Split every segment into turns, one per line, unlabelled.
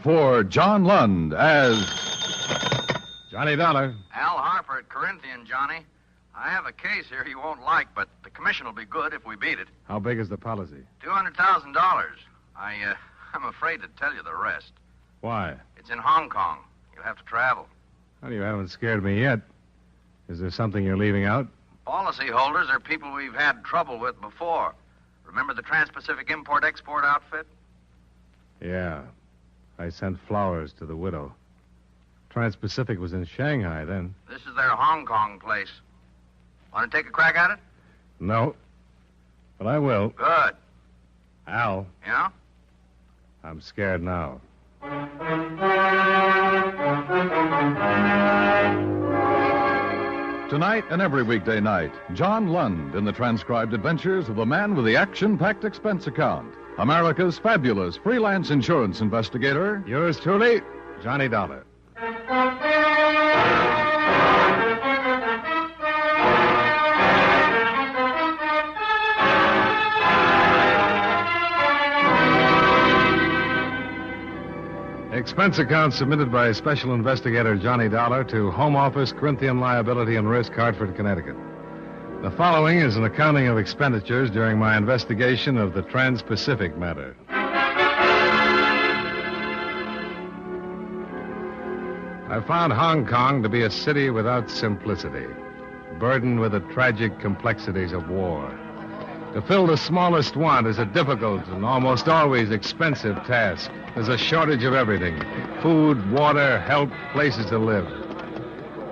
For John Lund as
Johnny Dollar.
Al Harper at Corinthian, Johnny. I have a case here you won't like, but the commission will be good if we beat it.
How big is the policy?
$200,000. I'm afraid to tell you the rest.
Why?
It's in Hong Kong. You'll have to travel.
Well, you haven't scared me yet. Is there something you're leaving out?
Policyholders are people we've had trouble with before. Remember the Trans-Pacific Import-Export outfit?
Yeah. I sent flowers to the widow. Trans-Pacific was in Shanghai then.
This is their Hong Kong place. Want to take a crack at it?
No. But I will.
Good.
Al,
Yeah?
I'm scared now.
Tonight and every weekday night, John Lund in the transcribed adventures of the man with the action-packed expense account. America's fabulous freelance insurance investigator.
Yours truly, Johnny Dollar. Expense account submitted by Special Investigator Johnny Dollar to Home Office, Corinthian Liability and Risk, Hartford, Connecticut. The following is an accounting of expenditures during my investigation of the Trans-Pacific matter. I found Hong Kong to be a city without simplicity, burdened with the tragic complexities of war. To fill the smallest want is a difficult and almost always expensive task. There's a shortage of everything: food, water, help, places to live.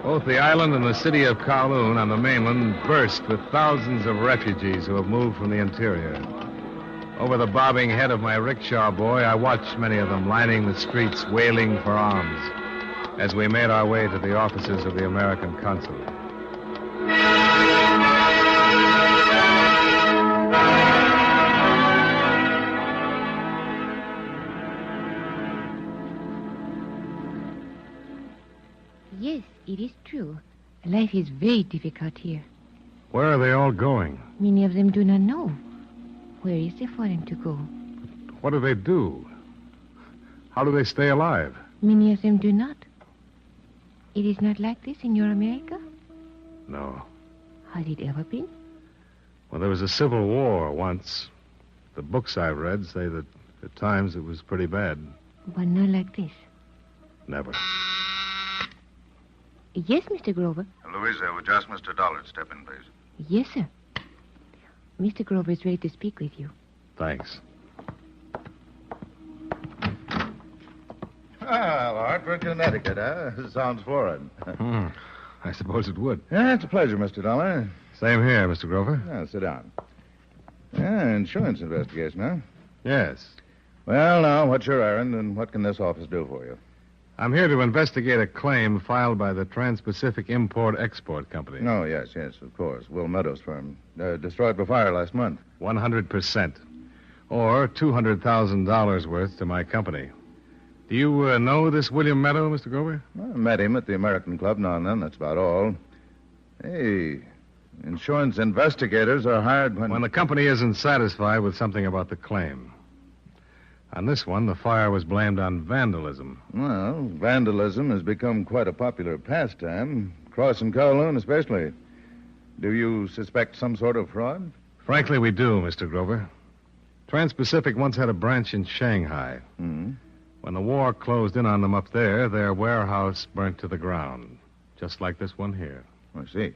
Both the island and the city of Kowloon on the mainland burst with thousands of refugees who have moved from the interior. Over the bobbing head of my rickshaw boy, I watched many of them lining the streets, wailing for alms, as we made our way to the offices of the American consulate.
Yes, it is true. Life is very difficult here.
Where are they all going?
Many of them do not know. Where is there for them to go?
What do they do? How do they stay alive?
Many of them do not. It is not like this in your America?
No.
Has it ever been?
Well, there was a civil war once. The books I've read say that at times it was pretty bad.
But not like this.
Never.
Yes, Mr. Grover.
Louisa, would you ask Mr. Dollar to step in, please?
Yes, sir. Mr. Grover is ready to speak with you.
Thanks.
Well, Hartford, Connecticut, huh? Sounds foreign.
I suppose it would.
Yeah, it's a pleasure, Mr. Dollar.
Same here, Mr. Grover.
Yeah, sit down. Yeah, insurance investigation, huh?
Yes.
Well, now, what's your errand, and what can this office do for you?
I'm here to investigate a claim filed by the Trans-Pacific Import-Export Company.
Oh, yes, of course. Will Meadows' firm. Destroyed by fire last month.
100%. Or $200,000 worth to my company. Do you know this William Meadow, Mr. Grover?
Well, I met him at the American Club now and then. That's about all. Hey, insurance investigators are hired
when the company isn't satisfied with something about the claim. On this one, the fire was blamed on vandalism.
Well, vandalism has become quite a popular pastime, across in Kowloon especially. Do you suspect some sort of fraud?
Frankly, we do, Mr. Grover. Trans-Pacific once had a branch in Shanghai.
Hmm.
When the war closed in on them up there, their warehouse burnt to the ground, just like this one here.
I see.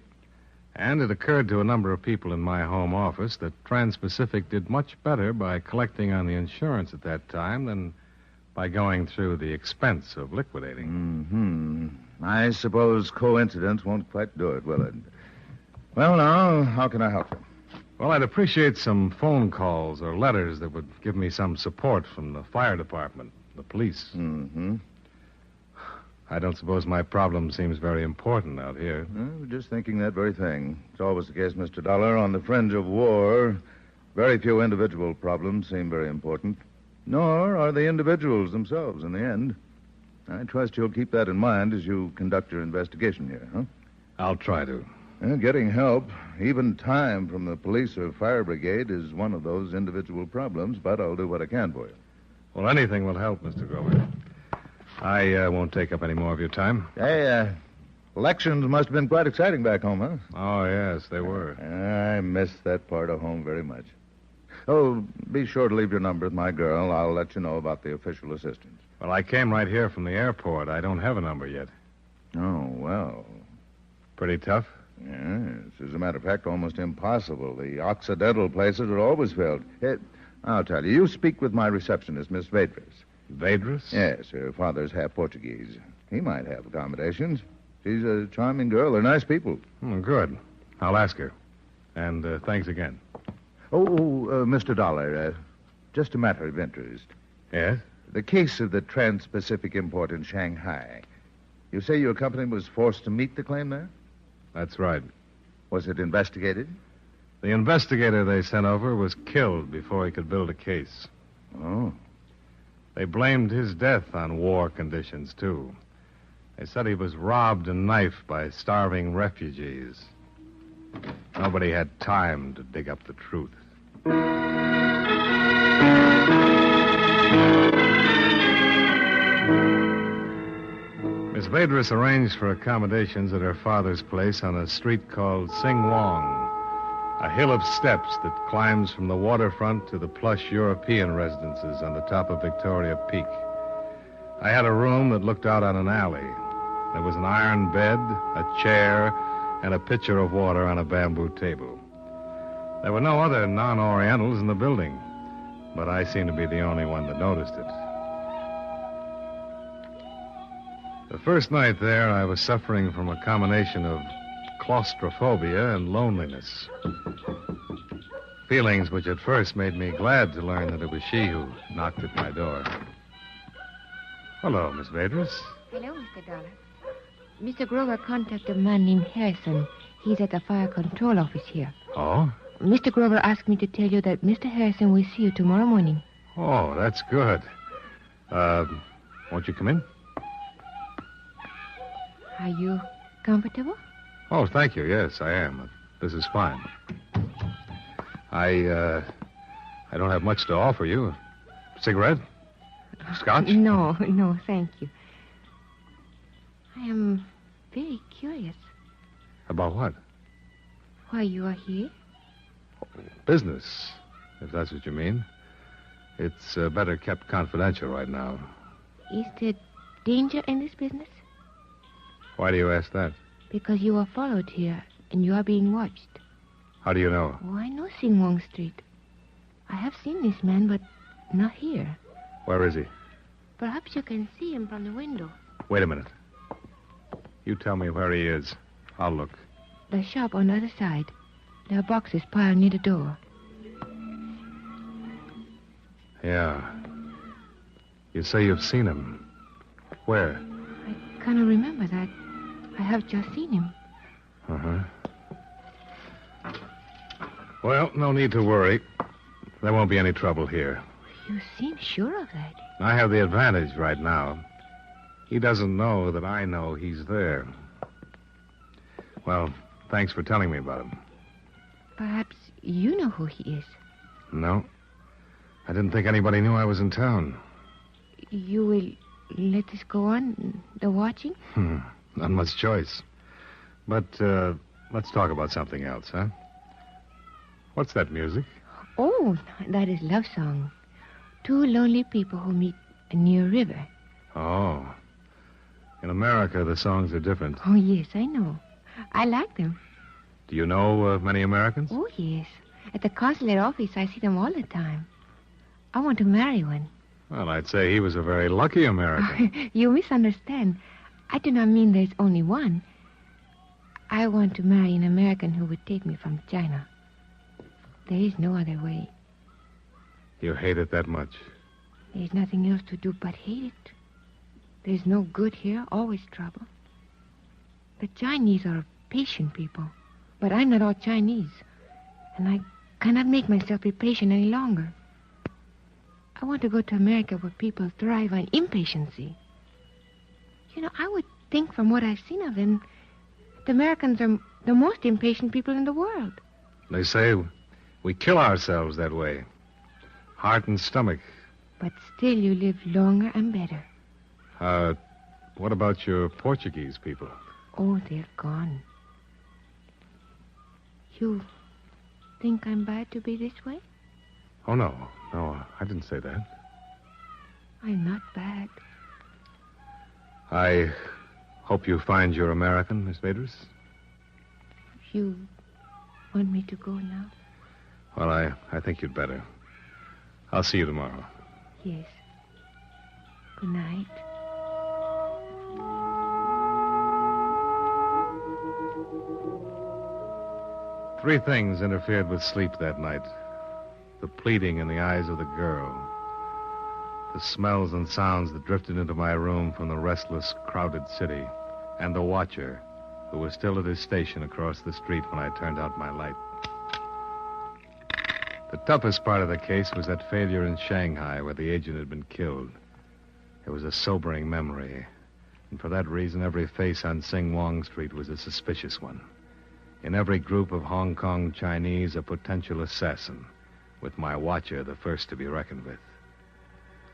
And it occurred to a number of people in my home office that Trans-Pacific did much better by collecting on the insurance at that time than by going through the expense of liquidating.
Mm-hmm. I suppose coincidence won't quite do it, will it? Well, now, how can I help you?
Well, I'd appreciate some phone calls or letters that would give me some support from the fire department, the police.
Mm-hmm.
I don't suppose my problem seems very important out here.
We're just thinking that very thing. It's always the case, Mr. Dollar. On the fringe of war, very few individual problems seem very important. Nor are the individuals themselves in the end. I trust you'll keep that in mind as you conduct your investigation here, huh?
I'll try to.
Getting help, even time from the police or fire brigade, is one of those individual problems, but I'll do what I can for you.
Well, anything will help, Mr. Grover. I won't take up any more of your time.
Hey, elections must have been quite exciting back home, huh?
Oh, yes, they were.
I miss that part of home very much. Oh, be sure to leave your number with my girl. I'll let you know about the official assistance.
Well, I came right here from the airport. I don't have a number yet.
Oh, well.
Pretty tough?
Yes. As a matter of fact, almost impossible. The Occidental places are always filled. I'll tell you. You speak with my receptionist, Miss Vedras.
Vedras?
Yes, her father's half Portuguese. He might have accommodations. She's a charming girl. They're nice people.
Good. I'll ask her. And thanks again.
Mr. Dollar, just a matter of interest.
Yes?
The case of the Trans-Pacific import in Shanghai. You say your company was forced to meet the claim there?
That's right.
Was it investigated?
The investigator they sent over was killed before he could build a case.
Oh.
They blamed his death on war conditions, too. They said he was robbed and knifed by starving refugees. Nobody had time to dig up the truth. Miss Vedras arranged for accommodations at her father's place on a street called Sing Wong, a hill of steps that climbs from the waterfront to the plush European residences on the top of Victoria Peak. I had a room that looked out on an alley. There was an iron bed, a chair, and a pitcher of water on a bamboo table. There were no other non-Orientals in the building, but I seemed to be the only one that noticed it. The first night there, I was suffering from a combination of claustrophobia and loneliness. Feelings which at first made me glad to learn that it was she who knocked at my door. Hello, Miss Vedras.
Hello, Mr. Dollar. Mr. Grover contacted a man named Harrison. He's at the fire control office here.
Oh?
Mr. Grover asked me to tell you that Mr. Harrison will see you tomorrow morning.
Oh, that's good. Won't you come in?
Are you comfortable?
Oh, thank you. Yes, I am. This is fine. I don't have much to offer you. Cigarette? Scotch?
No, thank you. I am very curious.
About what?
Why you are here?
Business, if that's what you mean. It's better kept confidential right now.
Is there danger in this business?
Why do you ask that?
Because you are followed here and you are being watched.
How do you know?
Oh, I know Sing Wong Street. I have seen this man, but not here.
Where is he?
Perhaps you can see him from the window.
Wait a minute. You tell me where he is. I'll look.
The shop on the other side. There are boxes piled near the door.
Yeah. You say you've seen him. Where?
I cannot remember that. I have just seen him.
Uh-huh. Well, no need to worry. There won't be any trouble here.
You seem sure of that.
I have the advantage right now. He doesn't know that I know he's there. Well, thanks for telling me about him.
Perhaps you know who he is.
No. I didn't think anybody knew I was in town.
You will let us go on, the watching?
Not much choice. But let's talk about something else, huh? What's that music?
Oh, that is love song. Two lonely people who meet near a river.
Oh. In America, the songs are different.
Oh, yes, I know. I like them.
Do you know many Americans?
Oh, yes. At the consulate office, I see them all the time. I want to marry one.
Well, I'd say he was a very lucky American.
You misunderstand. I do not mean there's only one. I want to marry an American who would take me from China. There is no other way.
You hate it that much?
There's nothing else to do but hate it. There's no good here, always trouble. The Chinese are patient people, but I'm not all Chinese, and I cannot make myself be patient any longer. I want to go to America where people thrive on impatience. You know, I would think from what I've seen of them, the Americans are the most impatient people in the world.
They say we kill ourselves that way. Heart and stomach.
But still you live longer and better.
What about your Portuguese people?
Oh, they're gone. You think I'm bad to be this way?
Oh, no. No, I didn't say that.
I'm not bad.
I hope you find your American, Miss Vaders.
You want me to go now?
Well, I think you'd better. I'll see you tomorrow.
Yes. Good night.
Three things interfered with sleep that night. The pleading in the eyes of the girl. The smells and sounds that drifted into my room from the restless, crowded city. And the watcher, who was still at his station across the street when I turned out my light. The toughest part of the case was that failure in Shanghai where the agent had been killed. It was a sobering memory. And for that reason, every face on Sing Wong Street was a suspicious one. In every group of Hong Kong Chinese, a potential assassin, with my watcher the first to be reckoned with.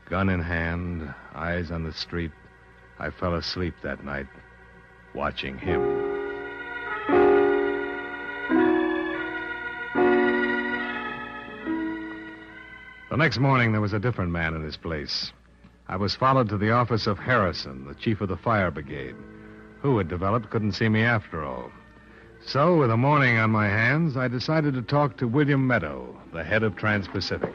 Gun in hand, eyes on the street, I fell asleep that night, watching him. The next morning, there was a different man in his place. I was followed to the office of Harrison, the chief of the fire brigade, who, it developed, couldn't see me after all. So, with the morning on my hands, I decided to talk to William Meadow, the head of Trans-Pacific.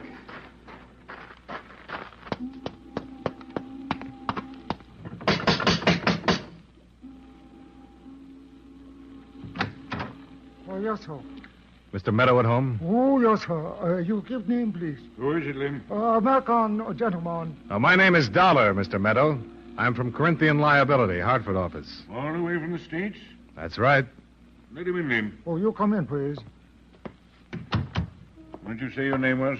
Oh, yes, sir.
Mr. Meadow at home?
Oh, yes, sir. You give name, please.
Who is it, Lim?
American gentleman.
My name is Dollar, Mr. Meadow. I'm from Corinthian Liability, Hartford office.
All the way from the States?
That's right.
Let him in, Lim.
Oh, you come in, please.
What did you say your name was?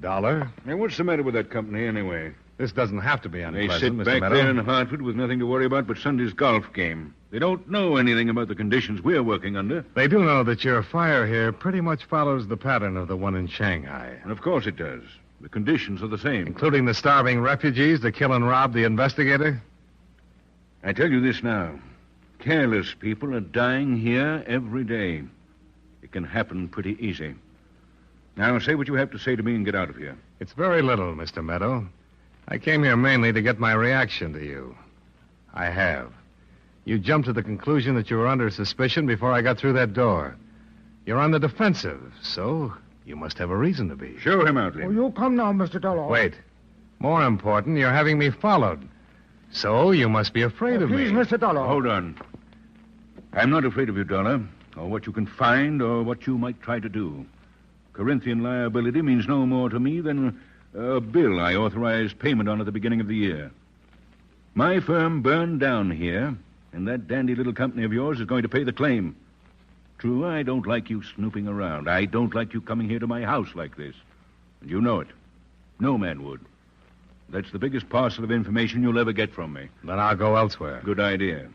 Dollar?
Now, what's the matter with that company, anyway?
This doesn't have to be
They
unpleasant,
sit
Mr.
back
Meadow.
there in Hartford with nothing to worry about but Sunday's golf game. They don't know anything about the conditions we're working under.
They do know that your fire here pretty much follows the pattern of the one in Shanghai.
And of course it does. The conditions are the same.
Including the starving refugees, the kill and rob the investigator?
I tell you this now. Careless people are dying here every day. It can happen pretty easy. Now, say what you have to say to me and get out of here.
It's very little, Mr. Meadow. I came here mainly to get my reaction to you. I have. You jumped to the conclusion that you were under suspicion before I got through that door. You're on the defensive, so you must have a reason to be.
Show him out,
Oh,
Lim.
you come now, Mr. Dollar.
Wait. More important, you're having me followed. So you must be afraid of
Please,
me.
Mr. Dollar.
Hold on. I'm not afraid of you, Dollar, or what you can find, or what you might try to do. Corinthian liability means no more to me than a bill I authorized payment on at the beginning of the year. My firm burned down here, and that dandy little company of yours is going to pay the claim. True, I don't like you snooping around. I don't like you coming here to my house like this. And you know it. No man would. That's the biggest parcel of information you'll ever get from me.
Then I'll go elsewhere.
Good idea.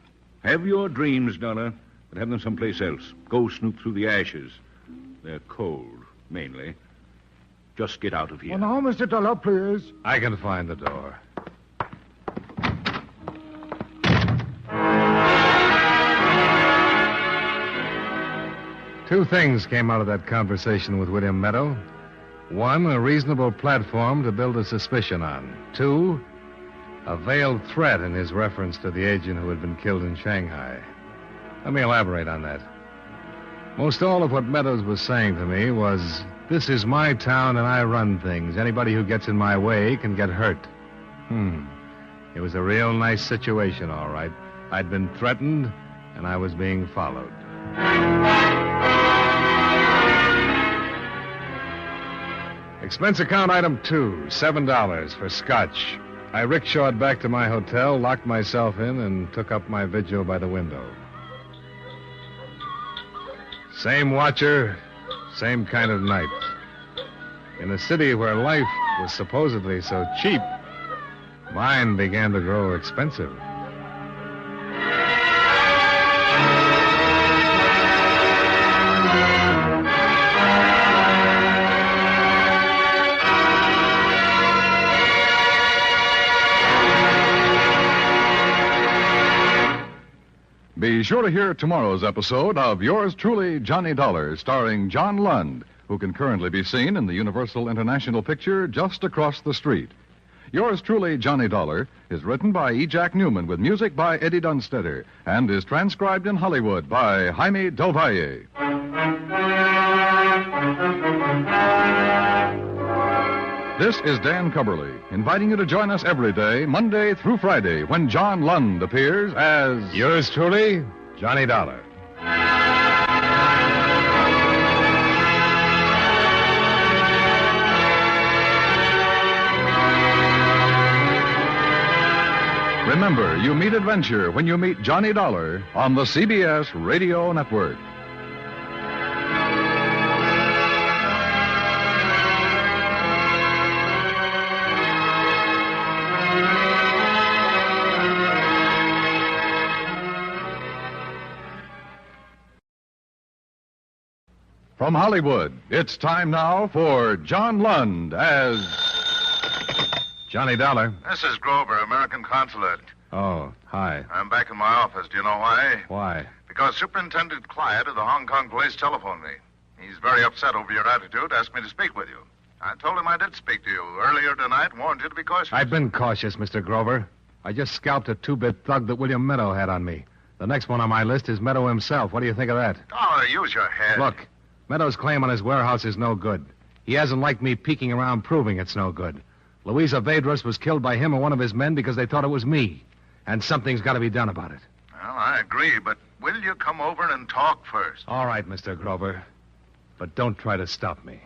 Have your dreams, Dollar, but have them someplace else. Go snoop through the ashes. They're cold, mainly. Just get out of here.
Oh, now, Mr. Dollar, please.
I can find the door. Two things came out of that conversation with William Meadow. One, a reasonable platform to build a suspicion on. Two, a veiled threat in his reference to the agent who had been killed in Shanghai. Let me elaborate on that. Most all of what Meadows was saying to me was, this is my town and I run things. Anybody who gets in my way can get hurt. It was a real nice situation, all right. I'd been threatened, and I was being followed. Expense account item 2, $7 for scotch. I rickshawed back to my hotel, locked myself in, and took up my vigil by the window. Same watcher, same kind of night. In a city where life was supposedly so cheap, mine began to grow expensive.
Be sure to hear tomorrow's episode of Yours Truly, Johnny Dollar, starring John Lund, who can currently be seen in the Universal International picture just across the street. Yours Truly, Johnny Dollar, is written by E. Jack Newman with music by Eddie Dunstetter and is transcribed in Hollywood by Jaime Del Valle. This is Dan Cubberly, inviting you to join us every day, Monday through Friday, when John Lund appears as...
Yours truly, Johnny Dollar.
Remember, you meet adventure when you meet Johnny Dollar on the CBS Radio Network. From Hollywood, it's time now for John Lund as...
Johnny Dollar.
This is Grover, American Consulate.
Oh, hi.
I'm back in my office. Do you know why?
Why?
Because Superintendent Clyde of the Hong Kong police telephoned me. He's very upset over your attitude, asked me to speak with you. I told him I did speak to you earlier tonight, warned you to be cautious.
I've been cautious, Mr. Grover. I just scalped a two-bit thug that William Meadow had on me. The next one on my list is Meadow himself. What do you think of that?
Oh, use your head.
Look, Meadow's claim on his warehouse is no good. He hasn't liked me peeking around proving it's no good. Louisa Vedras was killed by him or one of his men because they thought it was me. And something's got to be done about it.
Well, I agree, but will you come over and talk first?
All right, Mr. Grover. But don't try to stop me.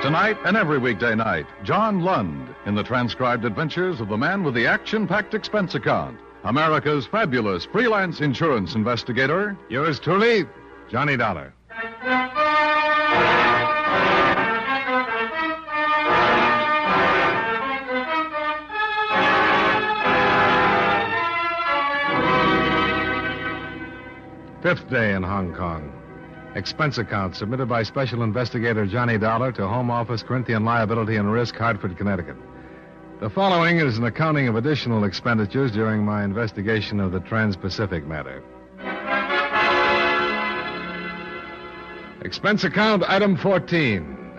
Tonight and every weekday night, John Lund in the transcribed adventures of the man with the action-packed expense account, America's fabulous freelance insurance investigator.
Yours truly, Johnny Dollar. Fifth day in Hong Kong. Expense account submitted by Special Investigator Johnny Dollar to Home Office, Corinthian Liability and Risk, Hartford, Connecticut. The following is an accounting of additional expenditures during my investigation of the Trans-Pacific matter. Expense account item 14,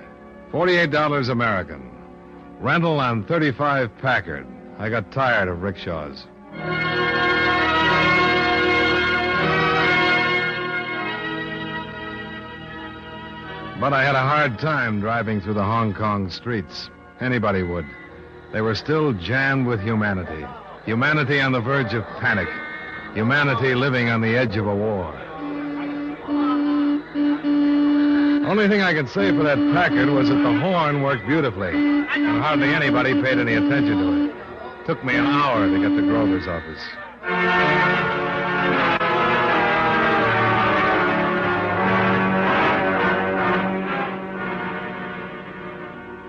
$48 American. Rental on 35 Packard. I got tired of rickshaws. But I had a hard time driving through the Hong Kong streets. Anybody would. They were still jammed with humanity. Humanity on the verge of panic. Humanity living on the edge of a war. Only thing I could say for that Packard was that the horn worked beautifully, and hardly anybody paid any attention to it. Took me an hour to get to Grover's office.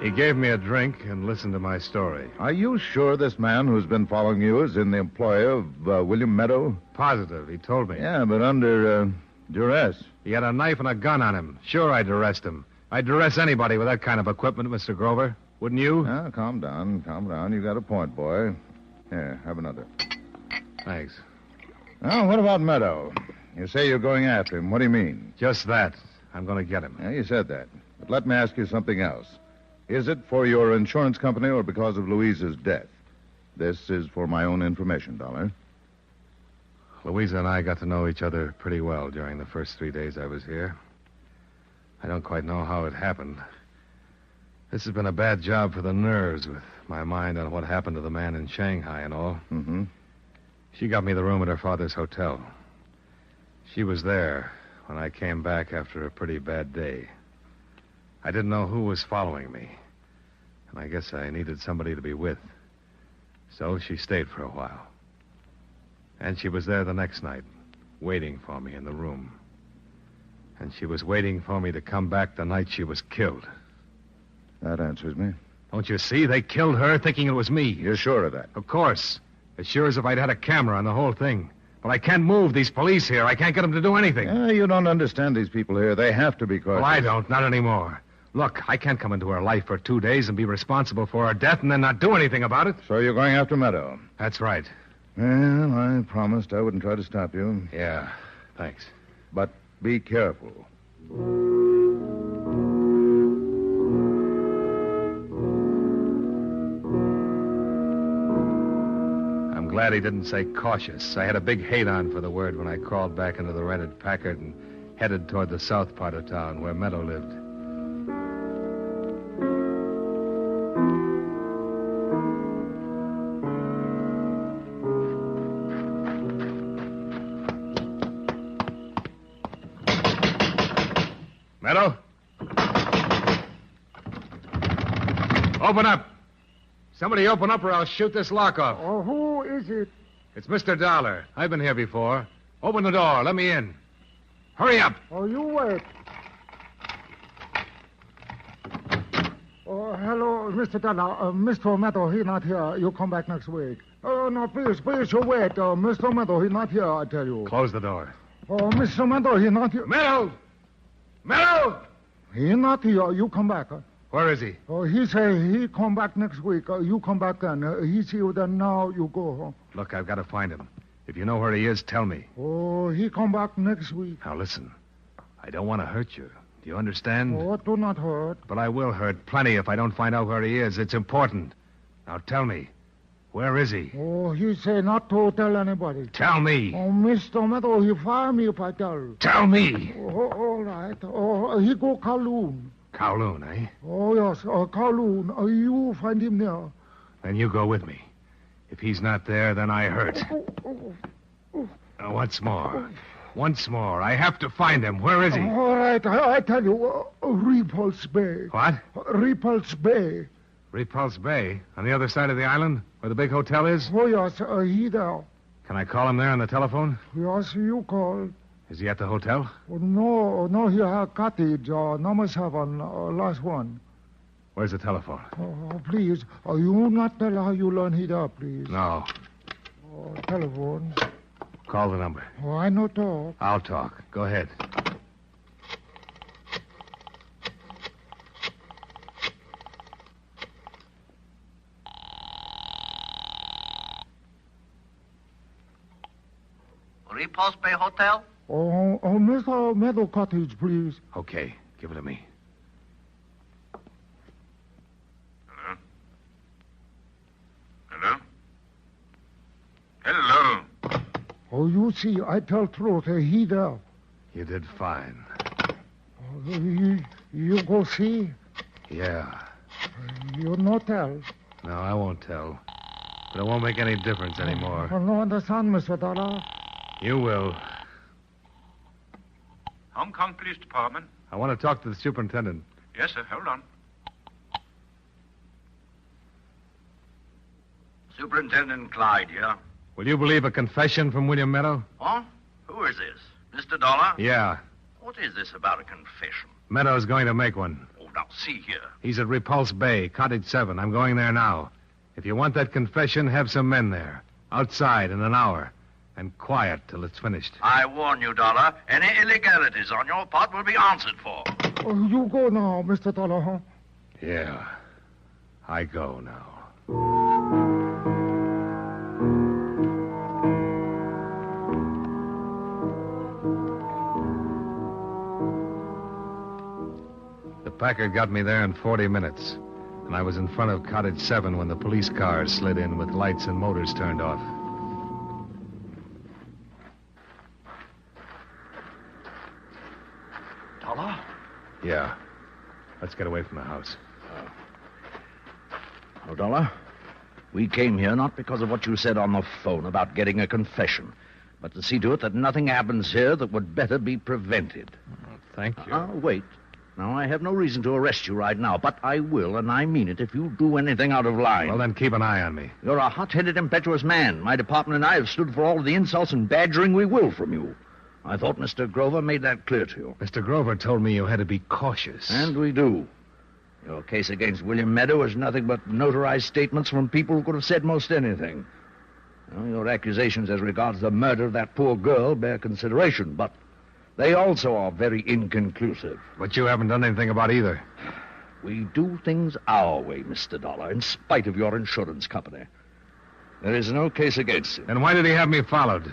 He gave me a drink and listened to my story.
Are you sure this man who's been following you is in the employ of William Meadow?
Positive, he told me.
Yeah, but under duress.
He had a knife and a gun on him. Sure, I'd arrest him. I'd arrest anybody with that kind of equipment, Mr. Grover. Wouldn't you?
Now, calm down, calm down. You got a point, boy. Here, have another.
Thanks.
Now, what about Meadow? You say you're going after him. What do you mean?
Just that. I'm going to get him.
Yeah, you said that. But let me ask you something else. Is it for your insurance company or because of Louisa's death? This is for my own information, Dollar.
Louisa and I got to know each other pretty well during the first 3 days I was here. I don't quite know how it happened. This has been a bad job for the nerves, with my mind on what happened to the man in Shanghai and all.
Mm-hmm.
She got me the room at her father's hotel. She was there when I came back after a pretty bad day. I didn't know who was following me, and I guess I needed somebody to be with. So she stayed for a while. And she was there the next night, waiting for me in the room. And she was waiting for me to come back the night she was killed.
That answers me.
Don't you see? They killed her thinking it was me.
You're sure of that?
Of course. As sure as if I'd had a camera on the whole thing. But I can't move these police here. I can't get them to do anything.
You don't understand these people here. They have to be cautious.
Well, I don't. Not anymore. Look, I can't come into her life for 2 days and be responsible for her death and then not do anything about it.
So you're going after Meadow?
That's right.
Well, I promised I wouldn't try to stop you.
Yeah, thanks.
But be careful.
I'm glad he didn't say cautious. I had a big hate on for the word when I crawled back into the rented Packard and headed toward the south part of town where Meadow lived. Meadow? Open up. Somebody open up or I'll shoot this lock off.
Oh, who is it?
It's Mr. Dollar. I've been here before. Open the door. Let me in. Hurry up.
Oh, you wait. Oh, hello, Mr. Dollar. Mr. Meadow, he not here. You come back next week. Oh, no, please, you wait. Mr. Meadow, he not here, I tell you.
Close the door.
Oh, Mr. Meadow, he not here.
Meadow! Meadow!
He not here. You come back.
Where is he?
Oh, he say he come back next week. You come back then. He see you then. Now you go.
Look, I've got to find him. If you know where he is, tell me.
Oh, he come back next week.
Now, listen. I don't want to hurt you. Do you understand?
Oh, do not hurt.
But I will hurt plenty if I don't find out where he is. It's important. Now, tell me. Where is he?
Oh, he say not to tell anybody.
Tell me.
Oh, Mr. Meadow, he fire me if I tell.
Tell me.
Oh, all right. Oh, he go Kowloon.
Kowloon, eh?
Oh, yes, Kowloon. You find him there.
Then you go with me. If he's not there, then I hurt. Now, once more. Once more. I have to find him. Where is he?
All right, I tell you, Repulse Bay.
What?
Repulse Bay.
Repulse Bay? On the other side of the island? Where the big hotel is?
Oh, yes, he there.
Can I call him there on the telephone?
Yes, you call.
Is he at the hotel?
Oh, no, he have cottage, number 7, last one.
Where's the telephone?
Oh, please, you not tell how you learn it up, please.
No.
Oh, telephone.
Call the number.
Oh, I no talk.
I'll talk. Go ahead.
Repulse Bay Hotel?
Oh, Mr. Meadow Cottage, please.
Okay. Give it to me.
Hello? Hello? Hello?
Oh, you see, I tell truth, he there.
You did fine.
Oh, you go see?
Yeah.
You no tell.
No, I won't tell. But it won't make any difference anymore.
Oh, no understand, Mr. Dollar.
You will.
Hong Kong Police Department.
I want to talk to the superintendent.
Yes, sir. Hold on.
Superintendent Clyde here.
Will you believe a confession from William Meadow?
Oh? Who is this? Mr. Dollar?
Yeah.
What is this about a confession?
Meadow's going to make one.
Oh, now, see here.
He's at Repulse Bay, Cottage 7. I'm going there now. If you want that confession, have some men there. Outside in an hour. And quiet till it's finished.
I warn you, Dollar, any illegalities on your part will be answered for.
Oh, you go now, Mr. Dollar, huh?
Yeah. I go now. The Packard got me there in 40 minutes. And I was in front of Cottage 7 when the police cars slid in with lights and motors turned off.
Dollar?
Yeah. Let's get away from the house.
Oh, Dollar, we came here not because of what you said on the phone about getting a confession, but to see to it that nothing happens here that would better be prevented.
Thank you.
Wait. Now, I have no reason to arrest you right now, but I will, and I mean it, if you do anything out of line.
Well, then keep an eye on me.
You're a hot-headed, impetuous man. My department and I have stood for all of the insults and badgering we will from you. I thought Mr. Grover made that clear to you.
Mr. Grover told me you had to be cautious.
And we do. Your case against William Meadow is nothing but notarized statements from people who could have said most anything. Well, your accusations as regards the murder of that poor girl bear consideration, but they also are very inconclusive.
But you haven't done anything about either.
We do things our way, Mr. Dollar, in spite of your insurance company. There is no case against him.
Then why did he have me followed?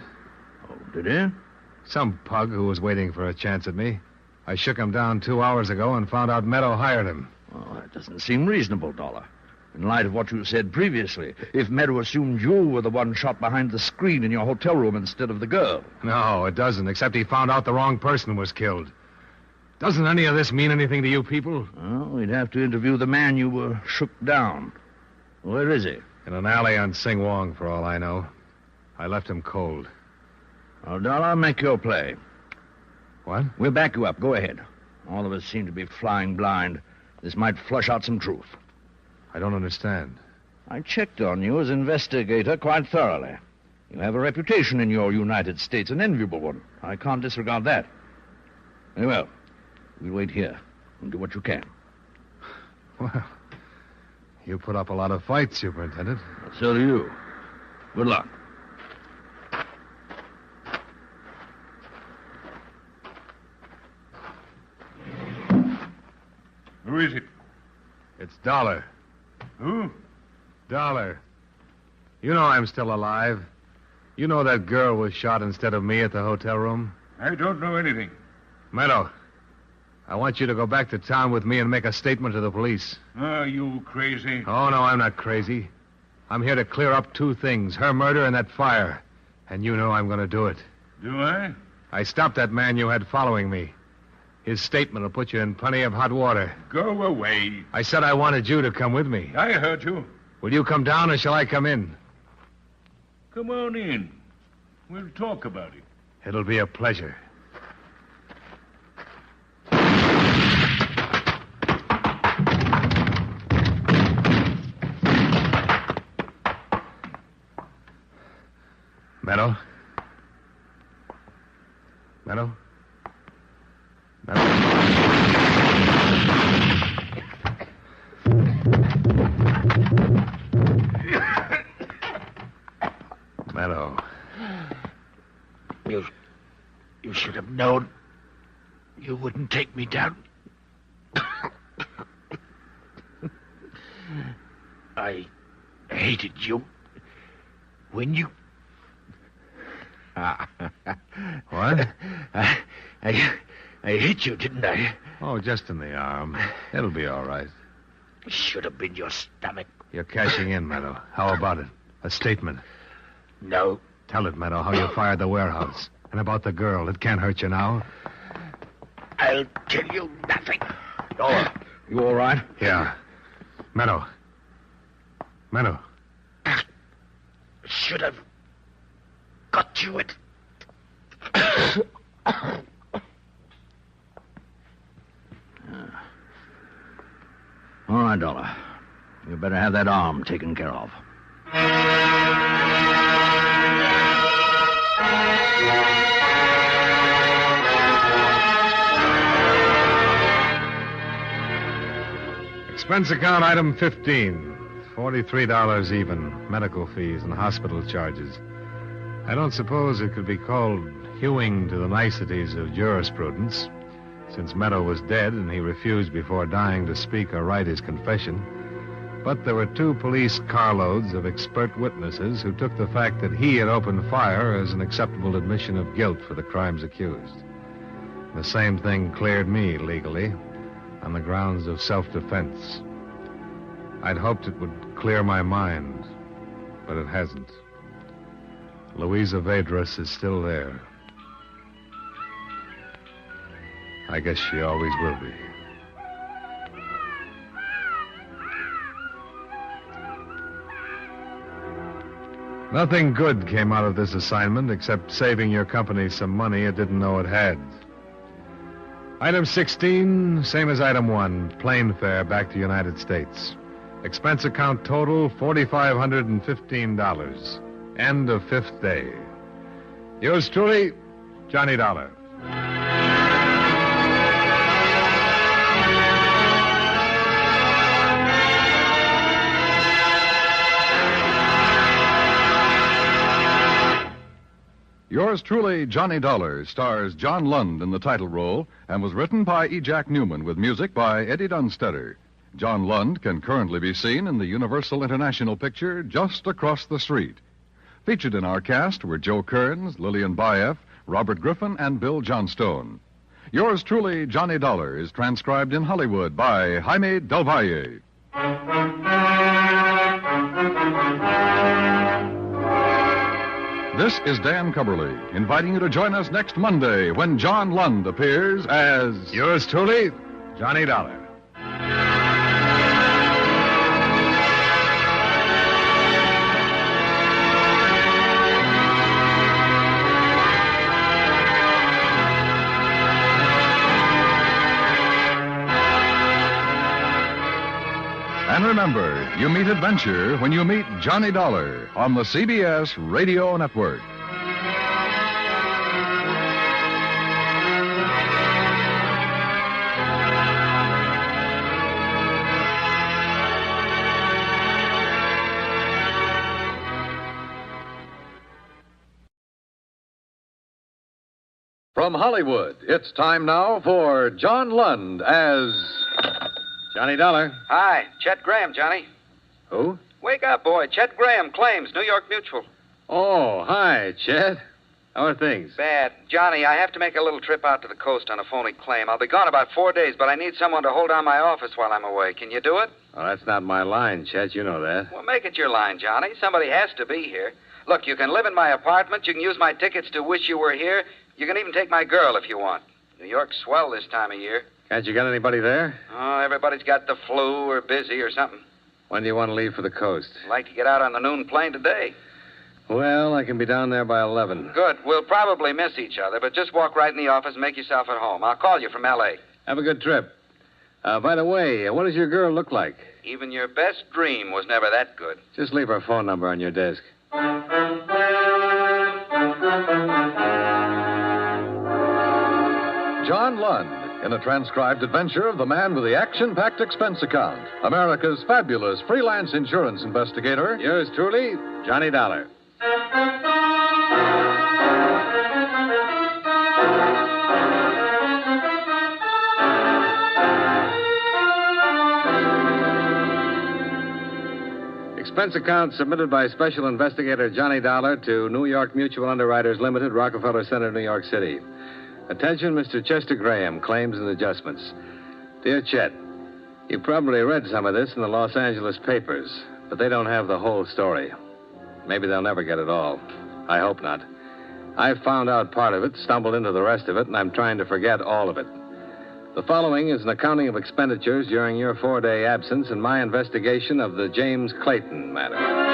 Oh, did he?
Some pug who was waiting for a chance at me. I shook him down 2 hours ago and found out Meadow hired him.
Well, that doesn't seem reasonable, Dollar. In light of what you said previously, if Meadow assumed you were the one shot behind the screen in your hotel room instead of the girl.
No, it doesn't, except he found out the wrong person was killed. Doesn't any of this mean anything to you people?
Well, we'd have to interview the man you were shook down. Where is he?
In an alley on Sing Wong, for all I know. I left him cold.
Well, Dollar, make your play.
What?
We'll back you up. Go ahead. All of us seem to be flying blind. This might flush out some truth.
I don't understand.
I checked on you as investigator quite thoroughly. You have a reputation in your United States, an enviable one. I can't disregard that. Very well. We'll wait here and do what you can.
Well, you put up a lot of fights, Superintendent.
So do you. Good luck.
Who is it?
It's Dollar.
Who?
Dollar. You know I'm still alive. You know that girl was shot instead of me at the hotel room?
I don't know anything.
Meadow, I want you to go back to town with me and make a statement to the police.
Are you crazy?
Oh, no, I'm not crazy. I'm here to clear up 2 things, her murder and that fire. And you know I'm going to do it.
Do I?
I stopped that man you had following me. His statement will put you in plenty of hot water.
Go away.
I said I wanted you to come with me.
I heard you.
Will you come down or shall I come in?
Come on in. We'll talk about it.
It'll be a pleasure. Meadow? Meadow? Meadow.
You should have known you wouldn't take me down. I hated you when you...
What?
I hit you, didn't I?
Oh, just in the arm. It'll be all right.
Should have been your stomach.
You're cashing in, Meadow. How about it? A statement.
No.
Tell it, Meadow, how you fired the warehouse. And about the girl. It can't hurt you now.
I'll tell you nothing.
Dollar, you all right?
Yeah. Meadow. Meadow.
Should have got you it.
All right, Dollar. You better have that arm taken care of.
Expense account item 15. $43 even. Medical fees and hospital charges. I don't suppose it could be called hewing to the niceties of jurisprudence, since Meadow was dead and he refused before dying to speak or write his confession. But there were 2 police carloads of expert witnesses who took the fact that he had opened fire as an acceptable admission of guilt for the crimes accused. The same thing cleared me legally on the grounds of self-defense. I'd hoped it would clear my mind, but it hasn't. Louisa Vedras is still there. I guess she always will be. Nothing good came out of this assignment except saving your company some money it didn't know it had. Item 16, same as item 1, plane fare back to United States. Expense account total, $4,515. End of 5th day. Yours truly, Johnny Dollar.
Yours truly, Johnny Dollar, stars John Lund in the title role and was written by E. Jack Newman with music by Eddie Dunstetter. John Lund can currently be seen in the Universal International picture Just Across the Street. Featured in our cast were Joe Kearns, Lillian Baeff, Robert Griffin, and Bill Johnstone. Yours truly, Johnny Dollar, is transcribed in Hollywood by Jaime Del Valle. This is Dan Cubberly, inviting you to join us next Monday when John Lund appears as...
Yours truly, Johnny Dollar.
And remember, you meet adventure when you meet Johnny Dollar on the CBS Radio Network. From Hollywood, it's time now for John Lund as...
Johnny Dollar.
Hi, Chet Graham, Johnny.
Who?
Wake up, boy. Chet Graham, Claims, New York Mutual.
Oh, hi, Chet. How are things?
Bad. Johnny, I have to make a little trip out to the coast on a phony claim. I'll be gone about 4 days, but I need someone to hold down my office while I'm away. Can you do it?
Oh, that's not my line, Chet. You know that.
Well, make it your line, Johnny. Somebody has to be here. Look, you can live in my apartment. You can use my tickets to Wish You Were Here. You can even take my girl if you want. New York's swell this time of year.
Can't you get anybody there?
Oh, everybody's got the flu or busy or something.
When do you want to leave for the coast?
I'd like to get out on the noon plane today.
Well, I can be down there by 11.
Good. We'll probably miss each other, but just walk right in the office and make yourself at home. I'll call you from L.A.
Have a good trip. By the way, what does your girl look like?
Even your best dream was never that good.
Just leave her phone number on your desk.
John Lund, in a transcribed adventure of the man with the action-packed expense account, America's fabulous freelance insurance investigator.
Yours truly, Johnny Dollar. Expense account submitted by Special Investigator Johnny Dollar to New York Mutual Underwriters Limited, Rockefeller Center, New York City. Attention, Mr. Chester Graham, Claims and Adjustments. Dear Chet, you probably read some of this in the Los Angeles papers, but they don't have the whole story. Maybe they'll never get it all. I hope not. I found out part of it, stumbled into the rest of it, and I'm trying to forget all of it. The following is an accounting of expenditures during your 4-day absence in my investigation of the James Clayton matter.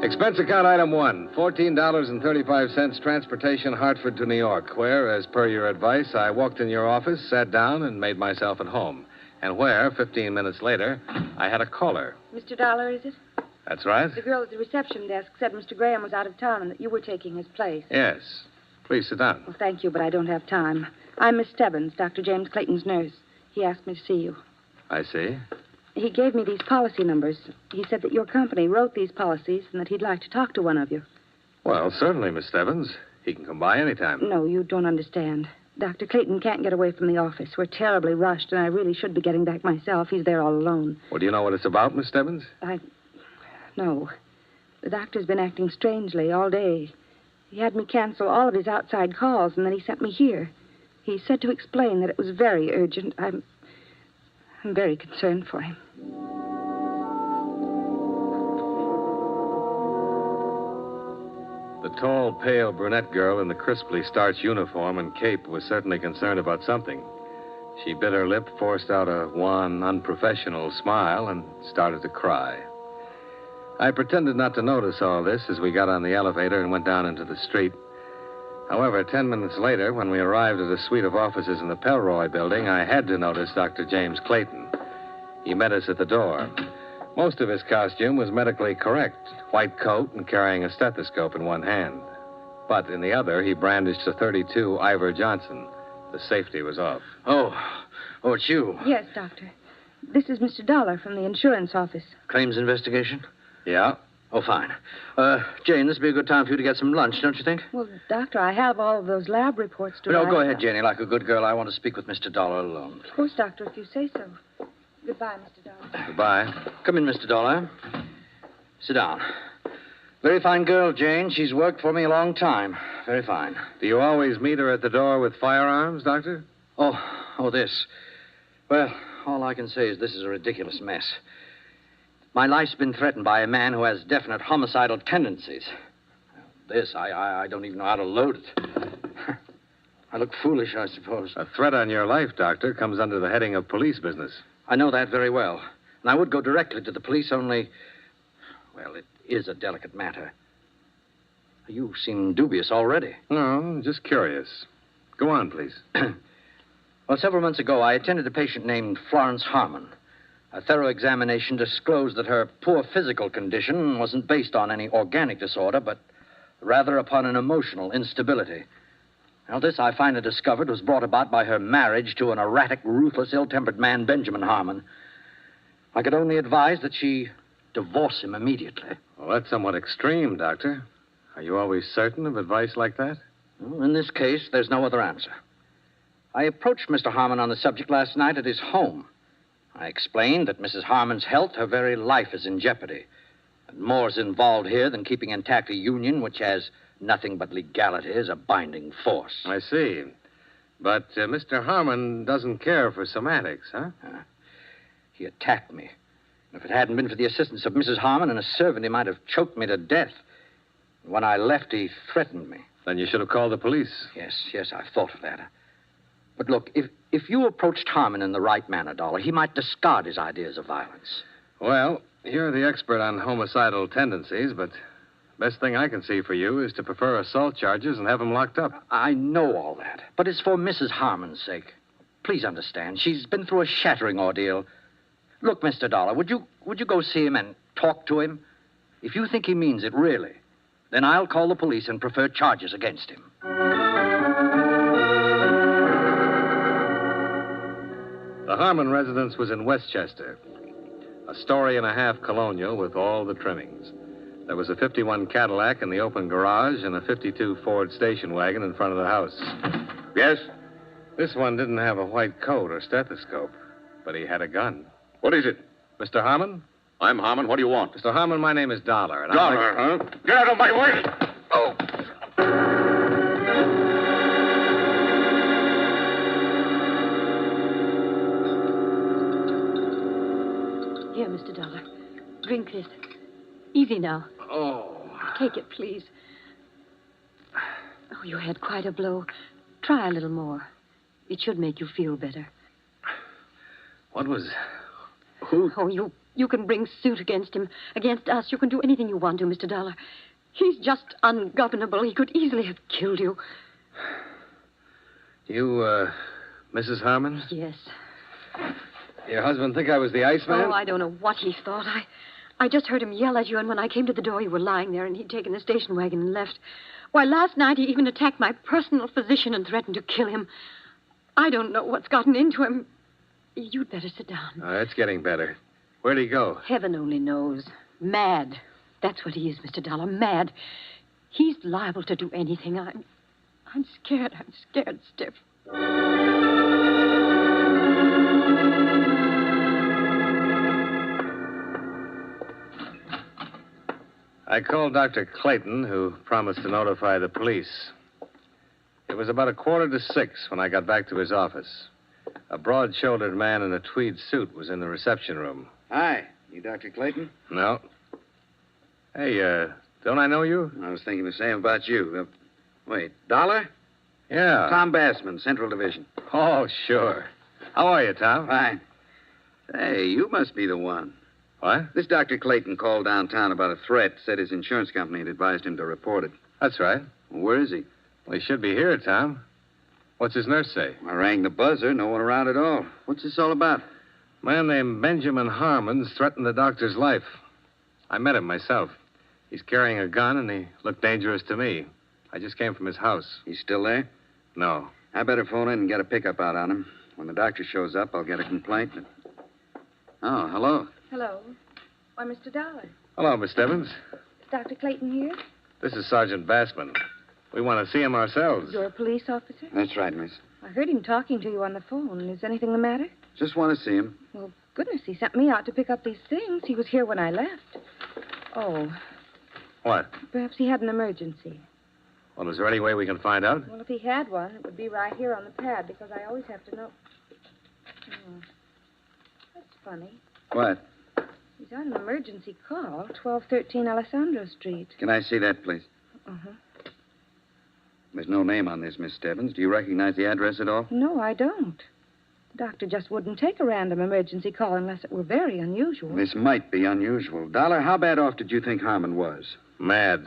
Expense account item 1, $14.35 transportation Hartford to New York, where, as per your advice, I walked in your office, sat down, and made myself at home. And where, 15 minutes later, I had a caller.
Mr. Dollar, is it?
That's right.
The girl at the reception desk said Mr. Graham was out of town and that you were taking his place.
Yes. Please sit down.
Well, thank you, but I don't have time. I'm Miss Stebbins, Dr. James Clayton's nurse. He asked me to see you.
I see.
He gave me these policy numbers. He said that your company wrote these policies and that he'd like to talk to one of you.
Well, certainly, Miss Stebbins. He can come by anytime.
No, you don't understand. Dr. Clayton can't get away from the office. We're terribly rushed, and I really should be getting back myself. He's there all alone.
Well, do you know what it's about, Miss Stebbins?
No. The doctor's been acting strangely all day. He had me cancel all of his outside calls, and then he sent me here. He said to explain that it was very urgent. I'm very concerned for him.
The tall, pale brunette girl in the crisply starched uniform and cape was certainly concerned about something. She bit her lip, forced out a wan, unprofessional smile, and started to cry. I pretended not to notice all this as we got on the elevator and went down into the street. However, 10 minutes later, when we arrived at a suite of offices in the Pelroy building, I had to notice Dr. James Clayton. He met us at the door. Most of his costume was medically correct, white coat and carrying a stethoscope in one hand. But in the other, he brandished a .32 Ivor Johnson. The safety was off.
Oh, it's you.
Yes, Doctor. This is Mr. Dollar from the insurance office.
Claims investigation?
Yeah.
Oh, fine. Jane, this would be a good time for you to get some lunch, don't you think?
Well, Doctor, I have all of those lab reports to
No,
write.
go ahead, Janie. Like a good girl, I want to speak with Mr. Dollar alone.
Of course, Doctor, if you say so. Goodbye, Mr. Dollar.
Goodbye. Come in, Mr. Dollar. Sit down. Very fine girl, Jane. She's worked for me a long time. Very fine.
Do you always meet her at the door with firearms, Doctor?
Oh, this. Well, all I can say is this is a ridiculous mess. My life's been threatened by a man who has definite homicidal tendencies. This, I don't even know how to load it. I look foolish, I suppose.
A threat on your life, Doctor, comes under the heading of police business.
I know that very well. And I would go directly to the police, only... Well, it is a delicate matter. You seem dubious already.
No, just curious. Go on, please.
Well, several months ago, I attended a patient named Florence Harmon. A thorough examination disclosed that her poor physical condition wasn't based on any organic disorder, but rather upon an emotional instability. Now, this, I finally discovered, was brought about by her marriage to an erratic, ruthless, ill-tempered man, Benjamin Harmon. I could only advise that she divorce him immediately.
Well, that's somewhat extreme, Doctor. Are you always certain of advice like that?
Well, in this case, there's no other answer. I approached Mr. Harmon on the subject last night at his home. I explained that Mrs. Harmon's health, her very life, is in jeopardy. And more is involved here than keeping intact a union which has nothing but legality as a binding force.
I see. But Mr. Harmon doesn't care for somatics, huh?
He attacked me. If it hadn't been for the assistance of Mrs. Harmon and a servant, he might have choked me to death. When I left, he threatened me.
Then you should have called the police.
Yes, I've thought of that. But look, if you approached Harmon in the right manner, Dollar, he might discard his ideas of violence.
Well, you're the expert on homicidal tendencies, but best thing I can see for you is to prefer assault charges and have him locked up.
I know all that, but it's for Mrs. Harmon's sake. Please understand, she's been through a shattering ordeal. Look, Mr. Dollar, would you go see him and talk to him? If you think he means it, really, then I'll call the police and prefer charges against him.
The Harmon residence was in Westchester, a story-and-a-half colonial with all the trimmings. There was a 51 Cadillac in the open garage and a 52 Ford station wagon in front of the house.
Yes?
This one didn't have a white coat or stethoscope, but he had a gun.
What is it?
Mr. Harmon?
I'm Harmon. What do you want?
Mr. Harmon, my name is Dollar. And
Dollar, huh? Get out of my way! Oh!
Here, Mr. Dollar. Drink this. Easy now.
Oh.
Take it, please. Oh, you had quite a blow. Try a little more. It should make you feel better.
What was... Who?
Oh, you can bring suit against him, against us. You can do anything you want to, Mr. Dollar. He's just ungovernable. He could easily have killed you.
You, Mrs. Harmon?
Yes.
Your husband think I was the Iceman?
Oh, I don't know what he thought. I just heard him yell at you, and when I came to the door, you were lying there, and he'd taken the station wagon and left. Why, last night he even attacked my personal physician and threatened to kill him. I don't know what's gotten into him. You'd better sit down.
Oh, that's getting better. Where'd he go?
Heaven only knows. Mad. That's what he is, Mr. Dollar. Mad. He's liable to do anything. I'm scared. I'm scared stiff.
I called Dr. Clayton, who promised to notify the police. It was about 5:45 when I got back to his office. A broad-shouldered man in a tweed suit was in the reception room.
Hi. You Dr. Clayton?
No. Hey, don't I know you?
I was thinking the same about you. Wait, Dollar?
Yeah.
Tom Bassman, Central Division.
Oh, sure. How are you, Tom?
Fine. Hey, you must be the one.
What?
This Dr. Clayton called downtown about a threat, said his insurance company had advised him to report it.
That's right.
Well, where is he?
Well, he should be here, Tom. What's his nurse say?
I rang the buzzer, no one around at all. What's this all about?
A man named Benjamin Harmon's threatened the doctor's life. I met him myself. He's carrying a gun, and he looked dangerous to me. I just came from his house.
He's still there?
No.
I better phone in and get a pickup out on him. When the doctor shows up, I'll get a complaint. Oh, hello.
Hello. Why, Mr. Dollar.
Hello, Miss Stebbins.
Dr. Clayton here?
This is Sergeant Bassman. We want to see him ourselves.
You're a police officer?
That's right, miss.
I heard him talking to you on the phone. Is anything the matter?
Just want to see him.
Well, goodness, he sent me out to pick up these things. He was here when I left. Oh,
What?
perhaps he had an emergency.
Well, is there any way we can find out?
Well, if he had one, it would be right here on the pad because I always have to know. Oh, that's funny.
What?
He's on an emergency call, 1213 Alessandro Street.
Can I see that, please?
Uh-huh.
There's no name on this, Miss Stebbins. Do you recognize the address at all?
No, I don't. The doctor just wouldn't take a random emergency call unless it were very unusual.
This might be unusual. Dollar, how bad off did you think Harmon was?
Mad.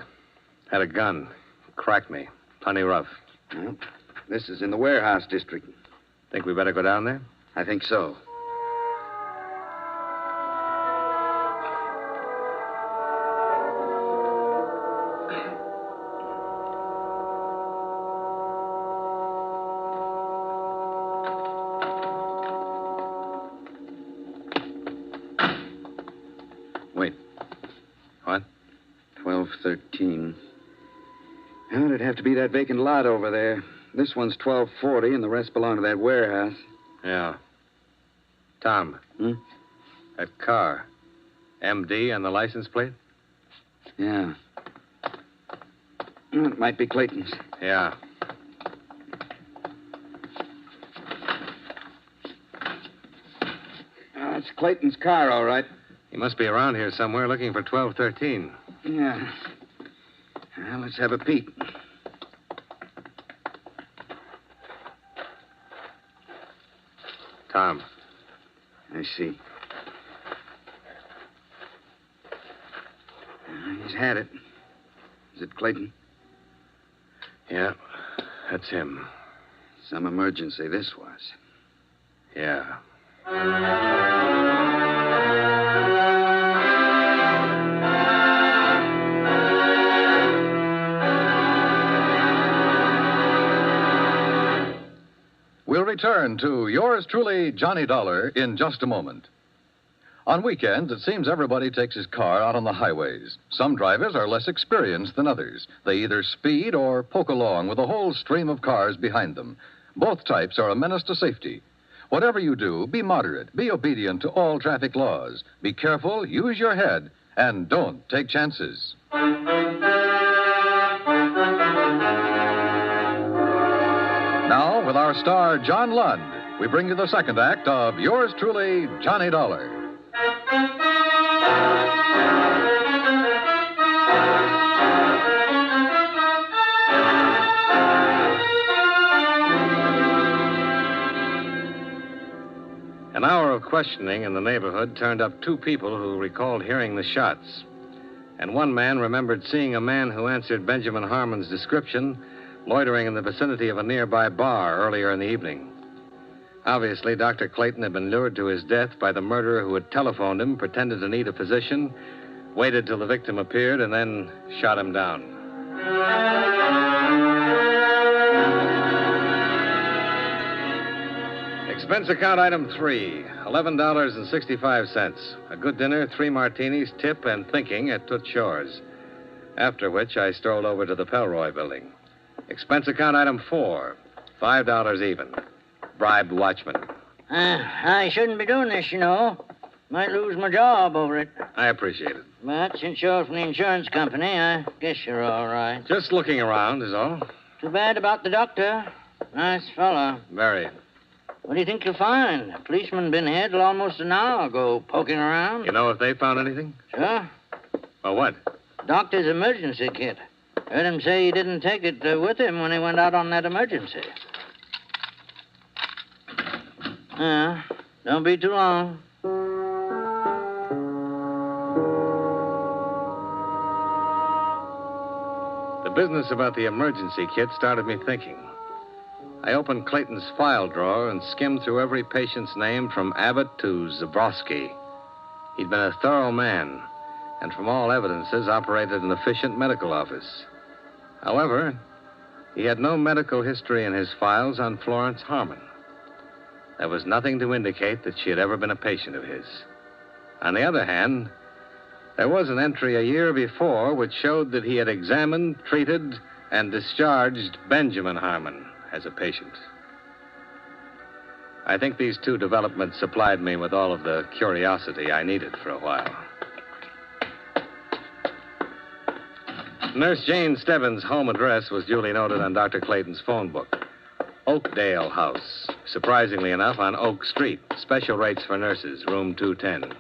Had a gun. Cracked me. Plenty rough.
Well, this is in the warehouse district.
Think we better go down there?
I think so. Wait.
What?
1213. Well, it'd have to be that vacant lot over there. This one's 1240, and the rest belong to that warehouse.
Yeah. Tom. That car. MD and the license plate?
Yeah. Well, it might be Clayton's.
Yeah.
It's Clayton's car, all right.
He must be around here somewhere looking for 1213.
Yeah. Well, let's have a peek.
Tom.
I see. He's had it. Is it Clayton?
Yeah, that's him.
Some emergency this was.
Yeah.
We'll return to yours truly, Johnny Dollar, in just a moment. On weekends, it seems everybody takes his car out on the highways. Some drivers are less experienced than others. They either speed or poke along with a whole stream of cars behind them. Both types are a menace to safety. Whatever you do, be moderate, be obedient to all traffic laws. Be careful, use your head, and don't take chances. Now, with our star, John Lund, we bring you the second act of yours truly, Johnny Dollar.
An hour of questioning in the neighborhood turned up two people who recalled hearing the shots. And one man remembered seeing a man who answered Benjamin Harmon's description loitering in the vicinity of a nearby bar earlier in the evening. Obviously, Dr. Clayton had been lured to his death by the murderer who had telephoned him, pretended to need a physician, waited till the victim appeared, and then shot him down. Expense account item 3, $11.65. A good dinner, 3 martinis, tip, and thinking at Toots Shores. After which, I strolled over to the Pelroy building. Expense account item 4, $5 even. Bribed watchman.
I shouldn't be doing this, you know. Might lose my job over it.
I appreciate it.
But since you're from the insurance company, I guess you're all right.
Just looking around is all.
Too bad about the doctor. Nice fellow.
Very.
What do you think you'll find? A policeman been here till almost an hour ago, poking around.
You know if they found anything?
Sure.
Well, what?
Doctor's emergency kit. Heard him say he didn't take it with him when he went out on that emergency. Don't be too long.
The business about the emergency kit started me thinking. I opened Clayton's file drawer and skimmed through every patient's name from Abbott to Zabrowski. He'd been a thorough man, and from all evidences operated an efficient medical office. However, he had no medical history in his files on Florence Harmon. There was nothing to indicate that she had ever been a patient of his. On the other hand, There was an entry a year before which showed that he had examined, treated, and discharged Benjamin Harmon as a patient. I think these two developments supplied me with all of the curiosity I needed for a while. Nurse Jane Stebbins' home address was duly noted on Dr. Clayton's phone book. Oakdale House. Surprisingly enough, on Oak Street. Special rates for nurses, room 210.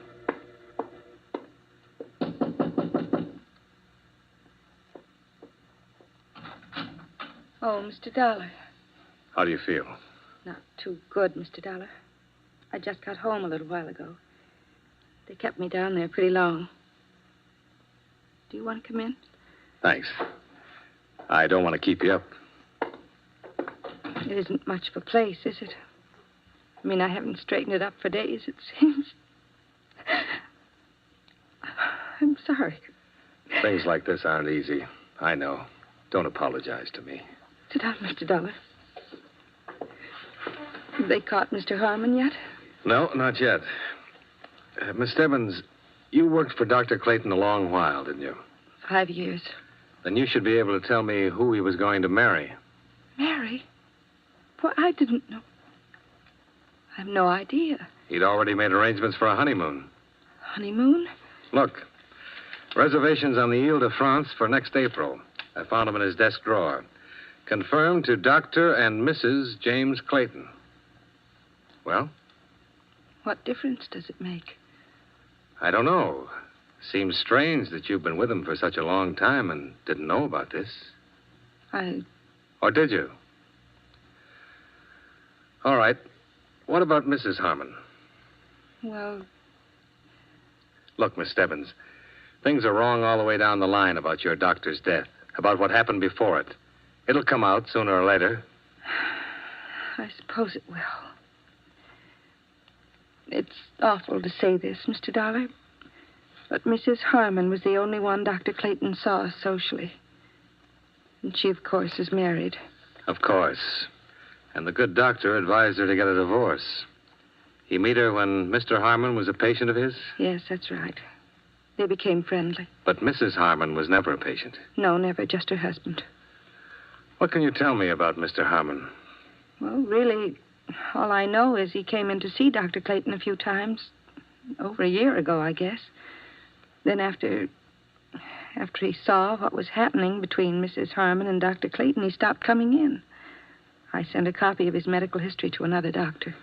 Oh, Mr. Dollar.
How do you feel?
Not too good, Mr. Dollar. I just got home a little while ago. They kept me down there pretty long. Do you want to come in?
Thanks. I don't want to keep you up.
It isn't much of a place, is it? I mean, I haven't straightened it up for days, it seems. I'm sorry.
Things like this aren't easy. I know. Don't apologize to me.
Sit down, Mr. Dollar. Have they caught Mr. Harmon yet?
No, not yet. Miss Stebbins, you worked for Dr. Clayton a long while, didn't you?
5 years.
Then you should be able to tell me who he was going to marry.
Marry? Well, I didn't know. I have no idea.
He'd already made arrangements for a honeymoon.
Honeymoon?
Look, reservations on the Ile de France for next April. I found them in his desk drawer. Confirmed to Dr. and Mrs. James Clayton. Well?
What difference does it make?
I don't know. Seems strange that you've been with him for such a long time and didn't know about this. Or did you? All right. What about Mrs. Harmon?
Well...
Look, Miss Stebbins, things are wrong all the way down the line about your doctor's death, about what happened before it. It'll come out sooner or later.
I suppose it will. It's awful to say this, Mr. Dollar, but Mrs. Harmon was the only one Dr. Clayton saw socially. And she, of course, is married.
Of course. And the good doctor advised her to get a divorce. He meet her when Mr. Harmon was a patient of his?
Yes, that's right. They became friendly.
But Mrs. Harmon was never a patient?
No, never, just her husband.
What can you tell me about Mr. Harmon?
Well, really, all I know is he came in to see Dr. Clayton a few times. Over a year ago, I guess. Then after he saw what was happening between Mrs. Harmon and Dr. Clayton, he stopped coming in. I sent a copy of his medical history to another doctor.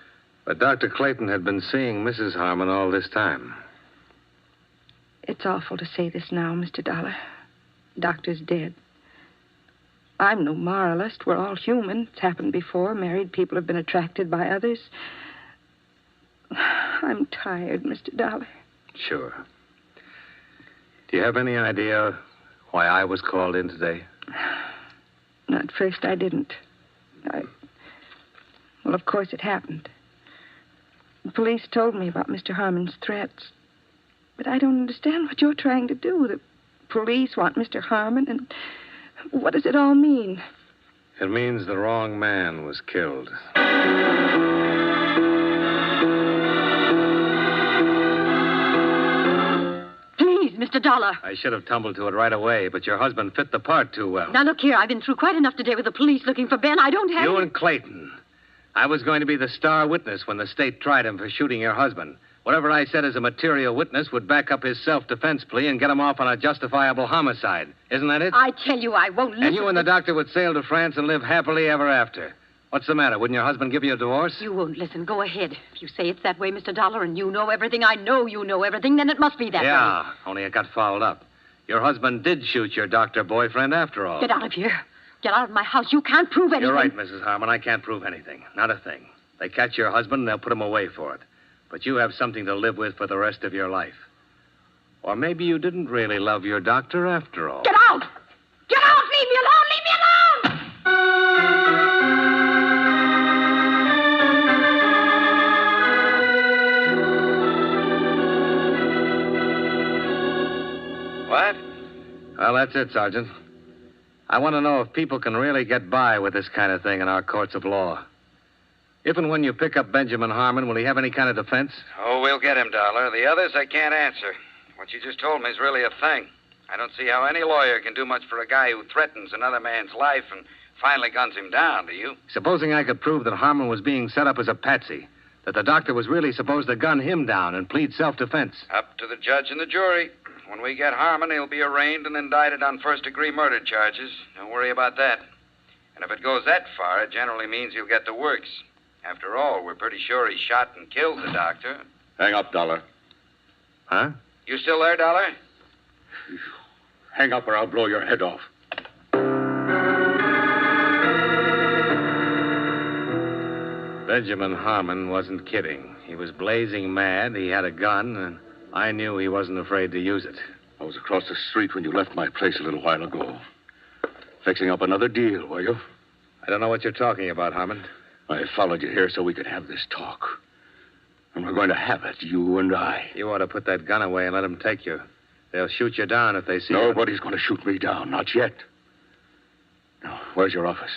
But Dr. Clayton had been seeing Mrs. Harmon all this time.
It's awful to say this now, Mr. Dollar. The doctor's dead. I'm no moralist. We're all human. It's happened before. Married people have been attracted by others. I'm tired, Mr. Dollar.
Sure. Do you have any idea why I was called in today?
At first, I didn't. Well, of course, it happened. The police told me about Mr. Harmon's threats. But I don't understand what you're trying to do. The police want Mr. Harmon, and what does it all mean?
It means the wrong man was killed.
Please, Mr. Dollar.
I should have tumbled to it right away, but your husband fit the part too well.
Now, look here. I've been through quite enough today with the police looking for Ben. I don't have...
You and Clayton. I was going to be the star witness when the state tried him for shooting your husband. Whatever I said as a material witness would back up his self-defense plea and get him off on a justifiable homicide. Isn't that it?
I tell you, I won't listen.
And you and the doctor would sail to France and live happily ever after. What's the matter? Wouldn't your husband give you a divorce?
You won't listen. Go ahead. If you say it's that way, Mr. Dollar, and you know everything, I know you know everything, then it must be that way.
Yeah, only it got fouled up. Your husband did shoot your doctor boyfriend after all.
Get out of here. Get out of my house. You can't prove anything.
You're right, Mrs. Harmon. I can't prove anything. Not a thing. They catch your husband and they'll put him away for it. But you have something to live with for the rest of your life. Or maybe you didn't really love your doctor after all.
Get out! Get out! Leave me alone! Leave me
alone! What? Well, that's it, Sergeant. I want to know if people can really get by with this kind of thing in our courts of law. If and when you pick up Benjamin Harmon, will he have any kind of defense?
Oh, we'll get him, Dollar. The others I can't answer. What you just told me is really a thing. I don't see how any lawyer can do much for a guy who threatens another man's life and finally guns him down, do you?
Supposing I could prove that Harmon was being set up as a patsy, that the doctor was really supposed to gun him down and plead self-defense.
Up to the judge and the jury. When we get Harmon, he'll be arraigned and indicted on first-degree murder charges. Don't worry about that. And if it goes that far, it generally means he'll get the works. After all, we're pretty sure he shot and killed the doctor.
Hang up, Dollar.
Huh?
You still there, Dollar?
Hang up or I'll blow your head off.
Benjamin Harmon wasn't kidding. He was blazing mad. He had a gun, and I knew he wasn't afraid to use it.
I was across the street when you left my place a little while ago. Fixing up another deal, were you?
I don't know what you're talking about, Harmon.
I followed you here so we could have this talk. And we're going to have it, you and I.
You ought to put that gun away and let them take you. They'll shoot you down if they see you.
Nobody's going to shoot me down, not yet. Now, where's your office?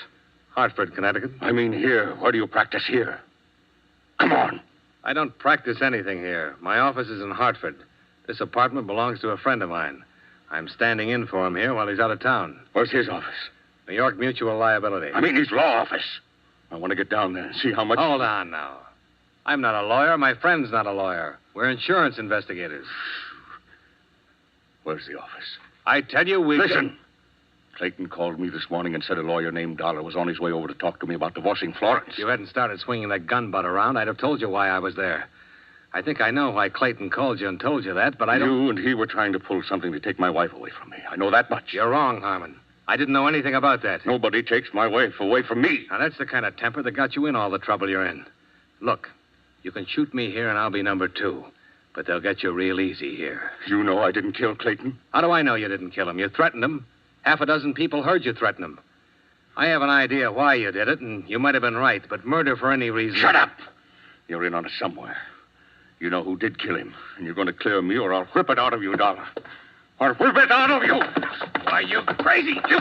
Hartford, Connecticut.
I mean here. Where do you practice here? Come on.
I don't practice anything here. My office is in Hartford. This apartment belongs to a friend of mine. I'm standing in for him here while he's out of town.
Where's his office?
New York Mutual Liability.
I mean his law office. I want to get down there and see how much...
Hold on now. I'm not a lawyer. My friend's not a lawyer. We're insurance investigators.
Where's the office?
I tell you, we...
Listen. Clayton called me this morning and said a lawyer named Dollar was on his way over to talk to me about divorcing Florence.
If you hadn't started swinging that gun butt around, I'd have told you why I was there. I think I know why Clayton called you and told you that, but I don't...
You and he were trying to pull something to take my wife away from me. I know that much.
You're wrong, Harmon. I didn't know anything about that.
Nobody takes my wife away from me.
Now, that's the kind of temper that got you in all the trouble you're in. Look, you can shoot me here and I'll be number 2. But they'll get you real easy here.
You know I didn't kill Clayton?
How do I know you didn't kill him? You threatened him. Half a dozen people heard you threaten him. I have an idea why you did it, and you might have been right, but murder for any reason...
Shut up! You're in on it somewhere. You know who did kill him, and you're going to clear me, or I'll whip it out of you, Dollar. I'll whip it out of you! Why, you crazy! You...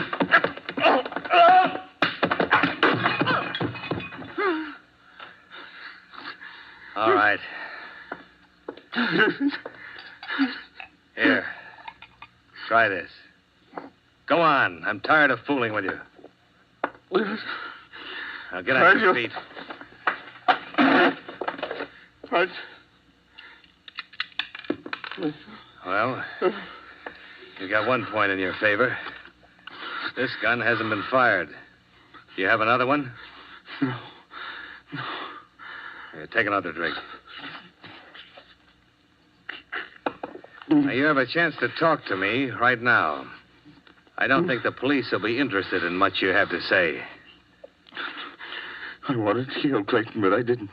All right. Here. Try this. Go on. I'm tired of fooling with you. Now get on your feet.
What?
Well, you got 1 point in your favor. This gun hasn't been fired. Do you have another one?
No.
Here, take another drink. Now, you have a chance to talk to me right now. I don't think the police will be interested in much you have to say.
I wanted to kill Clayton, but I didn't.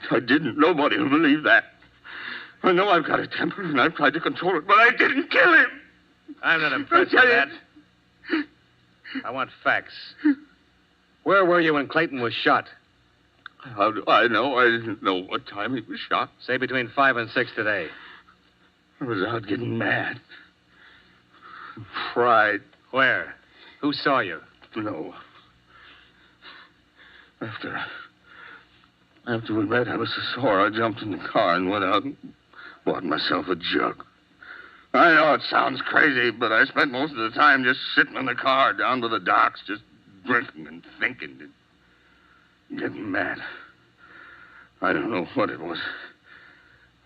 Nobody will believe that. I know I've got a temper, and I've tried to control it, but I didn't kill him.
I'm not impressed with that. I want facts. Where were you when Clayton was shot?
How do I know? I didn't know what time he was shot.
Say between 5 and 6 today.
I was out getting mad. Fried.
Where? Who saw you?
No. After we met, I was so sore, I jumped in the car and went out and bought myself a jug. I know it sounds crazy, but I spent most of the time just sitting in the car down by the docks, just drinking and thinking and getting mad. I don't know what it was.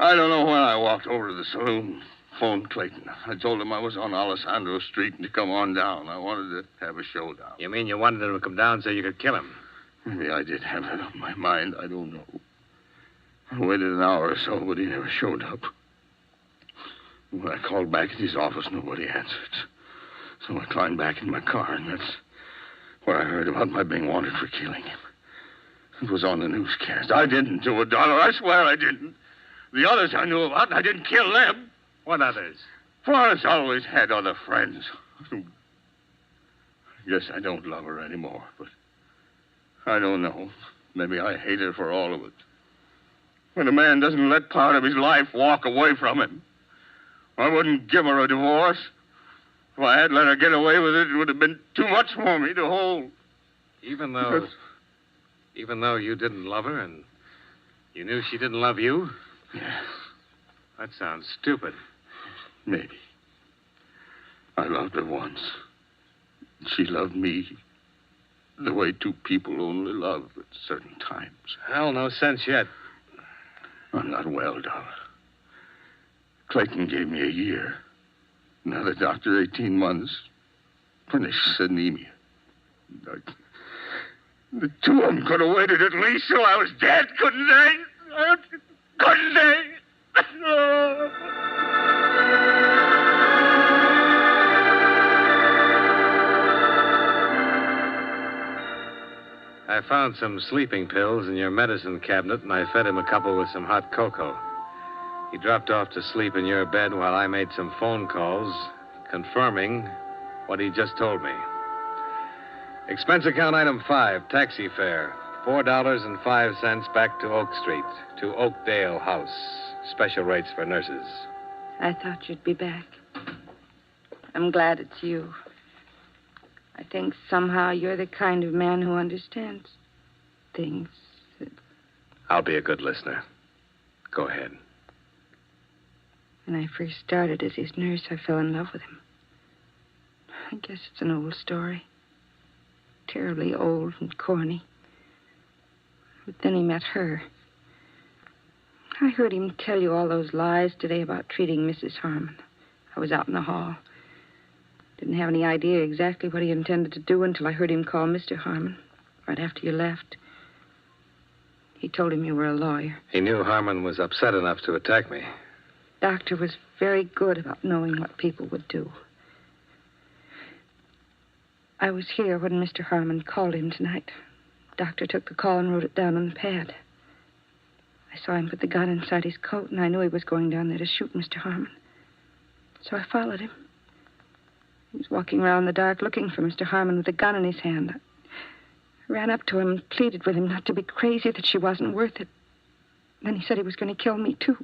I don't know when I walked over to the saloon, phoned Clayton. I told him I was on Alessandro Street and to come on down. I wanted to have a showdown.
You mean you wanted him to come down so you could kill him?
Maybe I did have that on my mind. I don't know. I waited an hour or so, but he never showed up. When I called back at his office, nobody answered. So I climbed back in my car, and that's where I heard about my being wanted for killing him. It was on the newscast. I didn't do it, Dollar. I swear I didn't. The others I knew about, and I didn't kill them.
What others?
Florence always had other friends. I guess I don't love her anymore, but I don't know. Maybe I hate her for all of it. When a man doesn't let part of his life walk away from him, I wouldn't give her a divorce. If I had let her get away with it, it would have been too much for me to hold.
Even though you didn't love her and you knew she didn't love you?
Yes.
That sounds stupid.
Maybe.
I loved her once. She loved me the way two people only love at certain times.
Hell, no sense yet.
I'm not well, Dollar. Clayton gave me a year. Another doctor, 18 months. Finished anemia. The two of them could have waited at least till I was dead, couldn't they? Couldn't they?
I found some sleeping pills in your medicine cabinet, and I fed him a couple with some hot cocoa. He dropped off to sleep in your bed while I made some phone calls, confirming what he just told me. Expense account item 5, taxi fare, $4.05 back to Oak Street, to Oakdale House. Special rates for nurses.
I thought you'd be back. I'm glad it's you. I think somehow you're the kind of man who understands things.
I'll be a good listener. Go ahead.
When I first started as his nurse, I fell in love with him. I guess it's an old story. Terribly old and corny. But then he met her. I heard him tell you all those lies today about treating Mrs. Harmon. I was out in the hall. Didn't have any idea exactly what he intended to do until I heard him call Mr. Harmon right after you left. He told him you were a lawyer.
He knew Harmon was upset enough to attack me.
Doctor was very good about knowing what people would do. I was here when Mr. Harmon called him tonight. Doctor took the call and wrote it down on the pad. I saw him put the gun inside his coat, and I knew he was going down there to shoot Mr. Harmon. So I followed him. He was walking around in the dark looking for Mr. Harmon with a gun in his hand. I ran up to him and pleaded with him not to be crazy, that she wasn't worth it. Then he said he was going to kill me, too.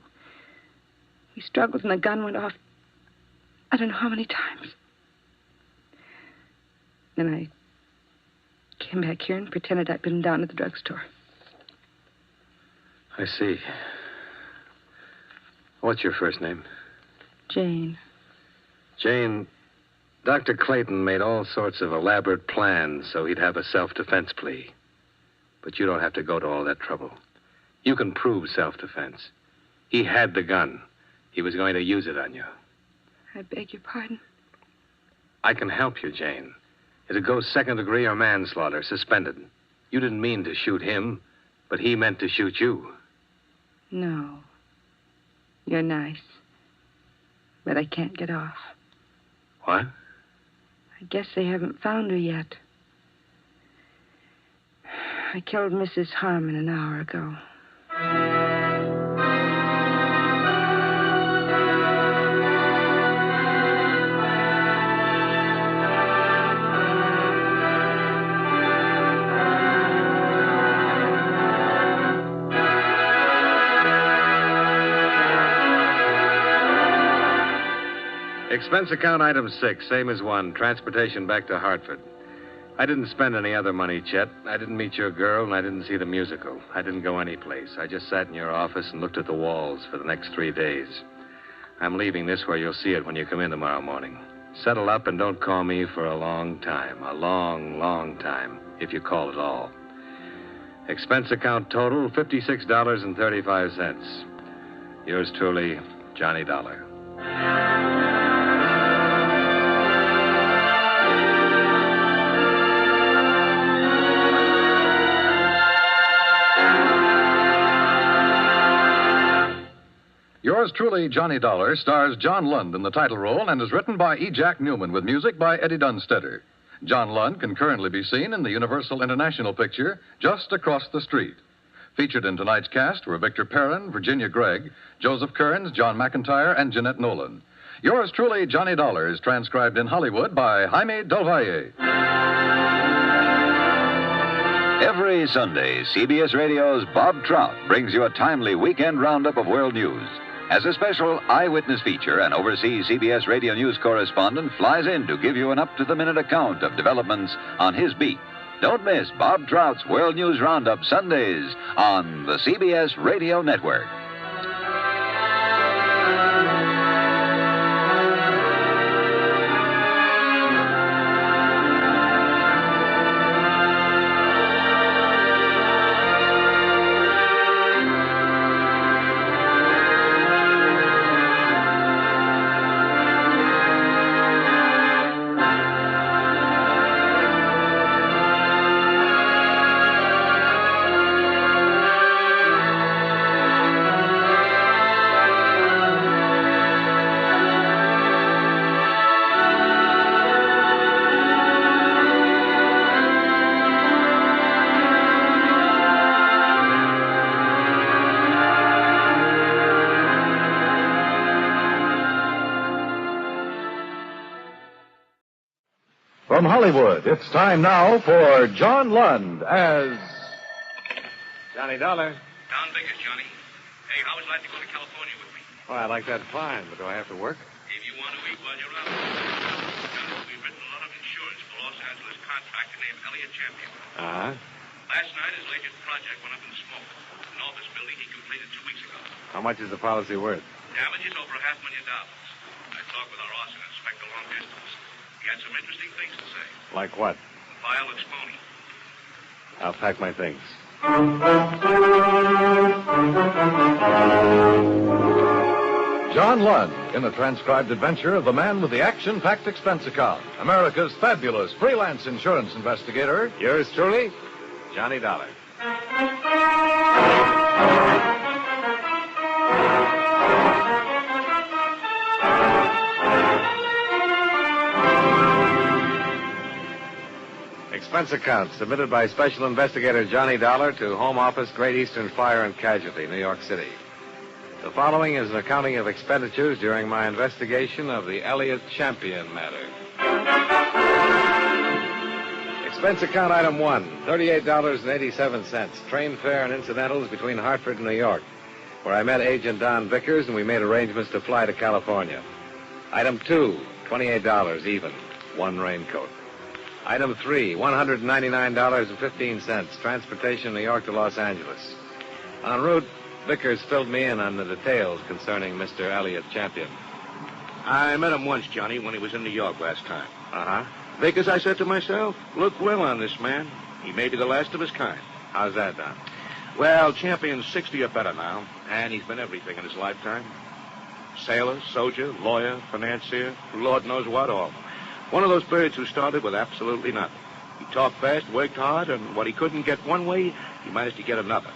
We struggled and the gun went off I don't know how many times. Then I came back here and pretended I'd been down at the drugstore.
I see. What's your first name?
Jane.
Jane, Dr. Clayton made all sorts of elaborate plans so he'd have a self-defense plea. But you don't have to go to all that trouble. You can prove self-defense. He had the gun. He was going to use it on you.
I beg your pardon?
I can help you, Jane. It'd go second degree or manslaughter, suspended. You didn't mean to shoot him, but he meant to shoot you.
No. You're nice. But I can't get off.
What?
I guess they haven't found her yet. I killed Mrs. Harmon an hour ago.
Expense account item 6, same as 1, transportation back to Hartford. I didn't spend any other money, Chet. I didn't meet your girl, and I didn't see the musical. I didn't go anyplace. I just sat in your office and looked at the walls for the next 3 days. I'm leaving this where you'll see it when you come in tomorrow morning. Settle up and don't call me for a long time. A long, long time, if you call at all. Expense account total, $56.35. Yours truly, Johnny Dollar.
Yours truly, Johnny Dollar, stars John Lund in the title role and is written by E. Jack Newman with music by Eddie Dunstetter. John Lund can currently be seen in the Universal International picture Just Across the Street. Featured in tonight's cast were Victor Perrin, Virginia Gregg, Joseph Kearns, John McIntyre, and Jeanette Nolan. Yours truly, Johnny Dollar, is transcribed in Hollywood by Jaime Del Valle.
Every Sunday, CBS Radio's Bob Trout brings you a timely weekend roundup of world news. As a special eyewitness feature, an overseas CBS Radio News correspondent flies in to give you an up-to-the-minute account of developments on his beat. Don't miss Bob Trout's World News Roundup Sundays on the CBS Radio Network.
From Hollywood, it's time now for John Lund as
Johnny Dollar.
Down Vegas, Johnny. Hey, how would you like to go to California with me?
Oh, I like that fine, but do I have to work?
If you want to eat while you're out. Johnny, we've written a lot of insurance for Los Angeles contractor named Elliot Champion.
Uh-huh.
Last night, his latest project went up in smoke. An office building he completed 2 weeks ago.
How much is the policy worth?
Damages over $500,000. I talked with our arson inspector long distance. He had some interesting things to say.
Like what?
The file looks phony.
I'll pack my things.
John Lund in the transcribed adventure of the man with the action-packed expense account, America's fabulous freelance insurance investigator.
Yours truly, Johnny Dollar. Expense account submitted by Special Investigator Johnny Dollar to Home Office, Great Eastern Fire and Casualty, New York City. The following is an accounting of expenditures during my investigation of the Elliot Champion matter. Expense account item 1, $38.87, train fare and incidentals between Hartford and New York, where I met Agent Don Vickers and we made arrangements to fly to California. Item 2, $28 even, one raincoat. Item 3, $199.15, transportation New York to Los Angeles. En route, Vickers filled me in on the details concerning Mr. Elliot Champion.
I met him once, Johnny, when he was in New York last time.
Uh-huh.
Vickers, I said to myself, look well on this man. He may be the last of his kind.
How's that, Don?
Well, Champion's 60 or better now, and he's been everything in his lifetime. Sailor, soldier, lawyer, financier, Lord knows what all. One of those birds who started with absolutely nothing. He talked fast, worked hard, and what he couldn't get one way, he managed to get another.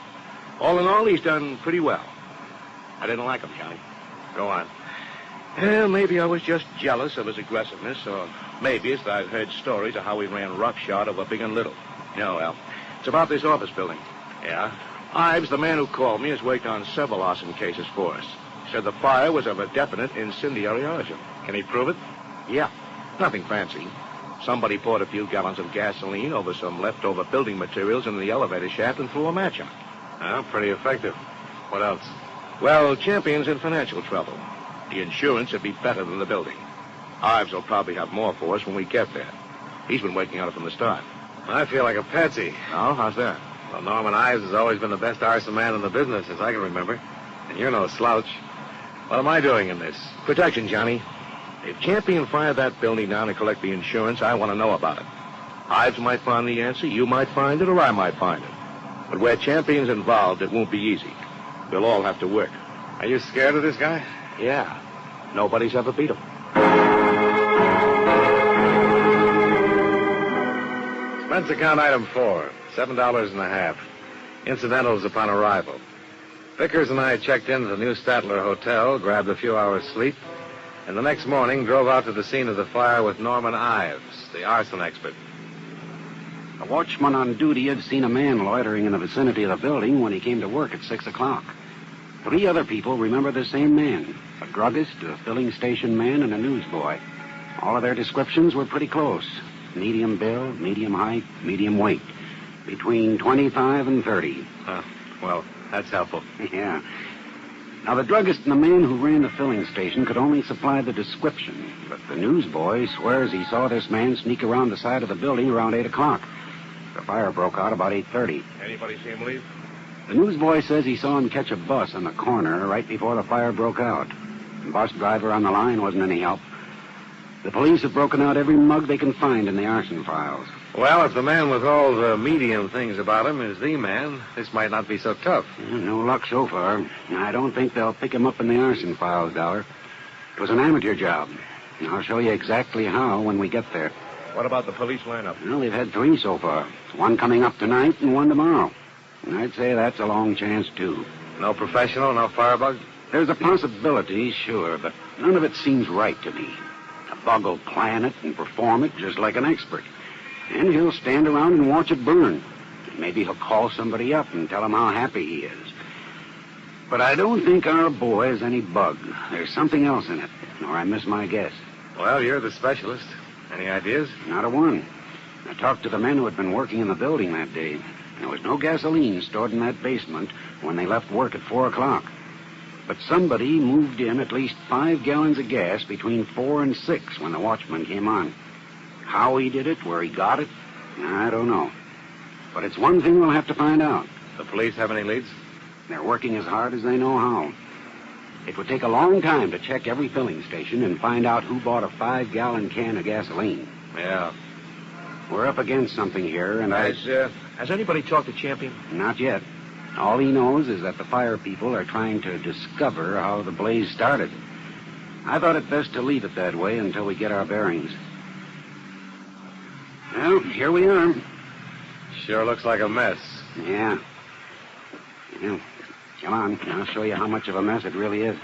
All in all, he's done pretty well. I didn't like him, Johnny.
Go on.
Well, maybe I was just jealous of his aggressiveness, or maybe it's that I've heard stories of how he ran roughshod over big and little. Well, it's about this office building.
Yeah?
Ives, the man who called me, has worked on several arson cases for us. Said the fire was of a definite incendiary origin.
Can he prove it?
Yeah. Nothing fancy. Somebody poured a few gallons of gasoline over some leftover building materials in the elevator shaft and threw a match on it.
Well, pretty effective. What else?
Well, Champion's in financial trouble. The insurance would be better than the building. Ives will probably have more for us when we get there. He's been working on it from the start.
I feel like a patsy.
Oh, how's that?
Well, Norman Ives has always been the best arson man in the business since I can remember. And you're no slouch. What am I doing in this?
Protection, Johnny. If Champion fired that building down and collect the insurance, I want to know about it. Ives might find the answer, you might find it, or I might find it. But where Champion's involved, it won't be easy. We'll all have to work.
Are you scared of this guy?
Yeah. Nobody's ever beat him.
Expense account item 4, $7.50. Incidentals upon arrival. Vickers and I checked into the New Statler Hotel, grabbed a few hours' sleep, and the next morning drove out to the scene of the fire with Norman Ives, the arson expert.
A watchman on duty had seen a man loitering in the vicinity of the building when he came to work at 6 o'clock. 3 other people remember the same man, a druggist, a filling station man, and a newsboy. All of their descriptions were pretty close. Medium build, medium height, medium weight. Between 25 and 30.
Well, that's helpful.
Yeah. Now, the druggist and the man who ran the filling station could only supply the description, but the newsboy swears he saw this man sneak around the side of the building around 8 o'clock. The fire broke out about 8:30.
Anybody see him leave?
The newsboy says he saw him catch a bus on the corner right before the fire broke out. The bus driver on the line wasn't any help. The police have broken out every mug they can find in the arson files.
Well, if the man with all the medium things about him is the man, this might not be so tough.
No luck so far. I don't think they'll pick him up in the arson files, Dollar. It was an amateur job. I'll show you exactly how when we get there.
What about the police lineup?
Well, they've had 3 so far. One coming up tonight and one tomorrow. And I'd say that's a long chance, too.
No professional, no firebug?
There's a possibility, sure, but none of it seems right to me. A bug will plan it and perform it just like an expert. And he'll stand around and watch it burn. Maybe he'll call somebody up and tell him how happy he is. But I don't think our boy is any bug. There's something else in it, or I miss my guess.
Well, you're the specialist.
Any ideas?
Not a one. I talked to the men who had been working in the building that day. There was no gasoline stored in that basement when they left work at 4 o'clock. But somebody moved in at least 5 gallons of gas between 4 and 6 when the watchman came on. How he did it, where he got it, I don't know. But it's one thing we'll have to find out.
The police have any leads?
They're working as hard as they know how. It would take a long time to check every filling station and find out who bought a 5-gallon can of gasoline.
Yeah.
We're up against something here, and
Has anybody talked to Champion?
Not yet. All he knows is that the fire people are trying to discover how the blaze started. I thought it best to leave it that way until we get our bearings. Well, here we are.
Sure looks like a mess.
Yeah. Well, come on. I'll show you how much of a mess it really is.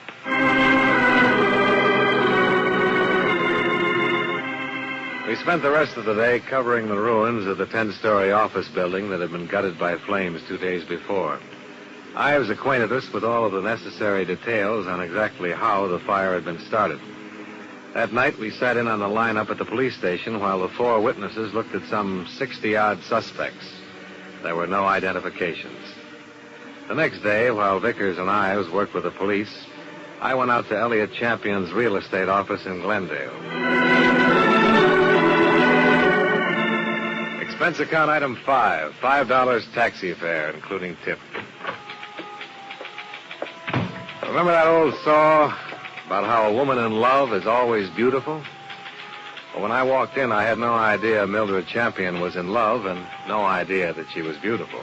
We spent the rest of the day covering the ruins of the 10-story office building that had been gutted by flames 2 days before. Ives acquainted us with all of the necessary details on exactly how the fire had been started. That night, we sat in on the lineup at the police station while the 4 witnesses looked at some 60-odd suspects. There were no identifications. The next day, while Vickers and Ives worked with the police, I went out to Elliot Champion's real estate office in Glendale. Expense account item 5, $5 taxi fare, including tip. Remember that old saw about how a woman in love is always beautiful? Well, when I walked in, I had no idea Mildred Champion was in love and no idea that she was beautiful.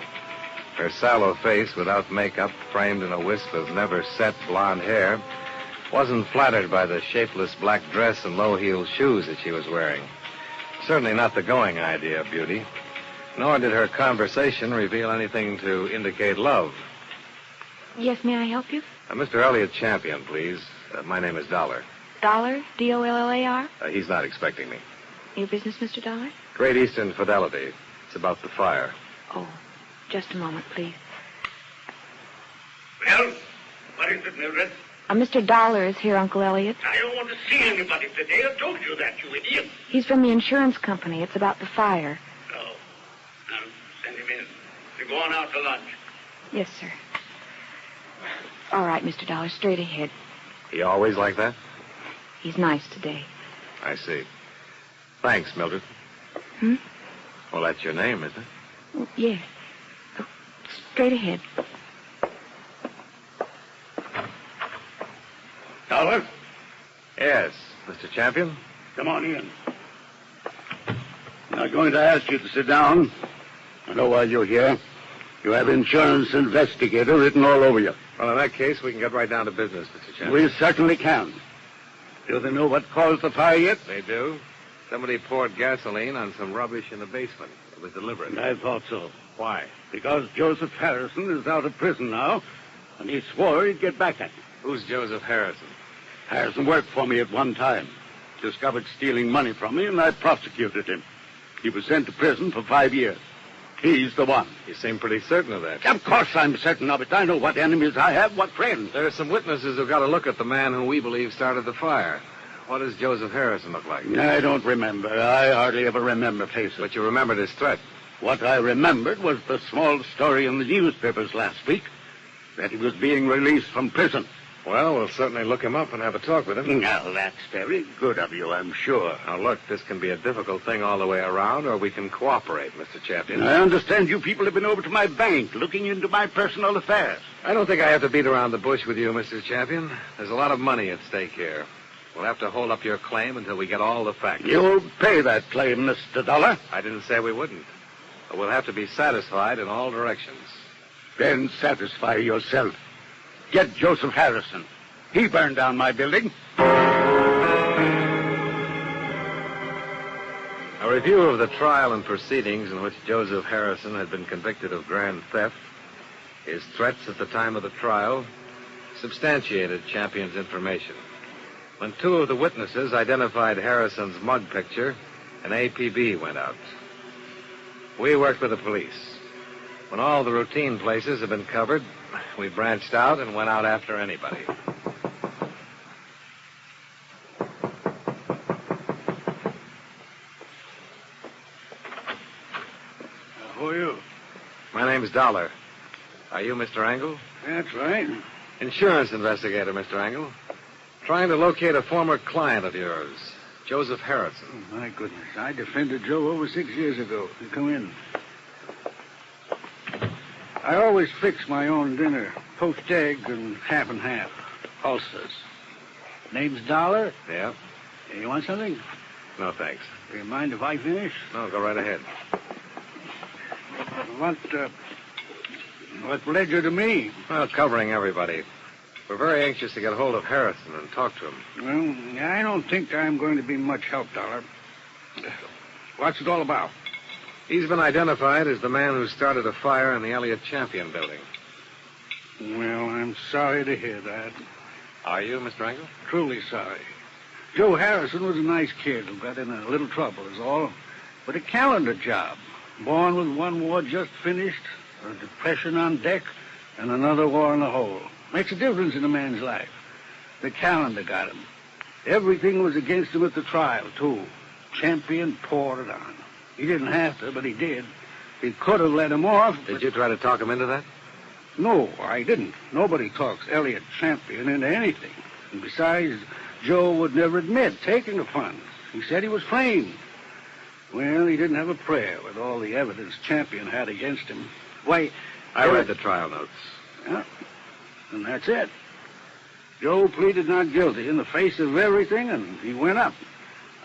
Her sallow face, without makeup, framed in a wisp of never-set blonde hair, wasn't flattered by the shapeless black dress and low-heeled shoes that she was wearing. Certainly not the going idea of beauty. Nor did her conversation reveal anything to indicate love.
Yes, may I help you?
Mr. Elliot Champion, please. My name is Dollar.
Dollar? D-O-L-L-A-R?
He's not expecting me.
Your business, Mr. Dollar?
Great Eastern Fidelity. It's about the fire.
Oh, just a moment, please.
Well, what is it, Mildred?
Mr. Dollar is here, Uncle Elliot.
I don't want to see anybody today. I told you that, you idiot.
He's from the insurance company. It's about the fire.
Oh. Now, send him in. You're going out to lunch.
Yes, sir. All right, Mr. Dollar, straight ahead.
He always like that?
He's nice today.
I see. Thanks, Mildred. Well, that's your name, isn't it?
Yes. Straight ahead.
Dollar?
Yes, Mr. Champion.
Come on in. I'm not going to ask you to sit down. I know why you're here. You have Insurance Investigator written all over you.
Well, in that case, we can get right down to business, Mr. Champion.
We certainly can. Do they know what caused the fire yet?
They do. Somebody poured gasoline on some rubbish in the basement. It was deliberate.
I thought so.
Why?
Because Joseph Harrison is out of prison now, and he swore he'd get back at me.
Who's Joseph Harrison?
Harrison worked for me at one time. Discovered stealing money from me, and I prosecuted him. He was sent to prison for 5 years. He's the one.
You seem pretty certain of that.
Of course I'm certain of it. I know what enemies I have, what friends.
There are some witnesses who've got to look at the man who we believe started the fire. What does Joseph Harrison look like?
I don't remember. I hardly ever remember faces.
But you remembered his threat.
What I remembered was the small story in the newspapers last week, that he was being released from prison.
Well, we'll certainly look him up and have a talk with him.
Now, that's very good of you, I'm sure.
Now, look, this can be a difficult thing all the way around, or we can cooperate, Mr. Champion.
I understand you people have been over to my bank, looking into my personal affairs.
I don't think I have to beat around the bush with you, Mr. Champion. There's a lot of money at stake here. We'll have to hold up your claim until we get all the facts.
You'll pay that claim, Mr. Dollar.
I didn't say we wouldn't. But we'll have to be satisfied in all directions.
Then satisfy yourself. Get Joseph Harrison. He burned down my building.
A review of the trial and proceedings in which Joseph Harrison had been convicted of grand theft, his threats at the time of the trial, substantiated Champion's information. When 2 of the witnesses identified Harrison's mug picture, an APB went out. We worked with the police. When all the routine places had been covered, we branched out and went out after anybody.
name's Dollar. Are you Mr. Angle?
That's right.
Insurance investigator, Mr. Angle. Trying to locate a former client of yours, Joseph Harrison.
Oh, my goodness. I defended Joe over 6 years ago. You come in. I always fix my own dinner. Poached egg and half. Ulcers. Name's Dollar?
Yeah.
You want something?
No, thanks.
Do you mind if I finish?
No, go right ahead.
What led you to me?
Well, covering everybody. We're very anxious to get hold of Harrison and talk to him.
Well, I don't think I'm going to be much help, Dollar. What's it all about?
He's been identified as the man who started a fire in the Elliott Champion building.
Well, I'm sorry to hear that.
Are you, Mr. Angle?
Truly sorry. Joe Harrison was a nice kid who got in a little trouble, is all. But a calendar job. Born with one war just finished, a depression on deck, and another war in the hole. Makes a difference in a man's life. The calendar got him. Everything was against him at the trial, too. Champion poured it on. He didn't have to, but he did. He could have let him off.
Did you try to talk him into that?
No, I didn't. Nobody talks Elliott Champion into anything. And besides, Joe would never admit taking the funds. He said he was framed. Well, he didn't have a prayer with all the evidence Champion had against him. Why,
I read the trial notes.
Yeah, and that's it. Joe pleaded not guilty in the face of everything, and he went up.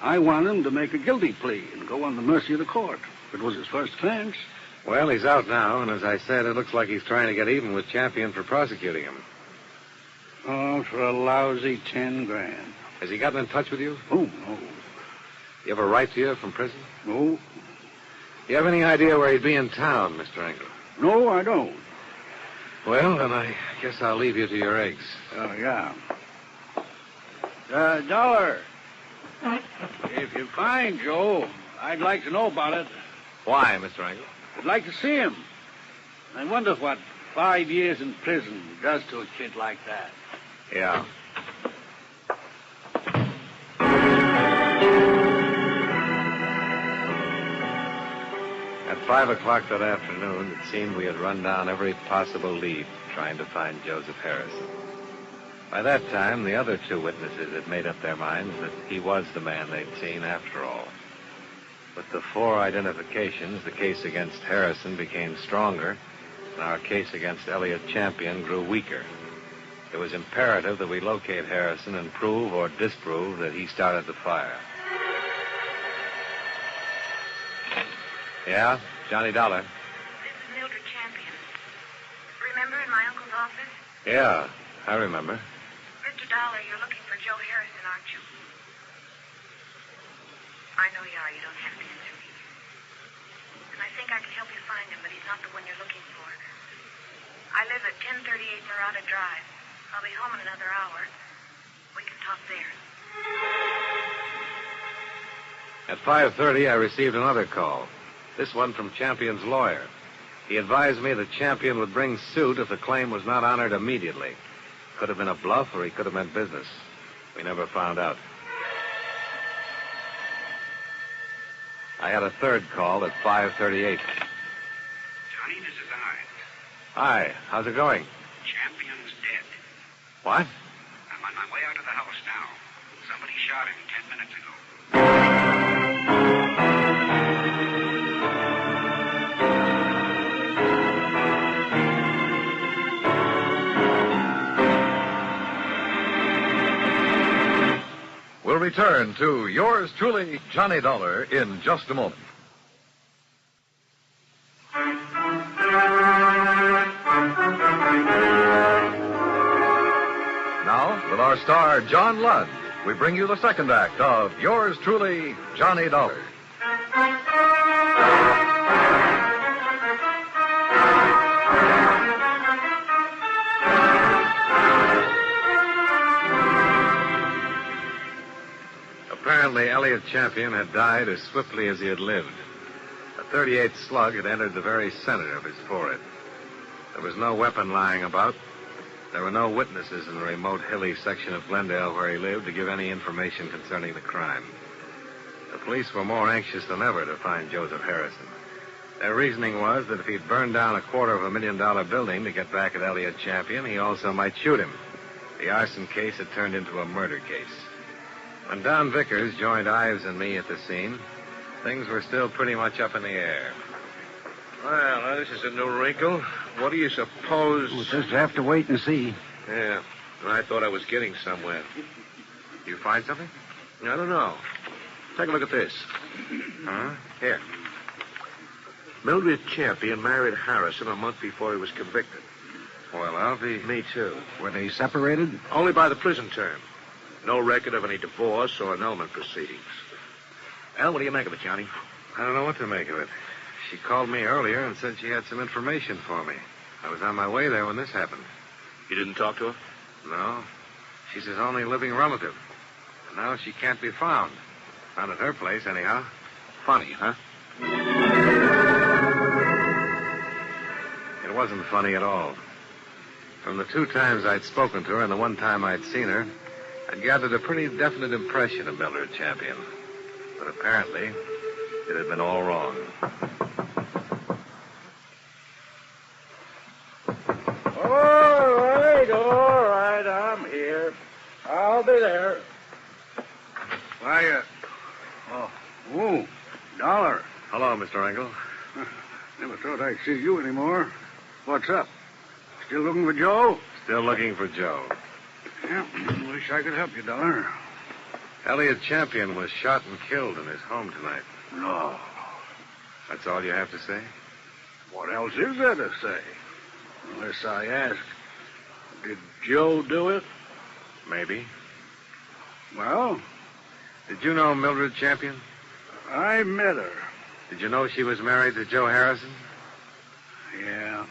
I want him to make a guilty plea and go on the mercy of the court. It was his first offense.
Well, he's out now, and as I said, it looks like he's trying to get even with Champion for prosecuting him.
Oh, for a lousy $10,000.
Has he gotten in touch with you?
Oh, no.
You ever write to you from prison?
No.
You have any idea where he'd be in town, Mr. Angle?
No, I don't.
Well, then I guess I'll leave you to your eggs.
Oh, yeah. Dollar. If you find Joe, I'd like to know about it.
Why, Mr. Angle?
I'd like to see him. I wonder what 5 years in prison does to a kid like that.
Yeah. At 5 o'clock that afternoon, it seemed we had run down every possible lead trying to find Joseph Harrison. By that time, the other two witnesses had made up their minds that he was the man they'd seen after all. With the 4 identifications, the case against Harrison became stronger, and our case against Elliott Champion grew weaker. It was imperative that we locate Harrison and prove or disprove that he started the fire. Yeah, Johnny Dollar.
This is Mildred Champion. Remember in my uncle's office?
Yeah, I remember.
Mr. Dollar, you're looking for Joe Harrison, aren't you? I know you are. You don't have to answer me. And I think I can help you find him, but he's not the one you're looking for. I live at 1038 Murata Drive. I'll be home in another hour. We can talk there.
At 5:30, I received another call. This one from Champion's lawyer. He advised me that Champion would bring suit if the claim was not honored immediately. Could have been a bluff, or he could have meant business. We never found out. I had a third call at 5:38.
Johnny, this is I.
Hi, how's it going?
Champion's dead.
What?
I'm on my way out of the house now. Somebody shot him 10 minutes ago.
We'll return to yours truly, Johnny Dollar, in just a moment. Now, with our star, John Lund, we bring you the second act of yours truly, Johnny Dollar.
Apparently, Elliott Champion had died as swiftly as he had lived. A .38 slug had entered the very center of his forehead. There was no weapon lying about. There were no witnesses in the remote hilly section of Glendale where he lived to give any information concerning the crime. The police were more anxious than ever to find Joseph Harrison. Their reasoning was that if he'd burned down $250,000 building to get back at Elliot Champion, he also might shoot him. The arson case had turned into a murder case. When Don Vickers joined Ives and me at the scene, things were still pretty much up in the air. Well, now, this is a new wrinkle. What do you suppose...
We'll just have to wait and see.
Yeah, I thought I was getting somewhere. You find something? I don't know. Take a look at this. Huh? Here. Mildred Champion married Harrison a month before he was convicted. Well, I'll be... Me, too.
Were they separated?
Only by the prison term. No record of any divorce or annulment proceedings. Well, what do you make of it, Johnny? I don't know what to make of it. She called me earlier and said she had some information for me. I was on my way there when this happened. You didn't talk to her? No. She's his only living relative. And now she can't be found. Not at her place, anyhow. Funny, huh? It wasn't funny at all. From the 2 times I'd spoken to her and the 1 time I'd seen her, I'd gathered a pretty definite impression of Mildred Champion. But apparently, it had been all wrong.
All right, I'm here. I'll be there. Why, Dollar.
Hello, Mr. Engel.
Never thought I'd see you anymore. What's up? Still looking for Joe?
Still looking for Joe.
Yeah, wish I could help you, Dollar.
Elliot Champion was shot and killed in his home tonight.
No.
That's all you have to say?
What else is there to say? Unless I ask, did Joe do it?
Maybe.
Well?
Did you know Mildred Champion?
I met her.
Did you know she was married to Joe Harrison?
Yeah.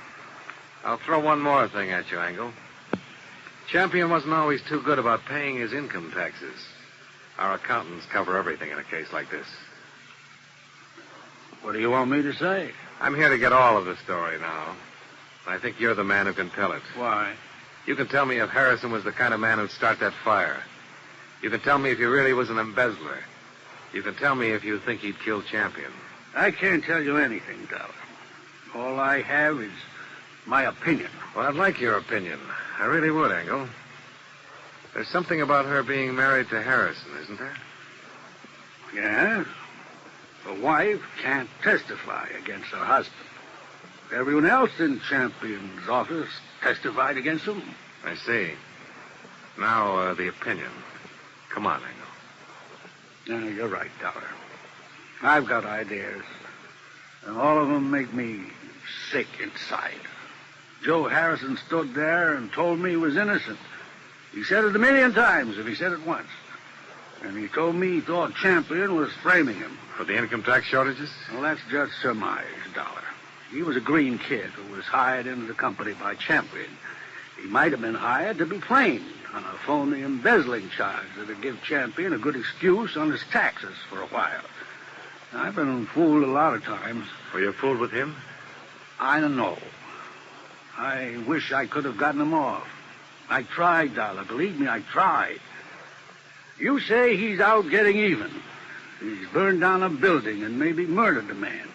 I'll throw one more thing at you, Engel. Champion wasn't always too good about paying his income taxes. Our accountants cover everything in a case like this.
What do you want me to say?
I'm here to get all of the story now. I think you're the man who can tell it.
Why?
You can tell me if Harrison was the kind of man who'd start that fire. You can tell me if he really was an embezzler. You can tell me if you think he'd kill Champion.
I can't tell you anything, Dollar. All I have is my opinion.
Well, I'd like your opinion. I really would, Engel. There's something about her being married to Harrison, isn't there?
Yeah? A wife can't testify against her husband. Everyone else in Champion's office testified against him.
I see. Now, the opinion. Come on, Engel.
No, you're right, Dollar. I've got ideas, and all of them make me sick inside. Joe Harrison stood there and told me he was innocent. He said it 1,000,000 times if he said it once. And he told me he thought Champion was framing him.
For the income tax shortages?
Well, that's just surmise, Dollar. He was a green kid who was hired into the company by Champion. He might have been hired to be framed on a phony embezzling charge that'd give Champion a good excuse on his taxes for a while. I've been fooled a lot of times.
Were you fooled with him?
I don't know. I wish I could have gotten him off. I tried, Dollar. Believe me, I tried. You say he's out getting even. He's burned down a building and maybe murdered a man.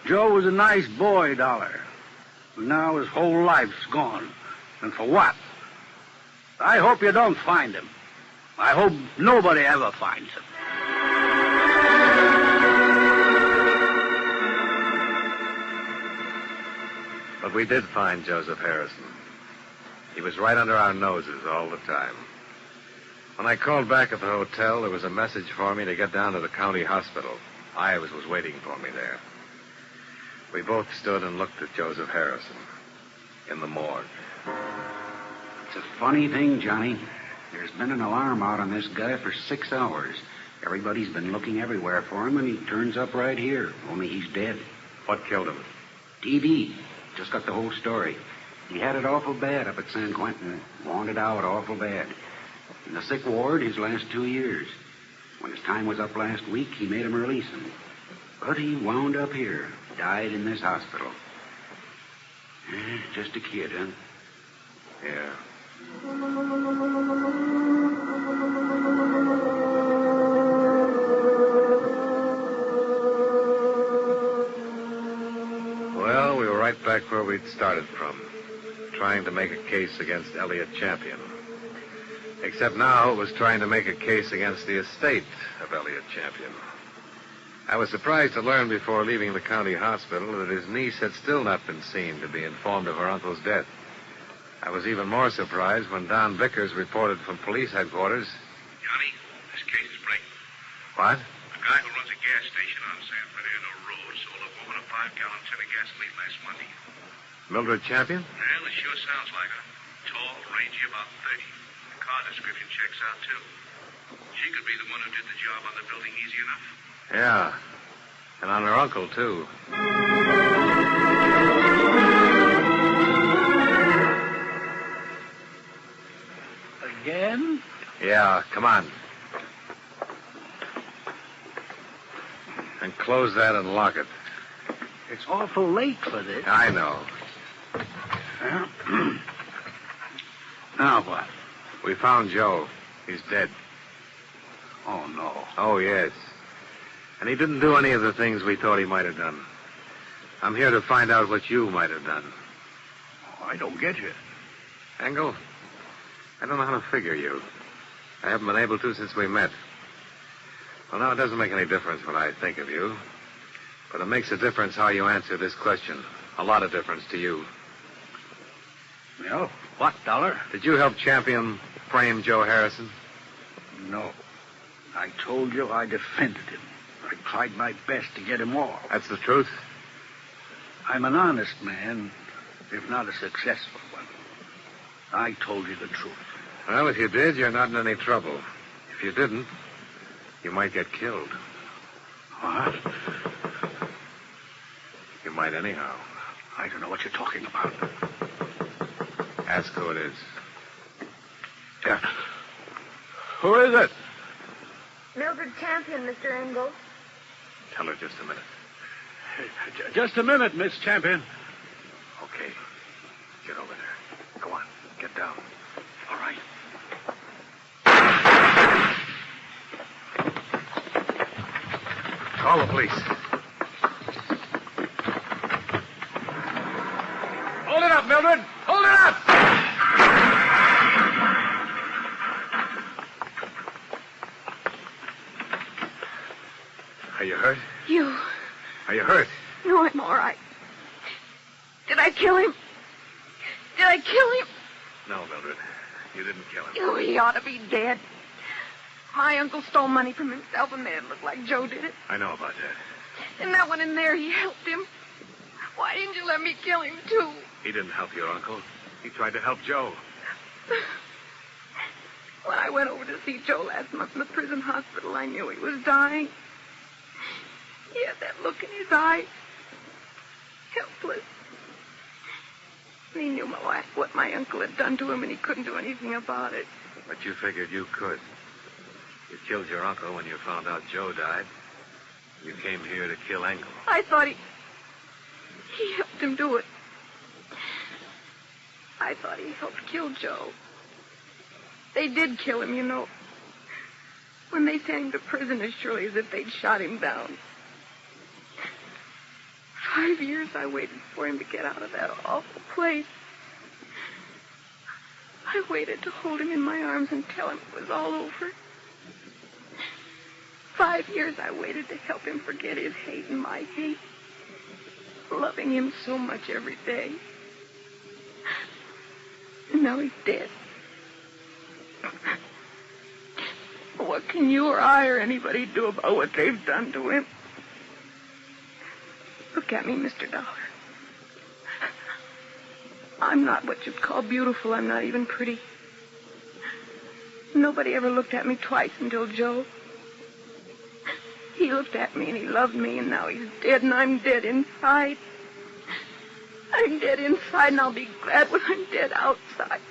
Joe was a nice boy, Dollar. But now his whole life's gone. And for what? I hope you don't find him. I hope nobody ever finds him.
But we did find Joseph Harrison. He was right under our noses all the time. When I called back at the hotel, there was a message for me to get down to the county hospital. Ives was waiting for me there. We both stood and looked at Joseph Harrison in the morgue.
It's a funny thing, Johnny. There's been an alarm out on this guy for 6 hours. Everybody's been looking everywhere for him, and he turns up right here, only he's dead.
What killed him?
TB. Just got the whole story. He had it awful bad up at San Quentin. Wanted out awful bad. In the sick ward his last 2 years. When his time was up last week, he made him release him. But he wound up here. Died in this hospital. Just a kid, huh?
Yeah. back where we'd started from, trying to make a case against Elliot Champion. Except now it was trying to make a case against the estate of Elliot Champion. I was surprised to learn before leaving the county hospital that his niece had still not been seen to be informed of her uncle's death. I was even more surprised when Don Vickers reported from police headquarters.
Johnny, this case is breaking.
What?
A guy who runs a gas station on San Fernando Road sold a woman a 5-gallon tin of gasoline last Monday.
Mildred Champion?
Well, it sure sounds like her. Tall, rangy, about 30. The car description checks out, too. She could be the one who did the job on the building easy enough.
Yeah. And on her uncle, too.
Again?
Yeah, come on. And close that and lock it.
It's awful late for this.
I know.
Now what?
We found Joe. He's dead.
Oh, no.
Oh, yes. And he didn't do any of the things we thought he might have done. I'm here to find out what you might have done.
Oh, I don't get you.
Engel, I don't know how to figure you. I haven't been able to since we met. Well, now, it doesn't make any difference what I think of you. But it makes a difference how you answer this question. A lot of difference to you.
Well, what, Dollar?
Did you help Champion frame Joe Harrison?
No. I told you I defended him. I tried my best to get him off.
That's the truth?
I'm an honest man, if not a successful one. I told you the truth.
Well, if you did, you're not in any trouble. If you didn't, you might get killed.
What?
You might anyhow.
I don't know what you're talking about.
Ask who it is.
Yeah. Who is it?
Mildred Champion, Mr. Engel.
Tell her just a minute.
Just a minute, Miss Champion.
Okay. Get over there. Go on. Get down.
All right.
Call the police.
Hold it up, Mildred. Hold it up!
Are you hurt?
You.
Are you hurt?
No, I'm all right. Did I kill him? Did I kill him?
No, Mildred. You didn't kill him.
Oh, he ought to be dead. My uncle stole money from himself and made it look like Joe did it.
I know about that.
And that one in there, he helped him. Why didn't you let me kill him, too?
He didn't help your uncle. He tried to help Joe.
When I went over to see Joe last month in the prison hospital, I knew he was dying. He had that look in his eyes. Helpless. And he knew what my uncle had done to him, and he couldn't do anything about it.
But you figured you could. You killed your uncle when you found out Joe died. You came here to kill Engel.
I thought he helped him do it. I thought he helped kill Joe. They did kill him, you know. When they sent him to prison as surely as if they'd shot him down. 5 years I waited for him to get out of that awful place. I waited to hold him in my arms and tell him it was all over. 5 years I waited to help him forget his hate and my hate. Loving him so much every day. And now he's dead. What can you or I or anybody do about what they've done to him? Look at me, Mr. Dollar. I'm not what you'd call beautiful. I'm not even pretty. Nobody ever looked at me twice until Joe. He looked at me and he loved me, and now he's dead, and I'm dead inside. I'm dead inside, and I'll be glad when I'm dead outside.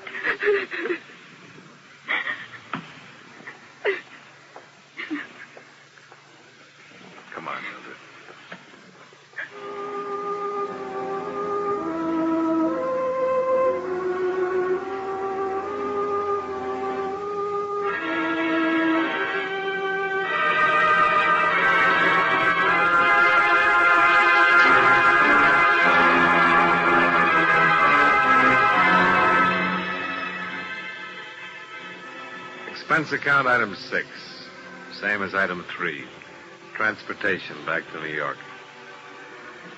Come on, Mildred. Expense account item 6. Same as item 3. Transportation back to New York.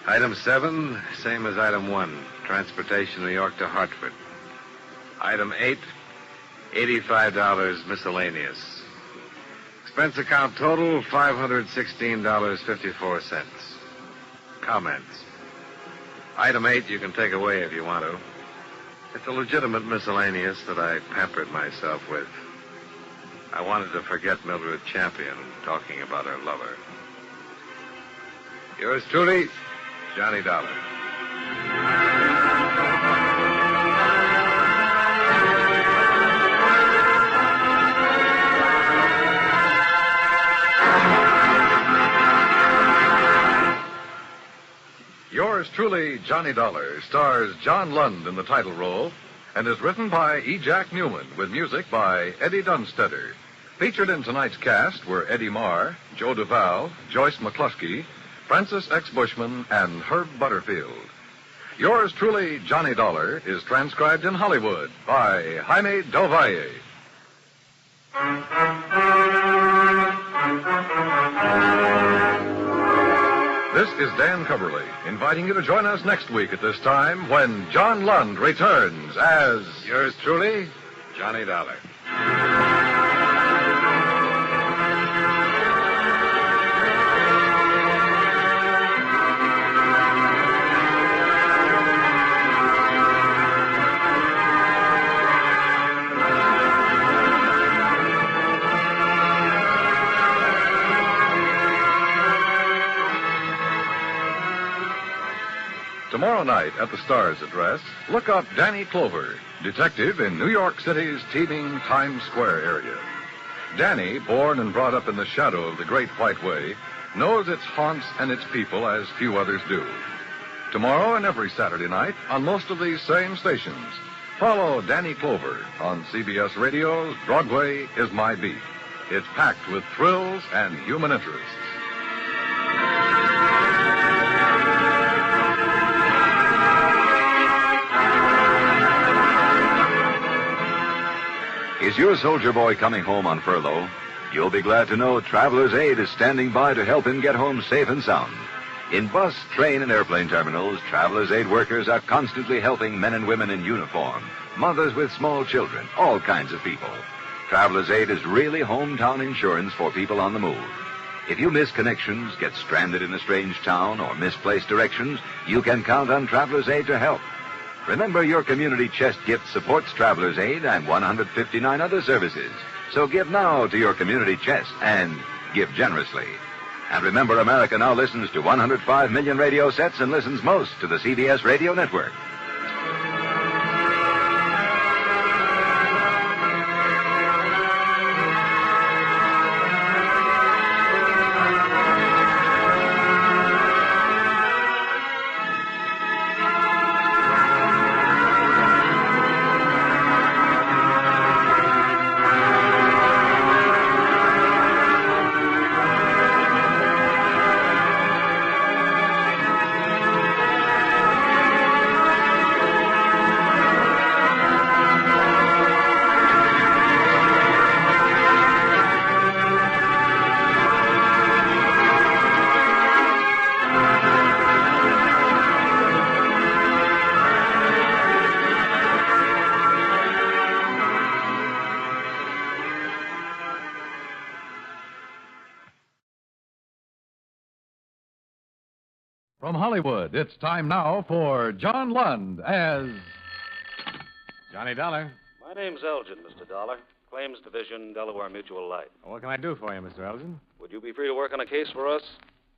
Item 7, same as item 1. Transportation New York to Hartford. Item 8, $85 miscellaneous. Expense account total, $516.54. Comments. Item 8 you can take away if you want to. It's a legitimate miscellaneous that I pampered myself with. I wanted to forget Mildred Champion talking about her lover. Yours truly, Johnny Dollar.
Yours truly, Johnny Dollar, stars John Lund in the title role and is written by E. Jack Newman with music by Eddie Dunstetter. Featured in tonight's cast were Eddie Marr, Joe Duvall, Joyce McCluskey, Francis X. Bushman, and Herb Butterfield. Yours truly, Johnny Dollar, is transcribed in Hollywood by Jaime Del Valle. This is Dan Coverly, inviting you to join us next week at this time when John Lund returns as...
Yours truly, Johnny Dollar.
Tomorrow night at the Star's address, look up Danny Clover, detective in New York City's teeming Times Square area. Danny, born and brought up in the shadow of the Great White Way, knows its haunts and its people as few others do. Tomorrow and every Saturday night on most of these same stations, follow Danny Clover on CBS Radio's Broadway is My Beat. It's packed with thrills and human interest.
Is your soldier boy coming home on furlough? You'll be glad to know Traveler's Aid is standing by to help him get home safe and sound. In bus, train, and airplane terminals, Traveler's Aid workers are constantly helping men and women in uniform, mothers with small children, all kinds of people. Traveler's Aid is really hometown insurance for people on the move. If you miss connections, get stranded in a strange town, or misplace directions, you can count on Traveler's Aid to help. Remember, your community chest gift supports Traveler's Aid and 159 other services. So give now to your community chest and give generously. And remember, America now listens to 105 million radio sets and listens most to the CBS Radio Network.
From Hollywood, it's time now for John Lund as...
Johnny Dollar.
My name's Elgin, Mr. Dollar. Claims Division, Delaware Mutual Life.
What can I do for you, Mr. Elgin?
Would you be free to work on a case for us?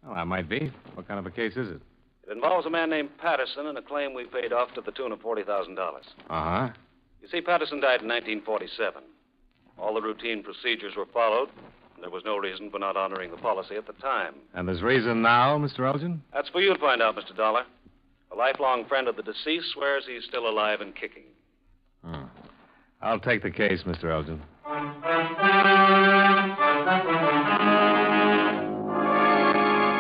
Oh, I might be. What kind of a case is it?
It involves a man named Patterson and a claim we paid off to the tune of $40,000.
Uh-huh.
You see, Patterson died in 1947. All the routine procedures were followed. There was no reason for not honoring the policy at the time.
And there's reason now, Mr. Elgin?
That's for you to find out, Mr. Dollar. A lifelong friend of the deceased swears he's still alive and kicking.
Hmm. I'll take the case, Mr. Elgin.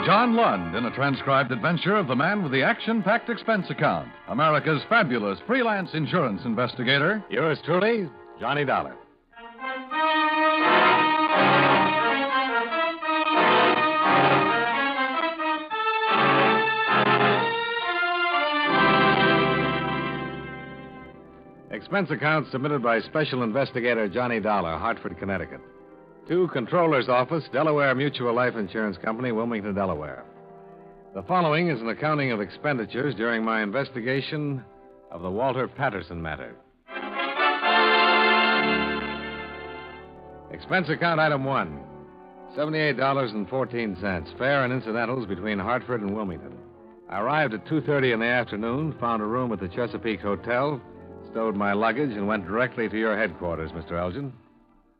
John Lund in a transcribed adventure of the man with the action-packed expense account, America's fabulous freelance insurance investigator.
Yours truly, Johnny Dollar. Expense account submitted by Special Investigator Johnny Dollar, Hartford, Connecticut. To Controller's Office, Delaware Mutual Life Insurance Company, Wilmington, Delaware. The following is an accounting of expenditures during my investigation of the Walter Patterson matter. Expense account item 1, $78.14, fare and incidentals between Hartford and Wilmington. I arrived at 2:30 in the afternoon, found a room at the Chesapeake Hotel, stowed my luggage, and went directly to your headquarters, Mr. Elgin.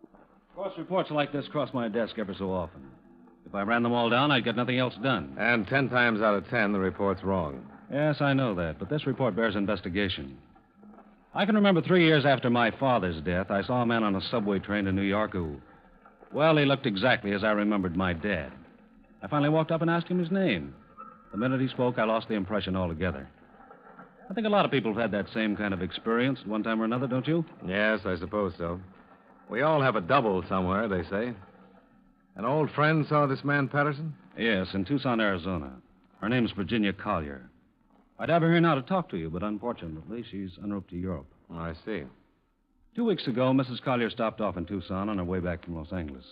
Of course, reports like this cross my desk ever so often. If I ran them all down, I'd get nothing else done.
And 10 times out of 10, the report's wrong.
Yes, I know that, but this report bears investigation. I can remember 3 years after my father's death, I saw a man on a subway train to New York who, well, he looked exactly as I remembered my dad. I finally walked up and asked him his name. The minute he spoke, I lost the impression altogether. I think a lot of people have had that same kind of experience at one time or another, don't you?
Yes, I suppose so. We all have a double somewhere, they say. An old friend saw this man, Patterson?
Yes, in Tucson, Arizona. Her name's Virginia Collier. I'd have her here now to talk to you, but unfortunately, she's en route to Europe.
Oh, I see.
2 weeks ago, Mrs. Collier stopped off in Tucson on her way back from Los Angeles.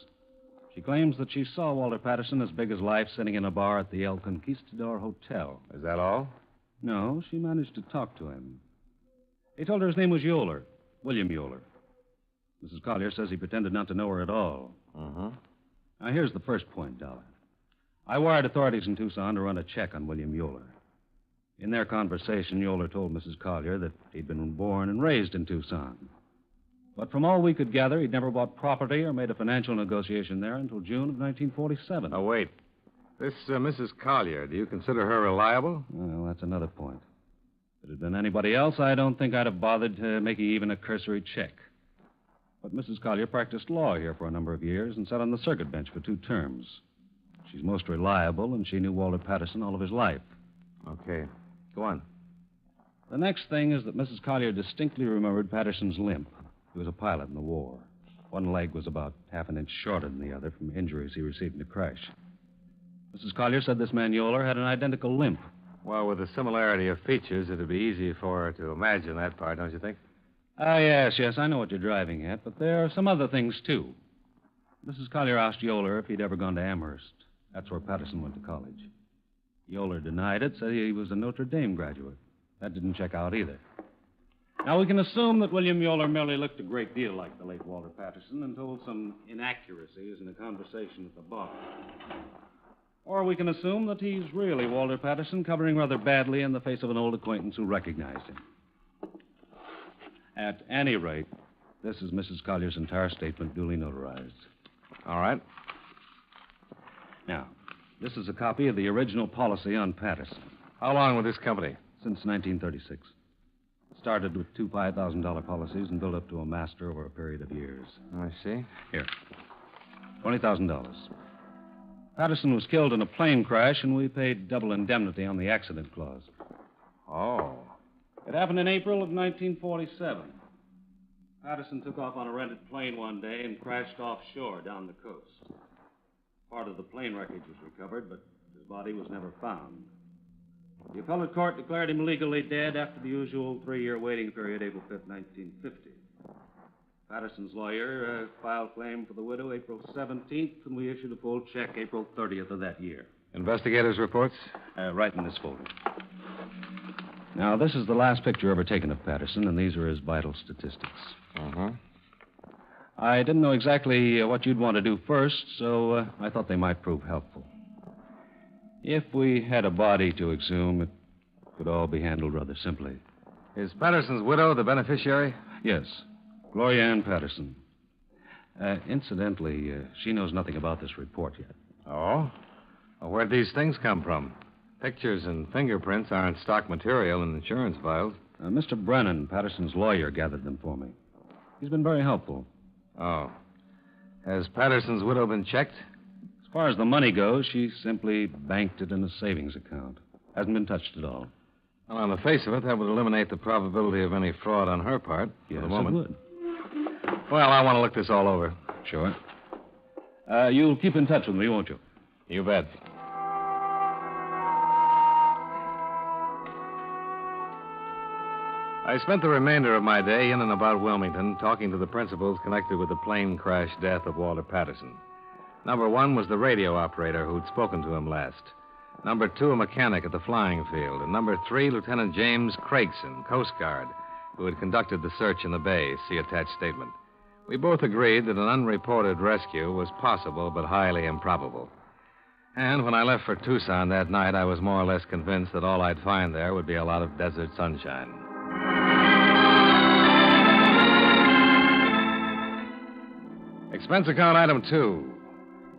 She claims that she saw Walter Patterson as big as life sitting in a bar at the El Conquistador Hotel.
Is that all?
No, she managed to talk to him. He told her his name was Euler, William Euler. Mrs. Collier says he pretended not to know her at all.
Uh-huh.
Now, here's the first point, Dollar. I wired authorities in Tucson to run a check on William Euler. In their conversation, Euler told Mrs. Collier that he'd been born and raised in Tucson. But from all we could gather, he'd never bought property or made a financial negotiation there until June of 1947.
Oh, wait. This Mrs. Collier, do you consider her reliable?
Well, that's another point. If it had been anybody else, I don't think I'd have bothered making even a cursory check. But Mrs. Collier practiced law here for a number of years and sat on the circuit bench for 2 terms. She's most reliable, and she knew Walter Patterson all of his life.
Okay. Go on.
The next thing is that Mrs. Collier distinctly remembered Patterson's limp. He was a pilot in the war. One leg was about half an inch shorter than the other from injuries he received in the crash. Mrs. Collier said this man Euler had an identical limp.
Well, with the similarity of features, it'd be easy for her to imagine that part, don't you think?
Yes, I know what you're driving at, but there are some other things, too. Mrs. Collier asked Euler if he'd ever gone to Amherst. That's where Patterson went to college. Euler denied it, said he was a Notre Dame graduate. That didn't check out either. Now, we can assume that William Euler merely looked a great deal like the late Walter Patterson and told some inaccuracies in a conversation at the bar. Or we can assume that he's really Walter Patterson, covering rather badly in the face of an old acquaintance who recognized him. At any rate, this is Mrs. Collier's entire statement, duly notarized.
All right.
Now, this is a copy of the original policy on Patterson.
How long with this company?
Since 1936. Started with 2 $5,000 policies and built up to a master over a period of years.
I see.
Here. $20,000. Patterson was killed in a plane crash, and we paid double indemnity on the accident clause.
Oh.
It happened in April of 1947. Patterson took off on a rented plane one day and crashed offshore down the coast. Part of the plane wreckage was recovered, but his body was never found. The appellate court declared him legally dead after the usual 3-year waiting period, April 5th, 1950. Patterson's lawyer filed claim for the widow April 17th, and we issued a full check April 30th of that year.
Investigators' reports?
Right in this folder. Now, this is the last picture ever taken of Patterson, and these are his vital statistics.
Uh-huh.
I didn't know exactly what you'd want to do first, so I thought they might prove helpful. If we had a body to exhume, it could all be handled rather simply.
Is Patterson's widow the beneficiary?
Yes, Gloria Ann Patterson. Incidentally, she knows nothing about this report yet.
Oh? Well, where'd these things come from? Pictures and fingerprints aren't stock material in insurance files.
Mr. Brennan, Patterson's lawyer, gathered them for me. He's been very helpful.
Oh. Has Patterson's widow been checked?
As far as the money goes, she simply banked it in a savings account. Hasn't been touched at all.
Well, on the face of it, that would eliminate the probability of any fraud on her part.
Yes,
for the moment.
It would.
Well, I want to look this all over.
Sure. You'll keep in touch with me, won't you?
You bet. I spent the remainder of my day in and about Wilmington talking to the principals connected with the plane crash death of Walter Patterson. Number one was the radio operator who'd spoken to him last. Number two, a mechanic at the flying field. And number three, Lieutenant James Craigson, Coast Guard, who had conducted the search in the bay. See attached statement. We both agreed that an unreported rescue was possible but highly improbable. And when I left for Tucson that night, I was more or less convinced that all I'd find there would be a lot of desert sunshine. Expense account item 2.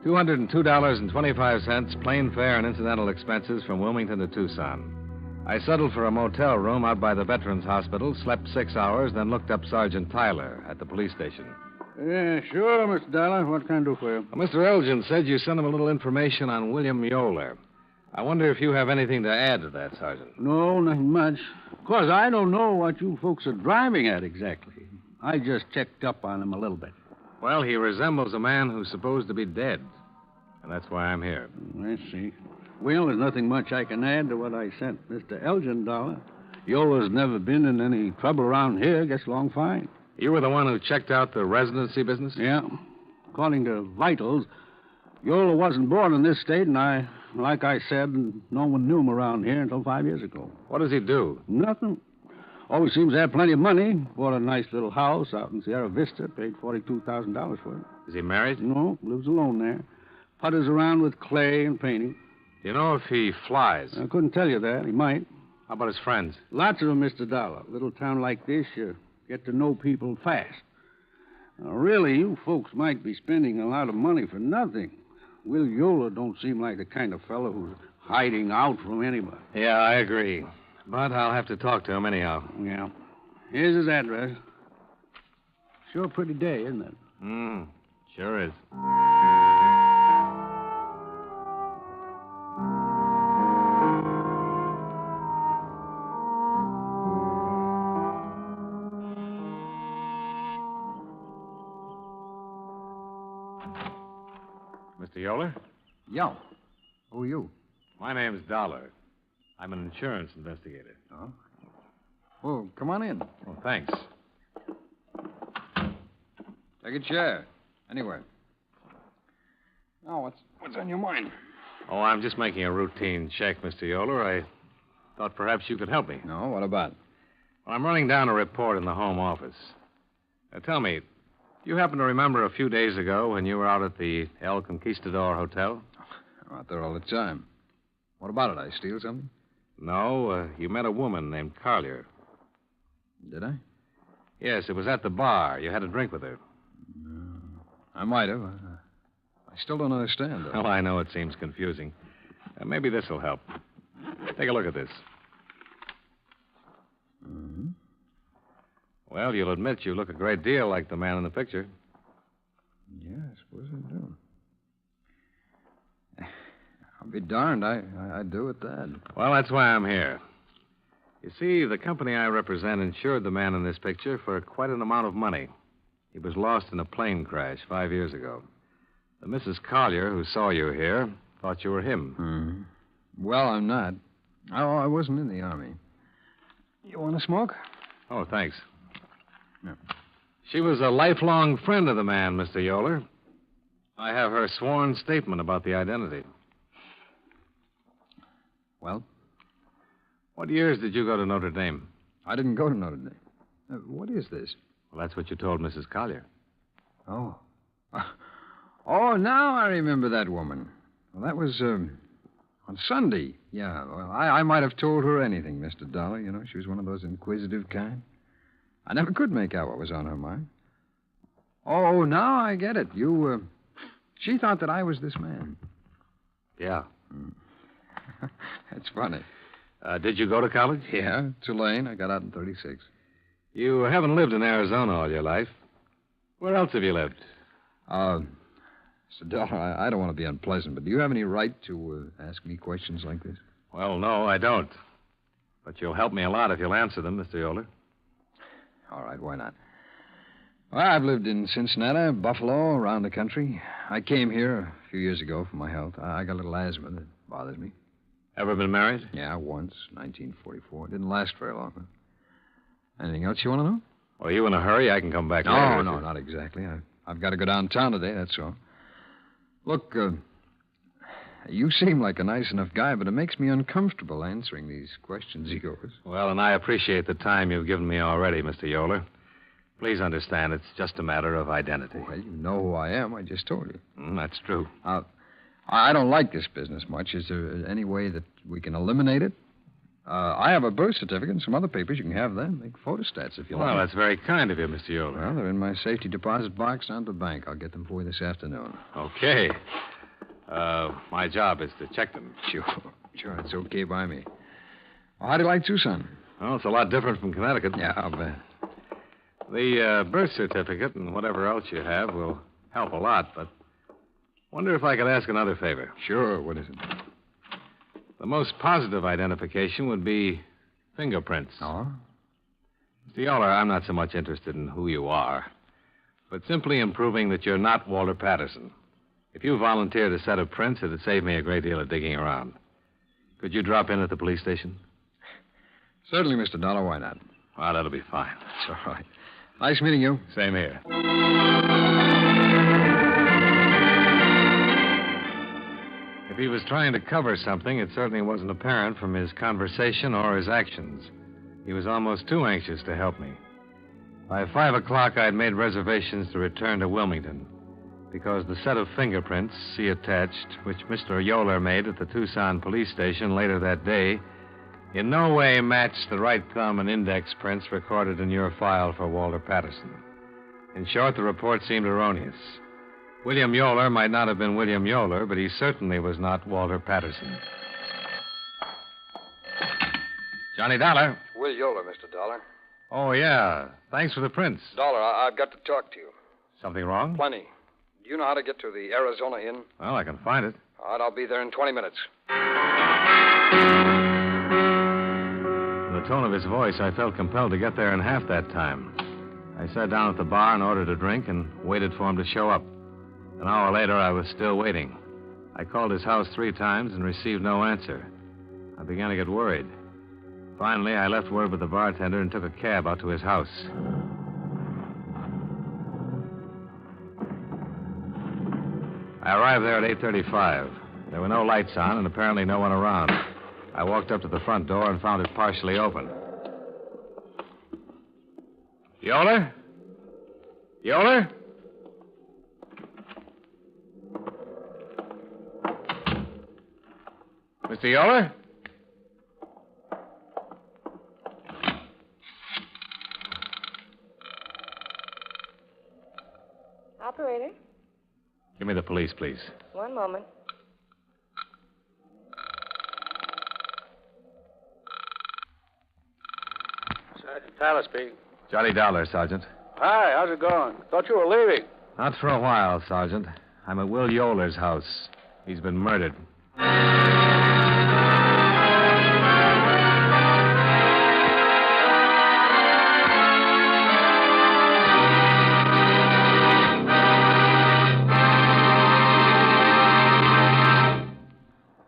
$202.25, plane fare and incidental expenses from Wilmington to Tucson. I settled for a motel room out by the Veterans Hospital, slept 6 hours, then looked up Sergeant Tyler at the police station.
Yeah, sure, Mr. Dollar. What can I do for you?
Well, Mr. Elgin said you sent him a little information on William Yoler. I wonder if you have anything to add to that, Sergeant.
No, nothing much. Of course, I don't know what you folks are driving at exactly. I just checked up on him a little bit.
Well, he resembles a man who's supposed to be dead. And that's why I'm here.
I see. Well, there's nothing much I can add to what I sent Mr. Elgin, Dollar. Yoler's never been in any trouble around here. Gets along fine.
You were the one who checked out the residency business?
Yeah. According to vitals, Yoler wasn't born in this state, and like I said, no one knew him around here until 5 years ago.
What does he do?
Nothing. Always seems to have plenty of money. Bought a nice little house out in Sierra Vista. Paid $42,000 for it.
Is he married?
No, lives alone there. Putters around with clay and painting.
Do you know if he flies?
I couldn't tell you that. He might.
How about his friends?
Lots of them, Mr. Dollar. Little town like this, you get to know people fast. Now, really, you folks might be spending a lot of money for nothing. Will Yoler don't seem like the kind of fellow who's hiding out from anybody.
Yeah, I agree. But I'll have to talk to him anyhow.
Yeah. Here's his address. Sure pretty day, isn't it?
Sure is. Mr. Yoler?
Yo. Who are you?
My name's Dollar. I'm an insurance investigator.
Oh? Well, come on in.
Oh, thanks.
Take a chair. Anywhere. Now, what's on your mind?
Oh, I'm just making a routine check, Mr. Yoler. I thought perhaps you could help me.
No, what about?
Well, I'm running down a report in the home office. Tell me, do you happen to remember a few days ago when you were out at the El Conquistador Hotel?
I'm out there all the time. What about it? I steal something?
No, you met a woman named Collier.
Did I?
Yes, it was at the bar. You had a drink with her.
I might have. I still don't understand, though.
Well, I know it seems confusing. Maybe this will help. Take a look at this.
Mm-hmm.
Well, you'll admit you look a great deal like the man in the picture.
Yeah, I suppose I do. I'll be darned. I do at that.
Well, that's why I'm here. You see, the company I represent insured the man in this picture for quite an amount of money. He was lost in a plane crash 5 years ago. The Mrs. Collier, who saw you here, thought you were him.
Mm-hmm. Well, I'm not. Oh, I wasn't in the Army. You want to smoke?
Oh, thanks.
No.
She was a lifelong friend of the man, Mr. Yoler. I have her sworn statement about the identity.
Well?
What years did you go to Notre Dame?
I didn't go to Notre Dame. What is this?
Well, that's what you told Mrs. Collier.
Oh. Oh, now I remember that woman. Well, that was on Sunday. Yeah, well, I might have told her anything, Mr. Dollar. You know, she was one of those inquisitive kind. I never could make out what was on her mind. Oh, now I get it. She thought that I was this man.
Yeah.
That's funny.
Did you go to college?
Yeah, Tulane. I got out in 36.
You haven't lived in Arizona all your life. Where else have you lived?
Mr. Dollar, I don't want to be unpleasant, but do you have any right to ask me questions like this?
Well, no, I don't. But you'll help me a lot if you'll answer them, Mr. Yoler.
All right, why not? Well, I've lived in Cincinnati, Buffalo, around the country. I came here a few years ago for my health. I got a little asthma that bothers me.
Ever been married?
Yeah, once, 1944. It didn't last very long. Anything else you want to know?
Are you in a hurry? I can come back later.
No, not exactly. I've got to go downtown today, that's all. Look, you seem like a nice enough guy, but it makes me uncomfortable answering these questions of yours.
Well, and I appreciate the time you've given me already, Mr. Yoler. Please understand, it's just a matter of identity.
Well, you know who I am. I just told you.
That's true.
I don't like this business much. Is there any way that we can eliminate it? I have a birth certificate and some other papers. You can have them. Make photostats if you like.
Well, that's very kind of you, Mr. Yoler.
Well, they're in my safety deposit box down at the bank. I'll get them for you this afternoon.
Okay. My job is to check them.
Sure, it's okay by me. Well, how do you like Tucson?
Well, it's a lot different from Connecticut.
Yeah, I'll bet.
The birth certificate and whatever else you have will help a lot, but wonder if I could ask another favor.
Sure, what is it?
The most positive identification would be fingerprints.
Oh?
Mr. Yoler, I'm not so much interested in who you are, but simply in proving that you're not Walter Patterson. If you volunteered a set of prints, it'd save me a great deal of digging around. Could you drop in at the police station?
Certainly, Mr. Dollar. Why not?
Well, that'll be fine.
That's all right. Nice meeting you.
Same here. If he was trying to cover something, it certainly wasn't apparent from his conversation or his actions. He was almost too anxious to help me. By 5 o'clock, I had made reservations to return to Wilmington because the set of fingerprints, see attached, which Mr. Yoler made at the Tucson police station later that day, in no way matched the right thumb and index prints recorded in your file for Walter Patterson. In short, the report seemed erroneous. William Yoler might not have been William Yoler, but he certainly was not Walter Patterson. Johnny Dollar.
Will Yoler, Mr. Dollar.
Oh, yeah. Thanks for the prints.
Dollar, I've got to talk to you.
Something wrong?
Plenty. Do you know how to get to the Arizona Inn?
Well, I can find it.
All right, I'll be there in 20 minutes.
From the tone of his voice, I felt compelled to get there in half that time. I sat down at the bar and ordered a drink and waited for him to show up. An hour later, I was still waiting. I called his house 3 times and received no answer. I began to get worried. Finally, I left word with the bartender and took a cab out to his house. I arrived there at 8:35. There were no lights on and apparently no one around. I walked up to the front door and found it partially open. Yoler? Yoler? Mr. Yoler?
Operator,
Give me the police, please.
one moment.
Sergeant Tyler speaking.
Johnny Dollar, Sergeant.
Hi, how's it going? Thought you were leaving.
Not for a while, Sergeant. I'm at Will Yoler's house. He's been murdered.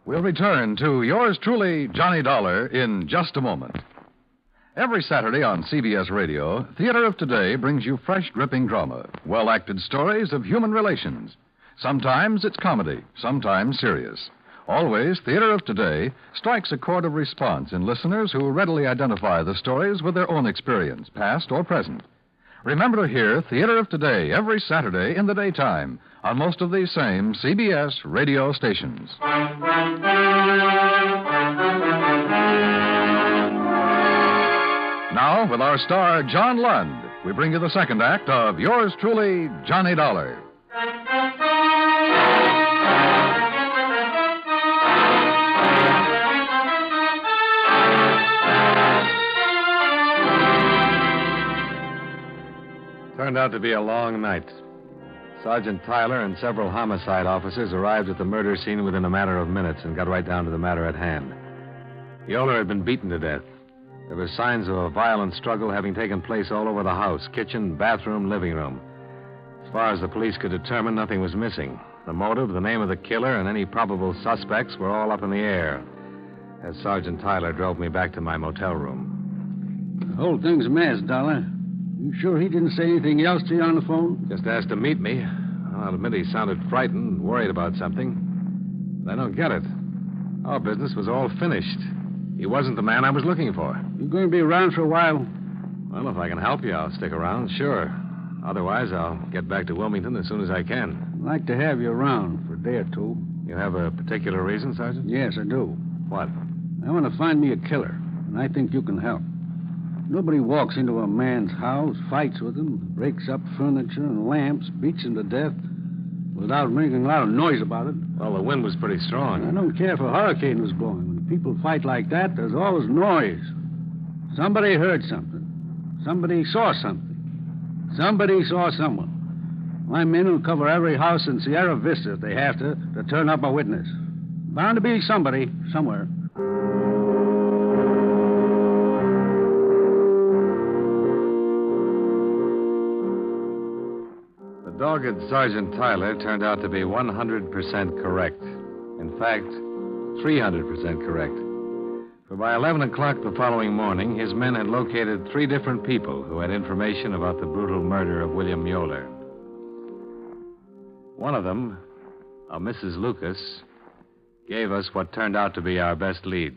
We'll return to yours truly, Johnny Dollar, in just a moment. Every Saturday on CBS Radio, Theater of Today brings you fresh, gripping drama, well-acted stories of human relations. Sometimes it's comedy, sometimes serious. Always, Theater of Today strikes a chord of response in listeners who readily identify the stories with their own experience, past or present. Remember to hear Theater of Today every Saturday in the daytime on most of these same CBS radio stations. Now, with our star, John Lund, we bring you the second act of yours truly, Johnny Dollar.
Turned out to be a long night. Sergeant Tyler and several homicide officers arrived at the murder scene within a matter of minutes and got right down to the matter at hand. Yoler had been beaten to death. There were signs of a violent struggle having taken place all over the house, kitchen, bathroom, living room. As far as the police could determine, nothing was missing. The motive, the name of the killer, and any probable suspects were all up in the air as Sergeant Tyler drove me back to my motel room.
The whole thing's a mess, Dollar. You sure he didn't say anything else to you on the phone?
Just asked to meet me. I'll admit he sounded frightened, worried about something. But I don't get it. Our business was all finished. He wasn't the man I was looking for.
You going to be around for a while?
Well, if I can help you, I'll stick around, sure. Otherwise, I'll get back to Wilmington as soon as I can.
I'd like to have you around for a day or two.
You have a particular reason, Sergeant?
Yes, I do.
What?
I want to find me a killer, and I think you can help. Nobody walks into a man's house, fights with him, breaks up furniture and lamps, beats him to death without making a lot of noise about it.
Well, the wind was pretty strong.
I don't care if a hurricane was blowing. When people fight like that, there's always noise. Somebody heard something. Somebody saw something. Somebody saw someone. My men will cover every house in Sierra Vista if they have to turn up a witness. Bound to be somebody, somewhere.
The dogged Sergeant Tyler turned out to be 100% correct. In fact, 300% correct. For by 11 o'clock the following morning, his men had located 3 different people who had information about the brutal murder of William Mueller. One of them, a Mrs. Lucas, gave us what turned out to be our best lead.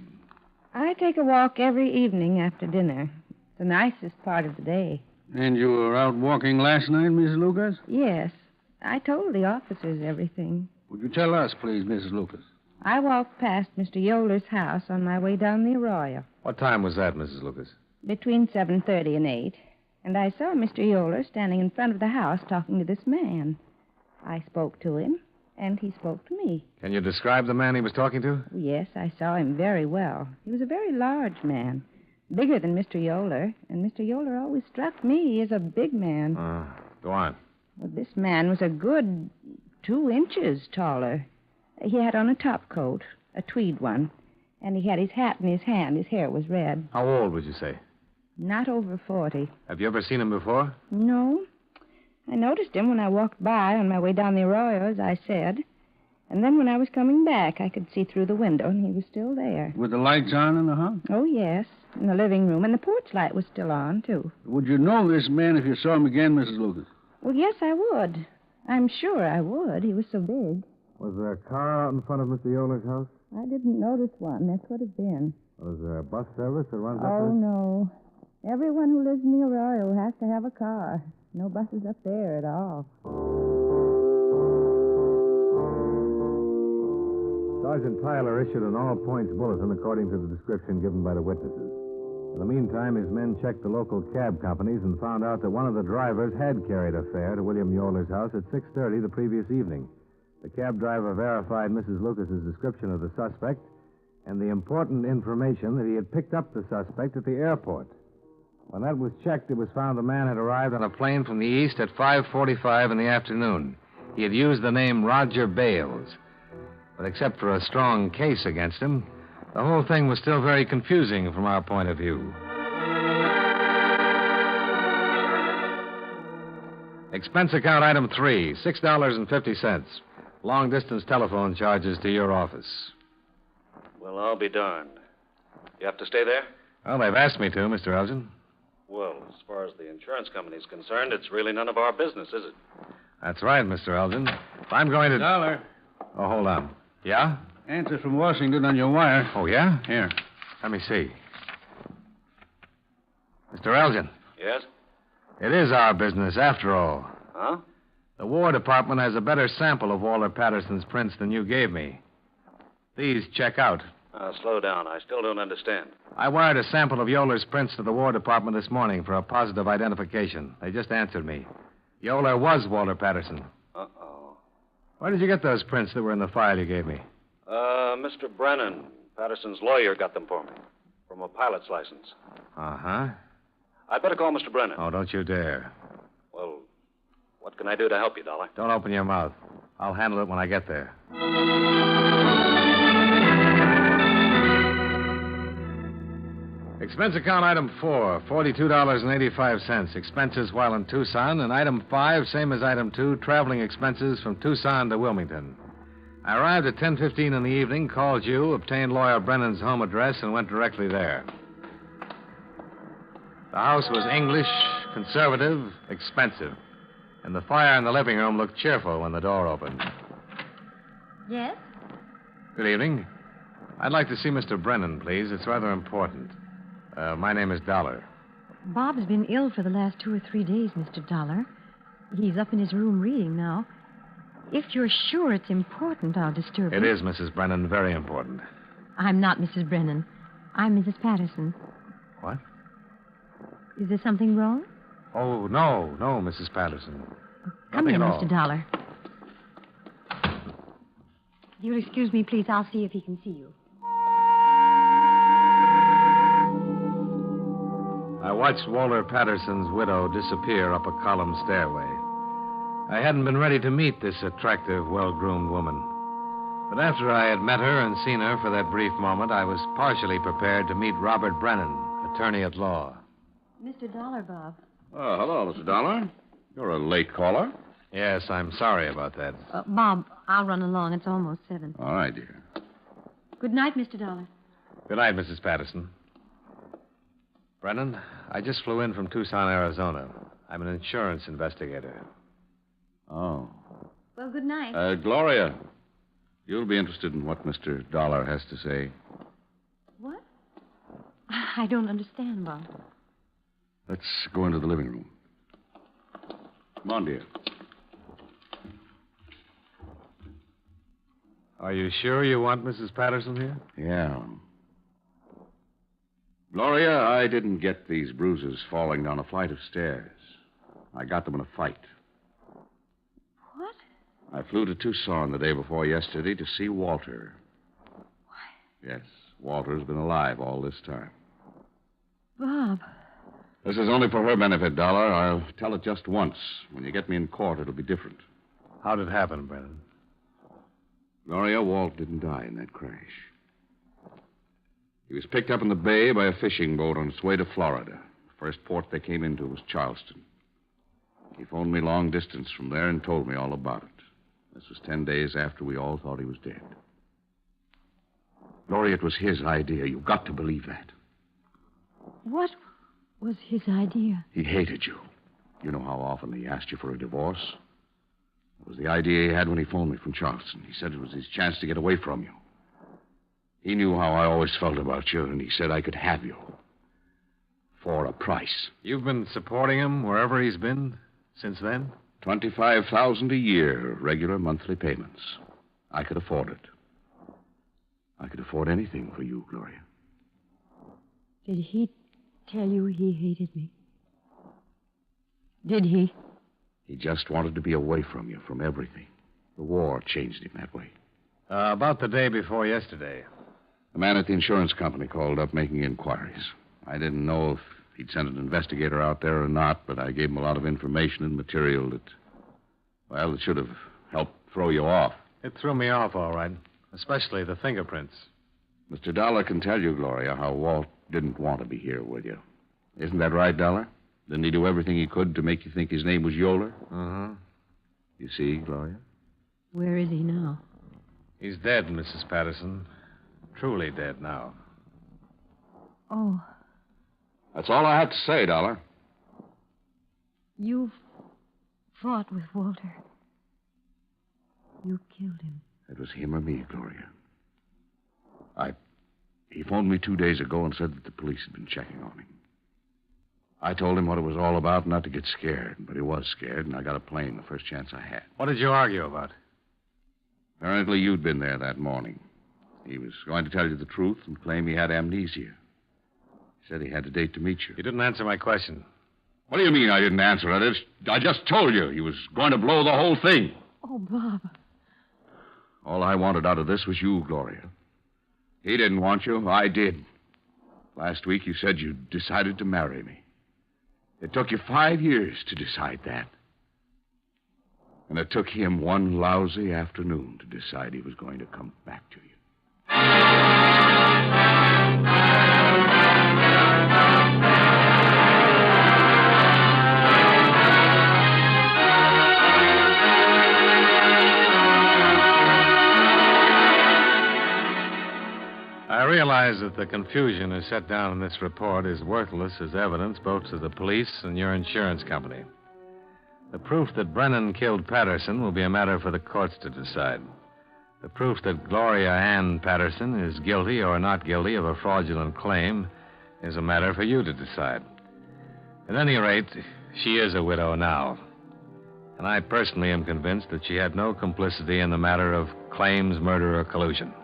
I take a walk every evening after dinner. It's the nicest part of the day.
And you were out walking last night, Mrs. Lucas?
Yes. I told the officers everything.
Would you tell us, please, Mrs. Lucas?
I walked past Mr. Yoler's house on my way down the arroyo.
What time was that, Mrs. Lucas?
Between 7:30 and 8. And I saw Mr. Yoler standing in front of the house talking to this man. I spoke to him, and he spoke to me.
Can you describe the man he was talking to?
Yes, I saw him very well. He was a very large man, bigger than Mr. Yoler, and Mr. Yoler always struck me as a big man.
Go on.
Well, this man was a good 2 inches taller. He had on a top coat, a tweed one, and he had his hat in his hand. His hair was red.
How old would you say?
Not over 40.
Have you ever seen him before?
No. I noticed him when I walked by on my way down the arroyo, as I said. And then when I was coming back, I could see through the window, and he was still there.
With the lights on in the house?
Oh, yes, in the living room, and the porch light was still on, too.
Would you know this man if you saw him again, Mrs. Lucas?
Well, yes, I would. I'm sure I would. He was so big.
Was there a car out in front of Mr. Yoler's house?
I didn't notice one. That could have been.
Was there a bus service that runs up
Oh,
there?
no. Everyone who lives in the arroyo has to have a car. No buses up there at all.
Sergeant Tyler issued an all-points bulletin according to the description given by the witnesses. In the meantime, his men checked the local cab companies and found out that one of the drivers had carried a fare to William Yoler's house at 6:30 the previous evening. The cab driver verified Mrs. Lucas's description of the suspect and the important information that he had picked up the suspect at the airport. When that was checked, it was found the man had arrived on a plane from the east at 5:45 in the afternoon. He had used the name Roger Bales. But except for a strong case against him, the whole thing was still very confusing from our point of view. Expense account item 3, $6.50. Long-distance telephone charges to your office.
Well, I'll be darned. You have to stay there?
Well, they've asked me to, Mr. Elgin.
Well, as far as the insurance company's concerned, it's really none of our business, is it?
That's right, Mr. Elgin. If I'm going to...
Dollar.
Oh, hold on. Yeah?
Answer from Washington on your wire.
Oh, yeah?
Here.
Let me see. Mr. Elgin.
Yes?
It is our business, after all.
Huh?
The War Department has a better sample of Walter Patterson's prints than you gave me. These check out.
Slow down. I still don't understand.
I wired a sample of Yoler's prints to the War Department this morning for a positive identification. They just answered me. Yoler was Walter Patterson.
Uh-oh.
Where did you get those prints that were in the file you gave me?
Mr. Brennan, Patterson's lawyer, got them for me. From a pilot's license.
Uh-huh.
I'd better call Mr. Brennan.
Oh, don't you dare.
Well, what can I do to help you, Dollar?
Don't open your mouth. I'll handle it when I get there. Expense account item 4, $42.85. Expenses while in Tucson. And item 5, same as item 2, traveling expenses from Tucson to Wilmington. I arrived at 10:15 in the evening, called you, obtained Lawyer Brennan's home address, and went directly there. The house was English, conservative, expensive. And the fire in the living room looked cheerful when the door opened.
Yes?
Good evening. I'd like to see Mr. Brennan, please. It's rather important. My name is Dollar.
Bob's been ill for the last 2 or 3 days, Mr. Dollar. He's up in his room reading now. If you're sure it's important, I'll disturb
It
you.
is, Mrs. Brennan, very important.
I'm not Mrs. Brennan. I'm Mrs. Patterson.
What?
Is there something wrong?
Oh, no, Mrs. Patterson.
Come
Nothing
in,
at all.
Mr. Dollar. If you'll excuse me, please, I'll see if he can see you.
I watched Walter Patterson's widow disappear up a column stairway. I hadn't been ready to meet this attractive, well-groomed woman. But after I had met her and seen her for that brief moment, I was partially prepared to meet Robert Brennan, attorney at law.
Mr. Dollar, Bob.
Oh, hello, Mr. Dollar. You're a late caller.
Yes, I'm sorry about that.
Bob, I'll run along. It's almost 7.
All right, dear.
Good night, Mr. Dollar.
Good night, Mrs. Patterson. Brennan, I just flew in from Tucson, Arizona. I'm an insurance investigator.
Oh.
Well, good night.
Gloria, you'll be interested in what Mr. Dollar has to say.
What? I don't understand, Bob.
Let's go into the living room. Come on, dear.
Are you sure you want Mrs. Patterson here?
Yeah. Gloria, I didn't get these bruises falling down a flight of stairs. I got them in a fight.
What?
I flew to Tucson the day before yesterday to see Walter. Why? Yes, Walter's been alive all this time.
Bob.
This is only for her benefit, Dollar. I'll tell it just once. When you get me in court, it'll be different.
How'd it happen, Brennan?
Gloria, Walt didn't die in that crash. He was picked up in the bay by a fishing boat on its way to Florida. The first port they came into was Charleston. He phoned me long distance from there and told me all about it. This was 10 days after we all thought he was dead. Gloria, it was his idea. You've got to believe that.
What was his idea?
He hated you. You know how often he asked you for a divorce? It was the idea he had when he phoned me from Charleston. He said it was his chance to get away from you. He knew how I always felt about you, and he said I could have you. For a price.
You've been supporting him wherever he's been since then?
$25,000 a year, regular monthly payments. I could afford it. I could afford anything for you, Gloria.
Did he tell you he hated me? Did he?
He just wanted to be away from you, from everything. The war changed him that way.
About the day before yesterday.
The man at the insurance company called up making inquiries. I didn't know if he'd sent an investigator out there or not, but I gave him a lot of information and material that, well, it should have helped throw you off.
It threw me off, all right. Especially the fingerprints.
Mr. Dollar can tell you, Gloria, how Walt didn't want to be here with you. Isn't that right, Dollar? Didn't he do everything he could to make you think his name was Yoler?
Uh-huh.
You see, Gloria?
Where is he now?
He's dead, Mrs. Patterson. Truly dead now.
Oh,
That's all I have to say, Dollar.
you've fought with Walter. You killed him.
It was him or me, Gloria. He phoned me 2 days ago and said that the police had been checking on him. I told him what it was all about, not to get scared, but he was scared, and I got a plane the first chance I had.
What did you argue about?
Apparently, you'd been there that morning. He was going to tell you the truth and claim he had amnesia. He said he had a date to meet you.
You didn't answer my question.
What do you mean I didn't answer it? I just told you he was going to blow the whole thing.
Oh, Bob.
All I wanted out of this was you, Gloria. He didn't want you. I did. Last week, you said you decided to marry me. It took you 5 years to decide that. And it took him one lousy afternoon to decide he was going to come back to you.
I realize that the confusion as set down in this report is worthless as evidence both to the police and your insurance company. The proof that Brennan killed Patterson will be a matter for the courts to decide. The proof that Gloria Ann Patterson is guilty or not guilty of a fraudulent claim is a matter for you to decide. At any rate, she is a widow now. And I personally am convinced that she had no complicity in the matter of claims, murder, or collusion.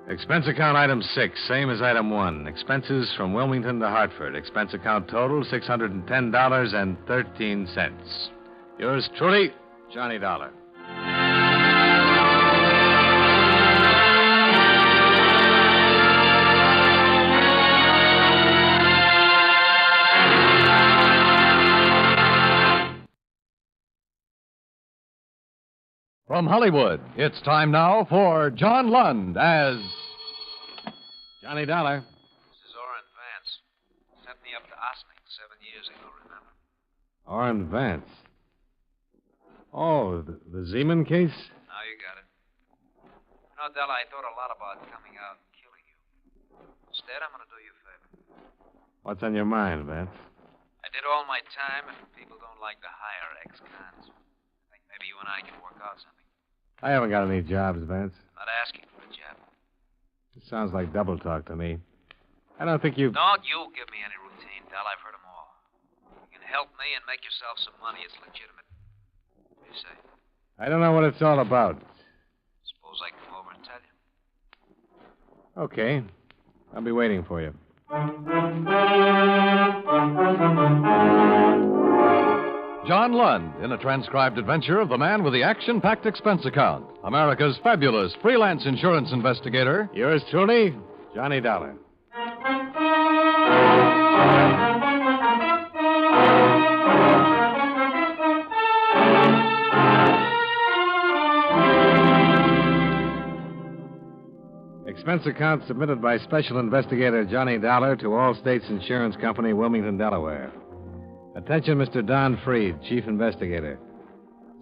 Expense account item 6, same as item 1. Expenses from Wilmington to Hartford. Expense account total $610.13. Yours truly, Johnny Dollar.
From Hollywood, it's time now for John Lund as
Johnny Dollar.
This is Orrin Vance. Sent me up to Ossining 7 years ago, remember?
Orrin Vance. Oh, the Zeman case?
Now you got it. You know, Della, I thought a lot about coming out and killing you. Instead, I'm going to do you a favor.
What's on your mind, Vance?
I did all my time, and people don't like to hire ex-cons. I think maybe you and I can work out something.
I haven't got any jobs, Vance.
Not asking for a job.
It sounds like double talk to me. I don't think you...
Don't you give me any routine, Del. I've heard them all. You can help me and make yourself some money. It's legitimate. What do you say?
I don't know what it's all about.
Suppose I come over and tell you.
Okay. I'll be waiting for you.
John Lund in a transcribed adventure of the man with the action-packed expense account, America's fabulous freelance insurance investigator.
Yours truly, Johnny Dollar. Expense account submitted by Special Investigator Johnny Dollar to All States Insurance Company, Wilmington, Delaware. Attention, Mr. Don Freed, Chief Investigator.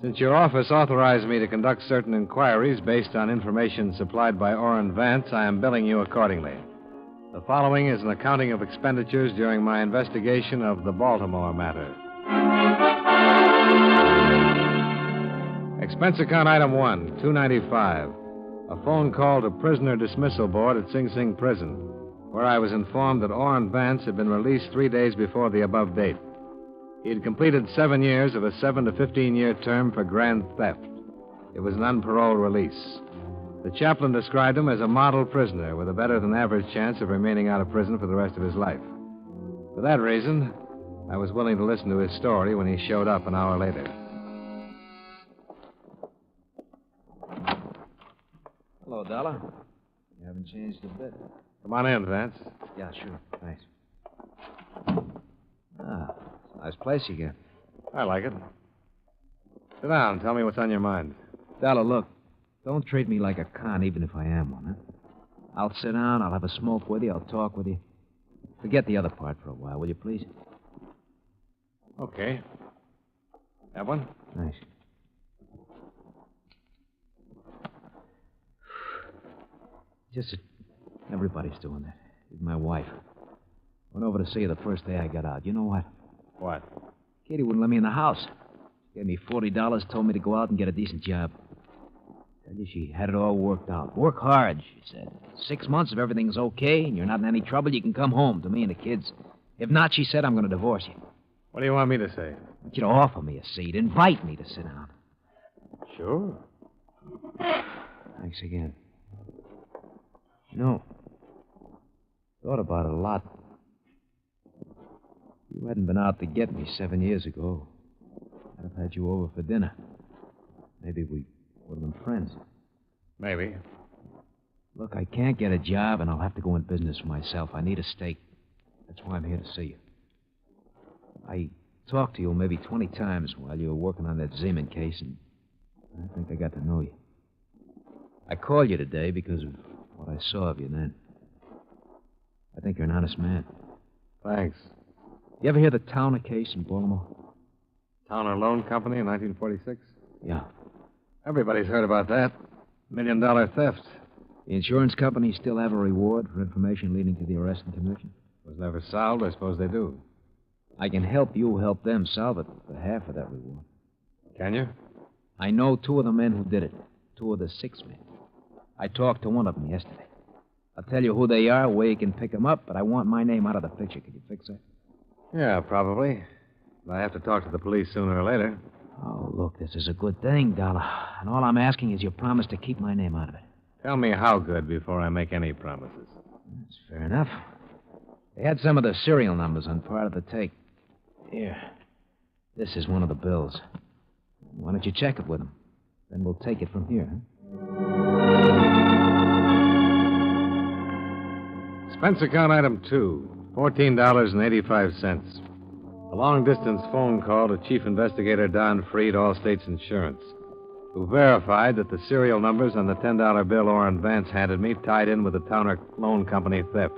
Since your office authorized me to conduct certain inquiries based on information supplied by Orrin Vance, I am billing you accordingly. The following is an accounting of expenditures during my investigation of the Baltimore matter. Expense account item 1, $295. A phone call to prisoner dismissal board at Sing Sing Prison, where I was informed that Orrin Vance had been released 3 days before the above date. He had completed 7 years of a 7 to 15-year term for grand theft. It was an unparole release. The chaplain described him as a model prisoner with a better-than-average chance of remaining out of prison for the rest of his life. For that reason, I was willing to listen to his story when he showed up an hour later.
Hello, Dollar. You haven't changed a bit.
Come on in, Vance.
Yeah, sure. Thanks. Ah, it's a nice place you get.
I like it. Sit down. Tell me what's on your mind.
Dollar, look. Don't treat me like a con, even if I am one, huh? I'll sit down, I'll have a smoke with you, I'll talk with you. Forget the other part for a while, will you, please?
Okay. Have one?
Thanks. Just that everybody's doing that. Even my wife. Went over to see her the first day I got out. You know what?
What?
Katie wouldn't let me in the house. She gave me $40, told me to go out and get a decent job. Tell you, she had it all worked out. Work hard, she said. 6 months, if everything's okay and you're not in any trouble, you can come home to me and the kids. If not, she said, I'm going to divorce you.
What do you want me to say?
I want you to offer me a seat. Invite me to sit down.
Sure.
Thanks again. You know, thought about it a lot. If you hadn't been out to get me 7 years ago, I'd have had you over for dinner. Maybe we would have been friends.
Maybe.
Look, I can't get a job, and I'll have to go in business for myself. I need a stake. That's why I'm here to see you. I talked to you maybe 20 times while you were working on that Zeman case, and I think I got to know you. I called you today because of what I saw of you then. I think you're an honest man.
Thanks.
You ever hear the Towner case in Baltimore?
Towner Loan Company in 1946?
Yeah.
Everybody's heard about that. $1 million theft.
The insurance companies still have a reward for information leading to the arrest and conviction?
Was never solved. I suppose they do.
I can help you help them solve it for half of that reward.
Can you?
I know 2 of the men who did it. 2 of the 6 men. I talked to one of them yesterday. I'll tell you who they are, where you can pick them up, but I want my name out of the picture. Can you fix that?
Yeah, probably. But I have to talk to the police sooner or later.
Oh, look, this is a good thing, Dollar. And all I'm asking is your promise to keep my name out of it.
Tell me how good before I make any promises.
That's fair enough. They had some of the serial numbers on part of the tape. Here. This is one of the bills. Why don't you check it with them? Then we'll take it from here.
Expense account item 2, $14.85. A long-distance phone call to Chief Investigator Don Freed, Allstate's Insurance, who verified that the serial numbers on the $10 bill Orrin Vance handed me tied in with the Towner Loan Company theft.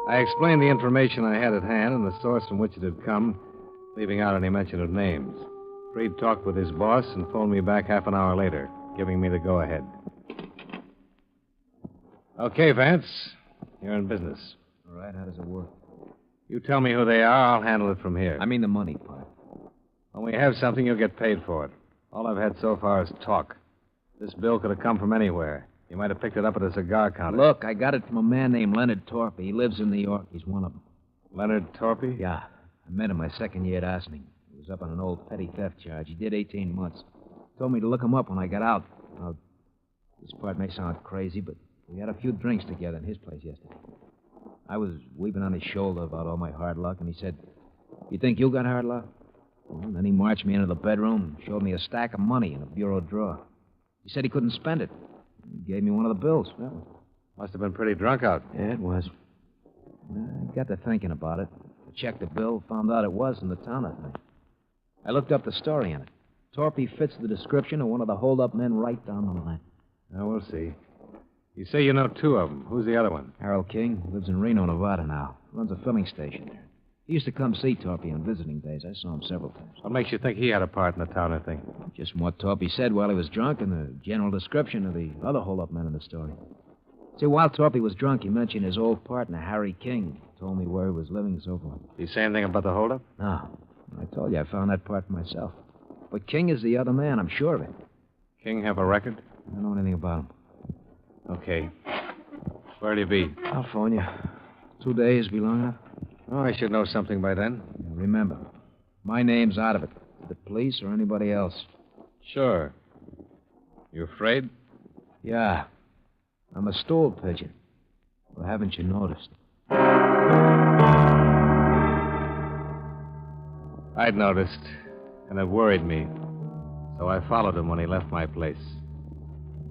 I explained the information I had at hand and the source from which it had come, leaving out any mention of names. Freed talked with his boss and phoned me back half an hour later, giving me the go-ahead. Okay, Vance. You're in business.
All right, how does it work?
You tell me who they are, I'll handle it from here.
I mean the money part.
When we have something, you'll get paid for it. All I've had so far is talk. This bill could have come from anywhere. You might have picked it up at a cigar counter.
Look, I got it from a man named Leonard Torpy. He lives in New York. He's one of them.
Leonard Torpy?
Yeah. I met him my second year at Ossining. He was up on an old petty theft charge. He did 18 months. Told me to look him up when I got out. Now, this part may sound crazy, but we had a few drinks together in his place yesterday. I was weeping on his shoulder about all my hard luck, and he said, "You think you got hard luck?" Well, then he marched me into the bedroom, showed me a stack of money in a bureau drawer. He said he couldn't spend it. He gave me one of the bills. Well,
must have been pretty drunk out.
Yeah, it was. I got to thinking about it. I checked the bill, found out it was in the Towner thing. I looked up the story on it. Torpy fits the description of one of the hold-up men right down the line.
Now, we'll see. You say you know 2 of them. Who's the other one?
Harold King. Lives in Reno, Nevada now. Runs a filling station there. He used to come see Torpy on visiting days. I saw him several times.
What makes you think he had a part in the Towner thing?
Just what Torpy said while he was drunk and the general description of the other hold-up men in the story. See, while Torpy was drunk, he mentioned his old partner, Harry King. Told me where he was living and so forth.
Did he say anything about the hold-up?
No. I told you I found that part for myself. But King is the other man, I'm sure of it.
King have a record?
I don't know anything about him.
Okay. Where'll you be?
I'll phone you. 2 days be long enough?
Oh, I should know something by then.
Now, remember, my name's out of it. The police or anybody else.
Sure. You afraid?
Yeah. I'm a stool pigeon. Well, haven't you noticed?
I'd noticed, and it worried me. So I followed him when he left my place.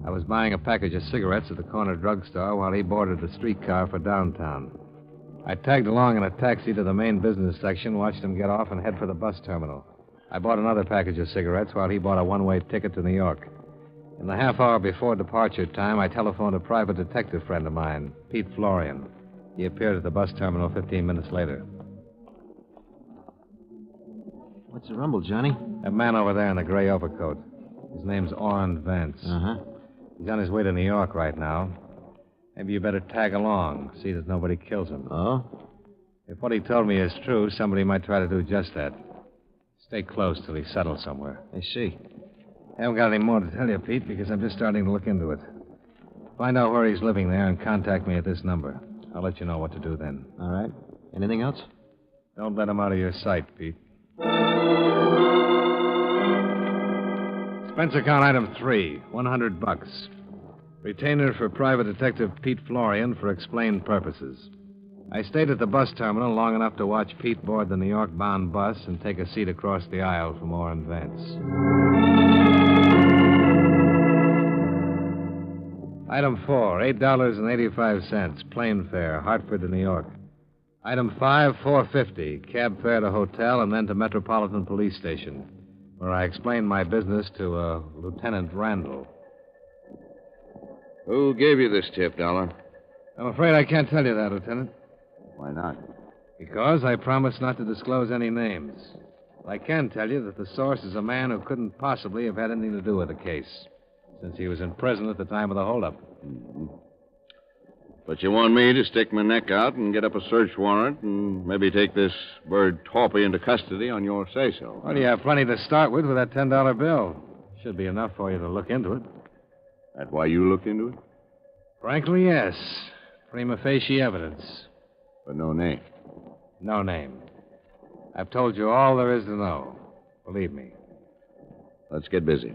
I was buying a package of cigarettes at the corner drugstore while he boarded the streetcar for downtown. I tagged along in a taxi to the main business section, watched him get off, and head for the bus terminal. I bought another package of cigarettes while he bought a one-way ticket to New York. In the half hour before departure time, I telephoned a private detective friend of mine, Pete Florian. He appeared at the bus terminal 15 minutes later.
What's the rumble, Johnny?
That man over there in the gray overcoat. His name's Orrin Vance.
Uh-huh.
He's on his way to New York right now. Maybe you better tag along, see that nobody kills him.
Oh?
If what he told me is true, somebody might try to do just that. Stay close till he's settled somewhere.
I see.
I haven't got any more to tell you, Pete, because I'm just starting to look into it. Find out where he's living there and contact me at this number. I'll let you know what to do then.
All right. Anything else?
Don't let him out of your sight, Pete. Expense account item 3, $100. Retainer for Private Detective Pete Florian for explained purposes. I stayed at the bus terminal long enough to watch Pete board the New York-bound bus and take a seat across the aisle from Orrin Vance. Item 4, $8.85, plane fare, Hartford to New York. Item 5, $4.50, cab fare to hotel and then to Metropolitan Police Station, where I explained my business to Lieutenant Randall.
Who gave you this tip, Dollar?
I'm afraid I can't tell you that, Lieutenant.
Why not?
Because I promised not to disclose any names. I can tell you that the source is a man who couldn't possibly have had anything to do with the case, since he was in prison at the time of the holdup.
Mm-hmm. But you want me to stick my neck out and get up a search warrant and maybe take this bird Torpy into custody on your say-so?
Well, you have plenty to start with that $10 bill. Should be enough for you to look into it.
That's why you looked into it?
Frankly, yes. Prima facie evidence.
But no name?
No name. I've told you all there is to know. Believe me.
Let's get busy.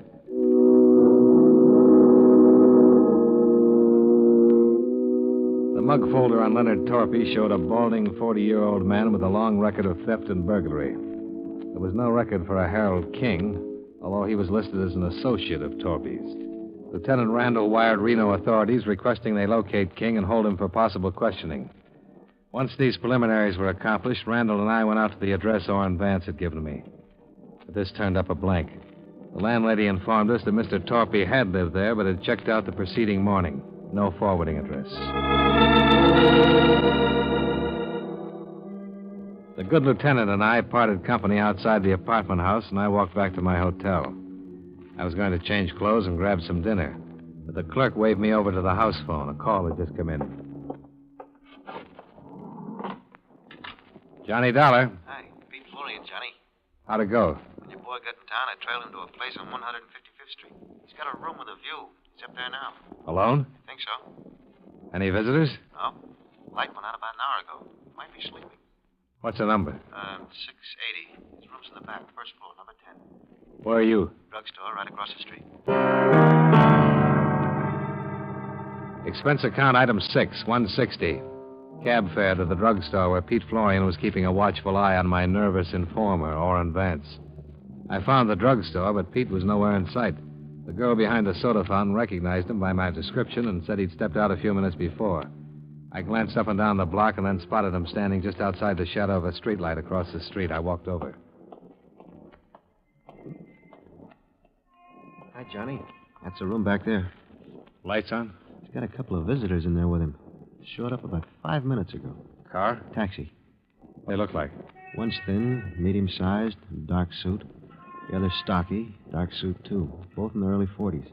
The mug folder on Leonard Torpy showed a balding 40-year-old man with a long record of theft and burglary. There was no record for a Harold King, although he was listed as an associate of Torpy's. Lieutenant Randall wired Reno authorities requesting they locate King and hold him for possible questioning. Once these preliminaries were accomplished, Randall and I went out to the address Orrin Vance had given me. But this turned up a blank. The landlady informed us that Mr. Torpy had lived there, but had checked out the preceding morning. No forwarding address. The good lieutenant and I parted company outside the apartment house, and I walked back to my hotel. I was going to change clothes and grab some dinner, but the clerk waved me over to the house phone. A call had just come in. Johnny Dollar.
Hi, Pete Florian, Johnny.
How'd it go?
When your boy got in town, I trailed him to a place on 155th Street. He's got a room with a view. He's up there now.
Alone?
I think so.
Any visitors?
No. Light went out about an hour ago. Might be sleeping.
What's the number?
680. His room's in the back, first floor, number 10.
Where are you?
Drugstore right across the street.
Expense account item 6, 160. Cab fare to the drugstore where Pete Florian was keeping a watchful eye on my nervous informer, Orrin Vance. I found the drugstore, but Pete was nowhere in sight. The girl behind the soda fountain recognized him by my description and said he'd stepped out a few minutes before. I glanced up and down the block and then spotted him standing just outside the shadow of a streetlight across the street. I walked over.
Hi, Johnny. That's the room back there.
Lights on?
He's got a couple of visitors in there with him. Showed up about 5 minutes ago.
Car?
Taxi.
They look like?
One's thin, medium-sized, dark suit. The other's stocky, dark suit, too. Both in their early 40s.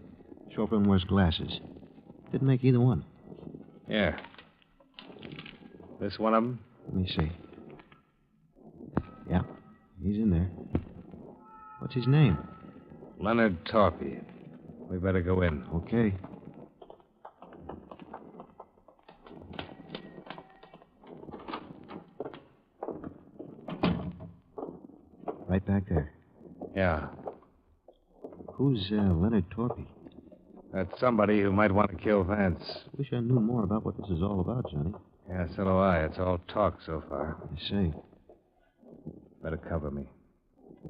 Chopin wears glasses. Didn't make either one.
Yeah. This one of them?
Let me see. Yeah, he's in there. What's his name?
Leonard Torpy. We better go in.
Okay. Right back there.
Yeah.
Who's Leonard Torpy?
That's somebody who might want to kill Vance.
Wish I knew more about what this is all about, Johnny.
Yeah, so do I. It's all talk so far.
I see.
Better cover me.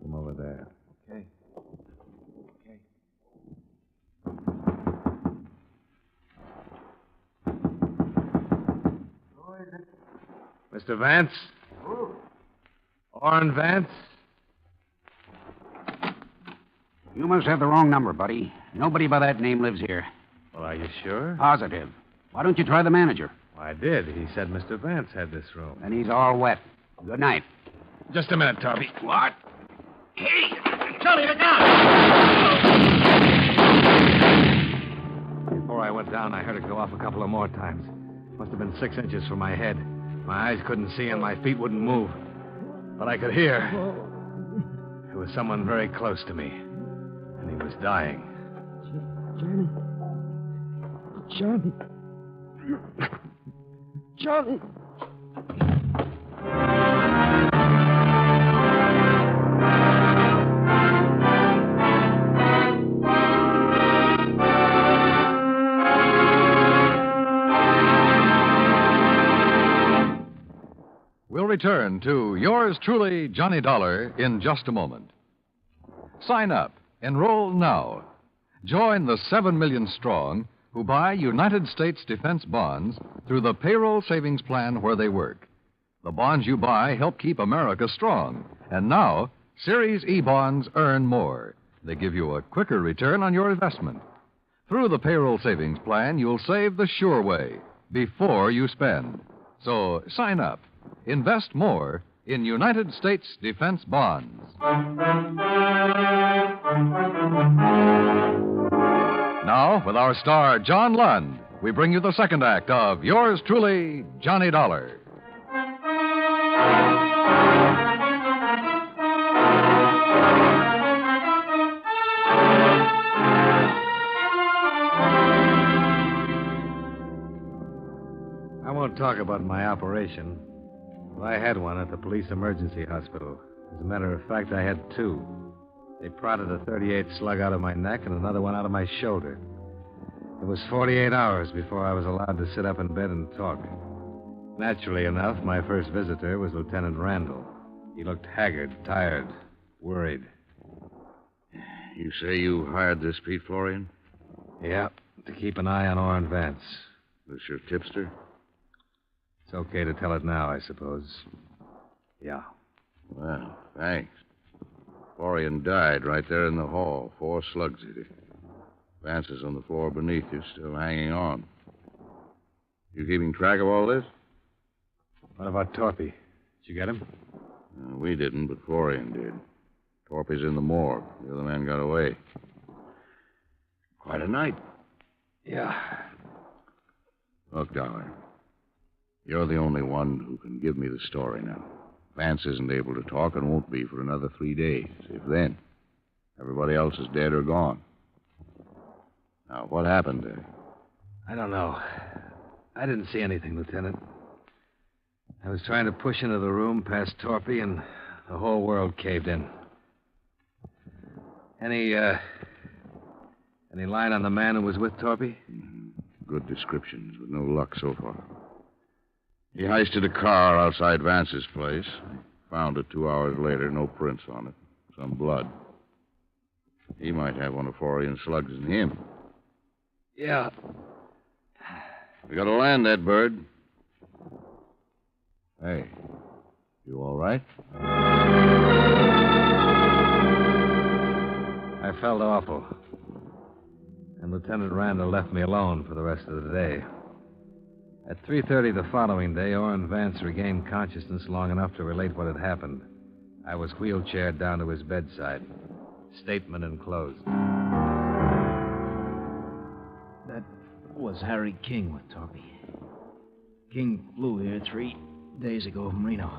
Come over there.
Okay.
Mr. Vance? Orrin Vance?
You must have the wrong number, buddy. Nobody by that name lives here.
Well, are you sure?
Positive. Why don't you try the manager?
Well, I did. He said Mr. Vance had this room.
And he's all wet. Good night.
Just a minute, Torpy.
What?
Hey, Johnny, look out!
Before I went down, I heard it go off a couple of more times. Must have been 6 inches from my head. My eyes couldn't see and my feet wouldn't move. But I could hear. It was someone very close to me. And he was dying.
Johnny. Johnny.
We'll return to yours truly, Johnny Dollar, in just a moment. Sign up. Enroll now. Join the 7 million strong who buy United States defense bonds through the payroll savings plan where they work. The bonds you buy help keep America strong. And now, Series E bonds earn more. They give you a quicker return on your investment. Through the payroll savings plan, you'll save the sure way, before you spend. So sign up. Invest more in United States defense bonds. Now, with our star, John Lund, we bring you the second act of Yours Truly, Johnny Dollar.
I won't talk about my operation. Well, I had one at the police emergency hospital. As a matter of fact, I had two. They prodded a .38 slug out of my neck and another one out of my shoulder. It was 48 hours before I was allowed to sit up in bed and talk. Naturally enough, my first visitor was Lieutenant Randall. He looked haggard, tired, worried.
You say you hired this Pete Florian?
Yeah, to keep an eye on Orrin Vance.
This your tipster?
It's okay to tell it now, I suppose. Yeah.
Well, thanks. Florian died right there in the hall. 4 slugs hit him. Vance is on the floor beneath you, still hanging on. You keeping track of all this?
What about Torpy? Did you get him?
We didn't, but Florian did. Torpy's in the morgue. The other man got away. Quite a night.
Yeah.
Look, Dollar. You're the only one who can give me the story now. Vance isn't able to talk and won't be for another 3 days, if then. Everybody else is dead or gone. Now, what happened there?
I don't know. I didn't see anything, Lieutenant. I was trying to push into the room past Torpy, and the whole world caved in. Any line on the man who was with Torpy?
Good descriptions, but no luck so far. He heisted a car outside Vance's place. Found it 2 hours later, no prints on it. Some blood. He might have one of Florian's slugs in him.
Yeah.
We gotta land that bird. Hey, you all right?
I felt awful. And Lieutenant Randall left me alone for the rest of the day. At 3:30 the following day, Orrin Vance regained consciousness long enough to relate what had happened. I was wheelchaired down to his bedside. Statement enclosed.
That was Harry King with Torpy. King flew here 3 days ago from Reno.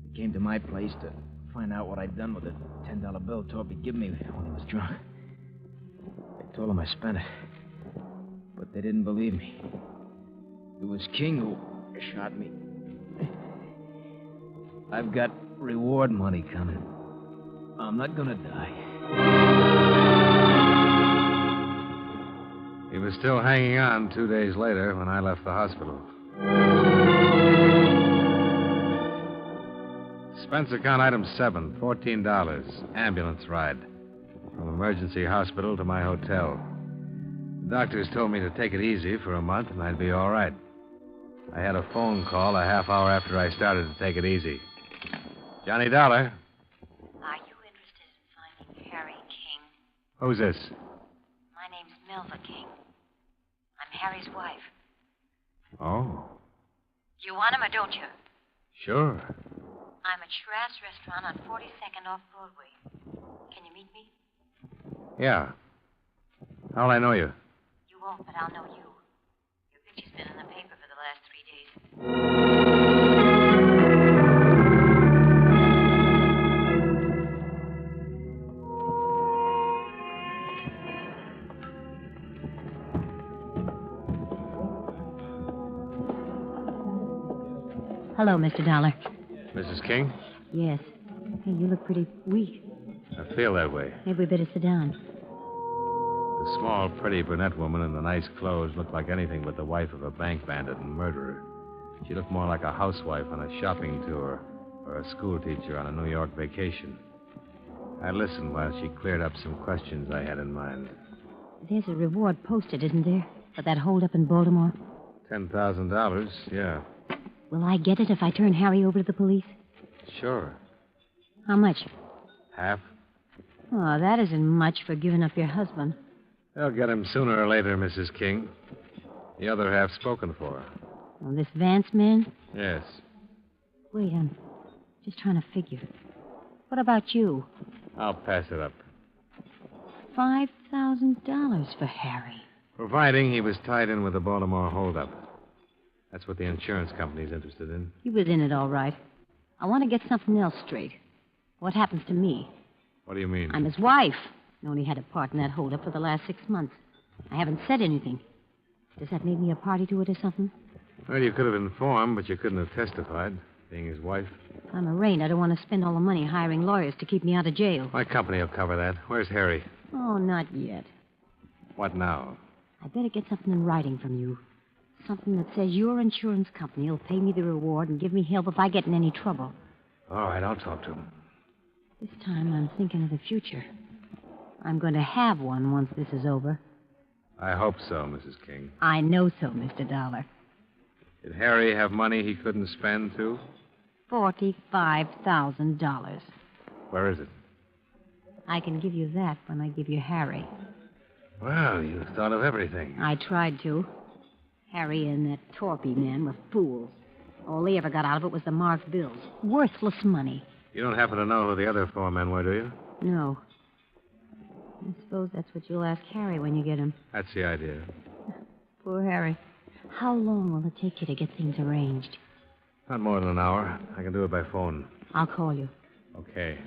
He came to my place to find out what I'd done with the $10 bill Torpy gave me when he was drunk. I told him I spent it, but they didn't believe me. It was King who shot me. I've got reward money coming. I'm not gonna die.
He was still hanging on 2 days later when I left the hospital. Expense account item 7, $14. Ambulance ride. From emergency hospital to my hotel. The doctors told me to take it easy for a month and I'd be all right. I had a phone call a half hour after I started to take it easy. Johnny Dollar.
Are you interested in finding Harry King?
Who's this?
My name's Milva King. I'm Harry's wife.
Oh,
Do you want him or don't you?
sure.
I'm at Schratt's restaurant on 42nd off Broadway. Can you meet me?
Yeah. How'll I know you?
You won't, but I'll know you. Your picture's been in the paper for the last 3 days.
Hello, Mr. Dollar.
Mrs. King?
Yes. Hey, you look pretty weak.
I feel that way.
Maybe we better sit down.
The small, pretty brunette woman in the nice clothes looked like anything but the wife of a bank bandit and murderer. She looked more like a housewife on a shopping tour or a schoolteacher on a New York vacation. I listened while she cleared up some questions I had in mind.
There's a reward posted, isn't there, for that holdup in Baltimore?
$10,000, yeah.
Will I get it if I turn Harry over to the police?
Sure.
How much?
Half?
Oh, that isn't much for giving up your husband.
They'll get him sooner or later, Mrs. King. The other half spoken for.
Oh, this Vance man?
Yes.
Wait, Just trying to figure. What about you?
I'll pass it up.
$5,000 for Harry.
Providing he was tied in with the Baltimore holdup. That's what the insurance company's interested in.
He was in it all right. I want to get something else straight. What happens to me?
What do you mean?
I'm his wife. I only had a part in that holdup for the last 6 months. I haven't said anything. Does that make me a party to it or something?
Well, you could have informed, but you couldn't have testified, being his wife.
I'm arraigned. I don't want to spend all the money hiring lawyers to keep me out of jail.
My company will cover that. Where's Harry?
Oh, not yet.
What now?
I better get something in writing from you. Something that says your insurance company will pay me the reward and give me help if I get in any trouble.
All right, I'll talk to him.
This time I'm thinking of the future. I'm going to have one once this is over.
I hope so, Mrs. King.
I know so, Mr. Dollar.
Did Harry have money he couldn't spend, too?
$45,000.
Where is it?
I can give you that when I give you Harry.
Well, you thought of everything.
I tried to. Harry and that Torpy man were fools. All they ever got out of it was the marked bills. Worthless money.
You don't happen to know who the other 4 men were, do you?
No. I suppose that's what you'll ask Harry when you get him.
That's the idea.
Poor Harry. How long will it take you to get things arranged?
Not more than an hour. I can do it by phone.
I'll call you.
Okay.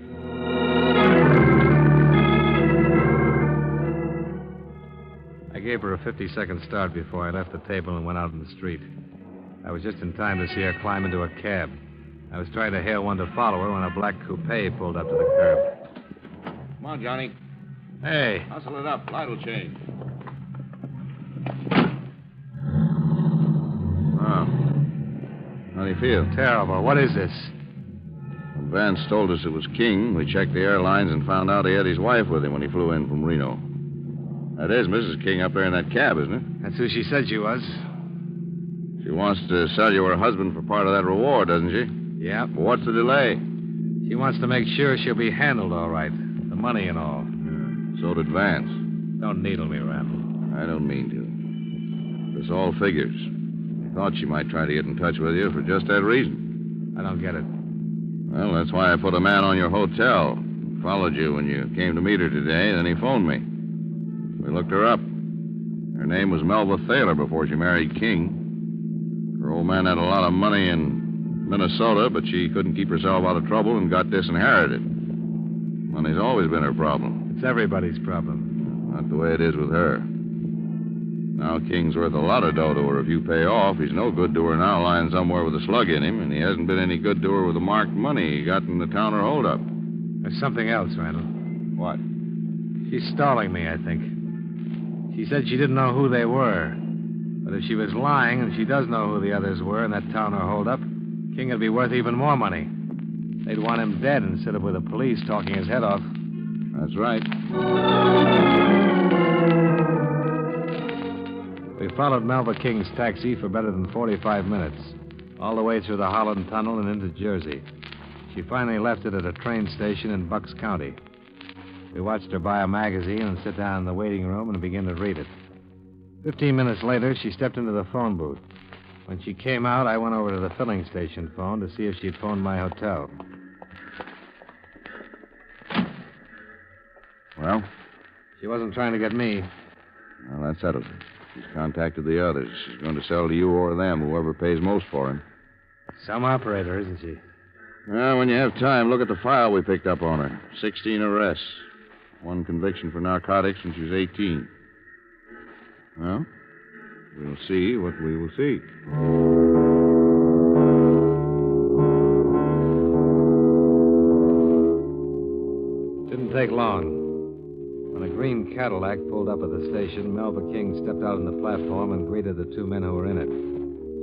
I gave her a 50-second start before I left the table and went out in the street. I was just in time to see her climb into a cab. I was trying to hail one to follow her when a black coupe pulled up to the curb.
Come on, Johnny.
Hey.
Hustle it up. Light will change. Oh. How do you feel?
Terrible. What is this?
When Vance told us it was King, we checked the airlines and found out he had his wife with him when he flew in from Reno. That is Mrs. King up there in that cab, isn't it?
That's who she said she was.
She wants to sell you her husband for part of that reward, doesn't she?
Yep.
Well, what's the delay?
She wants to make sure she'll be handled all right. The money and all.
So did Vance.
Don't needle me, Randall.
I don't mean to. This all figures. I thought she might try to get in touch with you for just that reason.
I don't get it.
Well, that's why I put a man on your hotel. Followed you when you came to meet her today, then he phoned me. We looked her up. Her name was Melba Thaler before she married King. Her old man had a lot of money in Minnesota, but she couldn't keep herself out of trouble and got disinherited. Money's always been her problem.
It's everybody's problem.
Not the way it is with her. Now King's worth a lot of dough to her if you pay off. He's no good to her now lying somewhere with a slug in him, and he hasn't been any good to her with the marked money he got in the Towner holdup.
There's something else, Randall.
What?
She's stalling me, I think. She said she didn't know who they were. But if she was lying and she does know who the others were in that Towner holdup, King would be worth even more money. They'd want him dead instead of with the police talking his head off.
That's right.
We followed Melba King's taxi for better than 45 minutes, all the way through the Holland Tunnel and into Jersey. She finally left it at a train station in Bucks County. We watched her buy a magazine and sit down in the waiting room and begin to read it. 15 minutes later, she stepped into the phone booth. When she came out, I went over to the filling station phone to see if she'd phoned my hotel.
Well?
She wasn't trying to get me.
Well, that settles it. She's contacted the others. She's going to sell to you or them, whoever pays most for him.
Some operator, isn't she?
Well, when you have time, look at the file we picked up on her. 16 arrests. 1 conviction for narcotics when she was 18. Well, we'll see what we will see.
Didn't take long. When a green Cadillac pulled up at the station, Melba King stepped out on the platform and greeted the 2 men who were in it.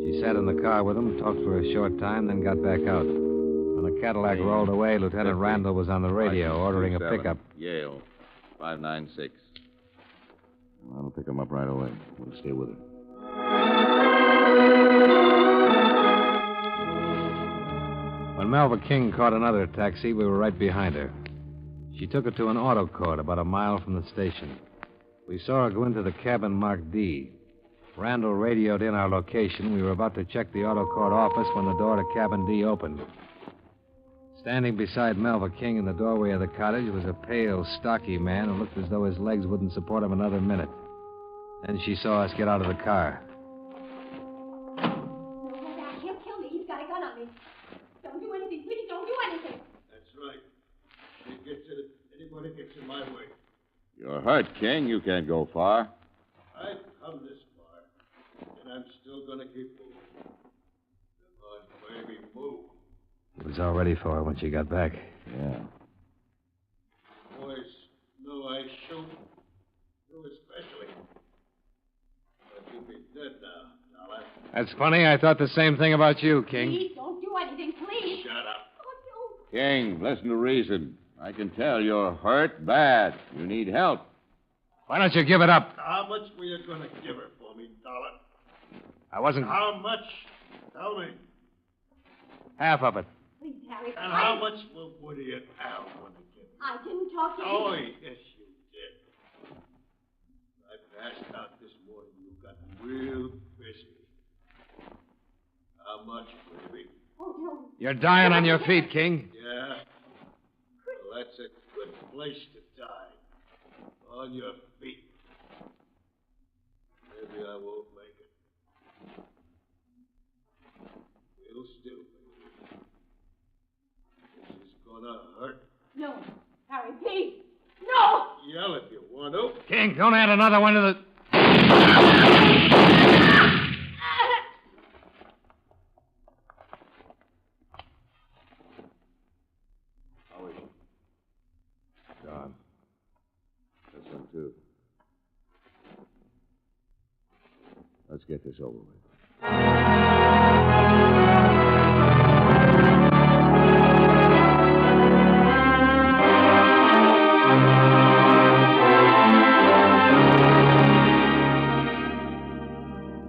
She sat in the car with them, talked for a short time, then got back out. When the Cadillac rolled away, Lieutenant Randall was on the radio ordering a pickup.
Yale, 596. I'll pick him up right away. We'll stay with her.
When Melba King caught another taxi, we were right behind her. She took it to an auto court about a mile from the station. We saw her go into the cabin marked D. Randall radioed in our location. We were about to check the auto court office when the door to cabin D opened.
Standing beside Melva King in the doorway of the cottage was a pale, stocky man who looked as though his legs wouldn't support him another minute. Then she saw us get out of the car.
He'll kill me. He's got a gun on me. Don't do anything. Please don't do anything.
That's right. Anybody gets in my way.
You're hurt, King. You can't go far.
I've come this far, and I'm still going to keep moving. Come on, baby, move.
He was all ready for her when she got back.
Yeah.
Boys know I shoot. You especially. But you'll be dead now, Dollar.
That's funny. I thought the same thing about you, King.
Please don't do anything. Please.
Shut up.
King, listen to reason. I can tell you're hurt bad. You need help.
Why don't you give it up?
How much were you going to give her for me, Dollar?
I wasn't...
How much? Tell me.
Half of it.
Please, Harry.
And how much will Woody and Al want to give me?
I didn't talk to
Oh,
you.
yes, you did. I passed out this morning. You got real busy. How much, baby?
Oh, no.
You're dying on your feet, King.
Yeah? Well, that's a good place to die. On your feet. Maybe I won't make it. We'll still make it. This is gonna hurt.
No. Harry, please. No!
Yell if you want to.
King, don't add another one to the...
How is she? Gone. This one, too. Let's get this over with.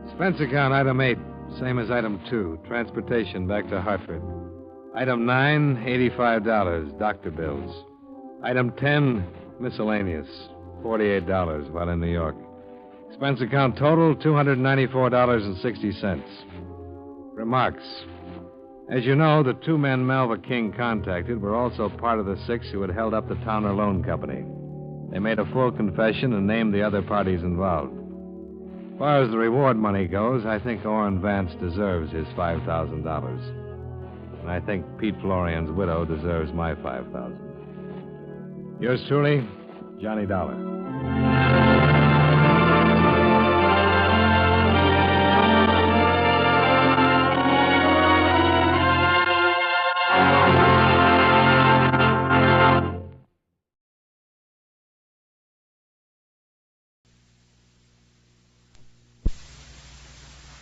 Expense account, item 8. Same as item 2. Transportation back to Hartford. Item 9, $85. Doctor bills. Item 10, miscellaneous. $48 while in New York. Expense account total, $294.60. Remarks. As you know, the 2 men Melva King contacted were also part of the 6 who had held up the Towner Loan Company. They made a full confession and named the other parties involved. As far as the reward money goes, I think Orrin Vance deserves his $5,000. And I think Pete Florian's widow deserves my $5,000. Yours truly, Johnny Dollar.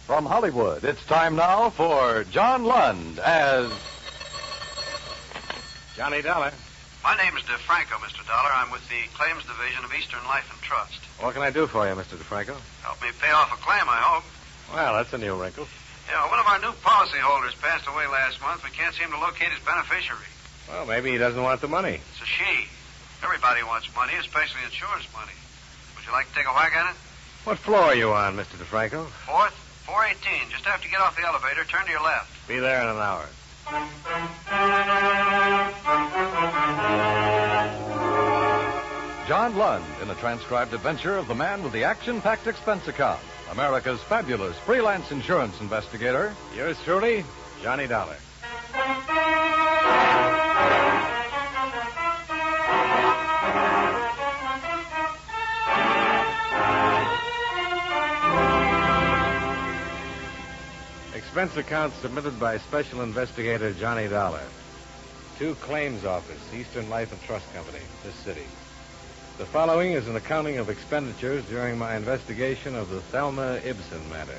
From Hollywood, it's time now for John Lund as
Johnny Dollar.
My name is DeFranco, Mr. Dollar. I'm with the Claims Division of Eastern Life and Trust.
What can I do for you, Mr. DeFranco?
Help me pay off a claim, I hope.
Well, that's a new wrinkle.
Yeah, one of our new policyholders passed away last month. We can't seem to locate his beneficiary.
Well, maybe he doesn't want the money.
It's a she. Everybody wants money, especially insurance money. Would you like to take a whack at it?
What floor are you on, Mr. DeFranco?
4th, 418. Just after you get off the elevator, turn to your left.
Be there in an hour.
John Lund in a transcribed adventure of the man with the action-packed expense account, America's fabulous freelance insurance investigator.
Yours truly, Johnny Dollar. Expense account submitted by Special Investigator Johnny Dollar. To Claims Office, Eastern Life and Trust Company, this city. The following is an accounting of expenditures during my investigation of the Thelma Ibsen matter.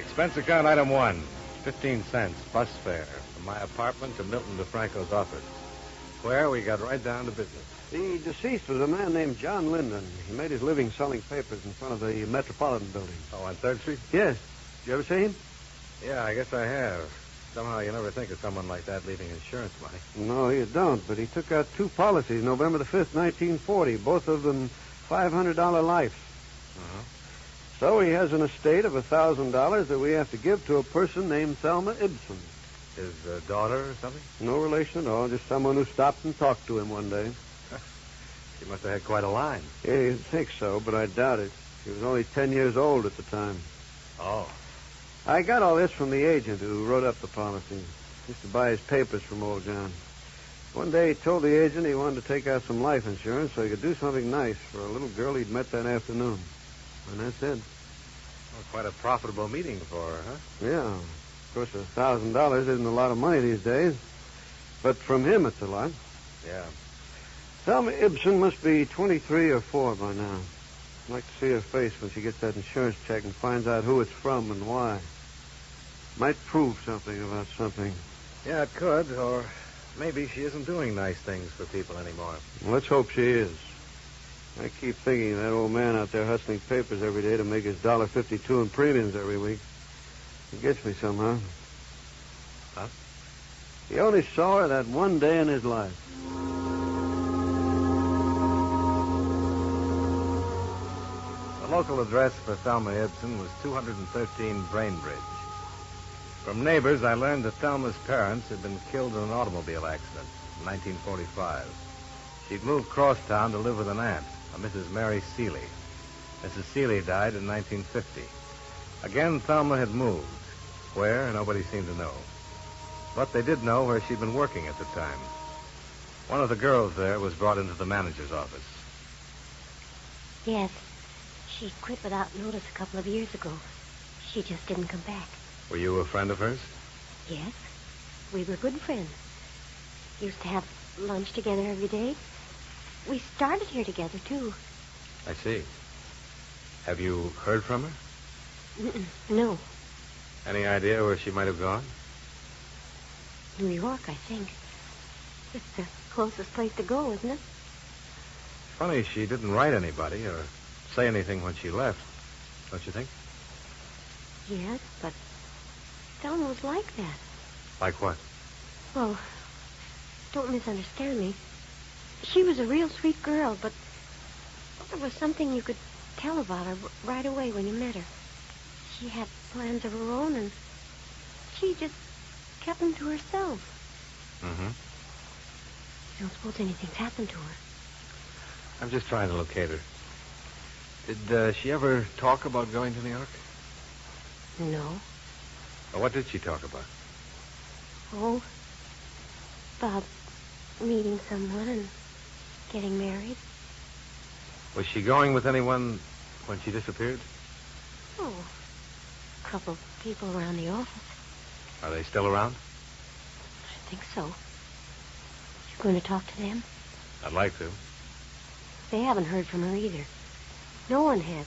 Expense account item 1, 15 cents, bus fare, from my apartment to Milton DeFranco's office, where we got right down to business.
The deceased was a man named John Linden. He made his living selling papers in front of the Metropolitan Building.
Oh, on 3rd Street?
Yes. Did you ever see him?
Yeah, I guess I have. Somehow you never think of someone like that leaving insurance money.
No, you don't. But he took out 2 policies November the 5th, 1940, both of them $500 life.
Uh-huh.
So he has an estate of $1,000 that we have to give to a person named Thelma Ibsen.
His daughter or something?
No relation at all, just someone who stopped and talked to him one day.
She must have had quite a line.
Yeah, you'd think so, but I doubt it. She was only 10 years old at the time.
Oh.
I got all this from the agent who wrote up the policy. Used to buy his papers from old John. One day he told the agent he wanted to take out some life insurance so he could do something nice for a little girl he'd met that afternoon. And that's it.
Well, quite a profitable meeting for her, huh?
Yeah. Of course, $1,000 isn't a lot of money these days. But from him, it's a lot.
Yeah.
Thelma Ibsen must be 23 or 4 by now. I'd like to see her face when she gets that insurance check and finds out who it's from and why. Might prove something about something.
Yeah, it could, or maybe she isn't doing nice things for people anymore.
Well, let's hope she is. I keep thinking of that old man out there hustling papers every day to make his $1.52 in premiums every week. It gets me somehow.
Huh?
He only saw her that one day in his life.
The local address for Thelma Ibsen was 213 Brainbridge. From neighbors, I learned that Thelma's parents had been killed in an automobile accident in 1945. She'd moved crosstown to live with an aunt, a Mrs. Mary Seeley. Mrs. Seeley died in 1950. Again, Thelma had moved. Where, nobody seemed to know. But they did know where she'd been working at the time. One of the girls there was brought into the manager's office.
Yes. She quit without notice a couple of years ago. She just didn't come back.
Were you a friend of hers?
Yes. We were good friends. Used to have lunch together every day. We started here together, too.
I see. Have you heard from her?
No.
Any idea where she might have gone?
New York, I think. It's the closest place to go, isn't it?
Funny she didn't write anybody or say anything when she left, don't you think?
Yes, but Thelma was like that.
Like what?
Well, don't misunderstand me. She was a real sweet girl, but there was something you could tell about her right away when you met her. She had plans of her own, and she just kept them to herself.
Mm-hmm.
You don't suppose anything's happened to her?
I'm just trying to locate her. Did she ever talk about going to New York?
No.
Well, what did she talk about?
Oh, about meeting someone and getting married.
Was she going with anyone when she disappeared?
Oh, a couple of people around the office.
Are they still around?
I think so. You going to talk to them?
I'd like to.
They haven't heard from her either. No one has.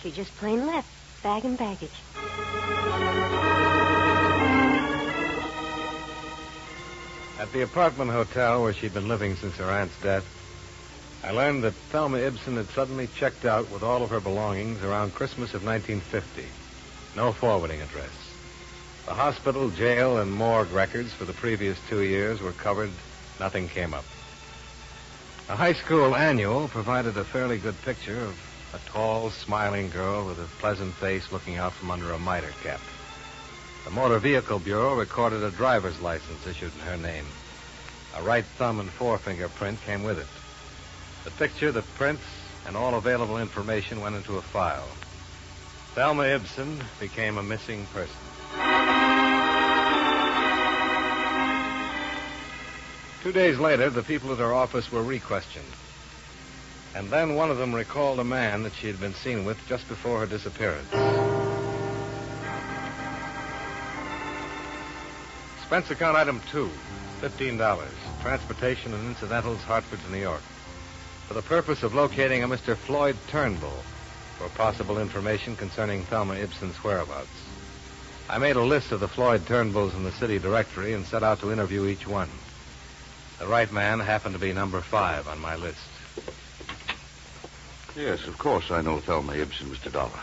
She just plain left, bag and baggage.
At the apartment hotel where she'd been living since her aunt's death, I learned that Thelma Ibsen had suddenly checked out with all of her belongings around Christmas of 1950. No forwarding address. The hospital, jail, and morgue records for the previous 2 years were covered. Nothing came up. A high school annual provided a fairly good picture of a tall, smiling girl with a pleasant face looking out from under a mitre cap. The Motor Vehicle Bureau recorded a driver's license issued in her name. A right thumb and forefinger print came with it. The picture, the prints, and all available information went into a file. Thelma Ibsen became a missing person. Two days later, the people at her office were re-questioned. And then one of them recalled a man that she had been seen with just before her disappearance. Expense account item 2, $15. Transportation and incidentals, Hartford to New York. For the purpose of locating a Mr. Floyd Turnbull for possible information concerning Thelma Ibsen's whereabouts. I made a list of the Floyd Turnbulls in the city directory and set out to interview each one. The right man happened to be number 5 on my list.
Yes, of course I know Thelma Ibsen, Mr. Dollar.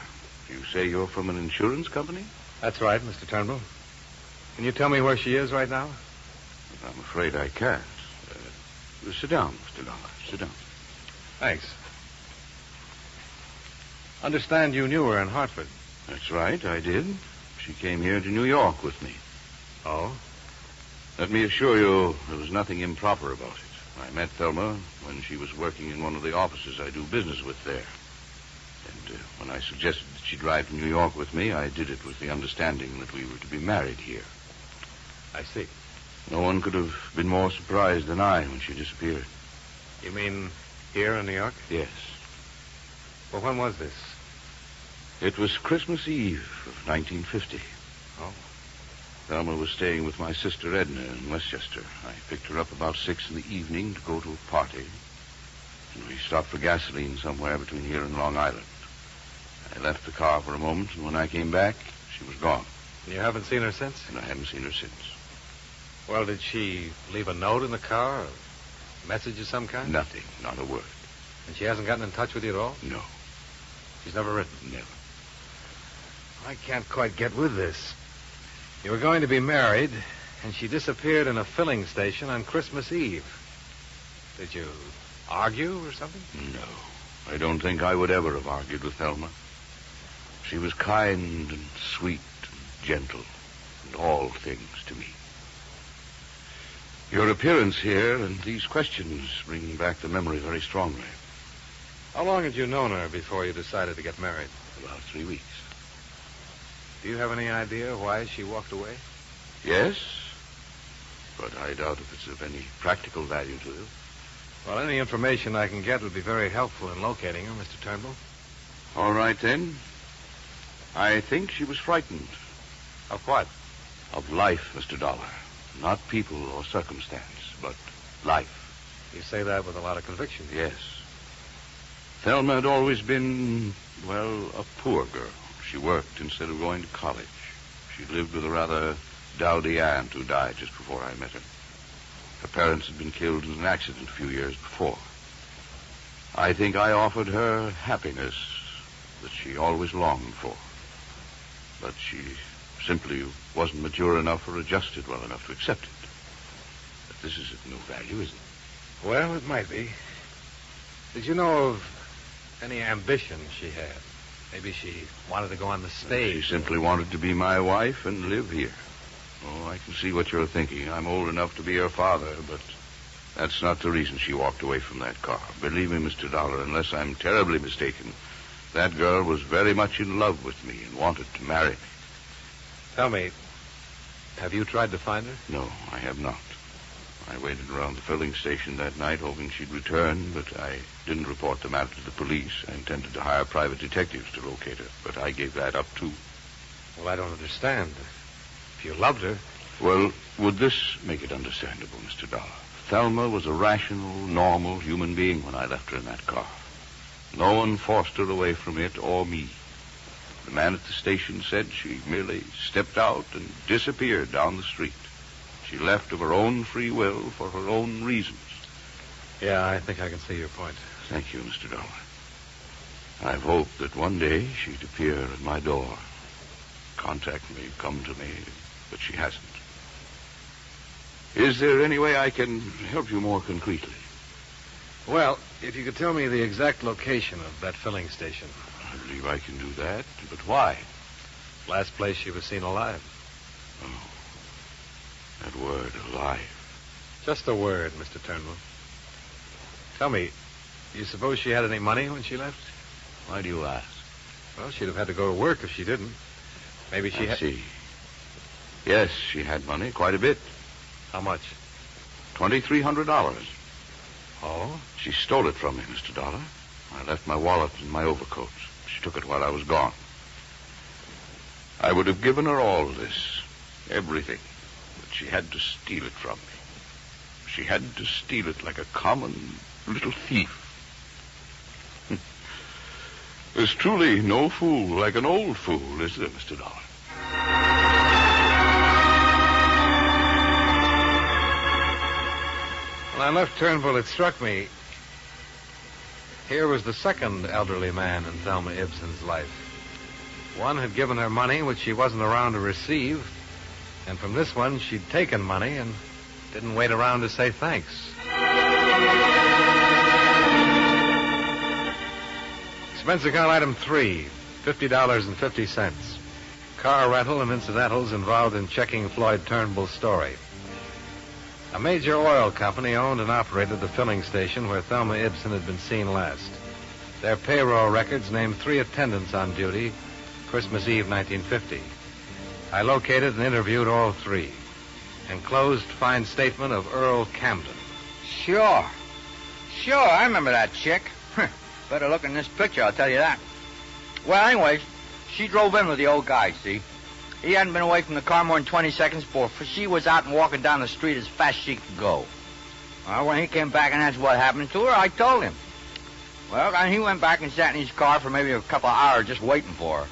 You say you're from an insurance company?
That's right, Mr. Turnbull. Can you tell me where she is right now?
I'm afraid I can't. Sit down, Mr. Dollar. Sit down.
Thanks. Understand you knew her in Hartford.
That's right, I did. She came here to New York with me.
Oh?
Let me assure you, there was nothing improper about it. I met Thelma when she was working in one of the offices I do business with there. And when I suggested that she drive to New York with me, I did it with the understanding that we were to be married here.
I see.
No one could have been more surprised than I when she disappeared.
You mean here in New York?
Yes.
Well, when was this?
It was Christmas Eve of 1950.
Oh.
Thelma was staying with my sister Edna in Westchester. I picked her up about 6 in the evening to go to a party. And we stopped for gasoline somewhere between here and Long Island. I left the car for a moment, and when I came back, she was gone.
You haven't seen her since?
And I haven't seen her since.
Well, did she leave a note in the car? Or a message of some kind?
Nothing. Not a word.
And she hasn't gotten in touch with you at all?
No.
She's never written?
Never.
I can't quite get with this. You were going to be married, and she disappeared in a filling station on Christmas Eve. Did you argue or something?
No. I don't think I would ever have argued with Thelma. She was kind and sweet and gentle and all things to me. Your appearance here and these questions bring back the memory very strongly.
How long had you known her before you decided to get married?
About 3 weeks.
Do you have any idea why she walked away?
Yes, but I doubt if it's of any practical value to you.
Well, any information I can get would be very helpful in locating her, Mr. Turnbull.
All right, then. I think she was frightened.
Of what?
Of life, Mr. Dollar. Not people or circumstance, but life.
You say that with a lot of conviction.
Yes. Thelma had always been, well, a poor girl. She worked instead of going to college. She lived with a rather dowdy aunt who died just before I met her. Her parents had been killed in an accident a few years before. I think I offered her happiness that she always longed for. But she simply wasn't mature enough or adjusted well enough to accept it. But this is of no value, is it?
Well, it might be. Did you know of any ambition she had? Maybe she wanted to go on the stage.
She simply wanted to be my wife and live here. Oh, I can see what you're thinking. I'm old enough to be her father, but that's not the reason she walked away from that car. Believe me, Mr. Dollar, unless I'm terribly mistaken, that girl was very much in love with me and wanted to marry me.
Tell me, have you tried to find her?
No, I have not. I waited around the filling station that night hoping she'd return, but I didn't report the matter to the police. I intended to hire private detectives to locate her, but I gave that up, too.
Well, I don't understand. If you loved her...
Well, would this make it understandable, Mr. Dollar? Thelma was a rational, normal human being when I left her in that car. No one forced her away from it or me. The man at the station said she merely stepped out and disappeared down the street. She left of her own free will for her own reasons.
Yeah, I think I can see your point.
Thank you, Mr. Dollar. I've hoped that one day she'd appear at my door, contact me, come to me, but she hasn't. Is there any way I can help you more concretely?
Well, if you could tell me the exact location of that filling station.
I believe I can do that, but why?
Last place she was seen alive.
Oh, that word, alive.
Just a word, Mr. Turnbull. Tell me, do you suppose she had any money when she left?
Why do you ask?
Well, she'd have had to go to work if she didn't. Maybe she
I see. Yes, she had money, quite a bit.
How much?
$2,300.
Oh?
She stole it from me, Mr. Dollar. I left my wallet in my overcoat. She took it while I was gone. I would have given her all this, everything, but she had to steal it from me. She had to steal it like a common little thief. There's truly no fool like an old fool, is there, Mr. Dollar?
When I left Turnbull, it struck me. Here was the second elderly man in Thelma Ibsen's life. One had given her money which she wasn't around to receive, and from this one she'd taken money and didn't wait around to say thanks. Expense account item 3, $50.50. Car rental and incidentals involved in checking Floyd Turnbull's story. A major oil company owned and operated the filling station where Thelma Ibsen had been seen last. Their payroll records named 3 attendants on duty Christmas Eve, 1950. I located and interviewed all 3. Enclosed fine statement of Earl Camden.
Sure, I remember that chick. Better look in this picture, I'll tell you that. Well, anyways, she drove in with the old guy, see? He hadn't been away from the car more than 20 seconds before she was out and walking down the street as fast as she could go. Well, when he came back and asked what happened to her, I told him. Well, then he went back and sat in his car for maybe a couple of hours just waiting for her.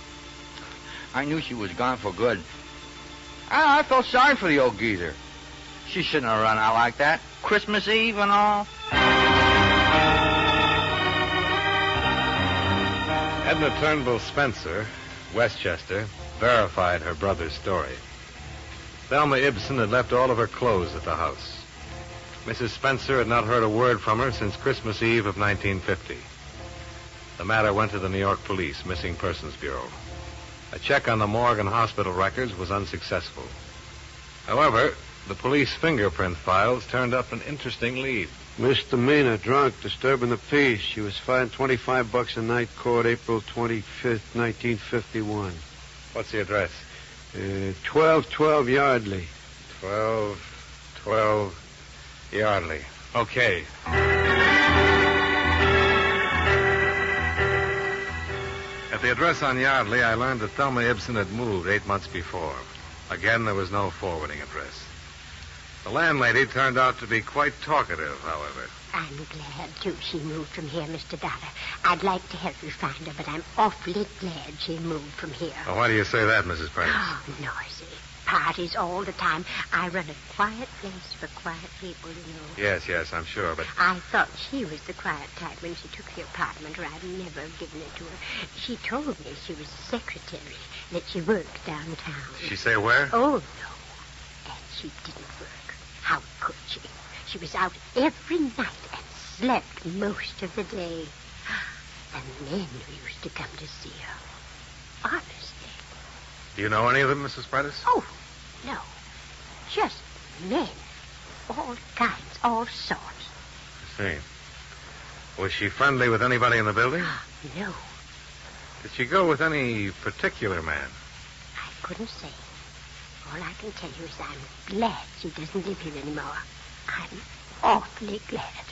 I knew she was gone for good. I felt sorry for the old geezer. She shouldn't have run out like that. Christmas Eve and all.
Edna Turnbull Spencer, Westchester, verified her brother's story. Thelma Ibsen had left all of her clothes at the house. Mrs. Spencer had not heard a word from her since Christmas Eve of 1950. The matter went to the New York Police Missing Persons Bureau. A check on the morgue and hospital records was unsuccessful. However, the police fingerprint files turned up an interesting lead.
Misdemeanor, drunk, disturbing the peace. She was fined $25 a night, court April 25th, 1951.
What's the address?
1212 Yardley.
1212 Yardley. Okay. At the address on Yardley, I learned that Thelma Ibsen had moved 8 months before. Again, there was no forwarding address. The landlady turned out to be quite talkative, however.
I'm glad, too, she moved from here, Mr. Dollar. I'd like to help you find her, but I'm awfully glad she moved from here.
Well, why do you say that, Mrs. Prentice?
Oh, noisy. Parties all the time. I run a quiet place for quiet people, you know.
Yes, I'm sure, but...
I thought she was the quiet type when she took the apartment, or I'd never given it to her. She told me she was a secretary, that she worked downtown.
She say where?
Oh, no. And she didn't work. How could she? She was out every night and slept most of the day. And men used to come to see her. Honestly.
Do you know any of them, Mrs. Prentice?
Oh, no. Just men. All kinds, all sorts.
I see. Was she friendly with anybody in the building?
No.
Did she go with any particular man?
I couldn't say. All I can tell you is I'm glad she doesn't live here anymore. I'm awfully glad.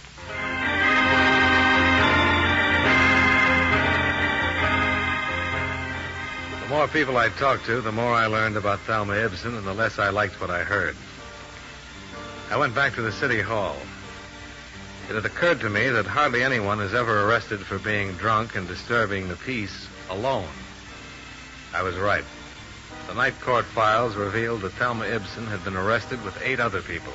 The more people I talked to, the more I learned about Thelma Ibsen, and the less I liked what I heard. I went back to the city hall. It had occurred to me that hardly anyone is ever arrested for being drunk and disturbing the peace alone. I was right. The night court files revealed that Thelma Ibsen had been arrested with 8 other people.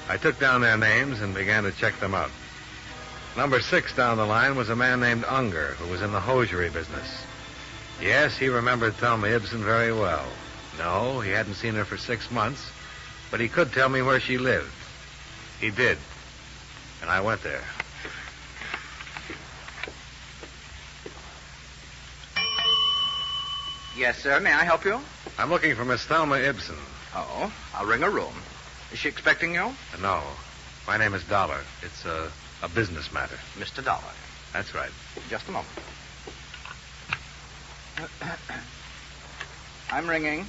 I took down their names and began to check them out. Number 6 down the line was a man named Unger, who was in the hosiery business. Yes, he remembered Thelma Ibsen very well. No, he hadn't seen her for 6 months, but he could tell me where she lived. He did, and I went there.
Yes, sir. May I help you?
I'm looking for Miss Thelma Ibsen.
Oh, I'll ring her room. Is she expecting you?
No. My name is Dollar. It's a business matter.
Mr. Dollar.
That's right.
Just a moment. I'm ringing.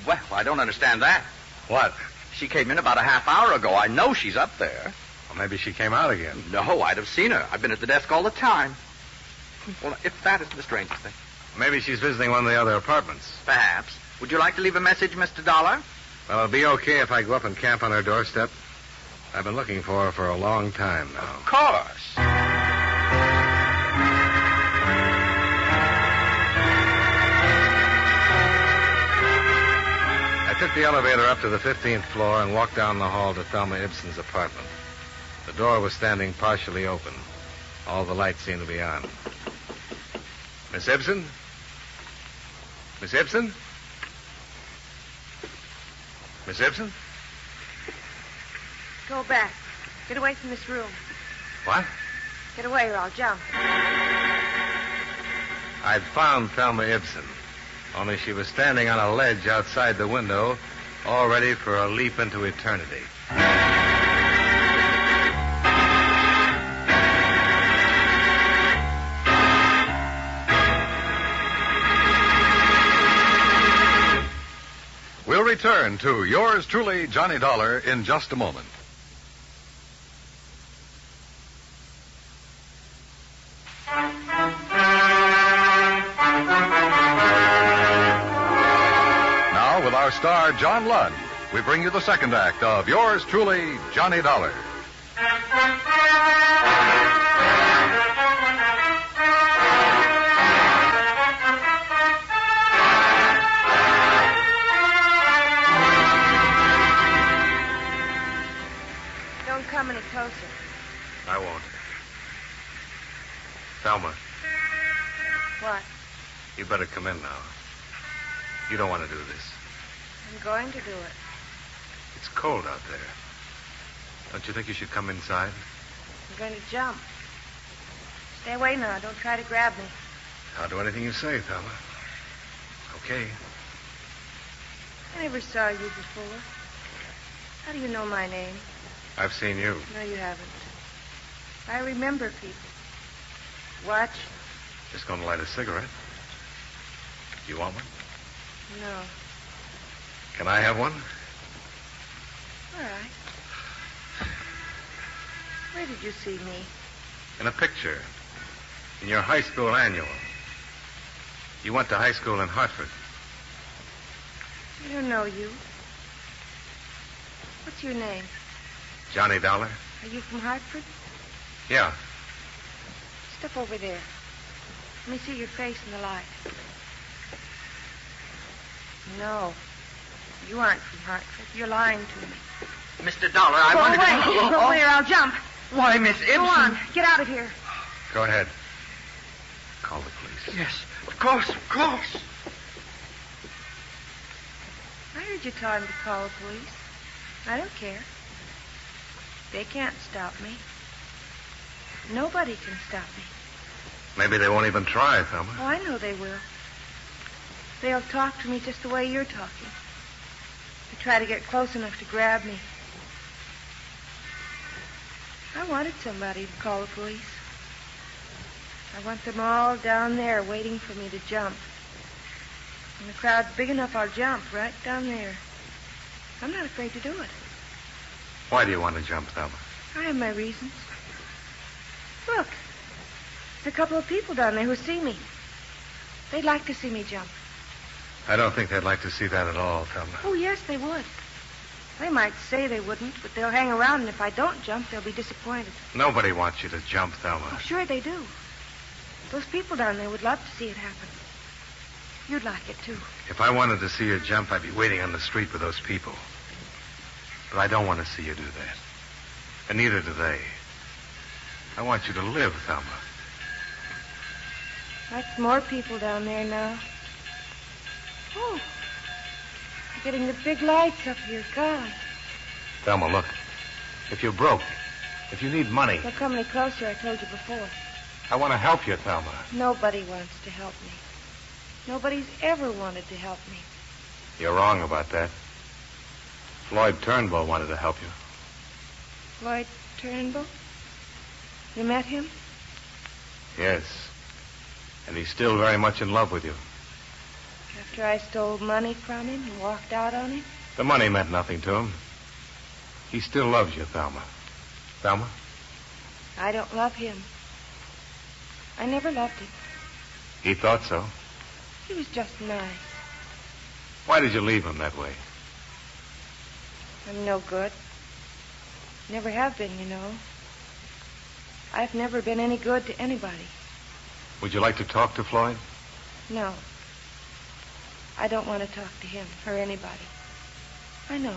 Well, I don't understand that.
What?
She came in about a half hour ago. I know she's up there.
Well, maybe she came out again.
No, I'd have seen her. I've been at the desk all the time. Well, if that isn't the strangest thing.
Maybe she's visiting one of the other apartments.
Perhaps. Would you like to leave a message, Mr. Dollar?
Well, it'll be okay if I go up and camp on her doorstep. I've been looking for her for a long time now.
Of course.
I took the elevator up to the 15th floor and walked down the hall to Thelma Ibsen's apartment. The door was standing partially open. All the lights seemed to be on. Miss Ibsen? Miss Ibsen? Miss Ibsen?
Go back. Get away from this room.
What?
Get away or I'll jump.
I'd found Thelma Ibsen, only she was standing on a ledge outside the window, all ready for a leap into eternity.
We'll return to yours truly, Johnny Dollar, in just a moment. Now, with our star, John Lund, we bring you the second act of yours truly, Johnny Dollar.
Don't come any closer.
I won't. Thelma,
What?
you better come in now. You don't want to do this.
I'm going to do it.
It's cold out there. Don't you think you should come inside?
I'm going to jump. Stay away now. Don't try to grab me.
I'll do anything you say, Thelma. Okay.
I never saw you before. How do you know my name?
I've seen you.
No, you haven't. I remember people. Watch.
Just going to light a cigarette. You want one?
No.
Can I have one?
All right. Where did you see me?
In a picture. In your high school annual. You went to high school in Hartford.
I don't know you. What's your name?
Johnny Dollar?
Are you from Hartford?
Yeah.
Step over there. Let me see your face in the light. No. You aren't from Hartford. You're lying to me.
Mr. Dollar, I
Go
wanted
away.
to...
Go away or I'll jump.
Why, Miss Ibsen?
Go on. Get out of here.
Go ahead. Call the police.
Yes, of course, of course.
I heard you tell him to call the police. I don't care. They can't stop me. Nobody can stop me.
Maybe they won't even try, Thelma.
Oh, I know they will. They'll talk to me just the way you're talking. They try to get close enough to grab me. I wanted somebody to call the police. I want them all down there waiting for me to jump. When the crowd's big enough, I'll jump right down there. I'm not afraid to do it.
Why do you want to jump, Thelma?
I have my reasons. Look, there's a couple of people down there who see me. They'd like to see me jump.
I don't think they'd like to see that at all, Thelma.
Oh, yes, they would. They might say they wouldn't, but they'll hang around, and if I don't jump, they'll be disappointed.
Nobody wants you to jump, Thelma.
Oh, sure they do. Those people down there would love to see it happen. You'd like it, too.
If I wanted to see you jump, I'd be waiting on the street with those people. But I don't want to see you do that. And neither do they. I want you to live, Thelma.
That's more people down there now. Oh, you're getting the big lights up here. God.
Thelma, look. If you're broke, if you need money,
Don't come any closer, I told you before.
I want to help you, Thelma.
Nobody wants to help me. Nobody's ever wanted to help me.
You're wrong about that. Floyd Turnbull wanted to help you.
Floyd Turnbull? You met him?
Yes. And he's still very much in love with you.
After I stole money from him and walked out on him?
The money meant nothing to him. He still loves you, Thelma. Thelma?
I don't love him. I never loved him.
He thought so.
He was just nice.
Why did you leave him that way?
I'm no good. Never have been, you know. I've never been any good to anybody.
Would you like to talk to Floyd?
No. I don't want to talk to him or anybody. I know.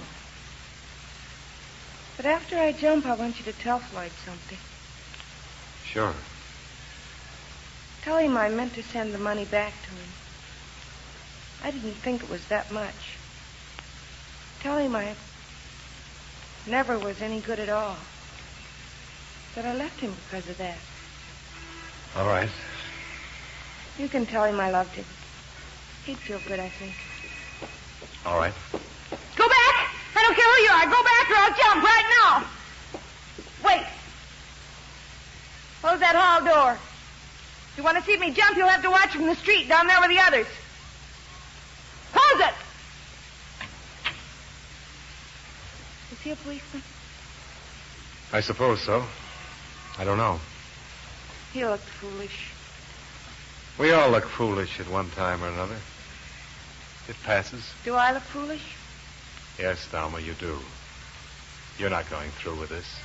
But after I jump, I want you to tell Floyd something.
Sure.
Tell him I meant to send the money back to him. I didn't think it was that much. Tell him I never was any good at all. That I left him because of that.
All right.
You can tell him I loved him. He'd feel good, I think.
All right.
Go back! I don't care who you are. Go back or I'll jump right now. Wait. Close that hall door. If you want to see me jump, you'll have to watch from the street down there with the others. Close it! Is he a policeman?
I suppose so. I don't know.
He looked foolish.
We all look foolish at one time or another. It passes.
Do I look foolish?
Yes, Thelma, you do. You're not going through with this.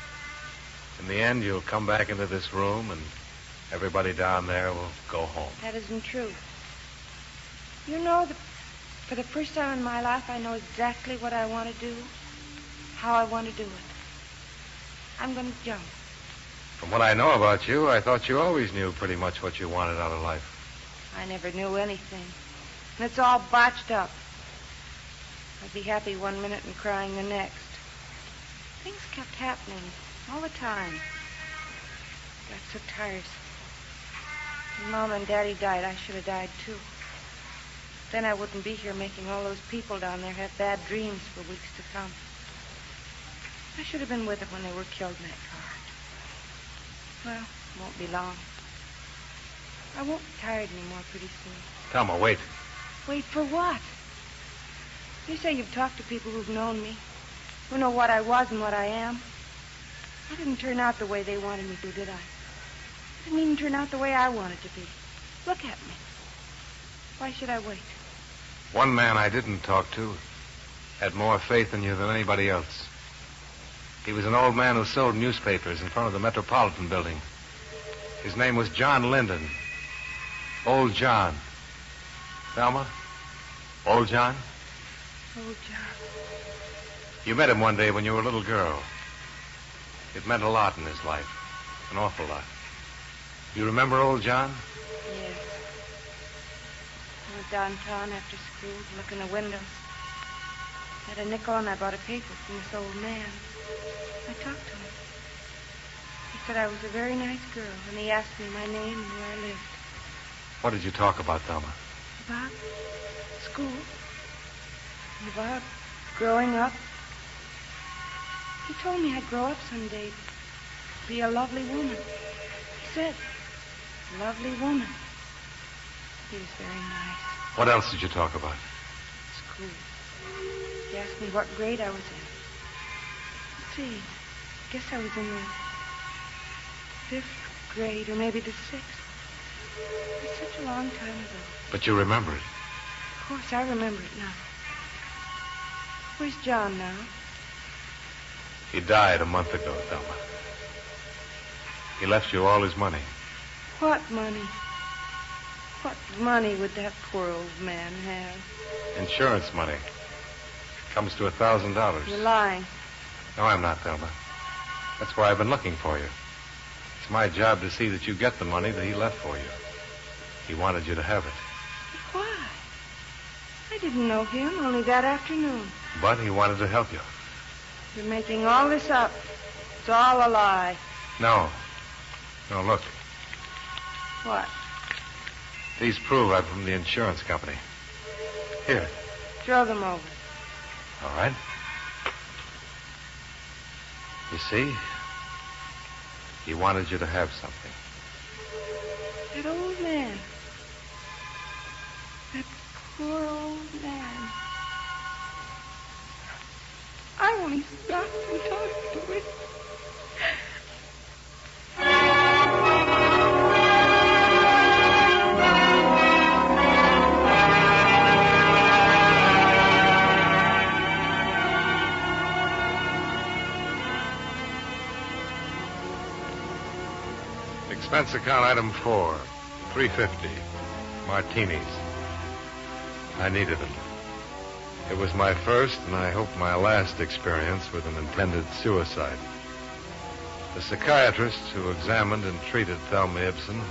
In the end, you'll come back into this room, and everybody down there will go home.
That isn't true. You know that for the first time in my life, I know exactly what I want to do, how I want to do it. I'm going to jump.
From what I know about you, I thought you always knew pretty much what you wanted out of life.
I never knew anything. And it's all botched up. I'd be happy one minute and crying the next. Things kept happening all the time. Got so tiresome. When Mom and Daddy died, I should have died too. Then I wouldn't be here making all those people down there have bad dreams for weeks to come. I should have been with them when they were killed in that car. Well, it won't be long. I won't be tired anymore pretty soon.
Thelma, wait.
Wait for what? You say you've talked to people who've known me, who know what I was and what I am. I didn't turn out the way they wanted me to, did I? I didn't even turn out the way I wanted to be. Look at me. Why should I wait?
One man I didn't talk to had more faith in you than anybody else. He was an old man who sold newspapers in front of the Metropolitan Building. His name was John Linden. Old John. Thelma? Old John?
Old John.
You met him one day when you were a little girl. It meant a lot in his life. An awful lot. You remember old John?
Yes. I was downtown after school, looking in the windows. I had a nickel and I bought a paper from this old man. I talked to him. He said I was a very nice girl, and he asked me my name and where I lived.
What did you talk about, Thelma?
About school. And about growing up. He told me I'd grow up someday, be a lovely woman. He said, lovely woman. He was very nice.
What else did you talk about?
School. He asked me what grade I was in. Let's see. I guess I was in the 5th grade, or maybe the 6th. It's such a long time ago.
But you remember it.
Of course, I remember it now. Where's John now?
He died a month ago, Thelma. He left you all his money.
What money? What money would that poor old man have?
Insurance money. Comes to $1,000.
You're lying.
No, I'm not, Thelma. That's why I've been looking for you. It's my job to see that you get the money that he left for you. He wanted you to have it.
Why? I didn't know him only that afternoon.
But he wanted to help you.
You're making all this up. It's all a lie.
No. No, look.
What?
These prove I'm from the insurance company. Here.
Throw them over.
All right. You see? He wanted you to have something.
That old man. That poor old man. I only stopped and talked to him.
Expense account item 4, $3.50. Martinis. I needed them. It was my first, and I hope my last, experience with an intended suicide. The psychiatrists who examined and treated Thelma Ibsen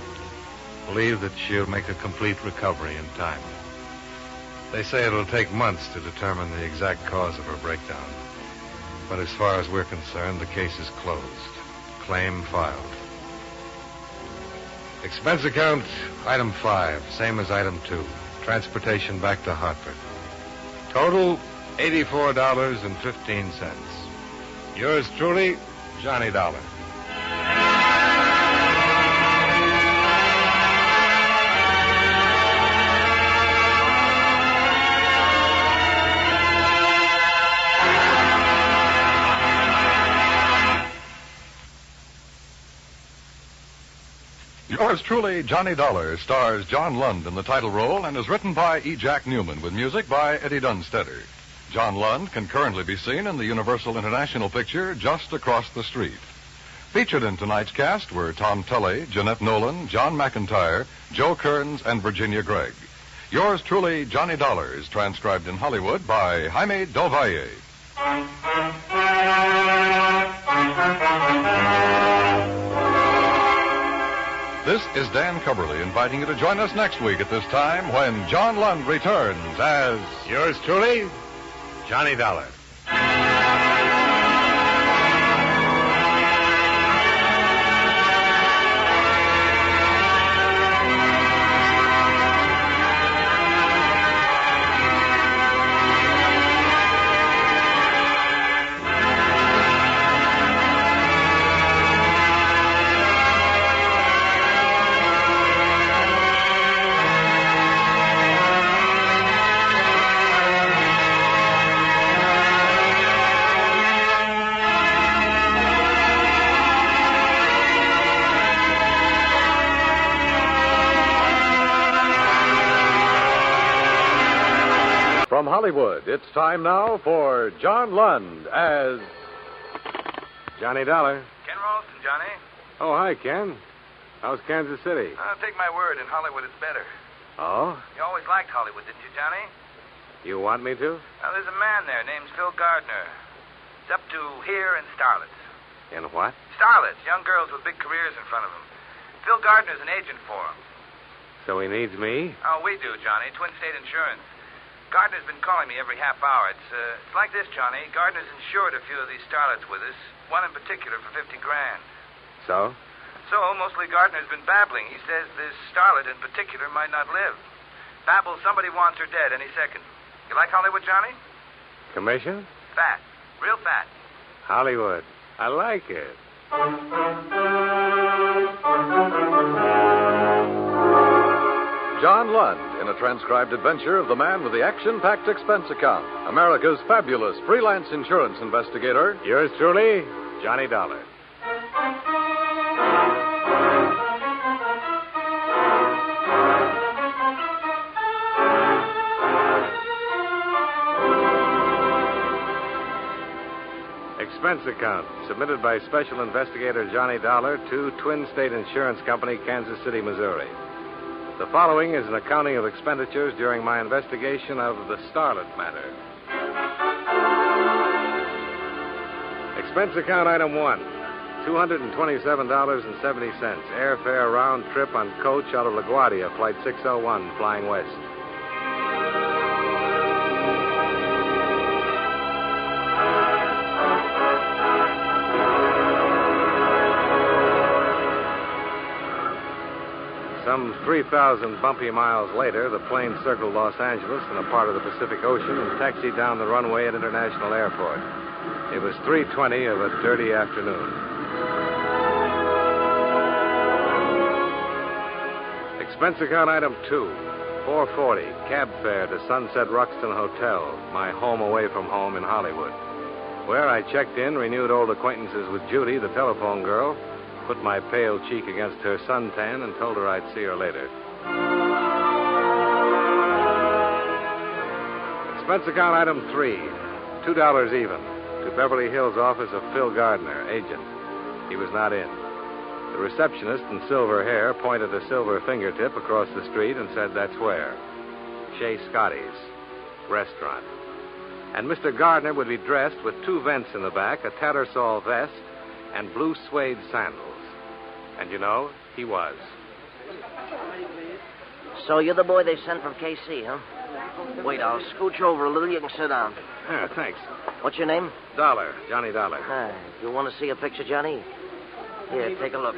believe that she'll make a complete recovery in time. They say it'll take months to determine the exact cause of her breakdown. But as far as we're concerned, the case is closed. Claim filed. Expense account, item 5, same as item 2. Transportation back to Hartford. Total, $84.15. Yours truly, Johnny Dollar.
Yours truly, Johnny Dollar, stars John Lund in the title role and is written by E. Jack Newman with music by Eddie Dunstetter. John Lund can currently be seen in the Universal International picture Just Across the Street. Featured in tonight's cast were Tom Tully, Jeanette Nolan, John McIntyre, Joe Kearns, and Virginia Gregg. Yours truly, Johnny Dollar, is transcribed in Hollywood by Jaime Del Valle. This is Dan Cubberly inviting you to join us next week at this time when John Lund returns as...
Yours truly, Johnny Dollar.
From Hollywood, it's time now for John Lund as...
Johnny Dollar.
Ken Ralston, Johnny.
Oh, hi, Ken. How's Kansas City?
Take my word, in Hollywood it's better.
Oh?
You always liked Hollywood, didn't you, Johnny?
You want me to?
Now, there's a man there named Phil Gardner. He's up to here in starlets.
In what?
Starlets, young girls with big careers in front of them. Phil Gardner's an agent for them.
So he needs me?
Oh, we do, Johnny. Twin State Insurance. Gardner's been calling me every half hour. It's like this, Johnny. Gardner's insured a few of these starlets with us. One in particular for $50,000.
So?
So, mostly Gardner's been babbling. He says this starlet in particular might not live. Babbles somebody wants her dead any second. You like Hollywood, Johnny?
Commission?
Fat. Real fat.
Hollywood. I like it.
John Lund in a transcribed adventure of the man with the action-packed expense account, America's fabulous freelance insurance investigator.
Yours truly, Johnny Dollar. Expense account submitted by Special Investigator Johnny Dollar to Twin State Insurance Company, Kansas City, Missouri. The following is an accounting of expenditures during my investigation of the starlet matter. Expense account item 1, $227.70. Airfare round trip on coach out of LaGuardia, flight 601, flying west. Some 3,000 bumpy miles later, the plane circled Los Angeles in a part of the Pacific Ocean and taxied down the runway at International Airport. It was 3:20 of a dirty afternoon. Expense account item 2, $440, cab fare to Sunset Ruxton Hotel, my home away from home in Hollywood, where I checked in, renewed old acquaintances with Judy, the telephone girl, put my pale cheek against her suntan, and told her I'd see her later. Expense account item 3, $2 even, to Beverly Hills office of Phil Gardner, agent. He was not in. The receptionist in silver hair pointed a silver fingertip across the street and said that's where. Chez Scotty's restaurant. And Mr. Gardner would be dressed with 2 vents in the back, a Tattersall vest, and blue suede sandals. And you know, he was.
So you're the boy they sent from KC, huh? Wait, I'll scooch over a little. You can sit down.
Yeah, thanks.
What's your name?
Dollar, Johnny Dollar.
You want to see a picture, Johnny? Here, take a look.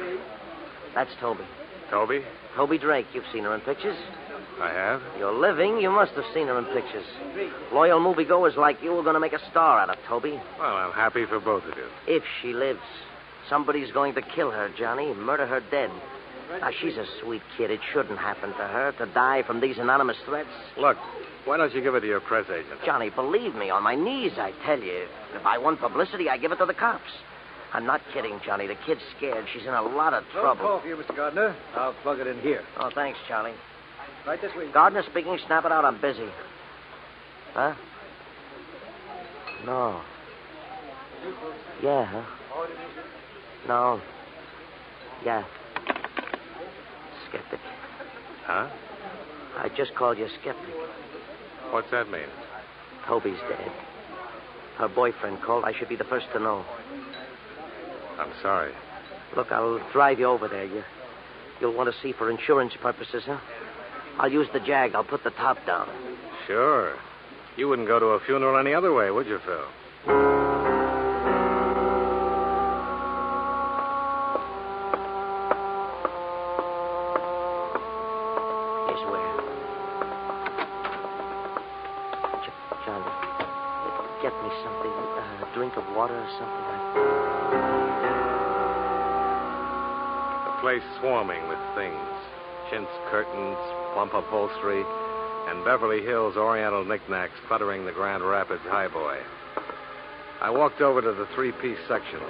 That's Toby.
Toby?
Toby Drake. You've seen her in pictures.
I have.
You're living. You must have seen her in pictures. Loyal moviegoers like you are going to make a star out of Toby.
Well, I'm happy for both of you.
If she lives. Somebody's going to kill her, Johnny. Murder her dead. Now, she's a sweet kid. It shouldn't happen to her to die from these anonymous threats.
Look, why don't you give it to your press agent?
Johnny, believe me, on my knees, I tell you. If I want publicity, I give it to the cops. I'm not kidding, Johnny. The kid's scared. She's in a lot of trouble.
Call for you, Mr. Gardner. I'll plug it in here.
Oh, thanks, Charlie.
Right this way.
Gardner speaking. Snap it out. I'm busy. Huh? No. Yeah, huh? No. Yeah. Skeptic.
Huh?
I just called you skeptic.
What's that mean?
Toby's dead. Her boyfriend called. I should be the first to know.
I'm sorry.
Look, I'll drive you over there. You'll want to see for insurance purposes, huh? I'll use the Jag. I'll put the top down.
Sure. You wouldn't go to a funeral any other way, would you, Phil?
Here's where. Johnny, get me something, a drink of water or something like that.
The place swarming with things. Chintz curtains, plump upholstery, and Beverly Hills Oriental knickknacks cluttering the Grand Rapids highboy. I walked over to the three-piece section.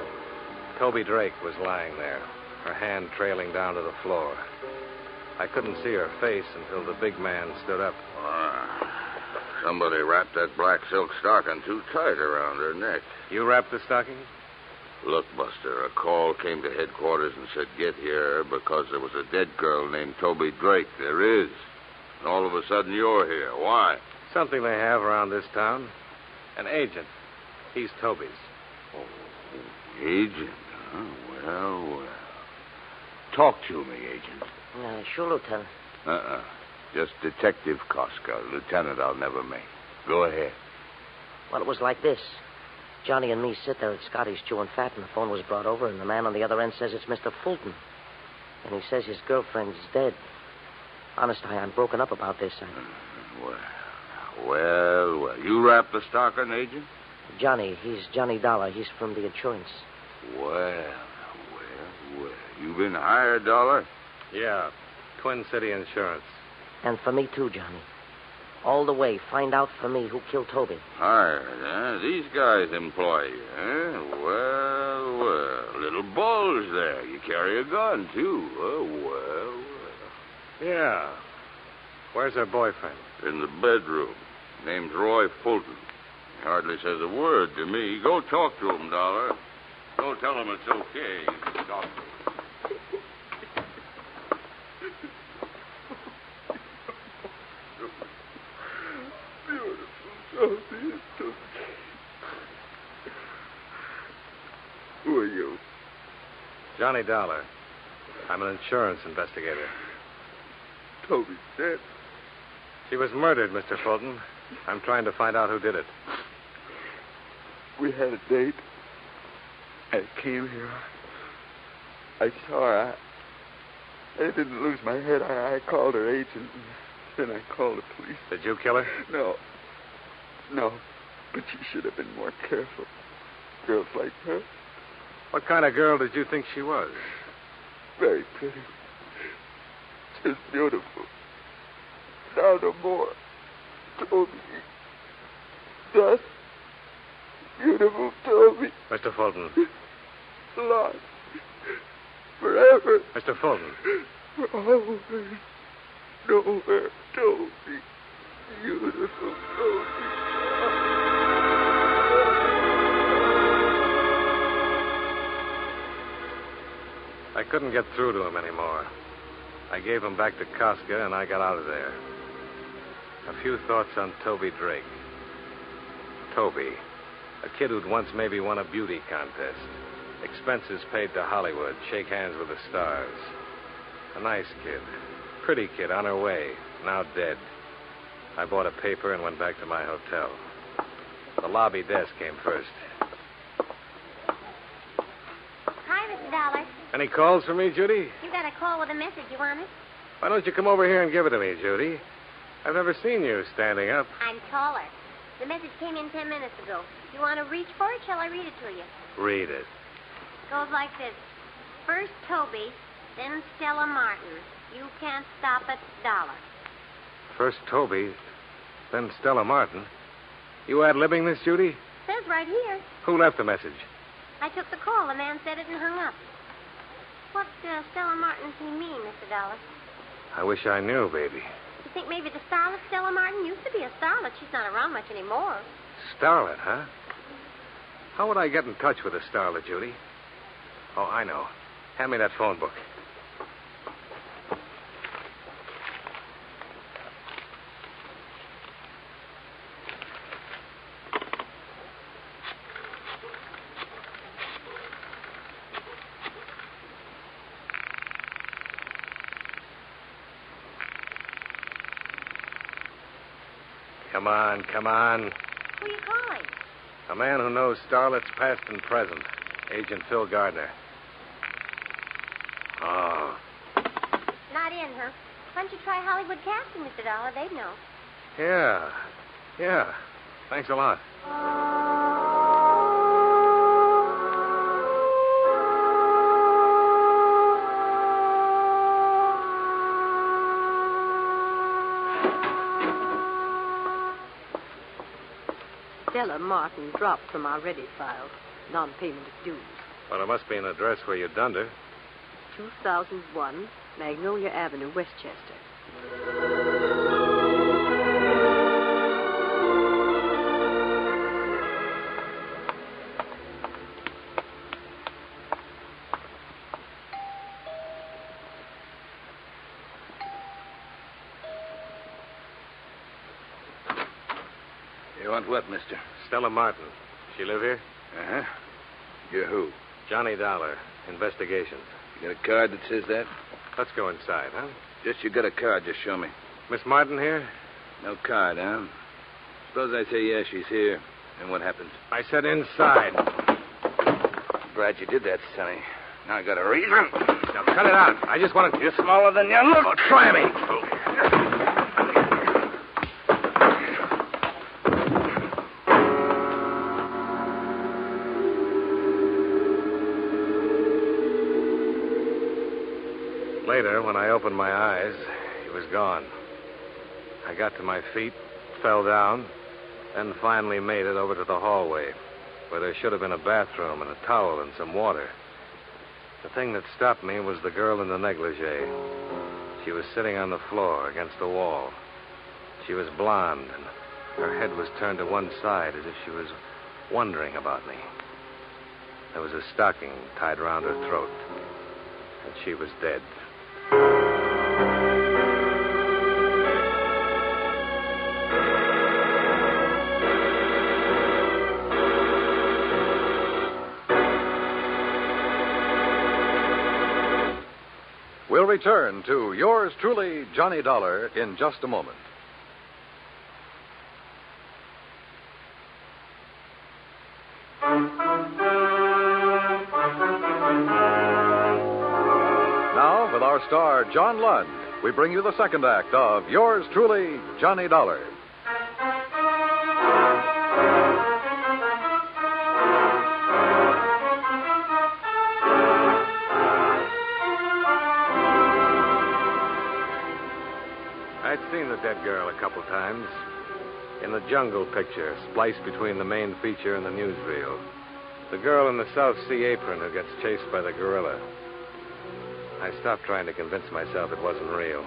Toby Drake was lying there, her hand trailing down to the floor. I couldn't see her face until the big man stood up.
Somebody wrapped that black silk stocking too tight around her neck.
You wrapped the stocking?
Look, Buster, a call came to headquarters and said get here because there was a dead girl named Toby Drake. There is. And all of a sudden you're here. Why?
Something they have around this town. An agent. He's Toby's.
Oh, agent? Oh, well. Talk to me, agent.
Sure, Lieutenant.
Just Detective Koska. Lieutenant, I'll never make. Go ahead.
Well, it was like this. Johnny and me sit there at Scotty's chewing fat, and the phone was brought over, and the man on the other end says it's Mr. Fulton. And he says his girlfriend's dead. Honest, I'm broken up about this.
Well. You wrapped the stocking, agent?
Johnny. He's Johnny Dollar. He's from the insurance.
Well. You been hired, Dollar?
Yeah. Twin City Insurance.
And for me, too, Johnny. All the way. Find out for me who killed Toby.
Hired, huh? These guys employ you, huh? Well. Little bulge there. You carry a gun, too. Oh, well.
Yeah. Where's her boyfriend?
In the bedroom. Name's Roy Fulton. He hardly says a word to me. Go talk to him, Dollar. Go tell him it's okay. You can talk to him. Who are you?
Johnny Dollar. I'm an insurance investigator.
Toby's dead.
She was murdered, Mr. Fulton. I'm trying to find out who did it.
We had a date. I came here. I saw her. I didn't lose my head. I called her agent, and then I called the police.
Did you kill her?
No. But she should have been more careful. Girls like her.
What kind of girl did you think she was?
Very pretty. Just beautiful. Now no more. Toby. Just beautiful Toby.
Mr. Fulton.
Lost. Forever.
Mr. Fulton.
For always. Nowhere. Toby. Beautiful Toby.
I couldn't get through to him anymore. I gave him back to Koska, and I got out of there. A few thoughts on Toby Drake. Toby, a kid who'd once maybe won a beauty contest. Expenses paid to Hollywood, shake hands with the stars. A nice kid. Pretty kid on her way, now dead. I bought a paper and went back to my hotel. The lobby desk came first.
Hi, Mr. Dollar.
Any calls for me, Judy?
You got a call with a message. You want it?
Why don't you come over here and give it to me, Judy? I've never seen you standing up.
I'm taller. The message came in 10 minutes ago. You want to reach for it? Shall I read it to you?
Read it.
Goes like this. First Toby, then Stella Martin. You can't stop it, Dollar.
First Toby, then Stella Martin. You ad-libbing this, Judy?
Says right here.
Who left the message?
I took the call. The man said it and hung up. What Stella Martin does he mean, Mr. Dollar?
I wish I knew, baby.
You think maybe the starlet Stella Martin used to be a starlet? She's not around much anymore.
Starlet, huh? How would I get in touch with a starlet, Judy? Oh, I know. Hand me that phone book. Come on, come on.
Who are you calling?
A man who knows starlets past and present. Agent Phil Gardner. Oh.
Not in, huh? Why don't you try Hollywood Casting, Mr. Dollar? They'd know.
Yeah. Thanks a lot.
Stella Martin dropped from our ready file. Non-payment of dues.
Well, there must be an address where you dunned her.
2001 Magnolia Avenue, Westchester.
You want what, mister?
Stella Martin. She live here?
Uh-huh. You're who?
Johnny Dollar. Investigations.
You got a card that says that?
Let's go inside, huh?
Just you got a card, just show me.
Miss Martin here?
No card, huh? Suppose I say yes, she's here. Then what happens?
I said inside.
Glad you did that, Sonny. Now I got a reason.
Now cut it out. I just want to...
You're smaller than you look.
Oh, try me. Later, when I opened my eyes, he was gone. I got to my feet, fell down, then finally made it over to the hallway, where there should have been a bathroom and a towel and some water. The thing that stopped me was the girl in the negligee. She was sitting on the floor against the wall. She was blonde, and her head was turned to one side as if she was wondering about me. There was a stocking tied around her throat, and she was dead.
We'll return to yours truly, Johnny Dollar, in just a moment. Now, with our star, John Lund, we bring you the second act of yours truly, Johnny Dollar.
I'd seen the dead girl a couple times. In the jungle picture, spliced between the main feature and the newsreel. The girl in the South Sea apron who gets chased by the gorilla. I stopped trying to convince myself it wasn't real.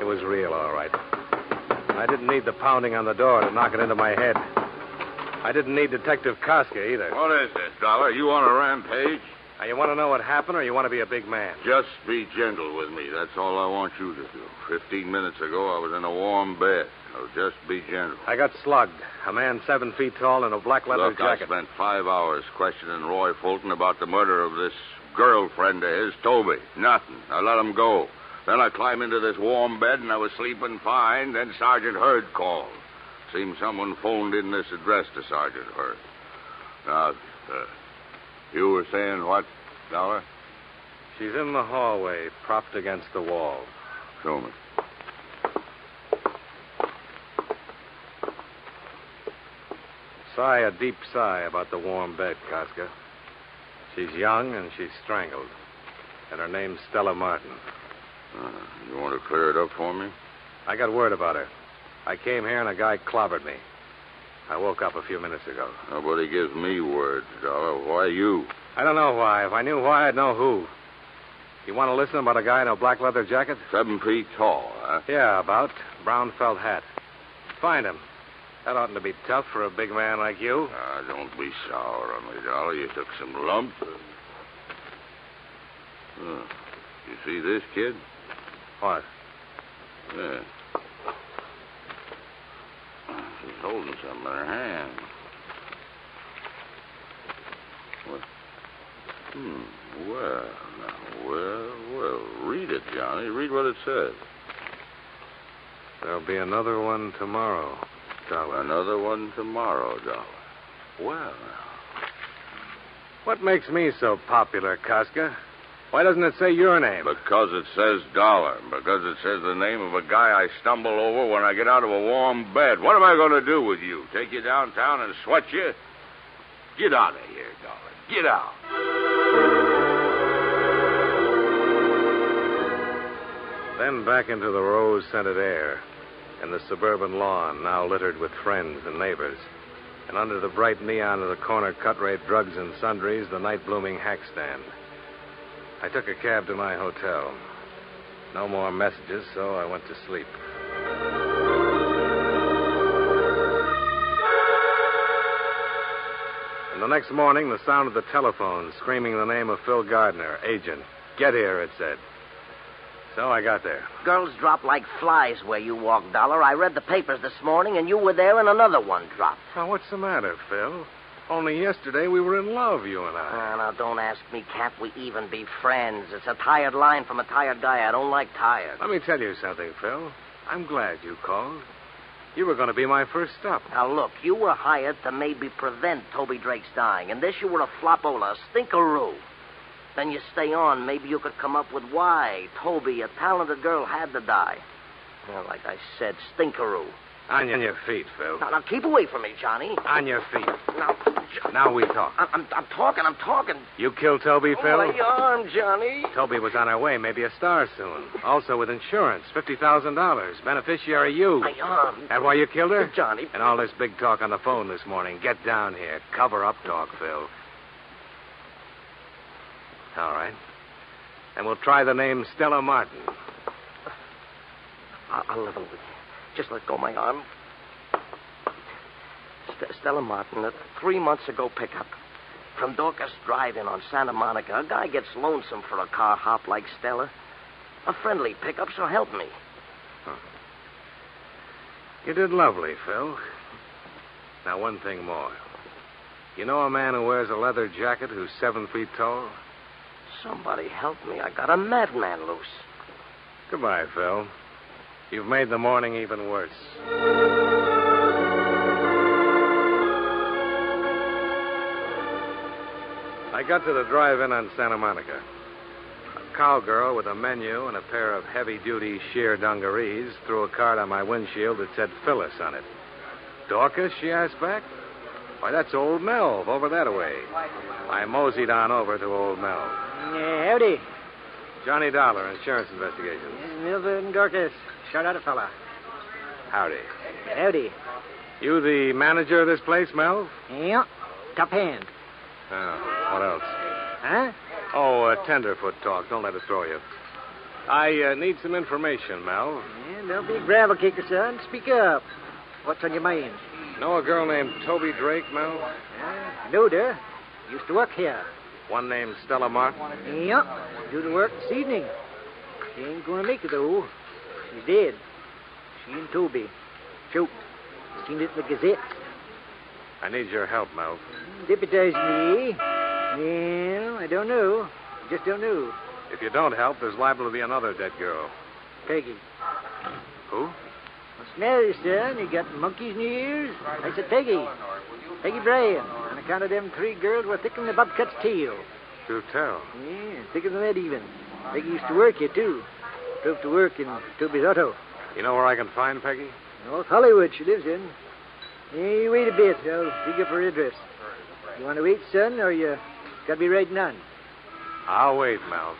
It was real, all right. I didn't need the pounding on the door to knock it into my head. I didn't need Detective Koska either.
What is this, Dollar? You on a rampage?
Now, you want to know what happened, or you want to be a big man?
Just be gentle with me. That's all I want you to do. 15 minutes ago, I was in a warm bed. So just be gentle.
I got slugged. A man 7 feet tall in a black leather
Look,
jacket.
I spent 5 hours questioning Roy Fulton about the murder of this girlfriend of his, Toby. Nothing. I let him go. Then I climbed into this warm bed, and I was sleeping fine. Then Sergeant Hurd called. Seems someone phoned in this address to Sergeant Hurd. Now, you were saying what, Dollar?
She's in the hallway, propped against the wall.
Show me.
Sigh a deep sigh about the warm bed, Casca. She's young and she's strangled. And her name's Stella Martin.
You want to clear it up for me?
I got word about her. I came here and a guy clobbered me. I woke up a few minutes ago.
Nobody gives me word, Dollar. Why you?
I don't know why. If I knew why, I'd know who. You want to listen about a guy in a black leather jacket?
7 feet tall, huh?
Yeah, about. Brown felt hat. Find him. That oughtn't to be tough for a big man like you.
Don't be sour on me, Dollar. You took some lumps. You see this, kid?
What?
Yeah. She's holding something in her hand. What? Well, read it, Johnny. Read what it says.
There'll be another one tomorrow, Dollar.
Another one tomorrow, Dollar.
Well, what makes me so popular, Casca? Why doesn't it say your name?
Because it says Dollar. Because it says the name of a guy I stumble over when I get out of a warm bed. What am I going to do with you? Take you downtown and sweat you? Get out of here, Dollar. Get out.
Then back into the rose-scented air and the suburban lawn now littered with friends and neighbors. And under the bright neon of the corner cut-rate drugs and sundries, the night-blooming hack stand. I took a cab to my hotel. No more messages, so I went to sleep. And the next morning, the sound of the telephone screaming the name of Phil Gardner, agent. Get here, it said. So I got there.
Girls drop like flies where you walk, Dollar. I read the papers this morning, and you were there, and another one dropped.
Now, what's the matter, Phil? Only yesterday we were in love, you and I.
Now, don't ask me. Can't we even be friends? It's a tired line from a tired guy. I don't like tired.
Let me tell you something, Phil. I'm glad you called. You were going to be my first stop.
Now, look, you were hired to maybe prevent Toby Drake's dying, and this you were a flopola, a stinkeroo. Then you stay on, maybe you could come up with why Toby, a talented girl, had to die. Well, like I said, stinkeroo.
On your feet, Phil.
Now, keep away from me, Johnny.
On your feet.
Now,
Now we talk.
I'm talking.
You killed Toby, Phil?
My arm, Johnny.
Toby was on her way, maybe a star soon. Also with insurance, $50,000. Beneficiary you.
My arm.
That why you killed her?
Johnny.
And all this big talk on the phone this morning. Get down here. Cover up talk, Phil. All right. And we'll try the name Stella Martin.
I'll level with you. Just let go of my arm. Stella Martin, a 3 months ago pickup. From Dorcas Drive-In on Santa Monica, a guy gets lonesome for a car hop like Stella. A friendly pickup, so help me.
Huh. You did lovely, Phil. Now, one thing more. You know a man who wears a leather jacket who's 7 feet tall?
Somebody help me. I got a madman loose.
Goodbye, Phil. You've made the morning even worse. I got to the drive-in on Santa Monica. A cowgirl with a menu and a pair of heavy-duty sheer dungarees threw a card on my windshield that said Phyllis on it. Dorcas, she asked back. Why, that's old Melv over that way. I moseyed on over to old Melv.
Howdy.
Johnny Dollar, Insurance Investigations.
Milton Dorcas. Shout out a fella.
Howdy.
Howdy.
You the manager of this place, Melv?
Yeah. Top hand.
Oh, what else?
Huh?
Oh, tenderfoot talk. Don't let it throw you. I need some information, Melv.
Yeah, don't be a gravel kicker, son. Speak up. What's on your mind?
Know a girl named Toby Drake, Melv?
Yeah, knowed her. Used to work here.
One named Stella Martin?
Yep. Do the work this evening. She ain't gonna make it, though. She's dead. She and Toby. Shoot. Seen it in the Gazette.
I need your help, Melv.
Deputize me. Well, I don't know. Just don't know.
If you don't help, there's liable to be another dead girl.
Peggy.
Who?
What's the matter, son? You got monkeys in your ears? I said Peggy. Peggy Bryan. On account of them 3 girls were thicking the bobcat's tail.
Do tell.
Yeah, thicker than that even. Peggy used to work here, too. Drove to work in Toby's auto.
You know where I can find Peggy?
North Hollywood she lives in. Yeah, you wait a bit. I'll dig up her address. You want to wait, son, or you got to be riding on?
I'll wait, Mel.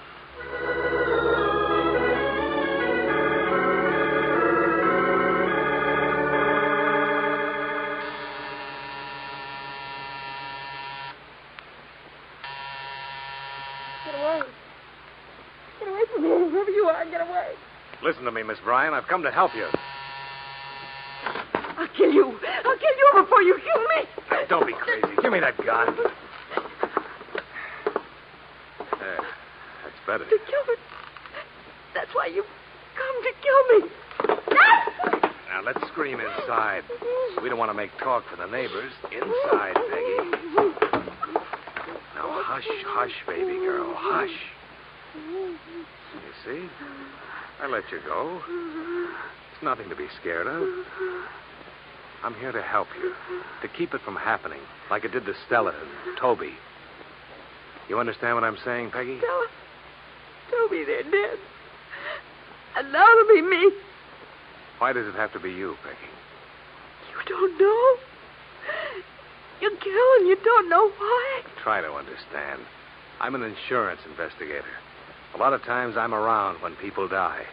Get away. Get away from here, whoever you are. Get away.
Listen to me, Miss Bryan. I've come to help you.
I'll kill you. I'll kill you before you kill me.
Now, don't be crazy. Give me that gun. There. That's better.
To kill me. That's why you come to kill me.
Now, let's scream inside. We don't want to make talk for the neighbors. Inside, Peggy. Now, hush, hush, baby girl. Hush. You see? I let you go. It's nothing to be scared of. I'm here to help you. To keep it from happening, like it did to Stella and Toby. You understand what I'm saying, Peggy?
Stella, Toby, they're dead. And now it'll be me.
Why does it have to be you, Peggy?
You don't know. You kill and you don't know why.
Try to understand. I'm an insurance investigator. A lot of times I'm around when people die.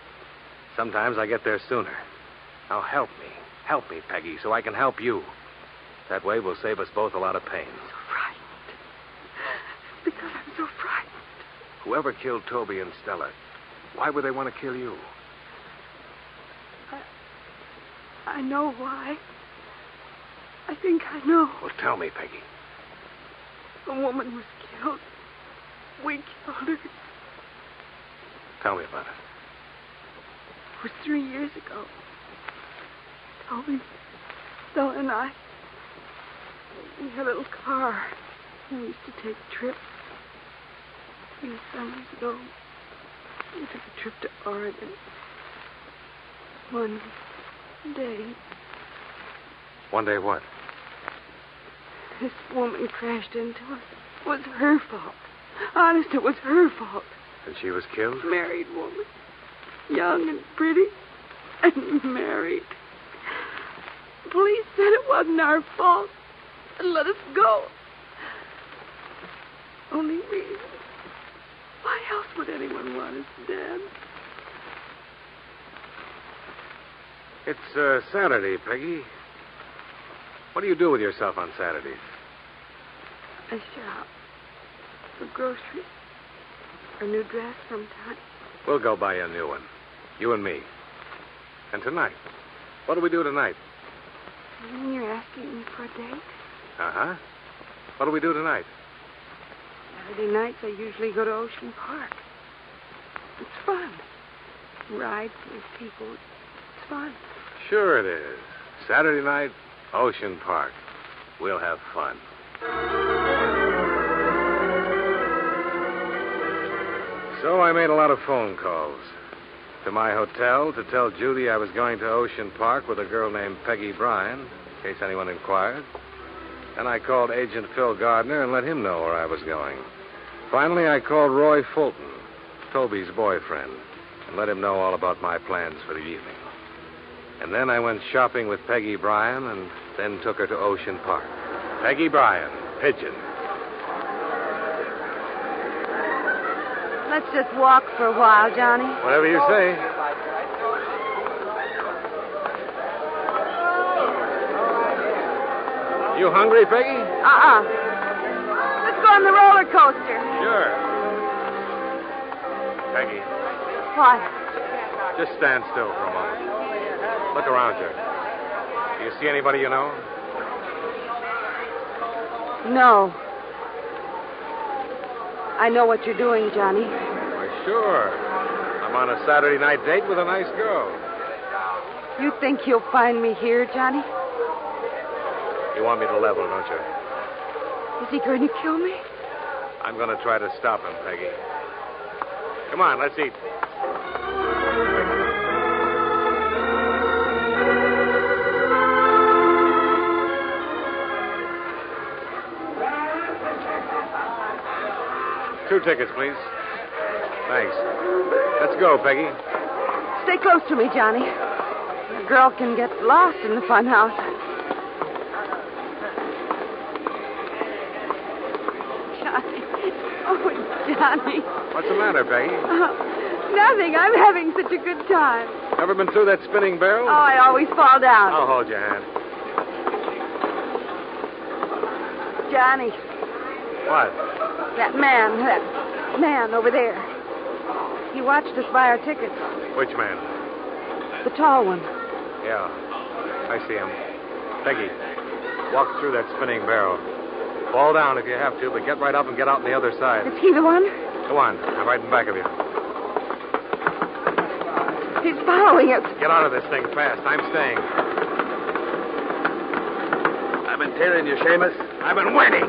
Sometimes I get there sooner. Now help me. Help me, Peggy, so I can help you. That way we'll save us both a lot of pain.
So frightened. Because I'm so frightened.
Whoever killed Toby and Stella, why would they want to kill you?
I know why. I think I know.
Well, tell me, Peggy.
A woman was killed. We killed her.
Tell me about it.
It was 3 years ago. Toby, Stella, and I. We had a little car. We used to take trips. 3 summers ago, we took a trip to Oregon. One day.
One day what?
This woman crashed into us. It was her fault. Honest, it was her fault.
And she was killed?
Married woman. Young and pretty. And married. The police said it wasn't our fault. And let us go. Only reason. Why else would anyone want us dead?
It's Saturday, Peggy. What do you do with yourself on Saturdays?
I shop. For groceries. A new dress sometime.
We'll go buy a new one. You and me. And tonight? What do we do tonight?
You mean you're asking me for a date?
Uh-huh. What do we do tonight?
Saturday nights I usually go to Ocean Park. It's fun. Rides with people. It's fun.
Sure it is. Saturday night, Ocean Park. We'll have fun. So I made a lot of phone calls. To my hotel to tell Judy I was going to Ocean Park with a girl named Peggy Bryan, in case anyone inquired. Then I called Agent Phil Gardner and let him know where I was going. Finally, I called Roy Fulton, Toby's boyfriend, and let him know all about my plans for the evening. And then I went shopping with Peggy Bryan and then took her to Ocean Park. Peggy Bryan, Pigeon.
Let's just walk for a while, Johnny.
Whatever you say. You hungry, Peggy?
Let's go on the roller coaster.
Sure. Peggy,
What?
just stand still for a moment. Look around you. Do you see anybody you know?
No. I know what you're doing, Johnny.
Why, sure. I'm on a Saturday night date with a nice girl.
You think you'll find me here, Johnny?
You want me to level, don't you?
Is he going to kill me?
I'm going to try to stop him, Peggy. Come on, let's eat. 2 tickets, please. Thanks. Let's go, Peggy.
Stay close to me, Johnny. A girl can get lost in the fun house. Johnny. Oh, Johnny.
What's the matter, Peggy?
Nothing. I'm having such a good time.
Ever been through that spinning barrel?
Oh, I always fall down.
I'll hold your hand.
Johnny.
What?
That man over there. He watched us buy our tickets.
Which man?
The tall one.
Yeah, I see him. Peggy, walk through that spinning barrel. Fall down if you have to, but get right up and get out on the other side.
Is he the one?
Go on. I'm right in back of you.
He's following us.
Get out of this thing fast. I'm staying.
I've been tailing you, Seamus.
I've been waiting.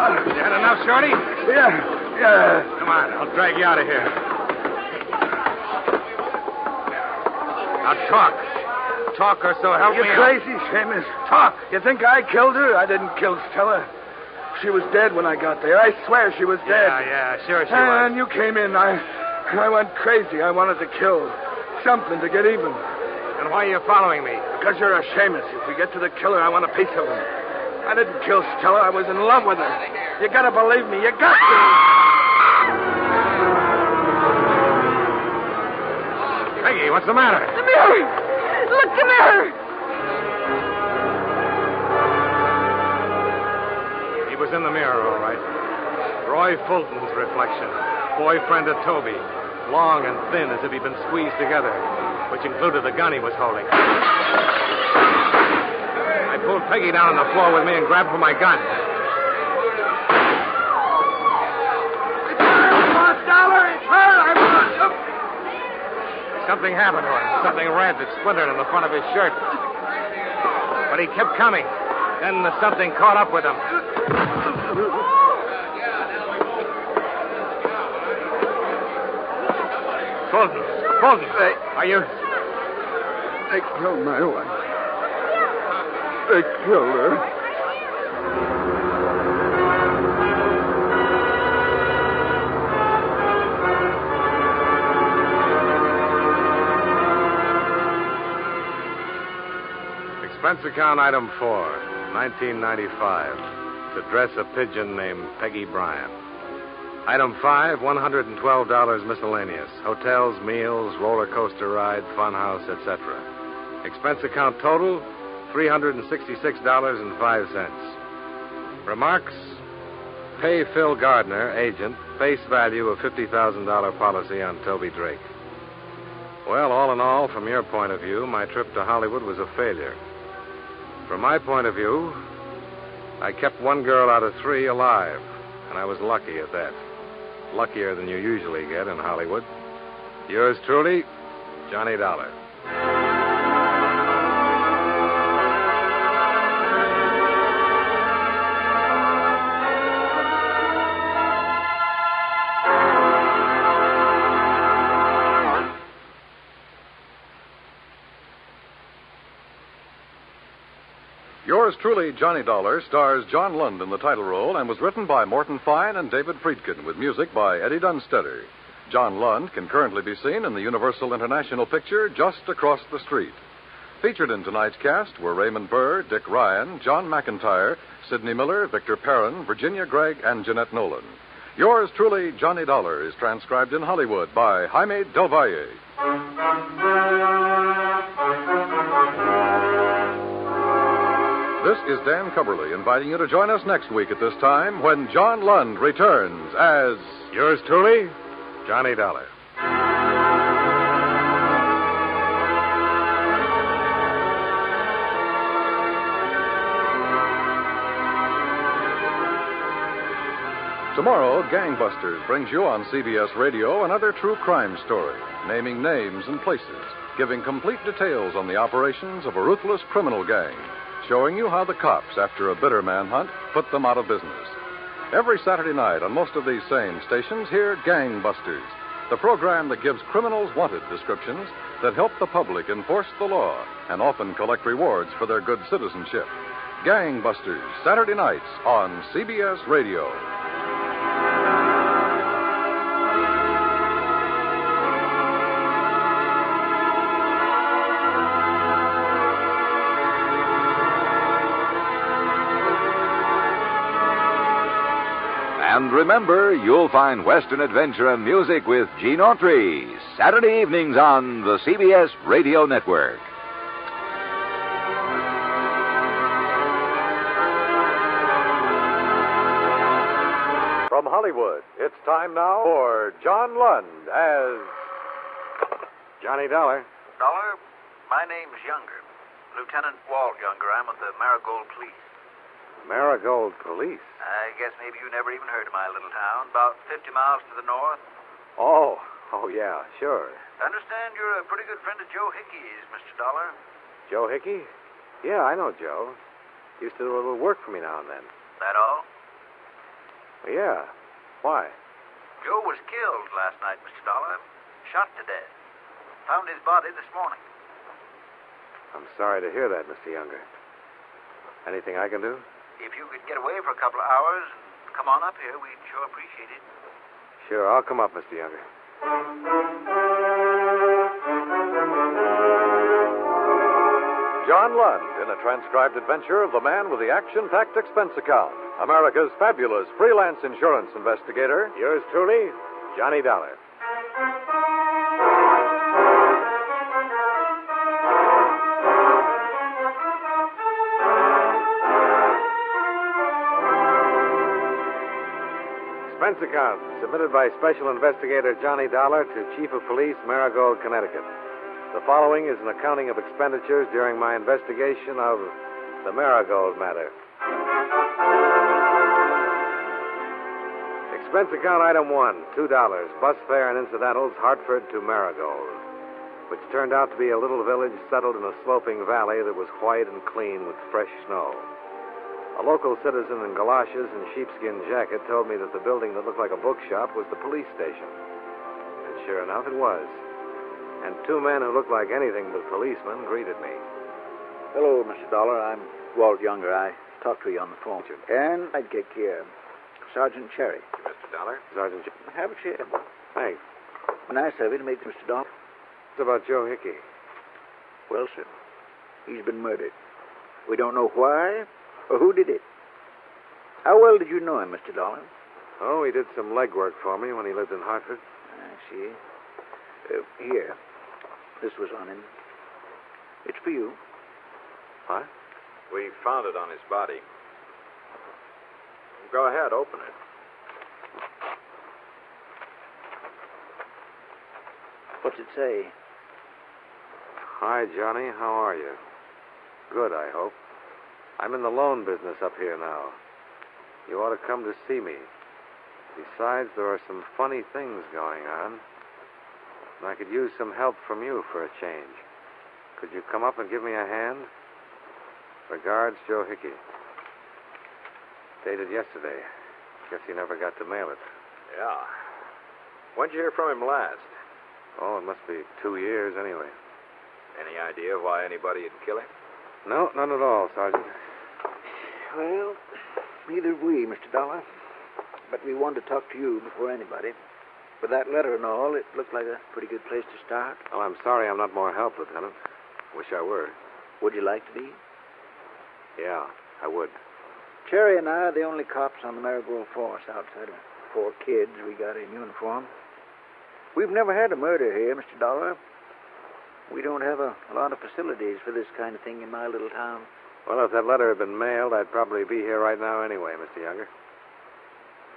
You had enough, Shorty?
Yeah.
Come on, I'll drag you out of here. Now talk. Talk or so help me.
You're crazy, Seamus.
Talk.
You think I killed her? I didn't kill Stella. She was dead when I got there. I swear she was dead.
Yeah, sure she was.
And you came in. I went crazy. I wanted to kill. Something to get even.
And why are you following me?
Because you're a Seamus. If we get to the killer, I want a piece of him. I didn't kill Stella. I was in love with her. You gotta believe me. You got to.
Peggy, what's the matter?
The mirror! Look, the mirror!
He was in the mirror, all right. Roy Fulton's reflection. Boyfriend of Toby. Long and thin as if he'd been squeezed together, which included the gun he was holding. I pulled Peggy down on the floor with me and grabbed for my gun.
It's her, Boss Dollar. It's her. I want him.
Something happened to him. Something red that splintered on the front of his shirt. But he kept coming. Then the something caught up with him. Fulton, are you...
They killed my wife. They killed her.
Expense account item 4, 1995. To dress a pigeon named Peggy Bryant. Item 5, $112 miscellaneous. Hotels, meals, roller coaster ride, funhouse, etc. Expense account total, $366.05. Remarks, pay Phil Gardner, agent, face value of $50,000 policy on Toby Drake. Well, all in all, from your point of view, my trip to Hollywood was a failure. From my point of view, I kept one girl out of 3 alive, and I was lucky at that. Luckier than you usually get in Hollywood. Yours truly, Johnny Dollar.
Yours truly, Johnny Dollar, stars John Lund in the title role and was written by Morton Fine and David Friedkin with music by Eddie Dunstetter. John Lund can currently be seen in the Universal International picture Just Across the Street. Featured in tonight's cast were Raymond Burr, Dick Ryan, John McIntyre, Sidney Miller, Victor Perrin, Virginia Gregg, and Jeanette Nolan. Yours truly, Johnny Dollar, is transcribed in Hollywood by Jaime Del Valle. This is Dan Cubberly inviting you to join us next week at this time when John Lund returns as...
Yours truly, Johnny Dollar.
Tomorrow, Gangbusters brings you on CBS Radio another true crime story, naming names and places, giving complete details on the operations of a ruthless criminal gang, showing you how the cops, after a bitter manhunt, put them out of business. Every Saturday night on most of these same stations, hear Gangbusters, the program that gives criminals wanted descriptions that help the public enforce the law and often collect rewards for their good citizenship. Gangbusters, Saturday nights on CBS Radio.
And remember, you'll find Western adventure and music with Gene Autry, Saturday evenings on the CBS Radio Network.
From Hollywood, it's time now for John Lund as
Johnny Dollar.
Dollar, my name's Younger. Lieutenant Walt Younger. I'm with the Marigold Police.
Marigold Police?
I guess maybe you never even heard of my little town, about 50 miles to the north.
Oh, yeah, sure.
I understand you're a pretty good friend of Joe Hickey's, Mr. Dollar.
Joe Hickey? Yeah, I know Joe. Used to do a little work for me now and then.
That all?
Yeah. Why?
Joe was killed last night, Mr. Dollar. Shot to death. Found his body this morning.
I'm sorry to hear that, Mr. Younger. Anything I can do?
If you could get away for a couple of hours and come on up here, we'd sure appreciate it.
Sure, I'll come up, Mr. Younger.
John Lund in a transcribed adventure of the man with the action-packed expense account, America's fabulous freelance insurance investigator.
Yours truly, Johnny Dollar. Expense account submitted by Special Investigator Johnny Dollar to Chief of Police, Marigold, Connecticut. The following is an accounting of expenditures during my investigation of the Marigold matter. Expense account item 1, $2, bus fare and incidentals, Hartford to Marigold, which turned out to be a little village settled in a sloping valley that was white and clean with fresh snow. A local citizen in galoshes and sheepskin jacket told me that the building that looked like a bookshop was the police station. And sure enough, it was. And two men who looked like anything but policemen greeted me.
Hello, Mr. Dollar. I'm Walt Younger. I talked to you on the phone. And I'd kick here. Sergeant Cherry.
Mr. Dollar? Sergeant Cherry.
Have a chair.
Thanks.
Nice of you to meet Mr. Dollar.
What about Joe Hickey?
Well, sir, he's been murdered. We don't know why or who did it. How well did you know him, Mr. Dollar?
Oh, he did some legwork for me when he lived in Hartford.
I see. Here. This was on him. It's for you.
What?
We found it on his body. Go ahead, open it.
What's it say?
Hi, Johnny. How are you? Good, I hope. I'm in the loan business up here now. You ought to come to see me. Besides, there are some funny things going on. And I could use some help from you for a change. Could you come up and give me a hand? Regards, Joe Hickey. Dated yesterday. Guess he never got to mail it.
Yeah. When'd you hear from him last?
Oh, it must be 2 years anyway.
Any idea why anybody would kill him?
No, none at all, Sergeant.
Well, neither have we, Mr. Dollar. But we wanted to talk to you before anybody. With that letter and all, it looked like a pretty good place to start.
Well, I'm sorry I'm not more help, Lieutenant. Wish I were.
Would you like to be?
Yeah, I would.
Cherry and I are the only cops on the Marigold force outside of 4 kids we got in uniform. We've never had a murder here, Mr. Dollar. We don't have a lot of facilities for this kind of thing in my little town.
Well, if that letter had been mailed, I'd probably be here right now anyway, Mr. Younger.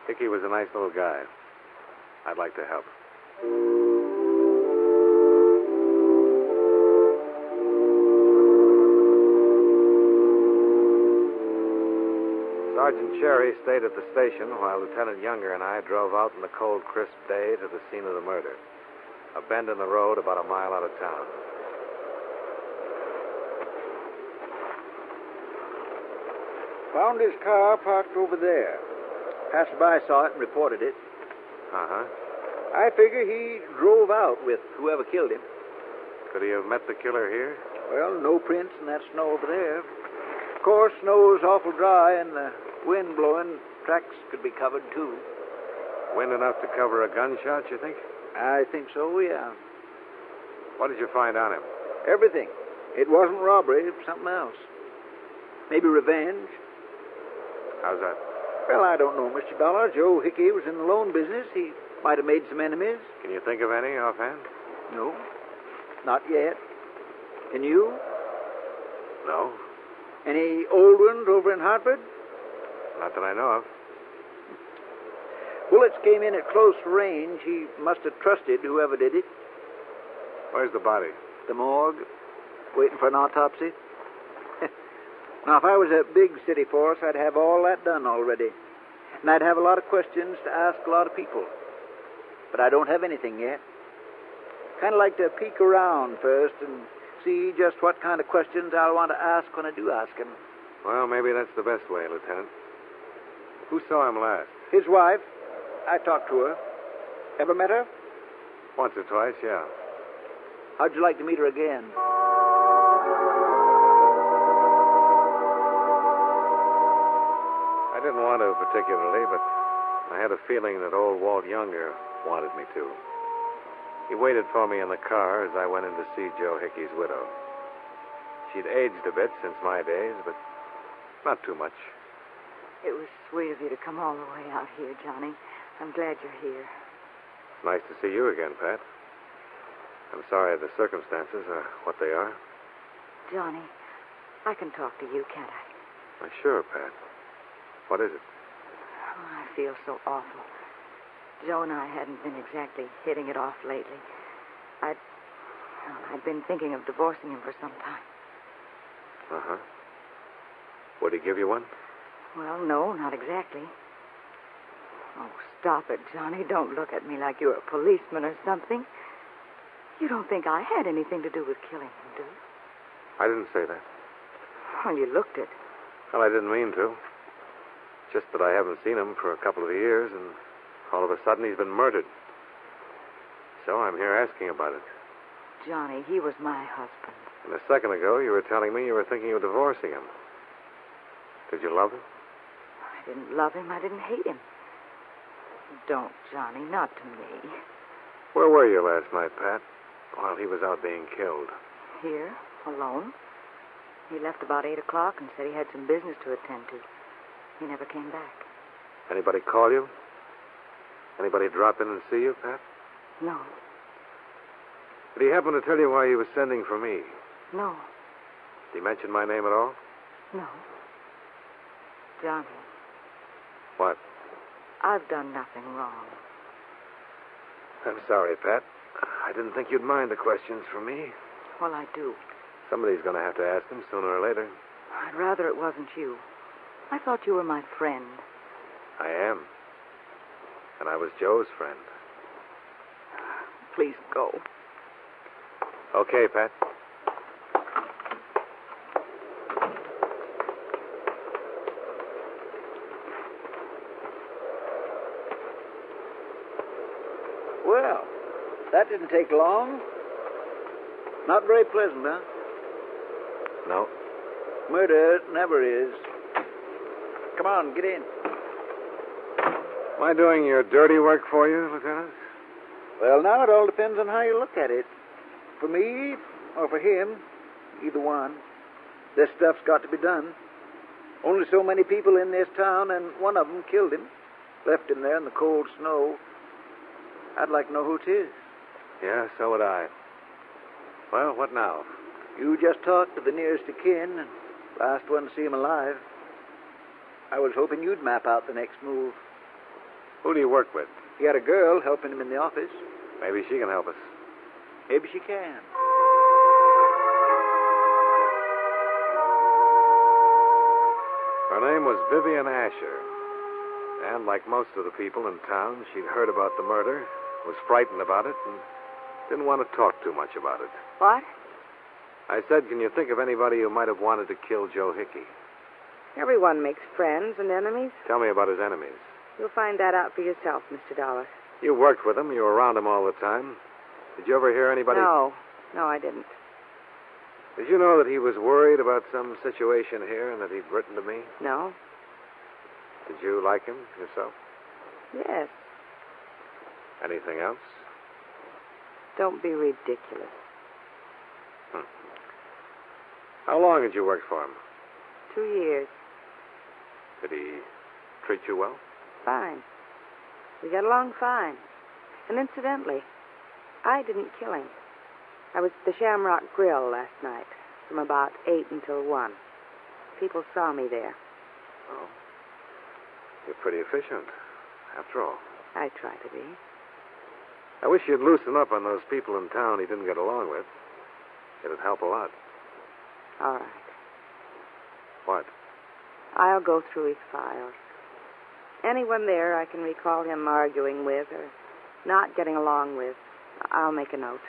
Hickey was a nice little guy. I'd like to help. Sergeant Cherry stayed at the station while Lieutenant Younger and I drove out in the cold, crisp day to the scene of the murder. A bend in the road about a mile out of town.
Found his car parked over there. Passerby saw it and reported it.
Uh-huh.
I figure he drove out with whoever killed him.
Could he have met the killer here?
Well, no prints in that snow over there. Of course, snow's awful dry and the wind blowing. Tracks could be covered, too.
Wind enough to cover a gunshot, you think?
I think so, yeah.
What did you find on him?
Everything. It wasn't robbery, it was something else. Maybe revenge.
How's that?
Well, I don't know, Mr. Dollar. Joe Hickey was in the loan business. He might have made some enemies.
Can you think of any offhand?
No, not yet. Can you?
No.
Any old ones over in Hartford?
Not that I know of.
Bullets came in at close range. He must have trusted whoever did it.
Where's the body?
The morgue, waiting for an autopsy. Now, if I was a big city force, I'd have all that done already. And I'd have a lot of questions to ask a lot of people. But I don't have anything yet. Kind of like to peek around first and see just what kind of questions I'll want to ask when I do ask him.
Well, maybe that's the best way, Lieutenant. Who saw him last?
His wife. I talked to her. Ever met her?
Once or twice, yeah.
How'd you like to meet her again?
I didn't want to particularly, but I had a feeling that old Walt Younger wanted me to. He waited for me in the car as I went in to see Joe Hickey's widow. She'd aged a bit since my days, but not too much.
It was sweet of you to come all the way out here, Johnny. I'm glad you're here.
Nice to see you again, Pat. I'm sorry the circumstances are what they are.
Johnny, I can talk to you, can't I?
Why, sure, Pat. What is it?
Oh, I feel so awful. Joe and I hadn't been exactly hitting it off lately. I'd been thinking of divorcing him for some time.
Uh-huh. Would he give you one?
Well, no, not exactly. Oh, stop it, Johnny. Don't look at me like you're a policeman or something. You don't think I had anything to do with killing him, do you?
I didn't say that.
Well, you looked it.
Well, I didn't mean to. Just that I haven't seen him for a couple of years, and all of a sudden he's been murdered. So I'm here asking about it.
Johnny, he was my husband.
And a second ago, you were telling me you were thinking of divorcing him. Did you love him?
I didn't love him. I didn't hate him. Don't, Johnny, not to me.
Where were you last night, Pat, while he was out being killed?
Here, alone. He left about 8 o'clock and said he had some business to attend to. He never came back.
Anybody call you? Anybody drop in and see you, Pat?
No.
Did he happen to tell you why he was sending for me?
No.
Did he mention my name at all?
No. Johnny.
What?
I've done nothing wrong.
I'm sorry, Pat. I didn't think you'd mind the questions from me.
Well, I do.
Somebody's going to have to ask them sooner or later.
I'd rather it wasn't you. I thought you were my friend.
I am. And I was Joe's friend.
Please go.
Okay, Pat.
Well, that didn't take long. Not very pleasant, huh?
No.
Murder never is. Come on, get in.
Am I doing your dirty work for you, Lieutenant?
Well, now it all depends on how you look at it. For me, or for him, either one. This stuff's got to be done. Only so many people in this town, and one of them killed him. Left him there in the cold snow. I'd like to know who it is.
Yeah, so would I. Well, what now?
You just talked to the nearest of kin, and last one to see him alive. I was hoping you'd map out the next move.
Who do you work with?
He had a girl helping him in the office.
Maybe she can help us.
Maybe she can.
Her name was Vivian Asher. And like most of the people in town, she'd heard about the murder, was frightened about it, and didn't want to talk too much about it.
What?
I said, can you think of anybody who might have wanted to kill Joe Hickey?
Everyone makes friends and enemies.
Tell me about his enemies.
You'll find that out for yourself, Mr. Dollar.
You worked with him. You were around him all the time. Did you ever hear anybody...
No, I didn't.
Did you know that he was worried about some situation here and that he'd written to me?
No?
Did you like him yourself?
Yes.
Anything else?
Don't be ridiculous.
How long had you worked for him?
2 years.
Did he treat you well?
Fine. We got along fine. And incidentally, I didn't kill him. I was at the Shamrock Grill last night, from about 8 until 1. People saw me there.
Oh. You're pretty efficient, after all.
I try to be.
I wish you'd loosen up on those people in town he didn't get along with. It'd help a lot.
All right.
What?
I'll go through his files. Anyone there I can recall him arguing with or not getting along with, I'll make a note.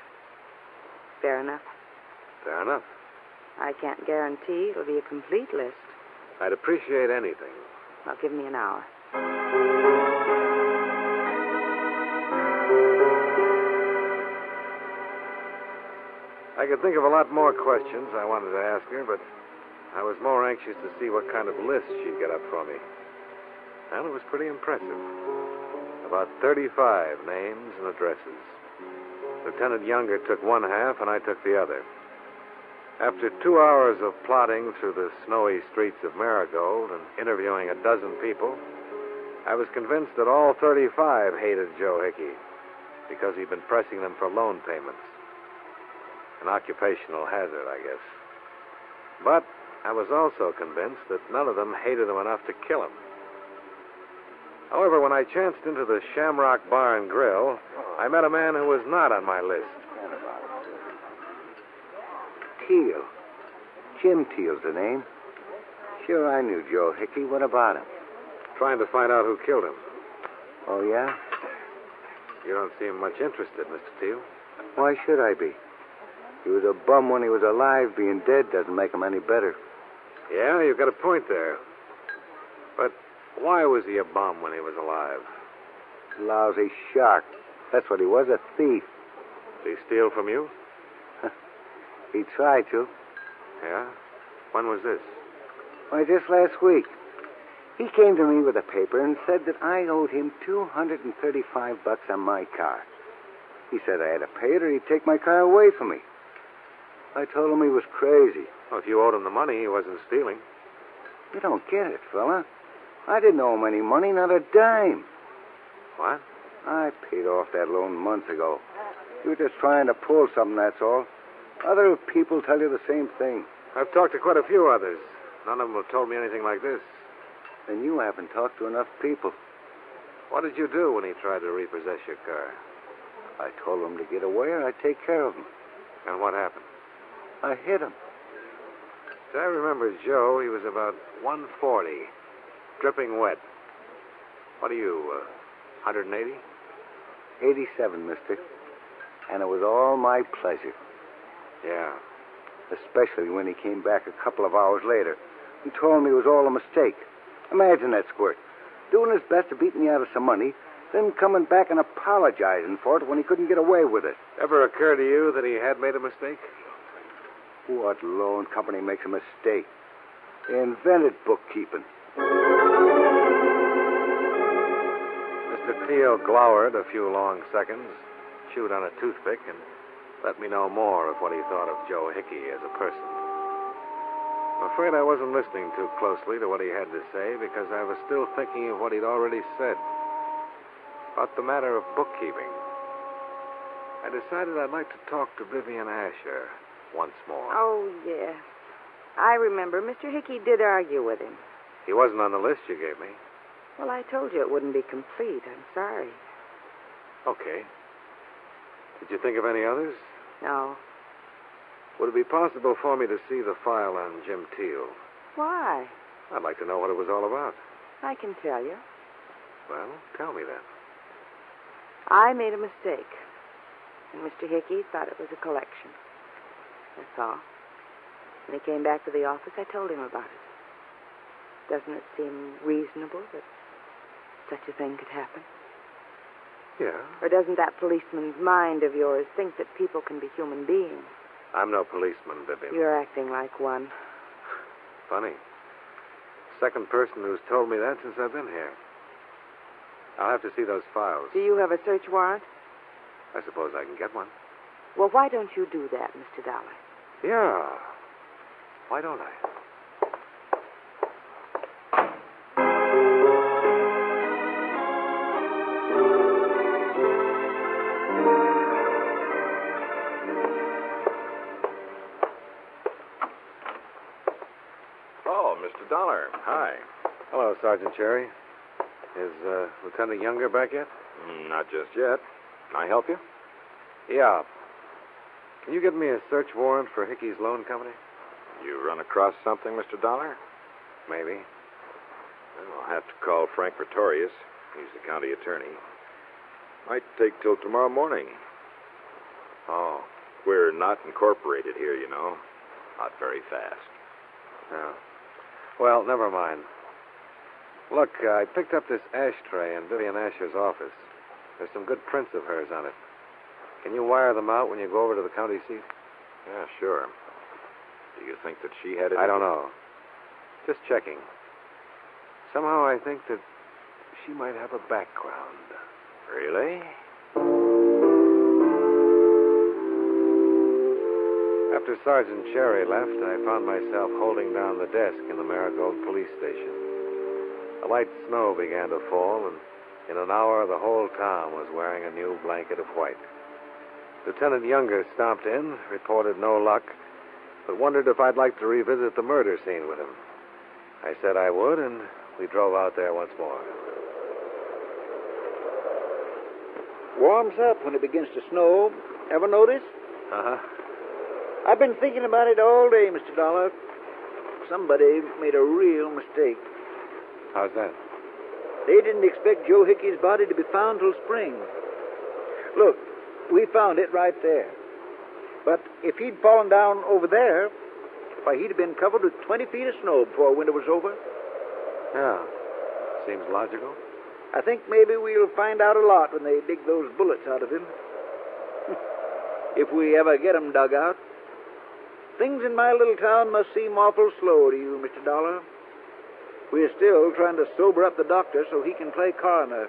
Fair enough?
Fair enough.
I can't guarantee it'll be a complete list.
I'd appreciate anything.
Well, give me an hour.
I could think of a lot more questions I wanted to ask her, but I was more anxious to see what kind of list she'd get up for me. And it was pretty impressive. About 35 names and addresses. Lieutenant Younger took one half, and I took the other. After 2 hours of plodding through the snowy streets of Marigold and interviewing a dozen people, I was convinced that all 35 hated Joe Hickey because he'd been pressing them for loan payments. An occupational hazard, I guess. But I was also convinced that none of them hated him enough to kill him. However, when I chanced into the Shamrock Bar and Grill, I met a man who was not on my list.
Teal. Jim Teal's the name. Sure, I knew Joe Hickey. What about him?
Trying to find out who killed him.
Oh, yeah?
You don't seem much interested, Mr. Teal.
Why should I be? He was a bum when he was alive. Being dead doesn't make him any better.
Yeah, you've got a point there. But why was he a bum when he was alive?
Lousy shark. That's what he was, a thief.
Did he steal from you?
He tried to.
Yeah? When was this?
Why, just last week. He came to me with a paper and said that I owed him $235 on my car. He said I had to pay it or he'd take my car away from me. I told him he was crazy.
Well, if you owed him the money, he wasn't stealing.
You don't get it, fella. I didn't owe him any money, not a dime.
What?
I paid off that loan months ago. You were just trying to pull something, that's all. Other people tell you the same thing.
I've talked to quite a few others. None of them have told me anything like this.
Then you haven't talked to enough people.
What did you do when he tried to repossess your car?
I told him to get away or I'd take care of him.
And what happened?
I hit him.
As I remember Joe, he was about 140, dripping wet. What are you, 180?
87, mister. And it was all my pleasure.
Yeah.
Especially when he came back a couple of hours later and told me it was all a mistake. Imagine that squirt. Doing his best to beat me out of some money, then coming back and apologizing for it when he couldn't get away with it.
Ever occur to you that he had made a mistake?
What loan company makes a mistake? They invented bookkeeping.
Mr. Teal glowered a few long seconds, chewed on a toothpick, and let me know more of what he thought of Joe Hickey as a person. I'm afraid I wasn't listening too closely to what he had to say because I was still thinking of what he'd already said about the matter of bookkeeping. I decided I'd like to talk to Vivian Asher once more.
Oh, yeah. I remember Mr. Hickey did argue with him.
He wasn't on the list you gave me.
Well, I told you it wouldn't be complete. I'm sorry.
Okay. Did you think of any others?
No.
Would it be possible for me to see the file on Jim Teal?
Why?
I'd like to know what it was all about.
I can tell you.
Well, tell me then.
I made a mistake. And Mr. Hickey thought it was a collection. That's all. When he came back to the office, I told him about it. Doesn't it seem reasonable that such a thing could happen?
Yeah?
Or doesn't that policeman's mind of yours think that people can be human beings?
I'm no policeman, Vivian.
You're acting like one.
Funny. Second person who's told me that since I've been here. I'll have to see those files.
Do you have a search warrant?
I suppose I can get one.
Well, why don't you do that, Mr. Dollar?
Yeah. Why don't I?
Oh, Mr. Dollar. Hi.
Hello, Sergeant Cherry. Is Lieutenant Younger back yet?
Not just yet. Can I help you?
Yeah. Can you get me a search warrant for Hickey's Loan Company?
You run across something, Mr. Dollar?
Maybe.
Well, I'll have to call Frank Pretorius. He's the county attorney. Might take till tomorrow morning.
Oh.
We're not incorporated here, you know. Not very fast.
No. Well, never mind. Look, I picked up this ashtray in Vivian Asher's office. There's some good prints of hers on it. Can you wire them out when you go over to the county seat?
Yeah, sure. Do you think that she had it?
I don't know. Just checking. Somehow I think that she might have a background.
Really?
After Sergeant Cherry left, I found myself holding down the desk in the Marigold police station. A light snow began to fall, and in an hour the whole town was wearing a new blanket of white. Lieutenant Younger stomped in, reported no luck, but wondered if I'd like to revisit the murder scene with him. I said I would, and we drove out there once more.
Warms up when it begins to snow. Ever notice?
Uh-huh.
I've been thinking about it all day, Mr. Dollar. Somebody made a real mistake.
How's that?
They didn't expect Joe Hickey's body to be found till spring. Look, we found it right there. But if he'd fallen down over there, why, he'd have been covered with 20 feet of snow before winter was over.
Yeah. Seems logical.
I think maybe we'll find out a lot when they dig those bullets out of him. If we ever get them dug out. Things in my little town must seem awful slow to you, Mr. Dollar. We're still trying to sober up the doctor so he can play coroner.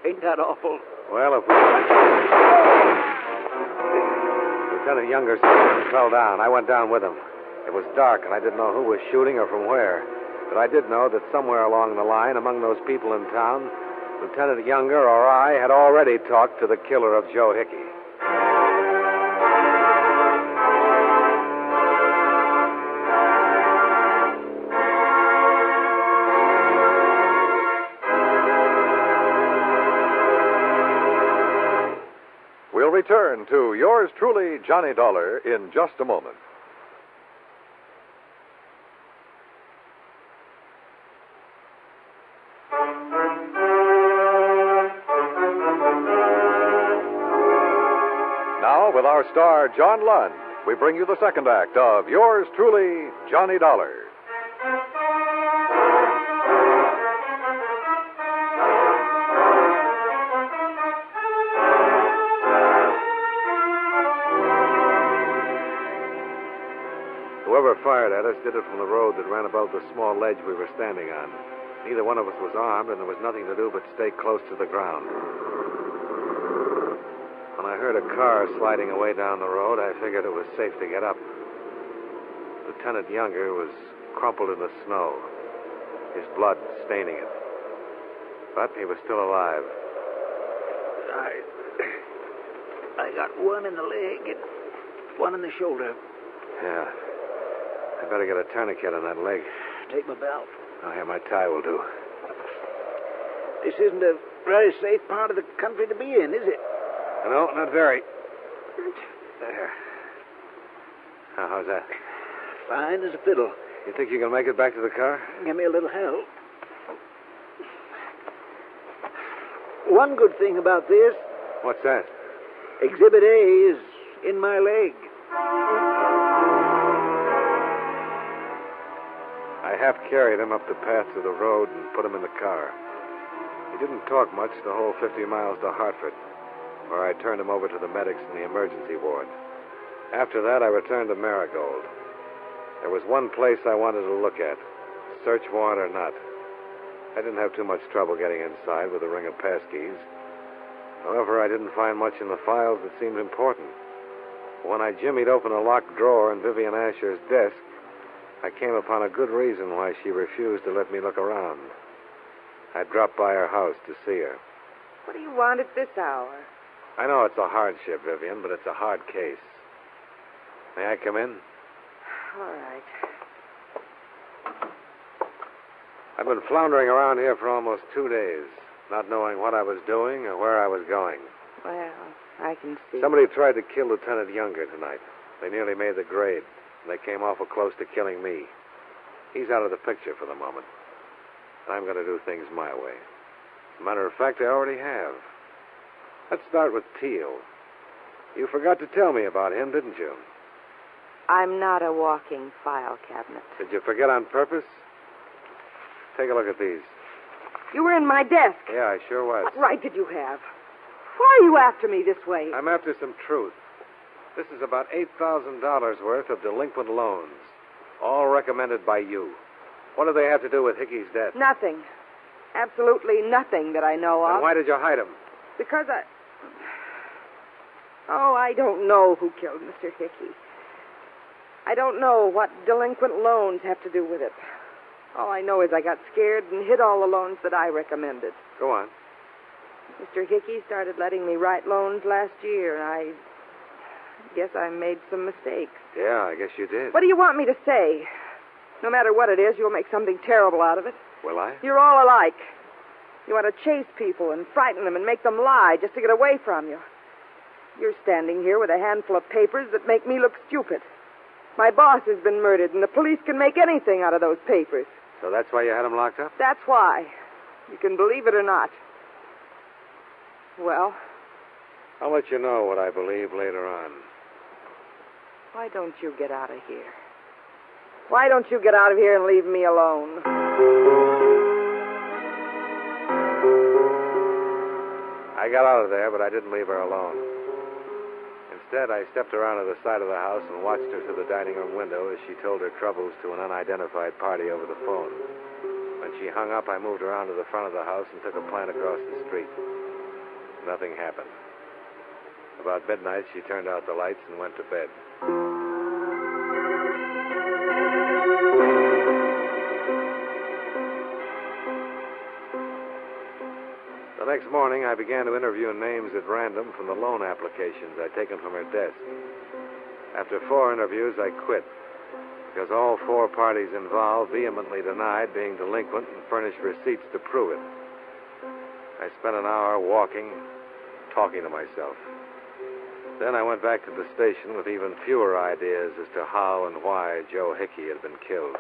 Ain't that awful?
Well, if we... Lieutenant Younger fell down. I went down with him. It was dark, and I didn't know who was shooting or from where. But I did know that somewhere along the line, among those people in town, Lieutenant Younger or I had already talked to the killer of Joe Hickey.
We'll return to yours truly, Johnny Dollar, in just a moment. Now, with our star, John Lund, we bring you the second act of yours truly, Johnny Dollar.
Whoever fired at us did it from the road that ran above the small ledge we were standing on. Neither one of us was armed, and there was nothing to do but stay close to the ground. When I heard a car sliding away down the road, I figured it was safe to get up. Lieutenant Younger was crumpled in the snow, his blood staining it. But he was still alive.
I got one in the leg and one in the shoulder.
Yeah. I better get a tourniquet on that leg.
Take my belt.
Oh, yeah, my tie will do.
This isn't a very safe part of the country to be in, is it?
No, not very. There. Now, how's that?
Fine as a fiddle.
You think you can make it back to the car?
Give me a little help. One good thing about this.
What's that?
Exhibit A is in my leg.
I half carried him up the path to the road and put him in the car. He didn't talk much the whole 50 miles to Hartford, where I turned him over to the medics in the emergency ward. After that, I returned to Marigold. There was one place I wanted to look at, search warrant or not. I didn't have too much trouble getting inside with a ring of passkeys. However, I didn't find much in the files that seemed important. When I jimmied open a locked drawer in Vivian Asher's desk, I came upon a good reason why she refused to let me look around. I dropped by her house to see her.
What do you want at this hour?
I know it's a hardship, Vivian, but it's a hard case. May I come in?
All right.
I've been floundering around here for almost 2 days, not knowing what I was doing or where I was going.
Well, I can see.
Somebody tried to kill Lieutenant Younger tonight. They nearly made the grade, and they came awful close to killing me. He's out of the picture for the moment. I'm going to do things my way. As a matter of fact, I already have. Let's start with Teal. You forgot to tell me about him, didn't you?
I'm not a walking file cabinet.
Did you forget on purpose? Take a look at these.
You were in my desk.
Yeah, I sure was.
What right did you have? Why are you after me this way?
I'm after some truth. This is about $8,000 worth of delinquent loans, all recommended by you. What do they have to do with Hickey's death?
Nothing. Absolutely nothing that I know of.
Then why did you hide him?
Because I don't know who killed Mr. Hickey. I don't know what delinquent loans have to do with it. All I know is I got scared and hid all the loans that I recommended.
Go on.
Mr. Hickey started letting me write loans last year, and I guess I made some mistakes.
Yeah, I guess you did.
What do you want me to say? No matter what it is, you'll make something terrible out of it.
Will I?
You're all alike. You want to chase people and frighten them and make them lie just to get away from you. You're standing here with a handful of papers that make me look stupid. My boss has been murdered, and the police can make anything out of those papers.
So that's why you had him locked up?
That's why. You can believe it or not. Well?
I'll let you know what I believe later on.
Why don't you get out of here? Why don't you get out of here and leave me alone?
I got out of there, but I didn't leave her alone. Instead, I stepped around to the side of the house and watched her through the dining room window as she told her troubles to an unidentified party over the phone. When she hung up, I moved around to the front of the house and took a plant across the street. Nothing happened. About midnight, she turned out the lights and went to bed. The next morning, I began to interview names at random from the loan applications I'd taken from her desk. After 4 interviews, I quit, because all 4 parties involved vehemently denied being delinquent and furnished receipts to prove it. I spent an hour walking, talking to myself. Then I went back to the station with even fewer ideas as to how and why Joe Hickey had been killed.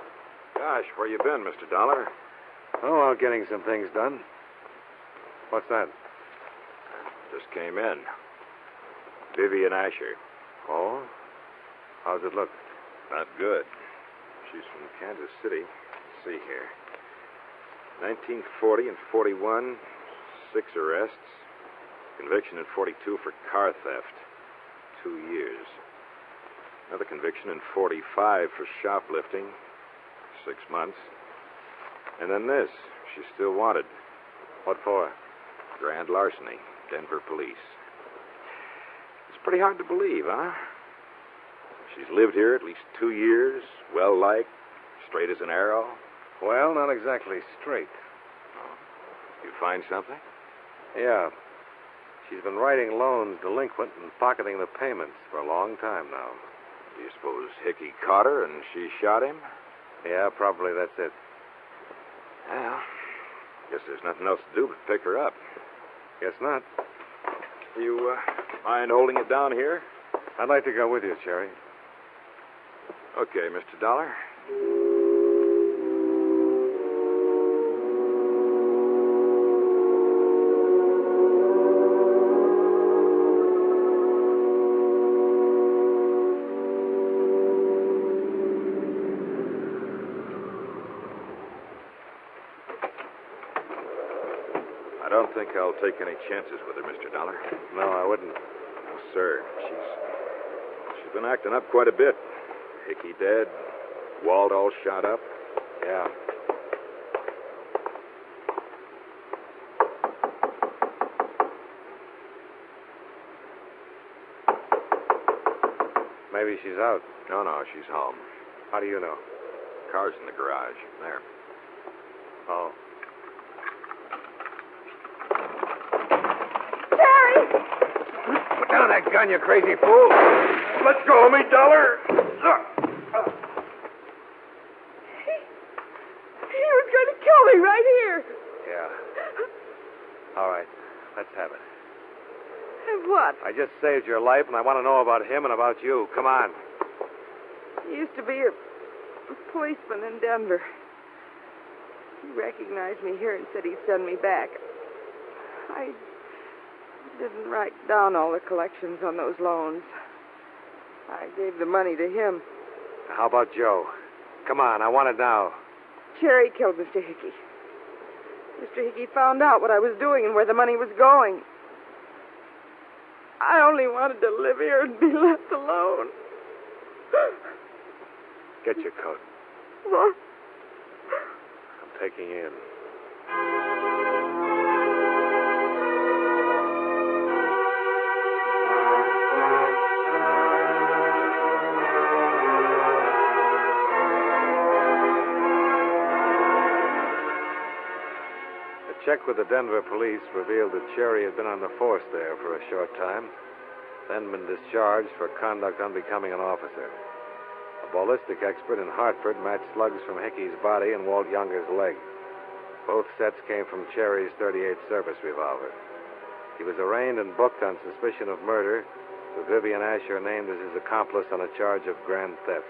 Gosh, where you been, Mr. Dollar?
Oh, out getting some things done. What's that?
Just came in. Vivian Asher.
Oh? How's it look?
Not good. She's from Kansas City. Let's see here. 1940 and 41, 6 arrests. Conviction in 42 for car theft. 2 years. Another conviction in 45 for shoplifting. 6 months. And then this. She's still wanted.
What for?
Grand larceny. Denver police. It's pretty hard to believe, huh? She's lived here at least 2 years. Well-liked. Straight as an arrow.
Well, not exactly straight.
You find something?
Yeah. She's been writing loans delinquent and pocketing the payments for a long time now.
Do you suppose Hickey caught her and she shot him?
Yeah, probably that's it.
Well, guess there's nothing else to do but pick her up.
Guess not.
You mind holding it down here?
I'd like to go with you, Cherry.
Okay, Mr. Dollar. think I'll take any chances with her, Mr. Dollar.
No, I wouldn't.
No, sir. She's been acting up quite a bit. Hickey dead, Walt all shot up.
Yeah. Maybe she's out.
No, she's home.
How do you know?
Car's in the garage. There.
Oh.
Terry!
Put down that gun, you crazy fool.
Let go of me, Dollar.
He was going to kill me right here.
Yeah. All right. Let's have it.
And what?
I just saved your life, and I want to know about him and about you. Come on.
He used to be a policeman in Denver. He recognized me here and said he'd send me back. I didn't write down all the collections on those loans. I gave the money to him.
How about Joe? Come on, I want it now.
Cherry killed Mr. Hickey. Mr. Hickey found out what I was doing and where the money was going. I only wanted to live here and be left alone.
Get your coat.
What?
I'm taking in. A check with the Denver police revealed that Cherry had been on the force there for a short time, then been discharged for conduct unbecoming an officer. A ballistic expert in Hartford matched slugs from Hickey's body and Walt Younger's leg. Both sets came from Cherry's .38 service revolver. He was arraigned and booked on suspicion of murder, with Vivian Asher named as his accomplice on a charge of grand theft.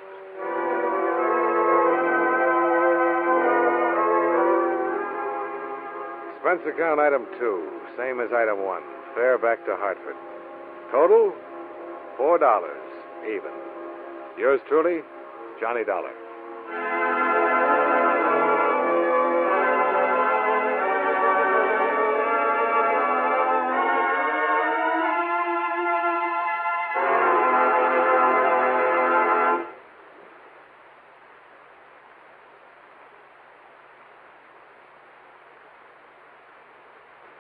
Expense account item 2, same as item 1. Fare back to Hartford. Total, $4, even. Yours truly, Johnny Dollar.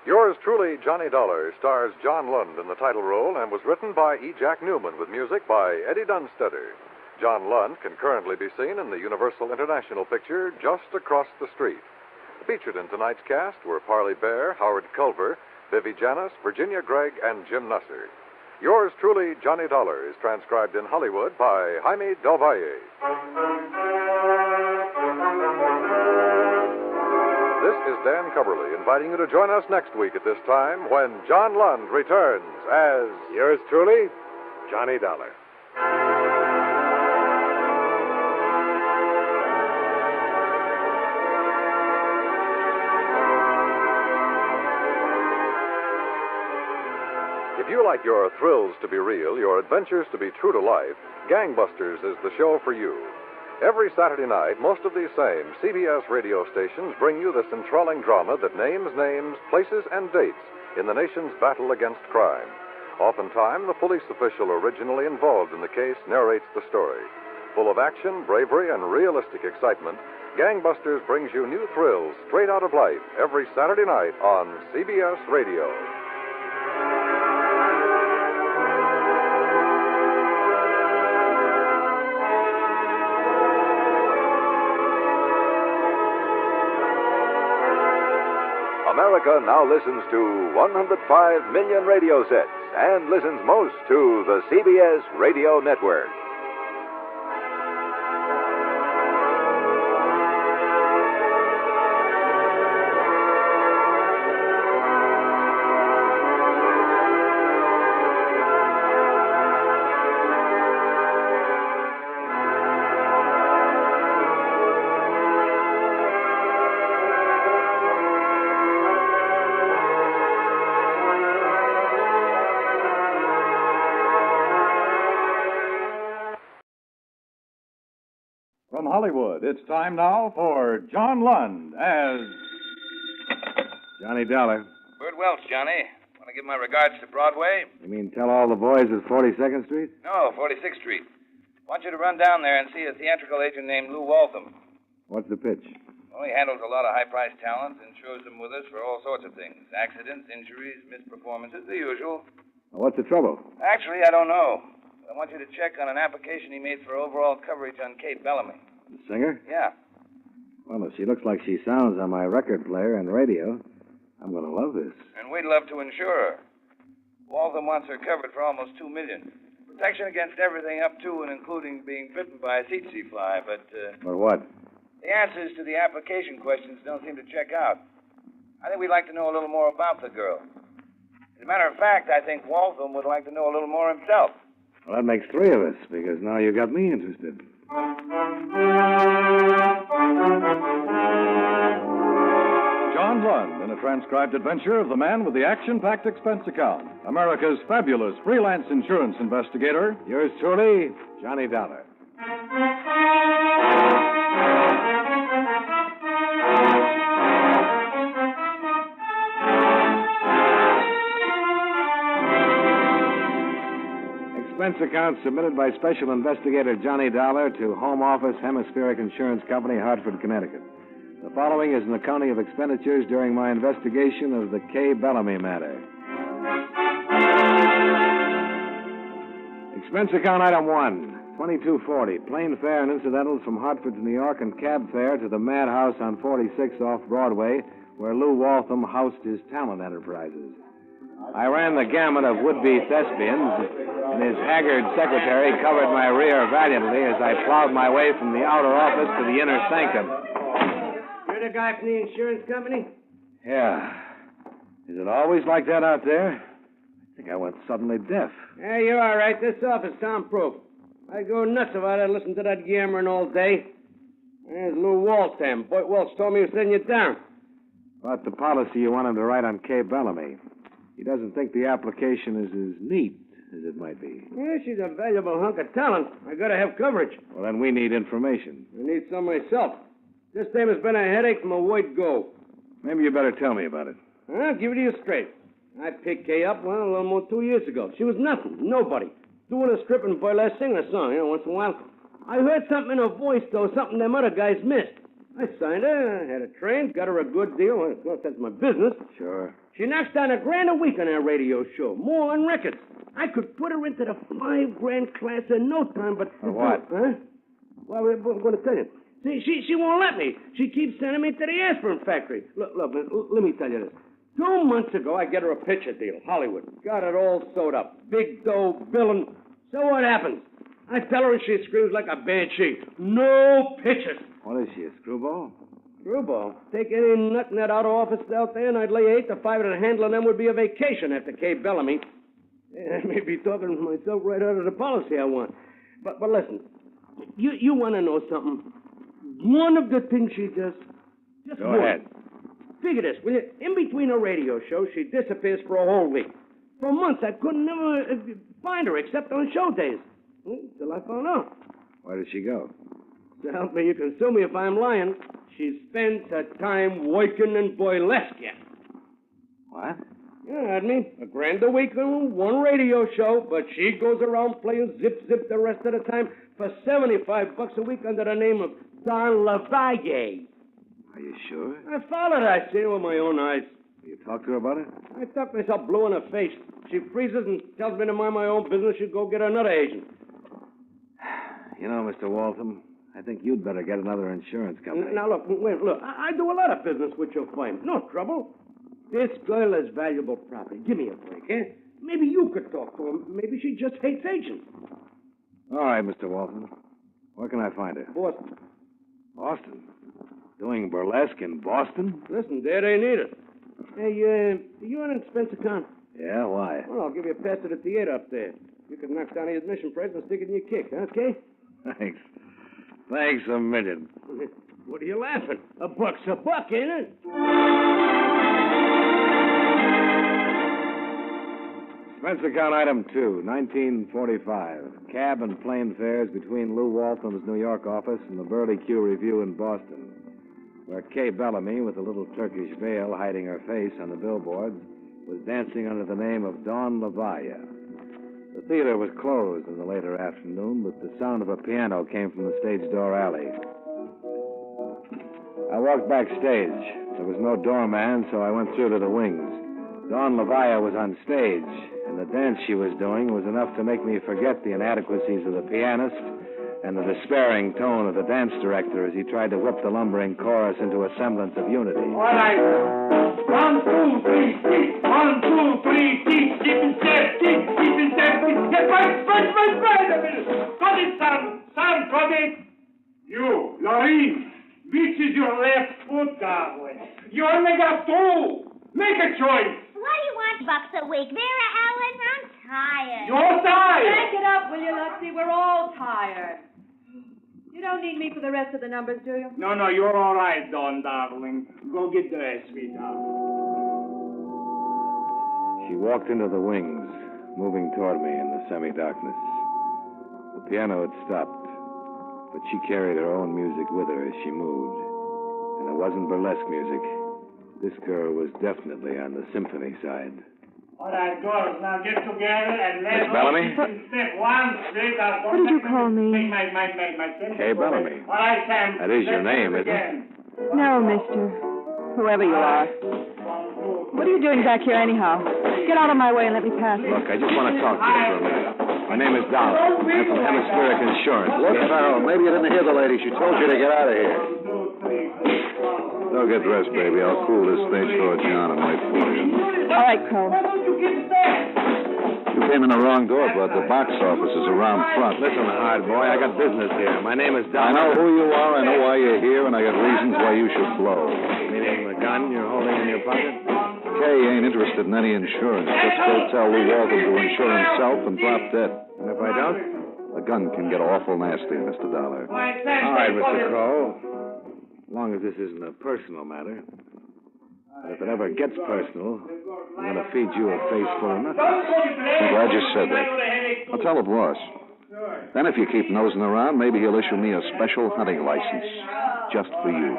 Yours truly, Johnny Dollar, stars John Lund in the title role and was written by E. Jack Newman with music by Eddie Dunstetter. John Lund can currently be seen in the Universal International picture Just Across the Street. Featured in tonight's cast were Parley Bear, Howard Culver, Vivi Janis, Virginia Gregg, and Jim Nusser. Yours truly, Johnny Dollar, is transcribed in Hollywood by Jaime Del Valle. This is Dan Coverly inviting you to join us next week at this time when John Lund returns as...
Yours truly, Johnny Dollar.
If you like your thrills to be real, your adventures to be true to life, Gangbusters is the show for you. Every Saturday night, most of these same CBS radio stations bring you this enthralling drama that names names, places, and dates in the nation's battle against crime. Oftentimes, the police official originally involved in the case narrates the story. Full of action, bravery, and realistic excitement, Gangbusters brings you new thrills straight out of life every Saturday night on CBS Radio.
America now listens to 105 million radio sets and listens most to the CBS Radio Network.
From Hollywood, it's time now for John Lund as...
Johnny Dollar.
Bert Welch, Johnny. Want to give my regards to Broadway?
You mean tell all the boys at 42nd Street?
No, 46th Street. Want you to run down there and see a theatrical agent named Lou Waltham.
What's the pitch?
Well, he handles a lot of high-priced talent and insures them with us for all sorts of things. Accidents, injuries, missed performances, the usual.
What's the trouble?
Actually, I don't know. I want you to check on an application he made for overall coverage on Kate Bellamy.
The singer?
Yeah.
Well, if she looks like she sounds on my record player and radio, I'm going to love this.
And we'd love to insure her. Waltham wants her covered for almost $2 million. Protection against everything up to and including being bitten by a tsetse fly, but...
But what?
The answers to the application questions don't seem to check out. I think we'd like to know a little more about the girl. As a matter of fact, I think Waltham would like to know a little more himself.
Well, that makes three of us, because now you got me interested.
John Lund in a transcribed adventure of the man with the action-packed expense account, America's fabulous freelance insurance investigator.
Yours truly, Johnny Dollar. Expense account submitted by Special Investigator Johnny Dollar to Home Office Hemispheric Insurance Company, Hartford, Connecticut. The following is an accounting of expenditures during my investigation of the Kay Bellamy matter. Expense account item 1, $22.40. Plane fare and incidentals from Hartford to New York and cab fare to the Madhouse on 46 off Broadway, where Lou Waltham housed his talent enterprises. I ran the gamut of would-be thespians, and his haggard secretary covered my rear valiantly as I plowed my way from the outer office to the inner sanctum.
You're the guy from the insurance company?
Yeah. Is it always like that out there? I think I went suddenly deaf.
Yeah, you're all right. This office soundproof. I'd go nuts if I had to listen to that yammering all day. There's Lou Waltham. Boy, Welch told me he was sending you down.
About the policy you want him to write on Kay Bellamy. He doesn't think the application is as neat as it might be.
Yeah, she's a valuable hunk of talent. I gotta have coverage.
Well, then we need information.
I need some myself. This time has been a headache from a word go.
Maybe you better tell me about it.
I'll give it to you straight. I picked Kay up, well, a little more than 2 years ago. She was nothing, nobody. Doing a stripping burlesque, singing a song, once in a while. I heard something in her voice, though, something them other guys missed. I signed her, had her trained, got her a good deal. Well, that's my business.
Sure.
She knocks down $1,000 a week on her radio show, more on records. I could put her into the $5,000 class in no time, but...
For what?
Huh? Well, I'm going to tell you. See, she won't let me. She keeps sending me to the aspirin factory. Look, let me tell you this. 2 months ago, I get her a picture deal, Hollywood. Got it all sewed up. Big dough, billing. So what happens? I tell her and she screams like a banshee. No pictures.
What is she, a screwball?
Screwball? Take any nut in that outer office out there, and I'd lay 8 to 5 that handling them would be a vacation after Kay Bellamy. Yeah, I may be talking myself right out of the policy I want. But listen, you want to know something? One of the things she does... Just
Go
one.
ahead.
Figure this, will you? In between her radio shows, she disappears for a whole week. For months, I couldn't never find her except on show days. Till I found out.
Where did she go?
To help me, you can sue me if I'm lying. She spends her time working in burlesque.
What?
Yeah, I mean, $1,000 a week on one radio show, but she goes around playing zip the rest of the time for $75 a week under the name of Don LaValle.
Are you sure?
I followed her. I seen her with my own eyes.
You talked to her about it?
I tucked myself blue in her face. She freezes and tells me to mind my own business. She'd go get another agent.
You know, Mr. Waltham, I think you'd better get another insurance company.
Now, look. I do a lot of business with your firm. No trouble. This girl is valuable property. Give me a break, eh? Maybe you could talk to her. Maybe she just hates agents.
All right, Mr. Waltham. Where can I find her?
Boston.
Boston? Doing burlesque in Boston?
Listen, there they need it. Hey, you an expense account?
Yeah, why?
Well, I'll give you a pass to the theater up there. You can knock down the admission price and stick it in your kick, okay?
Thanks. Thanks a million.
What are you laughing? A buck's a buck, ain't it?
Expense account item 2, $19.45. Cab and plane fares between Lou Waltham's New York office and the Burley Q Review in Boston, where Kay Bellamy, with a little Turkish veil hiding her face on the billboards, was dancing under the name of Dawn LaValla. The theater was closed in the later afternoon, but the sound of a piano came from the stage door alley. I walked backstage. There was no doorman, so I went through to the wings. Dawn LaValla was on stage, and the dance she was doing was enough to make me forget the inadequacies of the pianist and the despairing tone of the dance director as he tried to whip the lumbering chorus into a semblance of unity.
All right. 1, 2, 3, 6. 1, 2, 3, 6. Keep in step, keep in step. Get right. Got it, son, got it. You, Lorraine, which is your left foot, darling? You only got 2. Make a choice.
What do you want bucks a week? Vera, Ellen, I'm tired.
You're tired.
Back it up, will you, Luxie? We're all tired. You don't need me for the rest of the numbers, do you?
No, you're all right, Dawn, darling. Go get dressed, sweetheart.
She walked into the wings, moving toward me in the semi-darkness. The piano had stopped, but she carried her own music with her as she moved. And it wasn't burlesque music. This girl was definitely on the symphony side.
All right, girls, now get together and let's
Miss Bellamy?
Step 1, sweetheart.
What did you call me?
Kay Bellamy.
All right, Sam.
That is your name, isn't it?
No, mister. Whoever you are. What are you doing back here anyhow? Get out of my way and let me pass.
Look, I just want to talk to you for a minute. My name is Dollar. I'm from Hemispheric Insurance.
Look, Farrell, maybe you didn't hear the lady. She told you to get out of here. Don't get dressed, baby. I'll cool this stage door, John, and wait for you.
All right, Crow.
You came in the wrong door, but the box office is around front.
Listen, hard boy, I got business here. My name is Dollar.
I know who you are, I know why you're here, and I got reasons why you should blow.
Meaning the gun you're holding in your pocket?
Kay ain't interested in any insurance. Just go tell Lou Walton to insure himself and drop dead.
And if I don't?
The gun can get awful nasty, Mr. Dollar.
All right, Mr. Crow. As long as this isn't a personal matter. But if it ever gets personal, I'm going to feed you a face full of nothing.
I'm glad you said that. I'll tell the boss. Then if you keep nosing around, maybe he'll issue me a special hunting license. Just for you.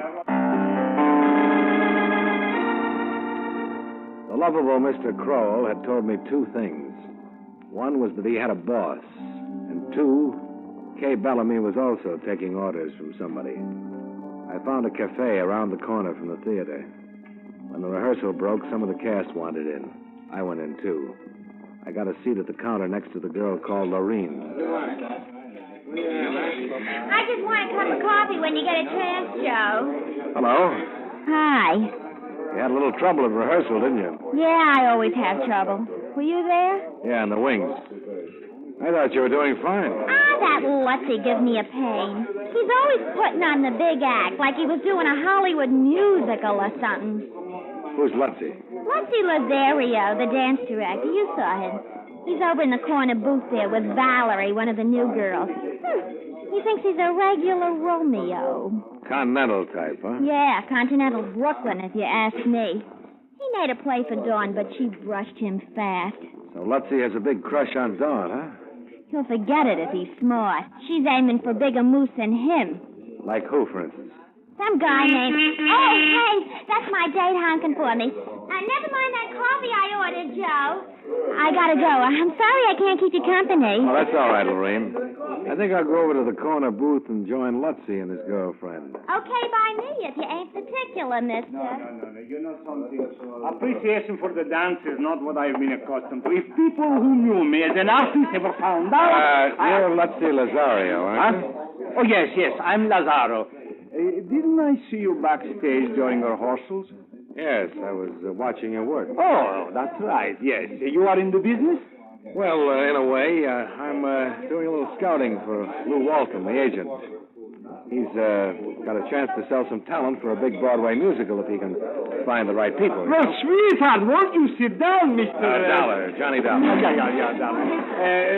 The lovable Mr. Crowell had told me 2 things. One was that he had a boss. And 2, Kay Bellamy was also taking orders from somebody. I found a cafe around the corner from the theater. When the rehearsal broke, some of the cast wandered in. I went in, too. I got a seat at the counter next to the girl called Lorraine.
I just want a cup of coffee when you get a chance, Joe.
Hello.
Hi.
You had a little trouble at rehearsal, didn't you?
Yeah, I always have trouble. Were you there?
Yeah, in the wings. I thought you were doing fine.
That Lutzy gives me a pain. He's always putting on the big act, like he was doing a Hollywood musical or something.
Who's Lutzy?
Lutzy Lazario, the dance director. You saw him. He's over in the corner booth there with Valerie, one of the new girls. He thinks he's a regular Romeo.
Continental type, huh?
Yeah, Continental Brooklyn, if you ask me. He made a play for Dawn, but she brushed him fast.
So Lutzy has a big crush on Dawn, huh?
He'll forget it if he's smart. She's aiming for bigger moose than him.
Like who, for instance?
Some guy named... Oh, hey, that's my date honking for me. Never mind that coffee I ordered, Joe. I gotta go. I'm sorry I can't keep you company.
Oh, that's all right, Lorraine. I think I'll go over to the corner booth and join Lutzy and his girlfriend.
Okay by me if you ain't particular, mister.
No. You know something? Appreciation for the dance is not what I've been accustomed to. If people who knew me as an artist ever found out...
You're Lutzy Lazario, aren't you?
Oh, yes, I'm Lazaro. Didn't I see you backstage during rehearsals?
Yes, I was watching your work.
Oh, that's right, yes. You are in the business?
Well, in a way, I'm doing a little scouting for Lou Walton, the agent. He's got a chance to sell some talent for a big Broadway musical if he can find the right people.
Well, sweetheart, won't you sit down, Mr.
Dollar, Johnny Dollar.
Yeah, Dollar.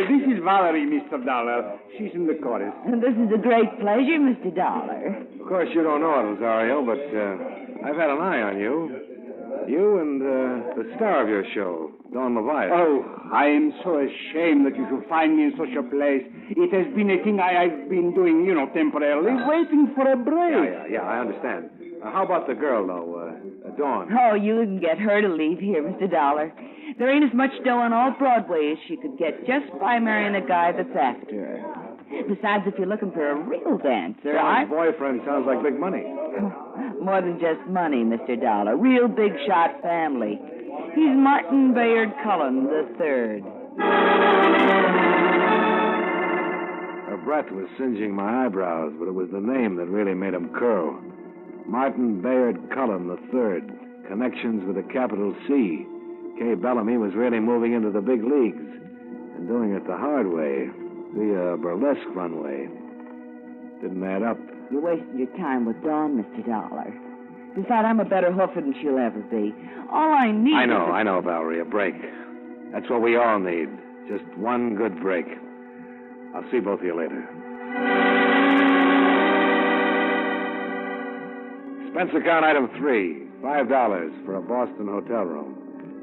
This is Valerie, Mr. Dollar. She's in the chorus.
And this is a great pleasure, Mr. Dollar.
Of course, you don't know it, Lazario, but I've had an eye on you. You and the star of your show, Dawn LaValla.
Oh, I am so ashamed that you should find me in such a place. It has been a thing I've been doing, temporarily, waiting for a break.
Yeah, I understand. How about the girl, though?
with Dawn.
Oh, you can get her to leave here, Mr. Dollar. There ain't as much dough on all Broadway as she could get just by marrying a guy that's after her. Besides, if you're looking for a real dancer,
Dawn's boyfriend sounds like big money.
More than just money, Mr. Dollar. Real big shot family. He's Martin Bayard Cullen III.
Her breath was singeing my eyebrows, but it was the name that really made them curl. Martin Bayard Cullen III. Connections with a capital C. Kay Bellamy was really moving into the big leagues and doing it the hard way, via burlesque runway. Didn't add up.
You're wasting your time with Dawn, Mr. Dollar. Besides, I'm a better hoofer than she'll ever be. All I need
I know, Valerie, a break. That's what we all need. Just one good break. I'll see both of you later. Expense account item 3, $5 for a Boston hotel room,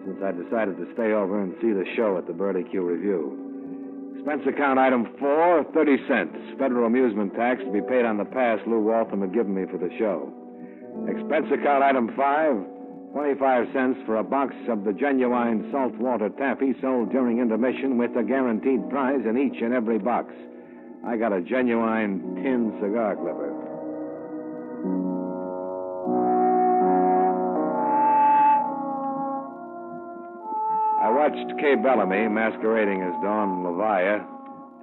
since I decided to stay over and see the show at the Burley Q Review. Expense account item 4, 30 cents. Federal amusement tax to be paid on the pass Lou Waltham had given me for the show. Expense account item 5, 25 cents for a box of the genuine saltwater taffy sold during intermission with a guaranteed prize in each and every box. I got a genuine tin cigar clipper. I watched Kay Bellamy, masquerading as Dawn Levia,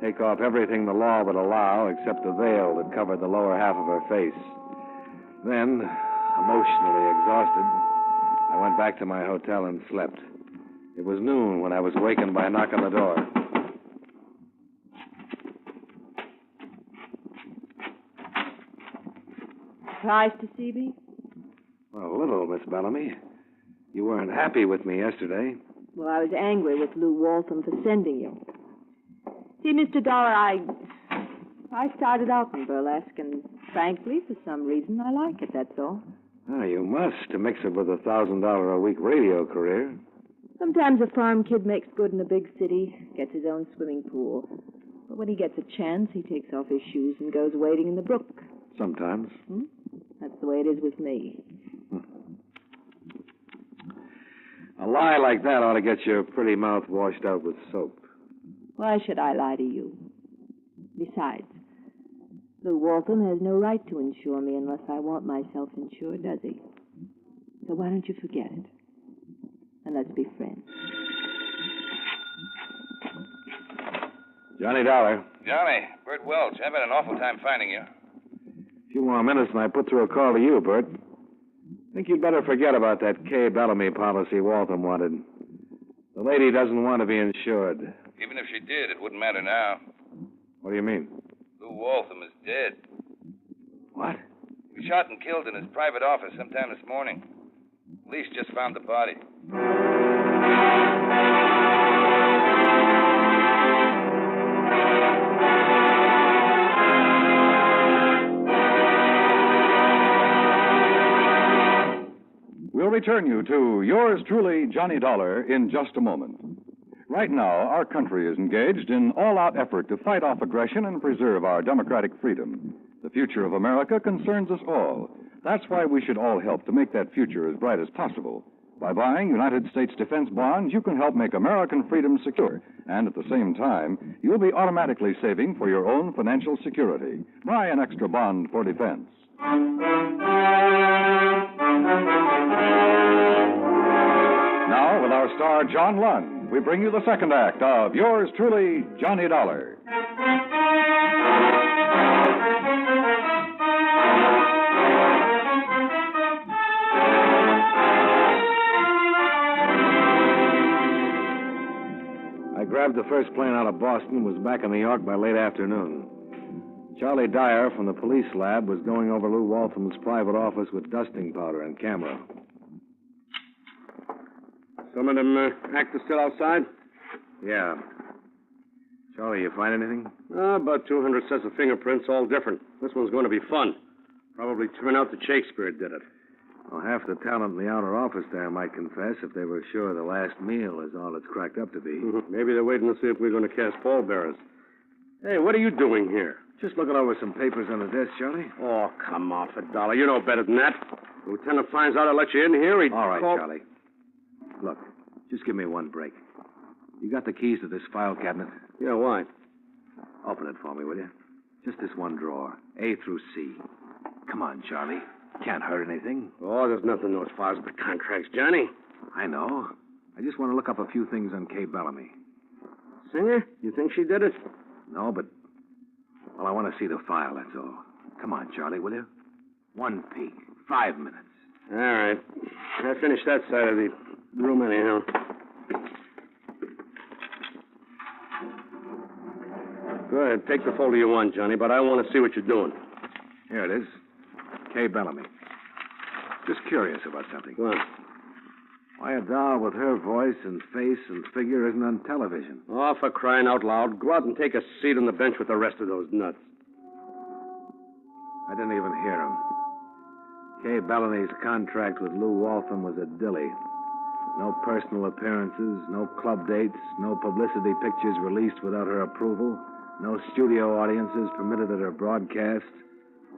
take off everything the law would allow except the veil that covered the lower half of her face. Then, emotionally exhausted, I went back to my hotel and slept. It was noon when I was wakened by a knock on the door.
Surprised to see me?
Well, a little, Miss Bellamy. You weren't happy with me yesterday.
Well, I was angry with Lou Waltham for sending you. See, Mr. Dollar, I started out in burlesque, and frankly, for some reason, I like it, that's all.
Oh, you must, to mix it with a $1,000 a week radio career.
Sometimes a farm kid makes good in a big city, gets his own swimming pool. But when he gets a chance, he takes off his shoes and goes wading in the brook.
Sometimes.
That's the way it is with me.
A lie like that ought to get your pretty mouth washed out with soap.
Why should I lie to you? Besides, Lou Waltham has no right to insure me unless I want myself insured, does he? So why don't you forget it? And let's be friends.
Johnny Dollar.
Johnny, Bert Welch. I've had an awful time finding you.
A few more minutes and I put through a call to you, Bert. Think you'd better forget about that Kay Bellamy policy Waltham wanted. The lady doesn't want to be insured.
Even if she did, it wouldn't matter now.
What do you mean?
Lou Waltham is dead.
What?
He was shot and killed in his private office sometime this morning. Police just found the body.
We'll return you to yours truly, Johnny Dollar, in just a moment. Right now, our country is engaged in all-out effort to fight off aggression and preserve our democratic freedom. The future of America concerns us all. That's why we should all help to make that future as bright as possible. By buying United States defense bonds, you can help make American freedom secure. And at the same time, you'll be automatically saving for your own financial security. Buy an extra bond for defense. Now, with our star, John Lund, we bring you the second act of yours truly, Johnny Dollar.
I grabbed the first plane out of Boston and was back in New York by late afternoon. Charlie Dyer from the police lab was going over Lou Waltham's private office with dusting powder and camera.
Some of them actors still outside?
Yeah. Charlie, you find anything?
About 200 sets of fingerprints, all different. This one's going to be fun. Probably turn out that Shakespeare did it.
Well, half the talent in the outer office there might confess if they were sure the last meal is all it's cracked up to be.
Maybe they're waiting to see if we're going to cast pallbearers. Hey, what are you doing here?
Just looking over some papers on the desk, Charlie.
Oh, come off it, Dollar. You know better than that.
Lieutenant finds out I let you in here, he'd
All right,
call...
Charlie. Look, just give me one break. You got the keys to this file cabinet?
Yeah, why?
Open it for me, will you? Just this one drawer, A through C. Come on, Charlie. Can't hurt anything.
Oh, there's nothing in those files but contracts, Johnny.
I know. I just want to look up a few things on Kay Bellamy.
Singer? You think she did it?
No, but... Well, I want to see the file, that's all. Come on, Charlie, will you? One peek. 5 minutes.
All right. I finished that side of the room anyhow. Go ahead, take the folder you want, Johnny, but I want to see what you're doing.
Here it is. Kay Bellamy. Just curious about something.
What?
Why a doll with her voice and face and figure isn't on television?
Oh, for crying out loud. Go out and take a seat on the bench with the rest of those nuts.
I didn't even hear him. Kay Bellamy's contract with Lou Waltham was a dilly. No personal appearances, no club dates, no publicity pictures released without her approval, no studio audiences permitted at her broadcasts,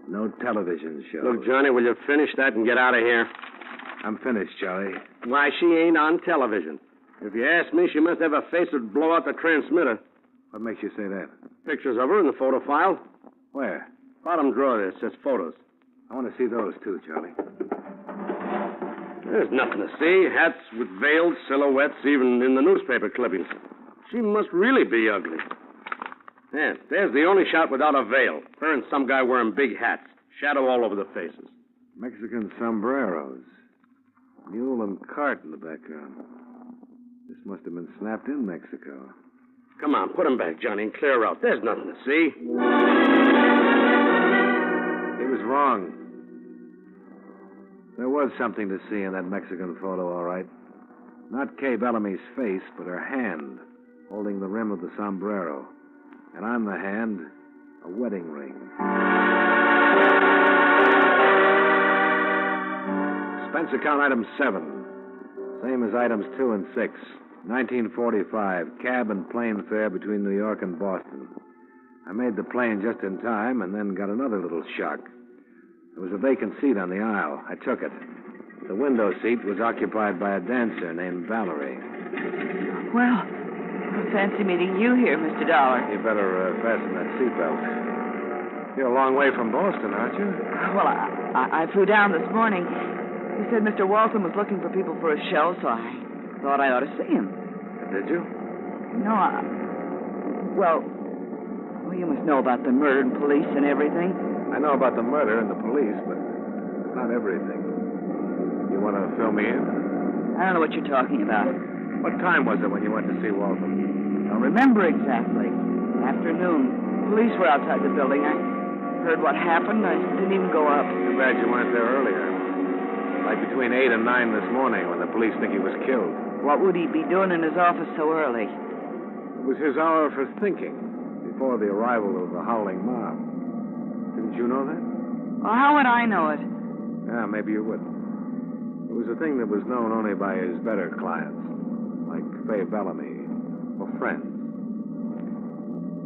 no television shows.
Look, Johnny, will you finish that and get out of here?
I'm finished, Charlie.
Why, she ain't on television. If you ask me, she must have a face that'd blow out the transmitter.
What makes you say that?
Pictures of her in the photo file.
Where?
Bottom drawer there says photos.
I want to see those, too, Charlie.
There's nothing to see. Hats with veiled silhouettes, even in the newspaper clippings. She must really be ugly. Yeah, there's the only shot without a veil. Her and some guy wearing big hats. Shadow all over the faces.
Mexican sombreros. Mule and cart in the background. This must have been snapped in Mexico.
Come on, put him back, Johnny, and clear out. There's nothing to see.
He was wrong. There was something to see in that Mexican photo, all right. Not Kay Bellamy's face, but her hand holding the rim of the sombrero. And on the hand, a wedding ring. Expense account item 7. Same as items 2 and 6. 1945, cab and plane fare between New York and Boston. I made the plane just in time and then got another little shock. There was a vacant seat on the aisle. I took it. The window seat was occupied by a dancer named Valerie.
Well, I fancy meeting you here, Mr. Dollar.
You better fasten that seatbelt. You're a long way from Boston, aren't you?
Well, I flew down this morning. He said Mr. Waltham was looking for people for a show, so I thought I ought to see him.
Did you?
No, well, you must know about the murder and police and everything.
I know about the murder and the police, but not everything. You want to fill me in?
I don't know what you're talking about.
What time was it when you went to see Waltham?
I don't remember exactly. Afternoon. Police were outside the building. I heard what happened. I didn't even go up.
Too bad you weren't there earlier. Like between 8 and 9 this morning when the police think he was killed.
What would he be doing in his office so early?
It was his hour for thinking, before the arrival of the howling mob. Didn't you know that?
Well, how would I know it?
Yeah, maybe you would. It was a thing that was known only by his better clients, like Fay Bellamy, or friends.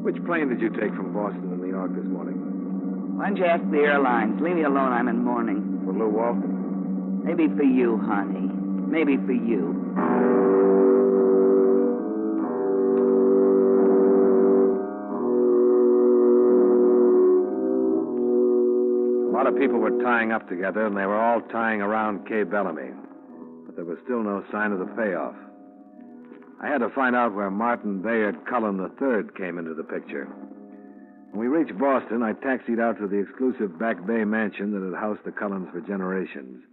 Which plane did you take from Boston to New York this morning?
Why don't you ask the airlines? Leave me alone. I'm in mourning.
For Lou Waltham?
Maybe for you, honey. Maybe for you.
A lot of people were tying up together, and they were all tying around Kay Bellamy. But there was still no sign of the payoff. I had to find out where Martin Bayard Cullen III came into the picture. When we reached Boston, I taxied out to the exclusive Back Bay mansion that had housed the Cullens for generations.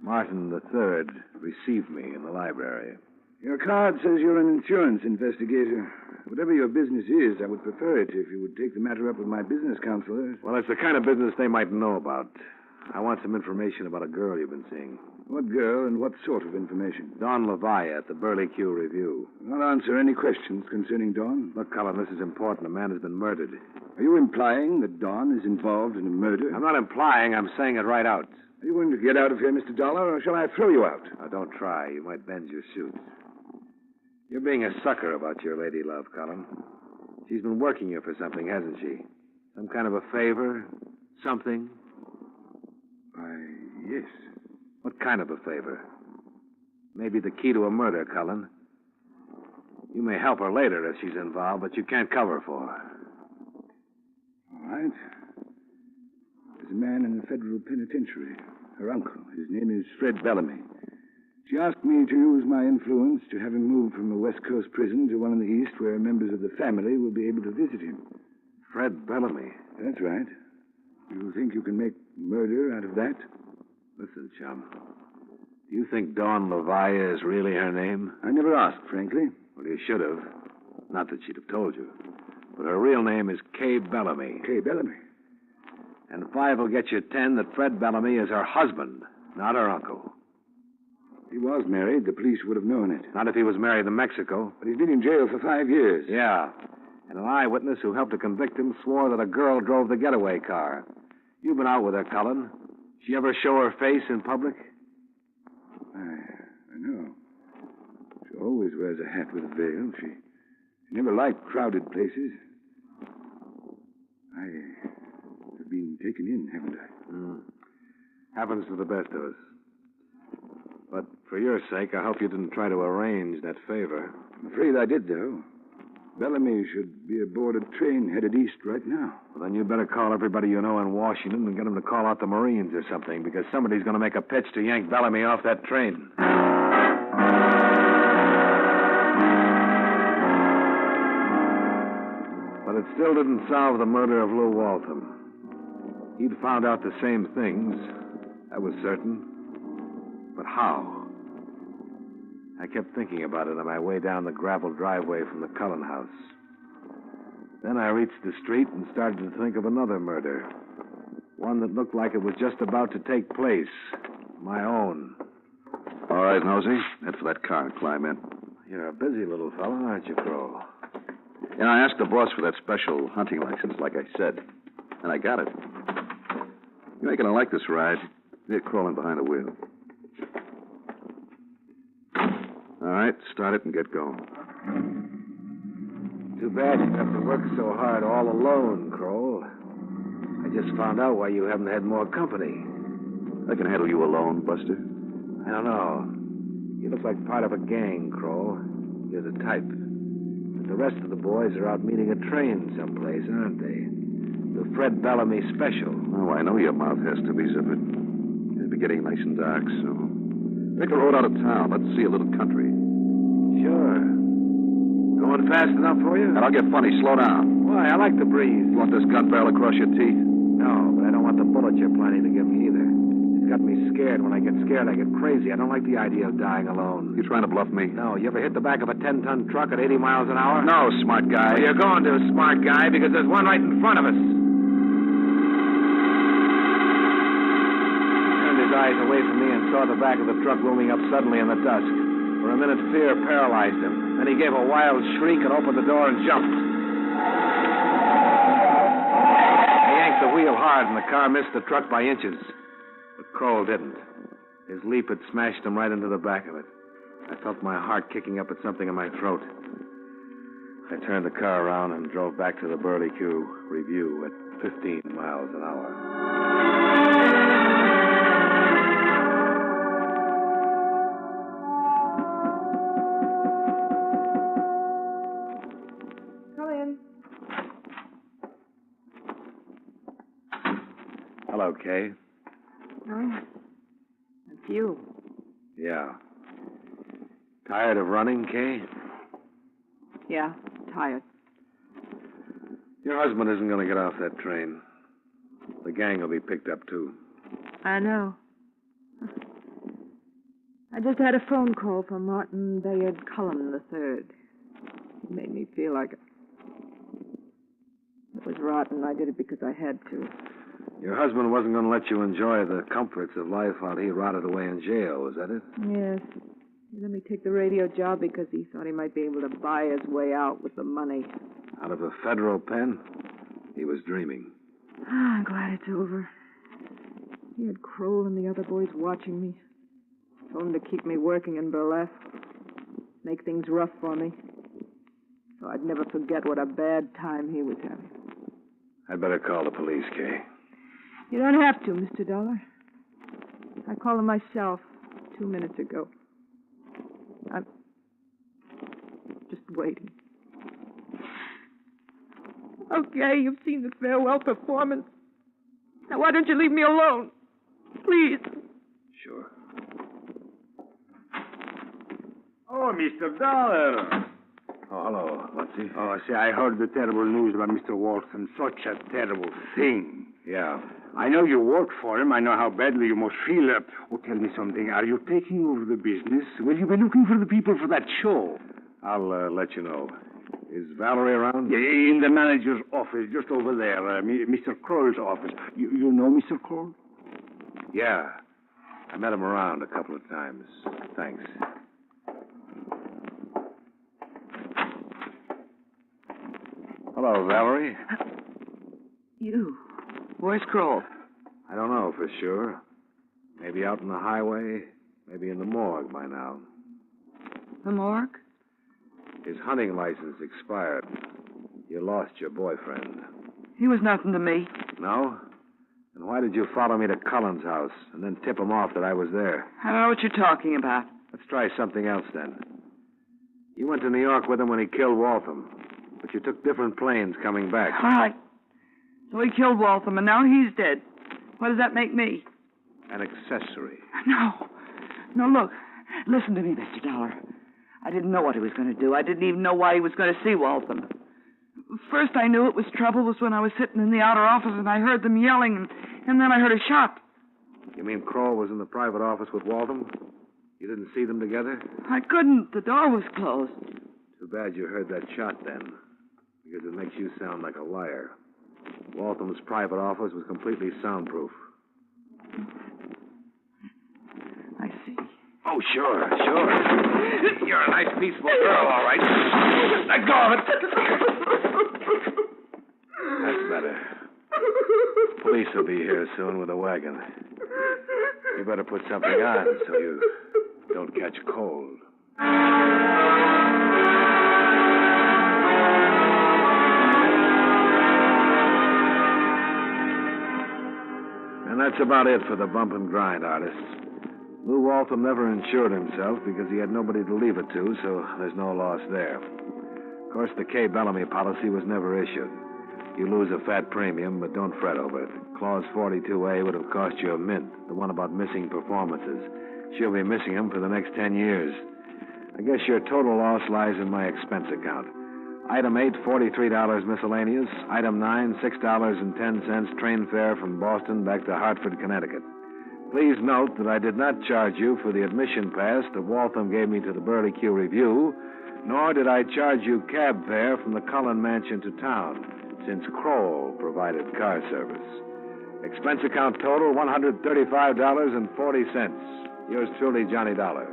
Martin III received me in the library.
Your card says you're an insurance investigator. Whatever your business is, I would prefer it if you would take the matter up with my business counselors.
Well, it's the kind of business they might know about. I want some information about a girl you've been seeing.
What girl and what sort of information?
Dawn Levi at the Burley Q Review.
I'll answer any questions concerning Dawn.
Look, Cullen, this is important. A man has been murdered.
Are you implying that Dawn is involved in a murder?
I'm not implying. I'm saying it right out.
Are you going to get out of here, Mr. Dollar, or shall I throw you out?
Now, don't try. You might bend your suit. You're being a sucker about your lady love, Cullen. She's been working you for something, hasn't she? Some kind of a favor? Something?
Why, yes.
What kind of a favor? Maybe the key to a murder, Cullen. You may help her later if she's involved, but you can't cover for her.
All right. There's a man in the federal penitentiary. Her uncle. His name is Fred Bellamy. She asked me to use my influence to have him moved from a West Coast prison to one in the East where members of the family will be able to visit him.
Fred Bellamy?
That's right. You think you can make murder out of that?
Listen, chum. Do you think Dawn Levi is really her name?
I never asked, frankly.
Well, you should have. Not that she'd have told you. But her real name is Kay Bellamy.
Kay Bellamy.
And 5 will get you 10 that Fred Bellamy is her husband, not her uncle.
He was married. The police would have known it.
Not if he was married in Mexico.
But he's been in jail for 5 years.
Yeah. And an eyewitness who helped to convict him swore that a girl drove the getaway car. You've been out with her, Cullen. She ever show her face in public?
I know. She always wears a hat with a veil. She never liked crowded places. I have been taken in, haven't I?
Happens to the best of us. But for your sake, I hope you didn't try to arrange that favor.
I'm afraid I did, though. Bellamy should be aboard a train headed east right now.
Well, then you better call everybody you know in Washington and get them to call out the Marines or something, because somebody's going to make a pitch to yank Bellamy off that train. But it still didn't solve the murder of Lou Waltham. He'd found out the same things. That was certain. But how? I kept thinking about it on my way down the gravel driveway from the Cullen house. Then I reached the street and started to think of another murder. One that looked like it was just about to take place. My own.
All right, Nosey. Head for that car and climb in.
You're a busy little fellow, aren't you, Kroll?
Yeah, I asked the boss for that special hunting license, like I said. And I got it. You ain't gonna like this ride. You're crawling behind the wheel. All right, start it and get going.
Too bad you have to work so hard all alone, Kroll. I just found out why you haven't had more company.
I can handle you alone, Buster.
I don't know. You look like part of a gang, Kroll. You're the type. But the rest of the boys are out meeting a train someplace, aren't they? The Fred Bellamy special.
Oh, I know your mouth has to be zippered. It'll be getting nice and dark, so... Take a road out of town. Let's see a little country.
Sure. Going fast enough for you?
And I'll get funny. Slow down.
Why? I like the breeze.
You want this gun barrel across your teeth?
No, but I don't want the bullet you're planning to give me either. It's got me scared. When I get scared, I get crazy. I don't like the idea of dying alone.
You trying to bluff me?
No. You ever hit the back of a 10-ton truck at 80 miles an hour?
No, smart guy.
Well, you're going to, smart guy, because there's one right in front of us. Eyes away from me and saw the back of the truck looming up suddenly in the dusk. For a minute, fear paralyzed him. Then he gave a wild shriek and opened the door and jumped. I yanked the wheel hard, and the car missed the truck by inches. But Kroll didn't. His leap had smashed him right into the back of it. I felt my heart kicking up at something in my throat. I turned the car around and drove back to the Burley Q Review at 15 miles an hour. Hello, Kay.
Oh, it's you.
Yeah. Tired of running, Kay?
Yeah, tired.
Your husband isn't going to get off that train. The gang will be picked up, too.
I know. I just had a phone call from Martin Bayard Cullen III. He made me feel like it was rotten. I did it because I had to.
Your husband wasn't going to let you enjoy the comforts of life while he rotted away in jail, was that it?
Yes. He let me take the radio job because he thought he might be able to buy his way out with the money.
Out of a federal pen? He was dreaming.
I'm glad it's over. He had Kroll and the other boys watching me. Told him to keep me working in burlesque. Make things rough for me. So I'd never forget what a bad time he was having.
I'd better call the police, Kay.
You don't have to, Mr. Dollar.
I called him myself 2 minutes ago. I'm just waiting. Okay, you've seen the farewell performance. Now, why don't you leave me alone? Please.
Sure. Oh, Mr. Dollar.
Oh, hello, Lutzy.
Oh, say, I heard the terrible news about Mr. Walton. Such a terrible thing.
Yeah.
I know you work for him. I know how badly you must feel. Oh, tell me something. Are you taking over the business? Will you be looking for the people for that show?
I'll let you know. Is Valerie around?
Yeah, in the manager's office, just over there. Mr. Kroll's office. You know Mr. Kroll?
Yeah. I met him around a couple of times. Thanks. Hello, Valerie.
You. Where's Kroll?
I don't know for sure. Maybe out on the highway, maybe in the morgue by now.
The morgue?
His hunting license expired. You lost your boyfriend.
He was nothing to me.
No? Then why did you follow me to Cullen's house and then tip him off that I was there?
I don't know what you're talking about.
Let's try something else then. You went to New York with him when he killed Waltham, but you took different planes coming back.
All right. So he killed Waltham, and now he's dead. What does that make me?
An accessory.
No. No, look. Listen to me, Mr. Dollar. I didn't know what he was going to do. I didn't even know why he was going to see Waltham. First I knew it was trouble was when I was sitting in the outer office and I heard them yelling, and then I heard a shot.
You mean Kroll was in the private office with Waltham? You didn't see them together?
I couldn't. The door was closed.
Too bad you heard that shot then, because it makes you sound like a liar. Waltham's private office was completely soundproof.
I see.
Oh, sure. You're a nice, peaceful girl, all right. Let go of it. That's better. Police will be here soon with a wagon. You better put something on so you don't catch cold. And that's about it for the bump and grind artists. Lou Waltham never insured himself because he had nobody to leave it to, so there's no loss there. Of course, the Kay Bellamy policy was never issued. You lose a fat premium, but don't fret over it. Clause 42A would have cost you a mint, the one about missing performances. She'll be missing them for the next 10 years. I guess your total loss lies in my expense account. Item 8, $43 miscellaneous. Item 9, $6.10 train fare from Boston back to Hartford, Connecticut. Please note that I did not charge you for the admission pass that Waltham gave me to the Burley Q Review, nor did I charge you cab fare from the Cullen Mansion to town, since Kroll provided car service. Expense account total, $135.40. Yours truly, Johnny Dollar.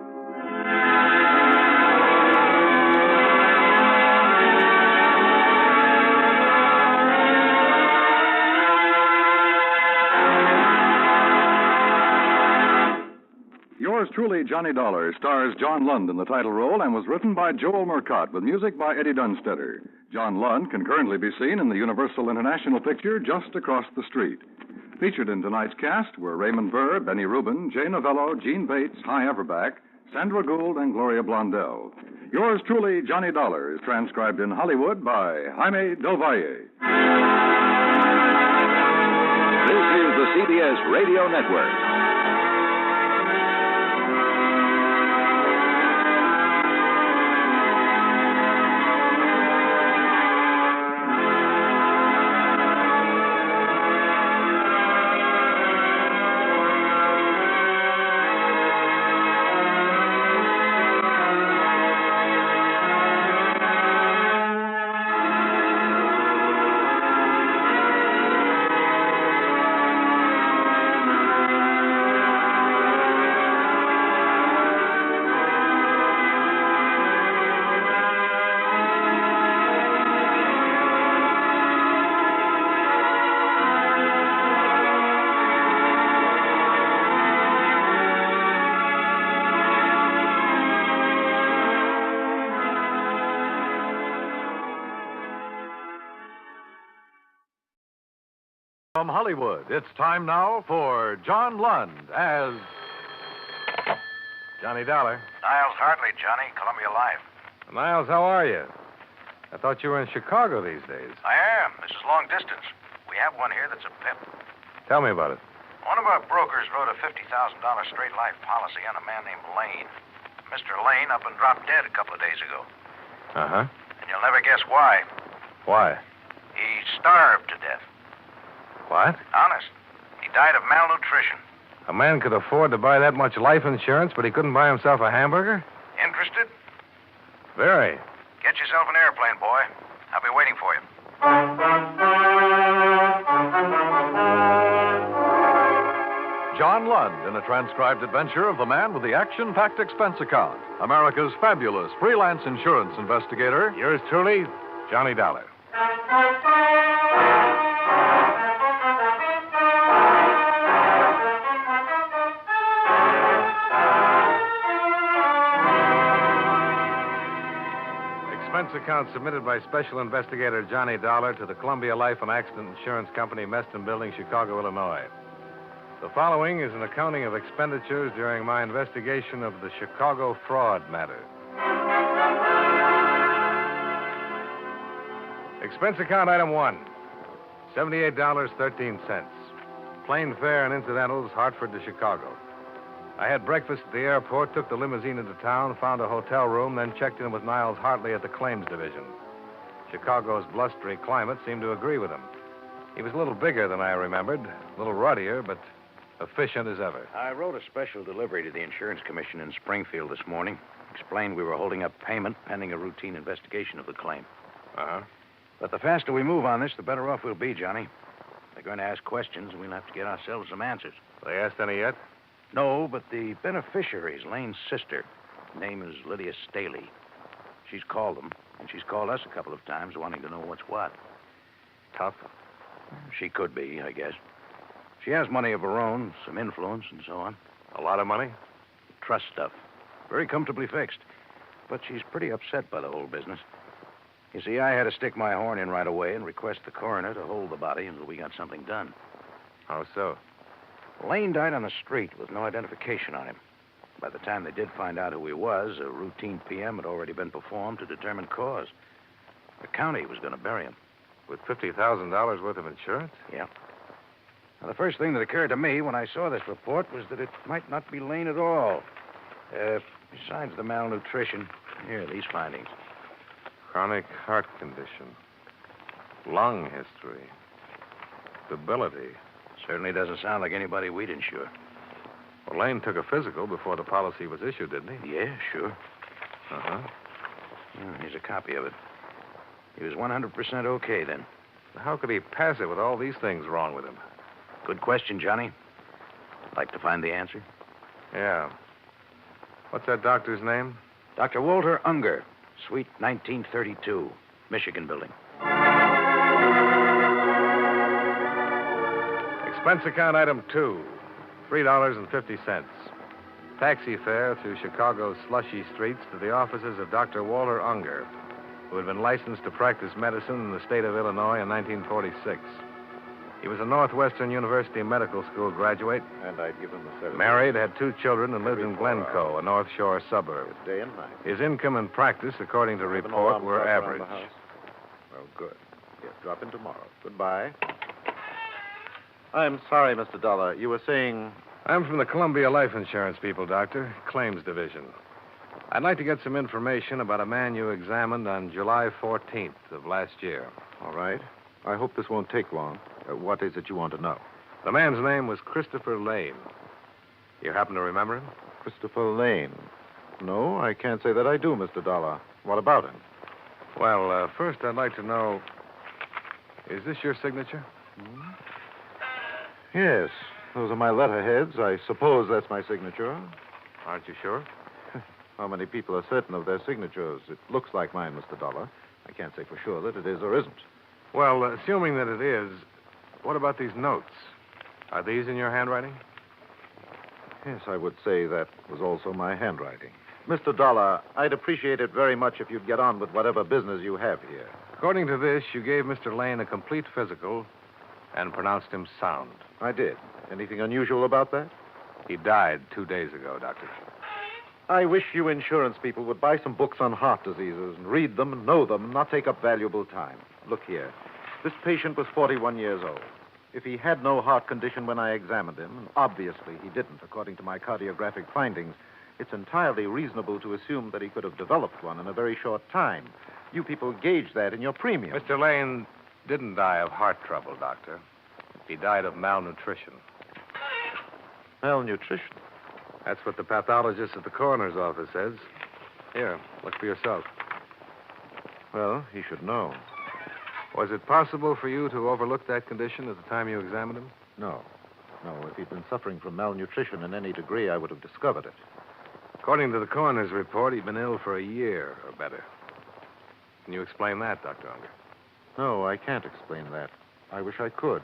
Yours truly, Johnny Dollar, stars John Lund in the title role and was written by Joel Murcott with music by Eddie Dunstetter. John Lund can currently be seen in the Universal International picture Just Across the Street. Featured in tonight's cast were Raymond Burr, Benny Rubin, Jay Novello, Gene Bates, Hy Everback, Sandra Gould, and Gloria Blondell. Yours truly, Johnny Dollar, is transcribed in Hollywood by Jaime Del Valle.
This is the CBS Radio Network.
From Hollywood, it's time now for John Lund as
Johnny Dollar.
Niles Hartley, Johnny, Columbia Life.
Niles, how are you? I thought you were in Chicago these days.
I am. This is long distance. We have one here that's a pip.
Tell me about it.
One of our brokers wrote a $50,000 straight life policy on a man named Lane. Mr. Lane up and dropped dead a couple of days ago.
Uh-huh.
And you'll never guess why.
Why?
He starved to death.
What?
Honest. He died of malnutrition.
A man could afford to buy that much life insurance, but he couldn't buy himself a hamburger?
Interested?
Very.
Get yourself an airplane, boy. I'll be waiting for you.
John Lund in a transcribed adventure of the man with the action-packed expense account, America's fabulous freelance insurance investigator.
Yours truly, Johnny Dollar. Expense account submitted by Special Investigator Johnny Dollar to the Columbia Life and Accident Insurance Company, Meston Building, Chicago, Illinois. The following is an accounting of expenditures during my investigation of the Chicago fraud matter. Expense account item 1, $78.13. Plane fare and incidentals, Hartford to Chicago. I had breakfast at the airport, took the limousine into town, found a hotel room, then checked in with Niles Hartley at the claims division. Chicago's blustery climate seemed to agree with him. He was a little bigger than I remembered, a little ruddier, but efficient as ever.
I wrote a special delivery to the Insurance Commission in Springfield this morning. Explained we were holding up payment pending a routine investigation of the claim.
Uh-huh.
But the faster we move on this, the better off we'll be, Johnny. They're going to ask questions, and we'll have to get ourselves some answers.
They asked any yet?
No, but the beneficiary is Lane's sister. Her name is Lydia Staley. She's called them, and she's called us a couple of times wanting to know what's what.
Tough?
She could be, I guess. She has money of her own, some influence, and so on.
A lot of money?
Trust stuff. Very comfortably fixed. But she's pretty upset by the whole business. You see, I had to stick my horn in right away and request the coroner to hold the body until we got something done.
How so?
Lane died on the street with no identification on him. By the time they did find out who he was, a routine PM had already been performed to determine cause. The county was going to bury him.
With $50,000 worth of insurance?
Yeah. Now, the first thing that occurred to me when I saw this report was that it might not be Lane at all. Besides the malnutrition, here are these findings.
Chronic heart condition. Lung history. Debility.
Certainly doesn't sound like anybody we'd insure.
Well, Lane took a physical before the policy was issued, didn't he?
Yeah, sure.
Uh-huh.
Here's a copy of it. He was 100% okay then.
How could he pass it with all these things wrong with him?
Good question, Johnny. Like to find the answer?
Yeah. What's that doctor's name?
Dr. Walter Unger, Suite 1932, Michigan Building.
Expense account item 2, $3.50. Taxi fare through Chicago's slushy streets to the offices of Dr. Walter Unger, who had been licensed to practice medicine in the state of Illinois in 1946. He was a Northwestern University Medical School graduate.
And I'd give him the service.
Married, had 2 children, and lived in Glencoe, a North Shore suburb.
Day and night.
His income and practice, according to report, were average.
Oh, good. Yes, drop in tomorrow. Goodbye. I'm sorry, Mr. Dollar. You were saying...
I'm from the Columbia Life Insurance people, Doctor. Claims Division. I'd like to get some information about a man you examined on July 14th of last year.
All right. I hope this won't take long. What is it you want to know?
The man's name was Christopher Lane. You happen to remember him?
Christopher Lane. No, I can't say that I do, Mr. Dollar. What about him?
Well, first I'd like to know, is this your signature?
Yes. Those are my letterheads. I suppose that's my signature.
Aren't you sure?
How many people are certain of their signatures? It looks like mine, Mr. Dollar. I can't say for sure that it is or isn't.
Well, assuming that it is, what about these notes? Are these in your handwriting?
Yes, I would say that was also my handwriting. Mr. Dollar, I'd appreciate it very much if you'd get on with whatever business you have here.
According to this, you gave Mr. Lane a complete physical and pronounced him sound.
I did. Anything unusual about that?
He died 2 days ago, Doctor.
I wish you insurance people would buy some books on heart diseases and read them and know them and not take up valuable time. Look here. This patient was 41 years old. If he had no heart condition when I examined him, and obviously he didn't, according to my cardiographic findings, it's entirely reasonable to assume that he could have developed one in a very short time. You people gauge that in your premium.
Mr. Lane didn't die of heart trouble, Doctor. He died of malnutrition.
Malnutrition?
That's what the pathologist at the coroner's office says. Here, look for yourself.
Well, he should know.
Was it possible for you to overlook that condition at the time you examined him?
No. No, if he'd been suffering from malnutrition in any degree, I would have discovered it.
According to the coroner's report, he'd been ill for a year or better. Can you explain that, Dr. Unger?
No, I can't explain that. I wish I could.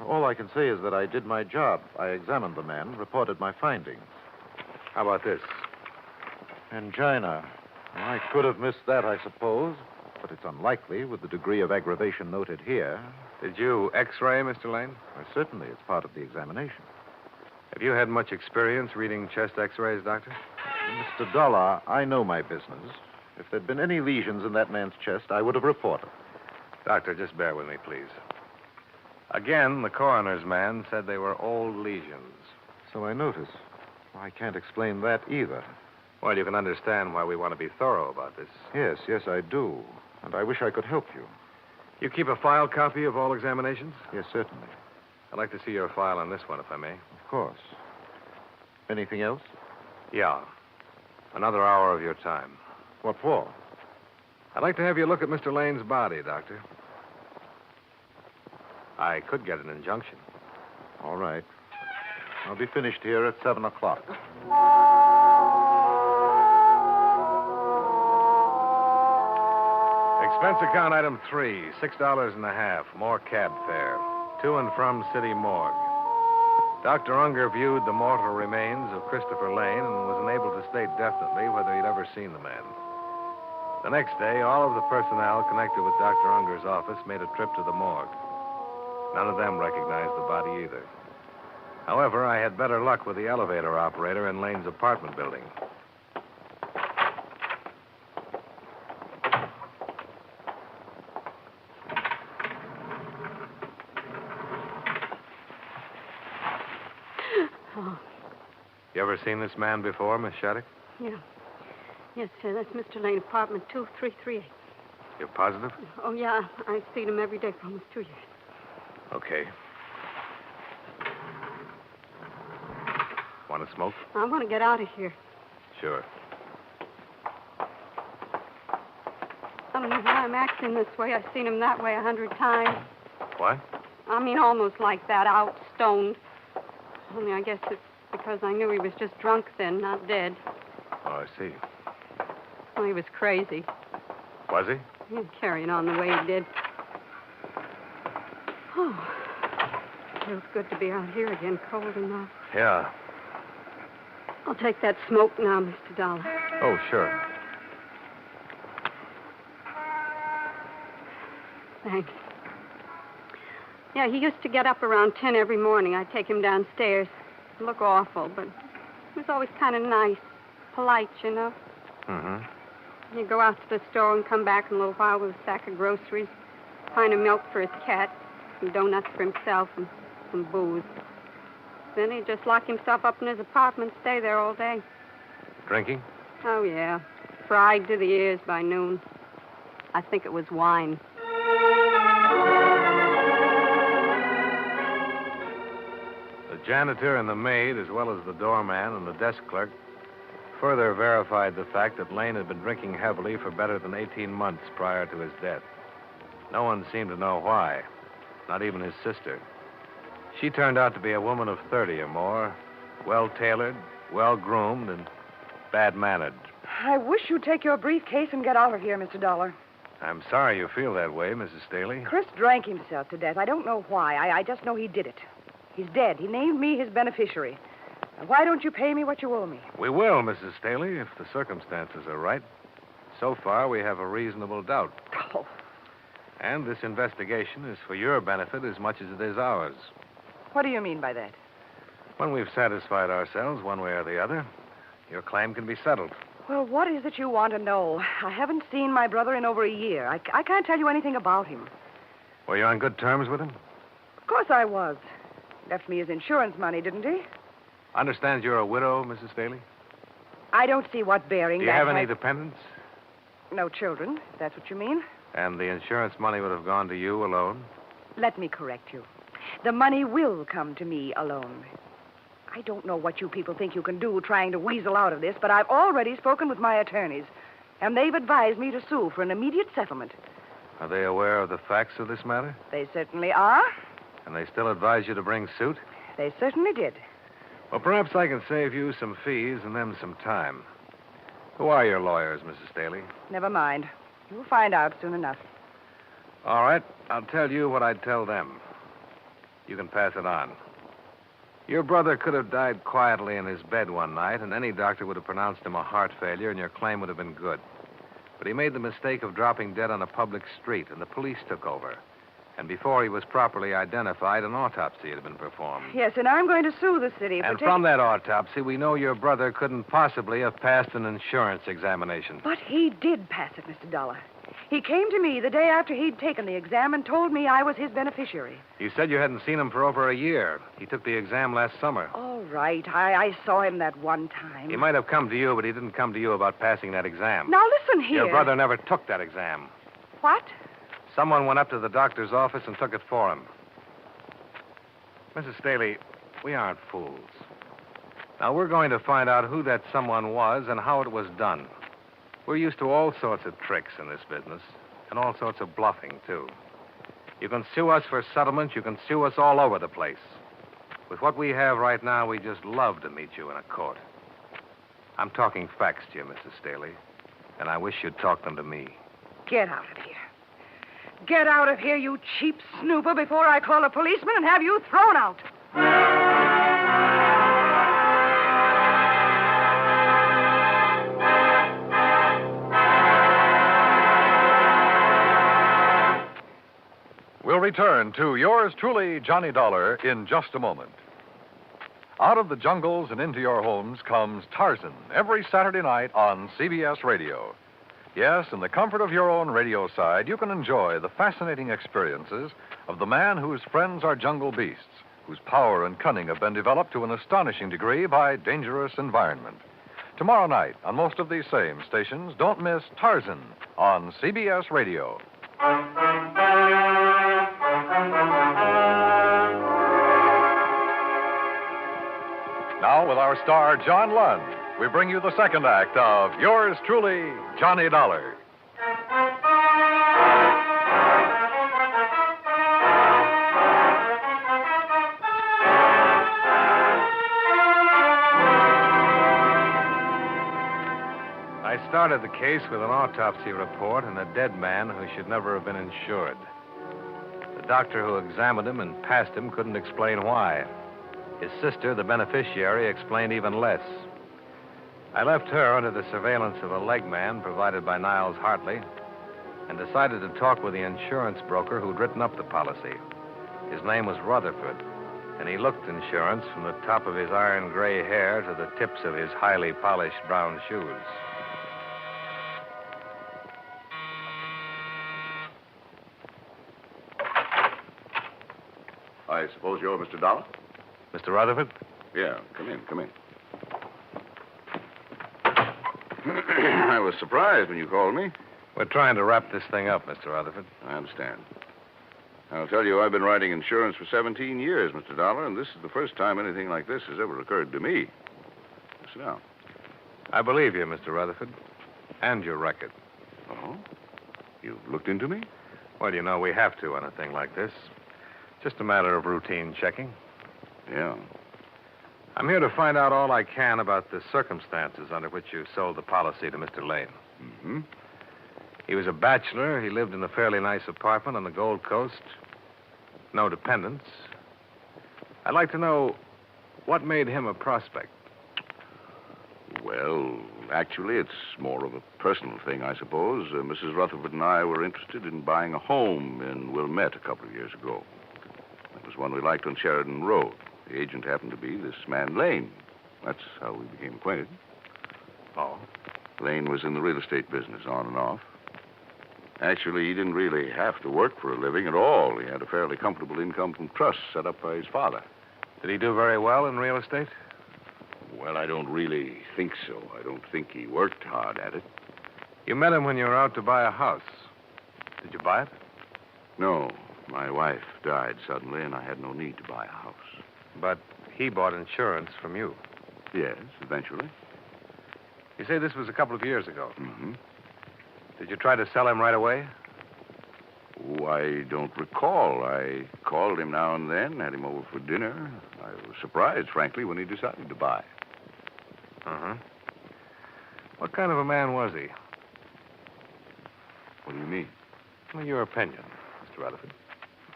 All I can say is that I did my job. I examined the man, reported my findings.
How about this?
Angina. Well, I could have missed that, I suppose, but it's unlikely with the degree of aggravation noted here.
Did you X-ray, Mr. Lane?
Well, certainly, it's part of the examination.
Have you had much experience reading chest X-rays, Doctor?
Mr. Dollar, I know my business. If there'd been any lesions in that man's chest, I would have reported.
Doctor, just bear with me, please. Again, the coroner's man said they were old lesions.
So I notice. I can't explain that either.
Well, you can understand why we want to be thorough about this.
Yes, I do. And I wish I could help you.
You keep a file copy of all examinations?
Yes, certainly.
I'd like to see your file on this one, if I may.
Of course. Anything else?
Yeah. Another hour of your time.
What for?
I'd like to have you look at Mr. Lane's body, Doctor. I could get an injunction.
All right. I'll be finished here at 7 o'clock.
Expense account item 3, $6.50, more cab fare. To and from City Morgue. Dr. Unger viewed the mortal remains of Christopher Lane and was unable to state definitely whether he'd ever seen the man. The next day, all of the personnel connected with Dr. Unger's office made a trip to the morgue. None of them recognized the body either. However, I had better luck with the elevator operator in Lane's apartment building.
Oh.
You ever seen this man before, Miss Shattuck?
Yeah. Yes, sir. That's Mr. Lane, apartment 2338.
You're positive?
Oh, yeah. I've seen him every day for almost 2 years.
Okay. Want to smoke?
I want to get out of here.
Sure.
I don't know why I'm acting this way. I've seen him that way 100 times.
What?
I mean, almost like that, out, stoned. Only I guess it's because I knew he was just drunk then, not dead.
Oh, I see.
Well, he was crazy.
Was he?
Carrying on the way he did. Oh, feels good to be out here again, cold enough.
Yeah.
I'll take that smoke now, Mr. Dollar.
Oh, sure.
Thanks. Yeah, he used to get up around 10 every morning. I'd take him downstairs. He'd look awful, but he was always kind of nice, polite, you know.
Mm-hmm.
He'd go out to the store and come back in a little while with a sack of groceries, a pint of milk for his cat, some donuts for himself, and some booze. Then he'd just lock himself up in his apartment, stay there all day.
Drinking?
Oh, yeah. Fried to the ears by noon. I think it was wine.
The janitor and the maid, as well as the doorman and the desk clerk, further verified the fact that Lane had been drinking heavily for better than 18 months prior to his death. No one seemed to know why, not even his sister. She turned out to be a woman of 30 or more, well-tailored, well-groomed, and bad-mannered.
I wish you'd take your briefcase and get out of here, Mr. Dollar.
I'm sorry you feel that way, Mrs. Staley.
Chris drank himself to death. I don't know why. I just know he did it. He's dead. He named me his beneficiary. Now, why don't you pay me what you owe me?
We will, Mrs. Staley, if the circumstances are right. So far, we have a reasonable doubt.
Oh.
And this investigation is for your benefit as much as it is ours.
What do you mean by that?
When we've satisfied ourselves one way or the other, your claim can be settled.
Well, what is it you want to know? I haven't seen my brother in over a year. I can't tell you anything about him.
Were you on good terms with him?
Of course I was. Left me his insurance money, didn't he?
Understand you're a widow, Mrs. Staley?
I don't see what bearing
Do you
that
have any
has-
dependents?
No children, if that's what you mean.
And the insurance money would have gone to you alone?
Let me correct you. The money will come to me alone. I don't know what you people think you can do trying to weasel out of this, but I've already spoken with my attorneys, and they've advised me to sue for an immediate settlement.
Are they aware of the facts of this matter?
They certainly are.
And they still advise you to bring suit?
They certainly did.
Well, perhaps I can save you some fees and them some time. Who are your lawyers, Mrs. Staley?
Never mind. You'll find out soon enough.
All right. I'll tell you what I'd tell them. You can pass it on. Your brother could have died quietly in his bed one night, and any doctor would have pronounced him a heart failure, and your claim would have been good. But he made the mistake of dropping dead on a public street, and the police took over. And before he was properly identified, an autopsy had been performed.
Yes, and I'm going to sue the city for
And from that autopsy, we know your brother couldn't possibly have passed an insurance examination.
But he did pass it, Mr. Dollar. He came to me the day after he'd taken the exam and told me I was his beneficiary.
You said you hadn't seen him for over a year. He took the exam last summer.
All right. I saw him that one time.
He might have come to you, but he didn't come to you about passing that exam.
Now, listen here.
Your brother never took that exam.
What?
Someone went up to the doctor's office and took it for him. Mrs. Staley, we aren't fools. Now, we're going to find out who that someone was and how it was done. We're used to all sorts of tricks in this business, and all sorts of bluffing, too. You can sue us for settlement. You can sue us all over the place. With what we have right now, we just love to meet you in a court. I'm talking facts to you, Mrs. Staley, and I wish you'd talk them to me.
Get out of here. Get out of here, you cheap snooper, before I call a policeman and have you thrown out.
We'll return to yours truly, Johnny Dollar, in just a moment. Out of the jungles and into your homes comes Tarzan every Saturday night on CBS Radio. Yes, in the comfort of your own radio side, you can enjoy the fascinating experiences of the man whose friends are jungle beasts, whose power and cunning have been developed to an astonishing degree by dangerous environment. Tomorrow night, on most of these same stations, don't miss Tarzan on CBS Radio. Now, with our star, John Lund, we bring you the second act of yours truly, Johnny Dollar.
I started the case with an autopsy report and a dead man who should never have been insured. The doctor who examined him and passed him couldn't explain why. His sister, the beneficiary, explained even less. I left her under the surveillance of a leg man provided by Niles Hartley and decided to talk with the insurance broker who'd written up the policy. His name was Rutherford, and he looked insurance from the top of his iron gray hair to the tips of his highly polished brown shoes.
I suppose you're Mr. Dollar?
Mr. Rutherford?
Yeah, come in, come in. I was surprised when you called me.
We're trying to wrap this thing up, Mr. Rutherford.
I understand. I'll tell you, I've been writing insurance for 17 years, Mr. Dollar, and this is the first time anything like this has ever occurred to me. Sit down.
I believe you, Mr. Rutherford, and your record.
Oh? You've looked into me?
Well, you know, we have to on a thing like this. Just a matter of routine checking.
Yeah.
I'm here to find out all I can about the circumstances under which you sold the policy to Mr. Lane.
Mm-hmm.
He was a bachelor. He lived in a fairly nice apartment on the Gold Coast. No dependents. I'd like to know what made him a prospect.
Well, actually, it's more of a personal thing, I suppose. Mrs. Rutherford and I were interested in buying a home in Wilmette a couple of years ago. It was one we liked on Sheridan Road. The agent happened to be this man Lane. That's how we became acquainted.
Oh?
Lane was in the real estate business, on and off. Actually, he didn't really have to work for a living at all. He had a fairly comfortable income from trusts set up by his father.
Did he do very well in real estate?
Well, I don't really think so. I don't think he worked hard at it.
You met him when you were out to buy a house. Did you buy it?
No. My wife died suddenly, and I had no need to buy a house.
But he bought insurance from you.
Yes, eventually.
You say this was a couple of years ago.
Mm-hmm.
Did you try to sell him right away?
Oh, I don't recall. I called him now and then, had him over for dinner. I was surprised, frankly, when he decided to buy.
Uh-huh. What kind of a man was he?
What do you mean?
Well, your opinion, Mr. Rutherford.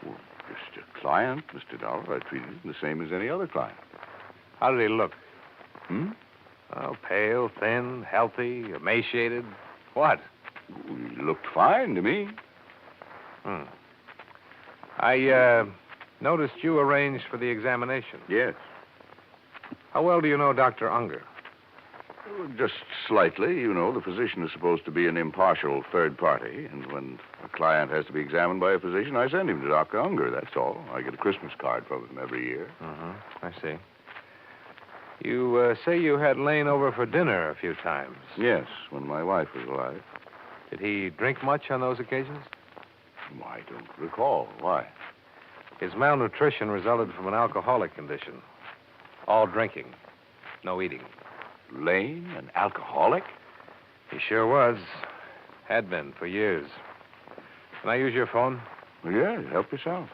Well, just a client, Mr. Dollar. I treated him the same as any other client.
How did he look?
Hmm?
Oh, pale, thin, healthy, emaciated. What?
He looked fine to me.
I noticed you arranged for the examination.
Yes.
How well do you know Dr. Unger?
Just slightly. You know, the physician is supposed to be an impartial third party, and when a client has to be examined by a physician, I send him to Dr. Unger, that's all. I get a Christmas card from him every year.
I see. You say you had Lane over for dinner a few times.
Yes, when my wife was alive.
Did he drink much on those occasions?
I don't recall. Why?
His malnutrition resulted from an alcoholic condition. All drinking, no eating.
Lane, an alcoholic?
He sure was. Had been for years. Can I use your phone?
Well, yeah, help yourself.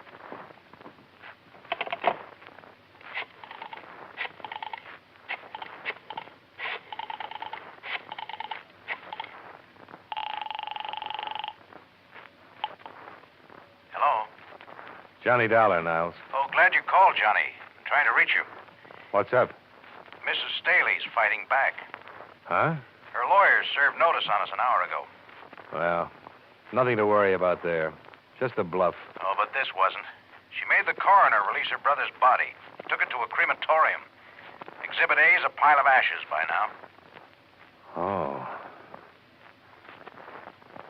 Hello?
Johnny Dollar, Niles.
Oh, glad you called, Johnny. I'm trying to reach you.
What's up?
Mrs. Staley's fighting back.
Huh?
Her lawyers served notice on us an hour ago.
Well, nothing to worry about there. Just a bluff.
Oh, but this wasn't. She made the coroner release her brother's body. Took it to a crematorium. Exhibit A is a pile of ashes by now.
Oh.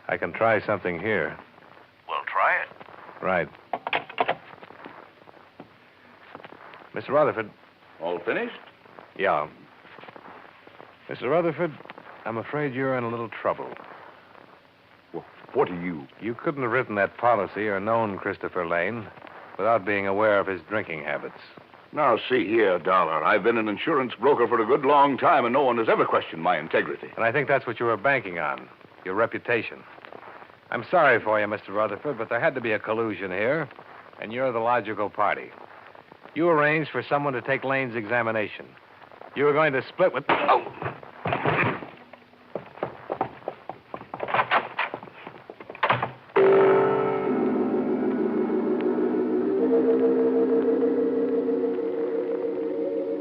I can try something here.
We'll try it.
Right. Mr. Rutherford.
All finished?
Yeah. Mr. Rutherford, I'm afraid you're in a little trouble.
Well, what are you?
You couldn't have written that policy or known Christopher Lane without being aware of his drinking habits.
Now, see here, Dollar. I've been an insurance broker for a good long time, and no one has ever questioned my integrity.
And I think that's what you were banking on, your reputation. I'm sorry for you, Mr. Rutherford, but there had to be a collusion here, and you're the logical party. You arranged for someone to take Lane's examination. You were going to split with... Oh!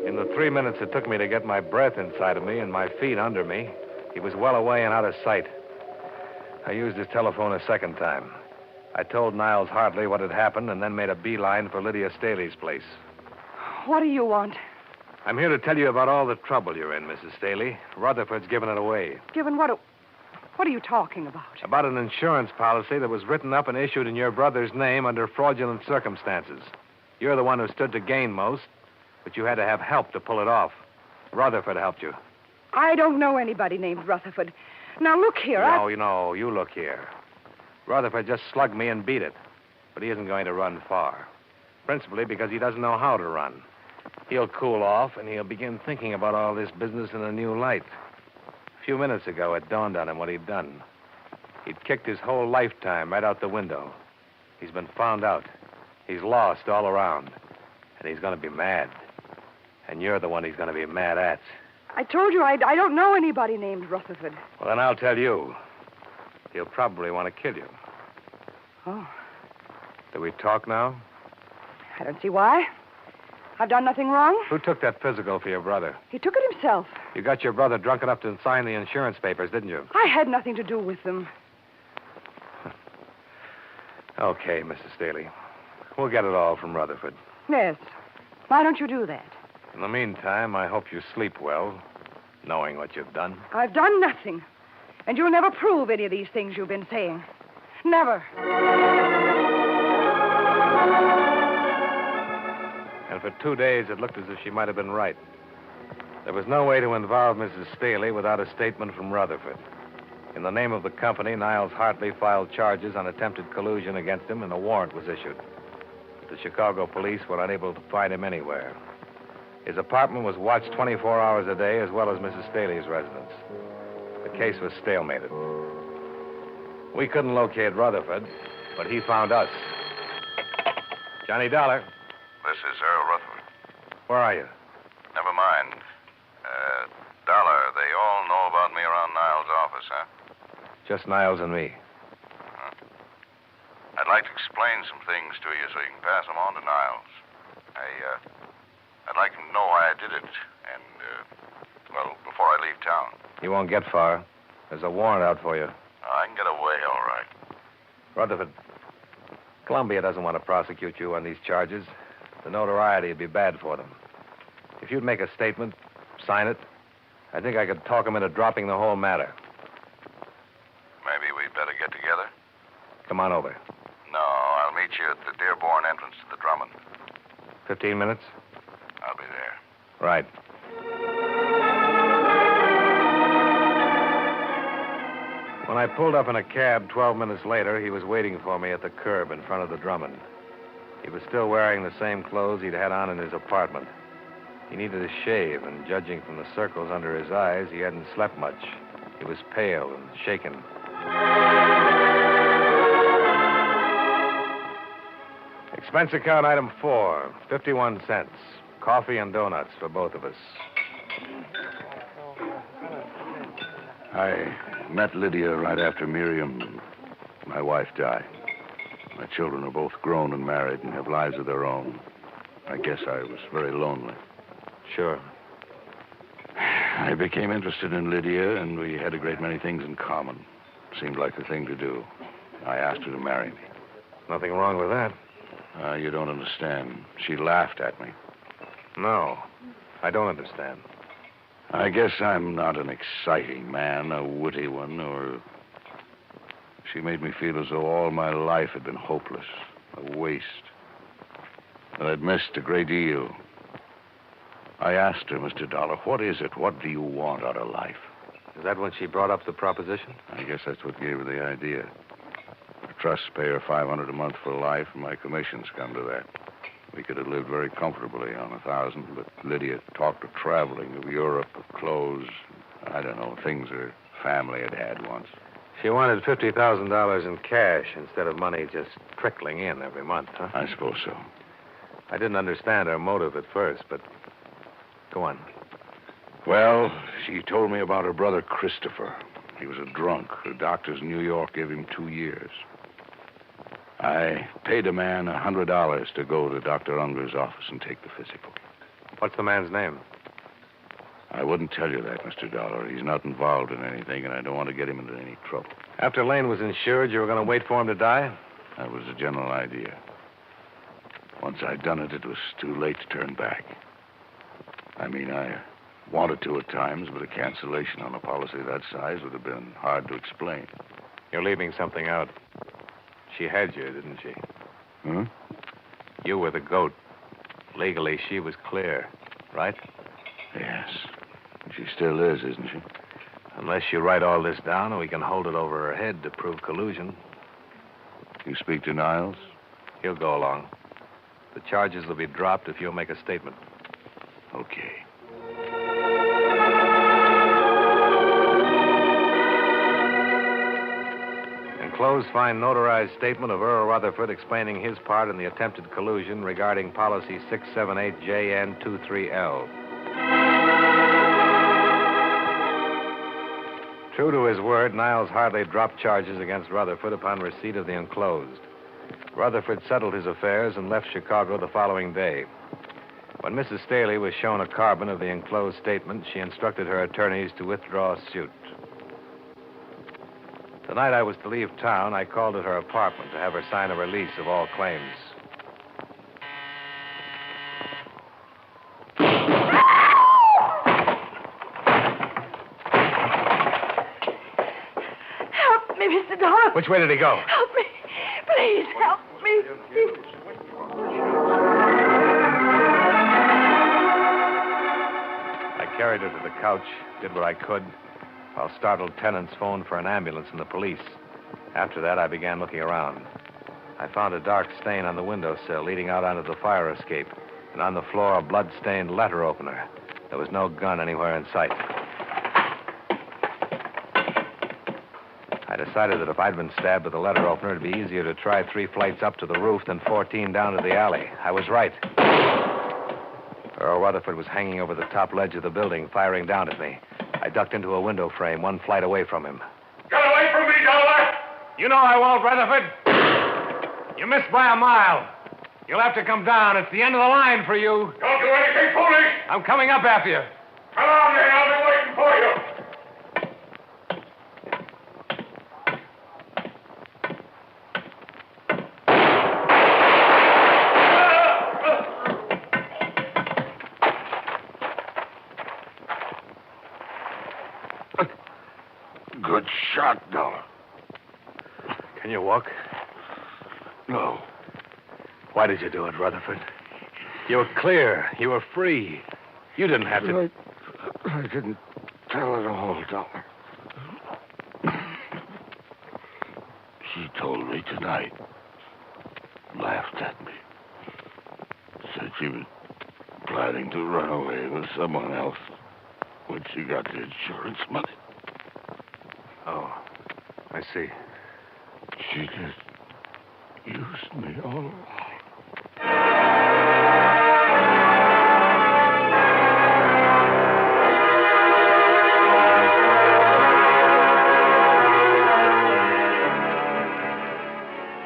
In the 3 minutes it took me to get my breath inside of me and my feet under me, he was well away and out of sight. I used his telephone a second time. I told Niles Hartley what had happened and then made a beeline for Lydia Staley's place.
What do you want?
I'm here to tell you about all the trouble you're in, Mrs. Staley. Rutherford's given it away.
Given what? What are you talking about?
About an insurance policy that was written up and issued in your brother's name under fraudulent circumstances. You're the one who stood to gain most, but you had to have help to pull it off. Rutherford helped you.
I don't know anybody named Rutherford. Now, look here,
No, you look here. Rutherford just slugged me and beat it, but he isn't going to run far. Principally because he doesn't know how to run. He'll cool off, and he'll begin thinking about all this business in a new light. A few minutes ago, it dawned on him what he'd done. He'd kicked his whole lifetime right out the window. He's been found out. He's lost all around. And he's going to be mad. And you're the one he's going to be mad at.
I told you I don't know anybody named Rutherford.
Well, then I'll tell you. He'll probably want to kill you.
Oh.
Do we talk now?
I don't see why. I've done nothing wrong.
Who took that physical for your brother?
He took it himself.
You got your brother drunk enough to sign the insurance papers, didn't you?
I had nothing to do with them.
Okay, Mrs. Staley. We'll get it all from
Yes. Why don't you do that?
In the meantime, I hope you sleep well. knowing what you've done.
I've done nothing. And you'll never prove any of these things you've been saying. Never.
And for 2 days, it looked as if she might have been right. There was no way to involve Mrs. Staley without a statement from Rutherford. In the name of the company, Niles Hartley filed charges on attempted collusion against him, and a warrant was issued. The Chicago police were unable to find him anywhere. His apartment was watched 24 hours a day, as well as Mrs. Staley's residence. The case was stalemated. We couldn't locate Rutherford, but he found us. Johnny Dollar.
This is Earl Rutherford.
Where are you?
Never mind. Dollar, they all know about me around Niles' office, huh?
Just Niles and me.
I'd like to explain some things to you so you can pass them on to Niles. I'd like him to know why I did it, and, before I leave town.
You won't get far. There's a warrant out for you.
I can get away, all right.
Rutherford, Columbia doesn't want to prosecute you on these charges. The notoriety would be bad for them. If you'd make a statement, sign it, I think I could talk them into dropping the whole matter.
Maybe we'd better get together.
Come on over.
No, I'll meet you at the Dearborn entrance to the Drummond.
15 minutes?
I'll be there.
Right. When I pulled up in a cab 12 minutes later, he was waiting for me at the curb in front of the Drummond. He was still wearing the same clothes he'd had on in his apartment. He needed a shave, and judging from the circles under his eyes, he hadn't slept much. He was pale and shaken. Expense account item 4, 51 cents. Coffee and donuts for both of us.
I met Lydia right after Miriam, my wife, died. My children are both grown and married and have lives of their own. I guess I was very lonely.
Sure.
I became interested in Lydia, and we had a great many things in common. Seemed like the thing to do. I asked her to marry me.
Nothing wrong with that.
You don't understand. She laughed at me.
No, I don't understand.
I guess I'm not an exciting man, a witty one, or... She made me feel as though all my life had been hopeless, a waste. That I'd missed a great deal. I asked her, Mr. Dollar, what is it? What do you want out of life?
Is that when she brought up the proposition?
I guess that's what gave her the idea. Her trusts pay her $500 a month for life, and my commissions come to that. We could have lived very comfortably on $1,000, but Lydia talked of traveling, of Europe, of clothes. I don't know, things her family had had once.
She wanted $50,000 in cash instead of money just trickling in every month, huh?
I suppose so.
I didn't understand her motive at first, but go on.
Well, she told me about her brother Christopher. He was a drunk. The doctors in New York gave him 2 years. I paid a man $100 to go to Dr. Unger's office and take the physical.
What's the man's name?
I wouldn't tell you that, Mr. Dollar. He's not involved in anything, and I don't want to get him into any trouble.
After Lane was insured, you were going to wait for him to die?
That was the general idea. Once I'd done it, it was too late to turn back. I mean, I wanted to at times, but a cancellation on a policy that size would have been hard to explain.
You're leaving something out. She had you, didn't she?
Hmm?
You were the goat. Legally, she was clear, right?
Yes. She still is, isn't she?
Unless you write all this down, and we can hold it over her head to prove collusion.
You speak to Niles?
He'll go along. The charges will be dropped if you'll make a statement.
Okay.
Enclosed, find notarized statement of Earl Rutherford explaining his part in the attempted collusion regarding policy 678JN23L. True to his word, Niles Hartley dropped charges against Rutherford upon receipt of the enclosed. Rutherford settled his affairs and left Chicago the following day. When Mrs. Staley was shown a carbon of the enclosed statement, she instructed her attorneys to withdraw suit. The night I was to leave town, I called at her apartment to have her sign a release of all claims.
Mr. Dollar.
Which way did he go?
Help me. Please help me.
I carried her to the couch, did what I could, while startled tenants phoned for an ambulance and the police. After that, I began looking around. I found a dark stain on the windowsill leading out onto the fire escape, and on the floor a blood-stained letter opener. There was no gun anywhere in sight. I decided that if I'd been stabbed with a letter opener, it'd be easier to try 3 flights up to the roof than 14 down to the alley. I was right. Earl Rutherford was hanging over the top ledge of the building, firing down at me. I ducked into a window frame, 1 flight away from him.
Get away from me, Dollar!
You know I won't, Rutherford. You missed by a mile. You'll have to come down. It's the end of the line for you.
Don't do anything foolish!
I'm coming up after you.
Come on, then. I'll be waiting for you.
Good shot, Dollar.
Can you walk?
No.
Why did you do it, Rutherford? You were clear. You were free. You didn't have to...
I didn't tell it all, Dollar. She told me tonight. Laughed at me. Said she was planning to run away with someone else when she got the insurance money.
Oh, I see.
She just used me all along.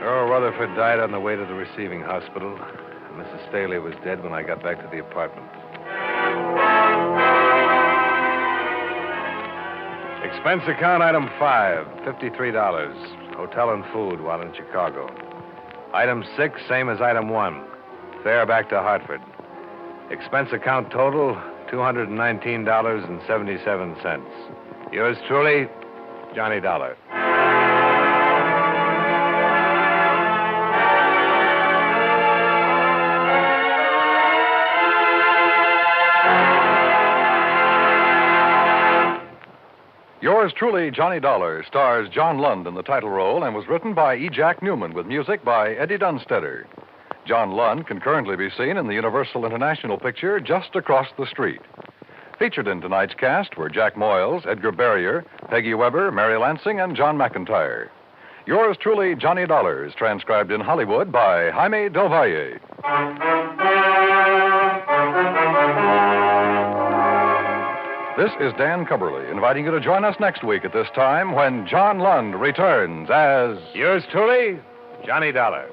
Earl Rutherford died on the way to the receiving hospital. And Mrs. Staley was dead when I got back to the apartment. Expense account item 5, $53. Hotel and food while in Chicago. Item 6, same as item 1. Fare back to Hartford. Expense account total, $219.77. Yours truly, Johnny Dollar.
Yours truly, Johnny Dollar, stars John Lund in the title role and was written by E. Jack Newman with music by Eddie Dunstetter. John Lund can currently be seen in the Universal International picture Just Across the Street. Featured in tonight's cast were Jack Moyles, Edgar Barrier, Peggy Weber, Mary Lansing, and John McIntyre. Yours truly, Johnny Dollar, is transcribed in Hollywood by Jaime Del Valle. This is Dan Cubberly, inviting you to join us next week at this time when John Lund returns as...
Yours truly, Johnny Dollar.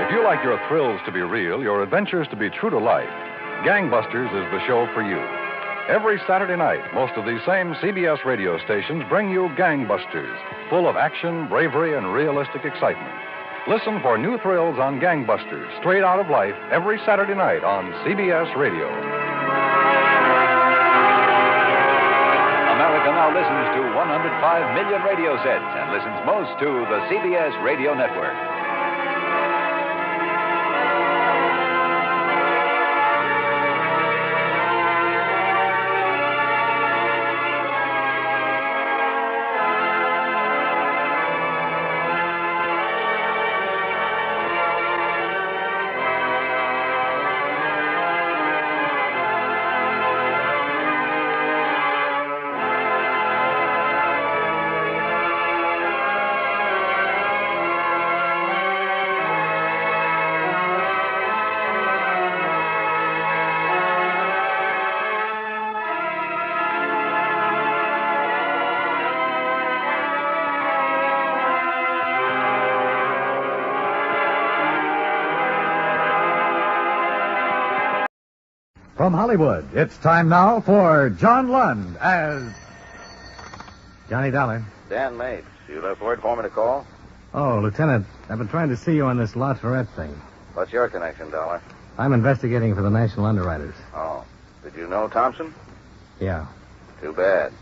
If you like your thrills to be real, your adventures to be true to life, Gangbusters is the show for you. Every Saturday night, most of these same CBS radio stations bring you Gangbusters, full of action, bravery, and realistic excitement. Listen for new thrills on Gangbusters, straight out of life, every Saturday night on CBS Radio.
America now listens to 105 million radio sets and listens most to the CBS Radio Network.
From Hollywood, it's time now for John Lund as...
Johnny Dollar.
Dan Mapes. You left word for me to call?
Oh, Lieutenant, I've been trying to see you on this La Tourette thing.
What's your connection, Dollar?
I'm investigating for the National Underwriters.
Oh. Did you know Thompson?
Yeah.
Too bad.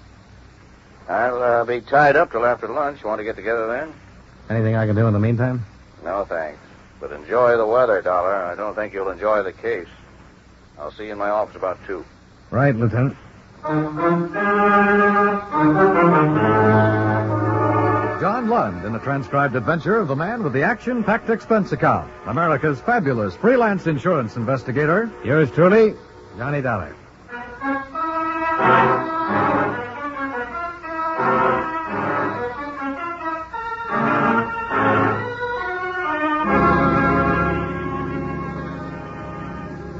I'll be tied up till after lunch. You want to get together then?
Anything I can do in the meantime?
No, thanks. But enjoy the weather, Dollar. I don't think you'll enjoy the case. I'll see you in my office about 2.
Right, Lieutenant.
John Lund in a transcribed adventure of the man with the action-packed expense account. America's fabulous freelance insurance investigator.
Yours truly, Johnny Dollar.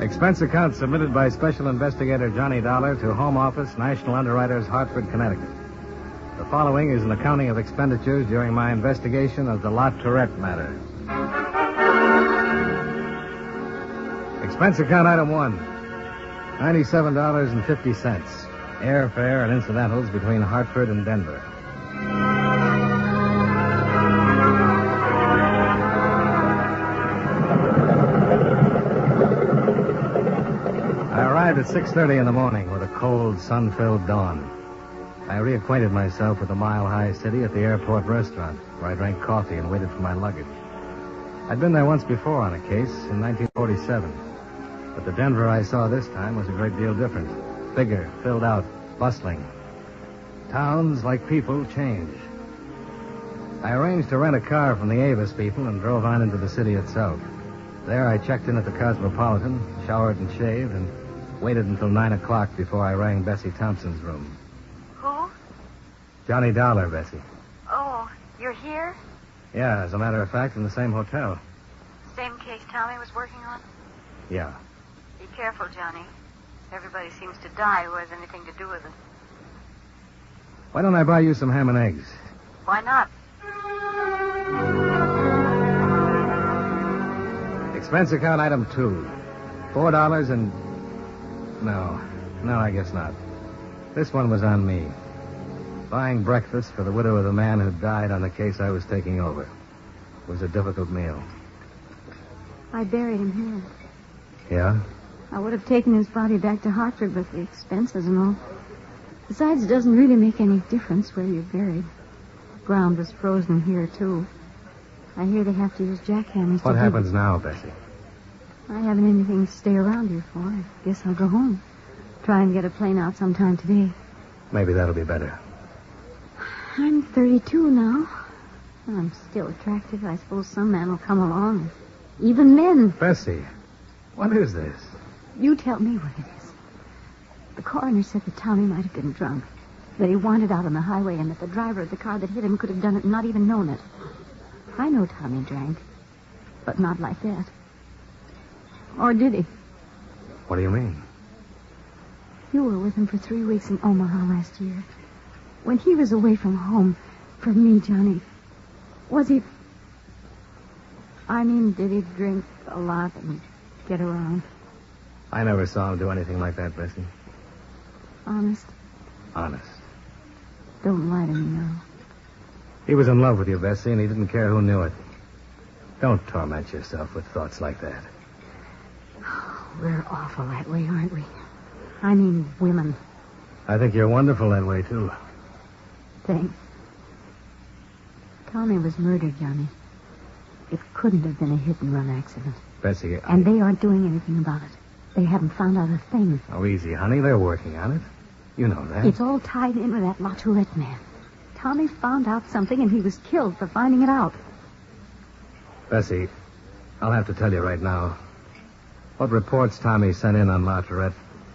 Expense account submitted by Special Investigator Johnny Dollar to Home Office, National Underwriters, Hartford, Connecticut. The following is an accounting of expenditures during my investigation of the La Tourette matter. Expense account item 1, $97.50. Airfare and incidentals between Hartford and Denver. I arrived at 6:30 in the morning with a cold, sun-filled dawn. I reacquainted myself with the mile-high city at the airport restaurant, where I drank coffee and waited for my luggage. I'd been there once before on a case in 1947, but the Denver I saw this time was a great deal different. Bigger, filled out, bustling. Towns, like people, change. I arranged to rent a car from the Avis people and drove on into the city itself. There I checked in at the Cosmopolitan, showered and shaved, and waited until 9 o'clock before I rang Bessie Thompson's room.
Who?
Johnny Dollar, Bessie.
Oh, you're here?
Yeah, as a matter of fact, in the same hotel.
Same case Tommy was working on?
Yeah.
Be careful, Johnny. Everybody seems to die who has anything to do with it.
Why don't I buy you some ham and eggs?
Why not?
Expense account item 2. $4 and... No, I guess not. This one was on me. Buying breakfast for the widow of the man who died on the case I was taking over. It was a difficult meal.
I buried him here.
Yeah?
I would have taken his body back to Hartford, but the expenses and all. Besides, it doesn't really make any difference where you're buried. The ground was frozen here, too. I hear they have to use jackhammers
What happens now, Bessie?
I haven't anything to stay around here for. I guess I'll go home. Try and get a plane out sometime today.
Maybe that'll be better.
I'm 32 now. I'm still attractive. I suppose some man will come along. Even men.
Bessie, what is this?
You tell me what it is. The coroner said that Tommy might have been drunk. That he wandered out on the highway and that the driver of the car that hit him could have done it and not even known it. I know Tommy drank. But not like that. Or did he?
What do you mean?
You were with him for 3 weeks in Omaha last year. When he was away from home, from me, Johnny, was he... I mean, did he drink a lot and get around?
I never saw him do anything like that, Bessie.
Honest?
Honest.
Don't lie to me now.
He was in love with you, Bessie, and he didn't care who knew it. Don't torment yourself with thoughts like that.
We're awful that way, aren't we? I mean, women.
I think you're wonderful that way, too.
Thanks. Tommy was murdered, Johnny. It couldn't have been a hit-and-run accident.
Bessie,
And they aren't doing anything about it. They haven't found out a thing.
Oh, easy, honey. They're working on it. You know that.
It's all tied in with that La Tourette man. Tommy found out something, and he was killed for finding it out.
Bessie, I'll have to tell you right now. What reports Tommy sent in on La Tourette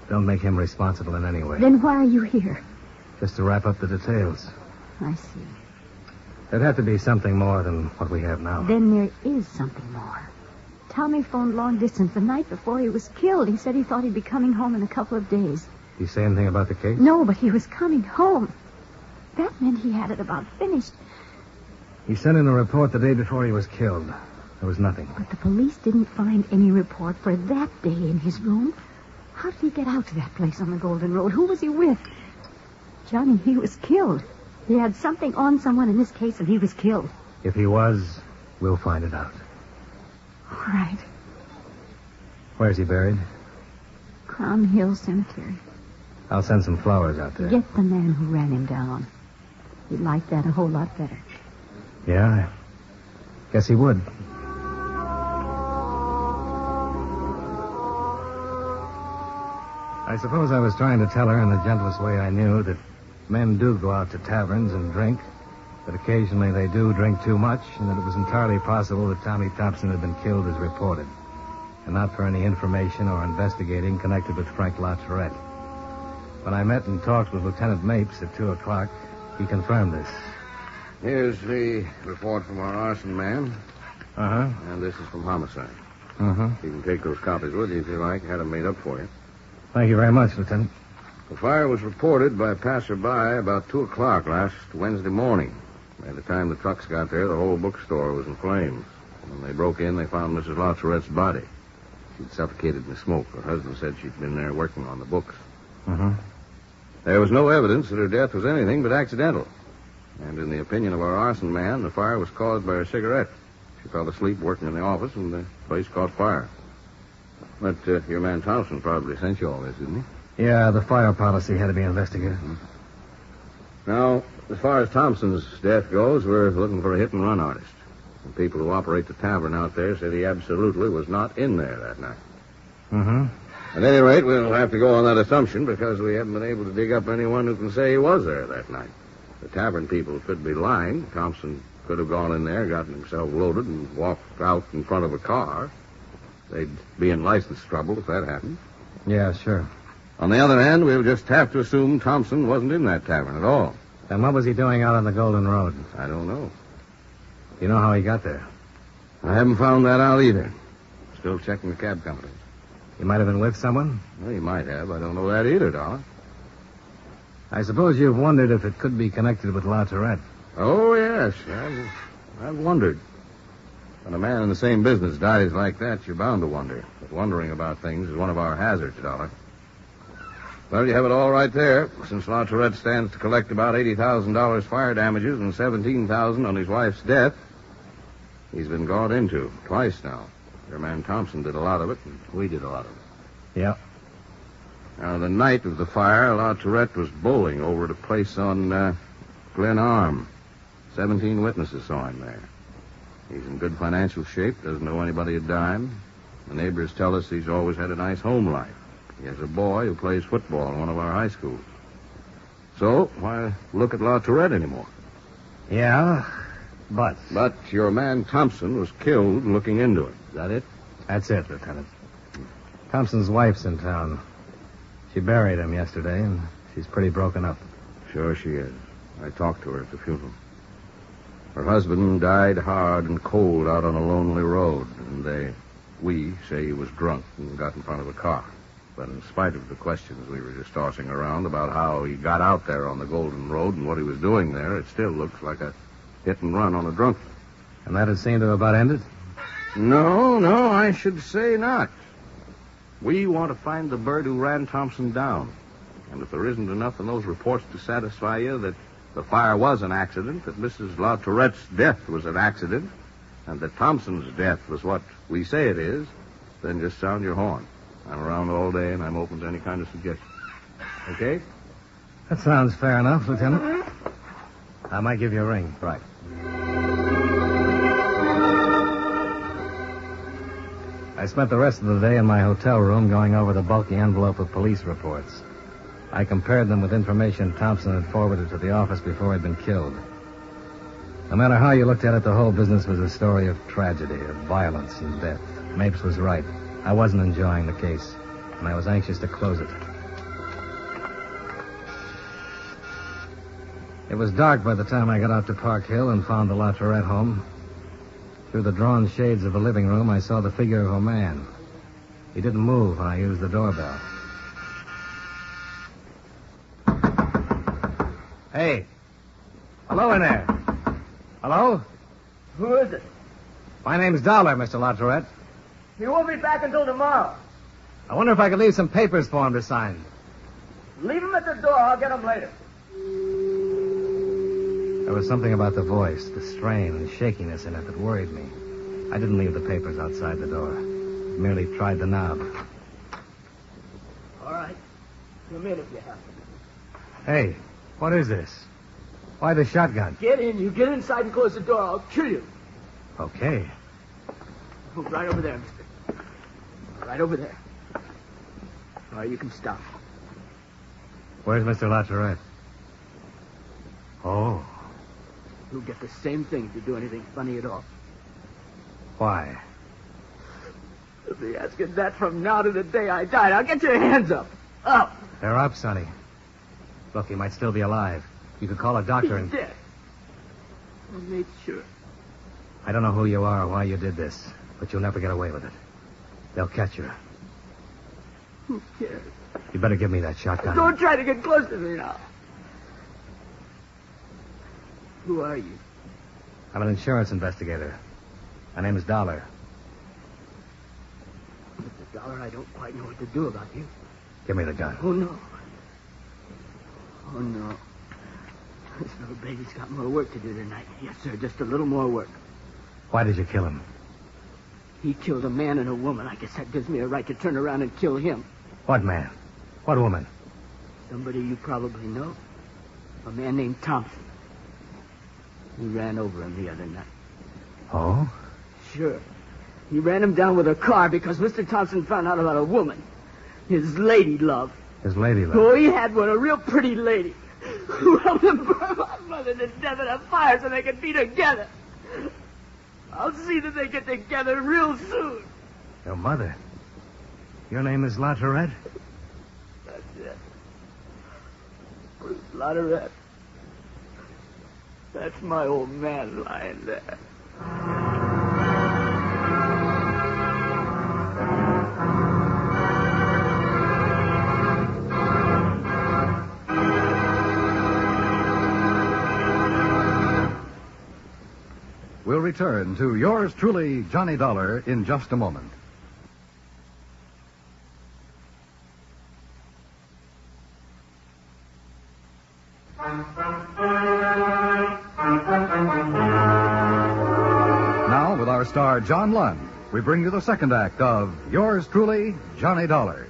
don't make him responsible in any way.
Then why are you here?
Just to wrap up the details.
I see.
There'd have to be something more than what we have now.
Then there is something more. Tommy phoned long distance the night before he was killed. He said he thought he'd be coming home in a couple of days.
Did he say anything about the case?
No, but he was coming home. That meant he had it about finished.
He sent in a report the day before he was killed. There was nothing.
But the police didn't find any report for that day in his room. How did he get out to that place on the Golden Road? Who was he with? Johnny, he was killed. He had something on someone in this case, and he was killed.
If he was, we'll find it out.
All right.
Where's he buried?
Crown Hill Cemetery.
I'll send some flowers out there.
Get the man who ran him down. He'd like that a whole lot better.
Yeah, I guess he would. I suppose I was trying to tell her in the gentlest way I knew that men do go out to taverns and drink, that occasionally they do drink too much, and that it was entirely possible that Tommy Thompson had been killed as reported, and not for any information or investigating connected with Frank LaTourette. When I met and talked with Lieutenant Mapes at 2 o'clock, he confirmed this.
Here's the report from our arson man.
Uh-huh.
And this is from homicide.
Uh-huh.
You can take those copies with you if you like. Had them made up for you.
Thank you very much, Lieutenant.
The fire was reported by a passerby about 2 o'clock last Wednesday morning. By the time the trucks got there, the whole bookstore was in flames. When they broke in, they found Mrs. LaTourette's body. She'd suffocated in the smoke. Her husband said she'd been there working on the books.
Uh-huh.
There was no evidence that her death was anything but accidental. And in the opinion of our arson man, the fire was caused by her cigarette. She fell asleep working in the office, and the place caught fire. But your man Thompson probably sent you all this, didn't he?
Yeah, the fire policy had to be investigated.
Now, as far as Thompson's death goes, we're looking for a hit-and-run artist. The people who operate the tavern out there said he absolutely was not in there that night.
Mm-hmm.
At any rate, we'll have to go on that assumption because we haven't been able to dig up anyone who can say he was there that night. The tavern people could be lying. Thompson could have gone in there, gotten himself loaded, and walked out in front of a car. They'd be in license trouble if that happened.
Yeah, sure.
On the other hand, we'll just have to assume Thompson wasn't in that tavern at all.
Then what was he doing out on the Golden Road?
I don't know.
You know how he got there?
I haven't found that out either. Still checking the cab companies.
He might have been with someone?
Well, he might have. I don't know that either, Dollar.
I suppose you've wondered if it could be connected with LaTourette.
Oh, yes. I've wondered. When a man in the same business dies like that, you're bound to wonder. But wondering about things is one of our hazards, Dollar. Well, you have it all right there. Since LaTourette stands to collect about $80,000 fire damages and $17,000 on his wife's death, he's been got into twice now. Your man Thompson did a lot of it, and we did a lot of it.
Yeah.
Now, the night of the fire, LaTourette was bowling over at a place on Glen Arm. 17 witnesses saw him there. He's in good financial shape, doesn't owe anybody a dime. The neighbors tell us he's always had a nice home life. He has a boy who plays football in one of our high schools. So, why look at LaTourette anymore?
Yeah, but...
But your man Thompson was killed looking into it. Is that it?
That's it, Lieutenant. Thompson's wife's in town. She buried him yesterday, and she's pretty broken up.
Sure she is. I talked to her at the funeral. Her husband died hard and cold out on a lonely road, and we say he was drunk and got in front of a car. But in spite of the questions we were just tossing around about how he got out there on the Golden Road and what he was doing there, it still looks like a hit and run on a drunk.
And that had seemed to have about ended?
No, I should say not. We want to find the bird who ran Thompson down. And if there isn't enough in those reports to satisfy you that the fire was an accident, that Mrs. LaTourette's death was an accident, and that Thompson's death was what we say it is, then just sound your horn. I'm around all day, and I'm open to any kind of suggestion. Okay?
That sounds fair enough, Lieutenant. I might give you a ring.
Right.
I spent the rest of the day in my hotel room going over the bulky envelope of police reports. I compared them with information Thompson had forwarded to the office before he'd been killed. No matter how you looked at it, the whole business was a story of tragedy, of violence and death. Mapes was right. I wasn't enjoying the case, and I was anxious to close it. It was dark by the time I got out to Park Hill and found the LaTourette home. Through the drawn shades of the living room, I saw the figure of a man. He didn't move when I used the doorbell. Hey. Hello in there. Hello?
Who is it?
My name's Dollar, Mr. LaTourette.
He won't be back until tomorrow.
I wonder if I could leave some papers for him to sign.
Leave him at the door. I'll get him later.
There was something about the voice, the strain and shakiness in it that worried me. I didn't leave the papers outside the door. Merely tried the knob.
All right. Come in if you have to.
Hey, what is this? Why the shotgun?
Get in. You get inside and close the door. I'll kill you.
Okay.
Move right over there, mister. Right over there. All right, you can stop.
Where's Mr. Latorette? Oh.
You'll get the same thing if you do anything funny at all.
Why?
You'll be asking that from now to the day I die. Now get your hands up. Up.
They're up, Sonny. Look, he might still be alive. You could call a doctor and...
He's dead. I made sure.
I don't know who you are or why you did this, but you'll never get away with it. They'll catch you.
Who cares?
You better give me that shotgun.
Don't try to get close to me now. Who are you?
I'm an insurance investigator. My name is Dollar.
Mr. Dollar, I don't quite know what to do about you.
Give me the gun.
Oh, no. Oh, no. This little baby's got more work to do tonight. Yes, sir, just a little more work.
Why did you kill him?
He killed a man and a woman. I guess that gives me a right to turn around and kill him.
What man? What woman?
Somebody you probably know. A man named Thompson. He ran over him the other night.
Oh?
Sure. He ran him down with a car because Mr. Thompson found out about a woman. His lady love.
His lady love?
Oh, he had one, a real pretty lady. Who helped him burn my mother to death in a fire so they could be together. I'll see that they get together real soon.
Your mother? Your name is Latorette?
That's it. Bruce Latorette. That's my old man lying there.
We'll return to yours truly, Johnny Dollar, in just a moment. Now, with our star, John Lund, we bring you the second act of yours truly, Johnny Dollar.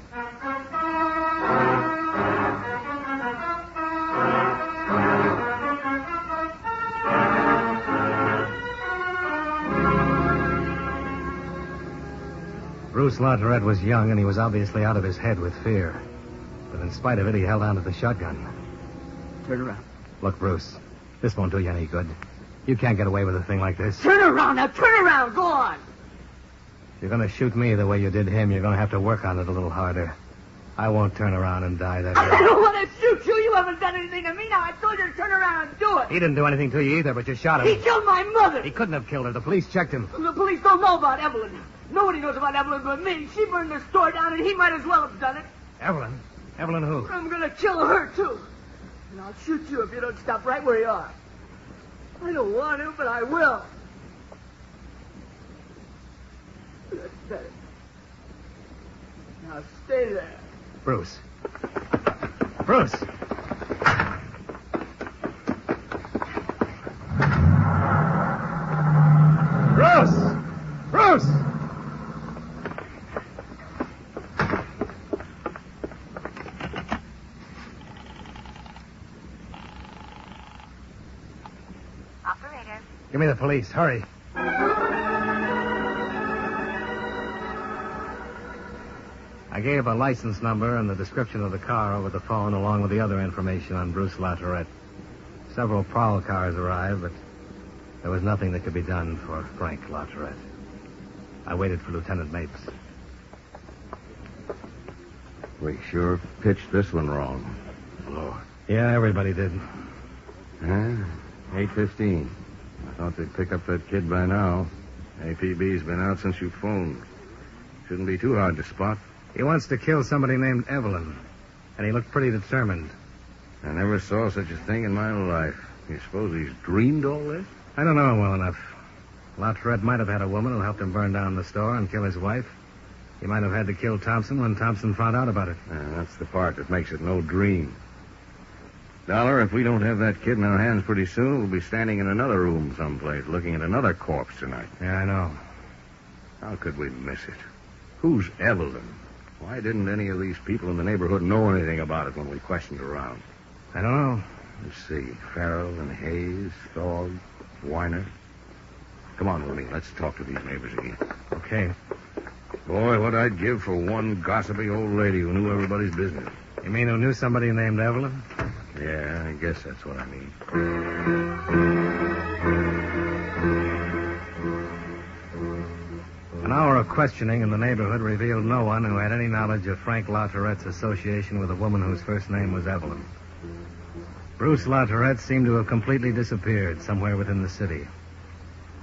Bruce Latorette was young, and he was obviously out of his head with fear. But in spite of it, he held on to the shotgun.
Turn around.
Look, Bruce, this won't do you any good. You can't get away with a thing like this.
Turn around now. Turn around. Go on.
If you're going to shoot me the way you did him, you're going to have to work on it a little harder. I won't turn around and die that way.
I don't want to shoot you. You haven't done anything to me. Now, I told you to turn around and do it.
He didn't do anything to you either, but you shot him.
He killed my mother.
He couldn't have killed her. The police checked him.
The police don't know about Evelyn. Nobody knows about Evelyn but me. She burned the store down, and he might as well have done it.
Evelyn? Evelyn who?
I'm going to kill her, too. And I'll shoot you if you don't stop right where you are. I don't want to, but I will. That's better. Now stay there.
Bruce. Bruce! Bruce! Bruce!
Operator.
Give me the police. Hurry. I gave a license number and the description of the car over the phone, along with the other information on Bruce Latorette. Several prowl cars arrived, but there was nothing that could be done for Frank Latorette. I waited for Lieutenant Mapes.
We sure pitched this one wrong. Lord.
Yeah, everybody did.
8:15. I thought they'd pick up that kid by now. APB's been out since you phoned. Shouldn't be too hard to spot.
He wants to kill somebody named Evelyn, and he looked pretty determined.
I never saw such a thing in my life. You suppose he's dreamed all this?
I don't know him well enough. Latorette might have had a woman who helped him burn down the store and kill his wife. He might have had to kill Thompson when Thompson found out about it.
That's the part that makes it no dream. Dollar, if we don't have that kid in our hands pretty soon, we'll be standing in another room someplace looking at another corpse tonight.
Yeah, I know.
How could we miss it? Who's Evelyn? Why didn't any of these people in the neighborhood know anything about it when we questioned around?
I don't know.
Let's see. Farrell and Hayes, Thog, Weiner. Come on, Looney. Let's talk to these neighbors again.
Okay.
Boy, what I'd give for one gossipy old lady who knew everybody's business.
You mean who knew somebody named Evelyn?
Yeah, I guess that's what I mean.
An hour of questioning in the neighborhood revealed no one who had any knowledge of Frank LaTourette's association with a woman whose first name was Evelyn. Bruce LaTourette seemed to have completely disappeared somewhere within the city.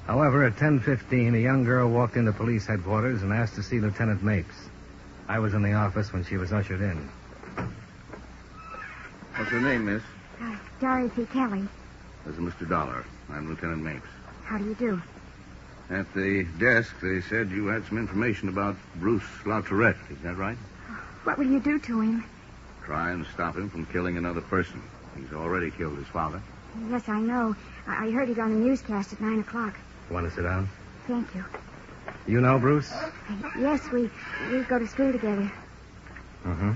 However, at 10:15, a young girl walked into police headquarters and asked to see Lieutenant Mapes. I was in the office when she was ushered in.
What's your name, miss?
Dorothy Kelly.
This is Mr. Dollar. I'm Lieutenant Mapes.
How do you do?
At the desk, they said you had some information about Bruce LaTourette. Is that right?
What will you do to him?
Try and stop him from killing another person. He's already killed his father.
Yes, I know. I heard it on the newscast at 9 o'clock.
You want to sit down?
Thank you.
You know Bruce?
Yes, we go to school together.
Mm-hmm.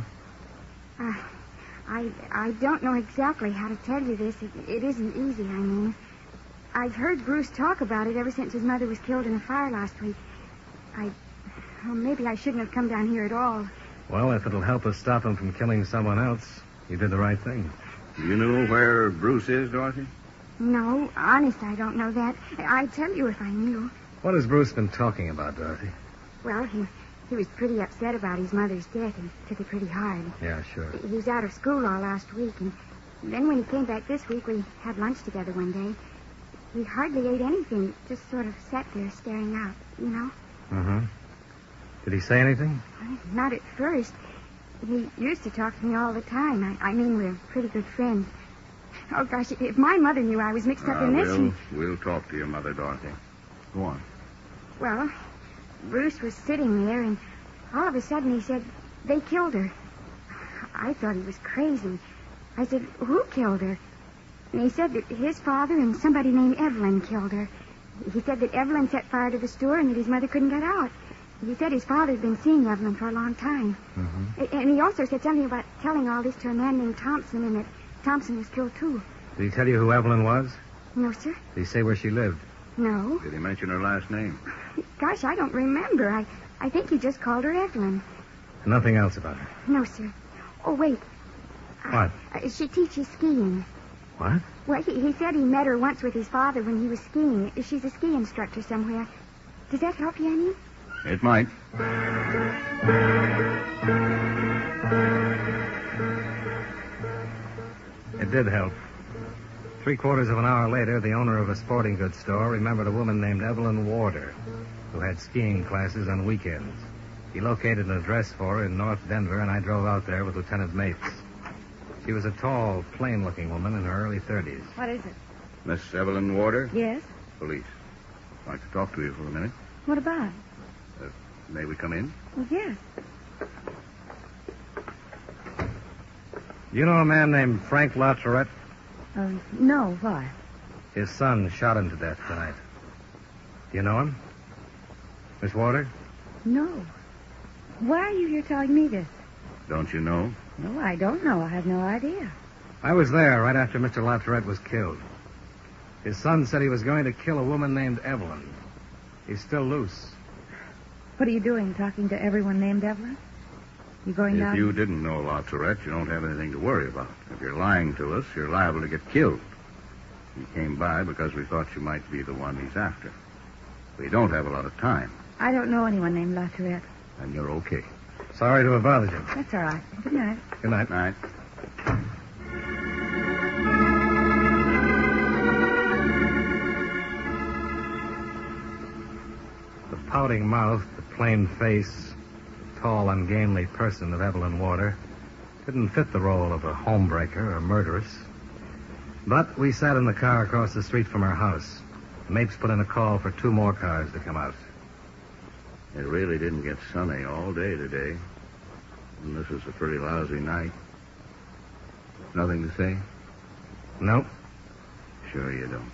I don't know exactly how to tell you this. It isn't easy, I mean. I've heard Bruce talk about it ever since his mother was killed in a fire last week. Maybe I shouldn't have come down here at all.
Well, if it'll help us stop him from killing someone else, you did the right thing.
Do you know where Bruce is, Dorothy?
No, honest, I don't know that. I'd tell you if I knew.
What has Bruce been talking about, Dorothy?
Well, he was pretty upset about his mother's death and took it pretty hard.
Yeah, sure.
He was out of school all last week, and then when he came back this week, we had lunch together one day. He hardly ate anything, just sort of sat there staring out, you know?
Mm-hmm. Did he say anything?
Not at first. He used to talk to me all the time. I mean, we're pretty good friends. Oh, gosh, if my mother knew I was mixed up in this...
We'll talk to your mother, Dorothy. Go on.
Well, Bruce was sitting there, and all of a sudden he said, they killed her. I thought he was crazy. I said, who killed her? And he said that his father and somebody named Evelyn killed her. He said that Evelyn set fire to the store and that his mother couldn't get out. He said his father had been seeing Evelyn for a long time.
Mm-hmm.
And he also said something about telling all this to a man named Thompson and that Thompson was killed, too.
Did he tell you who Evelyn was?
No, sir.
Did he say where she lived?
No.
Did he mention her last name?
Gosh, I don't remember. I think he just called her Evelyn.
Nothing else about her?
No, sir. Oh, wait.
What?
She teaches skiing.
What?
Well, he said he met her once with his father when he was skiing. She's a ski instructor somewhere. Does that help you any?
It might.
It did help. 3/4 of an hour later, the owner of a sporting goods store remembered a woman named Evelyn Warder, who had skiing classes on weekends. He located an address for her in North Denver, and I drove out there with Lieutenant Mapes. She was a tall, plain-looking woman in her early 30s.
What is it?
Miss Evelyn Warder?
Yes?
Police. I'd like to talk to you for a minute.
What about?
May we come in?
Well, yes.
You know a man named Frank LaTourette?
No, why?
His son shot him to death tonight. Do you know him? Miss Warder?
No. Why are you here telling me this?
Don't you know?
No, I don't know. I have no idea.
I was there right after Mr. LaTourette was killed. His son said he was going to kill a woman named Evelyn. He's still loose.
What are you doing, talking to everyone named Evelyn? You going down?
If you didn't know LaTourette, you don't have anything to worry about. If you're lying to us, you're liable to get killed. He came by because we thought you might be the one he's after. We don't have a lot of time.
I don't know anyone named LaTourette.
And you're okay.
Sorry to have bothered you.
That's all right. Good night.
Good night.
Night.
The pouting mouth, the plain face, tall, ungainly person of Evelyn Warder didn't fit the role of a homebreaker or murderess. But we sat in the car across the street from her house. Mapes put in a call for 2 more cars to come out.
It really didn't get sunny all day today. And this is a pretty lousy night. Nothing to say?
Nope.
Sure you don't.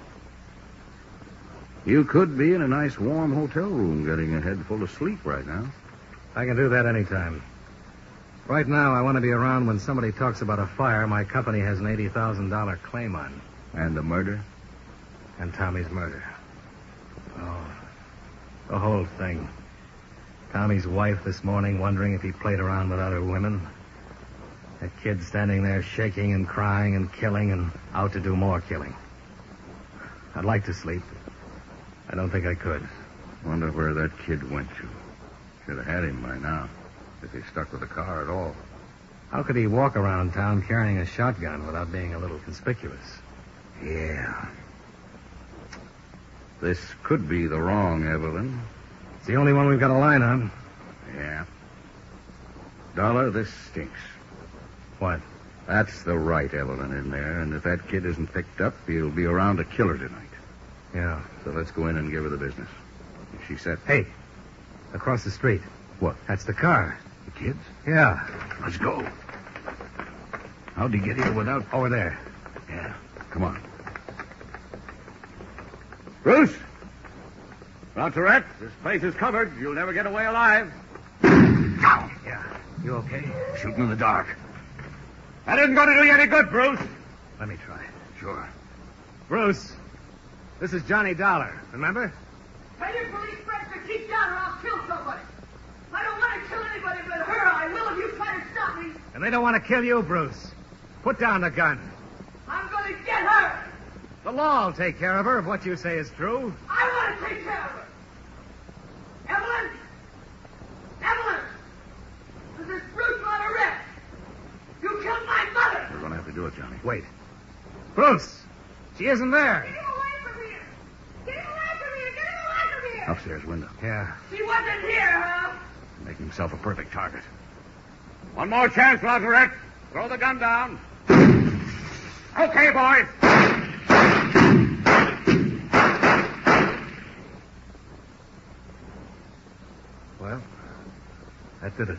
You could be in a nice warm hotel room getting a head full of sleep right now.
I can do that anytime. Right now, I want to be around when somebody talks about a fire my company has an $80,000 claim on.
And the murder?
And Tommy's murder. Oh, the whole thing. Tommy's wife this morning wondering if he played around with other women. That kid standing there shaking and crying and killing and out to do more killing. I'd like to sleep. I don't think I could.
Wonder where that kid went to. Should have had him by now. If he stuck with the car at all.
How could he walk around town carrying a shotgun without being a little conspicuous?
Yeah. This could be the wrong Evelyn.
It's the only one we've got a line on.
Yeah. Dollar, this stinks.
What?
That's the right Evelyn in there, and if that kid isn't picked up, he'll be around to kill her tonight.
Yeah.
So let's go in and give her the business. She said...
Hey, across the street.
What?
That's the car.
The kids?
Yeah.
Let's go. How'd he get here without...
Over there.
Yeah. Come on. Bruce! Launcherette, this place is covered. You'll never get away alive.
Yeah. You okay?
Shooting in the dark. That isn't going to do you any good, Bruce.
Let me try.
Sure.
Bruce, this is Johnny Dollar, remember?
Tell your police friends to keep down or I'll kill somebody. I don't want to kill anybody but her. I will if you try to stop me.
And they don't want to kill you, Bruce. Put down the gun.
I'm going to get her.
The law will take care of her if what you say is true.
I want to take care of her. Evelyn? Evelyn! This is Bruce Launcherette. You killed my mother.
We're going to have to do it, Johnny.
Wait. Bruce! She isn't there.
Get him away from here. Get him away from here. Get him away from here.
Upstairs window.
Yeah.
She wasn't here, huh?
Making himself a perfect target. One more chance, Launcherette. Throw the gun down. Okay, boys.
Well, that did it.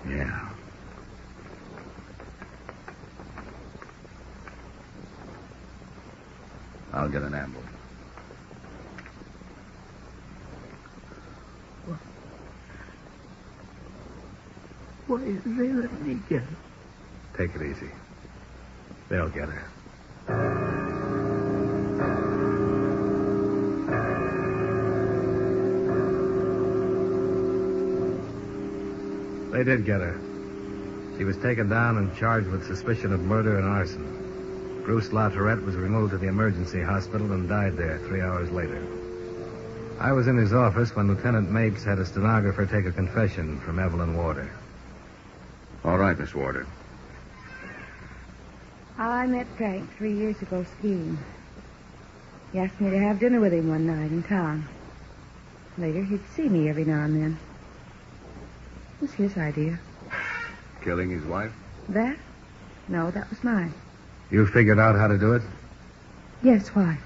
Yeah. I'll get an ambulance.
Why didn't they let me get her?
Take it easy. They'll get her. They did get her. She was taken down and charged with suspicion of murder and arson. Bruce Launcherette was removed to the emergency hospital and died there 3 hours later. I was in his office when Lieutenant Mapes had a stenographer take a confession from Evelyn Warder.
All right, Miss Warder.
I met Frank 3 years ago skiing. He asked me to have dinner with him one night in town. Later, he'd see me every now and then. It was his idea.
Killing his wife?
That? No, that was mine.
You figured out how to do it?
Yes, why?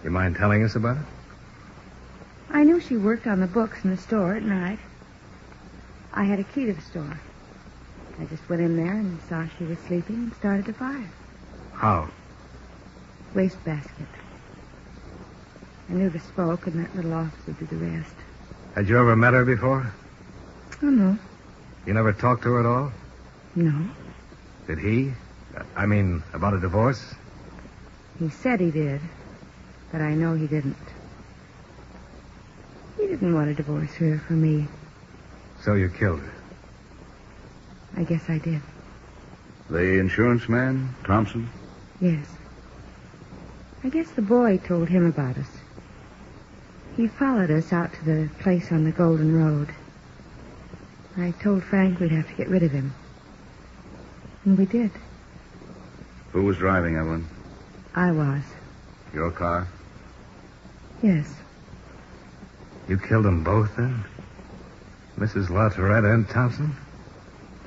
You mind telling us about it?
I knew she worked on the books in the store at night. I had a key to the store. I just went in there and saw she was sleeping and started the fire.
How?
Wastebasket. I knew the smoke, and that little office would do the rest.
Had you ever met her before?
Oh, no.
You never talked to her at all?
No.
Did he? I mean, about a divorce?
He said he did, but I know he didn't. He didn't want to divorce her for me.
So you killed her?
I guess I did.
The insurance man, Thompson?
Yes. I guess the boy told him about us. He followed us out to the place on the Golden Road. I told Frank we'd have to get rid of him. And we did.
Who was driving, Evelyn?
I was.
Your car?
Yes.
You killed them both, then? Mrs. Launcherette and Thompson?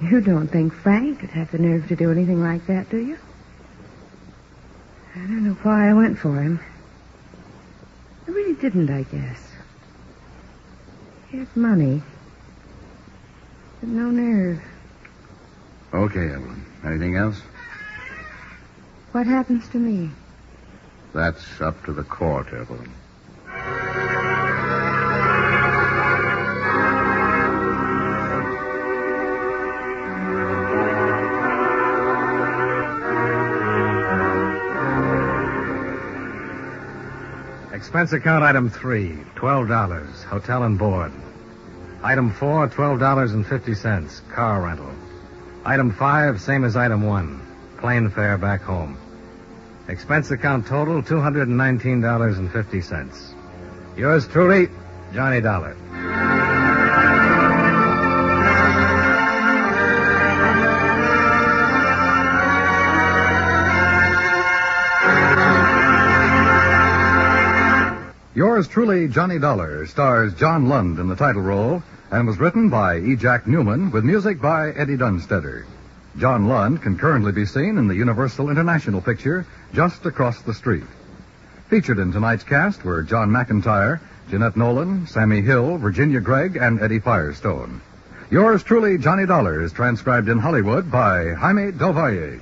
You don't think Frank could have the nerve to do anything like that, do you? I don't know why I went for him. I really didn't, I guess. He had money, but no nerve.
Okay, Evelyn. Anything else?
What happens to me?
That's up to the court, Evelyn.
Expense account item 3, $12, hotel and board. Item 4, $12.50, car rental. Item 5, same as item 1, plane fare back home. Expense account total, $219.50. Yours truly, Johnny Dollar.
Yours truly, Johnny Dollar, stars John Lund in the title role and was written by E. Jack Newman with music by Eddie Dunstetter. John Lund can currently be seen in the Universal International picture Just Across the Street. Featured in tonight's cast were John McIntyre, Jeanette Nolan, Sammy Hill, Virginia Gregg, and Eddie Firestone. Yours truly, Johnny Dollar, is transcribed in Hollywood by Jaime Del Valle.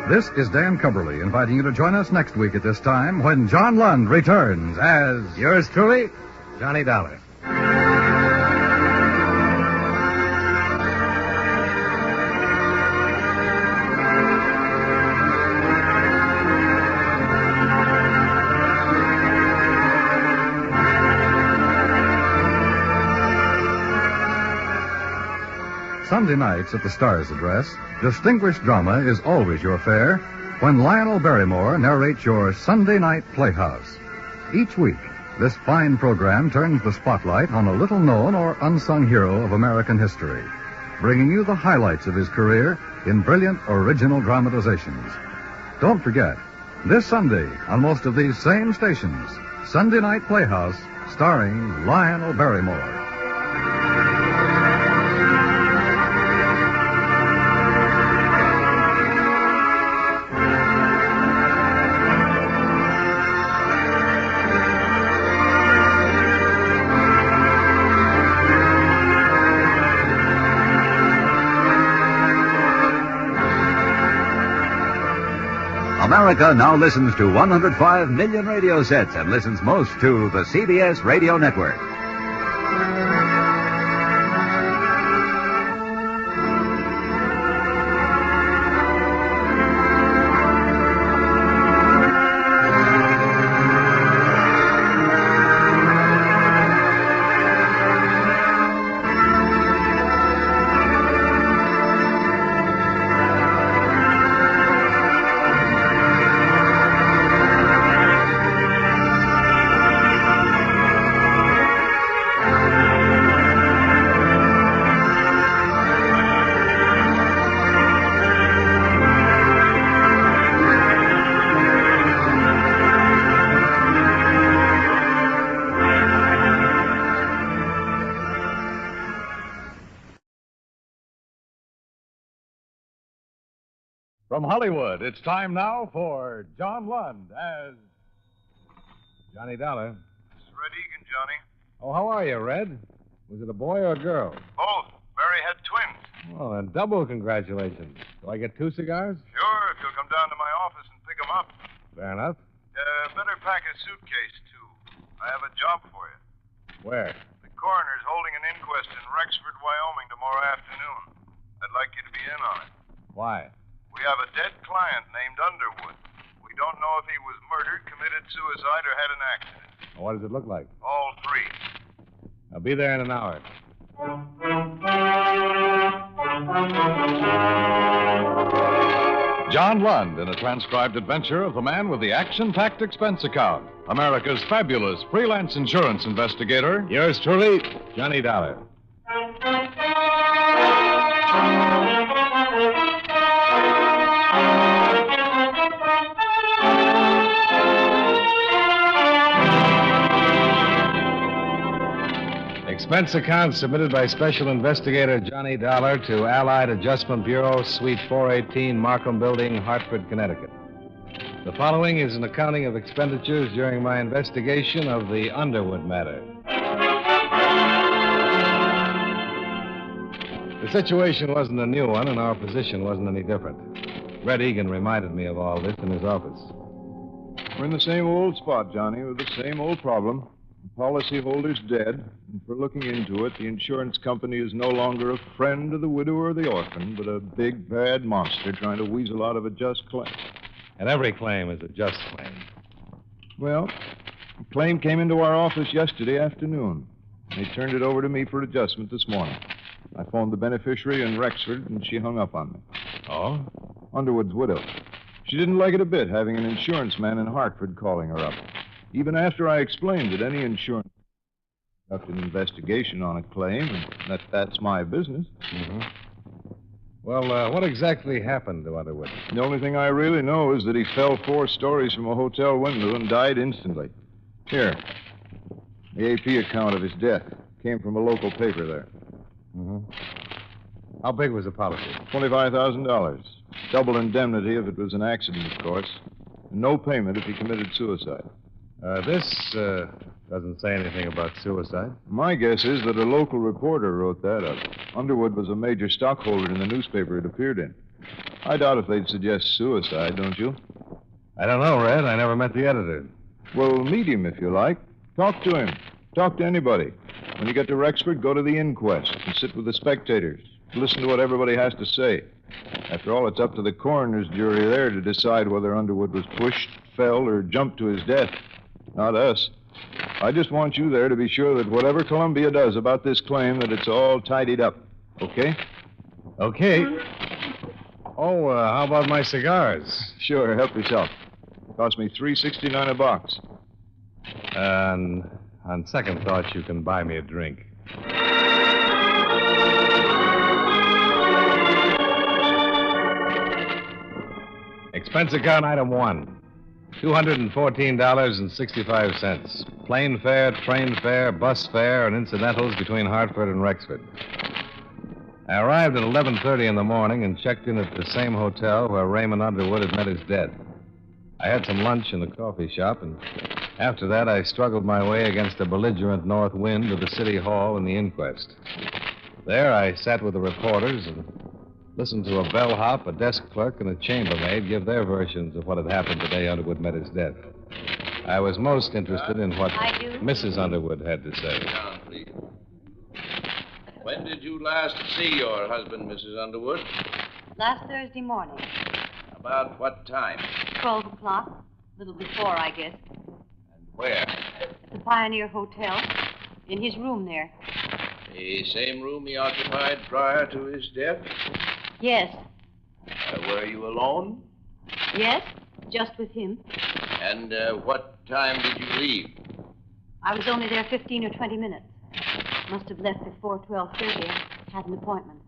This is Dan Cumberly inviting you to join us next week at this time when John Lund returns as...
Yours truly, Johnny Dollar.
Sunday nights at the Star's Address, distinguished drama is always your fare when Lionel Barrymore narrates your Sunday Night Playhouse. Each week, this fine program turns the spotlight on a little-known or unsung hero of American history, bringing you the highlights of his career in brilliant original dramatizations. Don't forget, this Sunday on most of these same stations, Sunday Night Playhouse, starring Lionel Barrymore.
America now listens to 105 million radio sets and listens most to the CBS Radio Network.
From Hollywood, it's time now for John Lund as...
Johnny Dollar.
This is Red Egan, Johnny.
Oh, how are you, Red? Was it a boy or a girl?
Both. Barry had twins.
Well, then double congratulations. Do I get 2 cigars?
Sure, if you'll come down to my office and pick them up.
Fair enough.
Better pack a suitcase, too. I have a job for you.
Where?
The coroner's holding an inquest in Rexford, Wyoming tomorrow afternoon. I'd like you to be in on it.
Why?
We have a dead client named Underwood. We don't know if he was murdered, committed suicide, or had an accident.
What does it look like?
All 3.
I'll be there in an hour.
John Lund in a transcribed adventure of the man with the action-packed expense account, America's fabulous freelance insurance investigator.
Yours truly, Johnny Dollar. Expense account submitted by Special Investigator Johnny Dollar to Allied Adjustment Bureau, Suite 418, Markham Building, Hartford, Connecticut. The following is an accounting of expenditures during my investigation of the Underwood matter. The situation wasn't a new one, and our position wasn't any different. Red Egan reminded me of all this in his office.
We're in the same old spot, Johnny, with the same old problem. The policyholder's dead, and for looking into it, the insurance company is no longer a friend of the widow or the orphan, but a big, bad monster trying to weasel out of a just claim.
And every claim is a just claim.
Well, the claim came into our office yesterday afternoon. They turned it over to me for adjustment this morning. I phoned the beneficiary in Rexford, and she hung up on me.
Oh?
Underwood's widow. She didn't like it a bit, having an insurance man in Hartford calling her up. Even after I explained that any insurance conduct an investigation on a claim, and that's my business.
Mm-hmm. Well, what exactly happened to Underwood?
The only thing I really know is that he fell 4 stories from a hotel window and died instantly. Here, the AP account of his death came from a local paper there.
Mm-hmm. How big was the policy?
$25,000. Double indemnity if it was an accident, of course. And no payment if he committed suicide.
This doesn't say anything about suicide.
My guess is that a local reporter wrote that up. Underwood was a major stockholder in the newspaper it appeared in. I doubt if they'd suggest suicide, don't you?
I don't know, Red. I never met the editor.
Well, meet him if you like. Talk to him. Talk to anybody. When you get to Rexford, go to the inquest and sit with the spectators. Listen to what everybody has to say. After all, it's up to the coroner's jury there to decide whether Underwood was pushed, fell, or jumped to his death. Not us. I just want you there to be sure that whatever Columbia does about this claim, that it's all tidied up. Okay?
Okay. Oh, how about my cigars?
Sure, help yourself. Cost me $3.69 a box.
And on second thought, you can buy me a drink. Expense account item 1. $214.65. Plane fare, train fare, bus fare, and incidentals between Hartford and Rexford. I arrived at 11:30 in the morning and checked in at the same hotel where Raymond Underwood had met his death. I had some lunch in the coffee shop, and after that I struggled my way against a belligerent north wind to the city hall and the inquest. There I sat with the reporters and listened to a bellhop, a desk clerk, and a chambermaid give their versions of what had happened the day Underwood met his death. I was most interested in what Mrs. Underwood had to say.
Down, please. When did you last see your husband, Mrs. Underwood?
Last Thursday morning.
About what time?
12 o'clock. A little before, I guess.
Where?
At the Pioneer Hotel. In his room there.
The same room he occupied prior to his death?
Yes.
Were you alone?
Yes, just with him.
And what time did you leave?
I was only there 15 or 20 minutes. Must have left before 12:30. I had an appointment.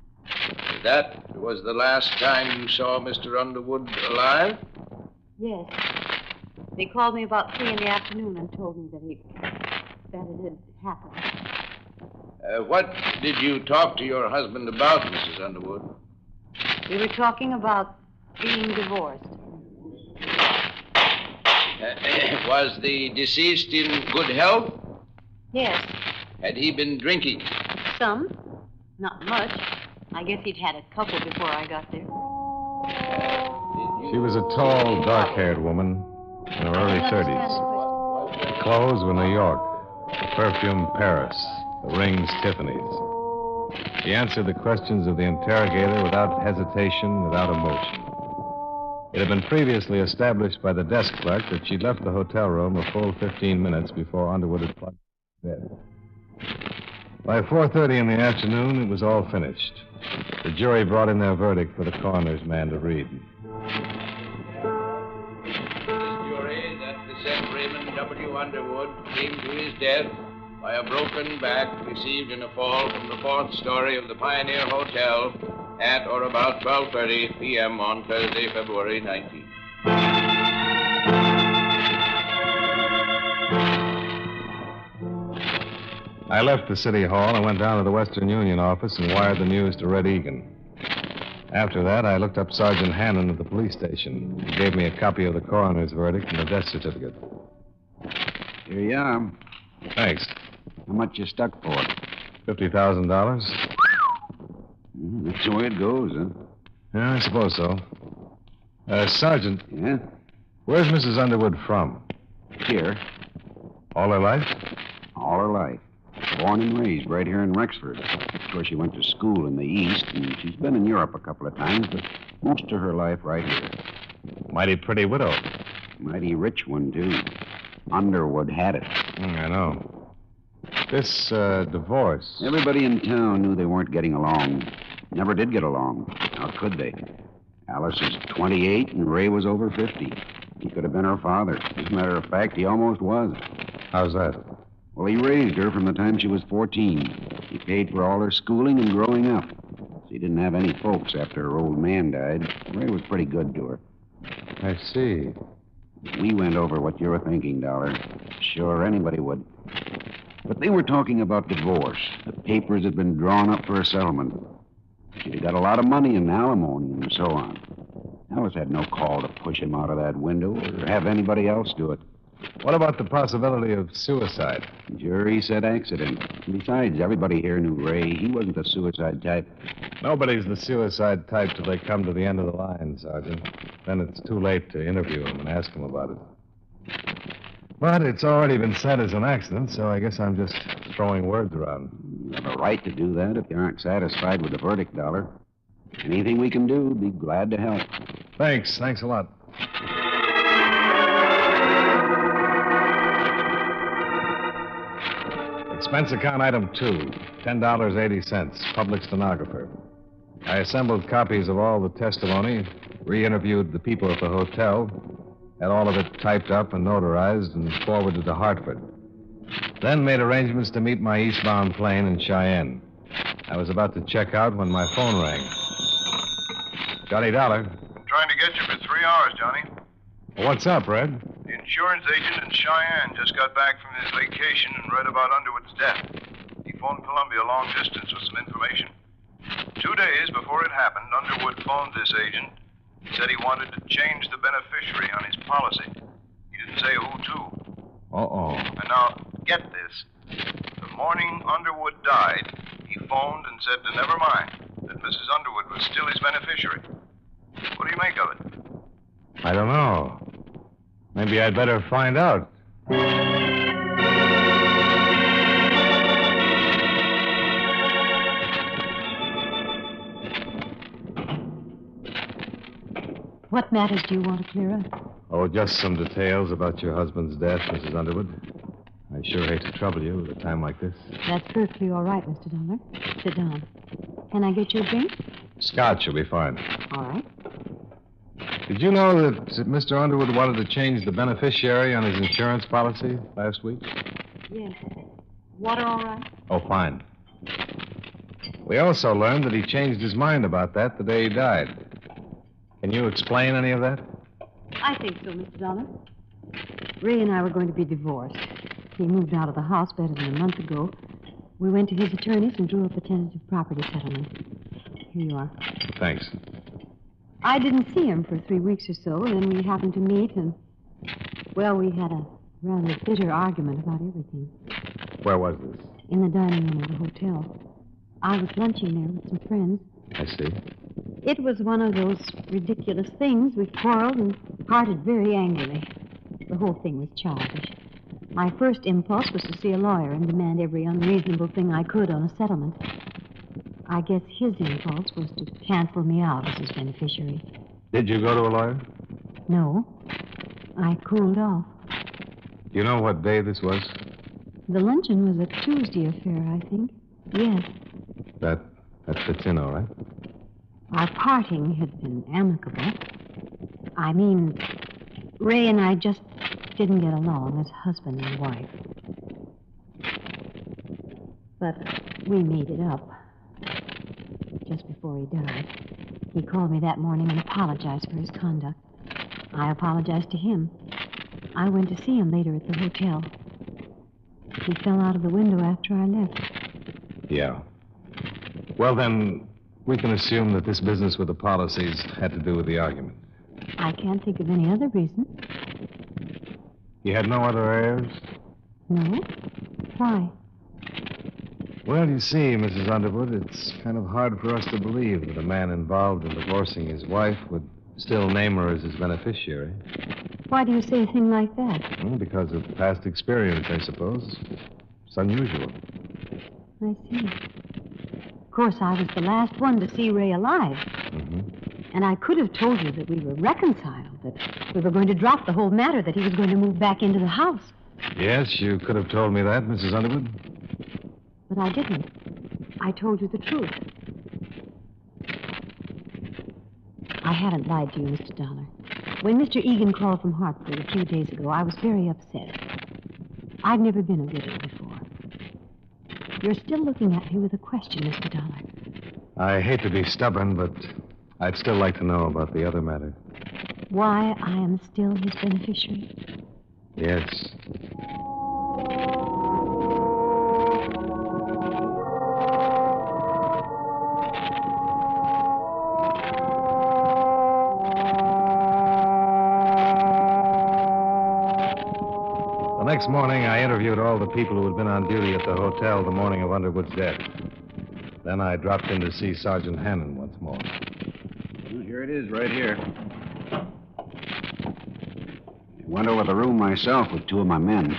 That was the last time you saw Mr. Underwood alive?
Yes. They called me about 3 in the afternoon and told me that it had happened.
What did you talk to your husband about, Mrs. Underwood?
We were talking about being divorced.
Was the deceased in good health?
Yes.
Had he been drinking?
Some. Not much. I guess he'd had a couple before I got there.
She was a tall, dark-haired woman in her early 30s. The clothes were New York, the perfume Paris, the rings Tiffany's. She answered the questions of the interrogator without hesitation, without emotion. It had been previously established by the desk clerk that she'd left the hotel room a full 15 minutes before Underwood had plunged to bed. By 4:30 in the afternoon, it was all finished. The jury brought in their verdict for the coroner's man to read.
This jury that the said Raymond W. Underwood came to his death by a broken back received in a fall from the 4th story of the Pioneer Hotel at or about 12:30 p.m. on Thursday, February 19th.
I left the city hall and went down to the Western Union office and wired the news to Red Egan. After that, I looked up Sergeant Hannon at the police station. He gave me a copy of the coroner's verdict and the death certificate.
Here you are.
Thanks.
How much you stuck for?
$50,000?
That's the way it goes, huh?
Yeah, I suppose so. Sergeant.
Yeah?
Where's Mrs. Underwood from?
Here.
All her life?
All her life. Born and raised right here in Rexford. Of course, she went to school in the East, and she's been in Europe a couple of times, but most of her life right here.
Mighty pretty widow.
Mighty rich one, too. Underwood had it.
I know. This divorce.
Everybody in town knew they weren't getting along. Never did get along. How could they? Alice is 28 and Ray was over 50. He could have been her father. As a matter of fact, he almost was.
How's that?
Well, he raised her from the time she was 14. He paid for all her schooling and growing up. She didn't have any folks after her old man died. Ray was pretty good to her.
I see.
We went over what you're thinking, Dollar. Sure, anybody would. But they were talking about divorce. The papers had been drawn up for a settlement. She'd have got a lot of money in alimony and so on. Alice had no call to push him out of that window or have anybody else do it.
What about the possibility of suicide?
The jury said accident. Besides, everybody here knew Ray. He wasn't the suicide type.
Nobody's the suicide type till they come to the end of the line, Sergeant. Then it's too late to interview him and ask him about it. But it's already been said as an accident, so I guess I'm just throwing words around.
You have a right to do that if you aren't satisfied with the verdict, Dollar. Anything we can do, we'd be glad to help.
Thanks a lot. Expense account item 2, $10.80, public stenographer. I assembled copies of all the testimony, re-interviewed the people at the hotel, had all of it typed up and notarized and forwarded to Hartford. Then made arrangements to meet my eastbound plane in Cheyenne. I was about to check out when my phone rang. Johnny Dollar.
I'm trying to get you for 3 hours, Johnny.
What's up, Red?
The insurance agent in Cheyenne just got back from his vacation and read about Underwood's death. He phoned Columbia long distance with some information. 2 days before it happened, Underwood phoned this agent. He said he wanted to change the beneficiary on his policy. He didn't say who to.
Uh-oh.
And now, get this. The morning Underwood died, he phoned and said to never mind, that Mrs. Underwood was still his beneficiary. What do you make of it?
I don't know. Maybe I'd better find out.
What matters do you want to clear up?
Oh, just some details about your husband's death, Mrs. Underwood. I sure hate to trouble you at a time like this.
That's perfectly all right, Mr. Dollar. Sit down. Can I get you a drink?
Scotch will be fine.
All right.
Did you know that Mr. Underwood wanted to change the beneficiary on his insurance policy last week?
Yes. Water all right?
Oh, fine. We also learned that he changed his mind about that the day he died. Can you explain any of that?
I think so, Mr. Dollar. Ray and I were going to be divorced. He moved out of the house better than a month ago. We went to his attorneys and drew up a tentative property settlement. Here you are.
Thanks.
I didn't see him for 3 weeks or so, and then we happened to meet, and, well, we had a rather bitter argument about everything.
Where was this?
In the dining room of the hotel. I was lunching there with some friends.
I see.
It was one of those ridiculous things. We quarreled and parted very angrily. The whole thing was childish. My first impulse was to see a lawyer and demand every unreasonable thing I could on a settlement. I guess his impulse was to cancel me out as his beneficiary.
Did you go to a lawyer?
No. I cooled off.
Do you know what day this was?
The luncheon was a Tuesday affair, I think. Yes.
That fits in all right.
Our parting had been amicable. I mean, Ray and I just didn't get along as husband and wife. But we made it up just before he died. He called me that morning and apologized for his conduct. I apologized to him. I went to see him later at the hotel. He fell out of the window after I left.
Yeah. Well, then, we can assume that this business with the policies had to do with the argument.
I can't think of any other reason.
You had no other heirs?
No. Why?
Well, you see, Mrs. Underwood, it's kind of hard for us to believe that a man involved in divorcing his wife would still name her as his beneficiary.
Why do you say a thing like that?
Well, because of past experience, I suppose. It's unusual.
I see. Of course, I was the last one to see Ray alive.
Mm-hmm.
And I could have told you that we were reconciled, that we were going to drop the whole matter, that he was going to move back into the house.
Yes, you could have told me that, Mrs. Underwood.
But I didn't. I told you the truth. I haven't lied to you, Mr. Dollar. When Mr. Egan called from Hartford a few days ago, I was very upset. I've never been a widow before. You're still looking at me with a question, Mr. Dollar.
I hate to be stubborn, but I'd still like to know about the other matter.
Why I am still his beneficiary?
Yes. The next morning, I interviewed all the people who had been on duty at the hotel the morning of Underwood's death. Then I dropped in to see Sergeant Hannon once more.
Well, here it is, right here. I went over the room myself with two of my men.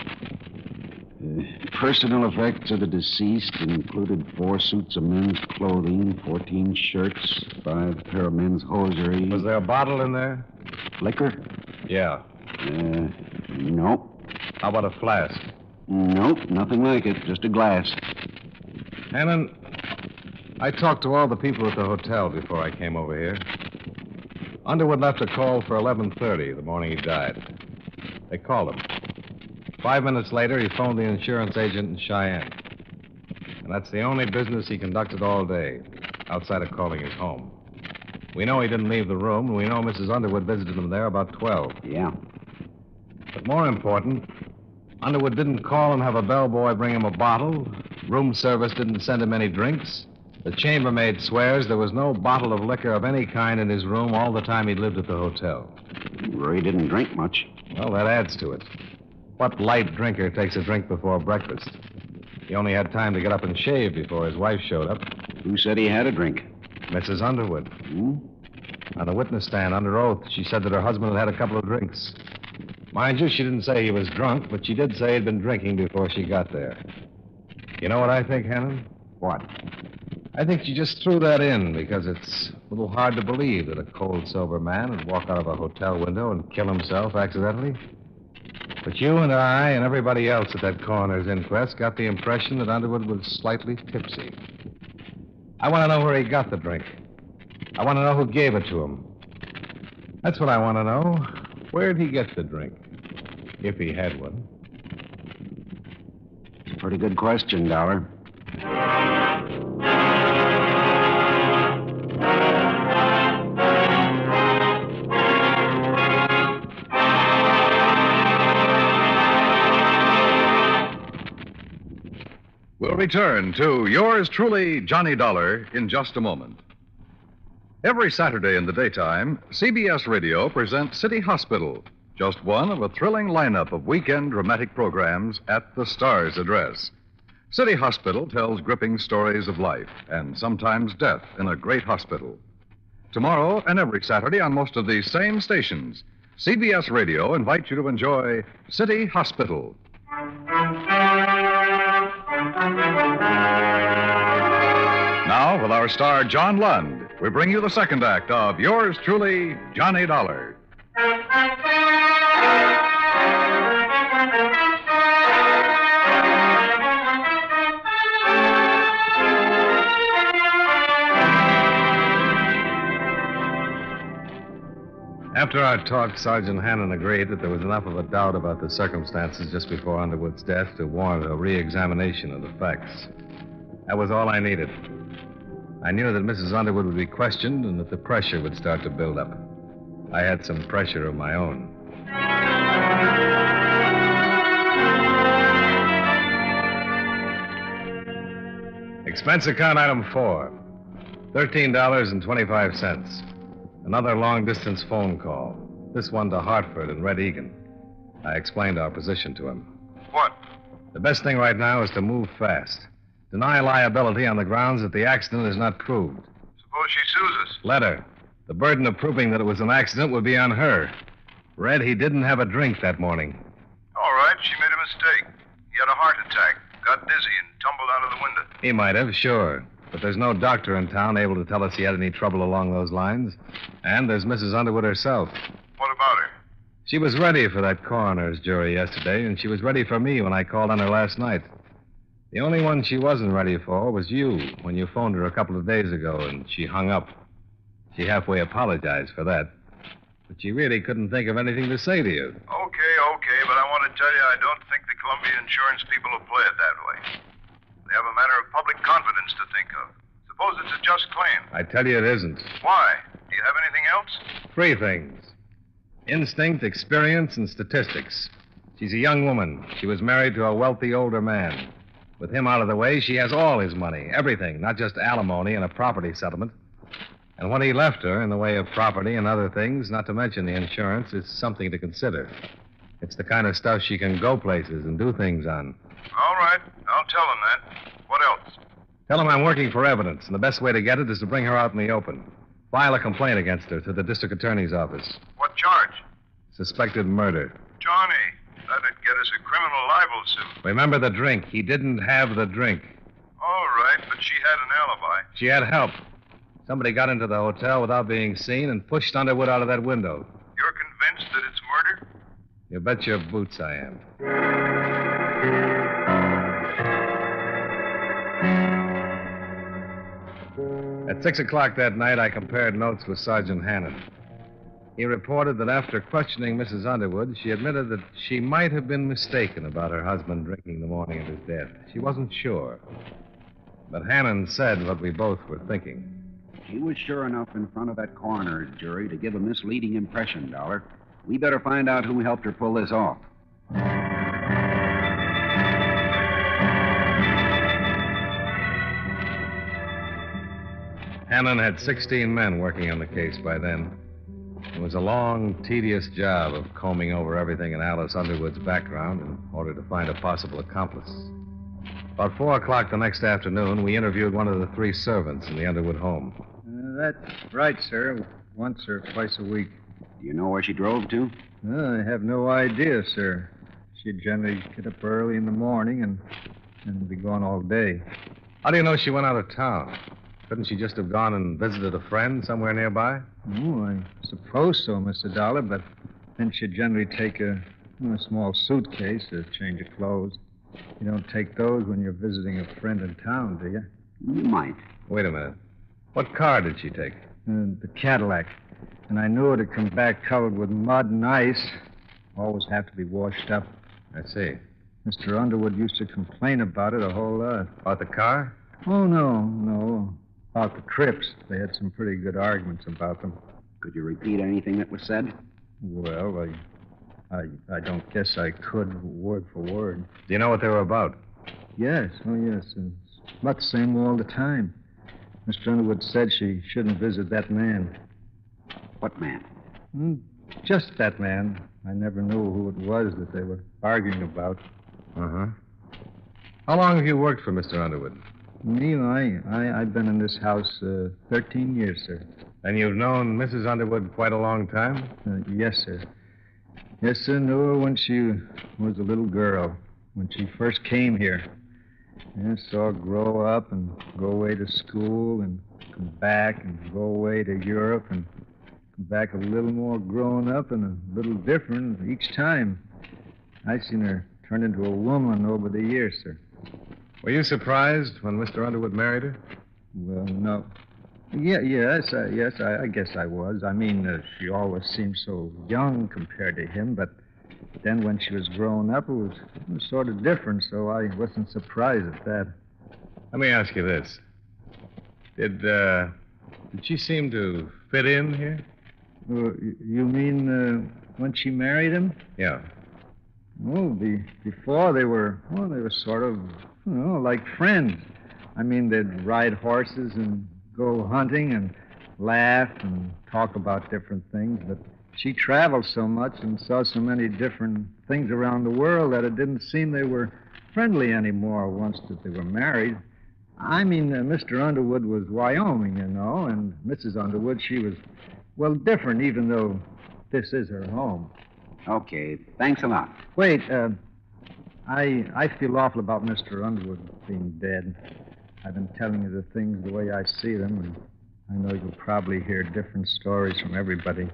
Personal effects of the deceased included 4 suits of men's clothing, 14 shirts, 5 pair of men's hosiery.
Was there a bottle in there?
Liquor?
Yeah.
Nope.
How about a flask?
Nope, nothing like it. Just a glass.
Hannon, I talked to all the people at the hotel before I came over here. Underwood left a call for 11:30 the morning he died. They called him. 5 minutes later, he phoned the insurance agent in Cheyenne. And that's the only business he conducted all day, outside of calling his home. We know he didn't leave the room, and we know Mrs. Underwood visited him there about 12.
Yeah.
But more important, Underwood didn't call and have a bellboy bring him a bottle. Room service didn't send him any drinks. The chambermaid swears there was no bottle of liquor of any kind in his room all the time he lived at the hotel.
Ray didn't drink much.
Well, that adds to it. What light drinker takes a drink before breakfast? He only had time to get up and shave before his wife showed up.
Who said he had a drink?
Mrs. Underwood. On the witness stand, under oath, she said that her husband had had a couple of drinks. Mind you, she didn't say he was drunk, but she did say he'd been drinking before she got there. You know what I think, Hannon?
What?
I think she just threw that in because it's a little hard to believe that a cold, sober man would walk out of a hotel window and kill himself accidentally. But you and I and everybody else at that coroner's inquest got the impression that Underwood was slightly tipsy. I want to know where he got the drink. I want to know who gave it to him. That's what I want to know. Where'd he get the drink? If he had one.
It's a pretty good question, Dollar.
We'll return to yours truly, Johnny Dollar, in just a moment. Every Saturday in the daytime, CBS Radio presents City Hospital, just one of a thrilling lineup of weekend dramatic programs at the Star's address. City Hospital tells gripping stories of life and sometimes death in a great hospital. Tomorrow and every Saturday on most of these same stations, CBS Radio invites you to enjoy City Hospital. Now, with our star John Lund, we bring you the second act of yours truly, Johnny Dollar.
After our talk, Sergeant Hannon agreed that there was enough of a doubt about the circumstances just before Underwood's death to warrant a re-examination of the facts. That was all I needed. I knew that Mrs. Underwood would be questioned and that the pressure would start to build up. I had some pressure of my own. Expense account item 4, $13.25. Another long-distance phone call. This one to Hartford and Red Egan. I explained our position to him.
What?
The best thing right now is to move fast. Deny liability on the grounds that the accident is not proved.
Suppose she sues us.
Let her. The burden of proving that it was an accident would be on her. Red, he didn't have a drink that morning.
All right, she made a mistake. He had a heart attack. got dizzy and tumbled out of the window.
He might have, sure. But there's no doctor in town able to tell us he had any trouble along those lines. And there's Mrs. Underwood herself.
What about her?
She was ready for that coroner's jury yesterday, and she was ready for me when I called on her last night. The only one she wasn't ready for was you when you phoned her a couple of days ago, and she hung up. She halfway apologized for that. But she really couldn't think of anything to say to you.
Okay, but I want to tell you I don't think the Columbia insurance people will play it that way. They have a matter of public confidence to think of. Suppose it's a just claim.
I tell you it isn't.
Why? Do you have anything else?
3 things. Instinct, experience, and statistics. She's a young woman. She was married to a wealthy older man. With him out of the way, she has all his money, everything, not just alimony and a property settlement. And what he left her in the way of property and other things, not to mention the insurance, is something to consider. It's the kind of stuff she can go places and do things on.
All right. I'll tell them that. What else?
Tell him I'm working for evidence, and the best way to get it is to bring her out in the open. File a complaint against her to the district attorney's office.
What charge?
Suspected murder.
Johnny, that'd get us a criminal libel suit.
Remember the drink. He didn't have the drink.
All right, but she had an alibi.
She had help. Somebody got into the hotel without being seen and pushed Underwood out of that window.
You're convinced that it's murder?
You bet your boots I am. At 6 o'clock that night, I compared notes with Sergeant Hannon. He reported that after questioning Mrs. Underwood, she admitted that she might have been mistaken about her husband drinking the morning of his death. She wasn't sure. But Hannon said what we both were thinking.
She was sure enough in front of that coroner's jury to give a misleading impression, Dollar. We better find out who helped her pull this off.
Hannon had 16 men working on the case by then. It was a long, tedious job of combing over everything in Alice Underwood's background in order to find a possible accomplice. About 4 o'clock the next afternoon, we interviewed one of the 3 servants in the Underwood home.
That's right, sir. Once or twice a week.
Do you know where she drove to?
I have no idea, sir. She'd generally get up early in the morning and be gone all day.
How do you know she went out of town? Couldn't she just have gone and visited a friend somewhere nearby?
Oh, I suppose so, Mr. Dollar, but then she'd generally take a small suitcase, a change of clothes. You don't take those when you're visiting a friend in town, do you?
You might.
Wait a minute. What car did she take?
The Cadillac. And I knew it'd come back covered with mud and ice. Always have to be washed up.
I see.
Mr. Underwood used to complain about it a whole lot.
About the car?
Oh, no. About the trips. They had some pretty good arguments about them.
Could you repeat anything that was said?
Well, I don't guess I could, word for word.
Do you know what they were about?
Yes. It's about the same all the time. Mr. Underwood said she shouldn't visit that man.
What man?
Just that man. I never knew who it was that they were arguing about.
Uh-huh. How long have you worked for Mr. Underwood?
Me, I've been in this house 13 years, sir.
And you've known Mrs. Underwood quite a long time?
Yes, sir. Yes, sir, knew her when she was a little girl, when she first came here. Yes, saw her grow up and go away to school and come back and go away to Europe and come back a little more grown up and a little different each time. I seen her turn into a woman over the years, sir.
Were you surprised when Mr. Underwood married her?
Well, no. Yes, I guess I was. I mean, she always seemed so young compared to him, but then when she was growing up, it was sort of different, so I wasn't surprised at that.
Let me ask you this. Did she seem to fit in here?
You mean when she married him?
Yeah.
Oh, before they were sort of, like friends. I mean, they'd ride horses and go hunting and laugh and talk about different things, but she traveled so much and saw so many different things around the world that it didn't seem they were friendly anymore once that they were married. I mean, Mr. Underwood was Wyoming, and Mrs. Underwood, she was, different, even though this is her home.
Okay, thanks a lot.
Wait, I feel awful about Mr. Underwood being dead. I've been telling you the things the way I see them, and I know you'll probably hear different stories from everybody.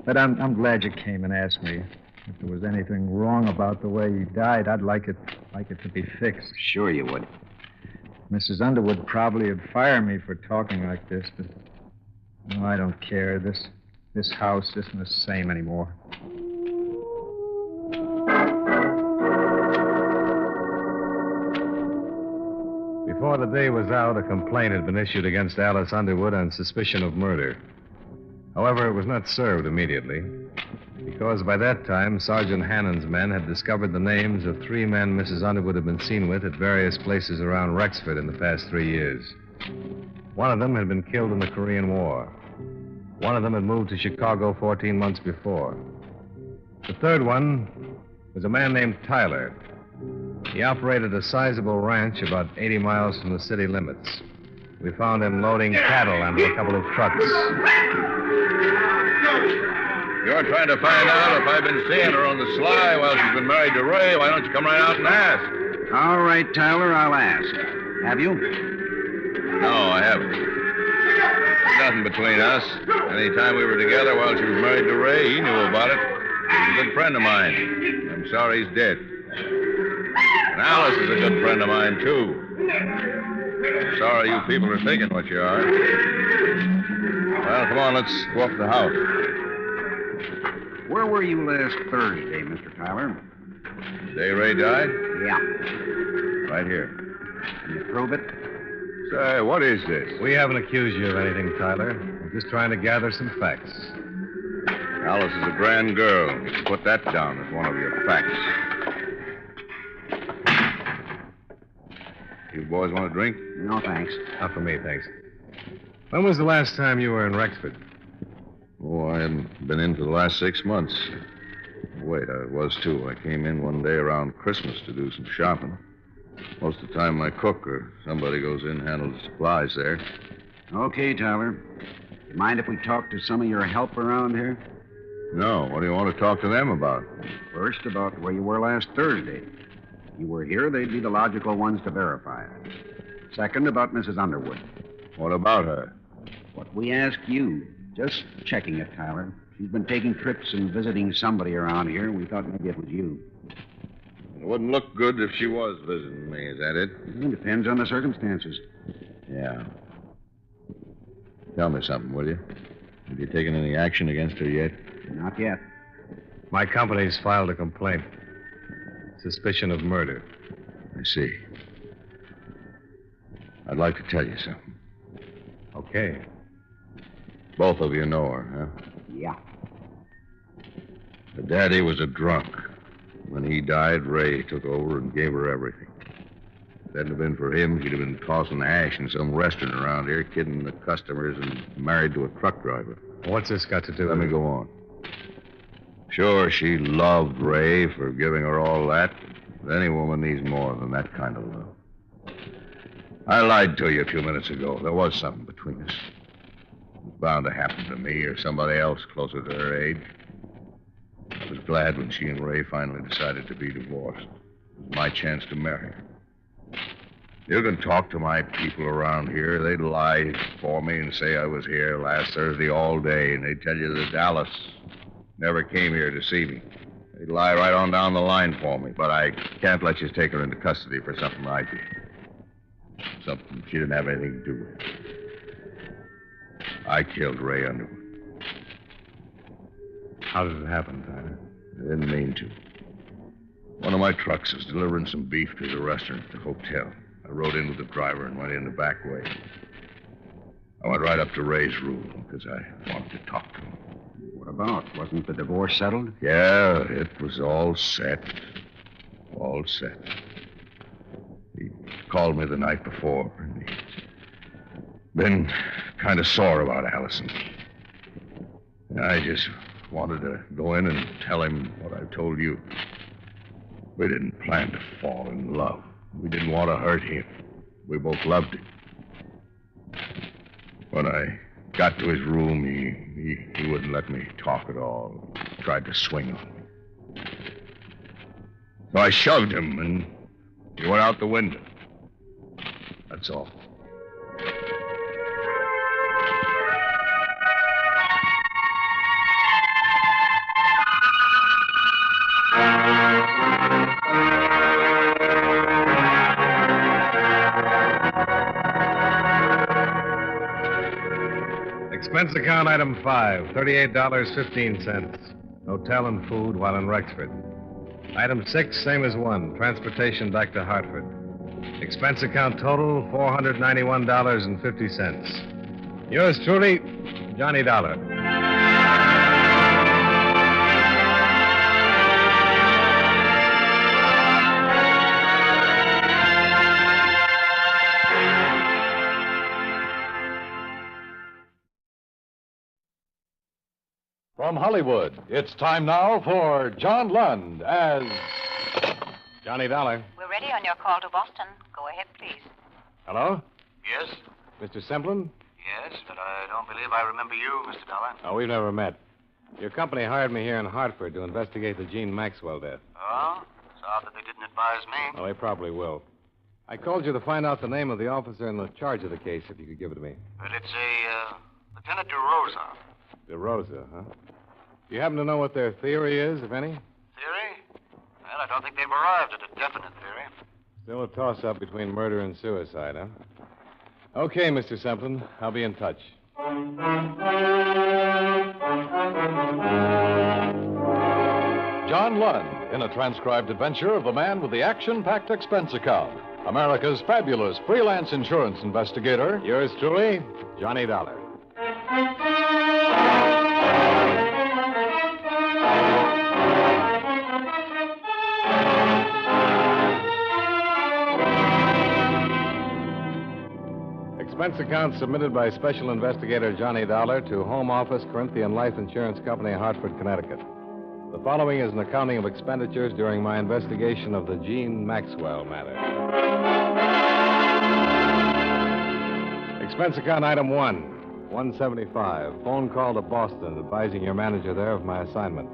But I'm glad you came and asked me. If there was anything wrong about the way he died, I'd like it to be fixed.
Sure you would.
Mrs. Underwood probably would fire me for talking like this, but no, I don't care. This house isn't the same anymore.
Before the day was out, a complaint had been issued against Alice Underwood on suspicion of murder. However, it was not served immediately, because by that time, Sergeant Hannon's men had discovered the names of 3 men Mrs. Underwood had been seen with at various places around Rexford in the past 3 years. One of them had been killed in the Korean War. One of them had moved to Chicago 14 months before. The third one was a man named Tyler. He operated a sizable ranch about 80 miles from the city limits. We found him loading cattle onto a couple of trucks.
You're trying to find out if I've been seeing her on the sly while she's been married to Ray. Why don't you come right out and ask?
All right, Tyler, I'll ask. Have you?
No, I haven't. There's nothing between us. Any time we were together while she was married to Ray, he knew about it. He's a good friend of mine. I'm sorry he's dead. And Alice is a good friend of mine, too. I'm sorry you people are thinking what you are. Well, come on, let's go up to the house.
Where were you last Thursday, Mr. Tyler?
The day Ray died?
Yeah.
Right here.
Can you prove it?
Say, what is this?
We haven't accused you of anything, Tyler. We're just trying to gather some facts.
Alice is a grand girl. You can put that down as one of your facts. You boys want a drink?
No, thanks.
Not for me, thanks. When was the last time you were in Rexford?
Oh, I hadn't been in for the last 6 months. Wait, I was, too. I came in one day around Christmas to do some shopping. Most of the time, my cook or somebody goes in and handles the supplies there.
Okay, Tyler. Mind if we talk to some of your help around here?
No, what do you want to talk to them about?
First, about where you were last Thursday. If you were here, they'd be the logical ones to verify it. Second, about Mrs. Underwood.
What about her?
What we ask you. Just checking it, Tyler. She's been taking trips and visiting somebody around here. We thought maybe it was you.
It wouldn't look good if she was visiting me, is that it?
It depends on the circumstances.
Yeah. Tell me something, will you? Have you taken any action against her yet?
Not yet.
My company's filed a complaint. Suspicion of murder.
I see. I'd like to tell you something.
Okay.
Both of you know her, huh?
Yeah.
Her daddy was a drunk. When he died, Ray took over and gave her everything. If it hadn't have been for him, she'd have been tossing hash in some restaurant around here, kidding the customers, and married to a truck driver.
What's this got to do
Let
with
me go on. Sure, she loved Ray for giving her all that, but any woman needs more than that kind of love. I lied to you a few minutes ago. There was something between us. It was bound to happen to me or somebody else closer to her age. I was glad when she and Ray finally decided to be divorced. It was my chance to marry her. You can talk to my people around here. They'd lie for me and say I was here last Thursday all day, and they'd tell you that Alice never came here to see me. They'd lie right on down the line for me, but I can't let you take her into custody for something I did. Something she didn't have anything to do with. I killed Ray Underwood.
How did it happen, Tyler?
I didn't mean to. One of my trucks was delivering some beef to the restaurant at the hotel. I rode in with the driver and went in the back way. I went right up to Ray's room because I wanted to talk to him.
What about? Wasn't the divorce settled?
Yeah, it was all set. All set. He called me the night before, and he'd been kind of sore about Allison. I just wanted to go in and tell him what I told you. We didn't plan to fall in love. We didn't want to hurt him. We both loved him. When I got to his room, he wouldn't let me talk at all. He tried to swing on me.
I shoved him, and he went out the window. That's all. Expense account item 5, $38.15. Hotel and food while in Rexford. Item 6, same as 1, transportation back to Hartford. Expense account total, $491.50. Yours truly, Johnny Dollar.
From Hollywood, it's time now for John Lund as
Johnny Dollar.
We're ready on your call to Boston. Go ahead, please.
Hello?
Yes?
Mr. Semplin?
Yes, but I don't believe I remember you, Mr. Dollar.
Oh, we've never met. Your company hired me here in Hartford to investigate the Jean Maxwell death.
Oh? It's odd that they didn't advise me.
Well, they probably will. I called you to find out the name of the officer in the charge of the case, if you could give it to me.
But it's a, Lieutenant DeRosa.
DeRosa, huh? Do you happen to know what their theory is, if any?
Theory? Well, I don't think they've arrived at a definite theory.
Still a toss-up between murder and suicide, huh? Okay, Mr. Semplin. I'll be in touch.
John Lund in a transcribed adventure of the man with the action-packed expense account. America's fabulous freelance insurance investigator.
Yours truly, Johnny Dollar. Expense account submitted by Special Investigator Johnny Dollar to Home Office, Corinthian Life Insurance Company, Hartford, Connecticut. The following is an accounting of expenditures during my investigation of the Jean Maxwell matter. Expense account item 1, $175. Phone call to Boston advising your manager there of my assignment.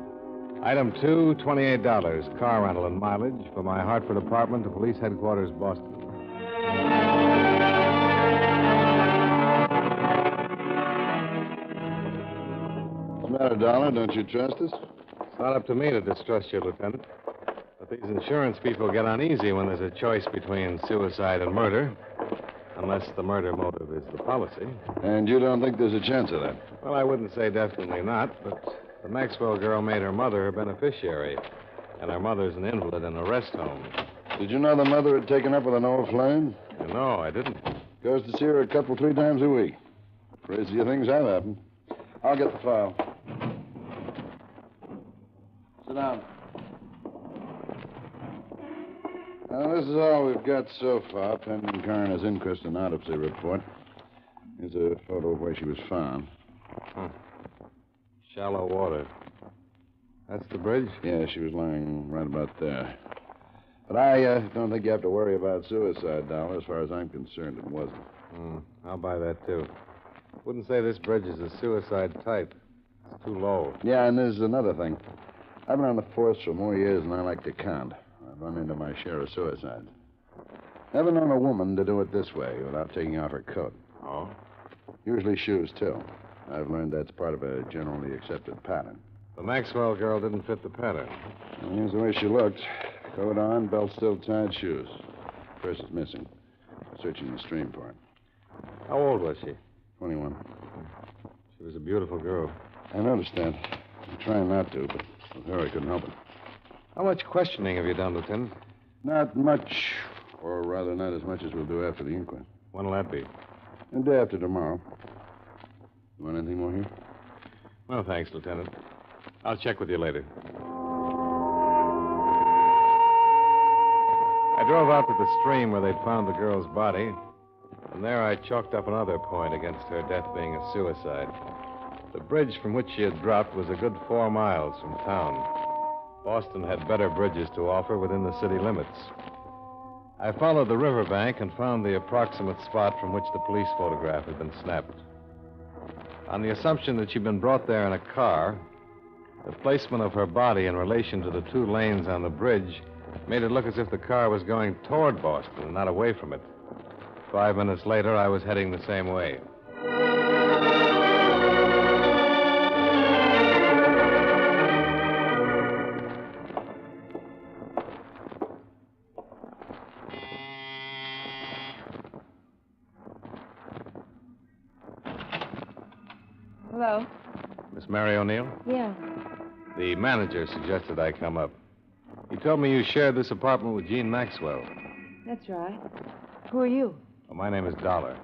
Item 2, $28. Car rental and mileage for my Hartford apartment to Police Headquarters, Boston.
What's the matter, Dollar? Don't you trust us?
It's not up to me to distrust you, Lieutenant. But these insurance people get uneasy when there's a choice between suicide and murder. Unless the murder motive is the policy.
And you don't think there's a chance of that?
Well, I wouldn't say definitely not, but the Maxwell girl made her mother her beneficiary. And her mother's an invalid in a rest home.
Did you know the mother had taken up with an old flame?
No, I didn't.
Goes to see her a couple, 3 times a week. Crazier things have happened. I'll get the file. Sit down. Now, this is all we've got so far, pending coroner's inquest and autopsy report. Here's a photo of where she was found.
Huh. Shallow water. That's the bridge?
Yeah, she was lying right about there. But I don't think you have to worry about suicide, Dollar. As far as I'm concerned, it wasn't.
I'll buy that, too. Wouldn't say this bridge is a suicide type. It's too low.
Yeah, and there's another thing. I've been on the force for more years than I like to count. I've run into my share of suicides. Never known a woman to do it this way without taking off her coat.
Oh?
Usually shoes, too. I've learned that's part of a generally accepted pattern.
The Maxwell girl didn't fit the pattern.
And here's the way she looked. Coat on, belt still tied, shoes. Purse is missing. Searching the stream for it.
How old was she?
21.
She was a beautiful girl.
I noticed that. I'm trying not to, but with her I couldn't help it.
How much questioning have you done, Lieutenant?
Not much. Or rather, not as much as we'll do after the inquest.
When'll that be?
The day after tomorrow. You want anything more here?
Well, thanks, Lieutenant. I'll check with you later. I drove out to the stream where they'd found the girl's body, and there I chalked up another point against her death being a suicide. The bridge from which she had dropped was a good 4 miles from town. Boston had better bridges to offer within the city limits. I followed the riverbank and found the approximate spot from which the police photograph had been snapped. On the assumption that she'd been brought there in a car, The placement of her body in relation to the two lanes on the bridge made it look as if the car was going toward Boston and not away from it. 5 minutes later, I was heading the same way.
Hello?
Miss Mary O'Neill?
Yeah.
The manager suggested I come up. He told me you shared this apartment with Jean Maxwell.
That's right. Who are you?
Well, my name is Dollar.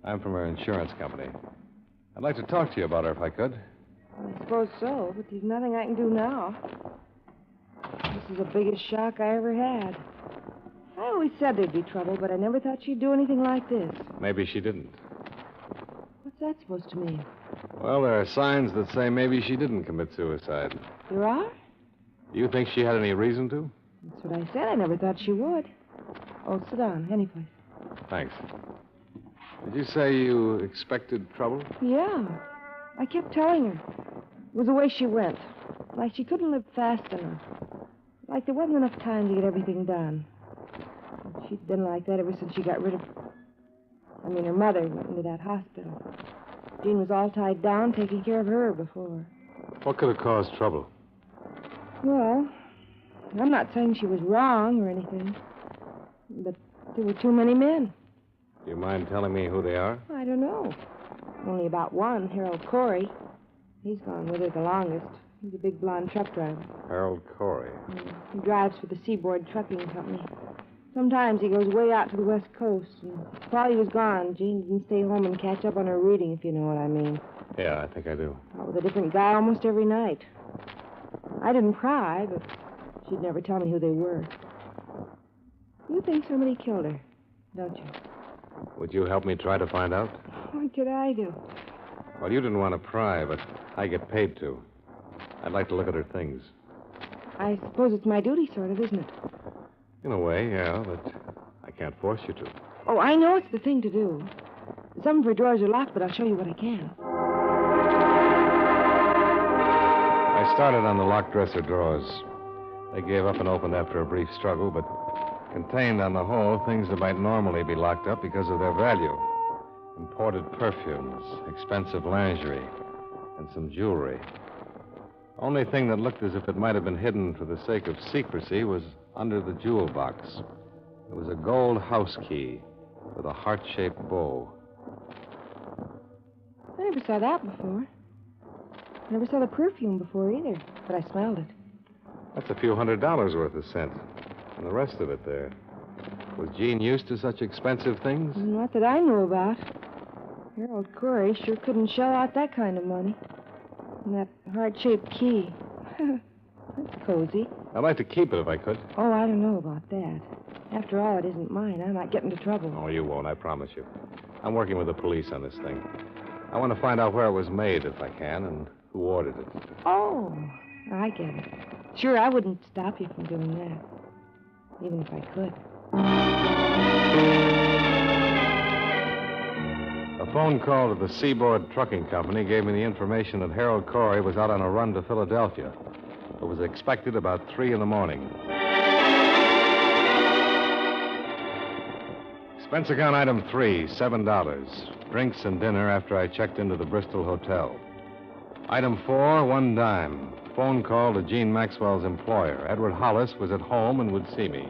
I'm from her insurance company. I'd like to talk to you about her if I could.
I suppose so, but there's nothing I can do now. This is the biggest shock I ever had. I always said there'd be trouble, but I never thought she'd do anything like this.
Maybe she didn't.
What's that supposed to mean?
Well, there are signs that say maybe she didn't commit suicide.
There are?
Do you think she had any reason to?
That's what I said. I never thought she would. Oh, sit down. Any place.
Thanks. Did you say you expected trouble?
Yeah. I kept telling her. It was the way she went. Like she couldn't live fast enough. Like there wasn't enough time to get everything done. She'd been like that ever since she got rid of... her mother went into that hospital. Jean was all tied down, taking care of her before.
What could have caused trouble?
Well, I'm not saying she was wrong or anything. But there were too many men.
Do you mind telling me who they are?
I don't know. Only about one, Harold Corey. He's gone with her the longest. He's a big blonde truck driver.
Harold Corey.
He drives for the Seaboard Trucking Company. Sometimes he goes way out to the West Coast. And while he was gone, Jean didn't stay home and catch up on her reading, if you know what I mean.
Yeah, I think I do.
Out with a different guy almost every night. I didn't pry, but she'd never tell me who they were. You think somebody killed her, don't you?
Would you help me try to find out?
What could I do?
Well, you didn't want to pry, but I get paid to. I'd like to look at her things.
I suppose it's my duty, sort of, isn't it?
In a way, yeah, but I can't force you to.
Oh, I know it's the thing to do. Some of her drawers are locked, but I'll show you what I can.
I started on the locked dresser drawers. They gave up and opened after a brief struggle, but contained on the whole things that might normally be locked up because of their value. Imported perfumes, expensive lingerie, and some jewelry. Only thing that looked as if it might have been hidden for the sake of secrecy was under the jewel box. It was a gold house key with a heart-shaped bow.
I never saw that before. I never saw the perfume before either, but I smelled it.
That's a few $100s worth of scent. And the rest of it there. Was Jean used to such expensive things?
Not that I know about. Harold Corey sure couldn't shell out that kind of money. And that heart-shaped key. That's cozy.
I'd like to keep it if I could.
Oh, I don't know about that. After all, it isn't mine. I might get into trouble.
Oh, you won't, I promise you. I'm working with the police on this thing. I want to find out where it was made, if I can, and who ordered it.
Oh, I get it. Sure, I wouldn't stop you from doing that. Even if I could.
A phone call to the Seaboard Trucking Company gave me the information that Harold Corey was out on a run to Philadelphia. It was expected about 3 in the morning. Expense account item 3, $7. Drinks and dinner after I checked into the Bristol Hotel. Item 4, 1 dime. Phone call to Jean Maxwell's employer. Edward Hollis was at home and would see me.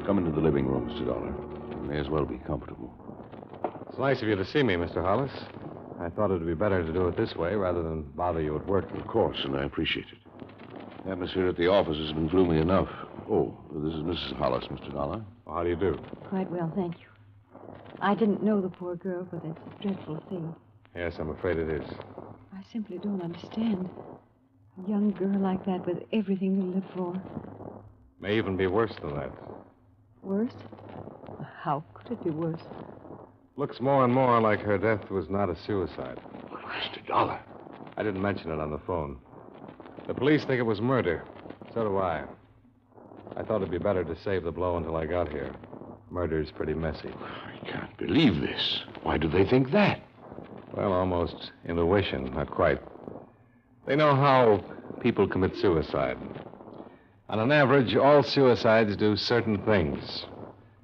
Come into the living room, Mr. Dollar. You may as well be comfortable.
It's nice of you to see me, Mr. Hollis. I thought it would be better to do it this way rather than bother you at work.
Of course, and I appreciate it. The atmosphere at the office has been gloomy enough. Oh, this is Mrs. Hollis, Mr. Dollar.
Well, how do you do?
Quite well, thank you. I didn't know the poor girl, but it's a dreadful thing.
Yes, I'm afraid it is.
I simply don't understand. A young girl like that with everything to live for.
May even be worse than that.
Worse? How could it be worse?
Looks more and more like her death was not a suicide.
Mr. Dollar.
I didn't mention it on the phone. The police think it was murder. So do I. I thought it'd be better to save the blow until I got here. Murder's pretty messy.
I can't believe this. Why do they think that?
Well, almost intuition, not quite. They know how people commit suicide. On an average, all suicides do certain things.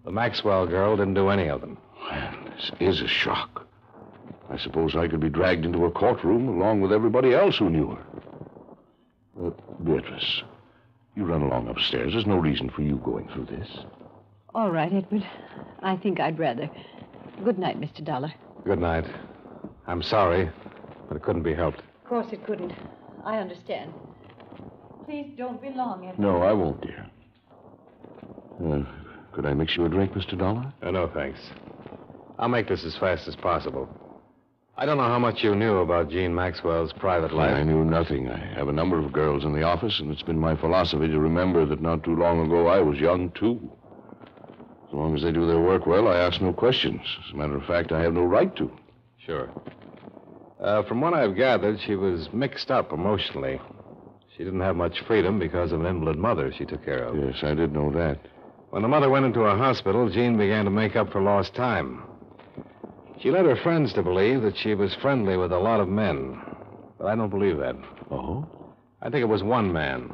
The Maxwell girl didn't do any of them.
Well, this is a shock. I suppose I could be dragged into a courtroom along with everybody else who knew her. Beatrice, you run along upstairs. There's no reason for you going through this.
All right, Edward. I think I'd rather. Good night, Mr. Dollar.
Good night. I'm sorry, but it couldn't be helped.
Of course it couldn't. I understand. Please don't be long, Edward.
No, I won't, dear. Could I mix you a drink, Mr. Dollar?
No, thanks. I'll make this as fast as possible. I don't know how much you knew about Jean Maxwell's private life.
I knew nothing. I have a number of girls in the office, and it's been my philosophy to remember that not too long ago I was young, too. As long as they do their work well, I ask no questions. As a matter of fact, I have no right to.
Sure. From what I've gathered, she was mixed up emotionally. She didn't have much freedom because of an invalid mother she took care of.
Yes, I did know that.
When the mother went into a hospital, Jean began to make up for lost time. She led her friends to believe that she was friendly with a lot of men. But I don't believe that.
Oh?
I think it was one man.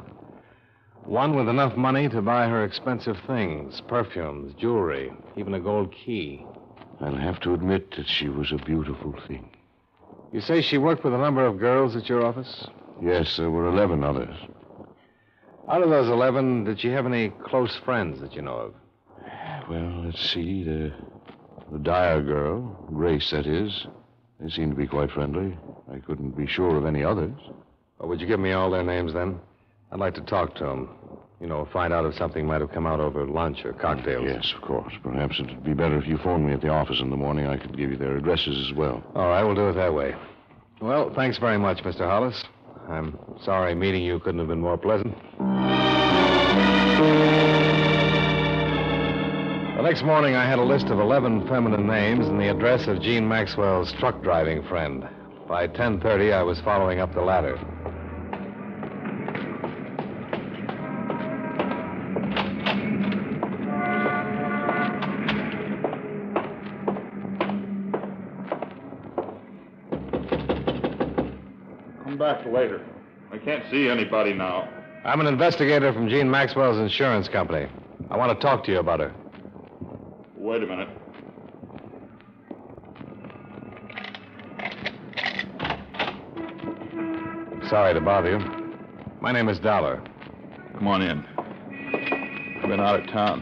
One with enough money to buy her expensive things, perfumes, jewelry, even a gold key.
I'll have to admit that she was a beautiful thing.
You say she worked with a number of girls at your office?
Yes, there were 11 others.
Out of those 11, did she have any close friends that you know of?
Well, let's see. The Dyer girl, Grace, that is. They seemed to be quite friendly. I couldn't be sure of any others.
Well, would you give me all their names, then? I'd like to talk to them. You know, find out if something might have come out over lunch or cocktails.
Yes, of course. Perhaps it'd be better if you phoned me at the office in the morning. I could give you their addresses as well.
All right, we'll do it that way. Well, thanks very much, Mr. Hollis. I'm sorry meeting you couldn't have been more pleasant. The next morning, I had a list of 11 feminine names and the address of Jean Maxwell's truck driving friend. By 10:30, I was following up the ladder.
Come back later. I can't see anybody now.
I'm an investigator from Jean Maxwell's insurance company. I want to talk to you about her.
Wait a minute.
Sorry to bother you. My name is Dollar.
Come on in. I've been out of town.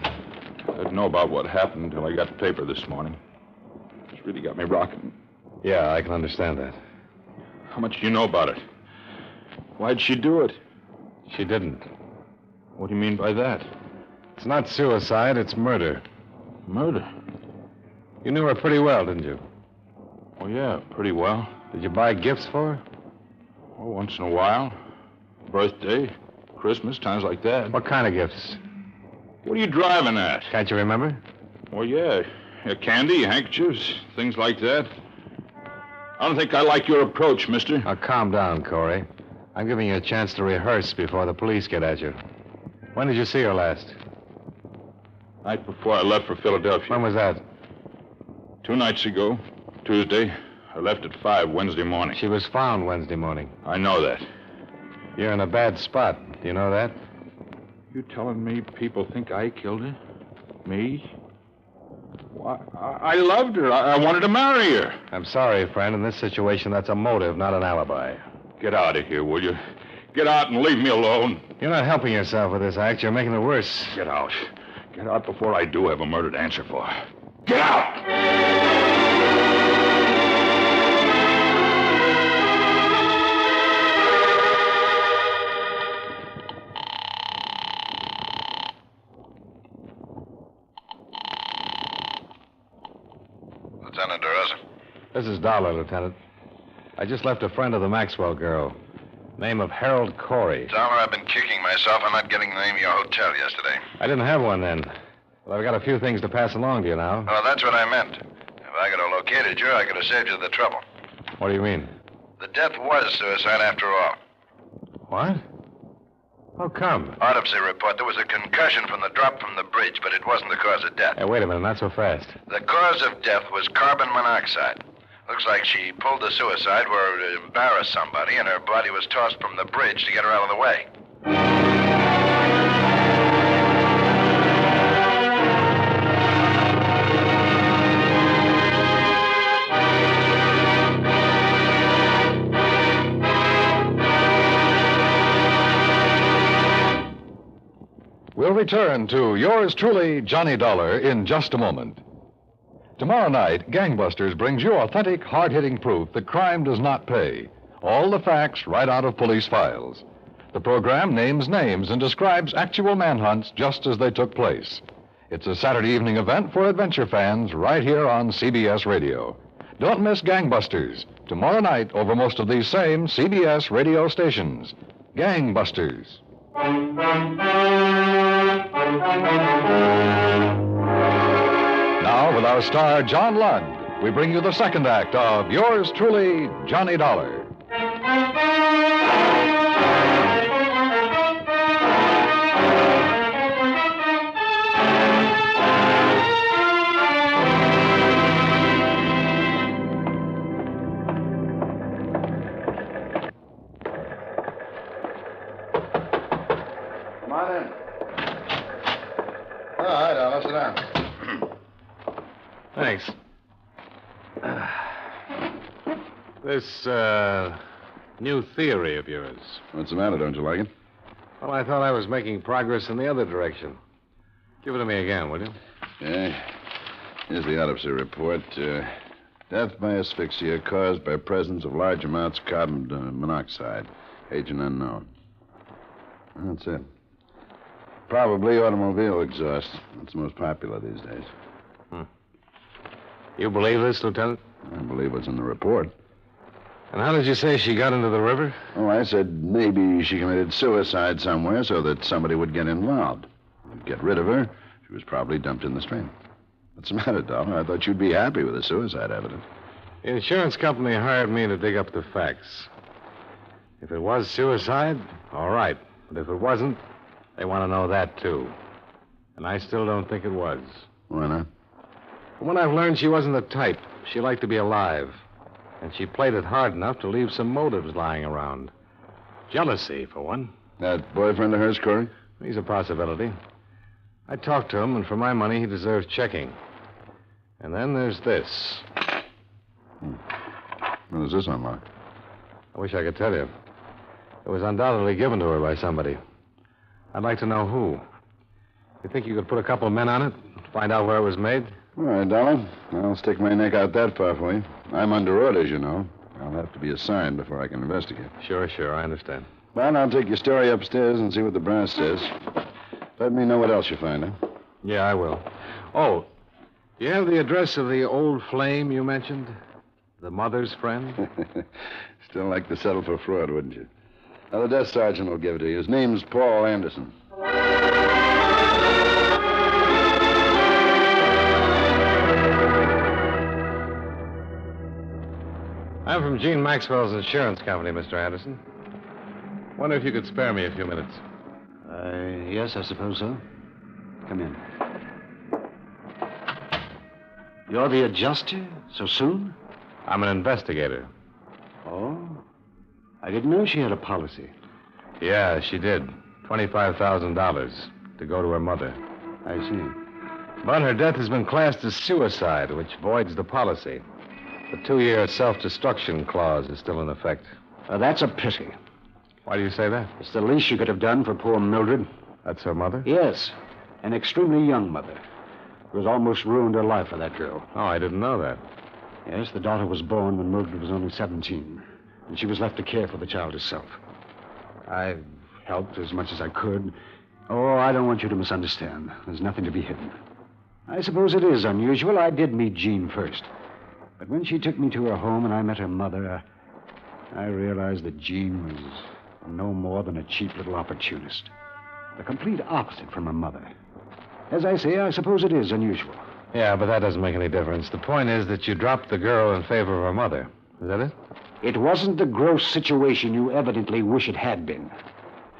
I didn't know about what happened until I got the paper this morning. It's really got me rocking.
Yeah, I can understand that.
How much do you know about it? Why'd she do it?
She didn't.
What do you mean by that?
It's not suicide, it's murder.
Murder?
You knew her pretty well, didn't you?
Oh, yeah, pretty well.
Did you buy gifts for her?
Oh, once in a while. Birthday, Christmas, times like that.
What kind of gifts?
What are you driving at?
Can't you remember?
Oh, yeah. Candy, handkerchiefs, things like that. I don't think I like your approach, mister.
Now, calm down, Corey. I'm giving you a chance to rehearse before the police get at you. When did you see her last?
Night before I left for Philadelphia.
When was that?
2 nights ago, Tuesday. I left at 5 Wednesday morning.
She was found Wednesday morning.
I know that.
You're in a bad spot. Do you know that?
You telling me people think I killed her? Me? Why, I loved her. I wanted to marry her.
I'm sorry, friend. In this situation, that's a motive, not an alibi.
Get out of here, will you? Get out and leave me alone.
You're not helping yourself with this act. You're making it worse.
Get out. Get out before I do have a murder to answer for. Get out!
Lieutenant DeRosa.
This is Dollar, Lieutenant. I just left a friend of the Maxwell girl. Name of Harold Corey.
Dollar, I've been kicking myself on not getting the name of your hotel yesterday.
I didn't have one then. Well, I've got a few things to pass along to you now.
Oh, that's what I meant. If I could have located you, I could have saved you the trouble.
What do you mean?
The death was suicide after all.
What? How come?
Autopsy report. There was a concussion from the drop from the bridge, but it wasn't the cause of death.
Hey, wait a minute, not so fast.
The cause of death was carbon monoxide. Looks like she pulled the suicide where it embarrassed somebody, and her body was tossed from the bridge to get her out of the way.
We'll return to yours truly, Johnny Dollar, in just a moment. Tomorrow night, Gangbusters brings you authentic, hard-hitting proof that crime does not pay. All the facts right out of police files. The program names names and describes actual manhunts just as they took place. It's a Saturday evening event for adventure fans right here on CBS Radio. Don't miss Gangbusters, tomorrow night over most of these same CBS radio stations. Gangbusters. Now, with our star, John Lund, we bring you the second act of yours truly, Johnny Dollar.
Come on in. All right, I'll sit down.
Thanks. This, new theory of yours.
What's the matter? Don't you like it?
Well, I thought I was making progress in the other direction. Give it to me again, will you?
Yeah. Here's the autopsy report. Death by asphyxia caused by presence of large amounts of carbon monoxide. Agent unknown. That's it. Probably automobile exhaust. That's the most popular these days.
You believe this, Lieutenant?
I believe what's in the report.
And how did you say she got into the river?
Oh, I said maybe she committed suicide somewhere so that somebody would get involved. To get rid of her, she was probably dumped in the stream. What's the matter, Dollar? I thought you'd be happy with the suicide evidence.
The insurance company hired me to dig up the facts. If it was suicide, all right. But if it wasn't, they want to know that, too. And I still don't think it was.
Why not?
From what I've learned, she wasn't the type. She liked to be alive. And she played it hard enough to leave some motives lying around. Jealousy, for one.
That boyfriend of hers, Corey?
He's a possibility. I talked to him, and for my money, he deserves checking. And then there's this.
What does this unlock?
I wish I could tell you. It was undoubtedly given to her by somebody. I'd like to know who. You think you could put a couple of men on it? Find out where it was made?
All right, Dollar. I'll stick my neck out that far for you. I'm under orders, you know. I'll have to be assigned before I can investigate.
Sure, I understand.
Well, I'll take your story upstairs and see what the brass says. Let me know what else you find, huh?
Yeah, I will. Oh, you have the address of the old flame you mentioned? The mother's friend?
Still like to settle for fraud, wouldn't you? Now, the desk sergeant will give it to you. His name's Paul Anderson.
I'm from Gene Maxwell's insurance company, Mr. Anderson. Wonder if you could spare me a few minutes.
Yes, I suppose so. Come in. You're the adjuster? So soon?
I'm an investigator.
Oh? I didn't know she had a policy.
Yeah, she did. $25,000 to go to her mother.
I see.
But her death has been classed as suicide, which voids the policy. The 2-year self-destruction clause is still in effect.
That's a pity.
Why do you say that?
It's the least you could have done for poor Mildred.
That's her mother?
Yes. An extremely young mother. Who has almost ruined her life for that girl.
Oh, I didn't know that.
Yes, the daughter was born when Mildred was only 17. And she was left to care for the child herself. I've helped as much as I could. Oh, I don't want you to misunderstand. There's nothing to be hidden. I suppose it is unusual. I did meet Jean first. But when she took me to her home and I met her mother, I realized that Jean was no more than a cheap little opportunist. The complete opposite from her mother. As I say, I suppose it is unusual.
Yeah, but that doesn't make any difference. The point is that you dropped the girl in favor of her mother. Is that it?
It wasn't the gross situation you evidently wish it had been.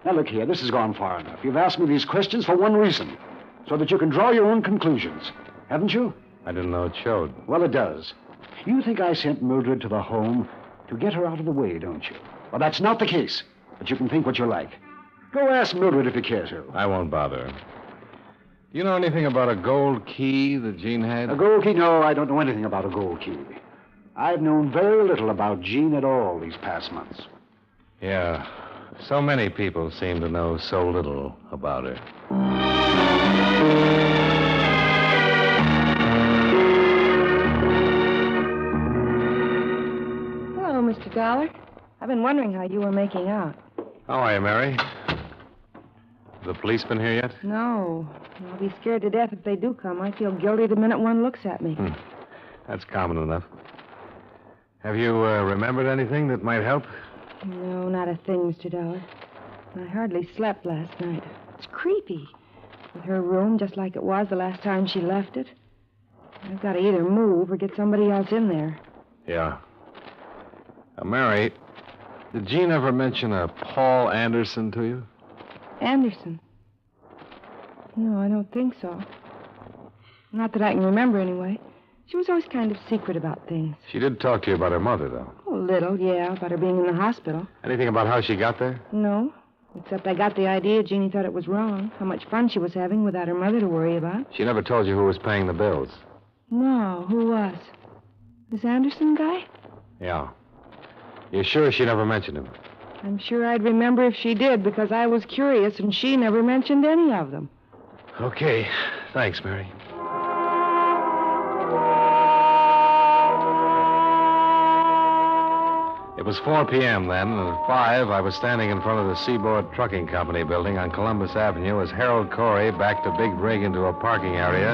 Now, look here, this has gone far enough. You've asked me these questions for one reason, so that you can draw your own conclusions. Haven't you?
I didn't know it showed.
Well, it does. You think I sent Mildred to the home to get her out of the way, don't you? Well, that's not the case, but you can think what you like. Go ask Mildred if you care to.
I won't bother. Do you know anything about a gold key that Jean had?
A gold key? No, I don't know anything about a gold key. I've known very little about Jean at all these past months.
Yeah. So many people seem to know so little about her.
Hello, Mr. Dollar. I've been wondering how you were making out.
How are you, Mary? The police been here yet?
No. I'll be scared to death if they do come. I feel guilty the minute one looks at me.
That's common enough. Have you remembered anything that might help?
No, not a thing, Mr. Dollar. I hardly slept last night. It's creepy. With her room just like it was the last time she left it. I've got to either move or get somebody else in there.
Yeah. Mary, did Jean ever mention a Paul Anderson to you?
Anderson? No, I don't think so. Not that I can remember, anyway. She was always kind of secret about things.
She did talk to you about her mother, though.
Oh, a little, yeah, about her being in the hospital.
Anything about how she got there?
No, except I got the idea Jeannie thought it was wrong, how much fun she was having without her mother to worry about.
She never told you who was paying the bills?
No, who was? This Anderson guy?
Yeah. You're sure she never mentioned him?
I'm sure I'd remember if she did, because I was curious and she never mentioned any of them.
Okay. Thanks, Mary. It was 4 p.m. then, and at 5, I was standing in front of the Seaboard Trucking Company building on Columbus Avenue as Harold Corey backed a big rig into a parking area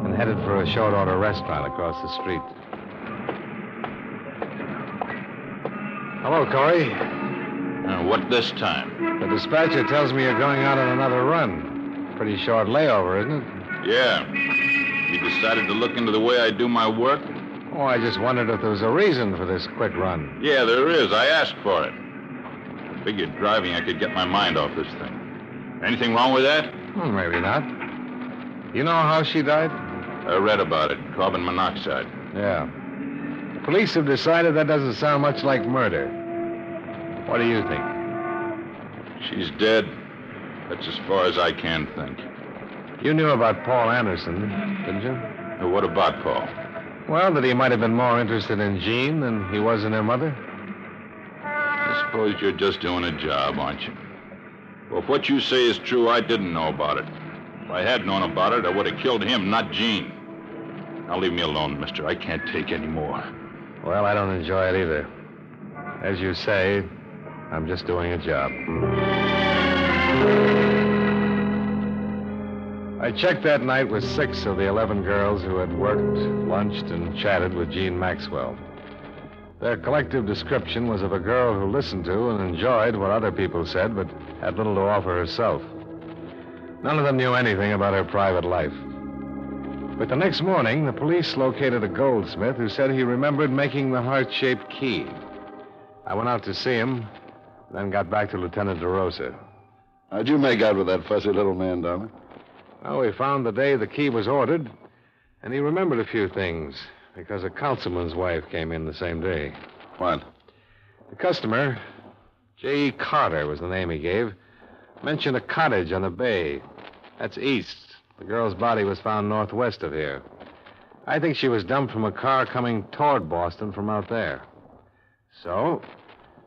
and headed for a short-order restaurant across the street. Hello, Corey.
What this time?
The dispatcher tells me you're going out on another run. Pretty short layover, isn't it?
Yeah. You decided to look into the way I do my work?
Oh, I just wondered if there was a reason for this quick run.
Yeah, there is. I asked for it. I figured driving I could get my mind off this thing. Anything wrong with that?
Maybe not. You know how she died?
I read about it. Carbon monoxide.
Yeah. The police have decided that doesn't sound much like murder. What do you think?
She's dead. That's as far as I can think.
You knew about Paul Anderson, didn't you?
What about Paul?
Well, that he might have been more interested in Jean than he was in her mother.
I suppose you're just doing a job, aren't you? Well, if what you say is true, I didn't know about it. If I had known about it, I would have killed him, not Jean. Now leave me alone, mister. I can't take any more.
Well, I don't enjoy it either. As you say, I'm just doing a job. I checked that night with 6 of the 11 girls who had worked, lunched, and chatted with Jean Maxwell. Their collective description was of a girl who listened to and enjoyed what other people said, but had little to offer herself. None of them knew anything about her private life. But the next morning, the police located a goldsmith who said he remembered making the heart-shaped key. I went out to see him, then got back to Lieutenant DeRosa.
How'd you make out with that fussy little man, Dollar?
Well, we found the day the key was ordered, and he remembered a few things, because a councilman's wife came in the same day.
What?
The customer, J.E. Carter was the name he gave, mentioned a cottage on the bay. That's east. The girl's body was found northwest of here. I think she was dumped from a car coming toward Boston from out there. So,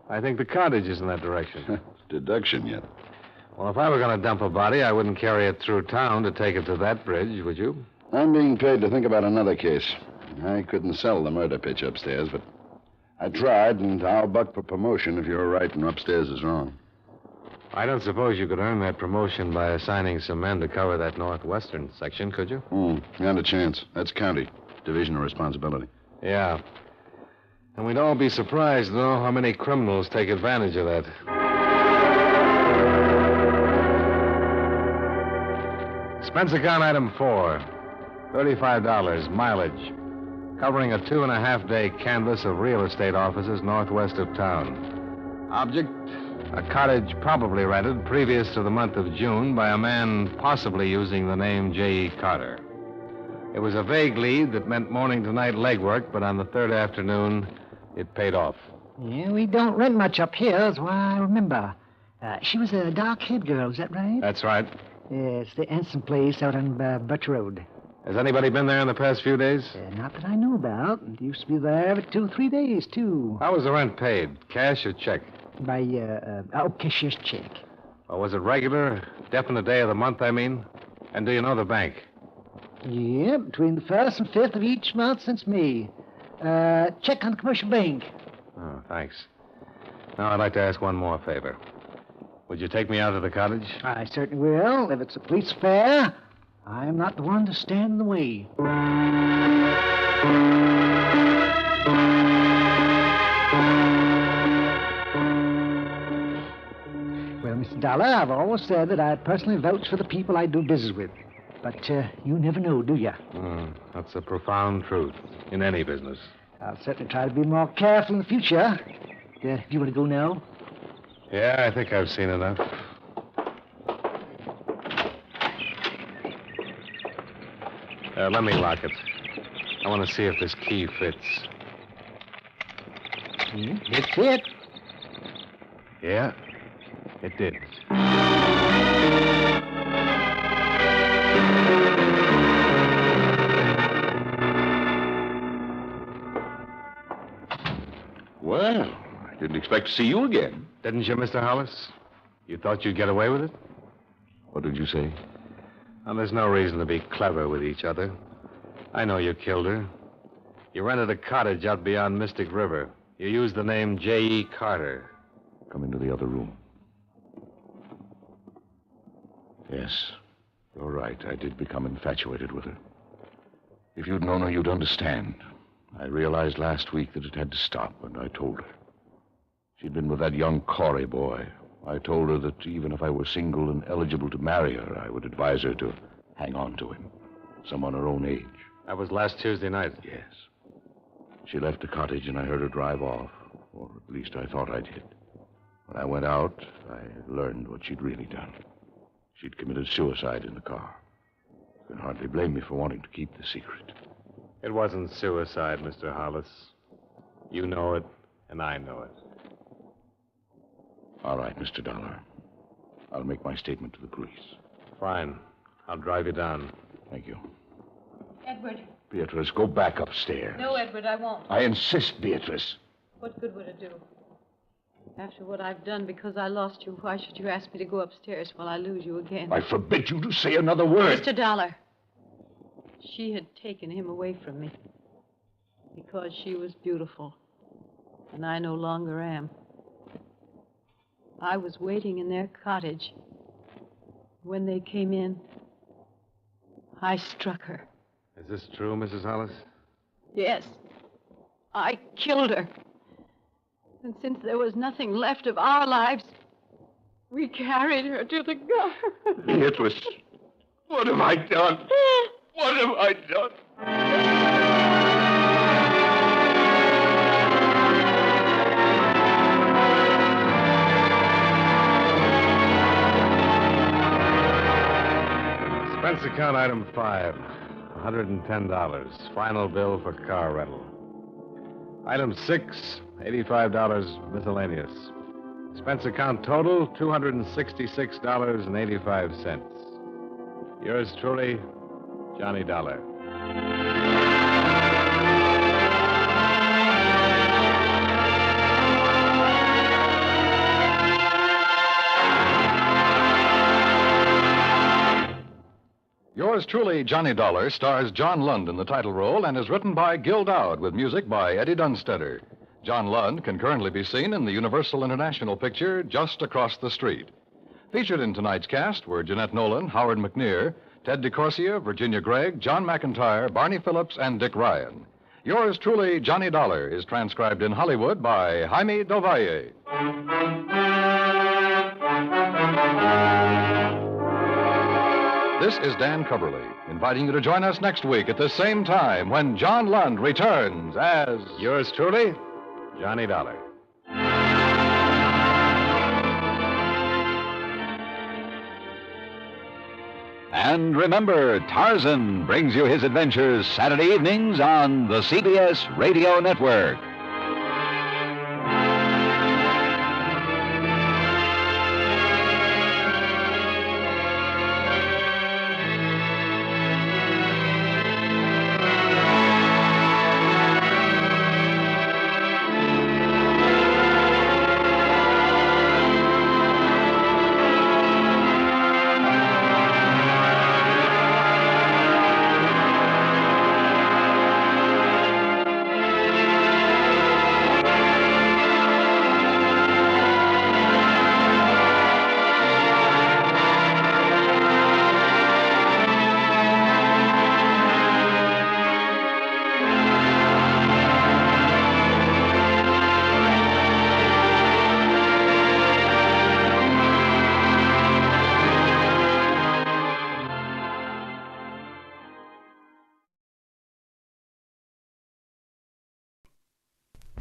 I think the cottage is in that direction.
Deduction yet.
Well, if I were going to dump a body, I wouldn't carry it through town to take it to that bridge, would you?
I'm being paid to think about another case. I couldn't sell the murder pitch upstairs, but I tried, and I'll buck for promotion if you're right and upstairs is wrong.
I don't suppose you could earn that promotion by assigning some men to cover that northwestern section, could you?
Not a chance. That's county. Division of responsibility.
Yeah. And we'd all be surprised to know how many criminals take advantage of that. Expense account item 4, $35, mileage, covering a 2.5-day canvass of real estate offices northwest of town. Object, A cottage probably rented previous to the month of June by a man possibly using the name J.E. Carter. It was a vague lead that meant morning to night legwork, but on the third afternoon, it paid off.
Yeah, we don't rent much up here, that's why I remember. She was a dark-haired girl, is that right?
That's right.
Yes, the Anson place out on Butch Road.
Has anybody been there in the past few days?
Not that I know about. It used to be there every 2 or 3 days, too.
How was the rent paid? Cash or check?
By, cashier's check.
Or was it regular? Definite day of the month, I mean? And do you know the bank?
Yeah, between the 1st and 5th of each month since May. Check on the commercial bank.
Oh, thanks. Now, I'd like to ask one more favor. Would you take me out to the cottage?
I certainly will. If it's a police affair, I'm not the one to stand in the way. Well, Mr. Dollar, I've always said that I'd personally vouch for the people I do business with. But you never know, do you?
That's a profound truth in any business.
I'll certainly try to be more careful in the future. Do you want to go now?
Yeah, I think I've seen enough. Let me lock it. I want to see if this key fits.
It's it.
Yeah, it did.
Well, I didn't expect to see you again.
Didn't you, Mr. Hollis? You thought you'd get away with it?
What did you say?
Well, there's no reason to be clever with each other. I know you killed her. You rented a cottage out beyond Mystic River. You used the name J.E. Carter.
Come into the other room. Yes, you're right. I did become infatuated with her. If you'd known her, you'd understand. I realized last week that it had to stop, and I told her. She'd been with that young Corey boy. I told her that even if I were single and eligible to marry her, I would advise her to hang on to him. Someone her own age.
That was last Tuesday night.
Yes. She left the cottage, and I heard her drive off. Or at least I thought I did. When I went out, I learned what she'd really done. She'd committed suicide in the car. You can hardly blame me for wanting to keep the secret.
It wasn't suicide, Mr. Hollis. You know it, and I know it.
All right, Mr. Dollar. I'll make my statement to the police.
Fine. I'll drive you down.
Thank you.
Edward.
Beatrice, go back upstairs.
No, Edward, I won't.
I insist, Beatrice.
What good would it do? After what I've done because I lost you, why should you ask me to go upstairs while I lose you again?
I forbid you to say another word.
Mr. Dollar. She had taken him away from me because she was beautiful, and I no longer am. I was waiting in their cottage. When they came in, I struck her.
Is this true, Mrs. Hollis?
Yes, I killed her. And since there was nothing left of our lives, we carried her to the garden.
Beatrice, what have I done? What have I done?
Expense account item 5, $110. Final bill for car rental. Item 6, $85 miscellaneous. Expense account total, $266.85. Yours truly, Johnny Dollar.
Yours truly, Johnny Dollar, stars John Lund in the title role and is written by Gil Dowd with music by Eddie Dunstetter. John Lund can currently be seen in the Universal International picture Just Across the Street. Featured in tonight's cast were Jeanette Nolan, Howard McNear, Ted DeCorsia, Virginia Gregg, John McIntyre, Barney Phillips, and Dick Ryan. Yours truly, Johnny Dollar, is transcribed in Hollywood by Jaime Del Valle. This is Dan Coverly, inviting you to join us next week at the same time when John Lund returns as...
Yours truly, Johnny Dollar.
And remember, Tarzan brings you his adventures Saturday evenings on the CBS Radio Network.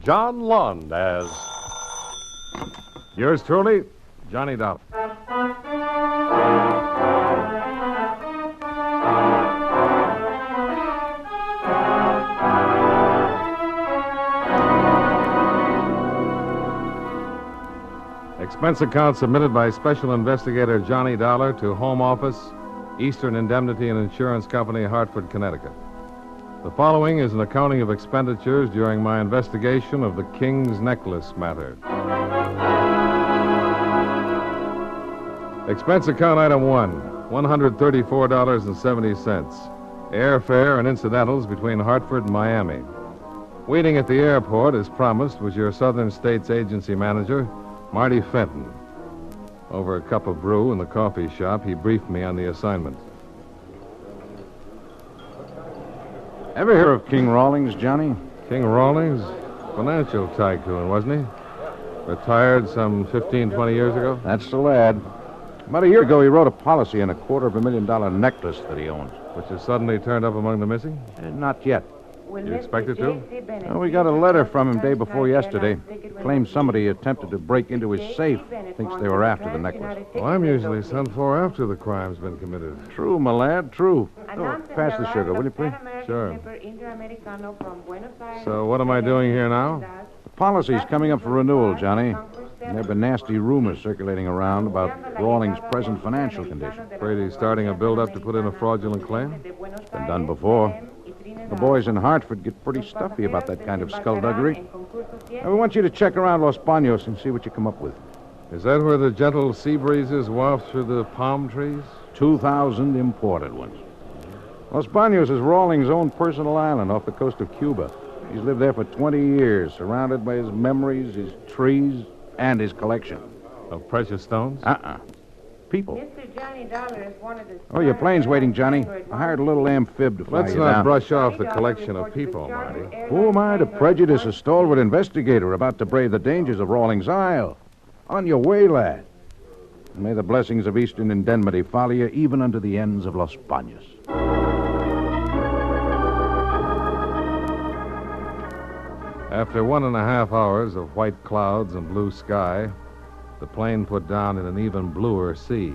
John Lund as yours truly, Johnny Dollar. Expense account submitted by Special Investigator Johnny Dollar to Home Office, Eastern Indemnity and Insurance Company, Hartford, Connecticut. The following is an accounting of expenditures during my investigation of the King's Necklace matter. Expense account item 1, $134.70. Airfare and incidentals between Hartford and Miami. Waiting at the airport, as promised, was your Southern States Agency manager, Marty Fenton. Over a cup of brew in the coffee shop, he briefed me on the assignment.
Ever hear of King Rawlings, Johnny?
King Rawlings? Financial tycoon, wasn't he? Retired some 15, 20 years ago?
That's the lad. About a year ago, he wrote a policy on a $250,000 necklace that he owns.
Which has suddenly turned up among the missing?
Not yet.
You expect it to?
Well, we got a letter from him day before yesterday. Claims somebody attempted to break into his safe. Thinks they were after the necklace.
Well, I'm usually sent for after the crime's been committed.
True, my lad, true. Oh, pass the sugar, will you, please?
Sure. So what am I doing here now?
The policy's coming up for renewal, Johnny. And there have been nasty rumors circulating around about Rawlings' present financial condition.
Afraid he's starting a build-up to put in a fraudulent claim?
It's been done before. The boys in Hartford get pretty stuffy about that kind of skullduggery. Now, we want you to check around Los Banos and see what you come up with.
Is that where the gentle sea breezes waft through the palm trees?
2,000 imported ones. Los Banos is Rawlings' own personal island off the coast of Cuba. He's lived there for 20 years, surrounded by his memories, his trees, and his collection.
Of precious stones?
People.
Mr. Johnny Dollar is one of the...
Oh, your plane's waiting, Johnny. I hired a little amphib to fly
Let's
you
not
down.
brush off the collection of people, Marty.
Who am I to prejudice a stalwart investigator about to brave the dangers of Rawlings Isle? On your way, lad. And may the blessings of Eastern Indemnity follow you even unto the ends of Los Banos.
After 1.5 hours of white clouds and blue sky, the plane put down in an even bluer sea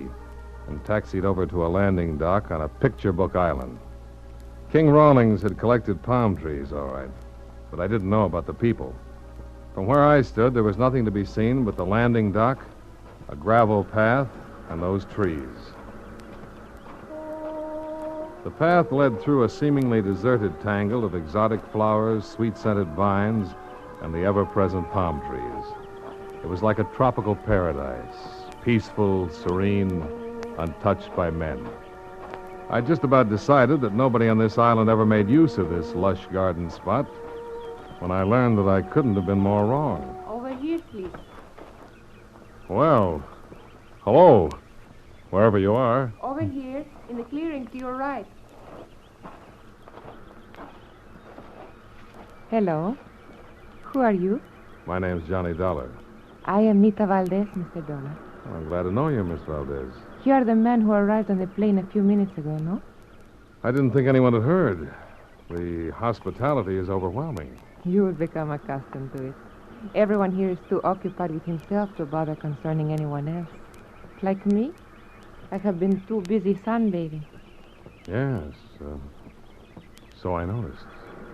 and taxied over to a landing dock on a picture book island. King Rawlings had collected palm trees, all right, but I didn't know about the people. From where I stood, there was nothing to be seen but the landing dock, a gravel path, and those trees. The path led through a seemingly deserted tangle of exotic flowers, sweet-scented vines, and the ever-present palm trees. It was like a tropical paradise, peaceful, serene, untouched by men. I just about decided that nobody on this island ever made use of this lush garden spot when I learned that I couldn't have been more wrong.
Over here, please.
Well, hello, wherever you are.
Over here, in the clearing to your right. Hello. Who are you?
My name's Johnny Dollar.
I am Nita Valdez, Mr. Dollar.
I'm glad to know you, Miss Valdez.
You are the man who arrived on the plane a few minutes ago, no?
I didn't think anyone had heard. The hospitality is overwhelming.
You will become accustomed to it. Everyone here is too occupied with himself to bother concerning anyone else. Like me?
I have been too busy sunbathing.
Yes, so I noticed.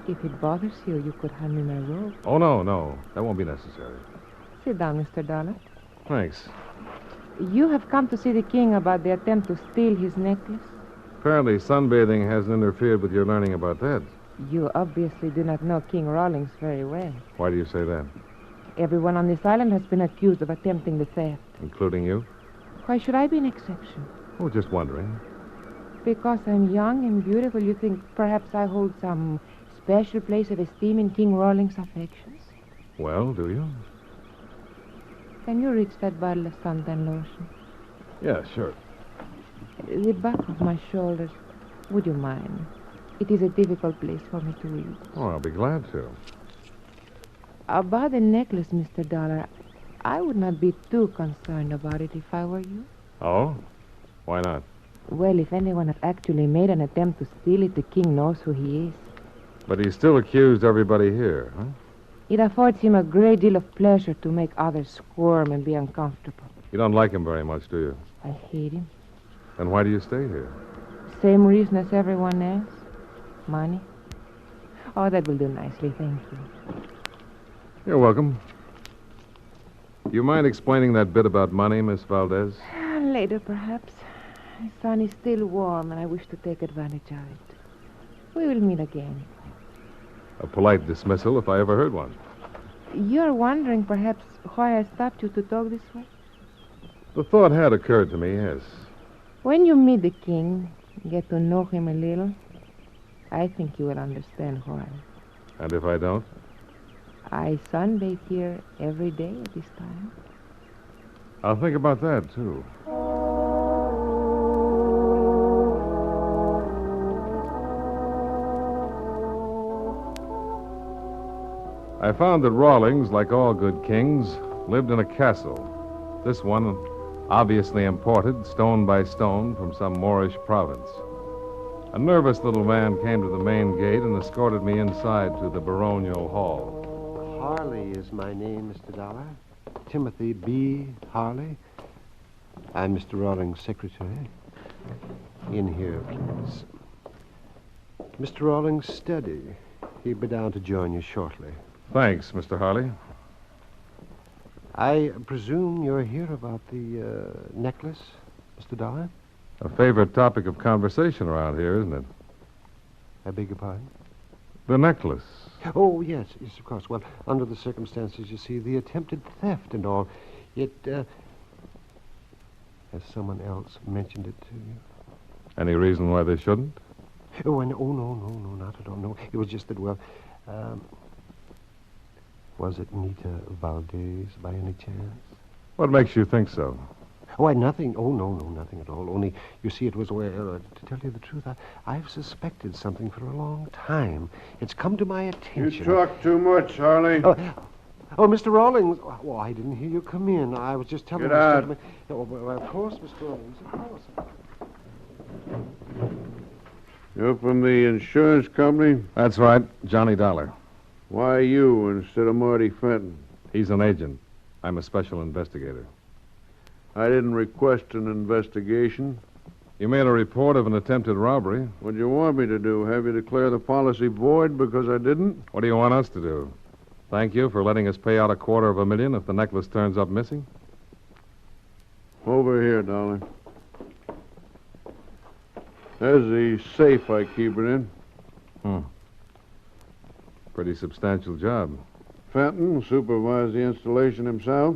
If it bothers you, you could hand me my robe.
Oh, no. That won't be necessary.
Sit down, Mr. Dollar.
Thanks.
You have come to see the king about the attempt to steal his necklace?
Apparently, sunbathing hasn't interfered with your learning about that.
You obviously do not know King Rawlings very well.
Why do you say that?
Everyone on this island has been accused of attempting the theft.
Including you?
Why should I be an exception?
Oh, just wondering.
Because I'm young and beautiful, you think perhaps I hold some special place of esteem in King Rawlings' affections?
Well, do you?
Can you reach that bottle of suntan lotion?
Yeah, sure.
The back of my shoulders. Would you mind? It is a difficult place for me to reach.
Oh, I'll be glad to.
About the necklace, Mr. Dollar, I would not be too concerned about it if I were you.
Oh? Why not?
Well, if anyone had actually made an attempt to steal it, the king knows who he is.
But he still accused everybody here, huh?
It affords him a great deal of pleasure to make others squirm and be uncomfortable.
You don't like him very much, do you?
I hate him.
Then why do you stay here?
Same reason as everyone else. Money. Oh, that will do nicely, thank you.
You're welcome. Do you mind explaining that bit about money, Miss Valdez?
Later, perhaps. The sun is still warm, and I wish to take advantage of it. We will meet again.
A polite dismissal if I ever heard one.
You're wondering, perhaps, why I stopped you to talk this way?
The thought had occurred to me, yes.
When you meet the king, get to know him a little, I think you will understand why.
And if I don't?
I sunbathe here every day at this time.
I'll think about that, too. I found that Rawlings, like all good kings, lived in a castle. This one, obviously imported, stone by stone, from some Moorish province. A nervous little man came to the main gate and escorted me inside to the baronial hall.
Harley is my name, Mr. Dollar. Timothy B. Harley. I'm Mr. Rawlings' secretary. In here, please. Mr. Rawlings' study. He'll be down to join you shortly.
Thanks, Mr. Harley.
I presume you're here about the necklace, Mr. Dollar?
A favorite topic of conversation around here, isn't it?
I beg your pardon?
The necklace.
Oh, yes, of course. Well, under the circumstances, you see, the attempted theft and all, it, has someone else mentioned it to you?
Any reason why they shouldn't?
Oh, no, not at all. No, it was just that, well, was it Nita Valdez by any chance?
What makes you think so?
Oh, nothing. Oh, no, nothing at all. Only, you see, it was, to tell you the truth, I've suspected something for a long time. It's come to my attention.
You talk too much, Harley.
Oh, Mr. Rawlings. Oh, I didn't hear you come in. I was just telling
Get out.
Mr. Oh, well, of course, Mr. Rawlings, of course.
You're from the insurance company?
That's right, Johnny Dollar.
Why you instead of Marty Fenton?
He's an agent. I'm a special investigator.
I didn't request an investigation.
You made a report of an attempted robbery.
What do you want me to do? Have you declare the policy void because I didn't?
What do you want us to do? Thank you for letting us pay out $250,000 if the necklace turns up missing?
Over here, darling. There's the safe I keep it in.
Pretty substantial job.
Fenton supervised the installation himself.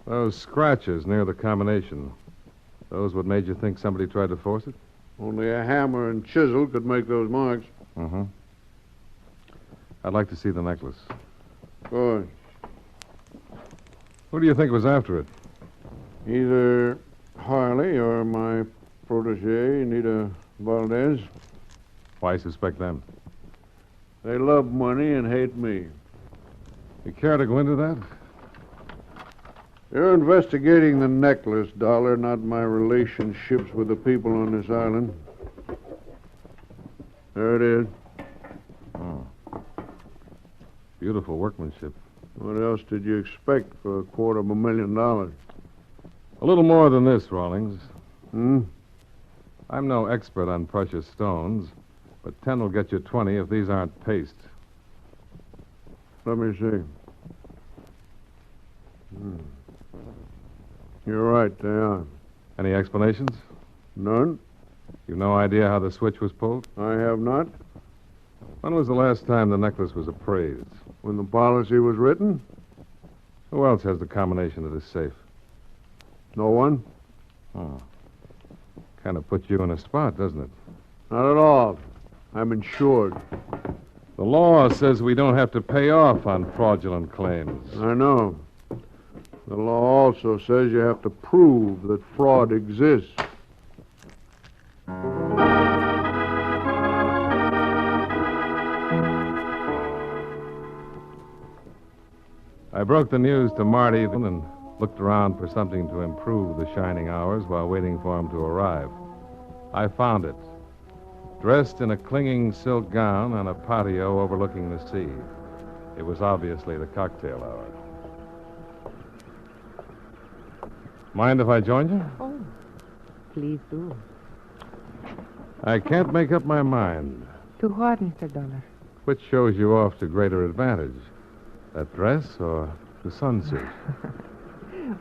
Those scratches near the combination, those what made you think somebody tried to force it?
Only a hammer and chisel could make those marks.
Mm-hmm. I'd like to see the necklace.
Good.
Who do you think was after it?
Either Harley or my protege, Nita Valdez.
Why suspect them?
They love money and hate me.
You care to go into that?
You're investigating the necklace, Dollar, not my relationships with the people on this island. There it is.
Oh. Beautiful workmanship.
What else did you expect for $250,000?
A little more than this, Rawlings. I'm no expert on precious stones, but 10 will get you 20 if these aren't paste.
Let me see. You're right, they are.
Any explanations?
None.
You've no idea how the switch was pulled?
I have not.
When was the last time the necklace was appraised?
When the policy was written?
Who else has the combination to this safe?
No one.
Oh. Kind of puts you in a spot, doesn't it?
Not at all. I'm insured.
The law says we don't have to pay off on fraudulent claims.
I know. The law also says you have to prove that fraud exists.
I broke the news to Marty and looked around for something to improve the shining hours while waiting for him to arrive. I found it. Dressed in a clinging silk gown on a patio overlooking the sea. It was obviously the cocktail hour. Mind if I join you?
Oh, please do.
I can't make up my mind.
To what, Mr. Dollar?
Which shows you off to greater advantage? That dress or the sunsuit?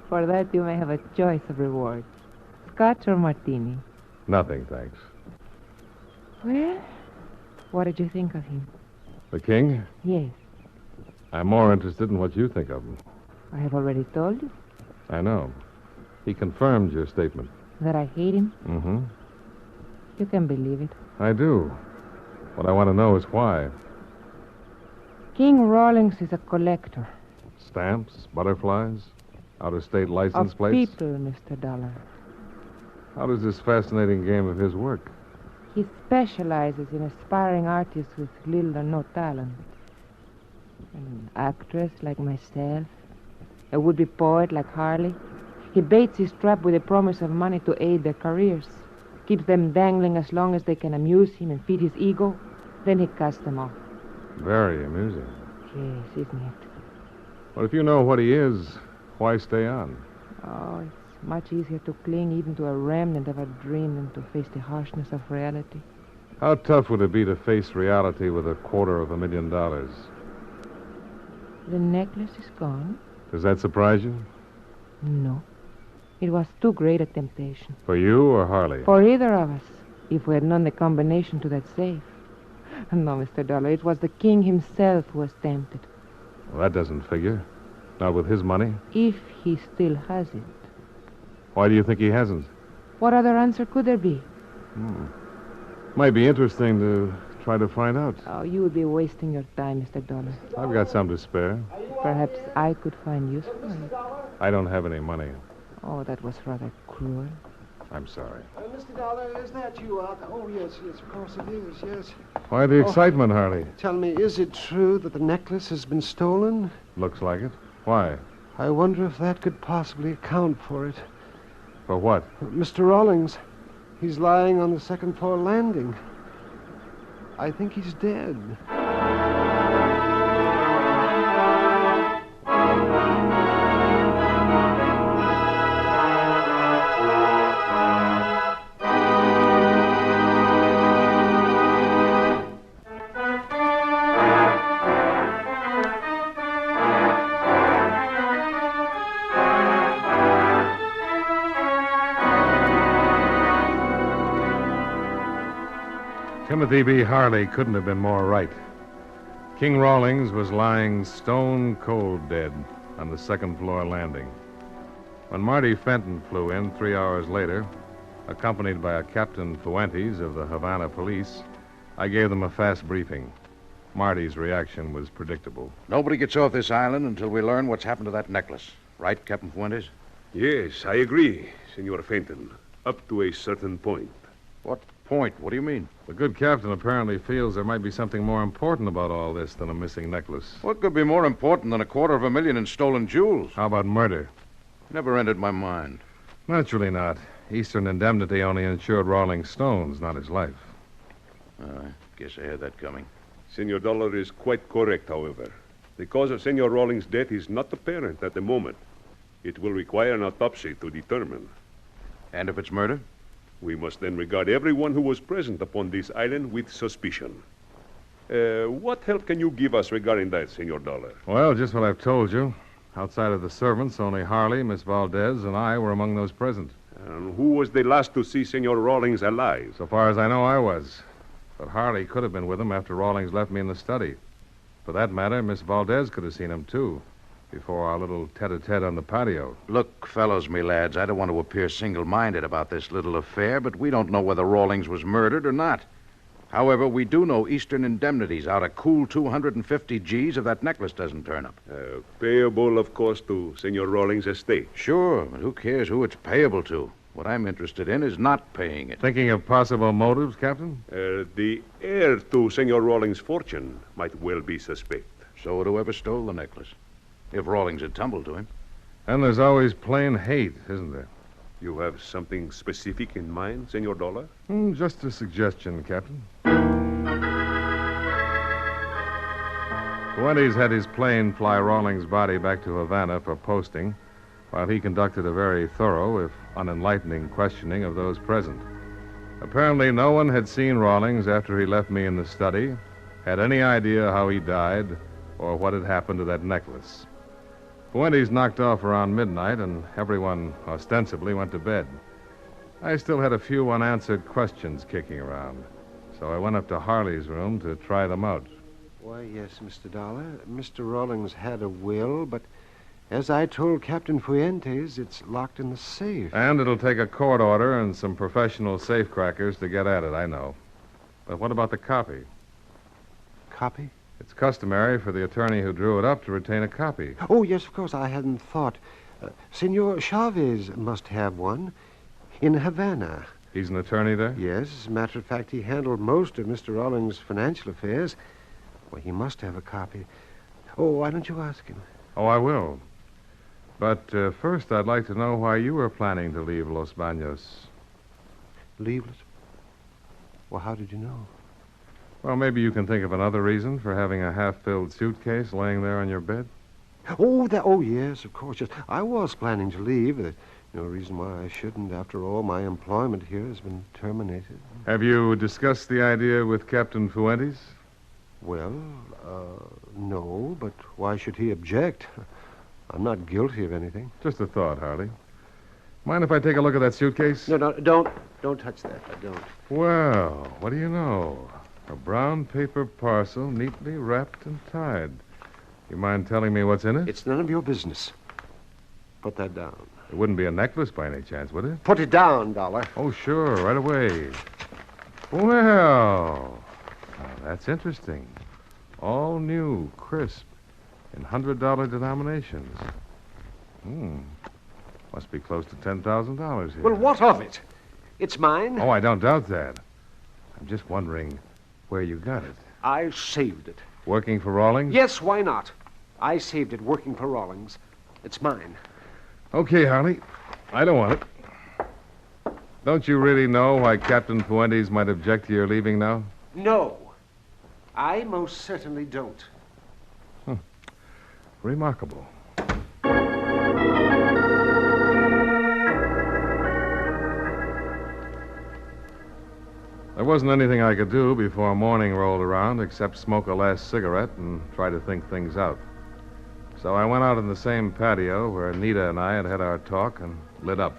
For that, you may have a choice of rewards. Scotch or martini?
Nothing, thanks.
Well, what did you think of him?
The king?
Yes.
I'm more interested in what you think of him.
I have already told you.
I know. He confirmed your statement.
That I hate him?
Mm-hmm.
You can believe it.
I do. What I want to know is why.
King Rawlings is a collector.
Stamps, butterflies, out-of-state license
of
plates?
People, Mr. Dollar.
How does this fascinating game of his work?
He specializes in aspiring artists with little or no talent. An actress like myself, a would-be poet like Harley. He baits his trap with a promise of money to aid their careers. Keeps them dangling as long as they can amuse him and feed his ego. Then he casts them off.
Very amusing.
Yes, isn't it?
Well, if you know what he is, why stay on?
Oh, it's much easier to cling even to a remnant of a dream than to face the harshness of reality.
How tough would it be to face reality with $250,000?
The necklace is gone?
Does that surprise you?
No. It was too great a temptation.
For you or Harley?
For either of us, if we had known the combination to that safe. No, Mr. Dollar, it was the king himself who was tempted.
Well, that doesn't figure. Not with his money.
If he still has it.
Why do you think he hasn't?
What other answer could there be?
Might be interesting to try to find out.
Oh, you would be wasting your time, Mr. Dollar.
I've got some to spare.
Perhaps I could find use for it.
I don't have any money.
Oh, that was rather cruel.
I'm sorry.
Mr. Dollar, is that you out there? Oh, yes, of course it is, yes.
Why the excitement, Harley?
Tell me, is it true that the necklace has been stolen?
Looks like it. Why?
I wonder if that could possibly account for it.
For what?
Mr. Rawlings, he's lying on the second floor landing. I think he's dead.
Timothy B. Harley couldn't have been more right. King Rawlings was lying stone cold dead on the second floor landing. When Marty Fenton flew in 3 hours later, accompanied by a Captain Fuentes of the Havana Police, I gave them a fast briefing. Marty's reaction was predictable.
Nobody gets off this island until we learn what's happened to that necklace. Right, Captain Fuentes?
Yes, I agree, Senor Fenton. Up to a certain point.
What point? What do you mean?
The good captain apparently feels there might be something more important about all this than a missing necklace.
What could be more important than $250,000 in stolen jewels?
How about murder?
Never entered my mind.
Naturally not. Eastern Indemnity only insured Rawlings' stones, not his life.
I guess I had that coming.
Senor Dollar is quite correct, however. The cause of Senor Rawlings' death is not apparent at the moment. It will require an autopsy to determine.
And if it's murder?
We must then regard everyone who was present upon this island with suspicion. What help can you give us regarding that, Senor Dollar?
Well, just what I've told you. Outside of the servants, only Harley, Miss Valdez, and I were among those present.
And who was the last to see Senor Rawlings alive?
So far as I know, I was. But Harley could have been with him after Rawlings left me in the study. For that matter, Miss Valdez could have seen him, too, before our little tete-a-tete on the patio.
Look, fellows, me lads, I don't want to appear single-minded about this little affair, but we don't know whether Rawlings was murdered or not. However, we do know Eastern indemnities out a cool 250 G's if that necklace doesn't turn up.
Payable, of course, to Senor Rawlings' estate.
Sure, but who cares who it's payable to? What I'm interested in is not paying it.
Thinking of possible motives, Captain?
The heir to Senor Rawlings' fortune might well be suspect.
So would whoever stole the necklace, if Rawlings had tumbled to him.
And there's always plain hate, isn't there?
You have something specific in mind, Senor Dollar?
Just a suggestion, Captain. Fuentes had his plane fly Rawlings' body back to Havana for posting, while he conducted a very thorough, if unenlightening, questioning of those present. Apparently, no one had seen Rawlings after he left me in the study, had any idea how he died, or what had happened to that necklace. Fuentes knocked off around midnight, and everyone ostensibly went to bed. I still had a few unanswered questions kicking around, so I went up to Harley's room to try them out.
Why, yes, Mr. Dollar. Mr. Rawlings had a will, but as I told Captain Fuentes, it's locked in the safe.
And it'll take a court order and some professional safecrackers to get at it, I know. But what about the copy?
Copy?
It's customary for the attorney who drew it up to retain a copy.
Oh, yes, of course. I hadn't thought. Senor Chavez must have one in Havana.
He's an attorney there?
Yes. As a matter of fact, he handled most of Mr. Rawlings' financial affairs. Well, he must have a copy. Oh, why don't you ask him?
Oh, I will. But first, I'd like to know why you were planning to leave Los Baños.
Leave Los? Well, how did you know?
Well, maybe you can think of another reason for having a half-filled suitcase laying there on your bed.
Oh, yes, of course. Yes. I was planning to leave. There's no reason why I shouldn't. After all, my employment here has been terminated.
Have you discussed the idea with Captain Fuentes?
Well, no, but why should he object? I'm not guilty of anything.
Just a thought, Harley. Mind if I take a look at that suitcase?
No, don't touch that. I don't.
Well, what do you know? A brown paper parcel neatly wrapped and tied. You mind telling me what's in it?
It's none of your business. Put that down.
It wouldn't be a necklace by any chance, would it?
Put it down, Dollar.
Oh, sure, right away. Well, now that's interesting. All new, crisp, in $100 denominations. Must be close to $10,000 here.
Well, what of it? It's mine.
Oh, I don't doubt that. I'm just wondering where you got it.
I saved it.
Working for Rawlings?
Yes, why not? I saved it working for Rawlings. It's mine.
Okay, Harley. I don't want it. Don't you really know why Captain Fuentes might object to your leaving now?
No. I most certainly don't.
Remarkable. There wasn't anything I could do before morning rolled around except smoke a last cigarette and try to think things out. So I went out in the same patio where Anita and I had had our talk and lit up.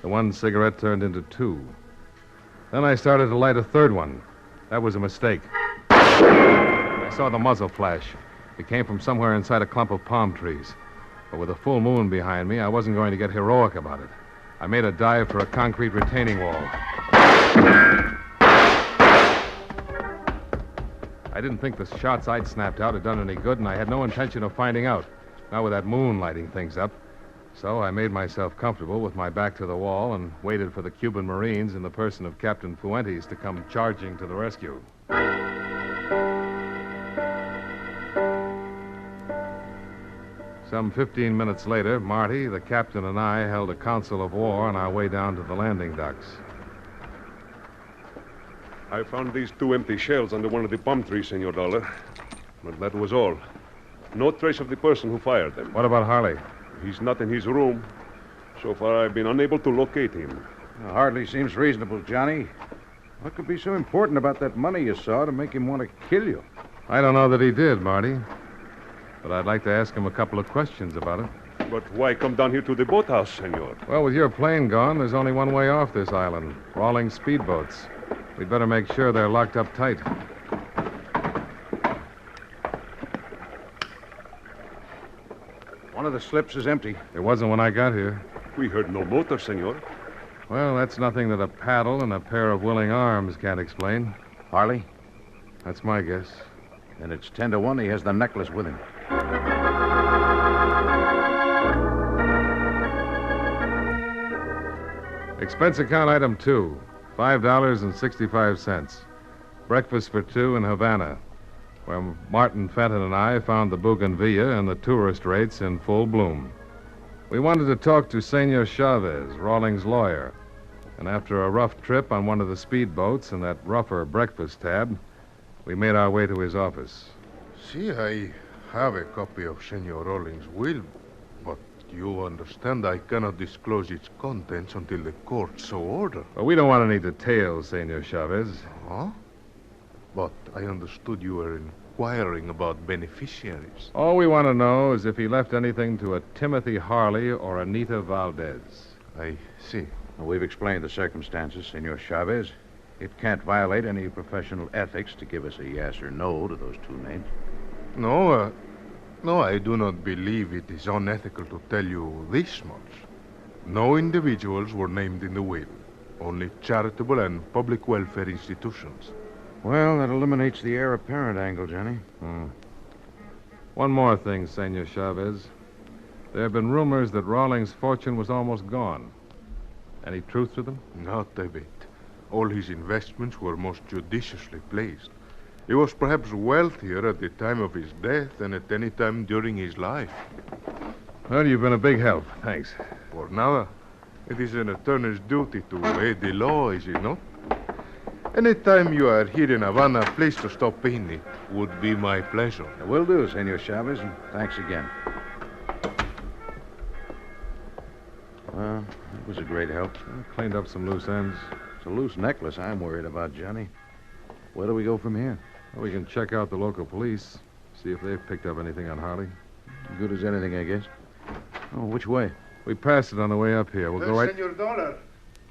The one cigarette turned into two. Then I started to light a third one. That was a mistake. I saw the muzzle flash. It came from somewhere inside a clump of palm trees. But with a full moon behind me, I wasn't going to get heroic about it. I made a dive for a concrete retaining wall. I didn't think the shots I'd snapped out had done any good, and I had no intention of finding out, not with that moon lighting things up. So I made myself comfortable with my back to the wall and waited for the Cuban Marines in the person of Captain Fuentes to come charging to the rescue. Some 15 minutes later, Marty, the captain, and I held a council of war on our way down to the landing docks.
I found these two empty shells under one of the palm trees, Senor Dollar. But that was all. No trace of the person who fired them.
What about Harley?
He's not in his room. So far, I've been unable to locate him.
Hardly seems reasonable, Johnny. What could be so important about that money you saw to make him want to kill you?
I don't know that he did, Marty. But I'd like to ask him a couple of questions about it.
But why come down here to the boathouse, senor?
Well, with your plane gone, there's only one way off this island. Rawlings speedboats. We'd better make sure they're locked up tight.
One of the slips is empty.
It wasn't when I got here.
We heard no motor, senor.
Well, that's nothing that a paddle and a pair of willing arms can't explain.
Harley?
That's my guess.
Then it's 10 to 1 he has the necklace with him.
Expense account item 2, $5.65. Breakfast for two in Havana, where Martin Fenton and I found the bougainvillea and the tourist rates in full bloom. We wanted to talk to Senor Chavez, Rawlings' lawyer, and after a rough trip on one of the speedboats and that rougher breakfast tab, we made our way to his office.
See, I have a copy of Senor Rawlings' will, but you understand I cannot disclose its contents until the court so order.
Well, we don't want any details, Senor Chavez.
Huh? But I understood you were inquiring about beneficiaries.
All we want to know is if he left anything to a Timothy Harley or Anita Valdez.
I see.
Well, we've explained the circumstances, Senor Chavez. It can't violate any professional ethics to give us a yes or no to those two names.
No, I do not believe it is unethical to tell you this much. No individuals were named in the will, only charitable and public welfare institutions.
Well, that eliminates the heir apparent angle, Johnny.
One more thing, Senor Chavez. There have been rumors that Rawlings' fortune was almost gone. Any truth to them?
Not a bit. All his investments were most judiciously placed. He was perhaps wealthier at the time of his death than at any time during his life.
Well, you've been a big help. Thanks.
For now, it is an attorney's duty to aid the law, is it not? Any time you are here in Havana, please to stop in. It would be my pleasure.
Will do, Senor Chavez, and thanks again. Well, it was a great help.
Cleaned up some loose ends.
It's a loose necklace I'm worried about, Johnny. Where do we go from here?
Well, we can check out the local police, see if they've picked up anything on Harley.
Good as anything, I guess. Oh, which way?
We passed it on the way up here. We'll go right...
Senor Dollar,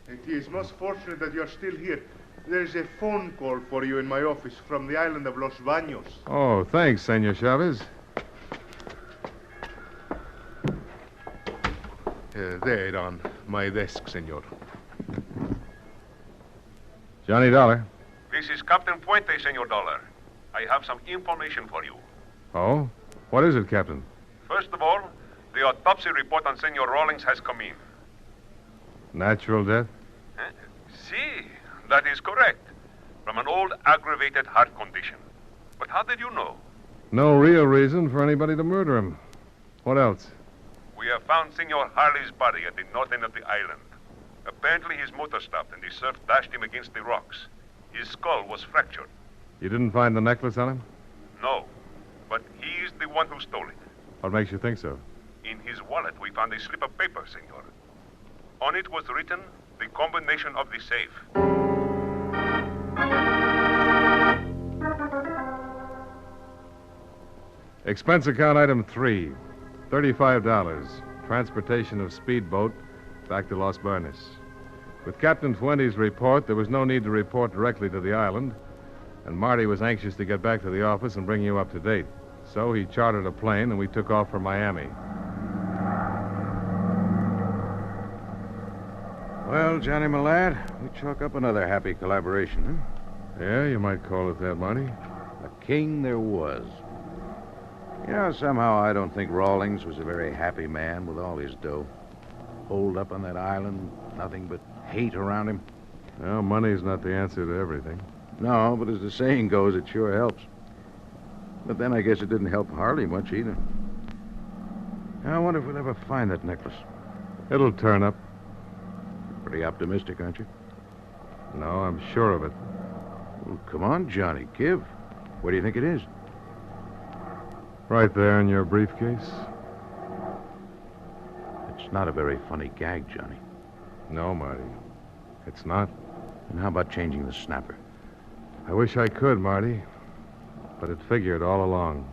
it is most fortunate that you're still here. There is a phone call for you in my office from the island of Los Baños.
Oh, thanks, Senor Chavez.
There on my desk, senor.
Johnny Dollar.
This is Captain Puente, Senor Dollar. I have some information for you.
Oh? What is it, Captain?
First of all, the autopsy report on Senor Rawlings has come in.
Natural death?
See, that is correct. From an old aggravated heart condition. But how did you know?
No real reason for anybody to murder him. What else?
We have found Senor Harley's body at the north end of the island. Apparently his motor stopped and the surf dashed him against the rocks. His skull was fractured.
You didn't find the necklace on him?
No, but he is the one who stole it.
What makes you think so?
In his wallet, we found a slip of paper, senor. On it was written the combination of the safe.
Expense account item 3, $35. Transportation of speedboat back to Los Baños. With Captain Fuente's report, there was no need to report directly to the island, and Marty was anxious to get back to the office and bring you up to date. So he chartered a plane, and we took off for Miami.
Well, Johnny, my lad, we chalk up another happy collaboration, huh?
Yeah, you might call it that, Marty.
A king there was. You know, somehow I don't think Rawlings was a very happy man with all his dough. Holed up on that island, nothing but hate around him.
Well, money's not the answer to everything.
No, but as the saying goes, it sure helps. But then I guess it didn't help Harley much either. I wonder if we'll ever find that necklace.
It'll turn up.
Pretty optimistic, aren't you?
No, I'm sure of it.
Well, come on, Johnny, give. Where do you think it is?
Right there in your briefcase.
It's not a very funny gag, Johnny.
No, Marty. It's not?
And how about changing the snapper?
I wish I could, Marty. But it figured all along.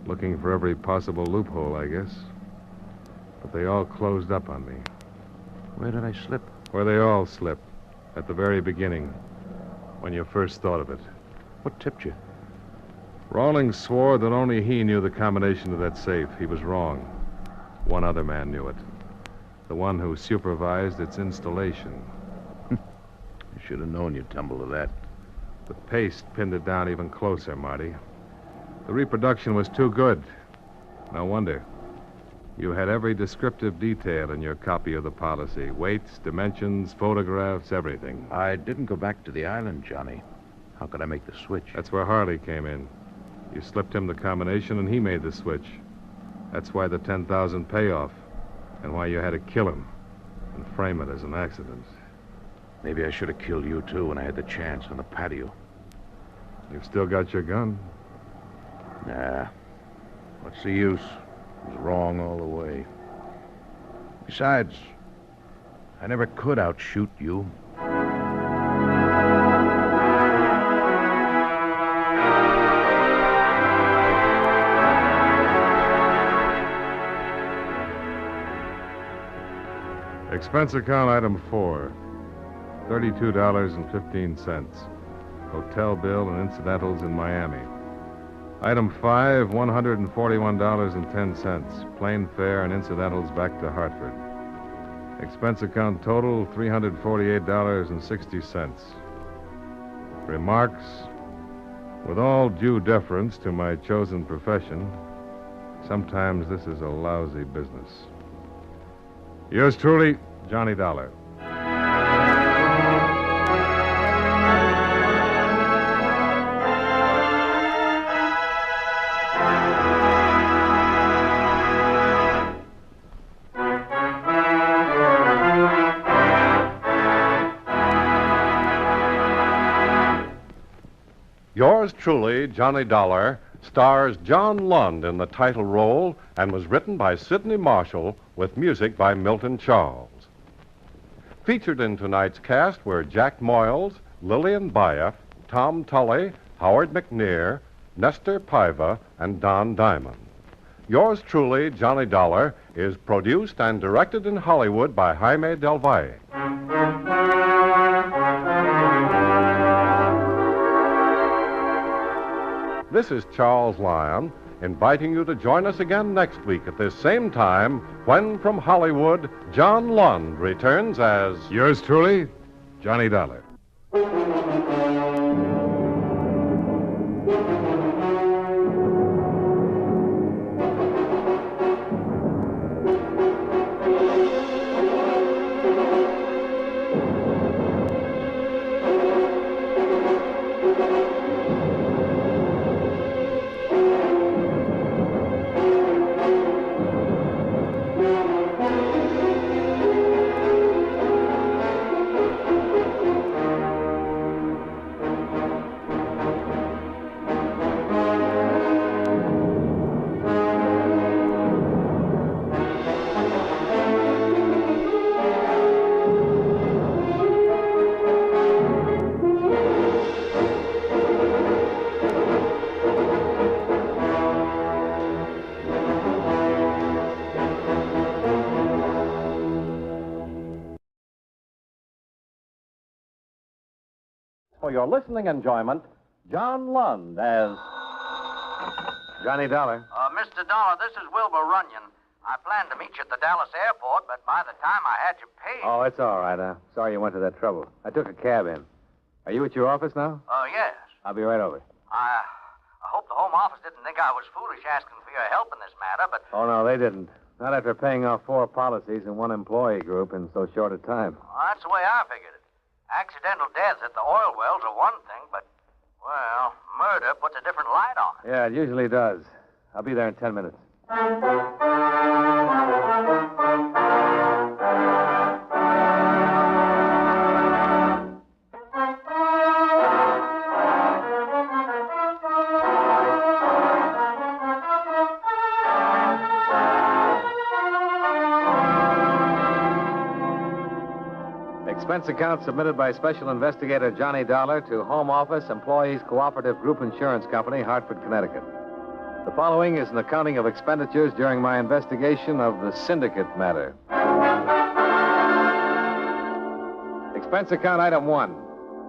Looking for every possible loophole, I guess. But they all closed up on me.
Where did I slip?
Where they all slip. At the very beginning. When you first thought of it.
What tipped you?
Rawlings swore that only he knew the combination of that safe. He was wrong. One other man knew it. The one who supervised its installation.
I should have known you'd tumble to that.
The paste pinned it down even closer, Marty. The reproduction was too good. No wonder. You had every descriptive detail in your copy of the policy. Weights, dimensions, photographs, everything.
I didn't go back to the island, Johnny. How could I make the switch?
That's where Harley came in. You slipped him the combination and he made the switch. That's why the $10,000 payoff. And why you had to kill him. And frame it as an accident.
Maybe I should have killed you, too, when I had the chance on the patio.
You've still got your gun?
Nah. What's the use? It was wrong all the way. Besides, I never could outshoot you.
Expense account item 4. $32.15. Hotel bill and incidentals in Miami. Item 5, $141.10. Plane fare and incidentals back to Hartford. Expense account total, $348.60. Remarks. With all due deference to my chosen profession, sometimes this is a lousy business. Yours truly, Johnny Dollar.
Yours truly, Johnny Dollar, stars John Lund in the title role and was written by Sidney Marshall with music by Milton Charles. Featured in tonight's cast were Jack Moyles, Lillian Bayef, Tom Tully, Howard McNear, Nestor Paiva, and Don Diamond. Yours truly, Johnny Dollar, is produced and directed in Hollywood by Jaime Del Valle. This is Charles Lyon, inviting you to join us again next week at this same time when, from Hollywood, John Lund returns as...
Yours truly, Johnny Dollar.
For your listening enjoyment, John Lund as...
Johnny Dollar.
Mr. Dollar, this is Wilbur Runyon. I planned to meet you at the Dallas airport, but by the time I had you paid...
Oh, it's all right. Sorry you went to that trouble. I took a cab in. Are you at your office now?
Yes.
I'll be right over.
I hope the Home Office didn't think I was foolish asking for your help in this matter, but...
Oh, no, they didn't. Not after paying off 4 policies and 1 employee group in so short a time.
Well, that's the way I figured it. Accidental deaths at the oil wells are one thing, but, well, murder puts a different light on it.
Yeah, it usually does. I'll be there in 10 minutes.
Expense account submitted by Special Investigator Johnny Dollar to Home Office, Employees Cooperative Group Insurance Company, Hartford, Connecticut. The following is an accounting of expenditures during my investigation of the syndicate matter. Expense account item 1,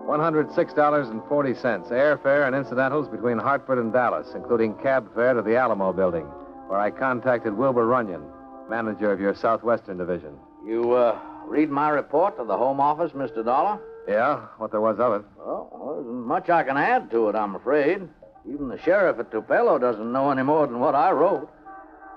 $106.40, airfare and incidentals between Hartford and Dallas, including cab fare to the Alamo building, where I contacted Wilbur Runyon, manager of your Southwestern Division.
You, read my report to the Home Office, Mr. Dollar?
Yeah, what there was of it.
Well, there isn't much I can add to it, I'm afraid. Even the sheriff at Tupelo doesn't know any more than what I wrote.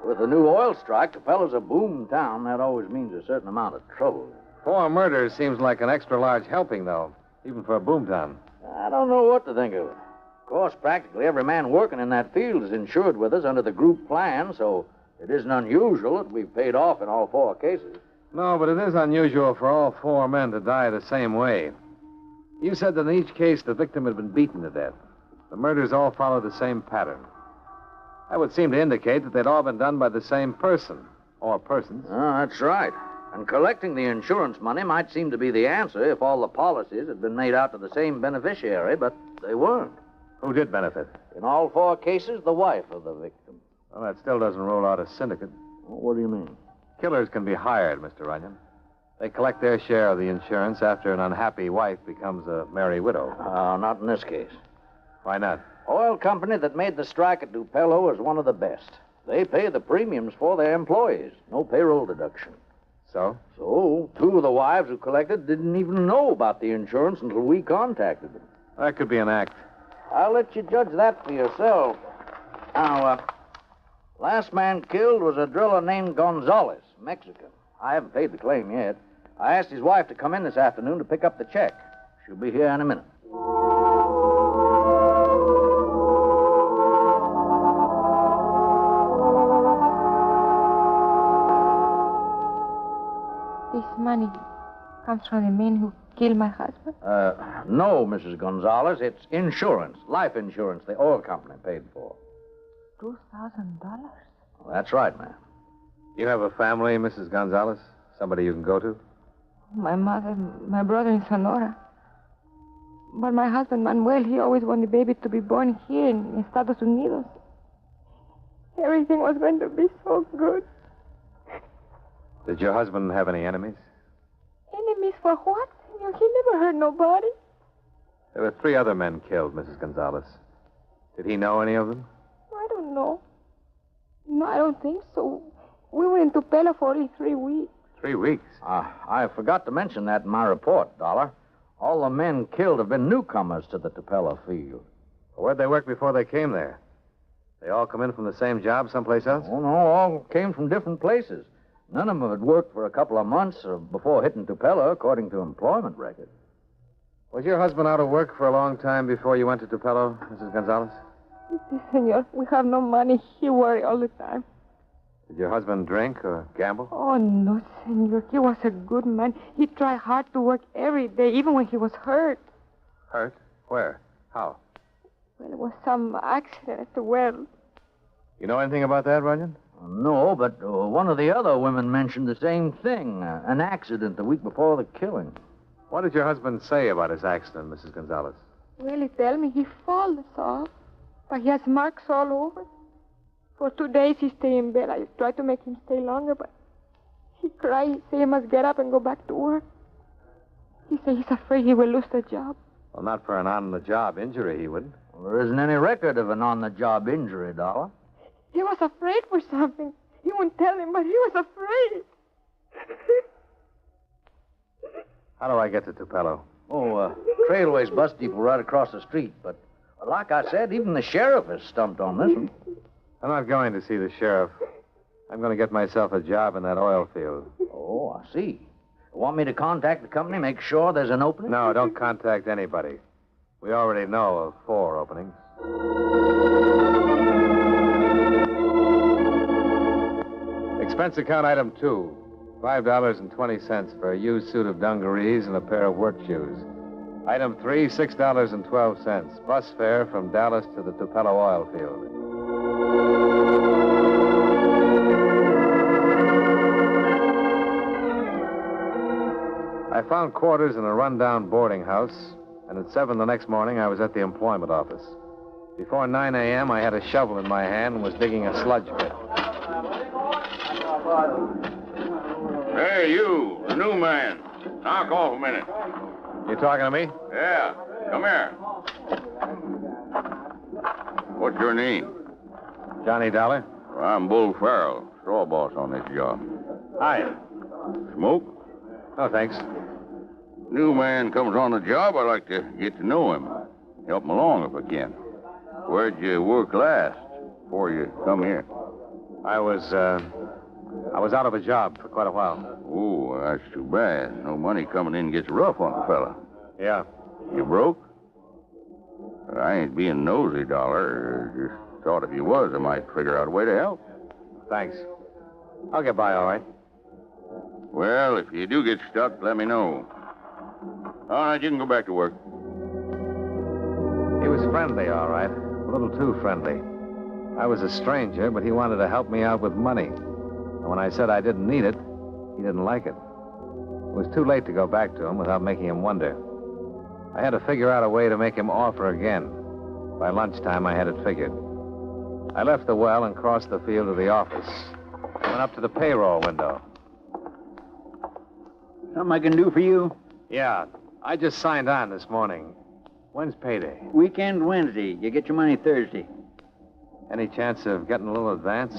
With the new oil strike, Tupelo's a boom town. That always means a certain amount of trouble.
4 murders seems like an extra large helping, though, even for a boomtown.
I don't know what to think of it. Of course, practically every man working in that field is insured with us under the group plan, so it isn't unusual that we've paid off in all 4 cases.
No, but it is unusual for all 4 men to die the same way. You said that in each case the victim had been beaten to death. The murders all follow the same pattern. That would seem to indicate that they'd all been done by the same person, or persons.
Oh, that's right. And collecting the insurance money might seem to be the answer if all the policies had been made out to the same beneficiary, but they weren't.
Who did benefit?
In all 4 cases, the wife of the victim.
Well, that still doesn't rule out a syndicate.
Well, what do you mean?
Killers can be hired, Mr. Runyon. They collect their share of the insurance after an unhappy wife becomes a merry widow.
Not in this case.
Why not?
Oil company that made the strike at Tupelo is one of the best. They pay the premiums for their employees. No payroll deduction.
So?
So, 2 of the wives who collected didn't even know about the insurance until we contacted them.
That could be an act.
I'll let you judge that for yourself. Now, last man killed was a driller named Gonzalez, Mexican. I haven't paid the claim yet. I asked his wife to come in this afternoon to pick up the check. She'll be here in a minute.
This money comes from the men who killed my husband?
No, Mrs. Gonzalez. It's insurance, life insurance the oil company paid for.
$2,000?
Well, that's right, ma'am.
You have a family, Mrs. Gonzalez? Somebody you can go to?
My mother, my brother in Sonora. But my husband, Manuel, he always wanted the baby to be born here in Estados Unidos. Everything was going to be so good.
Did your husband have any enemies?
Enemies for what, senor? He never hurt nobody.
There were 3 other men killed, Mrs. Gonzalez. Did he know any of them?
I don't know. No, I don't think so. We were in Tupelo for only 3 weeks.
3 weeks?
I forgot to mention that in my report, Dollar. All the men killed have been newcomers to the Tupelo field.
Where'd they work before they came there? They all come in from the same job someplace else?
Oh, no, all came from different places. None of them had worked for a couple of months before hitting Tupelo, according to employment records.
Was your husband out of work for a long time before you went to Tupelo, Mrs. Gonzalez?
Senor, we have no money. He worried all the time.
Did your husband drink or gamble?
Oh, no, senor. He was a good man. He tried hard to work every day, even when he was hurt.
Hurt? Where? How?
Well, it was some accident at the well.
You know anything about that, Runyon?
No, but one of the other women mentioned the same thing. An accident the week before the killing.
What did your husband say about his accident, Mrs. Gonzalez?
Well, he told me he falls off, but he has marks all over. For 2 days he stayed in bed. I tried to make him stay longer, but he cried. He said he must get up and go back to work. He said he's afraid he will lose the job.
Well, not for an on-the-job injury, he wouldn't.
Well, there isn't any record of an on-the-job injury, Dollar.
He was afraid for something. He wouldn't tell him, but he was afraid.
How do I get to Tupelo?
Trailways bus depot right across the street. But like I said, even the sheriff is stumped on this one.
I'm not going to see the sheriff. I'm going to get myself a job in that oil field.
Oh, I see. Want me to contact the company, make sure there's an opening?
No, don't contact anybody. We already know of 4 openings. Expense account item 2, $5.20 for a used suit of dungarees and a pair of work shoes. Item 3, $6.12. Bus fare from Dallas to the Tupelo oil field. I found found quarters in a rundown boarding house, and at 7 the next morning, I was at the employment office. Before 9 a.m., I had a shovel in my hand and was digging a sludge pit.
Hey, you, the new man. Knock off a minute.
You talking to me?
Yeah, come here. What's your name?
Johnny Dollar.
Well, I'm Bull Farrell, straw boss on this job.
Hi.
Smoke?
Oh, thanks.
New man comes on the job, I like to get to know him. Help him along if I can. Where'd you work last before you come here?
I was out of a job for quite a while.
Oh, that's too bad. No money coming in gets rough on a fella.
Yeah.
You broke? I ain't being nosy, Dollar. Just thought if you was, I might figure out a way to help.
Thanks. I'll get by all right.
Well, if you do get stuck, let me know. All right, you can go back to work.
He was friendly, all right. A little too friendly. I was a stranger, but he wanted to help me out with money. And when I said I didn't need it, he didn't like it. It was too late to go back to him without making him wonder. I had to figure out a way to make him offer again. By lunchtime, I had it figured. I left the well and crossed the field to the office. Went up to the payroll window.
Something I can do for you?
Yeah, I just signed on this morning. When's payday?
Weekend Wednesday. You get your money Thursday.
Any chance of getting a little advance?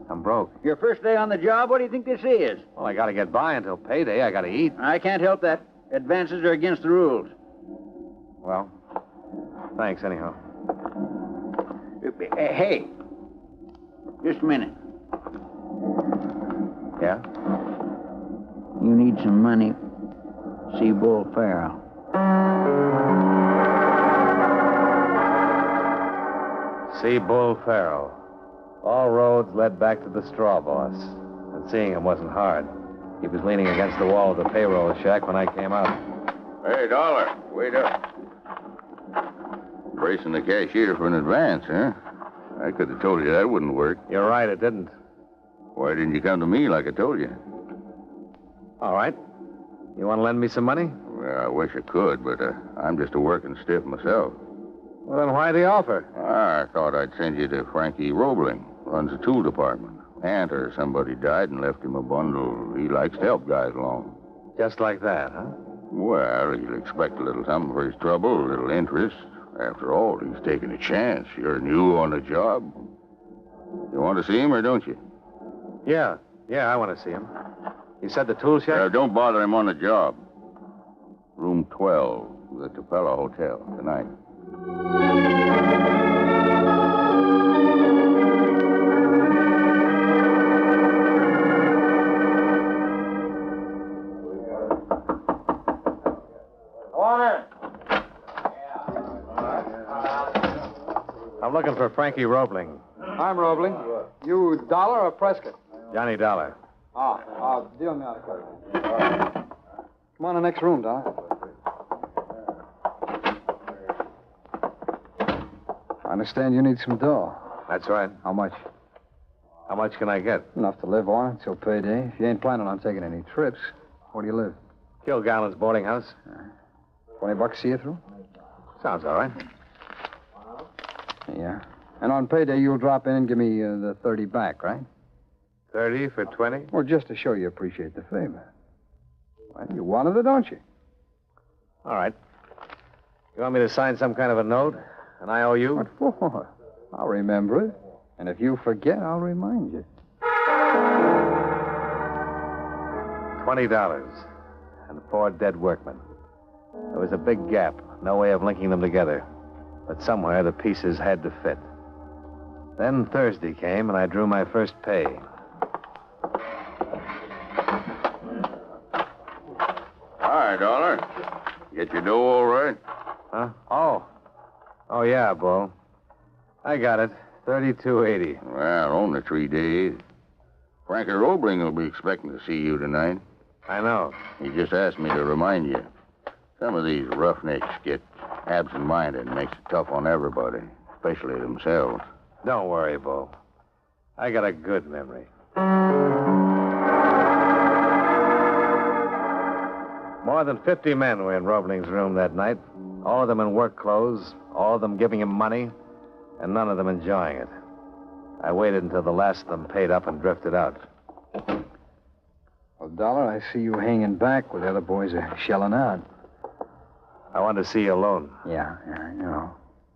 I'm broke.
Your first day on the job, what do you think this is?
Well, I gotta get by until payday. I gotta eat.
I can't help that. Advances are against the rules.
Well, thanks anyhow.
Hey, just a minute.
Yeah?
You need some money. See Bull Farrell.
See Bull Farrell. All roads led back to the straw boss. And seeing him wasn't hard. He was leaning against the wall of the payroll shack when I came out.
Hey, Dollar, wait up. Bracing the cashier for an advance, huh? I could have told you that wouldn't work.
You're right, it didn't.
Why didn't you come to me like I told you?
All right. You want to lend me some money?
Well, I wish I could, but I'm just a working stiff myself.
Well, then why the offer?
I thought I'd send you to Frankie Roebling, runs the tool department. Aunt or somebody died and left him a bundle. He likes to help guys along.
Just like that, huh?
Well, he'll expect a little something for his trouble, a little interest. After all, he's taking a chance. You're new on the job. You want to see him or don't you?
Yeah, I want to see him. He said the tool shack?
Don't bother him on the job. Room 12, the Tupelo Hotel, tonight.
I'm looking for Frankie Roebling.
I'm Roebling. You Dollar or Prescott?
Johnny Dollar.
Deal me out of credit. Come on, the next room, Dollar. I understand you need some dough.
That's right.
How much?
How much can I get?
Enough to live on until payday. If you ain't planning on taking any trips, where do you live?
Kilgallen's boarding house.
$20 see you through?
Sounds all right.
Yeah. And on payday, you'll drop in and give me the 30 back, right?
30 for 20?
Well, just to show you appreciate the favor. Well, you wanted it, don't you?
All right. You want me to sign some kind of a note? An IOU?
What for? I'll remember it. And if you forget, I'll remind you.
$20 and 4 dead workmen. There was a big gap, no way of linking them together. But somewhere the pieces had to fit. Then Thursday came, and I drew my first pay.
Hi, Dollar. Get your dough all right?
Huh? Oh, yeah, Bull. I got it. $32.80.
Well, only 3 days. Frankie Roebling will be expecting to see you tonight.
I know.
He just asked me to remind you. Some of these roughnecks get absent-minded and makes it tough on everybody, especially themselves.
Don't worry, Bull. I got a good
More than 50 men were in Roebling's room that night, all of them in work clothes, all of them giving him money, and none of them enjoying it. I waited until the last of them paid up and drifted out.
Well, Dollar, I see you hanging back while the other boys are shelling out.
I wanted to see you alone.
Yeah, I know.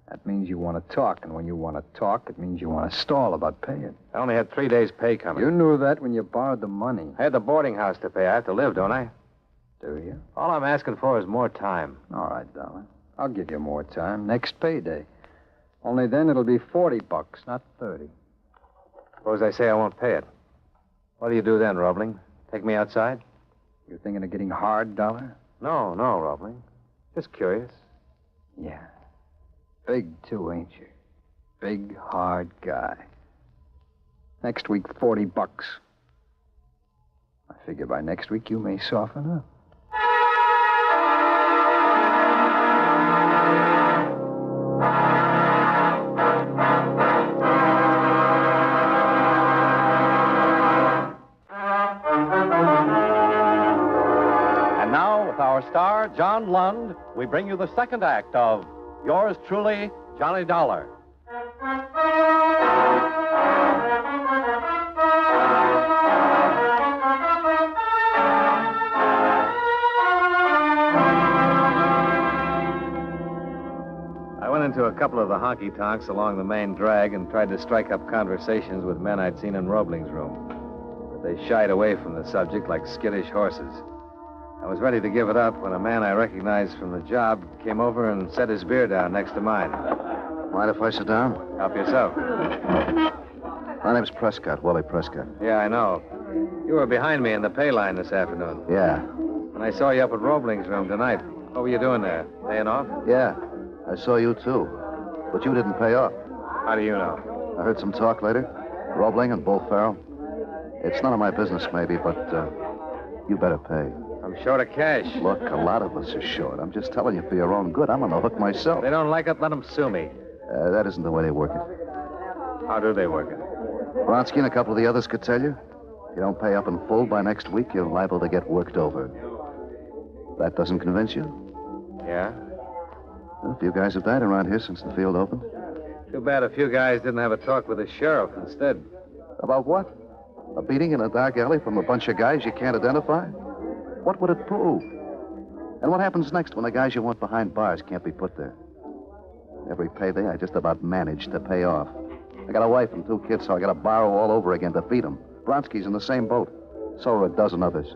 That means you want to talk, and when you want to talk, it means you want to stall about paying.
I only had 3 days' pay coming.
You knew that when you borrowed the money.
I had the boarding house to pay. I have to live, don't I?
Do you?
All I'm asking for is more time.
All right, Dollar. I'll give you more time. Next payday. Only then it'll be $40, not 30.
Suppose I say I won't pay it. What do you do then, Roebling? Take me outside?
You thinking of getting hard, Dollar?
No, Roebling. Just curious.
Yeah. Big, too, ain't you? Big, hard guy. Next week, $40. I figure by next week you may soften up.
And now, with our star, John Lund, we bring you the second act of Yours Truly, Johnny Dollar. I went into a couple of the honky-tonks along the main drag and tried to strike up conversations with men I'd seen in Roebling's room. But they shied away from the subject like skittish horses. I was ready to give it up when a man I recognized from the job came over and set his beer down next to mine.
Mind if I sit down?
Help yourself.
My name's Prescott, Wally Prescott.
Yeah, I know. You were behind me in the pay line this afternoon.
Yeah.
When I saw you up at Roebling's room tonight, what were you doing there? Paying off?
Yeah. I saw you, too. But you didn't pay off.
How do you know?
I heard some talk later. Roebling and Bull Farrell. It's none of my business, maybe, but you better pay.
I'm short of cash.
Look, a lot of us are short. I'm just telling you for your own good. I'm on the hook myself.
If they don't like it, let them sue me.
That isn't the way they work it.
How do they work it?
Vronsky and a couple of the others could tell you. If you don't pay up in full by next week, you're liable to get worked over. That doesn't convince you?
Yeah?
Well, a few guys have died around here since the field opened.
Too bad a few guys didn't have a talk with the sheriff instead.
About what? A beating in a dark alley from a bunch of guys you can't identify? What would it prove? And what happens next when the guys you want behind bars can't be put there? Every payday, I just about manage to pay off. I got a wife and 2 kids, so I got to borrow all over again to feed them. Vronsky's in the same boat. So are a dozen others.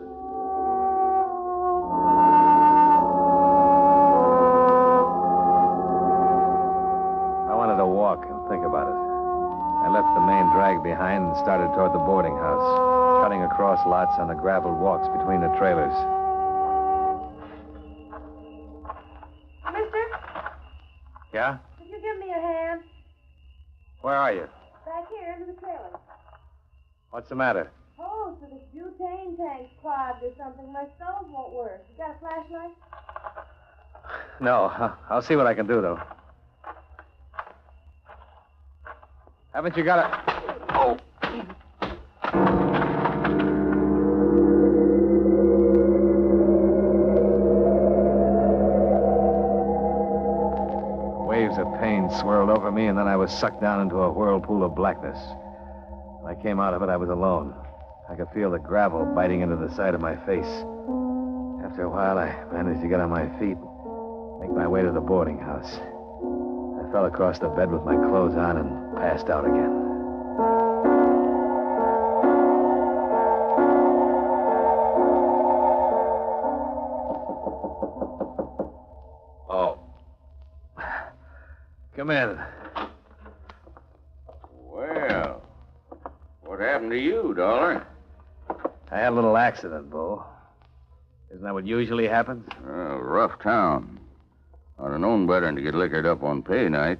I wanted to walk and think about it. I left the main drag behind and started toward the boarding house, cutting across lots on the graveled walks between the trailers.
Mister,
Yeah?
could you give me a hand?
Where are you?
Back here into the trailer.
What's the matter?
Oh, so the butane tank's clogged or something. My stove won't work. You got a flashlight?
No, I'll see what I can do, though. Haven't you got a... Oh! Waves of pain swirled over me, and then I was sucked down into a whirlpool of blackness. When I came out of it, I was alone. I could feel the gravel biting into the side of my face. After a while, I managed to get on my feet, make my way to the boarding house. I fell across the bed with my clothes on and passed out again. Oh. Come in.
Well, what happened to you, Dollar?
I had a little accident, Bull. Isn't that what usually happens?
Rough town. I'd have known better than to get liquored up on pay night.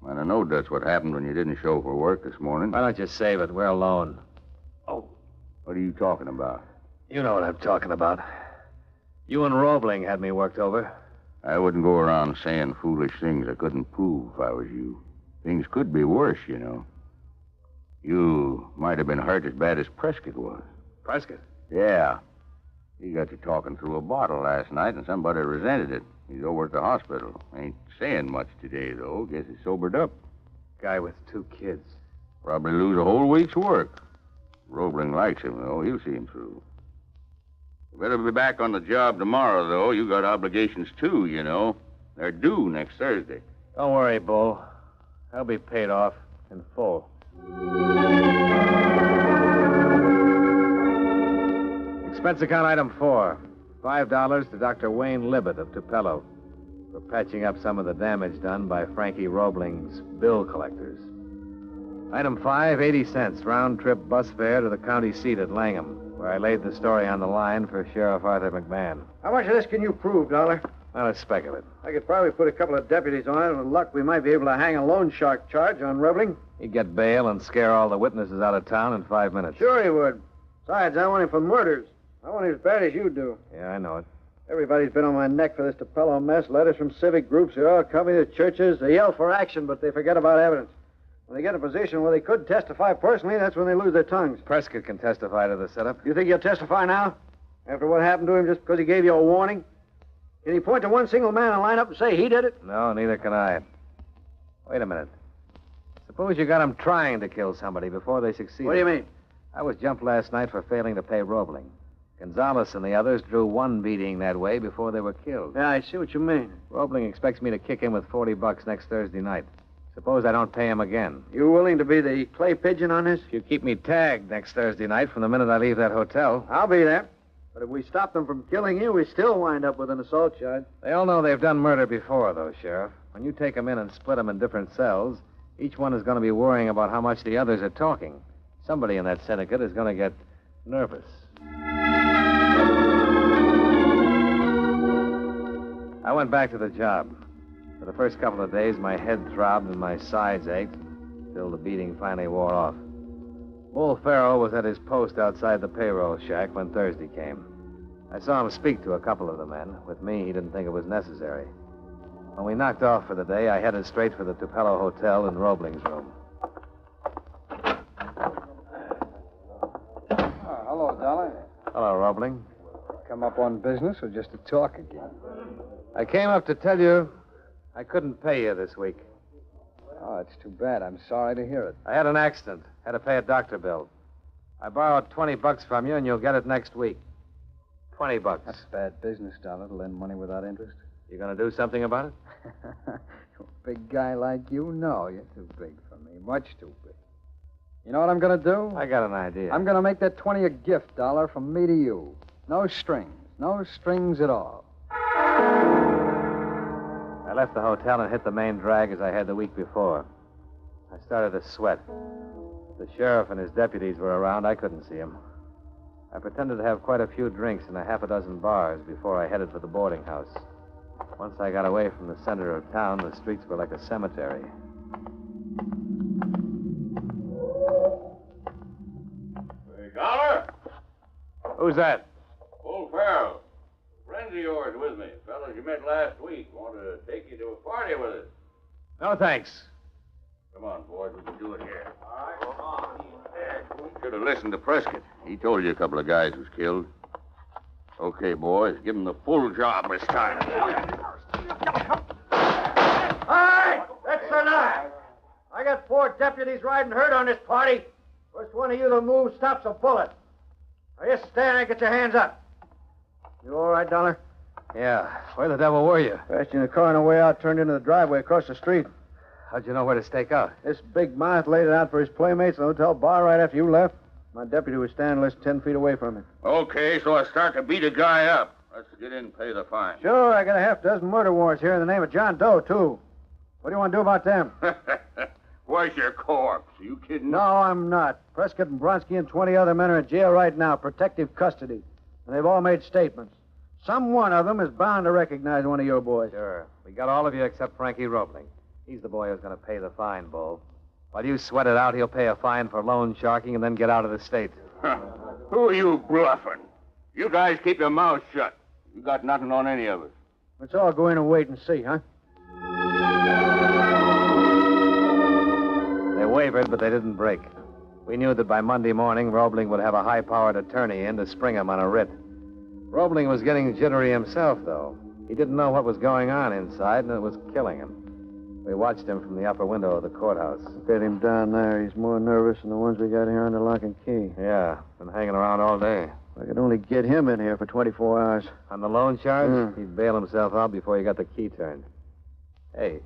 I'd have known that's what happened when you didn't show for work this morning.
Why don't you save it? We're alone.
Oh. What are you talking about?
You know what I'm talking about. You and Roebling had me worked over.
I wouldn't go around saying foolish things I couldn't prove if I was you. Things could be worse, you know. You might have been hurt as bad as Prescott was.
Prescott?
Yeah. He got to talking through a bottle last night, and somebody resented it. He's over at the hospital. Ain't saying much today, though. Guess he's sobered up.
Guy with 2 kids.
Probably lose a whole week's work. Roebling likes him, though. He'll see him through. You better be back on the job tomorrow, though. You got obligations, too, you know. They're due next Thursday.
Don't worry, Bull. I'll be paid off in full. Expense account item 4. $5 to Dr. Wayne Libet of Tupelo for patching up some of the damage done by Frankie Roebling's bill collectors. Item 5, 80 cents, round-trip bus fare to the county seat at Langham, where I laid the story on the line for Sheriff Arthur McMahon.
How much of this can you prove, Dollar?
Not a speck of it.
I could probably put a couple of deputies on it, and with luck, we might be able to hang a loan shark charge on Roebling.
He'd get bail and scare all the witnesses out of town in 5 minutes.
Sure he would. Besides, I want him for murders. I want him as bad as you do.
Yeah, I know it.
Everybody's been on my neck for this Tupelo mess. Letters from civic groups. They all come to churches. They yell for action, but they forget about evidence. When they get in a position where they could testify personally, that's when they lose their tongues.
Prescott can testify to the setup.
You think he'll testify now? After what happened to him just because he gave you a warning? Can he point to one single man and line up and say he did it?
No, neither can I. Wait a minute. Suppose you got them trying to kill somebody before they succeeded.
What do you mean?
I was jumped last night for failing to pay Roebling. Gonzalez and the others drew one beating that way before they were killed.
Yeah, I see what you mean.
Roebling expects me to kick him with $40 next Thursday night. Suppose I don't pay him again.
You willing to be the clay pigeon on this?
If you keep me tagged next Thursday night from the minute I leave that hotel.
I'll be there. But if we stop them from killing you, we still wind up with an assault charge.
They all know they've done murder before, though, Sheriff. When you take them in and split them in different cells, each one is going to be worrying about how much the others are talking. Somebody in that syndicate is going to get nervous. I went back to the job. For the first couple of days, my head throbbed and my sides ached until the beating finally wore off. Bull Farrell was at his post outside the payroll shack when Thursday came. I saw him speak to a couple of the men. With me, he didn't think it was necessary. When we knocked off for the day, I headed straight for the Tupelo Hotel in Roebling's room.
Hello, Dollar.
Hello, Roebling.
Come up on business or just to talk again?
I came up to tell you I couldn't pay you this week.
Oh, it's too bad. I'm sorry to hear it.
I had an accident. Had to pay a doctor bill. I borrowed $20 from you, and you'll get it next week. $20.
That's bad business, Dollar, to lend money without interest.
You gonna do something about it?
A big guy like you? No, you're too big for me. Much too big. You know what I'm gonna do?
I got an idea.
I'm gonna make that 20 a gift, Dollar, from me to you. No strings. No strings at all.
I left the hotel and hit the main drag as I had the week before. I started to sweat. If the sheriff and his deputies were around, I couldn't see him. I pretended to have quite a few drinks in a half a dozen bars before I headed for the boarding house. Once I got away from the center of town, the streets were like a cemetery.
Hey, Dollar?
Who's that?
Bull Farrell. Friends of yours with me. Fellas you met last week. Want to take you to a party with us.
No, thanks.
Come on, boys. We can do it here. All right, come on. Should have listened to Prescott. He told you a couple of guys was killed. Okay, boys. Give them the full job this time.
All right, that's enough. I got 4 deputies riding herd on this party. First one of you that moves stops a bullet. Now, you stand and get your hands up. You all right, Dollar?
Yeah. Where the devil were you?
Passed you in the car on the way out, turned into the driveway across the street.
How'd you know where to stake out?
This big mouth laid it out for his playmates in the hotel bar right after you left. My deputy was standing less than 10 feet away from him.
Okay, so I start to beat a guy up. Let's get in and pay the fine.
Sure, I got a half dozen murder warrants here in the name of John Doe, too. What do you want to do about them?
Where's your corpse? Are you kidding?
No, I'm not. Prescott and Bronski and 20 other men are in jail right now, protective custody. And they've all made statements. Some one of them is bound to recognize one of your boys.
Sure. We got all of you except Frankie Roebling. He's the boy who's going to pay the fine, Bull. While you sweat it out, he'll pay a fine for loan sharking and then get out of the state.
Who are you bluffing? You guys keep your mouths shut. You got nothing on any of us.
Let's all go in and wait and see, huh?
They wavered, but they didn't break. We knew that by Monday morning, Roebling would have a high-powered attorney in to spring him on a writ. Roebling was getting jittery himself, though. He didn't know what was going on inside, and it was killing him. We watched him from the upper window of the courthouse.
Look at him down there. He's more nervous than the ones we got here under lock and key.
Yeah, been hanging around all day.
If I could only get him in here for 24 hours.
On the loan charge?
Mm.
He'd bail himself out before he got the key turned. Hey,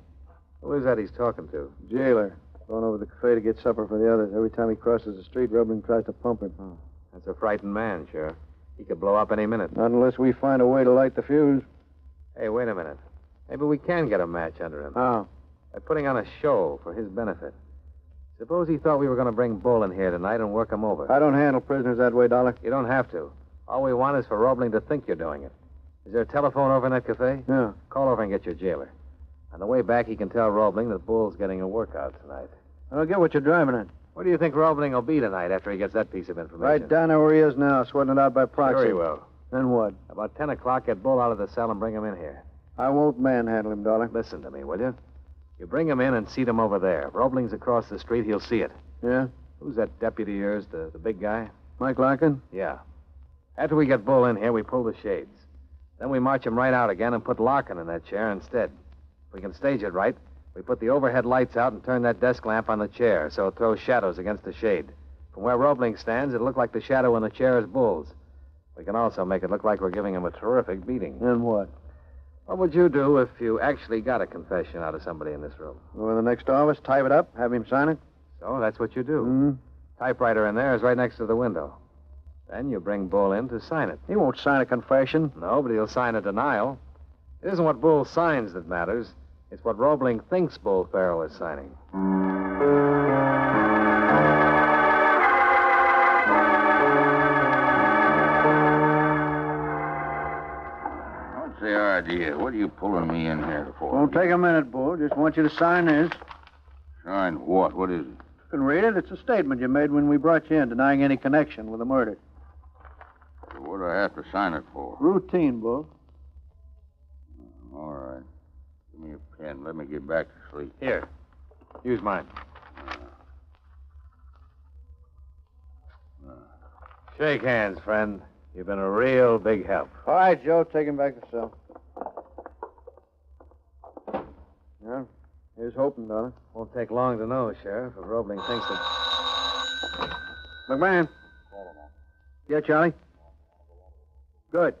who is that he's talking to?
Jailer. Going over to the cafe to get supper for the others. Every time he crosses the street, Roebling tries to pump him.
Oh, that's a frightened man, Sheriff. He could blow up any minute.
Not unless we find a way to light the fuse.
Hey, wait a minute. Maybe we can get a match under him.
How?
By putting on a show for his benefit. Suppose he thought we were going to bring Bull in here tonight and work him over.
I don't handle prisoners that way, Dollar.
You don't have to. All we want is for Roebling to think you're doing it. Is there a telephone over in that cafe?
Yeah.
Call over and get your jailer. On the way back, he can tell Roebling that Bull's getting a workout tonight.
I don't get what you're driving at.
Where do you think Roebling will be tonight after he gets that piece of information?
Right down there where he is now, sweating it out by proxy.
Sure he will.
Then what?
About 10 o'clock, get Bull out of the cell and bring him in here.
I won't manhandle him, Dollar.
Listen to me, will you? You bring him in and seat him over there. If Roebling's across the street, he'll see it.
Yeah?
Who's that deputy of yours, the big guy?
Mike Larkin?
Yeah. After we get Bull in here, we pull the shades. Then we march him right out again and put Larkin in that chair instead. If we can stage it right, we put the overhead lights out and turn that desk lamp on the chair so it throws shadows against the shade. From where Roebling stands, it'll look like the shadow in the chair is Bull's. We can also make it look like we're giving him a terrific beating.
Then what?
What would you do if you actually got a confession out of somebody in this room?
Go in the next office, type it up, have him sign it?
So that's what you do.
Mm-hmm.
Typewriter in there is right next to the window. Then you bring Bull in to sign it.
He won't sign a confession.
No, but he'll sign a denial. It isn't what Bull signs that matters. It's what Roebling thinks Bull Farrell is signing.
What's the idea? What are you pulling me in here for?
Won't take a minute, Bull. Just want you to sign this.
Sign what? What is it?
You can read it. It's a statement you made when we brought you in, denying any connection with the murder.
What do I have to sign it for?
Routine, Bull.
All right. Give me a pen. Let me get back to sleep.
Here. Use mine. Shake hands, friend. You've been a real big help.
All right, Joe. Take him back to the cell. Yeah. Here's hoping, Dollar.
Won't take long to know, Sheriff, if Roebling thinks that...
McMahon. Yeah, Charlie? Good.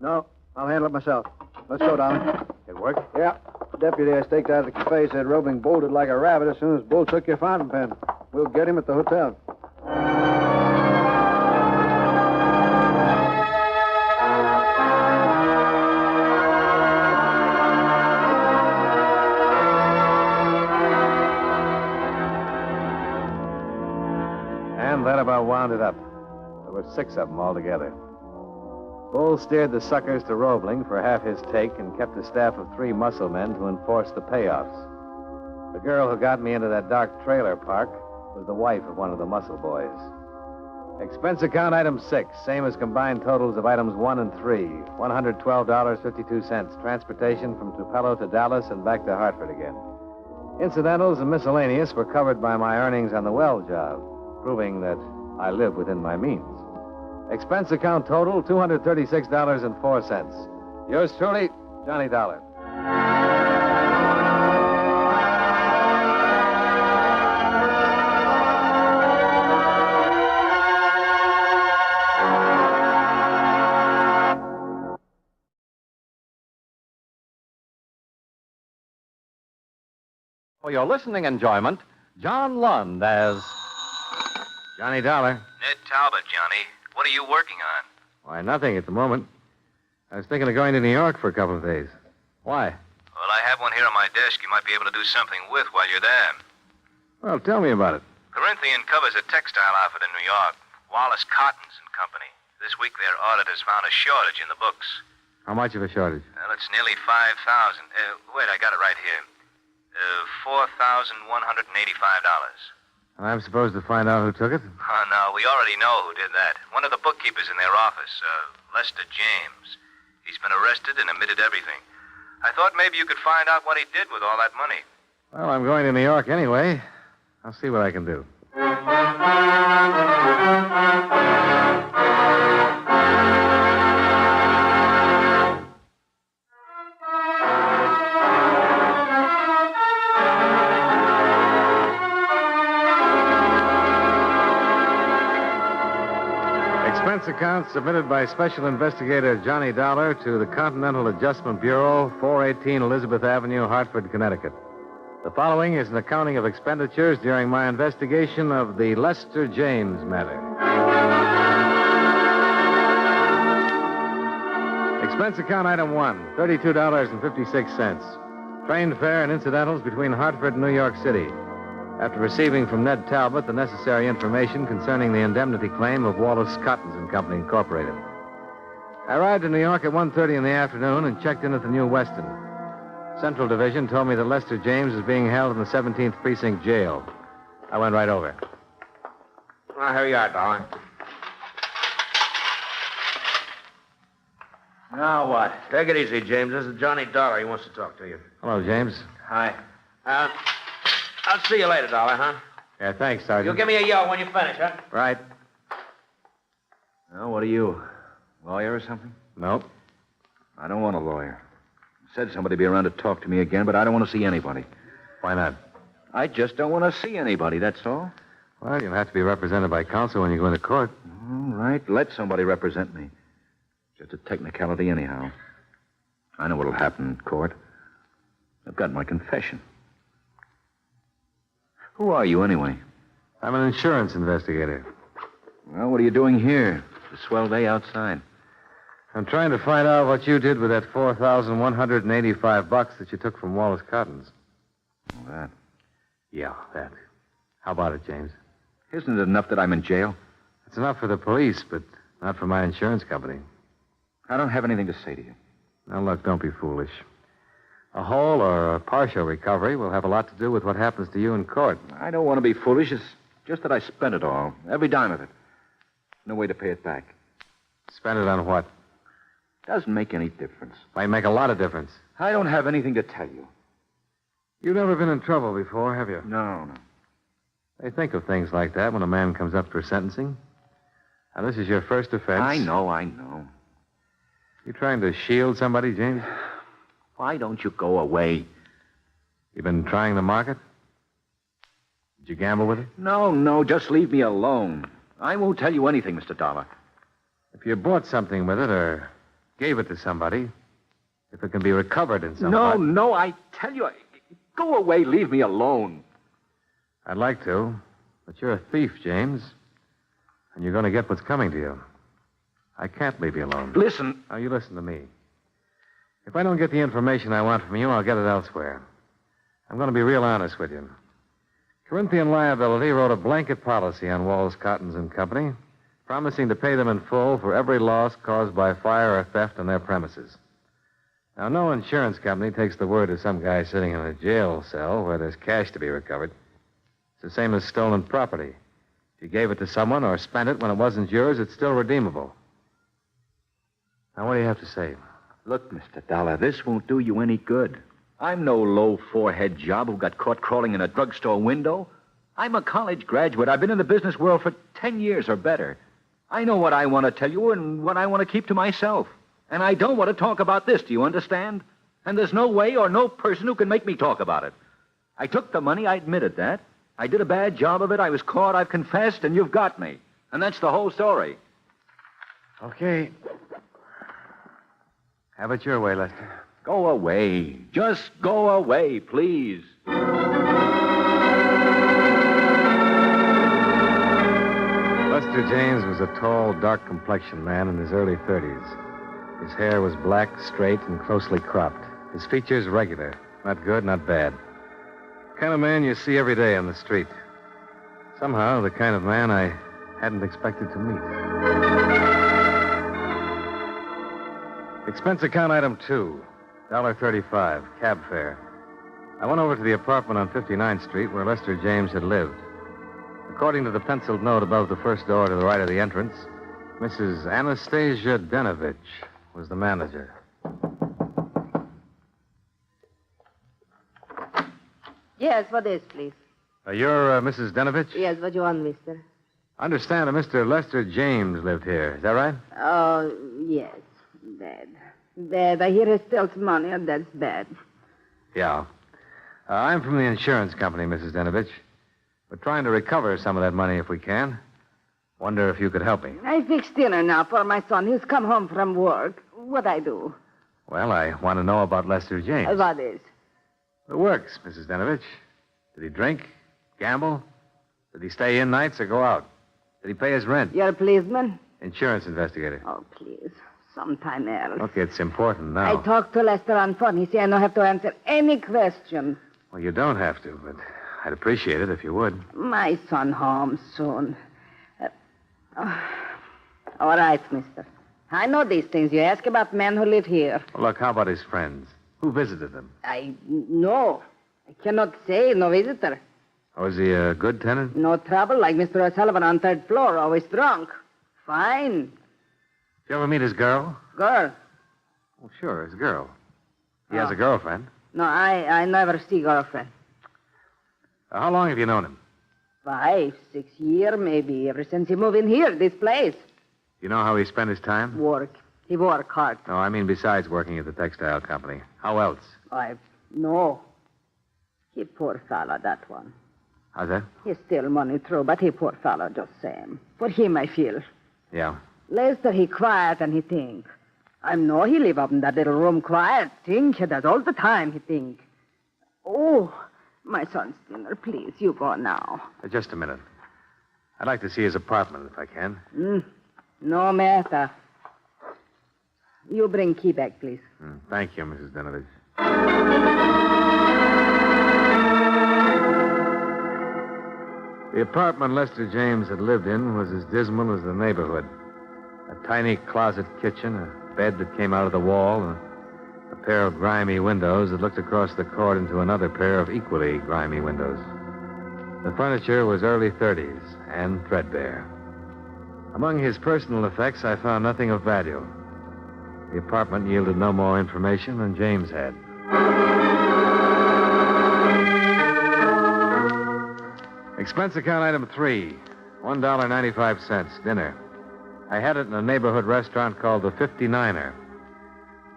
No, I'll handle it myself. Let's go, Dollar.
It worked?
Yeah. The deputy I staked out of the cafe said Roebling bolted like a rabbit as soon as Bull took your fountain pen. We'll get him at the hotel.
And that about wound it up. There were 6 of them altogether. Bull steered the suckers to Roebling for half his take and kept a staff of 3 muscle men to enforce the payoffs. The girl who got me into that dark trailer park was the wife of one of the muscle boys. Expense account item 6, same as combined totals of items 1 and 3, $112.52. Transportation from Tupelo to Dallas and back to Hartford again. Incidentals and miscellaneous were covered by my earnings on the well job, proving that I live within my means. Expense account total, $236.04. Yours truly, Johnny Dollar.
For your listening enjoyment, John Lund as
Johnny Dollar.
Ned Talbot, Johnny. What are you working on?
Why, nothing at the moment. I was thinking of going to New York for a couple of days. Why?
Well, I have one here on my desk you might be able to do something with while you're there.
Well, tell me about it.
Corinthian covers a textile outfit in New York, Wallace Cottons and Company. This week their auditors found a shortage in the books.
How much of a shortage?
Well, it's nearly 5,000. Wait, I got it right here. $4,185.
And I'm supposed to find out who took it?
Oh, no, we already know who did that. One of the bookkeepers in their office, Lester James. He's been arrested and admitted everything. I thought maybe you could find out what he did with all that money.
Well, I'm going to New York anyway. I'll see what I can do.
Expense account submitted by Special Investigator Johnny Dollar to the Continental Adjustment Bureau, 418 Elizabeth Avenue, Hartford, Connecticut. The following is an accounting of expenditures during my investigation of the Lester James matter. Expense account item 1, $32.56. Train fare and incidentals between Hartford and New York City. After receiving from Ned Talbot the necessary information concerning the indemnity claim of Wallace Cottons and Company, Incorporated. I arrived in New York at 1:30 in the afternoon and checked in at the New Weston. Central Division told me that Lester James is being held in the 17th Precinct Jail. I went right over.
Well, here you are, darling. Now what? Take it easy, James. This is Johnny Dollar. He wants to talk to you.
Hello, James.
Hi. I'll see you later, Dollar, huh?
Yeah, thanks, Sergeant.
You'll give me a yell when you finish, huh?
Right.
Well, what are you? Lawyer or something?
Nope.
I don't want a lawyer. Said somebody be around to talk to me again, but I don't want to see anybody.
Why not?
I just don't want to see anybody, that's all.
Well, you'll have to be represented by counsel when you go into court.
All right, let somebody represent me. Just a technicality anyhow. I know what'll happen in court. I've got my confession. Who are you, anyway?
I'm an insurance investigator.
Well, what are you doing here? It's a swell day outside.
I'm trying to find out what you did with that $4,185 that you took from Wallace Cottons.
Oh, that.
Yeah, that. How about it, James?
Isn't it enough that I'm in jail?
It's enough for the police, but not for my insurance company.
I don't have anything to say to you.
Now, look, don't be foolish. A whole or a partial recovery will have a lot to do with what happens to you in court.
I don't want to be foolish. It's just that I spent it all. Every dime of it. No way to pay it back.
Spend it on what?
Doesn't make any difference.
Might make a lot of difference.
I don't have anything to tell you.
You've never been in trouble before, have you?
No.
They think of things like that when a man comes up for sentencing. Now, this is your first offense.
I know.
You trying to shield somebody, James?
Why don't you go away?
You been trying the market? Did you gamble with it?
No, just leave me alone. I won't tell you anything, Mr. Dollar.
If you bought something with it or gave it to somebody, if it can be recovered in some way.
No, I tell you, go away, leave me alone.
I'd like to, but you're a thief, James, and you're going to get what's coming to you. I can't leave you alone.
Listen.
Now, you listen to me. If I don't get the information I want from you, I'll get it elsewhere. I'm going to be real honest with you. Corinthian Liability wrote a blanket policy on Wallace Cottons and Company, promising to pay them in full for every loss caused by fire or theft on their premises. Now, no insurance company takes the word of some guy sitting in a jail cell where there's cash to be recovered. It's the same as stolen property. If you gave it to someone or spent it when it wasn't yours, it's still redeemable. Now, what do you have to say?
Look, Mr. Dollar, this won't do you any good. I'm no low-forehead job who got caught crawling in a drugstore window. I'm a college graduate. I've been in the business world for 10 years or better. I know what I want to tell you and what I want to keep to myself. And I don't want to talk about this, do you understand? And there's no way or no person who can make me talk about it. I took the money, I admitted that. I did a bad job of it, I was caught, I've confessed, and you've got me. And that's the whole story.
Okay. Have it your way, Lester.
Go away. Just go away, please.
Lester James was a tall, dark-complexioned man in his early 30s. His hair was black, straight, and closely cropped. His features regular. Not good, not bad. The kind of man you see every day on the street. Somehow, the kind of man I hadn't expected to meet. Expense account item 2, $1.35, cab fare. I went over to the apartment on 59th Street where Lester James had lived. According to the penciled note above the first door to the right of the entrance, Mrs. Anastasia Denovich was the manager.
Yes, what is, please?
You're Mrs. Denovich?
Yes, what you want, mister?
I understand Mr. Lester James lived here. Is that right?
Oh, yes. Bad. I hear he steals money, and that's bad.
Yeah. I'm from the insurance company, Mrs. Denovich. We're trying to recover some of that money if we can.
Wonder if you could help me.
I fixed dinner now for my son. He's come home from work. What I do?
Well, I want to know about Lester James.
What is?
The works, Mrs. Denovich. Did he drink? Gamble? Did he stay in nights or go out? Did he pay his rent?
You're a policeman?
Insurance investigator.
Oh, please. Sometime else.
Look, it's important now.
I talked to Lester on phone. He said I don't have to answer any question.
Well, you don't have to, but I'd appreciate it if you would.
My son home soon. All right, mister. I know these things. You ask about men who live here.
Well, look, how about his friends? Who visited him?
I know. I cannot say. No visitor.
Was he a good tenant?
No trouble, like Mr. O'Sullivan on third floor, always drunk. Fine.
Did you ever meet his girl?
Girl?
Well, sure, his girl. He has a girlfriend.
No, I never see girlfriend.
How long have you known him?
5, 6 years, maybe, ever since he moved in here, this place.
You know how he spent his time?
Work. He work hard.
No, I mean besides working at the textile company. How else?
No. He poor fellow, that one.
How's that?
He steal money, true, but he poor fellow just same. For him, I feel.
Yeah.
Lester, he quiet and he think. I know he live up in that little room quiet. Think, he does all the time, he think. Oh, my son's dinner, please, you go now.
Just a minute. I'd like to see his apartment, if I can.
No matter. You bring key back, please.
Thank you, Mrs. Denovich. The apartment Lester James had lived in was as dismal as the neighborhood. A tiny closet kitchen, a bed that came out of the wall, and a pair of grimy windows that looked across the court into another pair of equally grimy windows. The furniture was early 30s and threadbare. Among his personal effects, I found nothing of value. The apartment yielded no more information than James had. Expense account item 3, $1.95, dinner. I had it in a neighborhood restaurant called the 59er.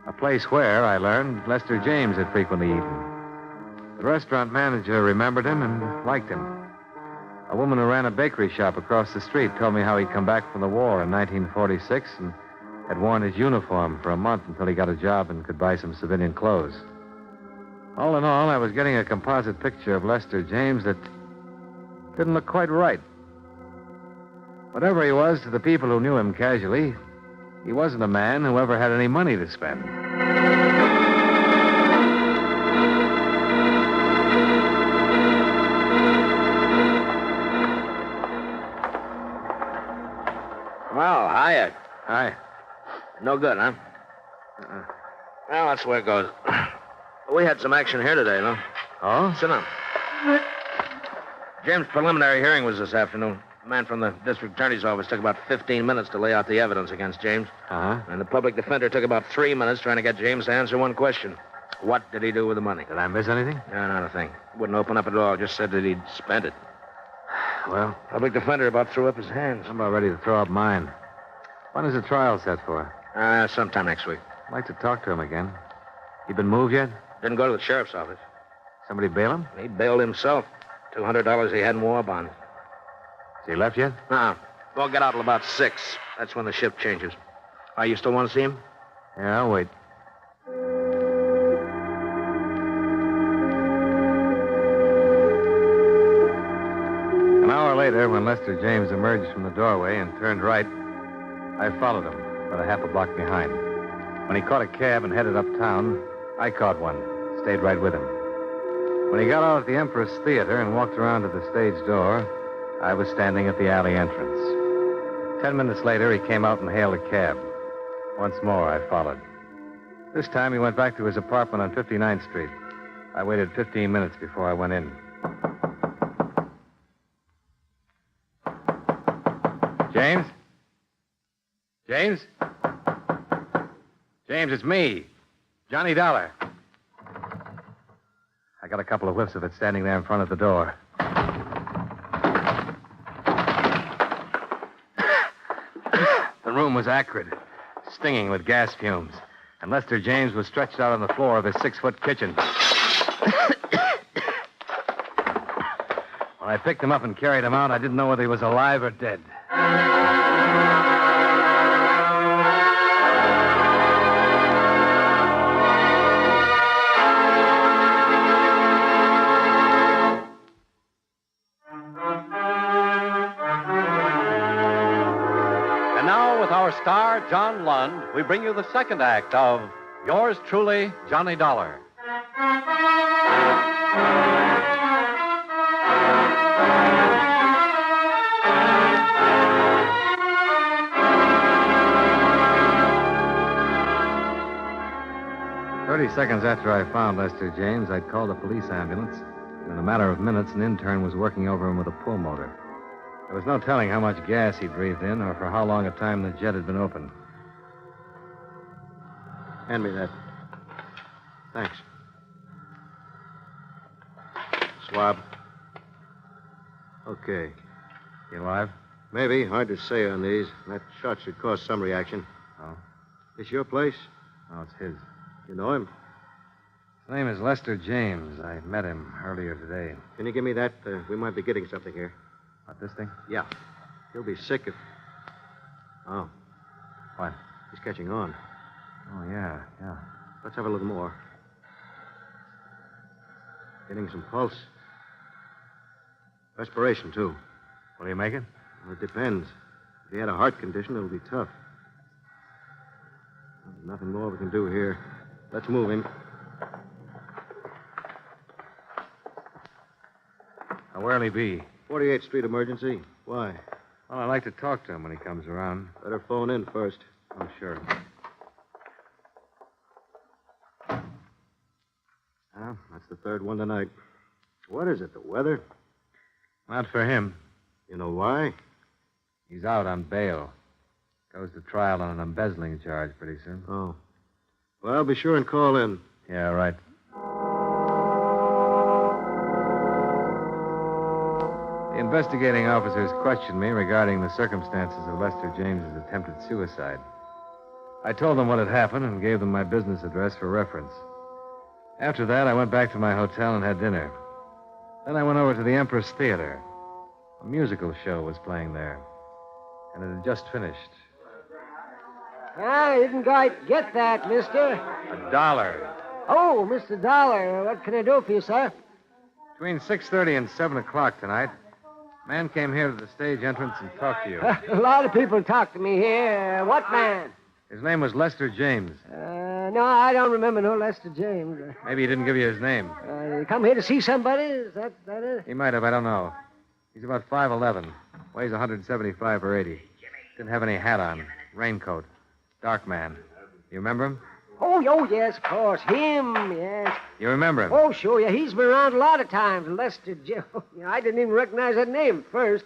A place where, I learned, Lester James had frequently eaten. The restaurant manager remembered him and liked him. A woman who ran a bakery shop across the street told me how he'd come back from the war in 1946 and had worn his uniform for a month until he got a job and could buy some civilian clothes. All in all, I was getting a composite picture of Lester James that didn't look quite right. Whatever he was to the people who knew him casually, he wasn't a man who ever had any money to spend.
Well, hiya.
Hi.
No good, huh? Well, that's the way it goes. We had some action here today, no?
Oh?
Sit down. James' preliminary hearing was this afternoon. A man from the district attorney's office took about 15 minutes to lay out the evidence against James.
Uh-huh.
And the public defender took about 3 minutes trying to get James to answer one question. What did he do with the money?
Did I miss anything?
No, not a thing. Wouldn't open up at all. Just said that he'd spent it.
Well,
Public defender about threw up his hands.
I'm about ready to throw up mine. When is the trial set for?
Sometime next week.
I'd like to talk to him again. He been moved yet?
Didn't go to the sheriff's office.
Somebody bail him?
He bailed himself. $200 he had in war bonds.
Has he left yet?
No. Won't get out till about 6. That's when the shift changes. Why, you still want to see him?
Yeah, I'll wait. An hour later, when Lester James emerged from the doorway and turned right, I followed him, about a half a block behind. When he caught a cab and headed uptown, I caught one, stayed right with him. When he got out at the Empress Theater and walked around to the stage door, I was standing at the alley entrance. 10 minutes later, he came out and hailed a cab. Once more, I followed. This time, he went back to his apartment on 59th Street. I waited 15 minutes before I went in. James? James? James, it's me, Johnny Dollar. I got a couple of whiffs of it standing there in front of the door. The room was acrid, stinging with gas fumes, and Lester James was stretched out on the floor of his 6-foot kitchen. When
When I picked him up and carried him out, I didn't know whether he was alive or dead.
'And now, with our star, John Lund, we bring you the second act of Yours Truly, Johnny Dollar.
Seconds after I found Lester James, I'd called a police ambulance. In a matter of minutes, an intern was working over him with a pull motor. There was no telling how much gas he'd breathed in or for how long a time the jet had been open.
Hand me that. Thanks. Swab. Okay.
You alive?
Maybe. Hard to say on these. That shot should cause some reaction.
Oh?
This your place?
No, it's his.
You know him?
His name is Lester James. I met him earlier today.
Can you give me that? We might be getting something here.
What, this thing?
Yeah. He'll be sick if... Oh.
What?
He's catching on.
Oh, yeah.
Let's have a little more. Getting some pulse. Respiration, too.
Will you make it?
Well, it depends. If he had a heart condition, it'll be tough. There's nothing more we can do here. Let's move him.
Now, where'll he be?
48th Street emergency. Why?
Well, I'd like to talk to him when he comes around.
Better phone in first.
Oh, sure.
Well, that's the third one tonight. What is it, the weather?
Not for him.
You know why?
He's out on bail. Goes to trial on an embezzling charge pretty soon.
Oh. Well, be sure and call in.
Yeah, right. The investigating officers questioned me regarding the circumstances of Lester James's attempted suicide. I told them what had happened and gave them my business address for reference. After that, I went back to my hotel and had dinner. Then I went over to the Empress Theater. A musical show was playing there, and it had just finished.
I didn't quite get that, mister.
$1.
Oh, Mr. Dollar, what can I do for you, sir?
Between 6:30 and 7 o'clock tonight, a man came here to the stage entrance and talked to you.
A lot of people talk to me here. What man?
His name was Lester James.
No, I don't remember no Lester James.
Maybe he didn't give you his name.
You come here to see somebody? Is that it?
He might have, I don't know. He's about 5'11", weighs 175 or 80. Didn't have any hat on, raincoat, dark man. You remember him?
Oh, yes, of course. Him, yes.
You remember him?
Oh, sure, yeah. He's been around a lot of times. Lester James. I didn't even recognize that name at first.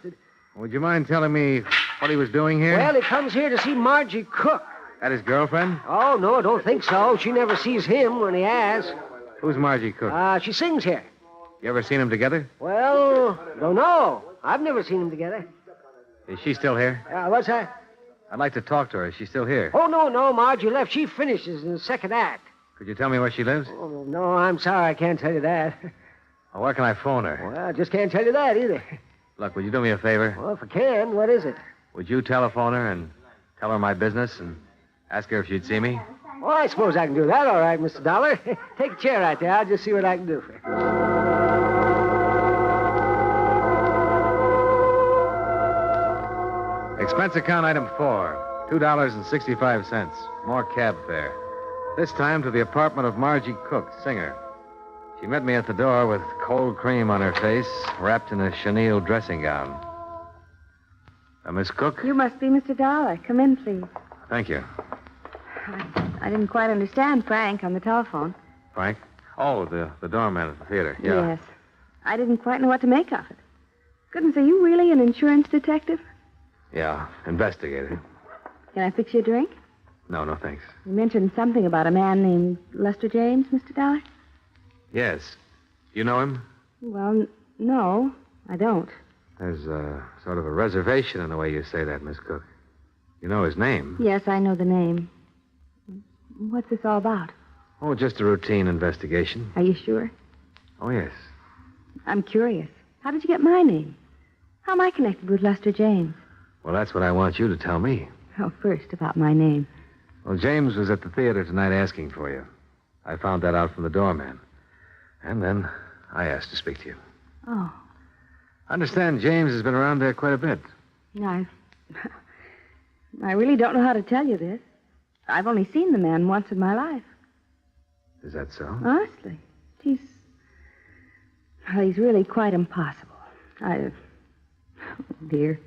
Would you mind telling me what he was doing here?
Well, he comes here to see Margie Cook.
That his girlfriend?
Oh, no, I don't think so. She never sees him when he asks.
Who's Margie Cook?
She sings here.
You ever seen them together?
Well, don't know. I've never seen them together.
Is she still here?
What's that?
I'd like to talk to her. Is she still here?
Oh, no. Margie left. She finishes in the second act.
Could you tell me where she lives?
Oh, no, I'm sorry. I can't tell you that.
Well, where can I phone her?
Well, I just can't tell you that either.
Look, would you do me a favor?
Well, if I can, what is it?
Would you telephone her and tell her my business and ask her if she'd see me?
Well, I suppose I can do that all right, Mr. Dollar. Take a chair right there. I'll just see what I can do for you.
Expense account item 4, $2.65. More cab fare. This time to the apartment of Margie Cook, singer. She met me at the door with cold cream on her face, wrapped in a chenille dressing gown. Miss Cook?
You must be Mr. Dollar. Come in, please.
Thank you.
I didn't quite understand Frank on the telephone.
Frank? Oh, the doorman at the theater. Yeah.
Yes. I didn't quite know what to make of it. Goodness, are you really an insurance detective?
Yeah, investigator.
Can I fix you a drink?
No, thanks.
You mentioned something about a man named Lester James, Mr. Dollar?
Yes. You know him?
Well, no, I don't.
There's sort of a reservation in the way you say that, Miss Cook. You know his name?
Yes, I know the name. What's this all about?
Oh, just a routine investigation.
Are you sure?
Oh, yes.
I'm curious. How did you get my name? How am I connected with Lester James?
Well, that's what I want you to tell me.
Oh, first, about my name.
Well, James was at the theater tonight asking for you. I found that out from the doorman. And then I asked to speak to you.
Oh,
I understand James has been around there quite a bit.
I really don't know how to tell you this. I've only seen the man once in my life.
Is that so?
Honestly. He's really quite impossible. Oh, dear.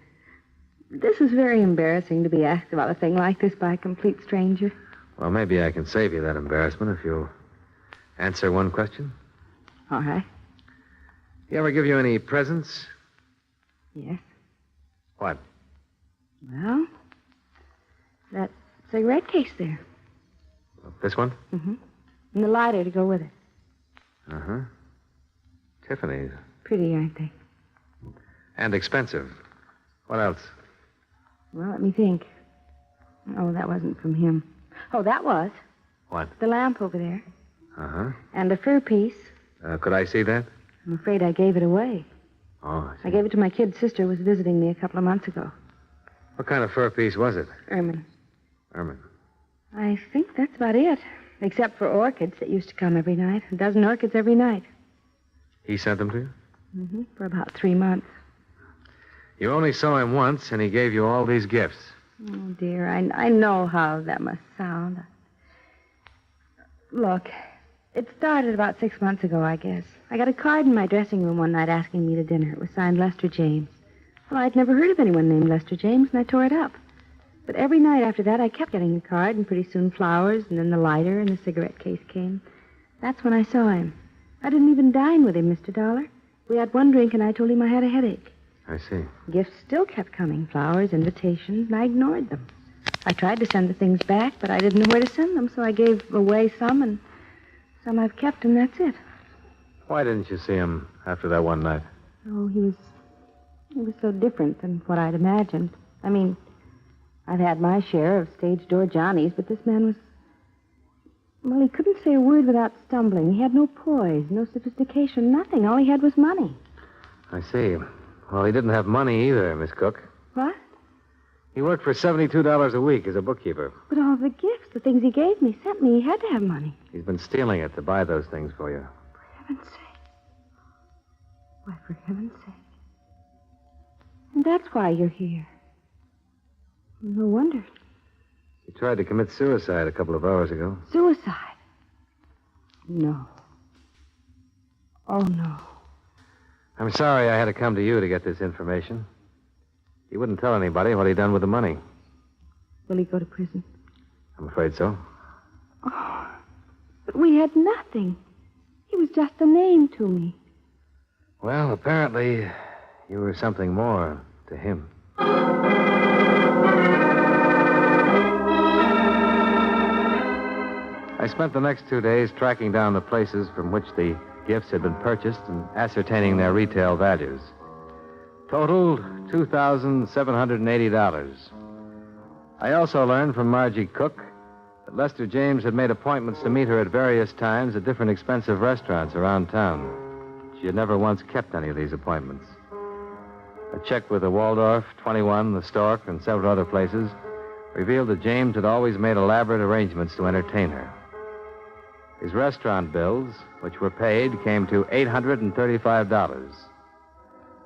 This is very embarrassing to be asked about a thing like this by a complete stranger.
Well, maybe I can save you that embarrassment if you'll answer one question.
All right.
He ever give you any presents?
Yes.
What?
Well, that cigarette case there.
This one?
Mm-hmm. And the lighter to go with it.
Uh-huh. Tiffany's.
Pretty, aren't they?
And expensive. What else?
Well, let me think. Oh, that wasn't from him. Oh, that was.
What?
The lamp over there.
Uh-huh.
And a fur piece.
Could I see that?
I'm afraid I gave it away.
Oh,
I gave it to my kid sister who was visiting me a couple of months ago.
what kind of fur piece was it?
Ermine.
Ermine.
I think that's about it. Except for orchids that used to come every night. A dozen orchids every night.
He sent them to you?
Mm-hmm. For about 3 months.
You only saw him once, and he gave you all these gifts.
Oh, dear. I know how that must sound. Look, it started about 6 months ago, I guess. I got a card in my dressing room one night asking me to dinner. It was signed Lester James. Well, I'd never heard of anyone named Lester James, and I tore it up. But every night after that, I kept getting the card, and pretty soon flowers, and then the lighter, and the cigarette case came. That's when I saw him. I didn't even dine with him, Mr. Dollar. We had one drink, and I told him I had a headache.
I see.
Gifts still kept coming, flowers, invitations, and I ignored them. I tried to send the things back, but I didn't know where to send them, so I gave away some, and some I've kept, and that's it.
Why didn't you see him after that one night?
Oh, he was so different than what I'd imagined. I mean, I've had my share of stage door Johnnies, but this man was... Well, he couldn't say a word without stumbling. He had no poise, no sophistication, nothing. All he had was money.
I see. Well, he didn't have money either, Miss Cook.
What?
He worked for $72 a week as a bookkeeper.
But all the gifts, the things he gave me, sent me, he had to have money.
He's been stealing it to buy those things for you.
For heaven's sake. Why, for heaven's sake. And that's why you're here. No wonder.
He tried to commit suicide a couple of hours ago.
Suicide? No. Oh, no.
I'm sorry I had to come to you to get this information. He wouldn't tell anybody what he'd done with the money.
Will he go to prison?
I'm afraid so.
Oh, but we had nothing. He was just a name to me.
Well, apparently, you were something more to him. I spent the next 2 days tracking down the places from which the gifts had been purchased and ascertaining their retail values. Totaled $2,780. I also learned from Margie Cook that Lester James had made appointments to meet her at various times at different expensive restaurants around town. She had never once kept any of these appointments. A check with the Waldorf, 21, the Stork, and several other places revealed that James had always made elaborate arrangements to entertain her. His restaurant bills, which were paid, came to $835.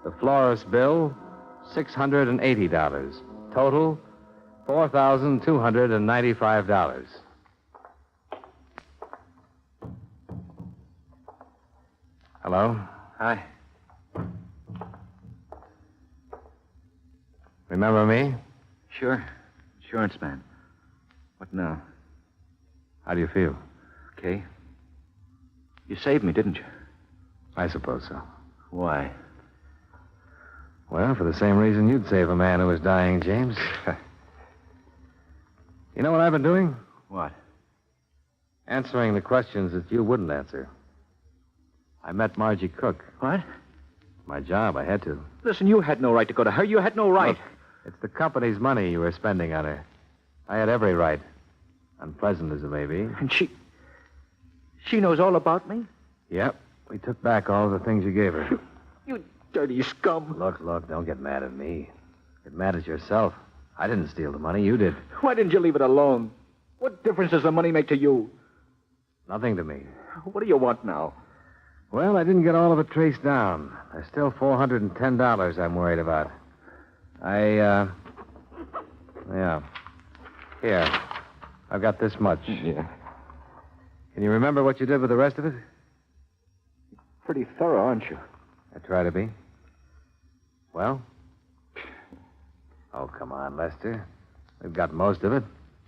The florist's bill, $680. Total, $4,295. Hello?
Hi.
Remember me?
Sure. Insurance man. What now?
How do you feel?
Okay. You saved me, didn't you?
I suppose so.
Why?
Well, for the same reason you'd save a man who was dying, James. You know what I've been doing?
What?
Answering the questions that you wouldn't answer. I met Margie Cook.
What?
My job, I had to.
Listen, you had no right to go to her. You had no right.
Look, it's the company's money you were spending on her. I had every right. Unpleasant as it may be.
And she knows all about me?
Yep. We took back all the things you gave her.
dirty scum.
Look, don't get mad at me. Get mad at yourself. I didn't steal the money. You did.
Why didn't you leave it alone? What difference does the money make to you?
Nothing to me.
What do you want now?
Well, I didn't get all of it traced down. There's still $410 I'm worried about. Yeah. Here. I've got this much.
Yeah.
Can you remember what you did with the rest of it?
Pretty thorough, aren't you?
I try to be. Well? Oh, come on, Lester. We've got most of it.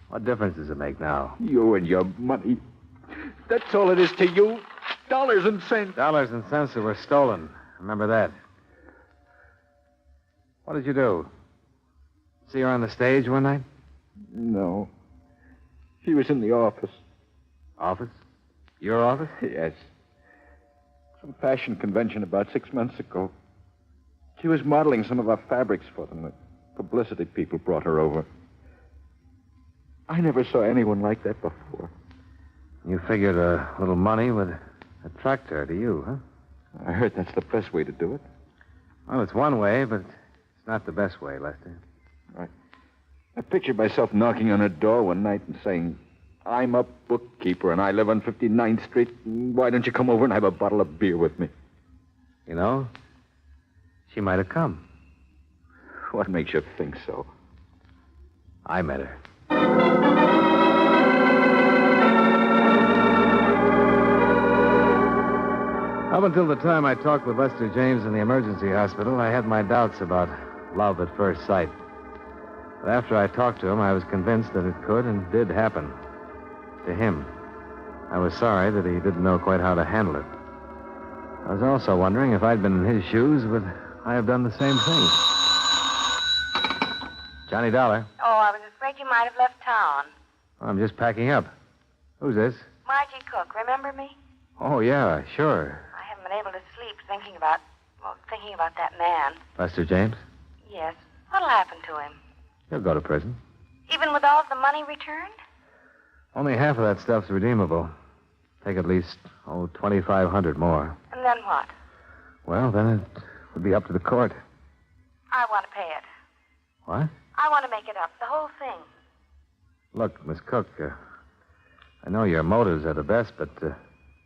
What difference does it make now?
You and your money. That's all it is to you. Dollars and cents.
Dollars and cents that were stolen. Remember that. What did you do? See her on the stage one night?
No. She was in the office.
Office? Your office?
Yes. Some fashion convention about 6 months ago. She was modeling some of our fabrics for them. The publicity people brought her over. I never saw anyone like that before.
You figured a little money would attract her to you, huh?
I heard that's the best way to do it.
Well, it's one way, but it's not the best way, Lester.
Right. I pictured myself knocking on her door one night and saying, I'm a bookkeeper and I live on 59th Street. Why don't you come over and have a bottle of beer with me?
You know, she might have come.
What makes you think so?
I met her. Up until the time I talked with Lester James in the emergency hospital, I had my doubts about love at first sight. But after I talked to him, I was convinced that it could and did happen. To him. I was sorry that he didn't know quite how to handle it. I was also wondering if I'd been in his shoes, would I have done the same thing? Johnny Dollar.
Oh, I was afraid you might have left town.
I'm just packing up. Who's this?
Margie Cook, remember me?
Oh, yeah, sure.
I haven't been able to sleep thinking about that man.
Lester James?
Yes. What'll happen to him?
He'll go to prison.
Even with all of the money returned?
Only half of that stuff's redeemable. Take at least, $2,500 more.
And then what?
Well, then it would be up to the court.
I want to pay it.
What?
I want to make it up, the whole thing.
Look, Miss Cook, I know your motives are the best, but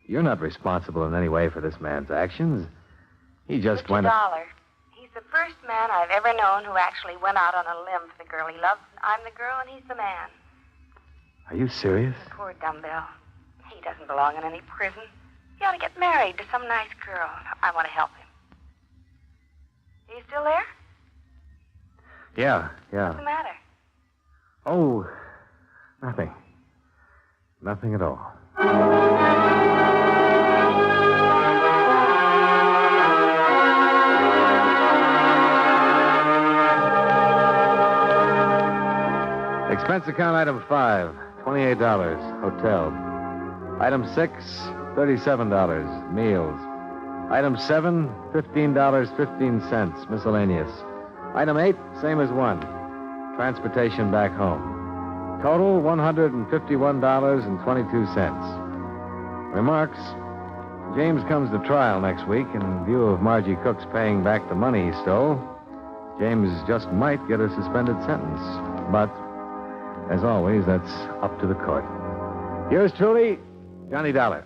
you're not responsible in any way for this man's actions. He just
$50.
went...
He's the first man I've ever known who actually went out on a limb for the girl he loves. I'm the girl and he's the man.
Are you serious?
Poor dumbbell. He doesn't belong in any prison. He ought to get married to some nice girl. I want to help him. Are you still there?
Yeah.
What's the matter?
Oh, nothing. Nothing at all. Expense account item 5, $28, hotel. Item 6, $37, meals. Item 7, $15.15, miscellaneous. Item 8, same as 1, transportation back home. Total, $151.22. Remarks, James comes to trial next week. In view of Margie Cook's paying back the money he stole, James just might get a suspended sentence. But, as always, that's up to the court. Yours truly, Johnny Dollar.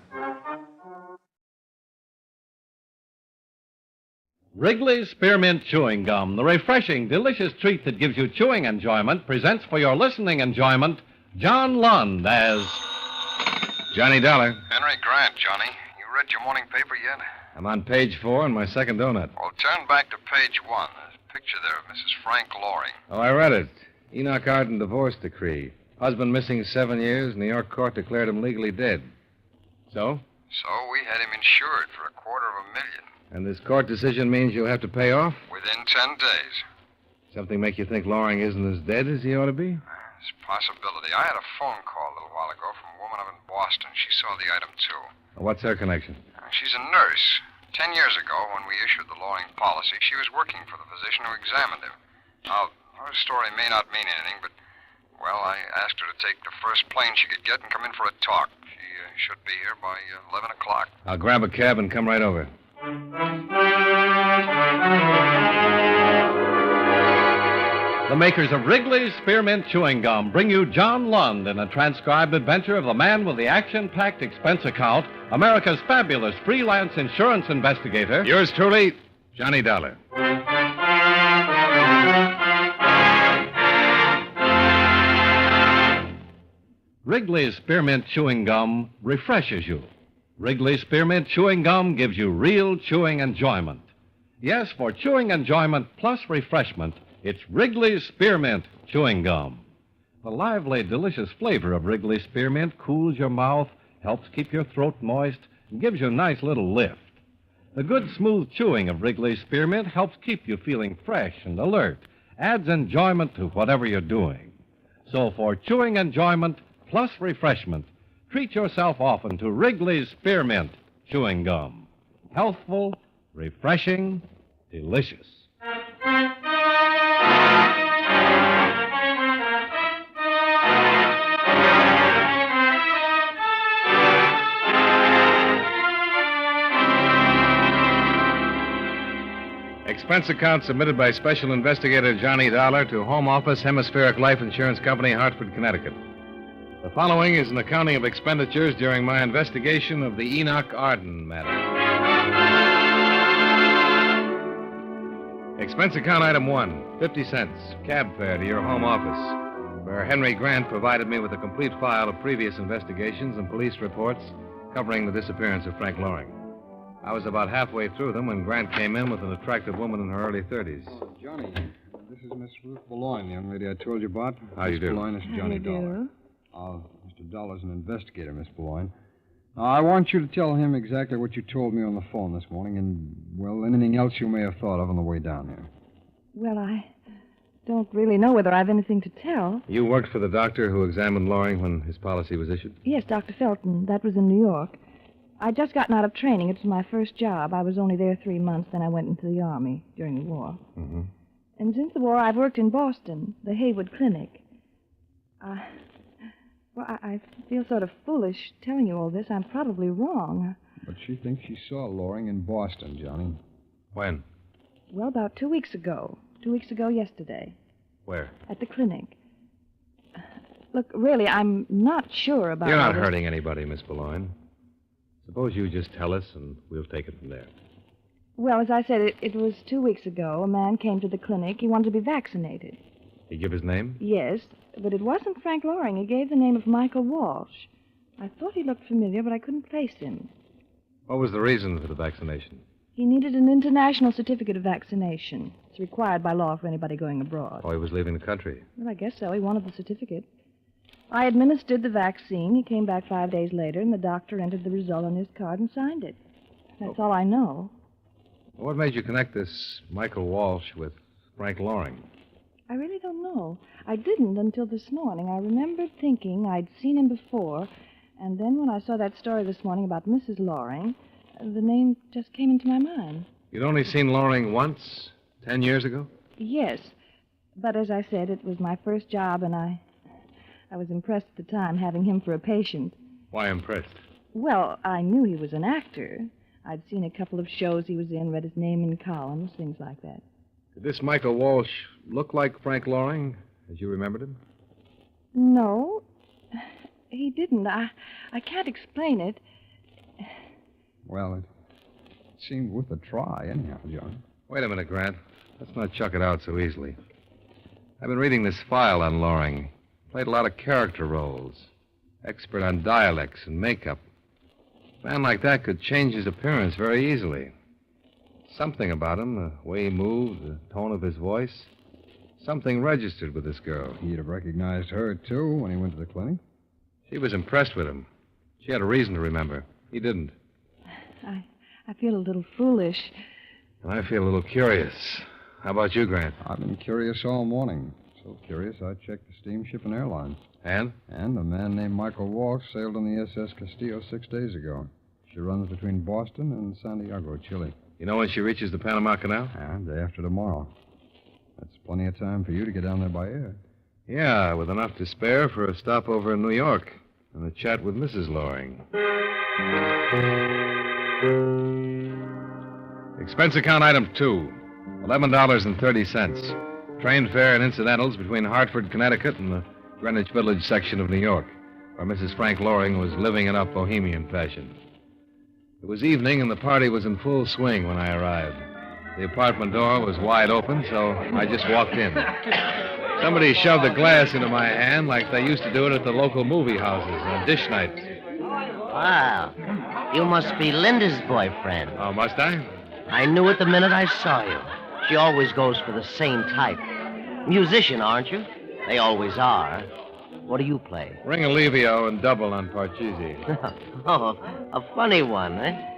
Wrigley's Spearmint Chewing Gum, the refreshing, delicious treat that gives you chewing enjoyment, presents for your listening enjoyment John Lund as
Johnny Dollar.
Henry Grant, Johnny. You read your morning paper yet?
I'm on page 4 on my second donut.
Well, turn back to page 1. There's a picture there of Mrs. Frank Loring.
Oh, I read it. Enoch Arden divorce decree. Husband missing 7 years. New York court declared him legally dead. So?
So we had him insured for $250,000.
And this court decision means you'll have to pay off?
Within 10 days.
Something make you think Loring isn't as dead as he ought to be?
It's a possibility. I had a phone call a little while ago from a woman up in Boston. She saw the item, too.
What's her connection?
She's a nurse. 10 years ago, when we issued the Loring policy, she was working for the physician who examined him. Now, her story may not mean anything, but, well, I asked her to take the first plane she could get and come in for a talk. She should be here by 11 o'clock.
I'll grab a cab and come right over.
The makers of Wrigley's Spearmint Chewing Gum bring you John Lund in a transcribed adventure of the man with the action-packed expense account, America's fabulous freelance insurance investigator.
Yours truly, Johnny Dollar.
Wrigley's Spearmint Chewing Gum refreshes you. Wrigley's Spearmint Chewing Gum gives you real chewing enjoyment. Yes, for chewing enjoyment plus refreshment, it's Wrigley's Spearmint Chewing Gum. The lively, delicious flavor of Wrigley's Spearmint cools your mouth, helps keep your throat moist, and gives you a nice little lift. The good, smooth chewing of Wrigley's Spearmint helps keep you feeling fresh and alert, adds enjoyment to whatever you're doing. So for chewing enjoyment plus refreshment, treat yourself often to Wrigley's Spearmint Chewing Gum. Healthful, refreshing, delicious.
Expense account submitted by Special Investigator Johnny Dollar to Home Office, Hemispheric Life Insurance Company, Hartford, Connecticut. The following is an accounting of expenditures during my investigation of the Enoch Arden matter. Expense account item 1, 50 cents, cab fare to your home office, where Henry Grant provided me with a complete file of previous investigations and police reports covering the disappearance of Frank Loring. I was about halfway through them when Grant came in with an attractive woman in her early 30s.
Oh, Johnny, this is Miss Ruth Boulogne, the young lady I told you about.
How you
Miss
do?
Boulogne, this is Johnny
How do you
Dollar. Mr. Dollar's an investigator, Miss Boulogne. Now, I want you to tell him exactly what you told me on the phone this morning and, well, anything else you may have thought of on the way down here.
Well, I don't really know whether I've anything to tell.
You worked for the doctor who examined Loring when his policy was issued?
Yes, Dr. Felton. That was in New York. I'd just gotten out of training. It was my first job. I was only there 3 months, then I went into the Army during the war.
Mm-hmm.
And since the war, I've worked in Boston, the Haywood Clinic. I feel sort of foolish telling you all this. I'm probably wrong.
But she thinks she saw Loring in Boston, Johnny.
When?
Well, about 2 weeks ago. 2 weeks ago yesterday.
Where?
At the clinic. Look, really, I'm not sure about
You're not
all this.
hurting anybody, Miss Boulogne. Suppose you just tell us, and we'll take it from there.
Well, as I said, it was 2 weeks ago. A man came to the clinic. He wanted to be vaccinated.
He give his name?
Yes, but it wasn't Frank Loring. He gave the name of Michael Walsh. I thought he looked familiar, but I couldn't place him.
What was the reason for the vaccination?
He needed an international certificate of vaccination. It's required by law for anybody going abroad.
Oh, he was leaving the country.
Well, I guess so. He wanted the certificate. I administered the vaccine. He came back 5 days later, and the doctor entered the result on his card and signed it. That's all I know.
What made you connect this Michael Walsh with Frank Loring?
I really don't know. I didn't until this morning. I remembered thinking I'd seen him before, and then when I saw that story this morning about Mrs. Loring, the name just came into my mind.
You'd only seen Loring once, 10 years ago?
Yes, but as I said, it was my first job, and I was impressed at the time having him for a patient.
Why impressed?
Well, I knew he was an actor. I'd seen a couple of shows he was in, read his name in columns, things like that.
Did this Michael Walsh look like Frank Loring, as you remembered him?
No, he didn't. I can't explain it.
Well, it seemed worth a try, anyhow, John.
Wait a minute, Grant. Let's not chuck it out so easily. I've been reading this file on Loring. Played a lot of character roles. Expert on dialects and makeup. A man like that could change his appearance very easily. Something about him, the way he moved, the tone of his voice. Something registered with this girl.
He'd have recognized her, too, when he went to the clinic.
She was impressed with him. She had a reason to remember. He didn't.
I feel a little foolish.
And I feel a little curious. How about you, Grant?
I've been curious all morning. So curious, I checked the steamship and airlines.
And?
And a man named Michael Walsh sailed on the SS Castillo 6 days ago. She runs between Boston and Santiago, Chile.
You know when she reaches the Panama Canal?
Yeah, day after tomorrow. That's plenty of time for you to get down there by air.
Yeah, with enough to spare for a stopover in New York and a chat with Mrs. Loring. Expense account item 2, $11.30. Train fare and incidentals between Hartford, Connecticut and the Greenwich Village section of New York, where Mrs. Frank Loring was living it up bohemian fashion. It was evening and the party was in full swing when I arrived. The apartment door was wide open, so I just walked in. Somebody shoved a glass into my hand like they used to do it at the local movie houses on dish nights.
Wow. You must be Linda's boyfriend.
Oh, must I?
I knew it the minute I saw you. She always goes for the same type. Musician, aren't you? They always are. What do you play?
Ring Alivio and double on Parcheesi.
Oh, a funny one, eh?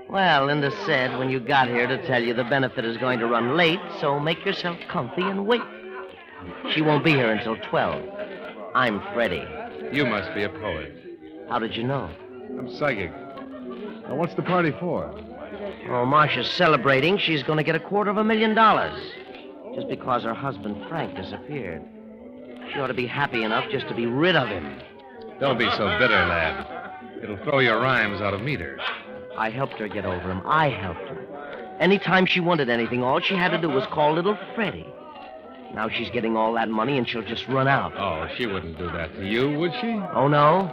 Well, Linda said when you got here to tell you the benefit is going to run late, so make yourself comfy and wait. She won't be here until 12. I'm Freddie.
You must be a poet.
How did you know?
I'm psychic. Now, what's the party for?
Oh, Marcia's celebrating. She's going to get $250,000 just because her husband, Frank, disappeared. She ought to be happy enough just to be rid of him.
Don't be so bitter, lad. It'll throw your rhymes out of meter.
I helped her get over him. I helped her. Anytime she wanted anything, all she had to do was call little Freddie. Now she's getting all that money and she'll just run out.
Oh, she wouldn't do that to you, would she?
Oh, no?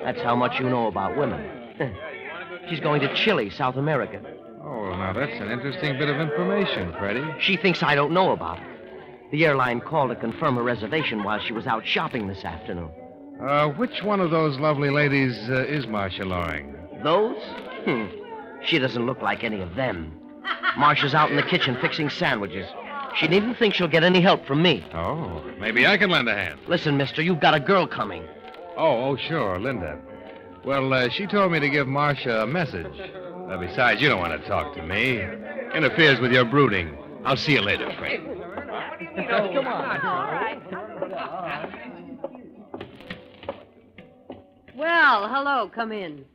That's how much you know about women. She's going to Chile, South America.
Oh, now that's an interesting bit of information, Freddie.
She thinks I don't know about it. The airline called to confirm her reservation while she was out shopping this afternoon.
Which one of those lovely ladies is Marcia Loring?
Those? She doesn't look like any of them. Marcia's out in the kitchen fixing sandwiches. She needn't think she'll get any help from me.
Oh, maybe I can lend a hand.
Listen, mister, you've got a girl coming.
Oh, sure, Linda. Well, she told me to give Marcia a message. Besides, you don't want to talk to me. Interferes with your brooding. I'll see you later, Frank.
Come on.
Well, hello. Come in.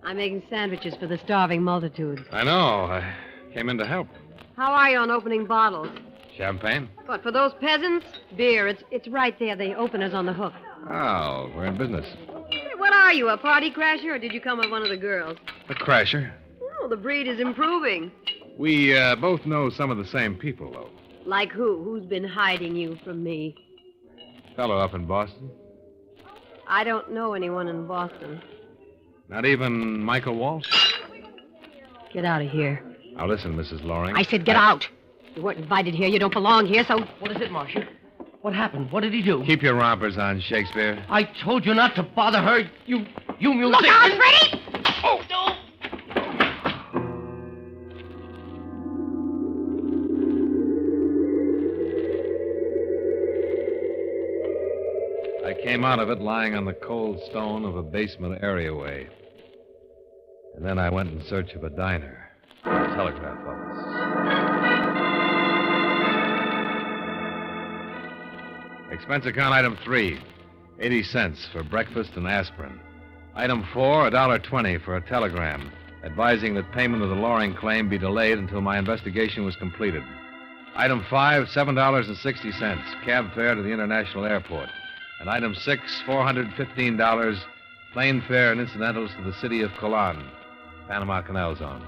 I'm making sandwiches for the starving multitude.
I know. I came in to help.
How are you on opening bottles?
Champagne?
What, for those peasants? Beer. It's right there. The opener's on the hook.
Oh, we're in business.
Hey, what are you, a party crasher, or did you come with one of the girls?
A crasher.
Oh, the breed is improving.
We both know some of the same people, though.
Like who? Who's been hiding you from me?
Fellow up in Boston.
I don't know anyone in Boston.
Not even Michael Walsh?
Get out of here.
Now, listen, Mrs. Loring.
I said get out. You weren't invited here. You don't belong here, so...
What is it, Marcia? What happened? What did he do?
Keep your rompers on, Shakespeare.
I told you not to bother her. You music...
Look out, Freddie!
Oh, no!
I came out of it lying on the cold stone of a basement areaway. And then I went in search of a diner, a telegraph office. Expense account item 3, 80 cents for breakfast and aspirin. Item 4, $1.20 for a telegram, advising that payment of the Loring claim be delayed until my investigation was completed. Item 5, $7.60, cab fare to the international airport. And item 6, $415, plane fare and incidentals to the city of Colon, Panama Canal Zone.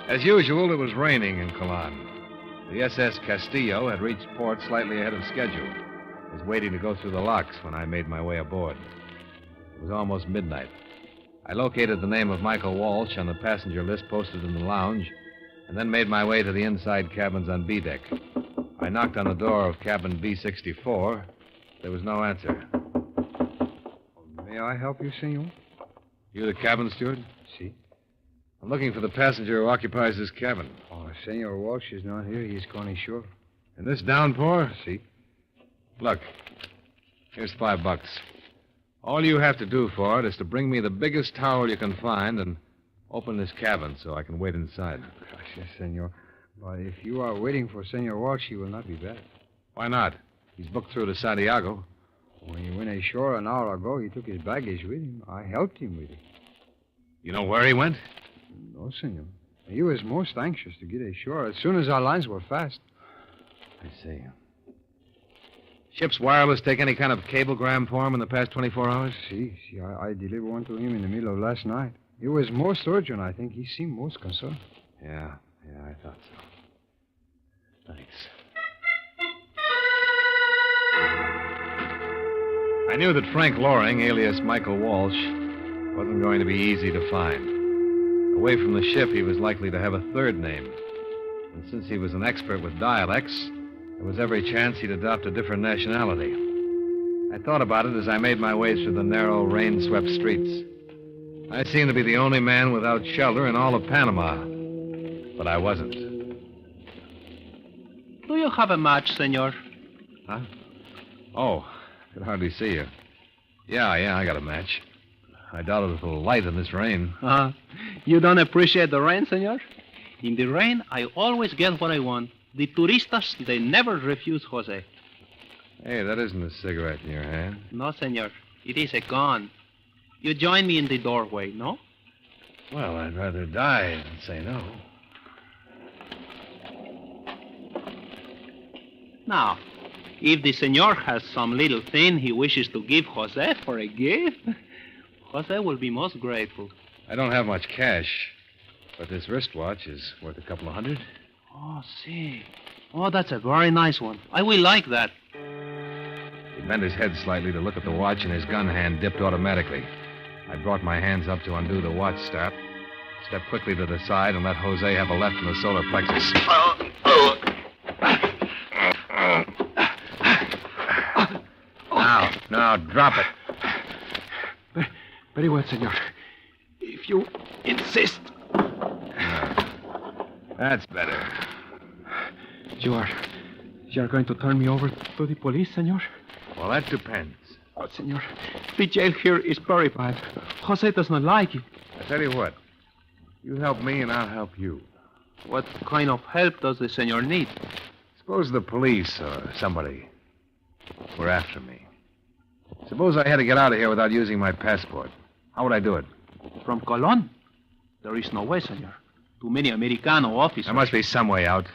As usual, it was raining in Colon. The SS Castillo had reached port slightly ahead of schedule. I was waiting to go through the locks when I made my way aboard. It was almost midnight. I located the name of Michael Walsh on the passenger list posted in the lounge, and then made my way to the inside cabins on B deck. I knocked on the door of cabin B64. There was no answer.
May I help you, senor?
You the cabin steward?
Si.
I'm looking for the passenger who occupies this cabin.
Oh, Senor Walsh is not here. He's gone ashore.
In this downpour?
Si.
Look, here's $5. All you have to do for it is to bring me the biggest towel you can find and open this cabin so I can wait inside.
Gracias, senor. But if you are waiting for Senor Walsh, he will not be back.
Why not? He's booked through to Santiago.
When he went ashore an hour ago, he took his baggage with him. I helped him with it.
You know where he went?
No, senor. He was most anxious to get ashore as soon as our lines were fast.
I see. Ship's wireless take any kind of cablegram for him in the past 24 hours?
See, I delivered one to him in the middle of last night. It was most urgent, I think. He seemed most concerned.
Yeah, I thought so. Thanks. I knew that Frank Loring, alias Michael Walsh, wasn't going to be easy to find. Away from the ship, he was likely to have a third name. And since he was an expert with dialects, there was every chance he'd adopt a different nationality. I thought about it as I made my way through the narrow, rain-swept streets. I seemed to be the only man without shelter in all of Panama. But I wasn't.
Do you have a match, senor?
Huh? Oh, I could hardly see you. Yeah, I got a match. I doubt if it'll light in this rain.
You don't appreciate the rain, senor? In the rain, I always get what I want. The turistas, they never refuse Jose.
Hey, that isn't a cigarette in your hand.
No, senor. It is a gun. You join me in the doorway, no?
Well, I'd rather die than say no.
Now, if the senor has some little thing he wishes to give Jose for a gift, Jose will be most grateful.
I don't have much cash, but this wristwatch is worth a couple of $100.
Oh, see. Oh, that's a very nice one. I will like that.
He bent his head slightly to look at the watch, and his gun hand dipped automatically. I brought my hands up to undo the watch strap, stepped quickly to the side, and let Jose have a left in the solar plexus. Now, drop it.
Very well, senor. If you insist.
That's better.
You are going to turn me over to the police, senor?
Well, that depends.
Oh, senor, the jail here is very bad. Jose does not like it.
I tell you what. You help me and I'll help you.
What kind of help does the senor need?
Suppose the police or somebody were after me. Suppose I had to get out of here without using my passport. How would I do it?
From Colon? There is no way, senor. Too many Americano officers.
There must be some way out.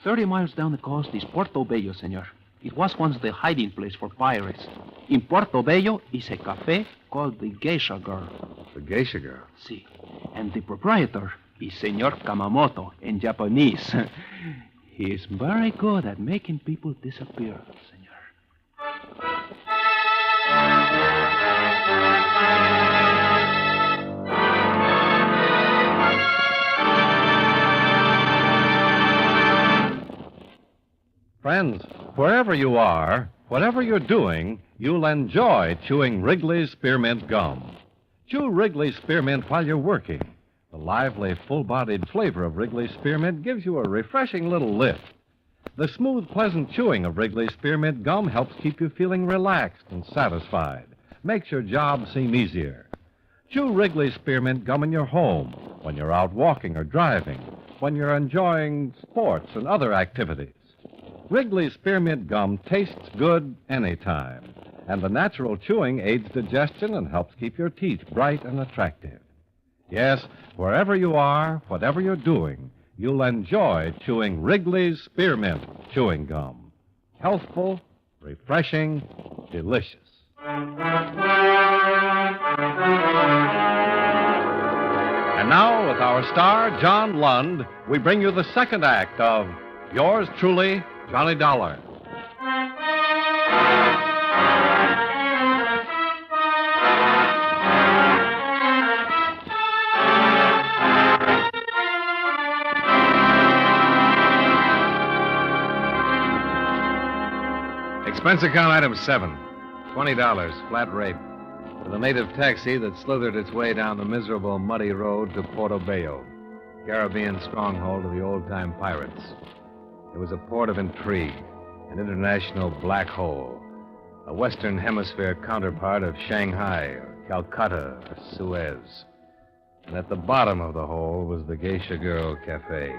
30 miles down the coast is Puerto Bello, senor. It was once the hiding place for pirates. In Puerto Bello is a cafe called the Geisha Girl.
The Geisha Girl?
Si. And the proprietor is Senor Kamamoto in Japanese. He is very good at making people disappear, senor.
Friends, wherever you are, whatever you're doing, you'll enjoy chewing Wrigley's Spearmint Gum. Chew Wrigley's Spearmint while you're working. The lively, full-bodied flavor of Wrigley's Spearmint gives you a refreshing little lift. The smooth, pleasant chewing of Wrigley's Spearmint Gum helps keep you feeling relaxed and satisfied. Makes your job seem easier. Chew Wrigley's Spearmint Gum in your home, when you're out walking or driving, when you're enjoying sports and other activities. Wrigley's Spearmint Gum tastes good anytime, and the natural chewing aids digestion and helps keep your teeth bright and attractive. Yes, wherever you are, whatever you're doing, you'll enjoy chewing Wrigley's Spearmint Chewing Gum. Healthful, refreshing, delicious. And now, with our star, John Lund, we bring you the second act of Yours Truly, Johnny Dollar.
Expense account item 7. $20, flat rate. For the native taxi that slithered its way down the miserable, muddy road to Puerto Bello, Caribbean stronghold of the old-time pirates. It was a port of intrigue, an international black hole, a Western Hemisphere counterpart of Shanghai or Calcutta or Suez. And at the bottom of the hole was the Geisha Girl Cafe.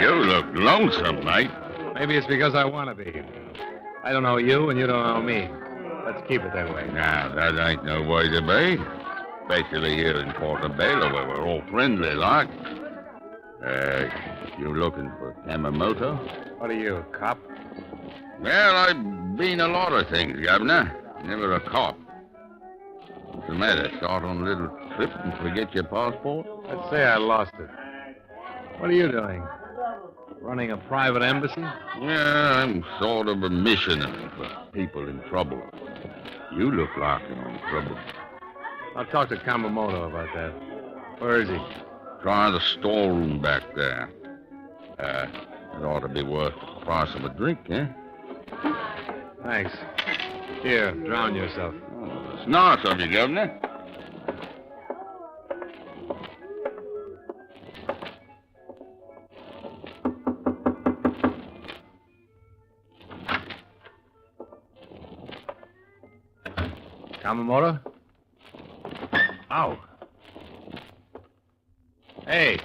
You look lonesome, mate.
Maybe it's because I want to be. I don't know you, and you don't know me. Let's keep it that way.
Nah, that ain't no way to be. Especially here in Portobello, where we're all friendly like. You looking for Yamamoto?
What are you, a cop?
Well, I've been a lot of things, Governor. Never a cop. What's the matter? Start on a little trip and forget your passport?
Let's say I lost it. What are you doing? Running a private embassy?
Yeah, I'm sort of a missionary for people in trouble. You look like you're in trouble.
I'll talk to Kamamoto about that. Where is he?
Try the storeroom back there. It ought to be worth the price of a drink, eh?
Thanks. Here, drown yourself.
Oh, it's nice of you, Governor.
Kamamoto? Ow. Hey.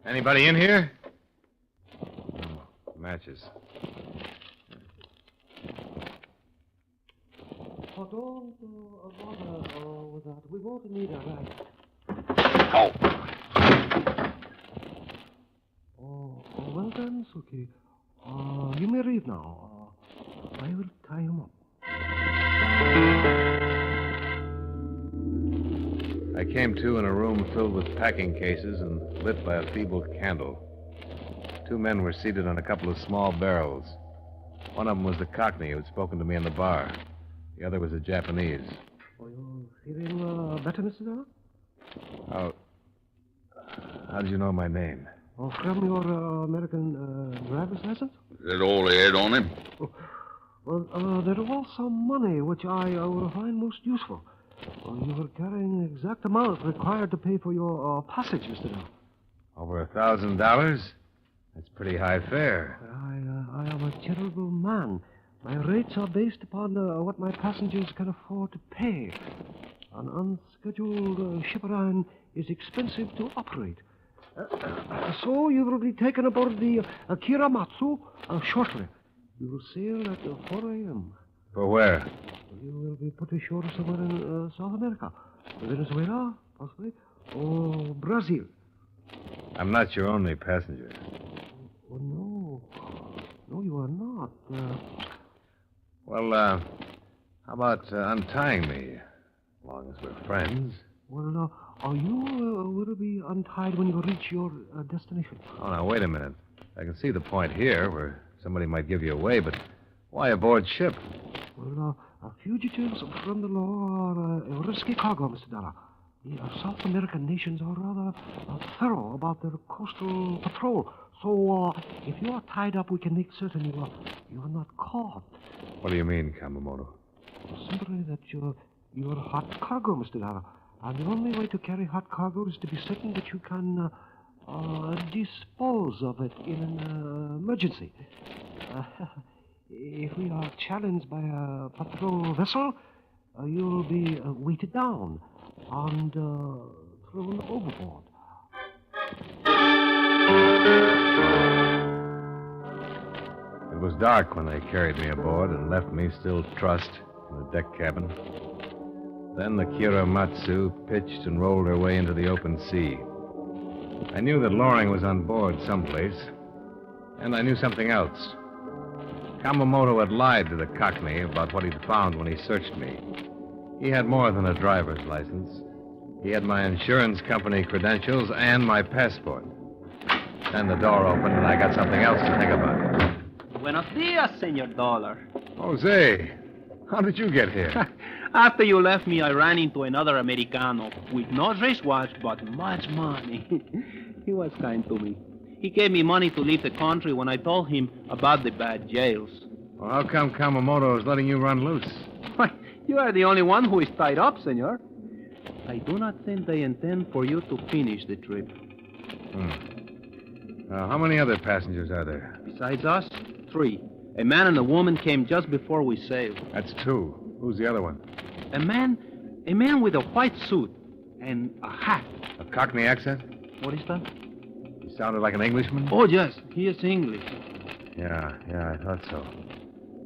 Anybody in here? Matches.
Oh, don't bother with that. We won't need a light.
Oh!
Oh, well done, Suki. You may leave now. I will tie him up.
I came to in a room filled with packing cases and lit by a feeble candle. 2 men were seated on a couple of small barrels. One of them was the Cockney who had spoken to me in the bar. The other was a Japanese.
Are you feeling better, Mr. Dara?
How did you know my name?
Oh, from your American driver's license?
Is that all he had on him?
Oh, well, there was some money which I would find most useful. You were carrying the exact amount required to pay for your passage, Mr. Dara.
Over $1,000? That's pretty high fare.
I am a charitable man. My rates are based upon what my passengers can afford to pay. An unscheduled ship line is expensive to operate. So you will be taken aboard the Kiramatsu shortly. You will sail at 4 a.m.
For where?
You will be put ashore somewhere in South America. Venezuela, possibly, or Brazil.
I'm not your only passenger.
Oh, no. No, you are not.
Well, how about untying me? As long as we're friends.
Well, are you will be untied when you reach your destination?
Oh, now, wait a minute. I can see the point here where somebody might give you away, but why aboard ship?
Well, fugitives from the law are a risky cargo, Mr. Dara. The South American nations are rather thorough about their coastal patrol. So, if you are tied up, we can make certain you are not caught.
What do you mean, Kamamoto?
Simply that you're hot cargo, Mr. Dara. And the only way to carry hot cargo is to be certain that you can dispose of it in an emergency. If we are challenged by a patrol vessel, you'll be weighted down and thrown overboard.
It was dark when they carried me aboard and left me still trussed in the deck cabin. Then the Kiramatsu pitched and rolled her way into the open sea. I knew that Loring was on board someplace, and I knew something else. Kamamoto had lied to the Cockney about what he'd found when he searched me. He had more than a driver's license. He had my insurance company credentials and my passport. Then the door opened, and I got something else to think about.
Buenos dias, Senor Dollar.
Jose, how did you get here?
After you left me, I ran into another Americano with no wristwatch, but much money. He was kind to me. He gave me money to leave the country when I told him about the bad jails.
Well, how come Kamamoto is letting you run loose?
Why, you are the only one who is tied up, senor. I do not think they intend for you to finish the trip.
How many other passengers are there?
Besides us, 3. A man and a woman came just before we sailed.
That's 2. Who's the other one?
A man with a white suit and a hat.
A Cockney accent?
What is that?
He sounded like an Englishman?
Oh, yes, he is English.
Yeah, I thought so.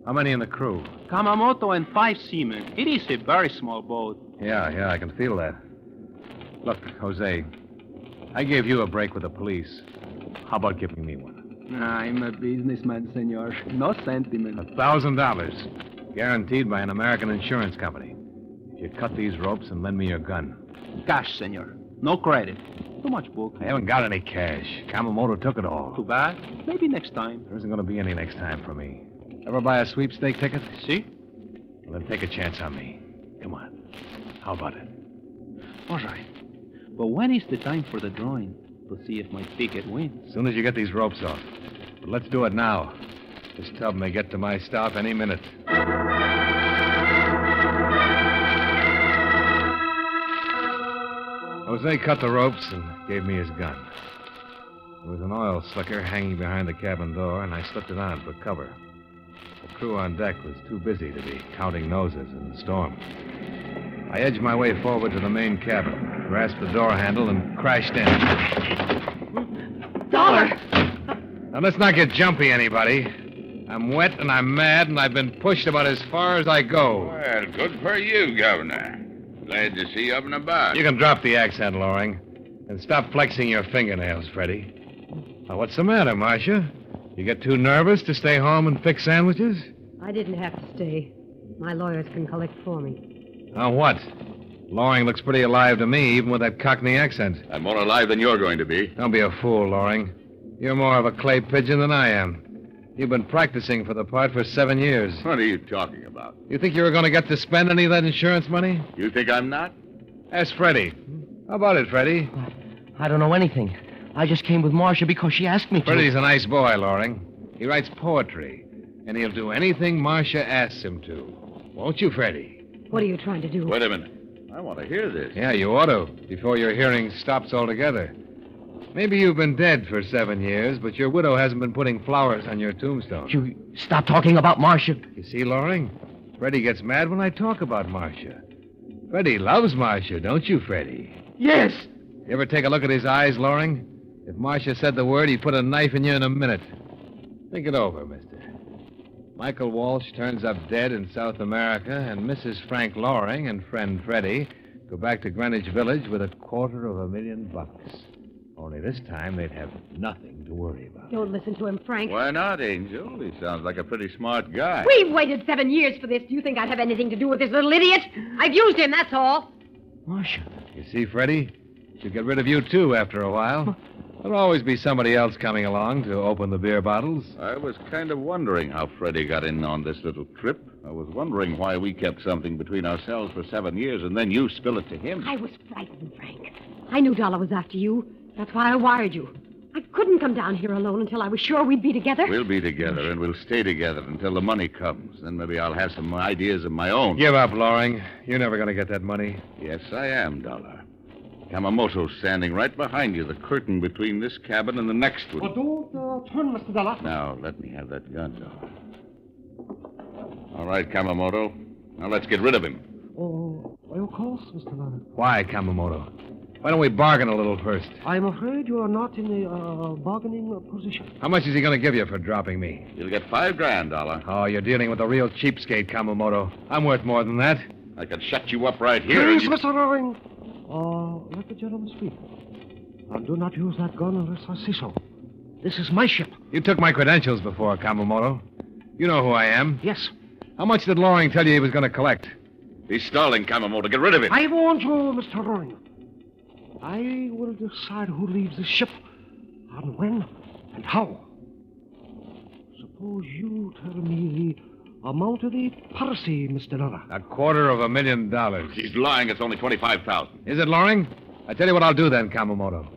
How many in the crew?
Kamamoto and 5 seamen. It is a very small boat.
Yeah, I can feel that. Look, Jose, I gave you a break with the police. How about giving me one?
I'm a businessman, senor. No sentiment.
$1,000. Guaranteed by an American insurance company. If you cut these ropes and lend me your gun.
Cash, senor. No credit. Too much book.
I haven't got any cash. Kamamoto took it all.
Too bad. Maybe next time.
There isn't going to be any next time for me. Ever buy a sweepstake ticket?
See?
Well, then take a chance on me. Come on. How about it?
All right. But when is the time for the drawing? To see if my ticket wins.
As soon as you get these ropes off. But let's do it now. This tub may get to my stop any minute. Jose cut the ropes and gave me his gun. There was an oil slicker hanging behind the cabin door, and I slipped it on for cover. The crew on deck was too busy to be counting noses in the storm. I edged my way forward to the main cabin, grasped the door handle, and crashed in.
Dollar!
Now, let's not get jumpy, anybody. I'm wet and I'm mad, and I've been pushed about as far as I go.
Well, good for you, Governor. Glad to see you up and about.
You can drop the accent, Loring, and stop flexing your fingernails, Freddie. Now, what's the matter, Marcia? You get too nervous to stay home and fix sandwiches?
I didn't have to stay. My lawyers can collect for me.
Now, what? Loring looks pretty alive to me, even with that Cockney accent.
I'm more alive than you're going to be.
Don't be a fool, Loring. You're more of a clay pigeon than I am. You've been practicing for the part for 7 years.
What are you talking about?
You think you were going to get to spend any of that insurance money?
You think I'm not?
Ask Freddie. How about it, Freddie?
I don't know anything. I just came with Marcia because she asked me to.
Freddie's a nice boy, Loring. He writes poetry, and he'll do anything Marcia asks him to. Won't you, Freddie?
What are you trying to do?
Wait a minute. I want to hear this.
Yeah, you ought to, before your hearing stops altogether. Maybe you've been dead for 7 years, but your widow hasn't been putting flowers on your tombstone.
You stop talking about Marcia.
You see, Loring? Freddie gets mad when I talk about Marcia. Freddie loves Marcia, don't you, Freddie?
Yes.
You ever take a look at his eyes, Loring? If Marcia said the word, he'd put a knife in you in a minute. Think it over, mister. Michael Walsh turns up dead in South America, and Mrs. Frank Loring and friend Freddie go back to Greenwich Village with $250,000. Only this time they'd have nothing to worry about.
Don't listen to him, Frank.
Why not, Angel? He sounds like a pretty smart guy.
We've waited 7 years for this. Do you think I'd have anything to do with this little idiot? I've used him, that's all.
Marcia.
You see, Freddie? She'll get rid of you, too, after a while. There'll always be somebody else coming along to open the beer bottles.
I was kind of wondering how Freddie got in on this little trip. I was wondering why we kept something between ourselves for 7 years, and then you spill it to him.
I was frightened, Frank. I knew Dollar was after you. That's why I wired you. I couldn't come down here alone until I was sure we'd be together.
We'll be together, and we'll stay together until the money comes. Then maybe I'll have some ideas of my own.
Give up, Loring. You're never going to get that money.
Yes, I am, Dollar. Kamamoto's standing right behind you, the curtain between this cabin and the next one.
Don't turn, Mr. Dollar.
Now, let me have that gun, Dollar. All right, Kamamoto. Now let's get rid of him.
Oh, of course, Mr. Dollar.
Why, Kamamoto? Why don't we bargain a little first?
I'm afraid you are not in a bargaining position.
How much is he going to give you for dropping me?
You'll get $5,000, Dollar.
Oh, you're dealing with a real cheapskate, Kamamoto. I'm worth more than that.
I could shut you up right here.
Please, Mr. Loring. Let the gentleman speak. And do not use that gun unless I say so. This is my ship.
You took my credentials before, Kamamoto. You know who I am.
Yes.
How much did Loring tell you he was going to collect?
He's stalling, Kamamoto. Get rid of him.
I warned you, Mr. Loring. I will decide who leaves the ship, and when, and how. Suppose you tell me the amount of the policy, Mr. Dollar.
$250,000.
He's lying. It's only $25,000.
Is it, Loring? I tell you what I'll do then, Kamamoto.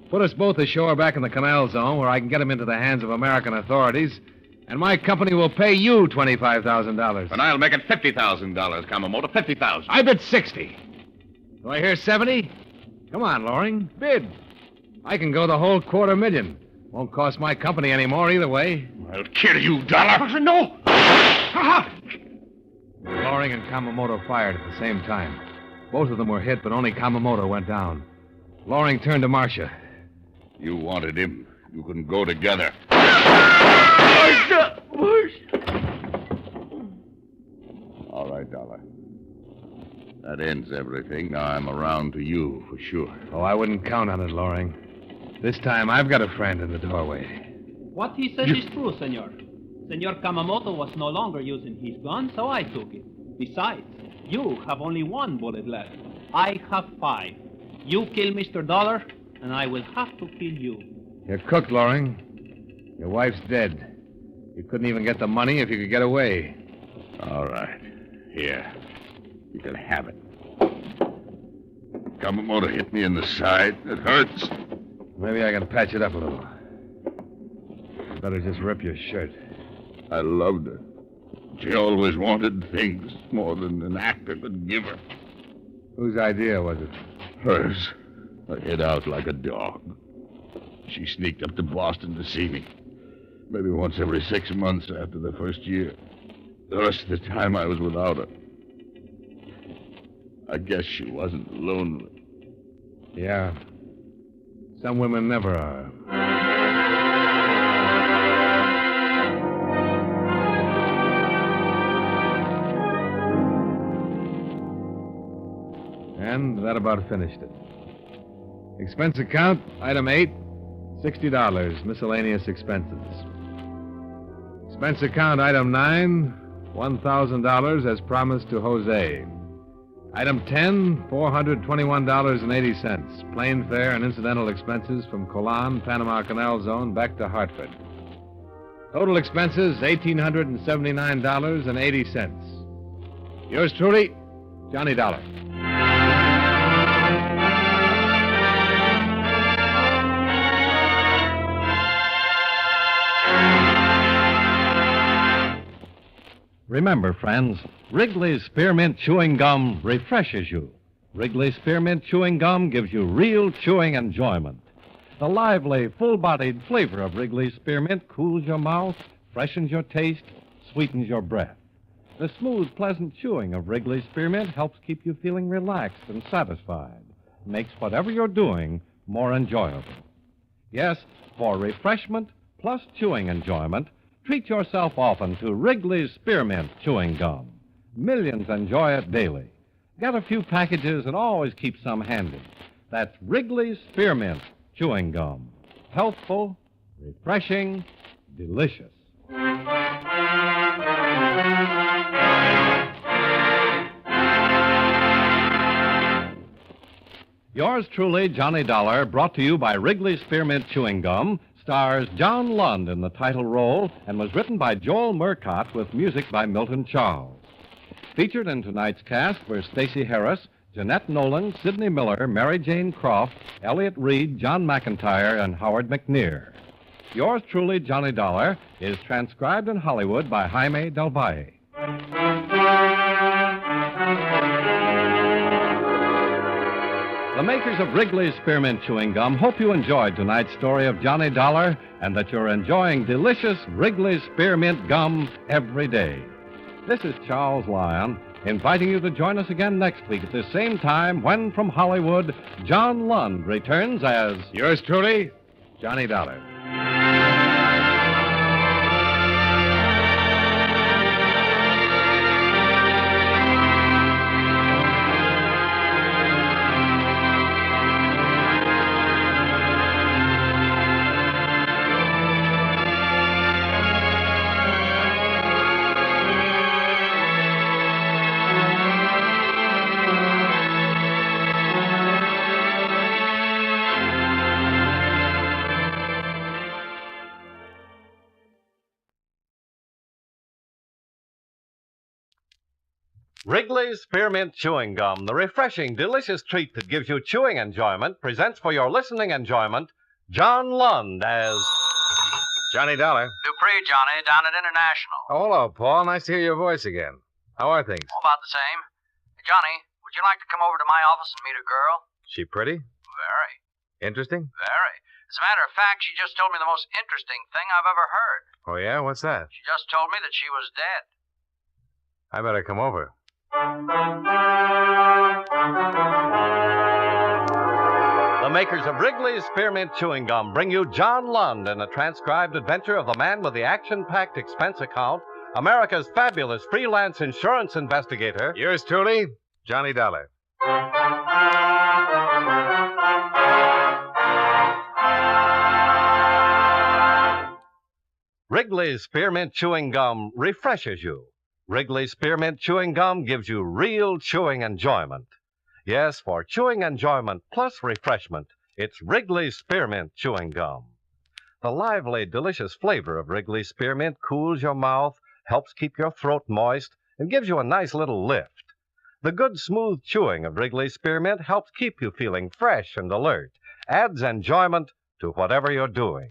Put us both ashore back in the canal zone where I can get him into the hands of American authorities, and my company will pay you $25,000.
And I'll make it $50,000, Kamamoto. $50,000.
I bid 60. Do I hear 70? Come on, Loring. Bid. I can go the whole $250,000. Won't cost my company any more either way.
I'll kill you, Dollar.
No!
Loring and Kamamoto fired at the same time. Both of them were hit, but only Kamamoto went down. Loring turned to Marcia.
You wanted him. You can go together.
Marcia!
All right, Dollar. That ends everything. Now I'm around to you for sure.
Oh, I wouldn't count on it, Loring. This time I've got a friend in the doorway.
What he says is true, senor. Senor Kamamoto was no longer using his gun, so I took it. Besides, you have only one bullet left. I have 5. You kill Mr. Dollar, and I will have to kill you.
You're cooked, Loring. Your wife's dead. You couldn't even get the money if you could get away.
All right. Here. You can have it. Kamamoto hit me in the side. It hurts.
Maybe I can patch it up a little. Better just rip your shirt.
I loved her. She always wanted things more than an actor could give her.
Whose idea was it?
Hers. I hid out like a dog. She sneaked up to Boston to see me. Maybe once every 6 months after the first year. The rest of the time I was without her. I guess she wasn't lonely.
Yeah. Some women never are. And that about finished it. Expense account, item 8, $60, miscellaneous expenses. Expense account, item 9, $1,000 as promised to Jose. Item 10, $421.80. Plane fare and incidental expenses from Colan, Panama Canal Zone, back to Hartford. Total expenses, $1,879.80. Yours truly, Johnny Dollar.
Remember, friends, Wrigley's Spearmint Chewing Gum refreshes you. Wrigley's Spearmint Chewing Gum gives you real chewing enjoyment. The lively, full-bodied flavor of Wrigley's Spearmint cools your mouth, freshens your taste, sweetens your breath. The smooth, pleasant chewing of Wrigley's Spearmint helps keep you feeling relaxed and satisfied. Makes whatever you're doing more enjoyable. Yes, for refreshment plus chewing enjoyment, treat yourself often to Wrigley's Spearmint Chewing Gum. Millions enjoy it daily. Get a few packages and always keep some handy. That's Wrigley's Spearmint Chewing Gum. Healthful, refreshing, delicious. Yours truly, Johnny Dollar, brought to you by Wrigley's Spearmint Chewing Gum, stars John Lund in the title role and was written by Joel Murcott with music by Milton Charles. Featured in tonight's cast were Stacey Harris, Jeanette Nolan, Sidney Miller, Mary Jane Croft, Elliott Reed, John McIntyre, and Howard McNear. Yours truly, Johnny Dollar, is transcribed in Hollywood by Jaime Del Valle. The makers of Wrigley's Spearmint Chewing Gum hope you enjoyed tonight's story of Johnny Dollar and that you're enjoying delicious Wrigley's Spearmint Gum every day. This is Charles Lyon, inviting you to join us again next week at the same time when, from Hollywood, John Lund returns as...
Yours truly, Johnny Dollar.
Wrigley's Spearmint Chewing Gum, the refreshing, delicious treat that gives you chewing enjoyment, presents for your listening enjoyment John Lund as...
Johnny Dollar.
Dupree, Johnny, down at International.
Oh, hello, Paul. Nice to hear your voice again. How are things?
Oh, about the same. Hey, Johnny, would you like to come over to my office and meet a girl?
She pretty?
Very.
Interesting?
Very. As a matter of fact, she just told me the most interesting thing I've ever heard.
Oh, yeah? What's that?
She just told me that she was dead.
I better come over.
The makers of Wrigley's Spearmint Chewing Gum bring you John Lund in a transcribed adventure of the man with the action-packed expense account, America's fabulous freelance insurance investigator.
Yours truly, Johnny Dollar.
Wrigley's Spearmint Chewing Gum refreshes you. Wrigley's Spearmint Chewing Gum gives you real chewing enjoyment. Yes, for chewing enjoyment plus refreshment, it's Wrigley's Spearmint Chewing Gum. The lively, delicious flavor of Wrigley's Spearmint cools your mouth, helps keep your throat moist, and gives you a nice little lift. The good, smooth chewing of Wrigley's Spearmint helps keep you feeling fresh and alert, adds enjoyment to whatever you're doing.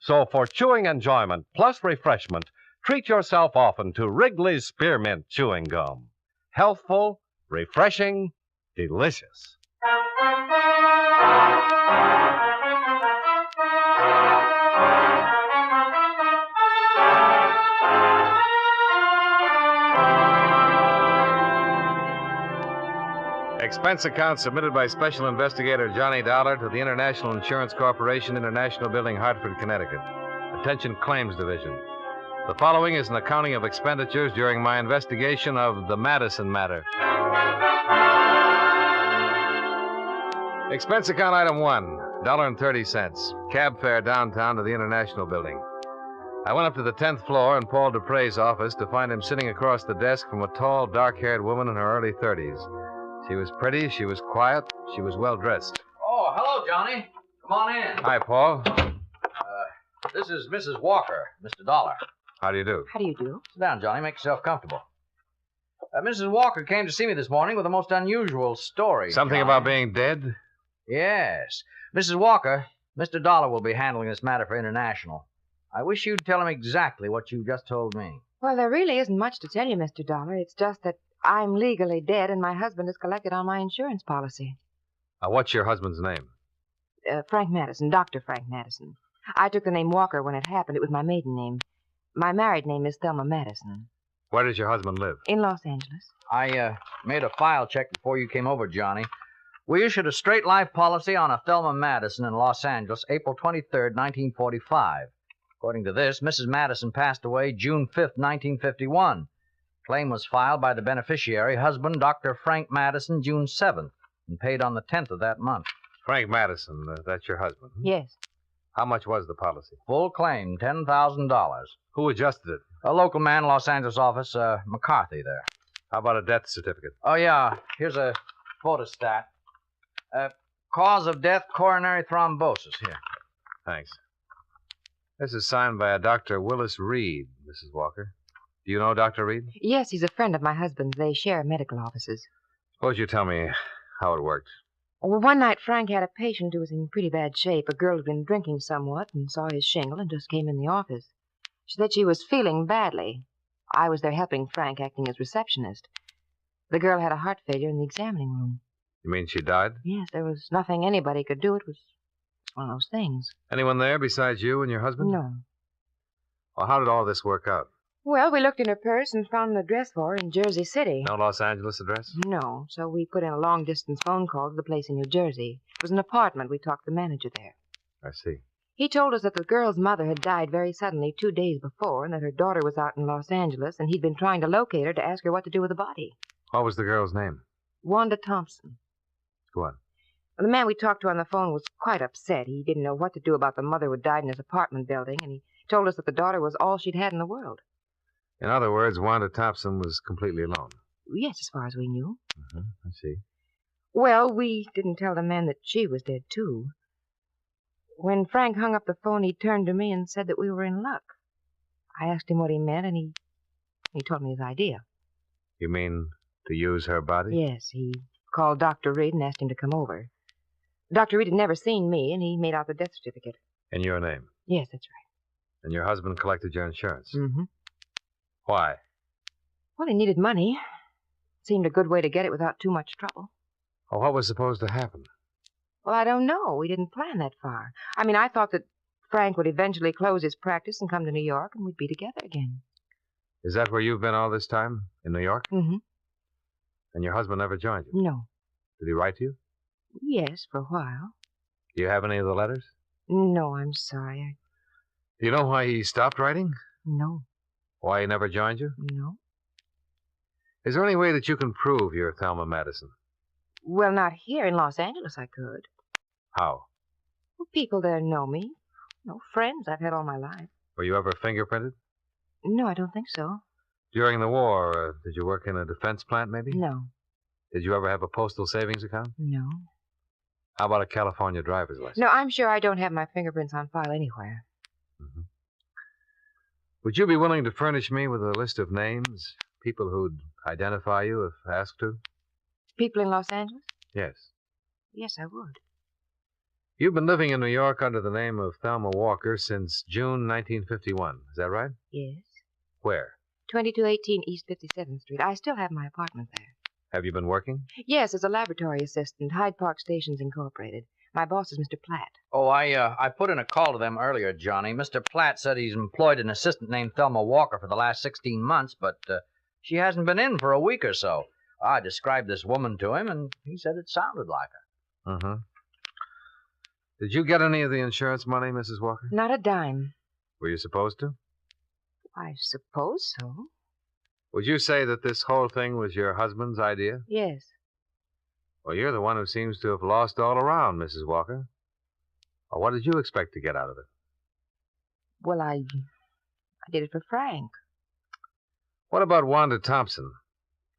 So for chewing enjoyment plus refreshment, treat yourself often to Wrigley's Spearmint Chewing Gum. Healthful, refreshing, delicious.
Expense account submitted by Special Investigator Johnny Dollar to the International Insurance Corporation, International Building, Hartford, Connecticut. Attention Claims Division. The following is an accounting of expenditures during my investigation of the Madison matter. Expense account item 1, $1.30. Cab fare downtown to the International Building. I went up to the 10th floor in Paul Dupre's office to find him sitting across the desk from a tall, dark-haired woman in her early 30s. She was pretty, she was quiet, she was well-dressed.
Oh, hello, Johnny. Come on in.
Hi, Paul.
This is Mrs. Walker, Mr. Dollar.
How do you do?
How do you do?
Sit down, Johnny. Make yourself comfortable. Mrs. Walker came to see me this morning with a most unusual story.
Something
Johnny.
about being dead?
Yes. Mrs. Walker, Mr. Dollar will be handling this matter for International. I wish you'd tell him exactly what you just told me.
Well, there really isn't much to tell you, Mr. Dollar. It's just that I'm legally dead and my husband is collected on my insurance policy.
What's your husband's name?
Frank Madison, Dr. Frank Madison. I took the name Walker when it happened. It was my maiden name. My married name is Thelma Madison.
Where does your husband live?
In Los Angeles.
I made a file check before you came over, Johnny. We issued a straight life policy on a Thelma Madison in Los Angeles, April 23rd, 1945. According to this, Mrs. Madison passed away June 5th, 1951. Claim was filed by the beneficiary, husband, Dr. Frank Madison, June 7th, and paid on the 10th of that month.
Frank Madison, that's your husband?
Yes.
How much was the policy?
Full claim, $10,000.
Who adjusted it?
A local man, Los Angeles office, McCarthy there.
How about a death certificate?
Oh, yeah. Here's a photostat. Cause of death, coronary thrombosis. Here.
Thanks. This is signed by a Dr. Willis Reed, Mrs. Walker. Do you know Dr. Reed?
Yes, he's a friend of my husband's. They share medical offices.
Suppose you tell me how it worked.
Well, one night Frank had a patient who was in pretty bad shape. A girl had been drinking somewhat and saw his shingle and just came in the office. She said she was feeling badly. I was there helping Frank, acting as receptionist. The girl had a heart failure in the examining room.
You mean she died?
Yes, there was nothing anybody could do. It was one of those things.
Anyone there besides you and your husband?
No.
Well, how did all this work out?
Well, we looked in her purse and found an address for her in Jersey City.
No Los Angeles address?
No, so we put in a long-distance phone call to the place in New Jersey. It was an apartment. We talked to the manager there.
I see.
He told us that the girl's mother had died very suddenly 2 days before and that her daughter was out in Los Angeles and he'd been trying to locate her to ask her what to do with the body.
What was the girl's name?
Wanda Thompson.
Go on.
The man we talked to on the phone was quite upset. He didn't know what to do about the mother who died in his apartment building, and he told us that the daughter was all she'd had in the world.
In other words, Wanda Thompson was completely alone.
Yes, as far as we knew.
I see.
Well, we didn't tell the man that she was dead, too. When Frank hung up the phone, he turned to me and said that we were in luck. I asked him what he meant, and he told me his idea.
You mean to use her body?
Yes, he called Dr. Reed and asked him to come over. Dr. Reed had never seen me, and he made out the death certificate.
In your name?
Yes, that's right.
And your husband collected your insurance?
Mm-hmm.
Why?
Well, he needed money. Seemed a good way to get it without too much trouble.
Well, what was supposed to happen?
Well, I don't know. We didn't plan that far. I mean, I thought that Frank would eventually close his practice and come to New York, and we'd be together again.
Is that where you've been all this time? In New York?
Mm-hmm.
And your husband never joined you?
No.
Did he write to you?
Yes, for a while.
Do you have any of the letters?
No, I'm sorry.
Do you know why he stopped writing?
No.
Why he never joined you?
No.
Is there any way that you can prove you're Thelma Madison?
Well, not here in Los Angeles, I could.
How?
Well, people there know me. No friends I've had all my life.
Were you ever fingerprinted?
No, I don't think so.
During the war, did you work in a defense plant, maybe?
No.
Did you ever have a postal savings account?
No.
How about a California driver's license?
No, I'm sure I don't have my fingerprints on file anywhere.
Mm-hmm. Would you be willing to furnish me with a list of names, people who'd identify you if asked to?
People in Los Angeles?
Yes.
Yes, I would.
You've been living in New York under the name of Thelma Walker since June 1951. Is that right?
Yes.
Where?
2218 East 57th Street. I still have my apartment there.
Have you been working?
Yes, as a laboratory assistant, Hyde Park Stations Incorporated. My boss is Mr. Platt.
Oh, I put in a call to them earlier, Johnny. Mr. Platt said he's employed an assistant named Thelma Walker for the last 16 months, but she hasn't been in for a week or so. I described this woman to him, and he said it sounded like her.
Mm-hmm. Did you get any of the insurance money, Mrs. Walker?
Not a dime.
Were you supposed to?
I suppose so.
Would you say that this whole thing was your husband's idea?
Yes.
Well, you're the one who seems to have lost all around, Mrs. Walker. Well, what did you expect to get out of it?
Well, I did it for Frank.
What about Wanda Thompson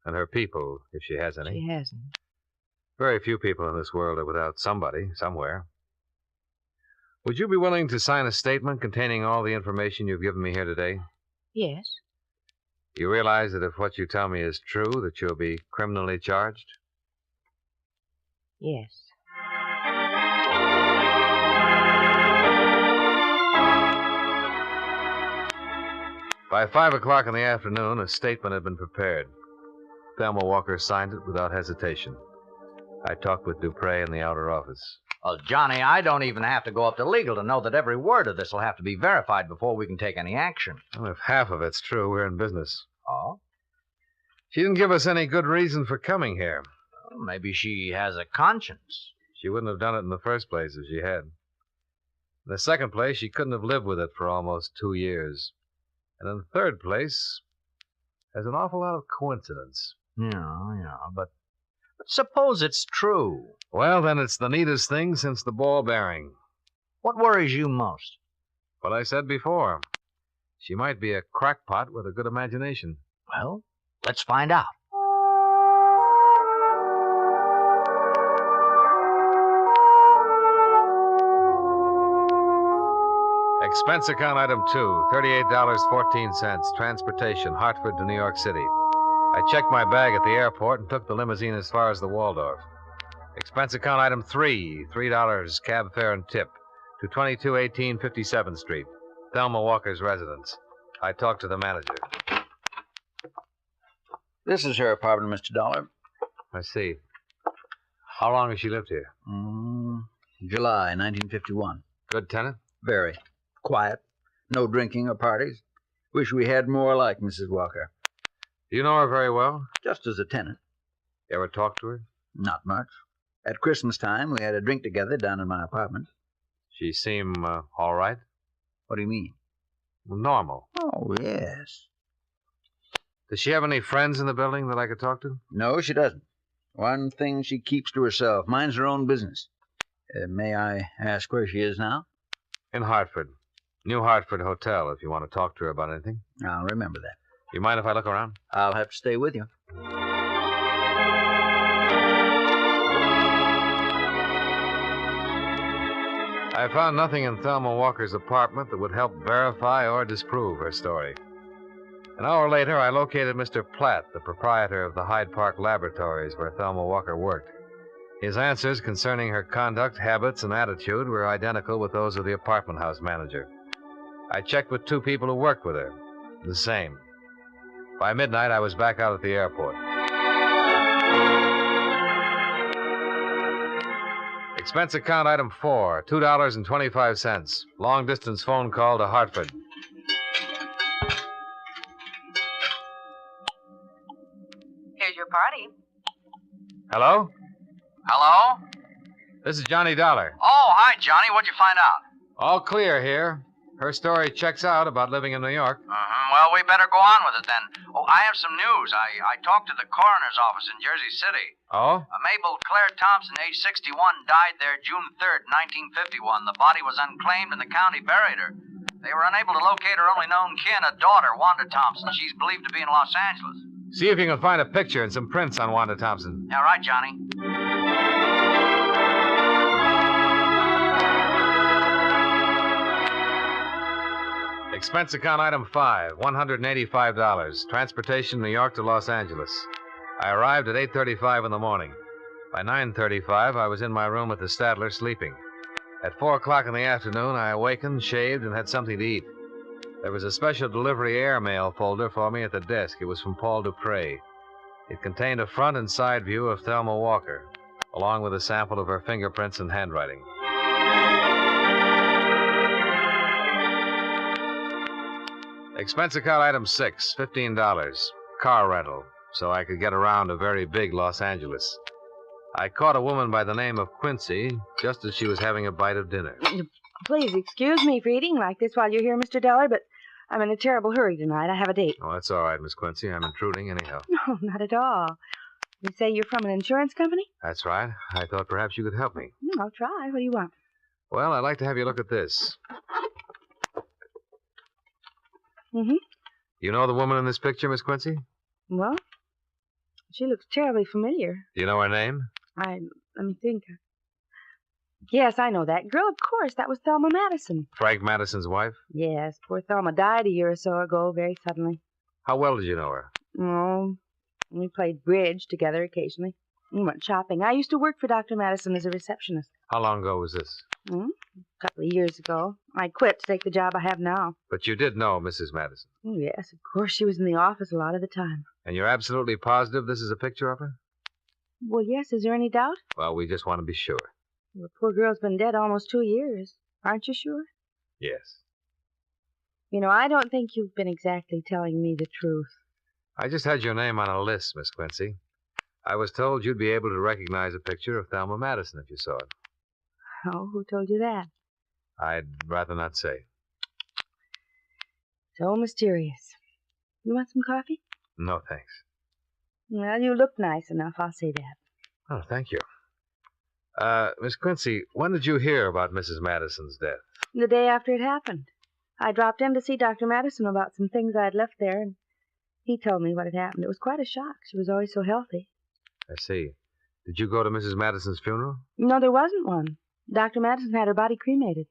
and her people, if she has any?
She hasn't.
Very few people in this world are without somebody, somewhere. Would you be willing to sign a statement containing all the information you've given me here today?
Yes.
You realize that if what you tell me is true, that you'll be criminally charged?
Yes.
By 5 o'clock in the afternoon, a statement had been prepared. Thelma Walker signed it without hesitation. I talked with Dupre in the outer office.
Well, Johnny, I don't even have to go up to legal to know that every word of this will have to be verified before we can take any action.
Well, if half of it's true, we're in business.
Oh?
She didn't give us any good reason for coming here.
Well, maybe she has a conscience.
She wouldn't have done it in the first place if she had. In the second place, she couldn't have lived with it for almost 2 years. And in the third place, there's an awful lot of coincidence.
Yeah, but suppose it's true.
Well, then it's the neatest thing since the ball bearing.
What worries you most?
What I said before. She might be a crackpot with a good imagination.
Well, let's find out.
Expense account item 2, $38.14, transportation, Hartford to New York City. I checked my bag at the airport and took the limousine as far as the Waldorf. Expense account item 3, $3, cab fare and tip, to 2218 57th Street, Thelma Walker's residence. I talked to the manager.
This is her apartment, Mr. Dollar.
I see. How long has she lived here?
July 1951.
Good tenant?
Very. Quiet. No drinking or parties. Wish we had more like Mrs. Walker.
Do you know her very well?
Just as a tenant.
You ever talk to her?
Not much. At Christmas time, we had a drink together down in my apartment.
She seem all right?
What do you mean?
Normal.
Oh, yes.
Does she have any friends in the building that I could talk to?
No, she doesn't. One thing she keeps to herself. Minds her own business. May I ask where she is now?
In Hartford. New Hartford Hotel, if you want to talk to her about anything.
I'll remember that.
You mind if I look around?
I'll have to stay with you.
I found nothing in Thelma Walker's apartment that would help verify or disprove her story. An hour later, I located Mr. Platt, the proprietor of the Hyde Park Laboratories where Thelma Walker worked. His answers concerning her conduct, habits, and attitude were identical with those of the apartment house manager. I checked with 2 people who worked with her. The same. By midnight, I was back out at the airport. Expense account item 4, $2.25. Long-distance phone call to Hartford.
Here's your party.
Hello?
Hello?
This is Johnny Dollar.
Oh, hi, Johnny. What'd you find out?
All clear here. Her story checks out about living in New York.
Well, we better go on with it then. Oh, I have some news. I talked to the coroner's office in Jersey City.
Oh?
Mabel Claire Thompson, age 61, died there June 3rd, 1951. The body was unclaimed and the county buried her. They were unable to locate her only known kin, a daughter, Wanda Thompson. She's believed to be in Los Angeles.
See if you can find a picture and some prints on Wanda Thompson.
All right, Johnny.
Expense account item 5, $185. Transportation New York to Los Angeles. I arrived at 8:35 in the morning. By 9:35, I was in my room at the Statler sleeping. At 4 o'clock in the afternoon, I awakened, shaved, and had something to eat. There was a special delivery airmail folder for me at the desk. It was from Paul Dupre. It contained a front and side view of Thelma Walker, along with a sample of her fingerprints and handwriting. Expense account item 6, $15. Car rental, so I could get around to very big Los Angeles. I caught a woman by the name of Quincy just as she was having a bite of dinner.
Please excuse me for eating like this while you're here, Mr. Dollar, but I'm in a terrible hurry tonight. I have a date.
Oh, that's all right, Miss Quincy. I'm intruding anyhow.
No, not at all. You say you're from an insurance company?
That's right. I thought perhaps you could help me.
I'll try. What do you want?
Well, I'd like to have you look at this.
Mm-hmm.
You know the woman in this picture, Miss Quincy?
Well, she looks terribly familiar.
Do you know her name?
Let me think. Yes, I know that girl. Of course, that was Thelma Madison.
Frank Madison's wife?
Yes, poor Thelma died a year or so ago, very suddenly.
How well did you know her?
Oh, we played bridge together occasionally. We went shopping. I used to work for Dr. Madison as a receptionist.
How long ago was this?
A couple of years ago. I quit to take the job I have now.
But you did know Mrs. Madison?
Oh, yes, of course. She was in the office a lot of the time.
And you're absolutely positive this is a picture of her?
Well, yes. Is there any doubt?
Well, we just want to be sure.
The poor girl's been dead almost 2 years. Aren't you sure?
Yes.
You know, I don't think you've been exactly telling me the truth.
I just had your name on a list, Miss Quincy. I was told you'd be able to recognize a picture of Thelma Madison if you saw it.
Oh, who told you that?
I'd rather not say.
So mysterious. You want some coffee?
No, thanks.
Well, you look nice enough, I'll say that.
Oh, thank you. Miss Quincy, when did you hear about Mrs. Madison's death?
The day after it happened. I dropped in to see Dr. Madison about some things I'd left there, and he told me what had happened. It was quite a shock. She was always so healthy.
I see. Did you go to Mrs. Madison's funeral?
No, there wasn't one. Dr. Madison had her body cremated.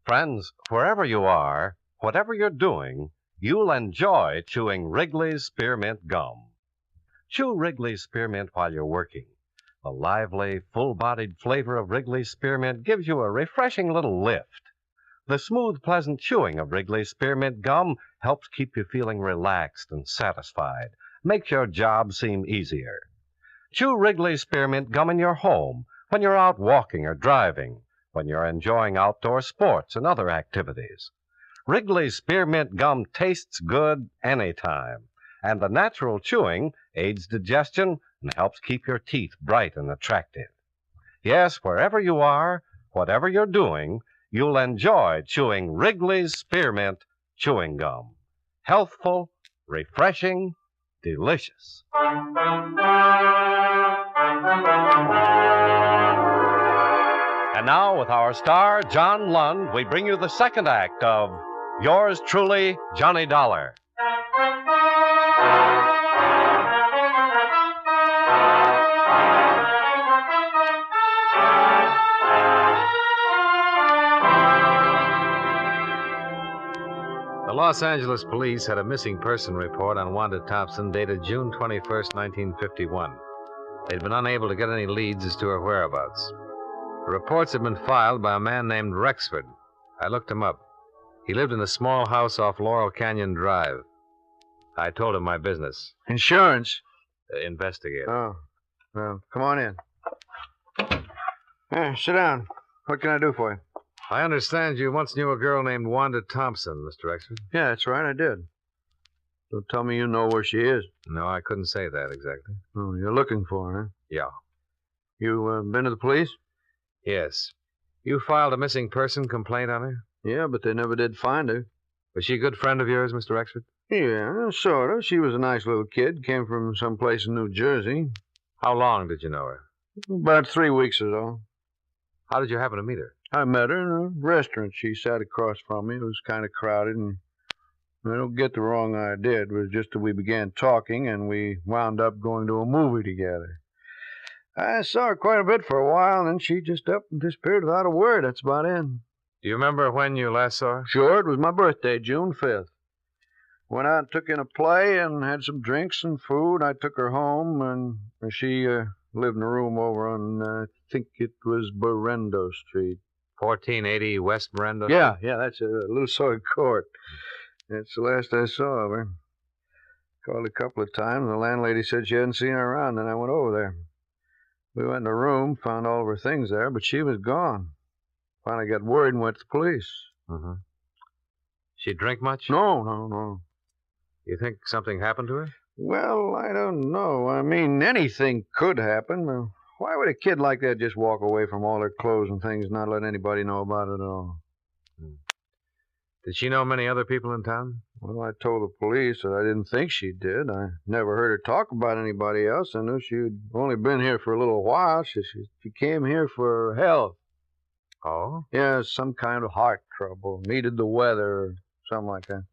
Friends, wherever you are, whatever you're doing, you'll enjoy chewing Wrigley's Spearmint Gum. Chew Wrigley's Spearmint while you're working. The lively, full-bodied flavor of Wrigley's Spearmint gives you a refreshing little lift. The smooth, pleasant chewing of Wrigley's Spearmint Gum helps keep you feeling relaxed and satisfied, makes your job seem easier. Chew Wrigley's Spearmint Gum in your home, when you're out walking or driving, when you're enjoying outdoor sports and other activities. Wrigley's Spearmint Gum tastes good anytime, and the natural chewing aids digestion and helps keep your teeth bright and attractive. Yes, wherever you are, whatever you're doing, you'll enjoy chewing Wrigley's Spearmint Chewing Gum. Healthful, refreshing, delicious. And now, with our star, John Lund, we bring you the second act of Yours Truly, Johnny Dollar.
The Los Angeles police had a missing person report on Wanda Thompson dated June 21st, 1951. They'd been unable to get any leads as to her whereabouts. The reports had been filed by a man named Rexford. I looked him up. He lived in a small house off Laurel Canyon Drive. I told him my business.
Insurance?
Investigator.
Oh. Well, come on in. Sit down. What can I do for you?
I understand you once knew a girl named Wanda Thompson, Mr. Rexford.
Yeah, that's right, I did.
So tell me you know where she is.
No, I couldn't say that exactly.
Oh, you're looking for her, huh?
Yeah.
You been to the police?
Yes. You filed a missing person complaint on her?
Yeah, but they never did find her.
Was she a good friend of yours, Mr. Rexford?
Yeah, sort of. She was a nice little kid. Came from someplace in New Jersey.
How long did you know her?
About 3 weeks or so.
How did you happen to meet her?
I met her in a restaurant. She sat across from me. It was kind of crowded, and I don't get the wrong idea. It was just that we began talking, and we wound up going to a movie together. I saw her quite a bit for a while, and then she just up and disappeared without a word. That's about it.
Do you remember when you last saw her?
Sure, it was my birthday, June 5th. Went out and took in a play and had some drinks and food. I took her home, and she lived in a room over on, I think it was Berendo Street.
1480 West Miranda?
Yeah, that's a little sort of court. That's the last I saw of her. Called a couple of times. The landlady said she hadn't seen her around, then I went over there. We went in the room, found all of her things there, but she was gone. Finally got worried and went to the police.
Mm-hmm. She drink much?
No.
You think something happened to her?
Well, I don't know. I mean, anything could happen. Why would a kid like that just walk away from all her clothes and things and not let anybody know about it at all?
Did she know many other people in town?
Well, I told the police that I didn't think she did. I never heard her talk about anybody else. I knew she'd only been here for a little while. She came here for health.
Oh?
Yeah, some kind of heart trouble. Needed the weather or something like that.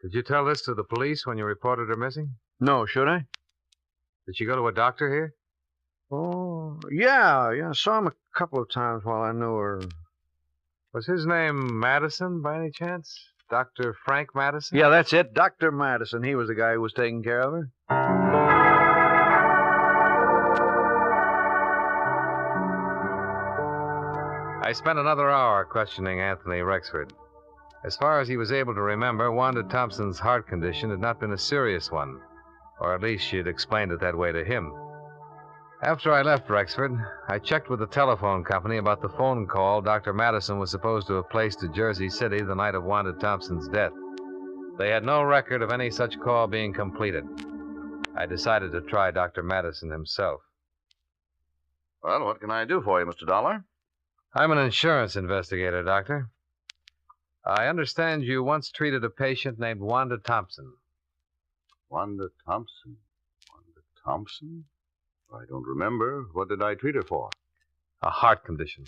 Did you tell this to the police when you reported her missing?
No, should I?
Did she go to a doctor here?
Oh, yeah. I saw him a couple of times while I knew her.
Was his name Madison, by any chance? Dr. Frank Madison?
Yeah, that's it. Dr. Madison. He was the guy who was taking care of her.
I spent another hour questioning Anthony Rexford. As far as he was able to remember, Wanda Thompson's heart condition had not been a serious one, or at least she had explained it that way to him. After I left Rexford, I checked with the telephone company about the phone call Dr. Madison was supposed to have placed to Jersey City the night of Wanda Thompson's death. They had no record of any such call being completed. I decided to try Dr. Madison himself.
Well, what can I do for you, Mr. Dollar?
I'm an insurance investigator, Doctor. I understand you once treated a patient named Wanda Thompson.
Wanda Thompson? Wanda Thompson? I don't remember. What did I treat her for?
A heart condition.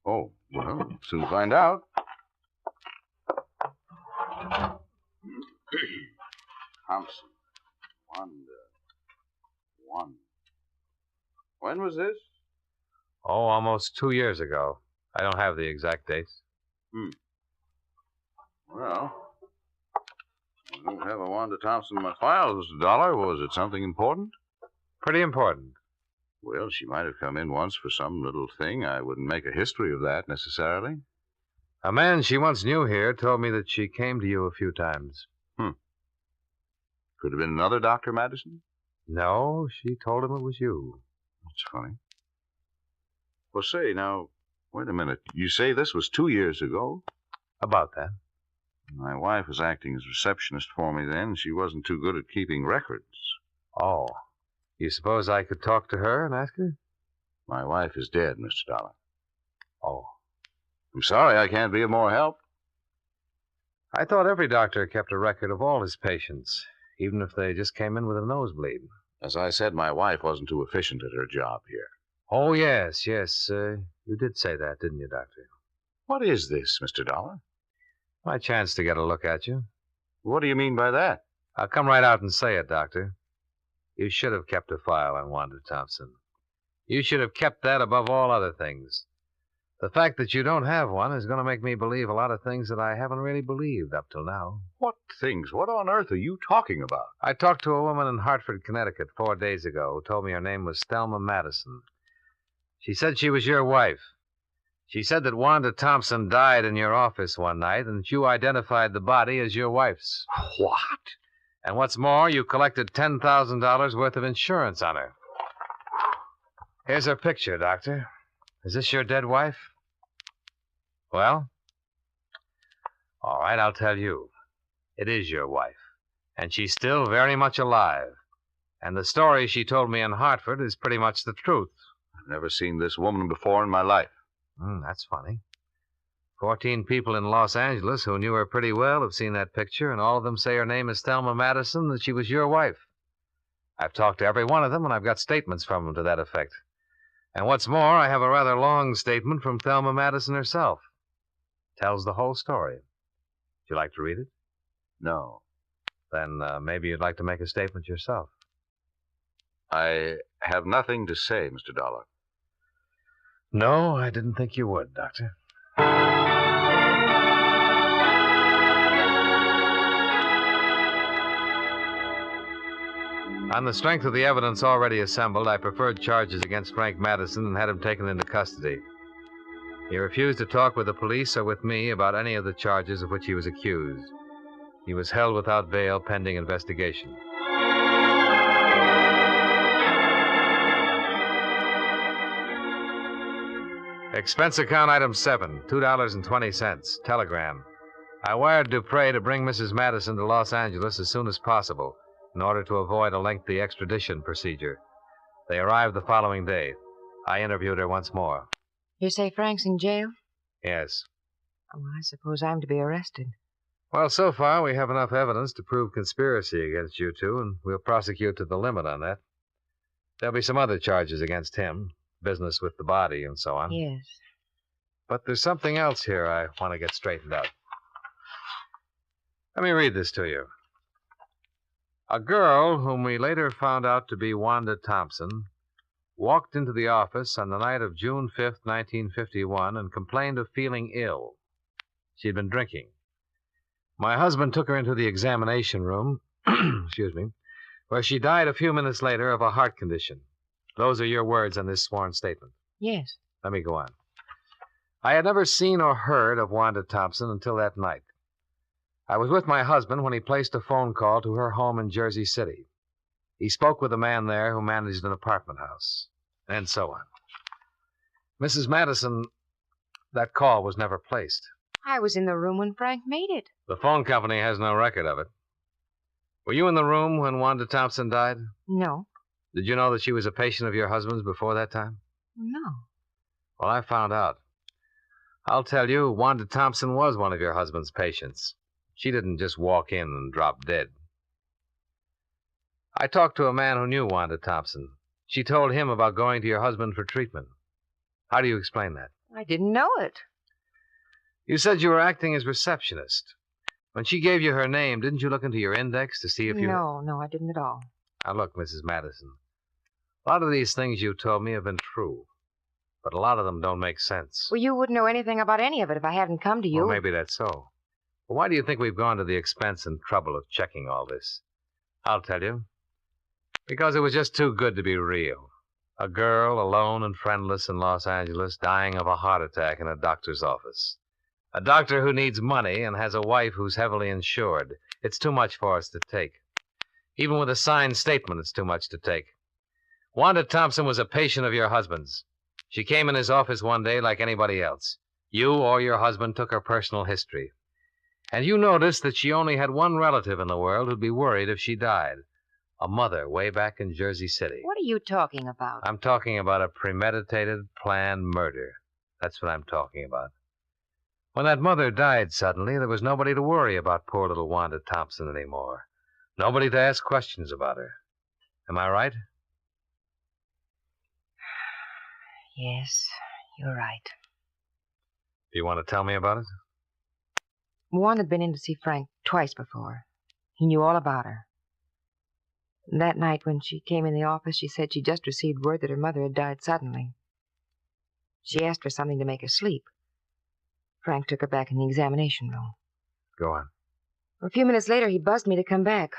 Oh, well, soon find out. Thompson. Wanda. When was this?
Oh, almost 2 years ago. I don't have the exact dates.
Well, I don't have a Wanda Thompson in my files, Mr. Dollar. Was it something important?
Pretty important.
Well, she might have come in once for some little thing. I wouldn't make a history of that necessarily.
A man she once knew here told me that she came to you a few times.
Could have been another Dr. Madison?
No, she told him it was you.
That's funny. Well, say, now, wait a minute. You say this was 2 years ago?
About that.
My wife was acting as receptionist for me then. She wasn't too good at keeping records.
Oh. You suppose I could talk to her and ask her?
My wife is dead, Mr. Dollar.
Oh.
I'm sorry I can't be of more help.
I thought every doctor kept a record of all his patients, even if they just came in with a nosebleed.
As I said, my wife wasn't too efficient at her job here.
Oh, yes. You did say that, didn't you, Doctor?
What is this, Mr. Dollar?
My chance to get a look at you.
What do you mean by that?
I'll come right out and say it, Doctor. You should have kept a file on Wanda Thompson. You should have kept that above all other things. The fact that you don't have one is going to make me believe a lot of things that I haven't really believed up till now.
What things? What on earth are you talking about?
I talked to a woman in Hartford, Connecticut 4 days ago who told me her name was Thelma Madison. She said she was your wife. She said that Wanda Thompson died in your office one night and that you identified the body as your wife's.
What?
And what's more, you collected $10,000 worth of insurance on her. Here's her picture, Doctor. Is this your dead wife? Well? All right, I'll tell you. It is your wife. And she's still very much alive. And the story she told me in Hartford is pretty much the truth.
I've never seen this woman before in my life.
That's funny. 14 people in Los Angeles who knew her pretty well have seen that picture, and all of them say her name is Thelma Madison, that she was your wife. I've talked to every one of them, and I've got statements from them to that effect. And what's more, I have a rather long statement from Thelma Madison herself. Tells the whole story. Would you like to read it?
No.
Then maybe you'd like to make a statement yourself.
I have nothing to say, Mr. Dollar.
No, I didn't think you would, Doctor. On the strength of the evidence already assembled, I preferred charges against Frank Madison and had him taken into custody. He refused to talk with the police or with me about any of the charges of which he was accused. He was held without bail pending investigation. Expense account item 7, $2.20. Telegram. I wired Dupre to bring Mrs. Madison to Los Angeles as soon as possible in order to avoid a lengthy extradition procedure. They arrived the following day. I interviewed her once more.
You say Frank's in jail?
Yes.
Oh, I suppose I'm to be arrested.
Well, so far we have enough evidence to prove conspiracy against you two, and we'll prosecute to the limit on that. There'll be some other charges against him, business with the body and so on.
Yes.
But there's something else here I want to get straightened out. Let me read this to you. A girl whom we later found out to be Wanda Thompson walked into the office on the night of June 5th, 1951, and complained of feeling ill. She'd been drinking. My husband took her into the examination room, where she died a few minutes later of a heart condition. Those are your words on this sworn statement.
Yes.
Let me go on. I had never seen or heard of Wanda Thompson until that night. I was with my husband when he placed a phone call to her home in Jersey City. He spoke with a man there who managed an apartment house, and so on. Mrs. Madison, that call was never placed.
I was in the room when Frank made it.
The phone company has no record of it. Were you in the room when Wanda Thompson died?
No.
Did you know that she was a patient of your husband's before that time?
No.
Well, I found out. I'll tell you, Wanda Thompson was one of your husband's patients. She didn't just walk in and drop dead. I talked to a man who knew Wanda Thompson. She told him about going to your husband for treatment. How do you explain that?
I didn't know it.
You said you were acting as receptionist. When she gave you her name, didn't you look into your index to see if you...
No, I didn't at all.
Now, look, Mrs. Madison. A lot of these things you told me have been true, but a lot of them don't make sense.
Well, you wouldn't know anything about any of it if I hadn't come to you.
Well, maybe that's so. But why do you think we've gone to the expense and trouble of checking all this? I'll tell you. Because it was just too good to be real. A girl, alone and friendless in Los Angeles, dying of a heart attack in a doctor's office. A doctor who needs money and has a wife who's heavily insured. It's too much for us to take. Even with a signed statement, it's too much to take. Wanda Thompson was a patient of your husband's. She came in his office one day like anybody else. You or your husband took her personal history. And you noticed that she only had one relative in the world who'd be worried if she died. A mother way back in Jersey City.
What are you talking about?
I'm talking about a premeditated, planned murder. That's what I'm talking about. When that mother died suddenly, there was nobody to worry about poor little Wanda Thompson anymore. Nobody to ask questions about her. Am I right?
Yes, you're right.
Do you want to tell me about it?
Juan had been in to see Frank twice before. He knew all about her. That night when she came in the office, she said she just received word that her mother had died suddenly. She asked for something to make her sleep. Frank took her back in the examination room.
Go on.
A few minutes later, he buzzed me to come back.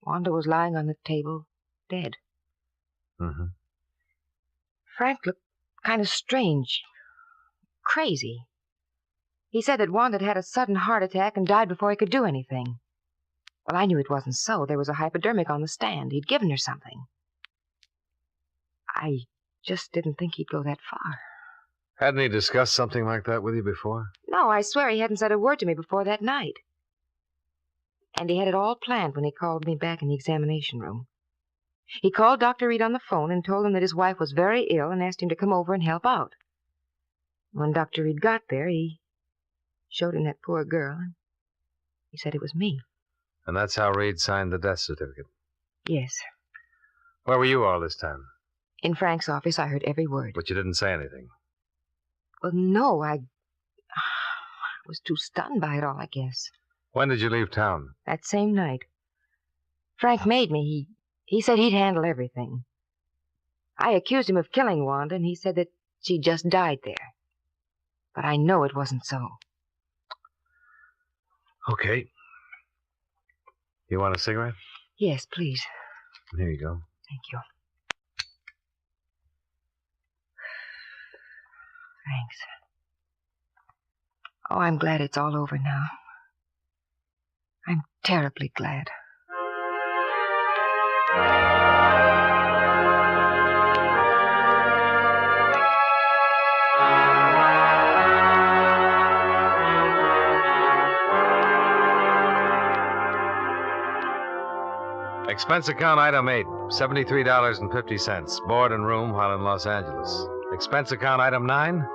Wanda was lying on the table, dead.
Mm-hmm.
Frank looked kind of strange, crazy. He said that Wanda had had a sudden heart attack and died before he could do anything. Well, I knew it wasn't so. There was a hypodermic on the stand. He'd given her something. I just didn't think he'd go that far.
Hadn't he discussed something like that with you before?
No, I swear he hadn't said a word to me before that night.
And he had it all planned when he called me back in the examination room. He called Dr. Reed on the phone and told him that his wife was very ill and asked him to come over and help out. When Dr. Reed got there, he showed him that poor girl, and he said it was me.
And that's how Reed signed the death certificate.
Yes.
Where were you all this time?
In Frank's office, I heard every word.
But you didn't say anything.
Well, no, I was too stunned by it all, I guess.
When did you leave town?
That same night. Frank made me. He said he'd handle everything. I accused him of killing Wanda, and he said that she just died there. But I know it wasn't so.
Okay. You want a cigarette?
Yes, please.
Here you go.
Thank you. Thanks. Oh, I'm glad it's all over now. I'm terribly glad.
Expense account item 8, $73.50. Board and room while in Los Angeles. Expense account item 9,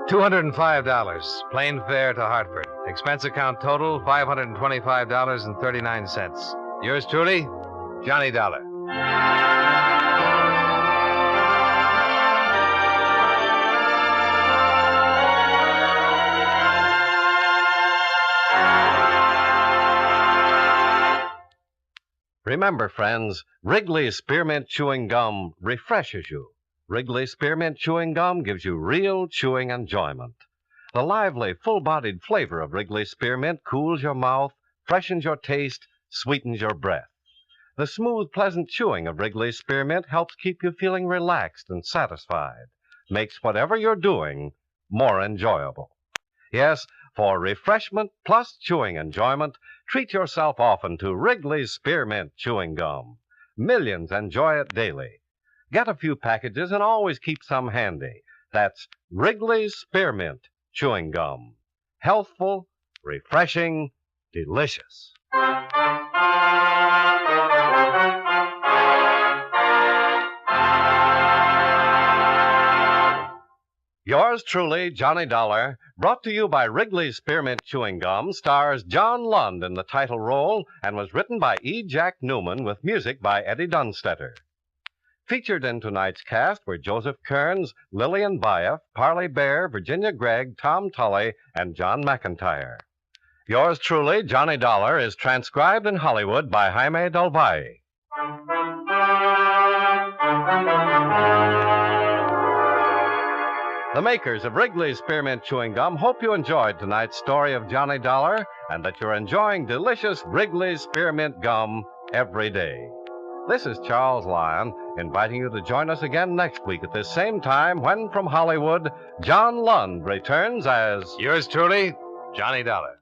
$205. Plane fare to Hartford. Expense account total, $525.39. Yours truly, Johnny Dollar.
Remember, friends, Wrigley's Spearmint Chewing Gum refreshes you. Wrigley's Spearmint Chewing Gum gives you real chewing enjoyment. The lively, full-bodied flavor of Wrigley's Spearmint cools your mouth, freshens your taste, sweetens your breath. The smooth, pleasant chewing of Wrigley's Spearmint helps keep you feeling relaxed and satisfied, makes whatever you're doing more enjoyable. Yes, for refreshment plus chewing enjoyment, treat yourself often to Wrigley's Spearmint Chewing Gum. Millions enjoy it daily. Get a few packages and always keep some handy. That's Wrigley's Spearmint Chewing Gum. Healthful, refreshing, delicious. Yours truly, Johnny Dollar, brought to you by Wrigley's Spearmint Chewing Gum, stars John Lund in the title role and was written by E. Jack Newman with music by Eddie Dunstetter. Featured in tonight's cast were Joseph Kearns, Lillian Baeff, Parley Bear, Virginia Gregg, Tom Tully, and John McIntyre. Yours truly, Johnny Dollar, is transcribed in Hollywood by Jaime Del Valle. The makers of Wrigley's Spearmint Chewing Gum hope you enjoyed tonight's story of Johnny Dollar and that you're enjoying delicious Wrigley's Spearmint Gum every day. This is Charles Lyon, inviting you to join us again next week at this same time when, from Hollywood, John Lund returns as...
Yours truly, Johnny Dollar.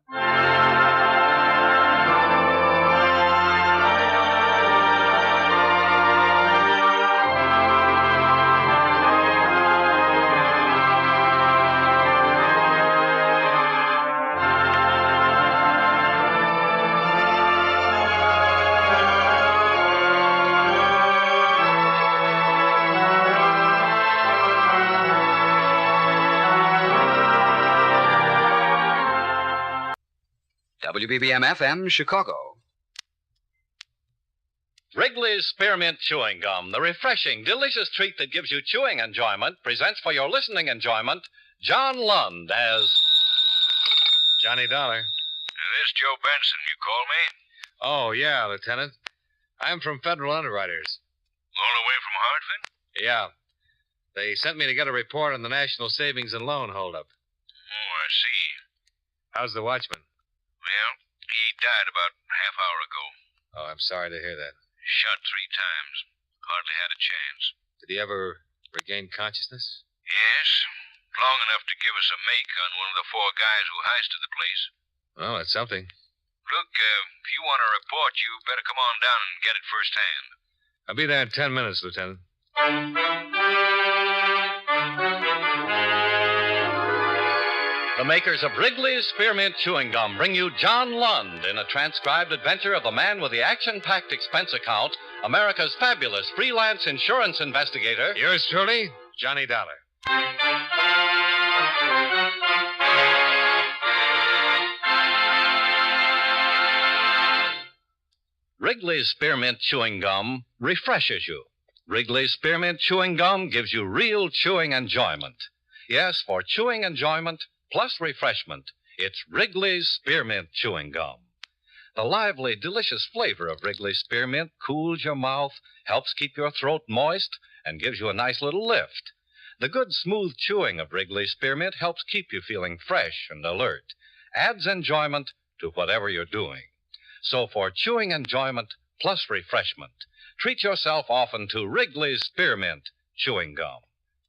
WBBM-FM, Chicago.
Wrigley's Spearmint Chewing Gum, the refreshing, delicious treat that gives you chewing enjoyment, presents for your listening enjoyment John Lund as...
Johnny Dollar.
This is Joe Benson. You call me?
Oh, yeah, Lieutenant. I'm from Federal Underwriters.
All the way from Hartford?
Yeah. They sent me to get a report on the National Savings and Loan holdup.
Oh, I see.
How's the watchman?
Well, he died about a half hour ago.
Oh, I'm sorry to hear that.
Shot 3 times. Hardly had a chance.
Did he ever regain consciousness?
Yes. Long enough to give us a make on one of the 4 guys who heisted the place.
Well, that's something.
Look, if you want a report, you better come on down and get it firsthand.
I'll be there in 10 minutes, Lieutenant.
The The makers of Wrigley's Spearmint Chewing Gum bring you John Lund in a transcribed adventure of the man with the action-packed expense account, America's fabulous freelance insurance investigator.
Yours truly, Johnny Dollar.
Wrigley's Spearmint Chewing Gum refreshes you. Wrigley's Spearmint Chewing Gum gives you real chewing enjoyment. Yes, for chewing enjoyment plus refreshment, it's Wrigley's Spearmint Chewing Gum. The lively, delicious flavor of Wrigley's Spearmint cools your mouth, helps keep your throat moist, and gives you a nice little lift. The good, smooth chewing of Wrigley's Spearmint helps keep you feeling fresh and alert, adds enjoyment to whatever you're doing. So for chewing enjoyment plus refreshment, treat yourself often to Wrigley's Spearmint Chewing Gum.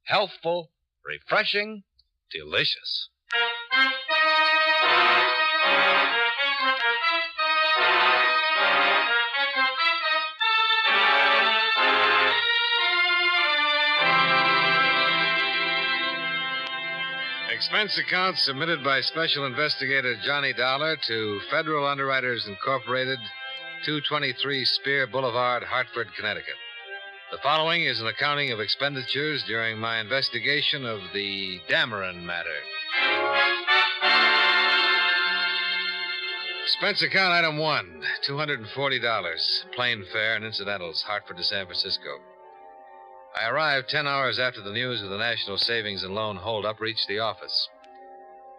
Healthful, refreshing, delicious.
Expense account submitted by Special Investigator Johnny Dollar to Federal Underwriters Incorporated, 223 Spear Boulevard, Hartford, Connecticut. The following is an accounting of expenditures during my investigation of the Dameron matter. Expense account item 1, $240, plane fare and incidentals, Hartford to San Francisco. I arrived 10 hours after the news of the National Savings and Loan holdup reached the office.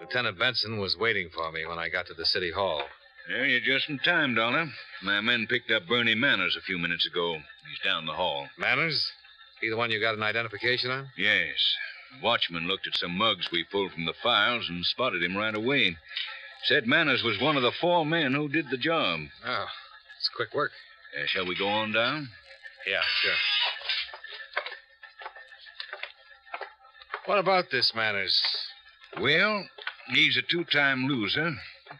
Lieutenant Benson was waiting for me when I got to the city hall.
Yeah, you're just in time, Dollar. My men picked up Bernie Manners a few minutes ago. He's down the hall.
Manners? He the one you got an identification on?
Yes. The watchman looked at some mugs we pulled from the files and spotted him right away. Said Manners was one of the 4 men who did the job.
Oh, it's quick work.
Shall we go on down?
Yeah, sure. What about this Manners?
Well, he's a 2-time loser.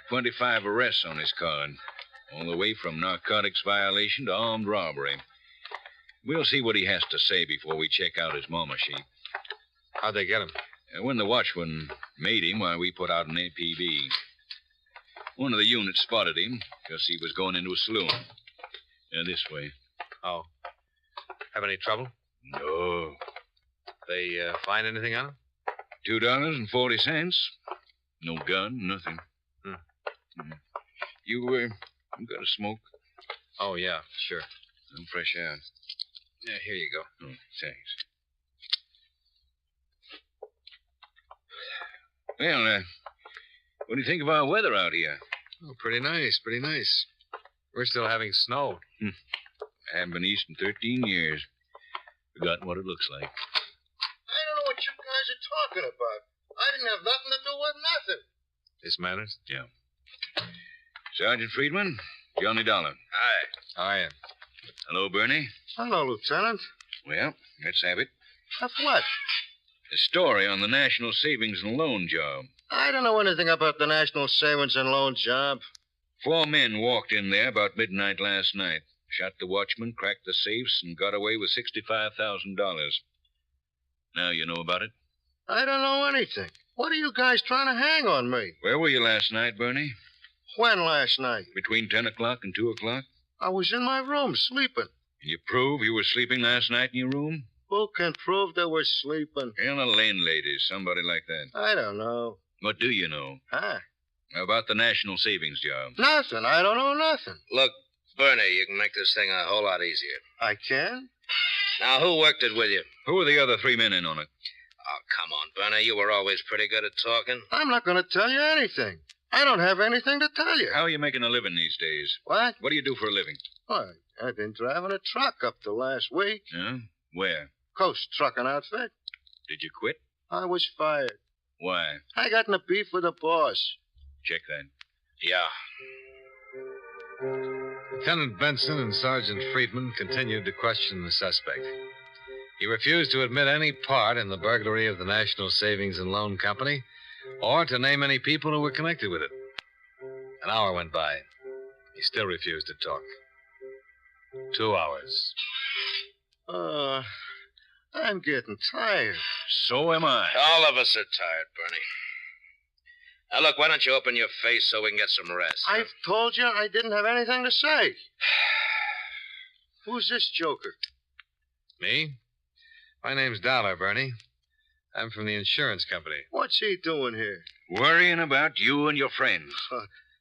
25 arrests on his card. All the way from narcotics violation to armed robbery. We'll see what he has to say before we check out his mama sheet.
How'd they get him?
When the watchman made him, we put out an APB. One of the units spotted him because he was going into a saloon. This way.
Oh. Have any trouble?
No.
They find anything on him?
$2.40. No gun, nothing. You got a smoke?
Oh, yeah, sure.
Some fresh air.
Yeah, here you go.
Oh, thanks. Well, what do you think of our weather out here?
Oh, pretty nice, pretty nice. We're still having snow.
I haven't been east in 13 years. Forgotten what it looks like.
I don't know what you guys are talking about. I didn't have nothing to do with nothing.
This Manners?
Yeah. Sergeant Friedman, Johnny Dollar.
Hi.
How are you?
Hello, Bernie.
Hello, Lieutenant.
Well, let's have it.
Of what?
A story on the National Savings and Loan job.
I don't know anything about the National Savings and Loan job.
4 men walked in there about midnight last night, shot the watchman, cracked the safes, and got away with $65,000. Now you know about it?
I don't know anything. What are you guys trying to hang on me?
Where were you last night, Bernie?
When last night?
Between 10 o'clock and 2 o'clock?
I was in my room sleeping.
Can you prove you were sleeping last night in your room?
Who can prove they were sleeping?
Well, a landlady, somebody like that.
I don't know.
What do you know?
Huh?
About the National Savings job.
Nothing. I don't know nothing.
Look, Bernie, you can make this thing a whole lot easier.
I can?
Now, who worked it with you?
Who were the other 3 men in on it?
Oh, come on, Bernie. You were always pretty good at talking.
I'm not going to tell you anything. I don't have anything to tell you.
How are you making a living these days?
What?
What do you do for a living?
Why, I've been driving a truck up to last week.
Yeah? Where?
Coast Trucking Outfit.
Did you quit?
I was fired.
Why?
I got in a beef with the boss.
Check that.
Yeah.
Lieutenant Benson and Sergeant Friedman continued to question the suspect. He refused to admit any part in the burglary of the National Savings and Loan Company or to name any people who were connected with it. An hour went by. He still refused to talk. 2 hours.
I'm getting tired.
So am I.
All of us are tired, Bernie.
Now, look, why don't you open your face so we can get some rest?
I've told you I didn't have anything to say. Who's this joker?
Me? My name's Dollar, Bernie. I'm from the insurance company.
What's he doing here?
Worrying about you and your friends.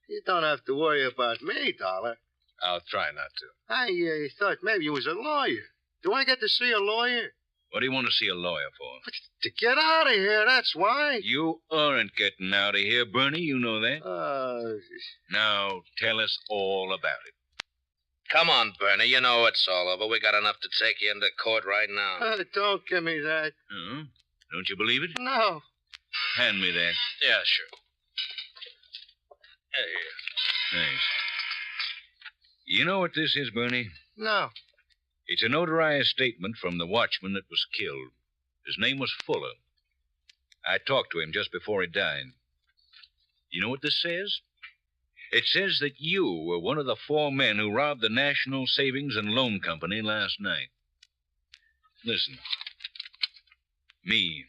You don't have to worry about me, Dollar.
I'll try not to.
I thought maybe you was a lawyer. Do I get to see a lawyer?
What do you want to see a lawyer for?
To get out of here, that's why.
You aren't getting out of here, Bernie. You know that. Now, tell us all about it. Come on, Bernie. You know it's all over. We got enough to take you into court right now.
Don't give me that.
Don't you believe it?
No.
Hand me that. Yeah, sure. Here. Thanks. You know what this is, Bernie?
No.
It's a notarized statement from the watchman that was killed. His name was Fuller. I talked to him just before he died. You know what this says? It says that you were one of the 4 men who robbed the National Savings and Loan Company last night. Listen. Me.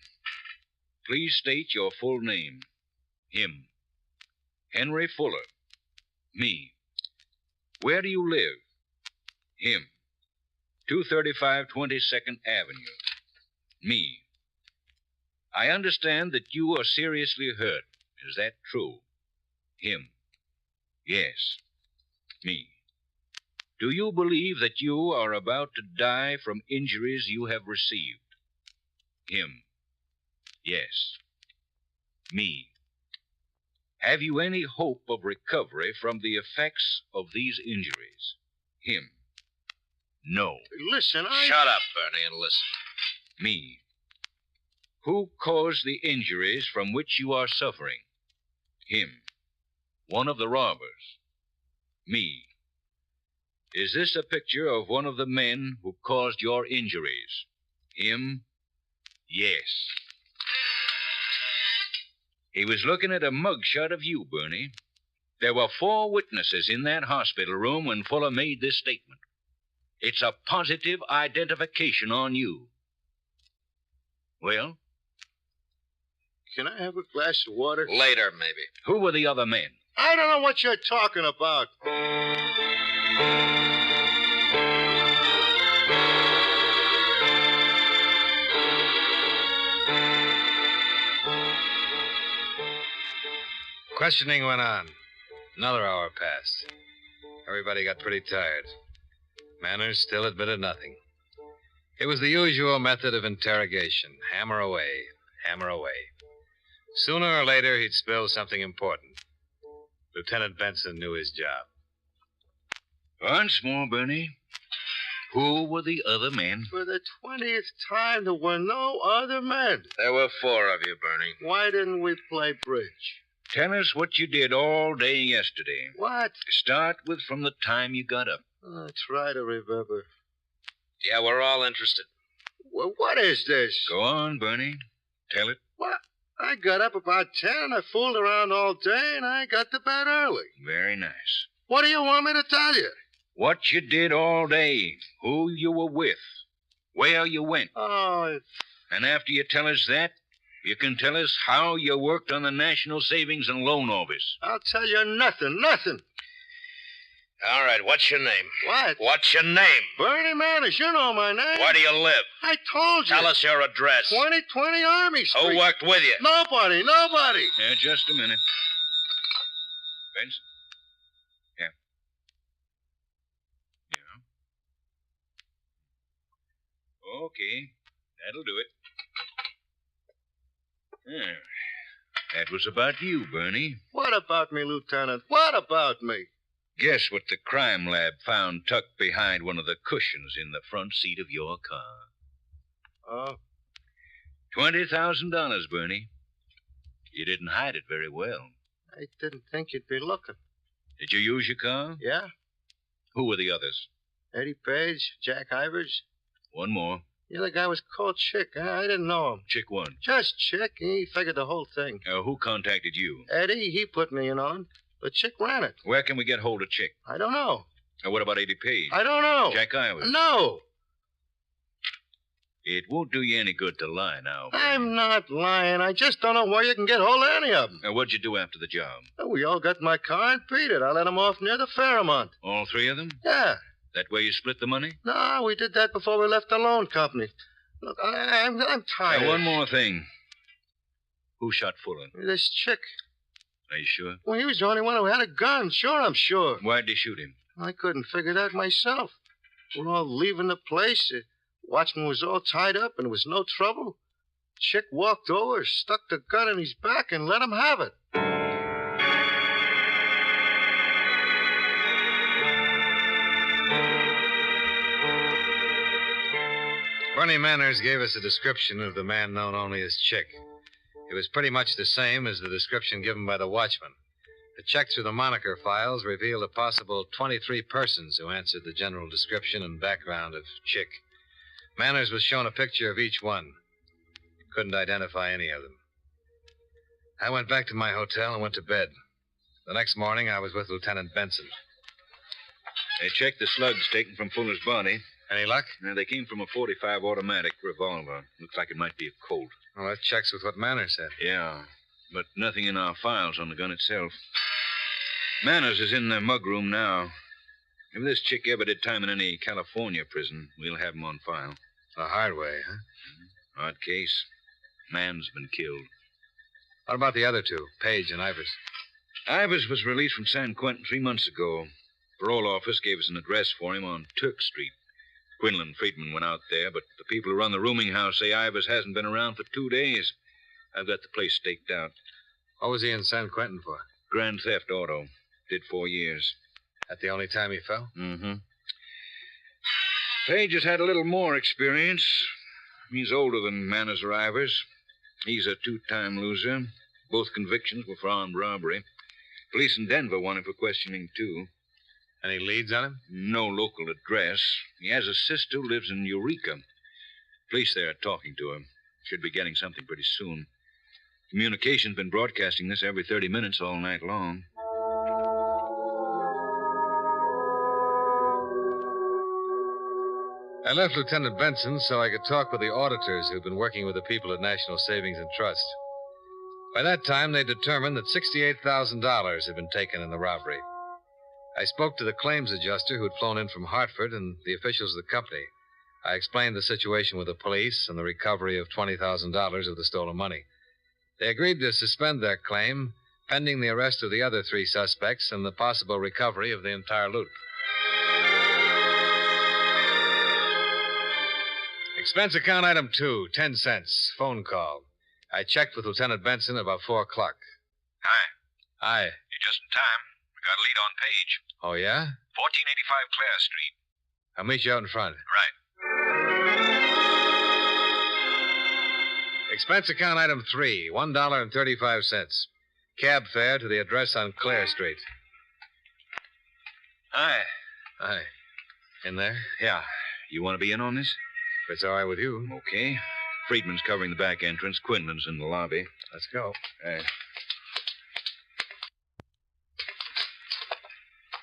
Please state your full name. Him. Henry Fuller. Me. Where do you live? Him. 235 22nd Avenue. Me. I understand that you are seriously hurt. Is that true? Him. Yes. Me. Do you believe that you are about to die from injuries you have received? Him. Yes. Me. Have you any hope of recovery from the effects of these injuries? Him. No.
Listen,
Shut up, Bernie, and listen. Me. Who caused the injuries from which you are suffering? Him. One of the robbers. Me. Is this a picture of one of the men who caused your injuries? Him? Yes. He was looking at a mugshot of you, Bernie. There were 4 witnesses in that hospital room when Fuller made this statement. It's a positive identification on you. Well?
Can I have a glass of water?
Later, maybe. Who were the other men?
I don't know what you're talking about.
Questioning went on. Another hour passed. Everybody got pretty tired. Manners still admitted nothing. It was the usual method of interrogation. Hammer away, hammer away. Sooner or later, he'd spill something important. Lieutenant Benson knew his job.
Once more, Bernie. Who were the other men?
For the 20th time, there were no other men.
There were 4 of you, Bernie.
Why didn't we play bridge?
Tell us what you did all day yesterday.
What?
Start with from the time you got up.
I'll try to remember.
Yeah, we're all interested.
Well, what is this?
Go on, Bernie. Tell it.
What? I got up about 10 and I fooled around all day and I got to bed early.
Very nice.
What do you want me to tell you?
What you did all day, who you were with, where you went.
Oh.
And after you tell us that, you can tell us how you worked on the National Savings and Loan Office.
I'll tell you nothing.
All right, what's your name?
What?
What's your name?
Bernie Manners, you know my name.
Where do you live?
I told you.
Tell us your address.
2020 Army Street.
Who worked with you?
Nobody.
Yeah, just a minute. Benson? Yeah. Okay, that'll do it. Yeah. That was about you, Bernie.
What about me, Lieutenant? What about me?
Guess what the crime lab found tucked behind one of the cushions in the front seat of your car?
Oh?
$20,000, Bernie. You didn't hide it very well.
I didn't think you'd be looking.
Did you use your car?
Yeah?
Who were the others?
Eddie Page, Jack Ivers.
One more.
The other guy was called Chick. I didn't know him.
Chick one.
Just Chick. He figured the whole thing.
Who contacted you?
Eddie, he put me in on. But Chick ran it.
Where can we get hold of Chick?
I don't know.
What about Eddie Page?
I don't know.
Jack Ivers?
No.
It won't do you any good to lie now.
I'm not lying. I just don't know where you can get hold of any of them.
Now, what'd you do after the job?
We all got in my car and beat it. I let them off near the Fairmont.
All three of them?
Yeah.
That way you split the money?
No, we did that before we left the loan company. Look, I'm tired.
Now, one more thing. Who shot Fuller?
This chick.
Are you sure?
Well, he was the only one who had a gun. Sure, I'm sure.
Why'd they shoot him?
I couldn't figure that myself. We're all leaving the place. Watchman was all tied up, and it was no trouble. Chick walked over, stuck the gun in his back, and let him have it.
Bernie Manners gave us a description of the man known only as Chick. It was pretty much the same as the description given by the watchman. A check through the moniker files revealed a possible 23 persons who answered the general description and background of Chick. Manners was shown a picture of each one. Couldn't identify any of them. I went back to my hotel and went to bed. The next morning, I was with Lieutenant Benson.
They checked the slugs taken from Fuller's body.
Any luck?
They came from a .45 automatic revolver. Looks like it might be a Colt.
Well, that checks with what Manners said.
Yeah, but nothing in our files on the gun itself. Manners is in the mug room now. If this chick ever did time in any California prison, we'll have him on file.
The hard way, huh?
Odd case. Man's been killed.
What about the other two, Page and Ivers?
Ivers was released from San Quentin 3 months ago. Parole office gave us an address for him on Turk Street. Quinlan Friedman went out there, but the people who run the rooming house say Ivers hasn't been around for 2 days. I've got the place staked out.
What was he in San Quentin for?
Grand theft auto. Did 4 years.
That the only time he fell?
Mm-hmm. Page has had a little more experience. He's older than Manners or Ivers. He's a 2-time loser. Both convictions were for armed robbery. Police in Denver want him for questioning, too.
Any leads on him?
No local address. He has a sister who lives in Eureka. Police there are talking to him. Should be getting something pretty soon. Communication's been broadcasting this every 30 minutes all night long.
I left Lieutenant Benson so I could talk with the auditors who'd been working with the people at National Savings and Trust. By that time, they determined that $68,000 had been taken in the robbery. I spoke to the claims adjuster who'd flown in from Hartford and the officials of the company. I explained the situation with the police and the recovery of $20,000 of the stolen money. They agreed to suspend their claim, pending the arrest of the other 3 suspects and the possible recovery of the entire loot. Expense account item 2, 10 cents. Phone call. I checked with Lieutenant Benson about 4 o'clock.
Hi.
Hi.
You're just in time. We got a lead on Page.
Oh, yeah?
1485 Clare Street.
I'll meet you out in front.
Right.
Expense account item 3, $1.35. Cab fare to the address on Clare Street.
Hi.
Hi. In there?
Yeah. You want to be in on this?
If it's all right with you.
Okay. Friedman's covering the back entrance. Quinlan's in the lobby.
Let's go.
Right.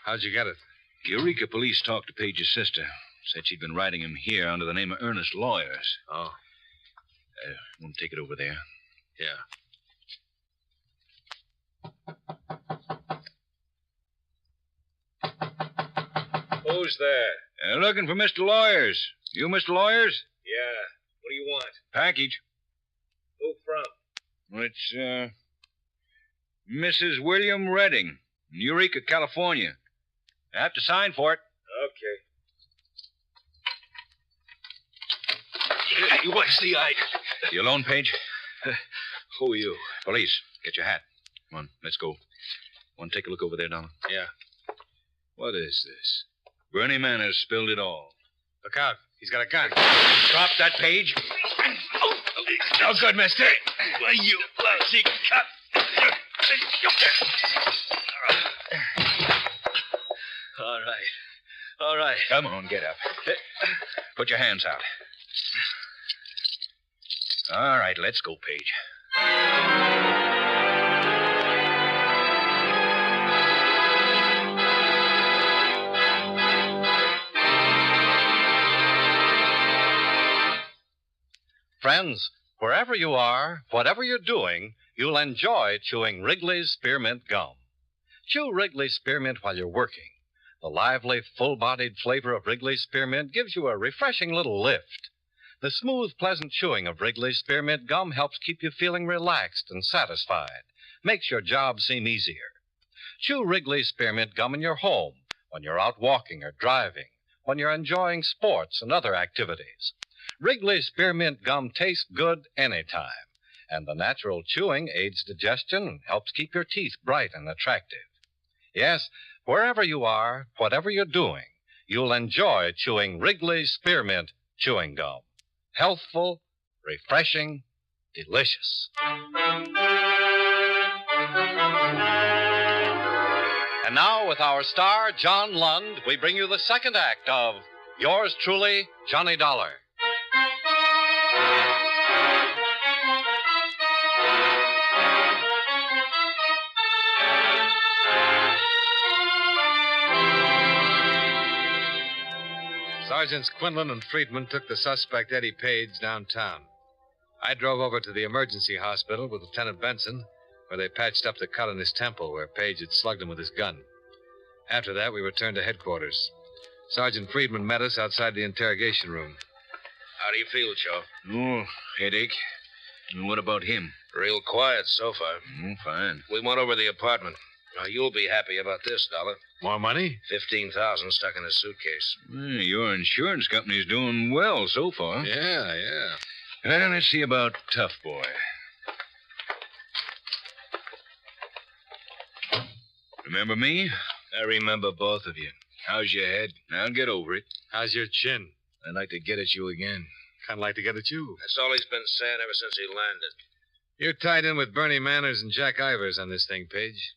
How'd you get it?
Eureka police talked to Page's sister. Said she'd been writing him here under the name of Ernest Lawyers.
Oh.
Want to take it over there?
Yeah. Who's there?
Looking for Mr. Lawyers. You Mr. Lawyers?
Yeah. What do you want?
Package.
Who from?
It's, Mrs. William Redding, Eureka, California. I have to sign for it.
Okay. What's the idea?
You alone, Page?
Who are you?
Police. Get your hat. Come on, let's go. Want to take a look over there, Donald?
Yeah.
What is this? Bernie Manners spilled it all.
Look out. He's got a gun.
Drop that, Page.
No good, mister. You lousy cut. All right.
Come on, get up. Put your hands out. All right, let's go, Page.
Friends, wherever you are, whatever you're doing, you'll enjoy chewing Wrigley's Spearmint Gum. Chew Wrigley's Spearmint while you're working. The lively, full-bodied flavor of Wrigley's Spearmint gives you a refreshing little lift. The smooth, pleasant chewing of Wrigley's Spearmint Gum helps keep you feeling relaxed and satisfied. Makes your job seem easier. Chew Wrigley's Spearmint Gum in your home, when you're out walking or driving, when you're enjoying sports and other activities. Wrigley's Spearmint Gum tastes good anytime, and the natural chewing aids digestion and helps keep your teeth bright and attractive. Yes, wherever you are, whatever you're doing, you'll enjoy chewing Wrigley's Spearmint Chewing Gum. Healthful, refreshing, delicious. And now, with our star, John Lund, we bring you the second act of Yours Truly, Johnny Dollar.
Sergeants Quinlan and Friedman took the suspect, Eddie Page, downtown. I drove over to the emergency hospital with Lieutenant Benson, where they patched up the cut on his temple where Page had slugged him with his gun. After that, we returned to headquarters. Sergeant Friedman met us outside the interrogation room.
How do you feel, Joe?
Oh, headache. And what about him?
Real quiet so far.
Fine.
We went over the apartment. Now, you'll be happy about this, Dollar.
More money?
$15,000 stuck in his suitcase.
Your insurance company's doing well so far.
Yeah.
Well, let's see about Tough Boy. Remember me?
I remember both of you. How's your head?
Now get over it.
How's your chin?
I'd like to get at you again.
Kind of like to get at you.
That's all he's been saying ever since he landed.
You're tied in with Bernie Manners and Jack Ivers on this thing, Page.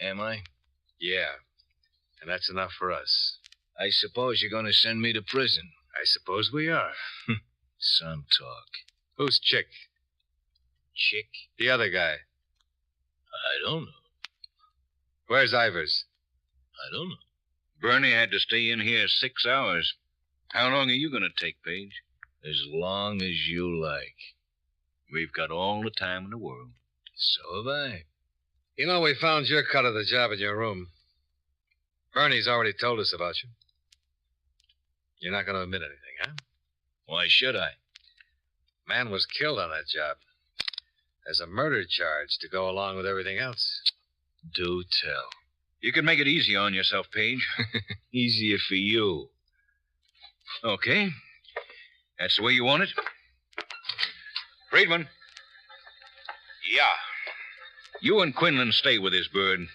Am I?
Yeah. And that's enough for us.
I suppose you're going to send me to prison.
I suppose we are.
Some talk.
Who's Chick?
Chick?
The other guy.
I don't know.
Where's Ivers?
I don't know.
Bernie had to stay in here 6 hours. How long are you going to take, Page?
As long as you like.
We've got all the time in the world.
So have I.
You know, we found your cut of the job in your room. Bernie's already told us about you. You're not going to admit anything, huh?
Why should I?
Man was killed on that job. There's a murder charge to go along with everything else.
Do tell.
You can make it easy on yourself, Page.
Easier for you.
Okay. That's the way you want it? Friedman.
Yeah.
You and Quinlan stay with this bird.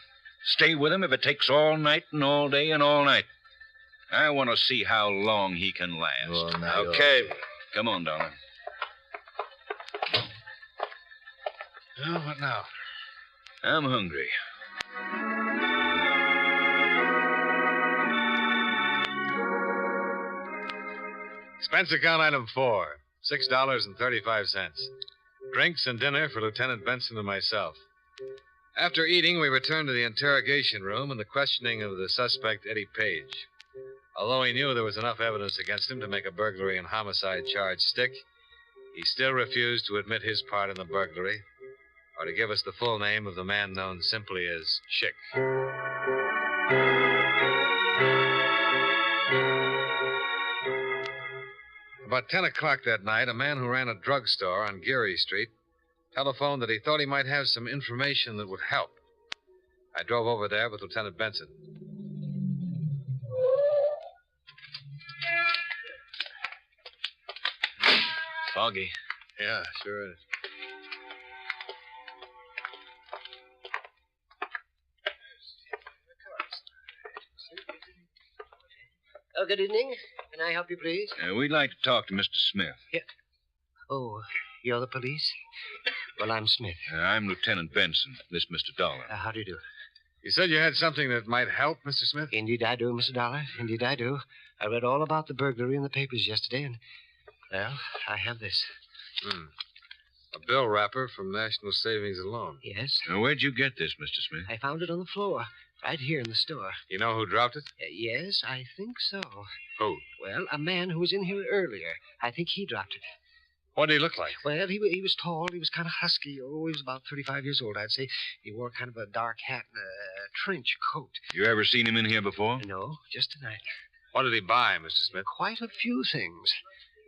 Stay with him if it takes all night and all day and all night. I want to see how long he can last.
Well, now
okay. Come on, Dollar.
Oh, what now?
I'm hungry.
Expense account item 4, $6.35. Drinks and dinner for Lieutenant Benson and myself. After eating, we returned to the interrogation room and the questioning of the suspect, Eddie Page. Although he knew there was enough evidence against him to make a burglary and homicide charge stick, he still refused to admit his part in the burglary or to give us the full name of the man known simply as Chick. About 10 o'clock that night, a man who ran a drugstore on Geary Street telephoned that he thought he might have some information that would help. I drove over there with Lieutenant Benson.
Foggy.
Yeah, sure is.
Oh, good evening. Can I help you, please?
We'd like to talk to Mr. Smith.
Yeah. Oh, you're the police? Well, I'm Smith.
I'm Lieutenant Benson. This Mr. Dollar.
How do you do?
You said you had something that might help, Mr. Smith?
Indeed I do, Mr. Dollar. Indeed I do. I read all about the burglary in the papers yesterday, and, well, I have this.
A bill wrapper from National Savings and Loan.
Yes?
Where'd you get this, Mr. Smith?
I found it on the floor, right here in the store.
You know who dropped it?
Yes, I think so.
Who?
Well, a man who was in here earlier. I think he dropped it.
What did he look like?
Well, he was tall. He was kind of husky. Oh, he was about 35 years old, I'd say. He wore kind of a dark hat and a trench coat.
You ever seen him in here before?
No, just tonight.
What did he buy, Mr. Smith?
Quite a few things.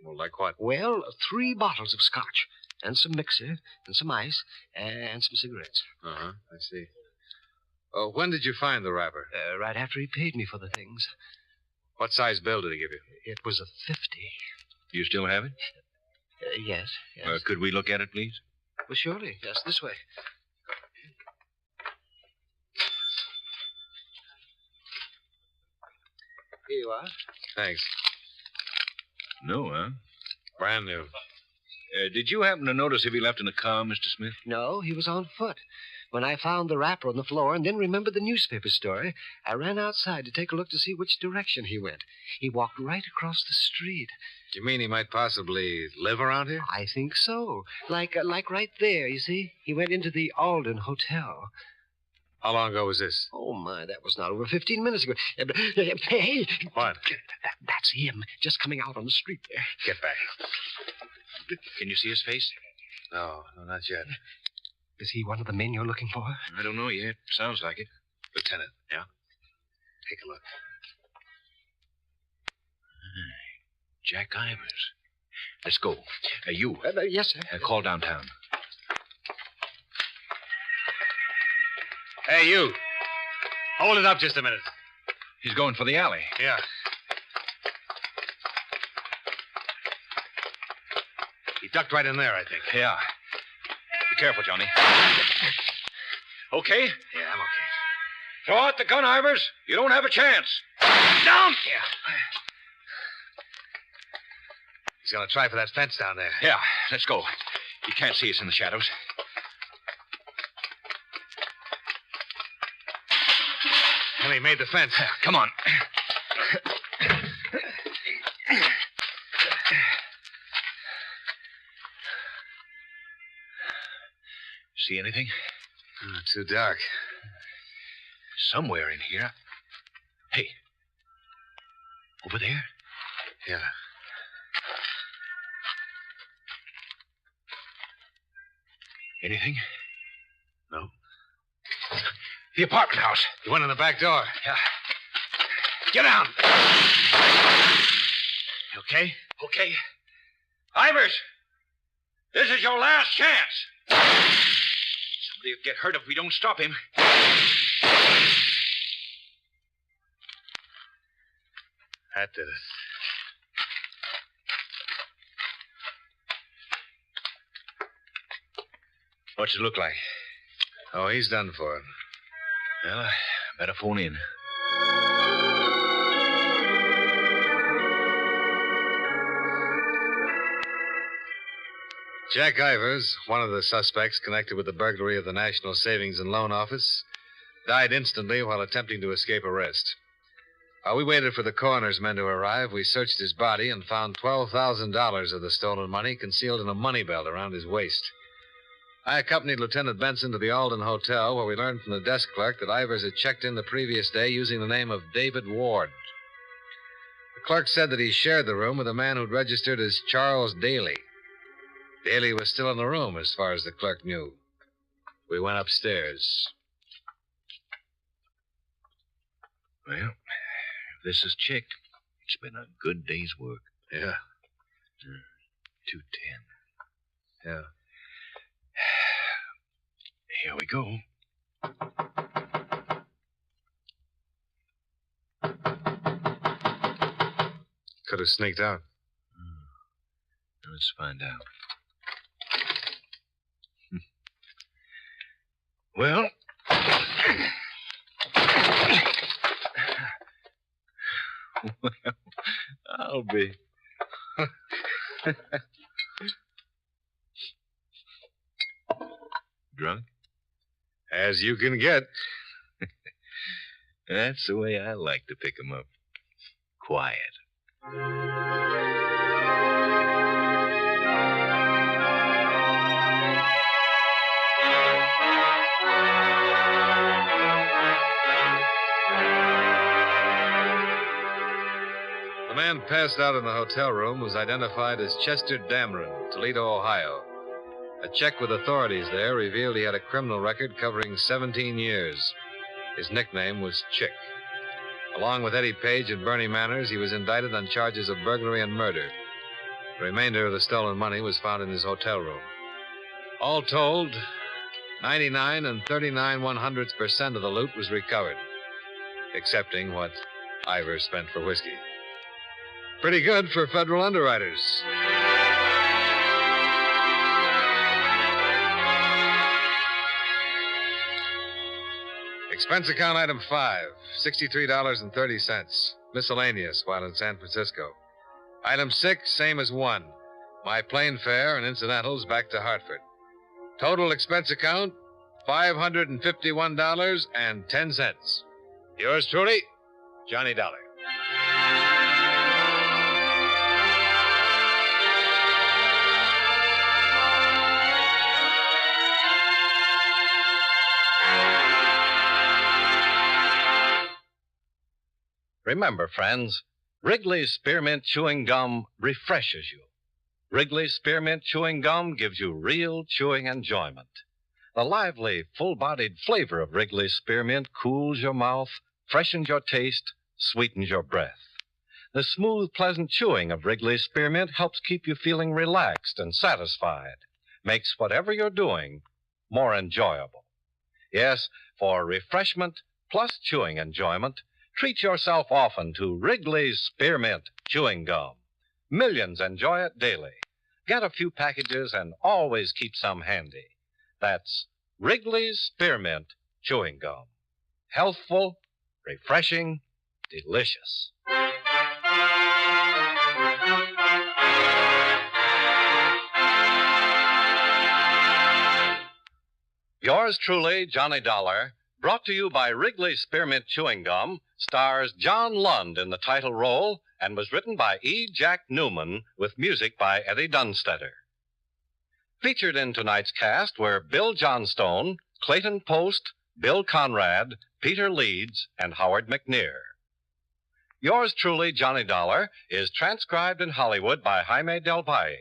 Well, like what?
Well, 3 bottles of scotch, and some mixer, and some ice, and some cigarettes.
Uh-huh, I see. When did you find the wrapper?
Right after he paid me for the things.
What size bill did he give you?
It was a 50.
You still have it?
Yes.
Could we look at it, please?
Well, surely. Yes, this way. Here you are.
Thanks.
No, huh?
Brand new.
Did you happen to notice if he left in a car, Mr. Smith?
No, he was on foot. When I found the wrapper on the floor and then remembered the newspaper story, I ran outside to take a look to see which direction he went. He walked right across the street.
You mean he might possibly live around here?
I think so. Like right there, you see? He went into the Alden Hotel.
How long ago was this?
Oh, my, that was not over 15 minutes ago. Hey!
What?
That's him, just coming out on the street there.
Get back.
Can you see his face?
No, not yet.
Is he one of the men you're looking for?
I don't know yet. Sounds like it.
Lieutenant.
Yeah?
Take a look.
Jack Ivers. Let's go. You.
Yes, sir.
Call downtown.
Hey, you. Hold it up just a minute.
He's going for the alley.
Yeah. He ducked right in there, I think.
Yeah. Be careful, Johnny. Okay?
Yeah, I'm okay.
Throw out the gun, Ivers. You don't have a chance.
Down! Yeah. He's gonna try for that fence down there.
Yeah, let's go. He can't see us in the shadows.
And he made the fence.
Come on. See anything?
Too dark.
Somewhere in here. Hey. Over there?
Yeah.
Anything?
No.
The apartment house.
He went in the back door.
Yeah. Get down.
You okay?
Okay. Ivers, this is your last chance. Somebody will get hurt if we don't stop him.
That did it.
What's it look like?
Oh, he's done for.
Well, I better phone in.
Jack Ivers, one of the suspects connected with the burglary of the National Savings and Loan Office, died instantly while attempting to escape arrest. While we waited for the coroner's men to arrive, we searched his body and found $12,000 of the stolen money concealed in a money belt around his waist. I accompanied Lieutenant Benson to the Alden Hotel, where we learned from the desk clerk that Ivers had checked in the previous day using the name of David Ward. The clerk said that he shared the room with a man who'd registered as Charles Daly. Daly was still in the room, as far as the clerk knew. We went upstairs.
Well, if this is checked, it's been a good day's work.
Yeah.
210.
Yeah.
Here we go.
Could have sneaked out.
Let's find out. Well, I'll be. Drunk?
As you can get.
That's the way I like to pick 'em up. Quiet.
The man man passed out in the hotel room was identified as Chester Dameron, Toledo, Ohio. A check with authorities there revealed he had a criminal record covering 17 years. His nickname was Chick. Along with Eddie Page and Bernie Manners, he was indicted on charges of burglary and murder. The remainder of the stolen money was found in his hotel room. All told, 99 and 39/100% of the loot was recovered, excepting what Ivor spent for whiskey. Pretty good for federal underwriters. Expense account item 5, $63.30. Miscellaneous while in San Francisco. Item 6, same as 1. My plane fare and incidentals back to Hartford. Total expense account, $551.10. Yours truly, Johnny Dollar.
Remember, friends, Wrigley's Spearmint Chewing Gum refreshes you. Wrigley's Spearmint Chewing Gum gives you real chewing enjoyment. The lively, full-bodied flavor of Wrigley's Spearmint cools your mouth, freshens your taste, sweetens your breath. The smooth, pleasant chewing of Wrigley's Spearmint helps keep you feeling relaxed and satisfied, makes whatever you're doing more enjoyable. Yes, for refreshment plus chewing enjoyment, treat yourself often to Wrigley's Spearmint Chewing Gum. Millions enjoy it daily. Get a few packages and always keep some handy. That's Wrigley's Spearmint Chewing Gum. Healthful, refreshing, delicious. Yours truly, Johnny Dollar, brought to you by Wrigley's Spearmint Chewing Gum, stars John Lund in the title role and was written by E. Jack Newman with music by Eddie Dunstetter. Featured in tonight's cast were Bill Johnstone, Clayton Post, Bill Conrad, Peter Leeds, and Howard McNear. Yours truly, Johnny Dollar, is transcribed in Hollywood by Jaime Del Valle.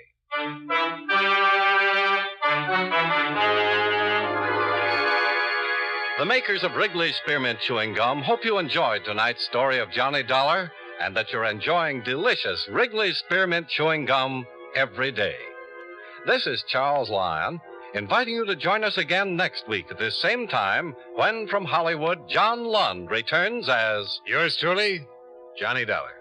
The makers of Wrigley's Spearmint Chewing Gum hope you enjoyed tonight's story of Johnny Dollar and that you're enjoying delicious Wrigley's Spearmint Chewing Gum every day. This is Charles Lyon, inviting you to join us again next week at this same time when, from Hollywood, John Lund returns as
Yours truly, Johnny Dollar.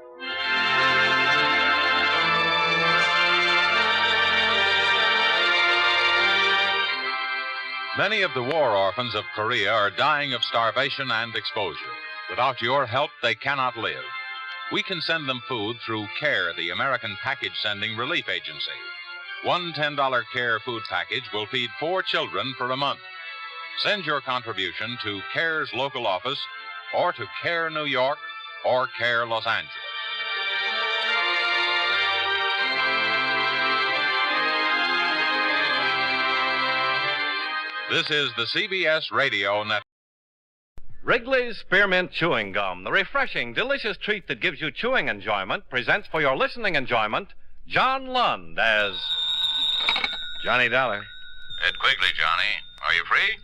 Many of the war orphans of Korea are dying of starvation and exposure. Without your help, they cannot live. We can send them food through CARE, the American Package Sending Relief Agency. One $10 CARE food package will feed 4 children for a month. Send your contribution to CARE's local office or to CARE New York or CARE Los Angeles. This is the CBS Radio Network.
Wrigley's Spearmint Chewing Gum, the refreshing, delicious treat that gives you chewing enjoyment, presents for your listening enjoyment John Lund as
Johnny Dollar.
Ed Quigley, Johnny. Are you free?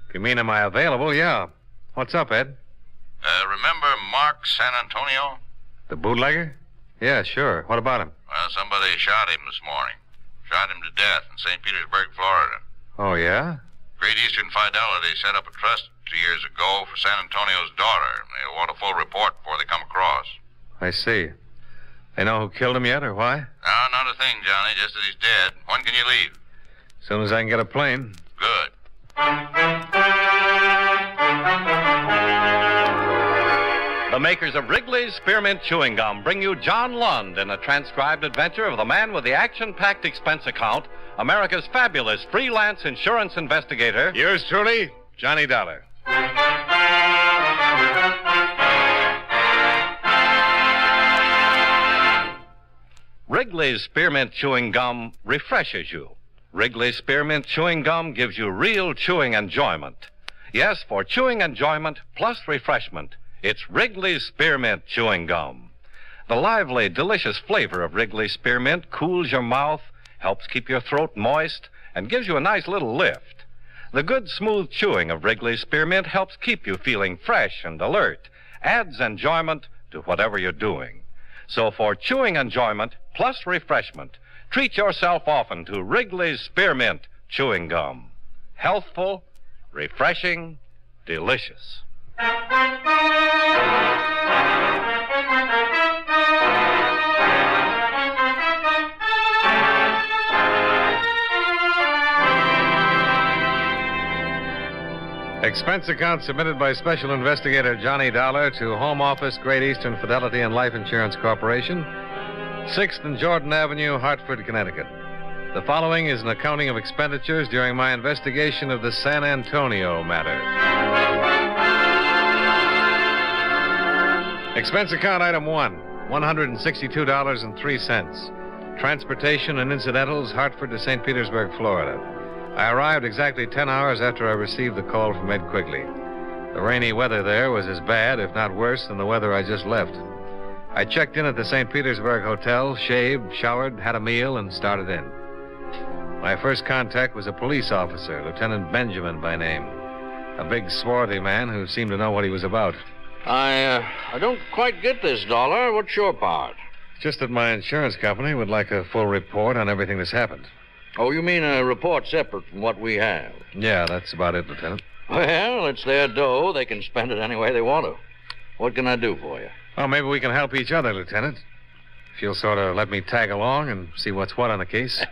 If you mean am I available, yeah. What's up, Ed?
Remember Mark San Antonio?
The bootlegger? Yeah, sure. What about him?
Well, somebody shot him this morning. Shot him to death in St. Petersburg, Florida.
Oh, yeah?
Great Eastern Fidelity set up a trust 2 years ago for San Antonio's daughter. They want a full report before they come across.
I see. They know who killed him yet, or why?
No, not a thing, Johnny, just that he's dead. When can you leave?
As soon as I can get a plane.
Good.
The makers of Wrigley's Spearmint Chewing Gum bring you John Lund in a transcribed adventure of the man with the action-packed expense account, America's fabulous freelance insurance investigator.
Yours truly, Johnny Dollar.
Wrigley's Spearmint Chewing Gum refreshes you. Wrigley's Spearmint Chewing Gum gives you real chewing enjoyment. Yes, for chewing enjoyment plus refreshment, it's Wrigley's Spearmint Chewing Gum. The lively, delicious flavor of Wrigley Spearmint cools your mouth, helps keep your throat moist, and gives you a nice little lift. The good, smooth chewing of Wrigley Spearmint helps keep you feeling fresh and alert, adds enjoyment to whatever you're doing. So for chewing enjoyment plus refreshment, treat yourself often to Wrigley's Spearmint chewing gum. Healthful, refreshing, delicious.
Expense account submitted by Special Investigator Johnny Dollar to Home Office, Great Eastern Fidelity and Life Insurance Corporation, 6th and Jordan Avenue, Hartford, Connecticut. The following is an accounting of expenditures during my investigation of the San Antonio matter. Expense account item 1, $162.03. Transportation and incidentals, Hartford to St. Petersburg, Florida. I arrived exactly 10 hours after I received the call from Ed Quigley. The rainy weather there was as bad, if not worse, than the weather I just left. I checked in at the St. Petersburg Hotel, shaved, showered, had a meal, and started in. My first contact was a police officer, Lieutenant Benjamin by name. A big, swarthy man who seemed to know what he was about.
I don't quite get this, Dollar. What's your part?
Just that my insurance company would like a full report on everything that's happened.
Oh, you mean a report separate from what we have?
Yeah, that's about it, Lieutenant.
Well, it's their dough. They can spend it any way they want to. What can I do for you?
Well, maybe we can help each other, Lieutenant. If you'll sort of let me tag along and see what's what on the case.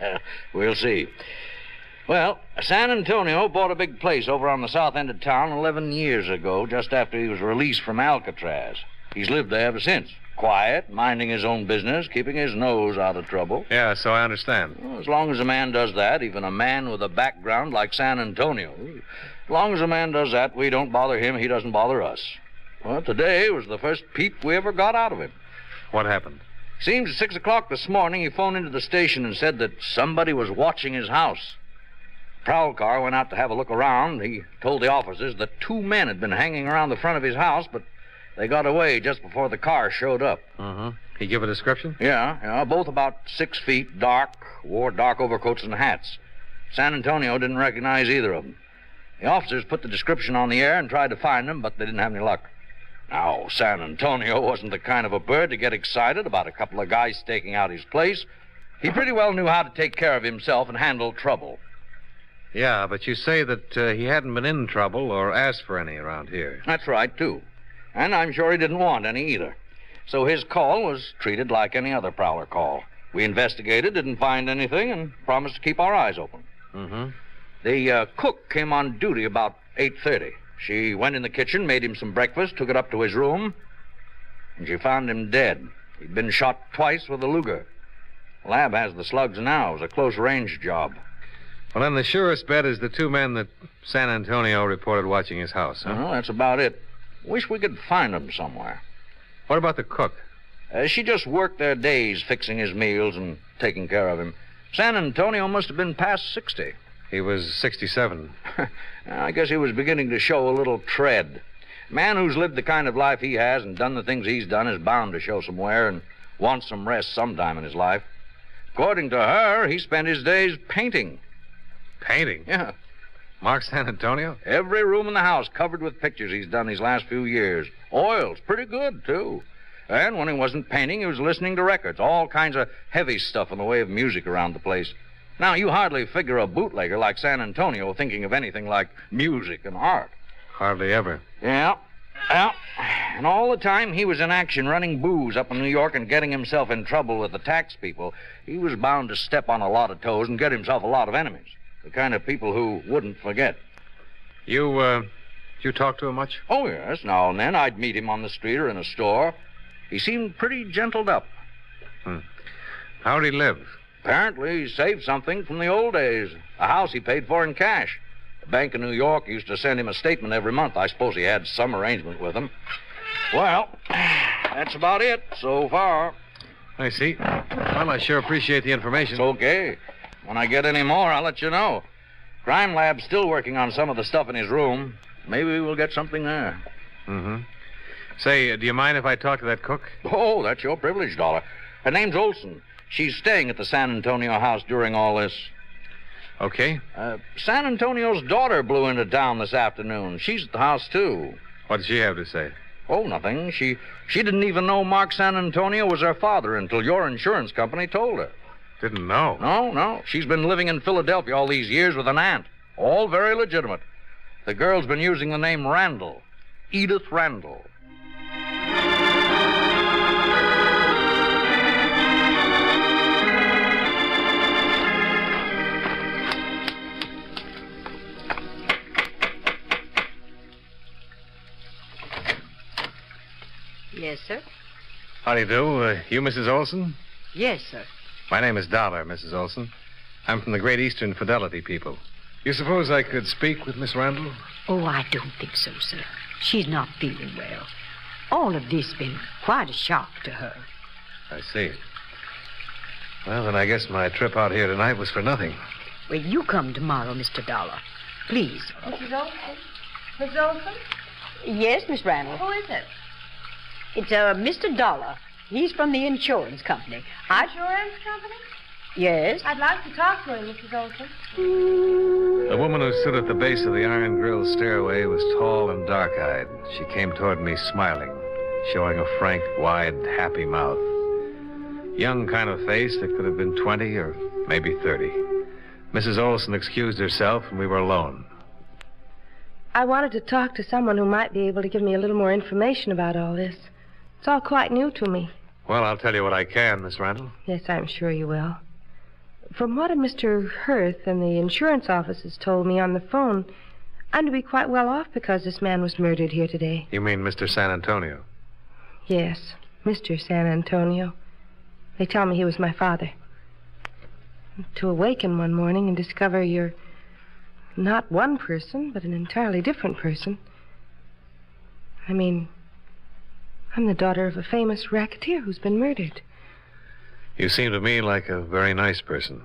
We'll see. Well, San Antonio bought a big place over on the south end of town 11 years ago, just after he was released from Alcatraz. He's lived there ever since. Quiet, minding his own business, keeping his nose out of trouble.
Yeah, so I understand.
Well, as long as a man does that, even a man with a background like San Antonio, as long as a man does that, we don't bother him, he doesn't bother us. Well, today was the first peep we ever got out of him.
What happened?
Seems at 6 o'clock this morning he phoned into the station and said that somebody was watching his house. Prowl car went out to have a look around. He told the officers that 2 men had been hanging around the front of his house, but they got away just before the car showed up.
Uh-huh. He give a description?
Yeah, both about 6 feet, dark, wore dark overcoats and hats. San Antonio didn't recognize either of them. The officers put the description on the air and tried to find them, but they didn't have any luck. Now, San Antonio wasn't the kind of a bird to get excited about a couple of guys staking out his place. He pretty well knew how to take care of himself and handle trouble.
Yeah, but you say that he hadn't been in trouble or asked for any around here.
That's right, too. And I'm sure he didn't want any either. So his call was treated like any other prowler call. We investigated, didn't find anything, and promised to keep our eyes open.
Mm-hmm.
The cook came on duty about 8:30. She went in the kitchen, made him some breakfast, took it up to his room, and she found him dead. He'd been shot twice with a Luger. The lab has the slugs now. It was a close-range job.
Well, then the surest bet is the 2 men that San Antonio reported watching his house, huh?
Well, that's about it. Wish we could find them somewhere.
What about the cook?
She just worked their days fixing his meals and taking care of him. San Antonio must have been past 60.
He was 67.
I guess he was beginning to show a little tread. A man who's lived the kind of life he has and done the things he's done is bound to show some wear and wants some rest sometime in his life. According to her, he spent his days painting.
Painting?
Yeah.
Mark San Antonio?
Every room in the house covered with pictures he's done these last few years. Oils, pretty good, too. And when he wasn't painting, he was listening to records, all kinds of heavy stuff in the way of music around the place. Now, you hardly figure a bootlegger like San Antonio thinking of anything like music and art.
Hardly ever.
Yeah. And all the time he was in action running booze up in New York and getting himself in trouble with the tax people, he was bound to step on a lot of toes and get himself a lot of enemies. The kind of people who wouldn't forget.
You talk to him much?
Oh, yes. Now and then I'd meet him on the street or in a store. He seemed pretty gentled up.
How'd he live?
Apparently he saved something from the old days. A house he paid for in cash. The Bank of New York used to send him a statement every month. I suppose he had some arrangement with them. Well, that's about it so far.
I see. Well, I sure appreciate the information.
It's okay. When I get any more, I'll let you know. Crime Lab's still working on some of the stuff in his room. Maybe we'll get something there.
Mm-hmm. Say, do you mind if I talk to that cook?
Oh, that's your privilege, Dollar. Her name's Olson. She's staying at the San Antonio house during all this.
Okay.
San Antonio's daughter blew into town this afternoon. She's at the house, too.
What did she have to say?
Oh, nothing. She didn't even know Mark San Antonio was her father until your insurance company told her.
Didn't know?
No. She's been living in Philadelphia all these years with an aunt. All very legitimate. The girl's been using the name Randall. Edith Randall.
Yes, sir.
How do you do? You Mrs. Olson?
Yes, sir.
My name is Dollar, Mrs. Olson. I'm from the Great Eastern Fidelity people. You suppose I could speak with Miss Randall?
Oh, I don't think so, sir. She's not feeling well. All of this been quite a shock to her.
I see. Well, then I guess my trip out here tonight was for nothing.
Well, you come tomorrow, Mr. Dollar. Please.
Mrs. Olson? Mrs. Olson?
Yes, Miss Randall.
Who is it?
It's Mr. Dollar. He's from the insurance company.
Insurance company?
Yes.
I'd like to talk to him, Mrs. Olson.
The woman who stood at the base of the iron grill stairway was tall and dark-eyed. She came toward me smiling, showing a frank, wide, happy mouth. Young kind of face that could have been 20 or maybe 30. Mrs. Olson excused herself, and we were alone.
I wanted to talk to someone who might be able to give me a little more information about all this. It's all quite new to me.
Well, I'll tell you what I can, Miss Randall.
Yes, I'm sure you will. From what Mr. Hurth and the insurance offices told me on the phone, I'm to be quite well off because this man was murdered here today.
You mean Mr. San Antonio?
Yes, Mr. San Antonio. They tell me he was my father. To awaken one morning and discover you're not one person, but an entirely different person. I mean, I'm the daughter of a famous racketeer who's been murdered.
You seem to me like a very nice person.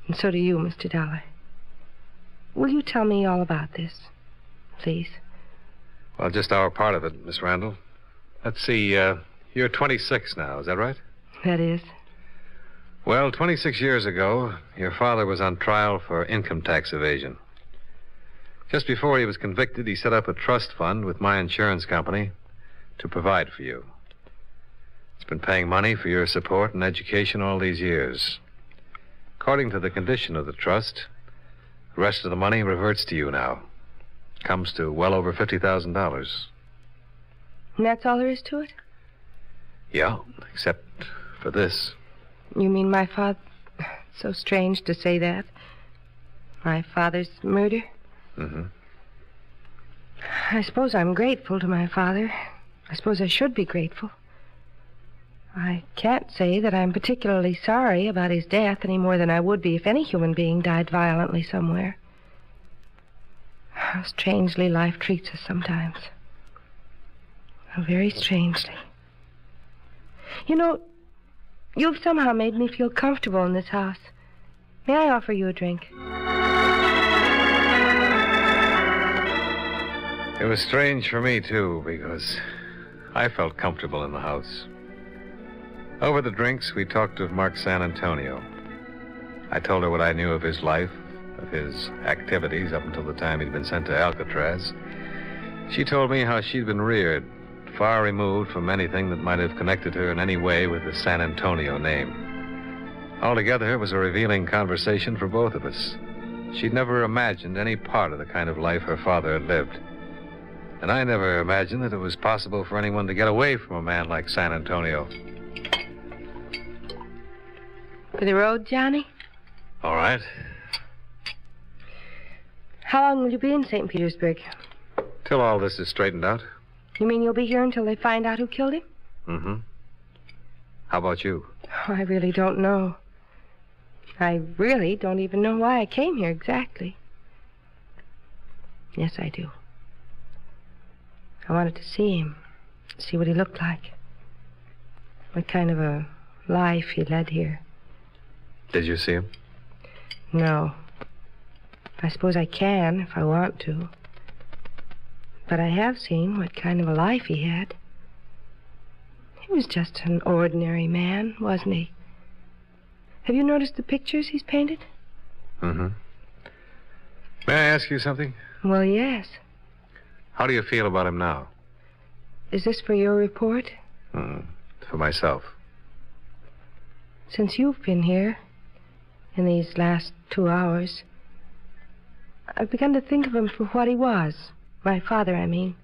And so do you, Mr. Dollar. Will you tell me all about this, please?
Well, just our part of it, Miss Randall. Let's see, you're 26 now, is that right?
That is.
Well, 26 years ago, your father was on trial for income tax evasion. Just before he was convicted, he set up a trust fund with my insurance company to provide for you. It's been paying money for your support and education all these years. According to the condition of the trust, the rest of the money reverts to you now. Comes to well over $50,000.
And that's all there is to it?
Yeah, except for this.
You mean my father... It's so strange to say that. My father's murder?
Mm-hmm.
I suppose I'm grateful to my father. I suppose I should be grateful. I can't say that I'm particularly sorry about his death any more than I would be if any human being died violently somewhere. How strangely life treats us sometimes. How very strangely. You know, you've somehow made me feel comfortable in this house. May I offer you a drink?
It was strange for me, too, because I felt comfortable in the house. Over the drinks, we talked of Mark San Antonio. I told her what I knew of his life, of his activities up until the time he'd been sent to Alcatraz. She told me how she'd been reared, far removed from anything that might have connected her in any way with the San Antonio name. Altogether, it was a revealing conversation for both of us. She'd never imagined any part of the kind of life her father had lived. And I never imagined that it was possible for anyone to get away from a man like San Antonio.
For the road, Johnny?
All right.
How long will you be in St. Petersburg?
Till all this is straightened out.
You mean you'll be here until they find out who killed him?
Mm-hmm. How about you?
Oh, I really don't know. I really don't even know why I came here exactly. Yes, I do. I wanted to see him, see what he looked like. What kind of a life he led here.
Did you see him?
No. I suppose I can if I want to. But I have seen what kind of a life he had. He was just an ordinary man, wasn't he? Have you noticed the pictures he's painted?
Mm-hmm. May I ask you something?
Well, yes.
How do you feel about him now?
Is this for your report?
For myself.
Since you've been here, in these last 2 hours, I've begun to think of him for what he was. My father, I mean.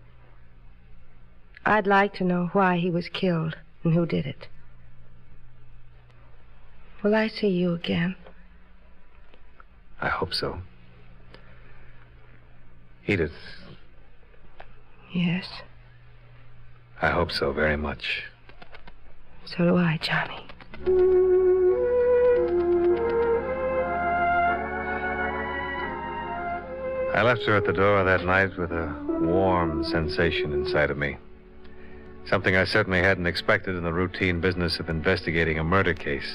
I'd like to know why he was killed and who did it. Will I see you again?
I hope so. Edith.
Yes.
I hope so very much.
So do I, Johnny.
I left her at the door that night with a warm sensation inside of me. Something I certainly hadn't expected in the routine business of investigating a murder case.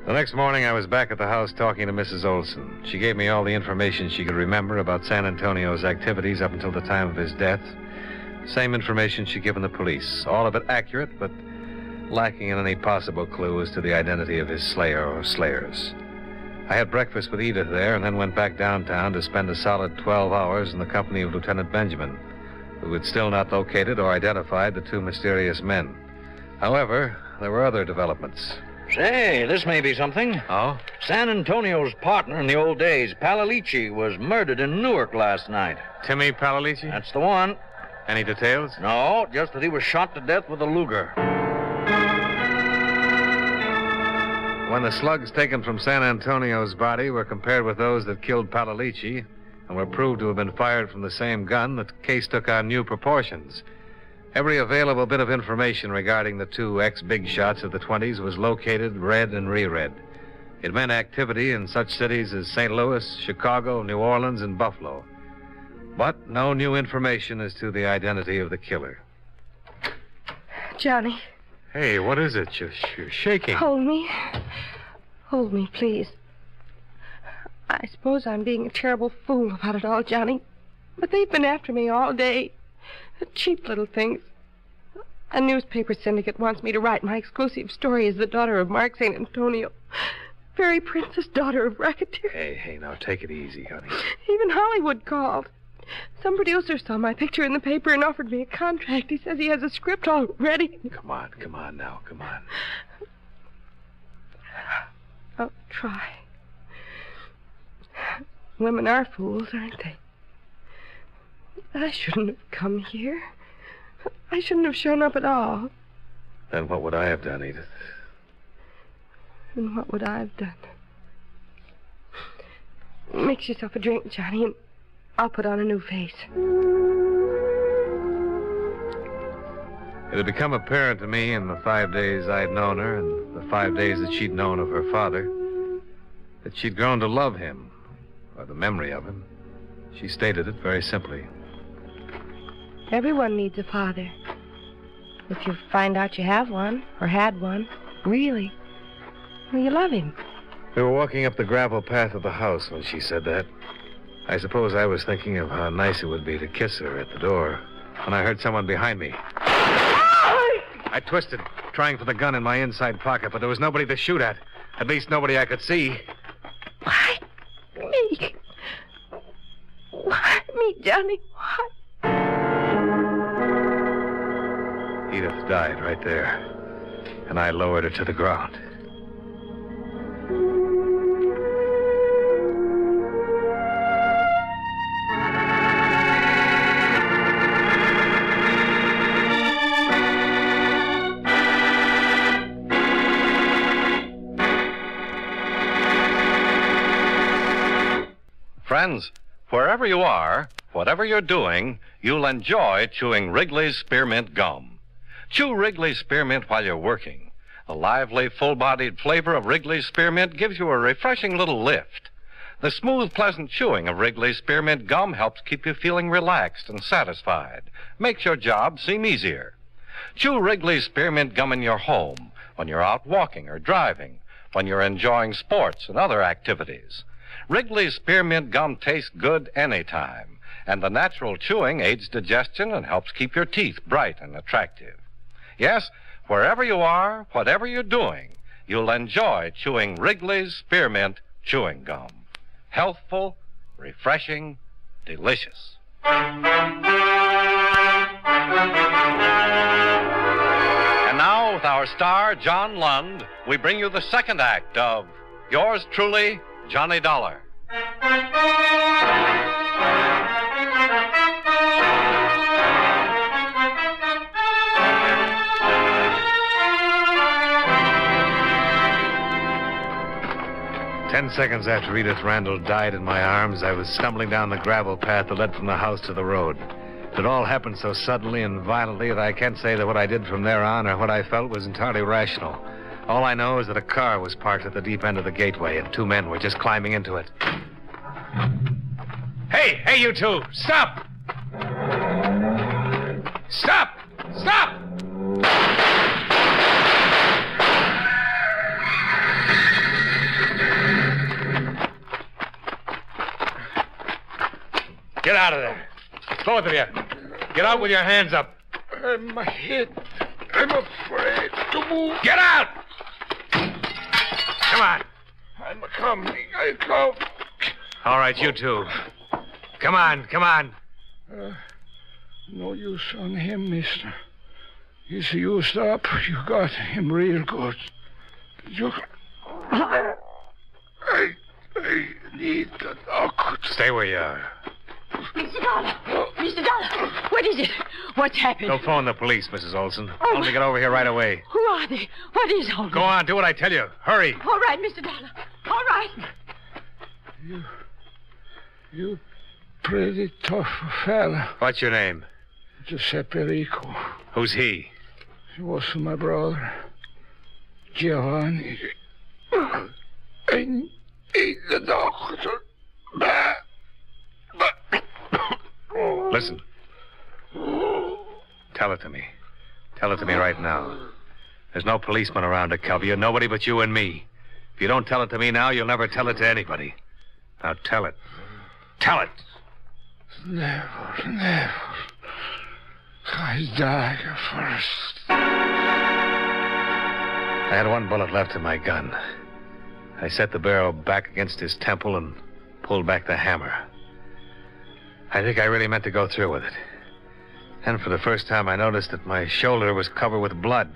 The next morning, I was back at the house talking to Mrs. Olson. She gave me all the information she could remember about San Antonio's activities up until the time of his death. Same information she'd given the police. All of it accurate, but lacking in any possible clue as to the identity of his slayer or slayers. I had breakfast with Edith there and then went back downtown to spend a solid 12 hours in the company of Lieutenant Benjamin, who had still not located or identified the two mysterious men. However, there were other developments.
Say, this may be something.
Oh?
San Antonio's partner in the old days, Palalici, was murdered in Newark last night.
Timmy Palalici?
That's the one.
Any details?
No, just that he was shot to death with a Luger.
When the slugs taken from San Antonio's body were compared with those that killed Palalici and were proved to have been fired from the same gun, the case took on new proportions. Every available bit of information regarding the two ex-big shots of the 20s was located, read, and reread. It meant activity in such cities as St. Louis, Chicago, New Orleans, and Buffalo. But no new information as to the identity of the killer.
Johnny.
Hey, what is it? You're shaking.
Hold me. Hold me, please. I suppose I'm being a terrible fool about it all, Johnny. But they've been after me all day. Cheap little things. A newspaper syndicate wants me to write my exclusive story as the daughter of Mark St. Antonio. Fairy princess, daughter of racketeer.
Hey, now take it easy, honey.
Even Hollywood called. Some producer saw my picture in the paper and offered me a contract. He says he has a script all ready.
Come on now.
I'll try. Women are fools, aren't they? I shouldn't have come here. I shouldn't have shown up at all.
Then what would I have done, Edith?
And what would I have done? Mix yourself a drink, Johnny, and I'll put on a new face.
It had become apparent to me in the 5 days I'd known her and the 5 days that she'd known of her father that she'd grown to love him, or the memory of him. She stated it very simply.
Everyone needs a father. If you find out you have one, or had one, really, well, you love him.
We were walking up the gravel path of the house when she said that. I suppose I was thinking of how nice it would be to kiss her at the door when I heard someone behind me. I twisted, trying for the gun in my inside pocket, but there was nobody to shoot at. At least nobody I could see.
Why me? Why me, Johnny? Why?
Edith died right there, and I lowered her to the ground.
Friends, wherever you are, whatever you're doing, you'll enjoy chewing Wrigley's Spearmint Gum. Chew Wrigley's Spearmint while you're working. The lively, full-bodied flavor of Wrigley's Spearmint gives you a refreshing little lift. The smooth, pleasant chewing of Wrigley's Spearmint Gum helps keep you feeling relaxed and satisfied. Makes your job seem easier. Chew Wrigley's Spearmint Gum in your home, when you're out walking or driving, when you're enjoying sports and other activities. Wrigley's Spearmint Gum tastes good anytime, and the natural chewing aids digestion and helps keep your teeth bright and attractive. Yes, wherever you are, whatever you're doing, you'll enjoy chewing Wrigley's Spearmint Chewing Gum. Healthful, refreshing, delicious. And now, with our star, John Lund, we bring you the second act of Yours Truly, Johnny Dollar.
10 seconds after Edith Randall died in my arms, I was stumbling down the gravel path that led from the house to the road. It all happened so suddenly and violently that I can't say that what I did from there on or what I felt was entirely rational. All I know is that a car was parked at the deep end of the gateway and 2 men were just climbing into it. Hey, you two! Stop! Stop! Stop! Get out of there. Both of you. Get out with your hands up.
I'm hit. I'm afraid to move.
Get out! Come on.
I'm coming. I come.
All right, you two. Come on.
No use on him, mister. He's used up. You got him real good. I need the doctor.
Stay where you are.
Mr. Dollar! Mr. Dollar! What is it? What's happened?
Go phone the police, Mrs. Olson.
Oh,
Tell them to get over here right away.
Who are they? What is all this?
Go on, do what I tell you. Hurry.
All right, Mr. Dollar. All right.
You pretty tough fella.
What's your name?
Giuseppe Rico.
Who's he?
He was my brother. Giovanni. I need the doctor.
Listen. Tell it to me. Tell it to me right now. There's no policeman around to cover you. Nobody but you and me. If you don't tell it to me now, you'll never tell it to anybody. Now tell it. Tell it.
Never. I die first.
I had 1 bullet left in my gun. I set the barrel back against his temple and pulled back the hammer. I think I really meant to go through with it. And for the first time, I noticed that my shoulder was covered with blood.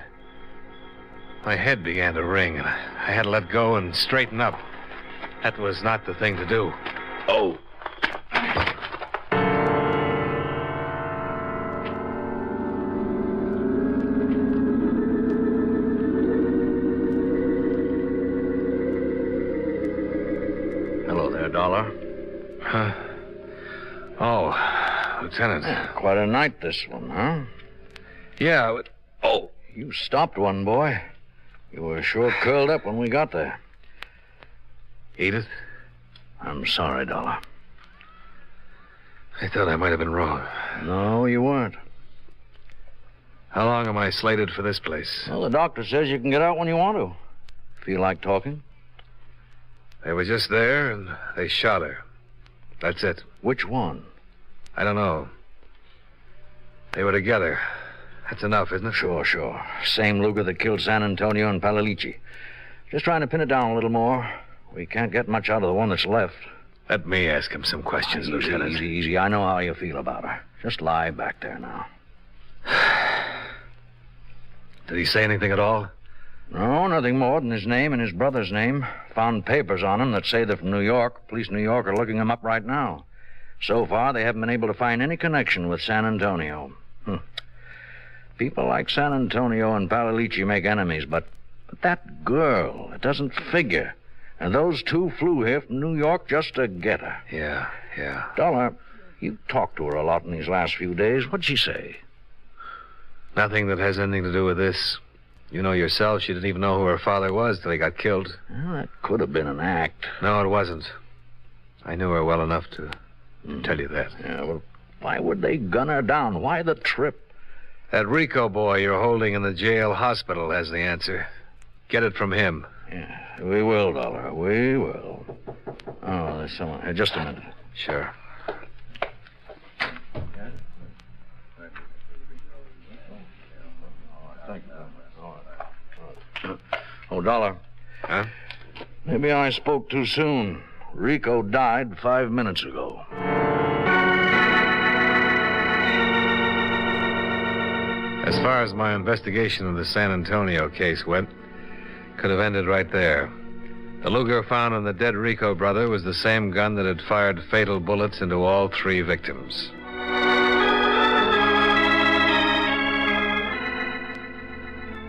My head began to ring, and I had to let go and straighten up. That was not the thing to do. Oh!
Hello there, Dollar.
Huh? Oh, Lieutenant.
Quite a night, this one, huh?
Yeah, but...
Oh, you stopped one, boy. You were sure curled up when we got there.
Edith?
I'm sorry, Dollar.
I thought I might have been wrong.
No, you weren't.
How long am I slated for this place?
Well, the doctor says you can get out when you want to. Feel like talking?
They were just there, and they shot her. That's it.
Which one?
I don't know. They were together. That's enough, isn't it?
Sure. Same Luger that killed San Antonio and Palalici. Just trying to pin it down a little more. We can't get much out of the one that's left.
Let me ask him some questions, Lieutenant.
Easy. I know how you feel about her. Just lie back there now.
Did he say anything at all?
No, nothing more than his name and his brother's name. Found papers on him that say they're from New York. Police in New York are looking him up right now. So far, they haven't been able to find any connection with San Antonio. People like San Antonio and Palalici make enemies, but that girl, it doesn't figure. And those 2 flew here from New York just to get her.
Yeah.
Dollar, you talked to her a lot in these last few days. What'd she say?
Nothing that has anything to do with this. You know yourself, she didn't even know who her father was till he got killed.
Well, that could have been an act.
No, it wasn't. I knew her well enough to tell you that.
Yeah, well, why would they gun her down? Why the trip?
That Rico boy you're holding in the jail hospital has the answer. Get it from him.
Yeah, we will, Dollar. We will. Oh, there's someone here. Just a minute.
Sure.
Oh, Dollar.
Huh?
Maybe I spoke too soon. Rico died 5 minutes ago.
As far as my investigation of the San Antonio case went, could have ended right there. The Luger found on the dead Rico brother was the same gun that had fired fatal bullets into all 3 victims.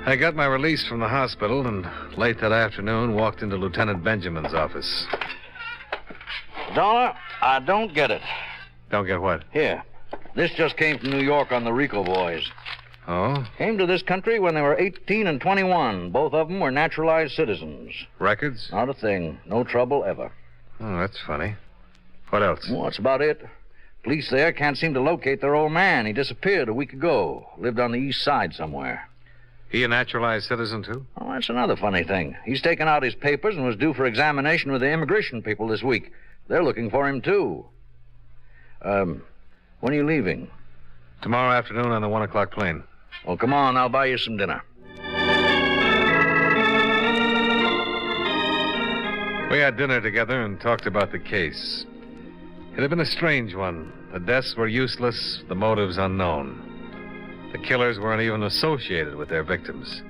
I got my release from the hospital and late that afternoon walked into Lieutenant Benjamin's office.
Dollar, I don't get it.
Don't get what?
Here. This just came from New York on the Rico boys.
Oh?
Came to this country when they were 18 and 21. Both of them were naturalized citizens.
Records?
Not a thing. No trouble ever.
Oh, that's funny. What else?
Well, that's about it. Police there can't seem to locate their old man. He disappeared a week ago. Lived on the east side somewhere.
He a naturalized citizen, too?
Oh, that's another funny thing. He's taken out his papers and was due for examination with the immigration people this week. They're looking for him, too. When are you leaving?
Tomorrow afternoon on the 1 o'clock plane.
Well, come on. I'll buy you some dinner.
We had dinner together and talked about the case. It had been a strange one. The deaths were useless, the motives unknown. The killers weren't even associated with their victims.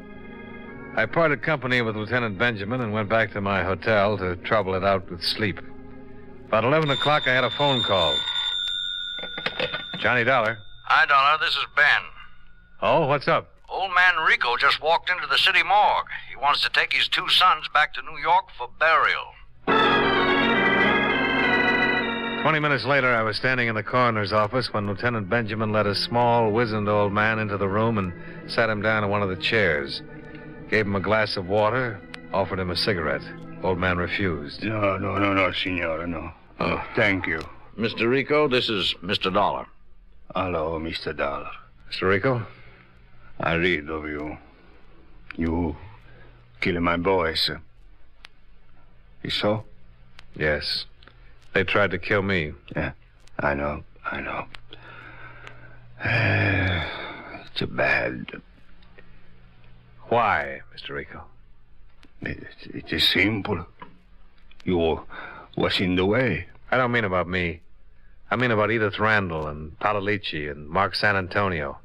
I parted company with Lieutenant Benjamin and went back to my hotel to trouble it out with sleep. About 11 o'clock, I had a phone call. Johnny Dollar.
Hi, Dollar. This is Ben.
Oh, what's up?
Old man Rico just walked into the city morgue. He wants to take his 2 sons back to New York for burial.
20 minutes later, I was standing in the coroner's office when Lieutenant Benjamin led a small, wizened old man into the room and sat him down in one of the chairs. Gave him a glass of water, offered him a cigarette. Old man refused.
No, senor, no. Oh, thank you.
Mr. Rico, this is Mr. Dollar.
Hello, Mr. Dollar.
Mr. Rico?
I read of you. You killing my boys. You so?
Yes. They tried to kill me.
Yeah, I know. It's bad.
Why, Mr. Rico?
It is simple. You was in the way.
I don't mean about me. I mean about Edith Randall and Palalici and Mark San Antonio.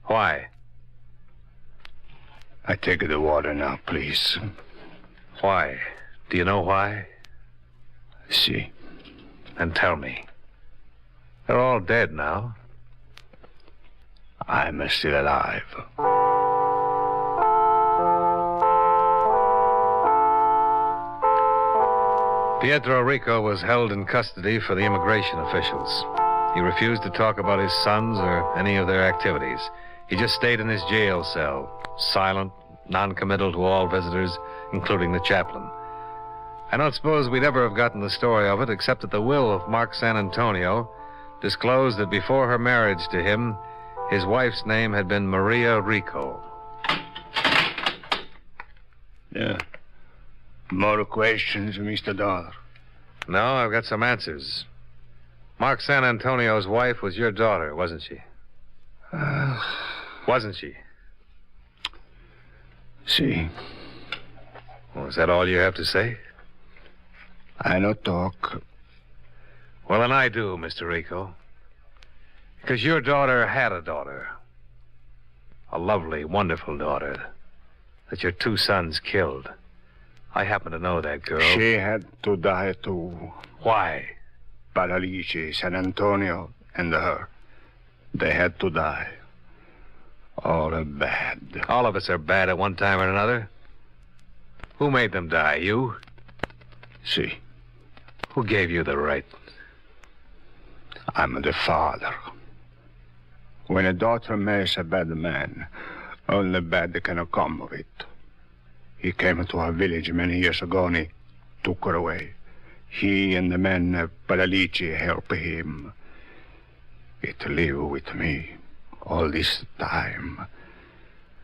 Why?
I take the water now, please.
Why? Do you know why?
See.
Then tell me. They're all dead now.
I'm still alive.
Pietro Rico was held in custody for the immigration officials. He refused to talk about his sons or any of their activities. He just stayed in his jail cell, silent, non-committal to all visitors, including the chaplain. I don't suppose we'd ever have gotten the story of it, except that the will of Mark San Antonio disclosed that before her marriage to him, his wife's name had been Maria Rico.
Yeah. More questions, Mr. Dollar?
No, I've got some answers. Mark San Antonio's wife was your daughter, wasn't she? Wasn't she?
See.
Well, is that all you have to say?
I no talk.
Well, then I do, Mr. Rico. Because your daughter had a daughter. A lovely, wonderful daughter that your 2 sons killed. I happen to know that girl.
She had to die, too.
Why?
Palalici, San Antonio, and her. They had to die. All are bad.
All of us are bad at one time or another. Who made them die? You?
See.
Who gave you the right?
I'm the father. When a daughter marries a bad man, only bad can come of it. He came to our village many years ago and he took her away. He and the men Palalici helped him. It live with me all this time.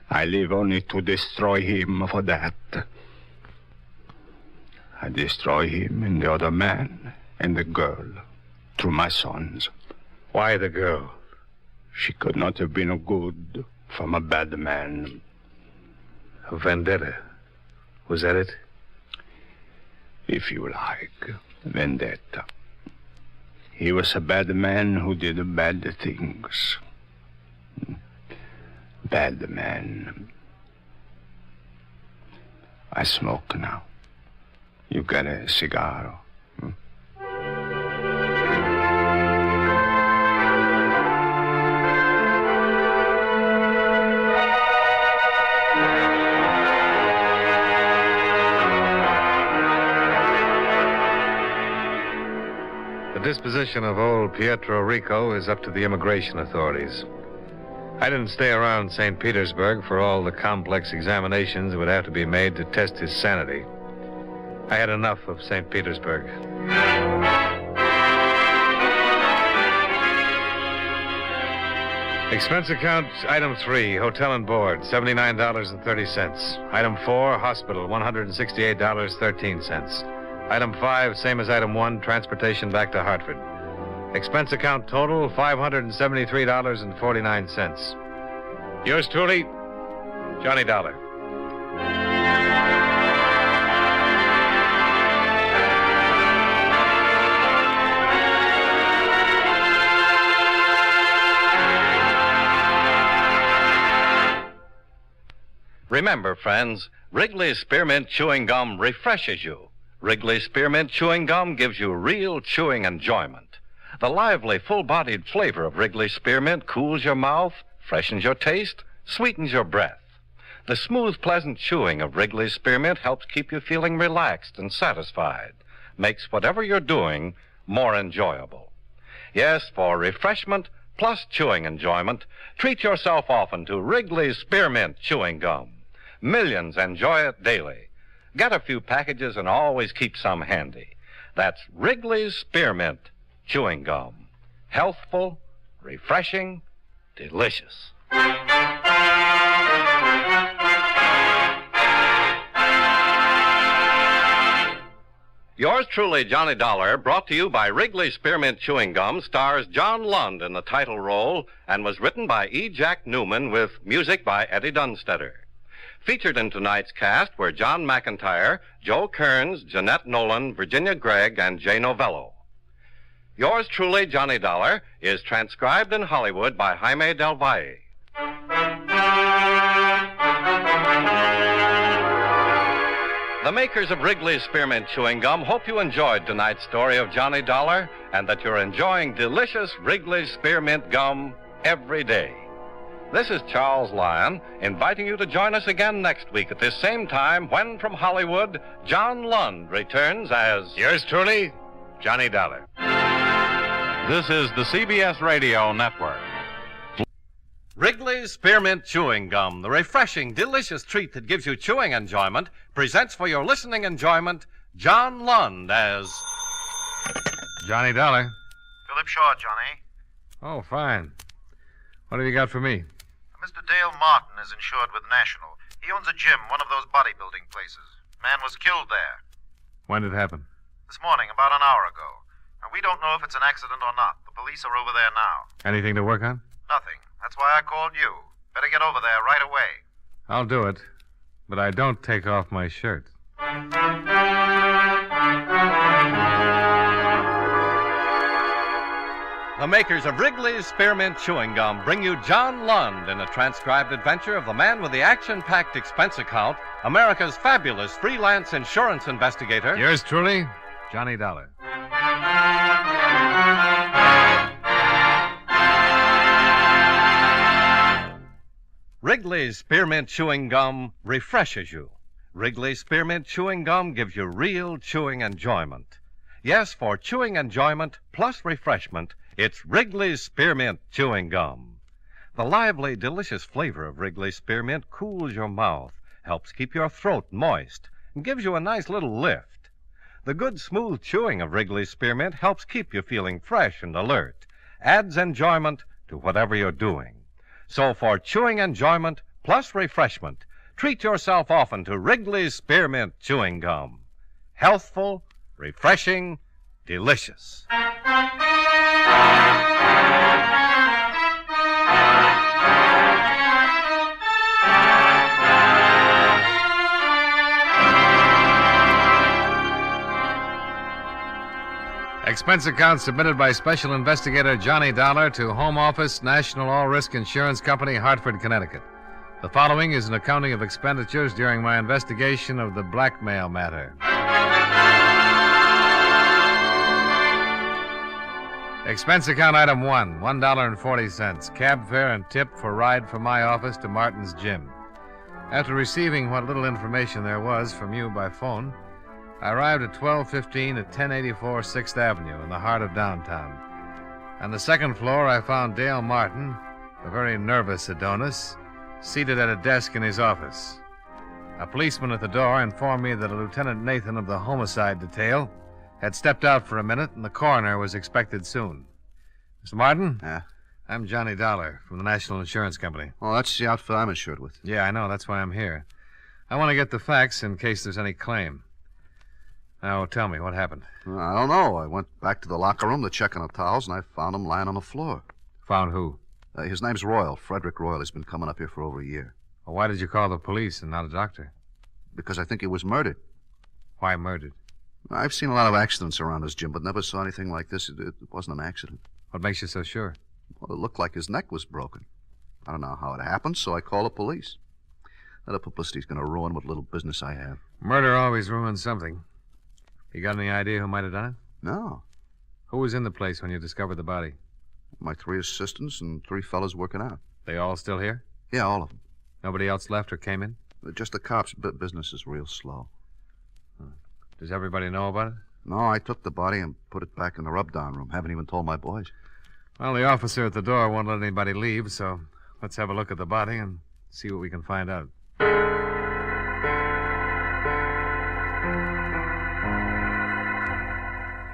I live only to destroy him for that. I destroy him and the other man and the girl through my sons.
Why the girl?
She could not have been a good from a bad man.
A vendetta. Was that it?
If you like, vendetta. He was a bad man who did bad things. Bad man. I smoke now. You got a cigar?
The disposition of old Pietro Rico is up to the immigration authorities. I didn't stay around St. Petersburg for all the complex examinations that would have to be made to test his sanity. I had enough of St. Petersburg. Expense account, item 3, hotel and board, $79.30. Item 4, hospital, $168.13. Item 5, same as item 1, transportation back to Hartford. Expense account total, $573.49. Yours truly, Johnny Dollar.
Remember, friends, Wrigley's Spearmint Chewing Gum refreshes you. Wrigley's Spearmint Chewing Gum gives you real chewing enjoyment. The lively, full-bodied flavor of Wrigley's Spearmint cools your mouth, freshens your taste, sweetens your breath. The smooth, pleasant chewing of Wrigley's Spearmint helps keep you feeling relaxed and satisfied, makes whatever you're doing more enjoyable. Yes, for refreshment plus chewing enjoyment, treat yourself often to Wrigley's Spearmint Chewing Gum. Millions enjoy it daily. Get a few packages and always keep some handy. That's Wrigley's Spearmint Chewing Gum. Healthful, refreshing, delicious. Yours truly, Johnny Dollar, brought to you by Wrigley's Spearmint Chewing Gum, stars John Lund in the title role and was written by E. Jack Newman with music by Eddie Dunstetter. Featured in tonight's cast were John McIntyre, Joe Kearns, Jeanette Nolan, Virginia Gregg, and Jay Novello. Yours truly, Johnny Dollar, is transcribed in Hollywood by Jaime Del Valle. The makers of Wrigley's Spearmint Chewing Gum hope you enjoyed tonight's story of Johnny Dollar and that you're enjoying delicious Wrigley's Spearmint Gum every day. This is Charles Lyon, inviting you to join us again next week at this same time when, from Hollywood, John Lund returns as...
Yours truly, Johnny Dollar.
This is the CBS Radio Network. Wrigley's Spearmint Chewing Gum, the refreshing, delicious treat that gives you chewing enjoyment, presents for your listening enjoyment John Lund as...
Johnny Dollar.
Philip Shaw, Johnny.
Oh, fine. What have you got for me?
Mr. Dale Martin is insured with National. He owns a gym, one of those bodybuilding places. Man was killed there.
When did it happen?
This morning, about an hour ago. Now, we don't know if it's an accident or not. The police are over there now.
Anything to work on?
Nothing. That's why I called you. Better get over there right away.
I'll do it, but I don't take off my shirt.
The makers of Wrigley's Spearmint Chewing Gum bring you John Lund in a transcribed adventure of the man with the action-packed expense account, America's fabulous freelance insurance investigator.
Yours truly, Johnny Dollar.
Wrigley's Spearmint Chewing Gum refreshes you. Wrigley's Spearmint Chewing Gum gives you real chewing enjoyment. Yes, for chewing enjoyment plus refreshment, it's Wrigley's Spearmint Chewing Gum. The lively, delicious flavor of Wrigley's Spearmint cools your mouth, helps keep your throat moist, and gives you a nice little lift. The good, smooth chewing of Wrigley's Spearmint helps keep you feeling fresh and alert, adds enjoyment to whatever you're doing. So for chewing enjoyment plus refreshment, treat yourself often to Wrigley's Spearmint Chewing Gum. Healthful, refreshing, delicious.
Expense account submitted by Special Investigator Johnny Dollar to Home Office, National All Risk Insurance Company, Hartford, Connecticut. The following is an accounting of expenditures during my investigation of the blackmail matter. Expense account item 1, $1.40. Cab fare and tip for ride from my office to Martin's gym. After receiving what little information there was from you by phone, I arrived at 1215 at 1084 6th Avenue in the heart of downtown. On the second floor, I found Dale Martin, a very nervous Adonis, seated at a desk in his office. A policeman at the door informed me that a Lieutenant Nathan of the homicide detail had stepped out for a minute and the coroner was expected soon. Mr. Martin?
Yeah?
I'm Johnny Dollar from the National Insurance Company.
Oh, that's the outfit I'm insured with.
Yeah, I know. That's why I'm here. I want to get the facts in case there's any claim. Now, tell me, what happened?
I don't know. I went back to the locker room to check on the towels, and I found him lying on the floor.
Found who?
His name's Royal, Frederick Royal. He's been coming up here for over a year.
Well, why did you call the police and not a doctor?
Because I think he was murdered.
Why murdered?
I've seen a lot of accidents around this gym, but never saw anything like this. It wasn't an accident.
What makes you so sure?
Well, it looked like his neck was broken. I don't know how it happened, so I called the police. That publicity's going to ruin what little business I have.
Murder always ruins something. You got any idea who might have done it?
No.
Who was in the place when you discovered the body?
My 3 assistants and 3 fellas working out.
They all still here?
Yeah, all of them.
Nobody else left or came in?
Just the cops. Business is real slow.
Does everybody know about it?
No, I took the body and put it back in the rub-down room. Haven't even told my boys.
Well, the officer at the door won't let anybody leave, so let's have a look at the body and see what we can find out.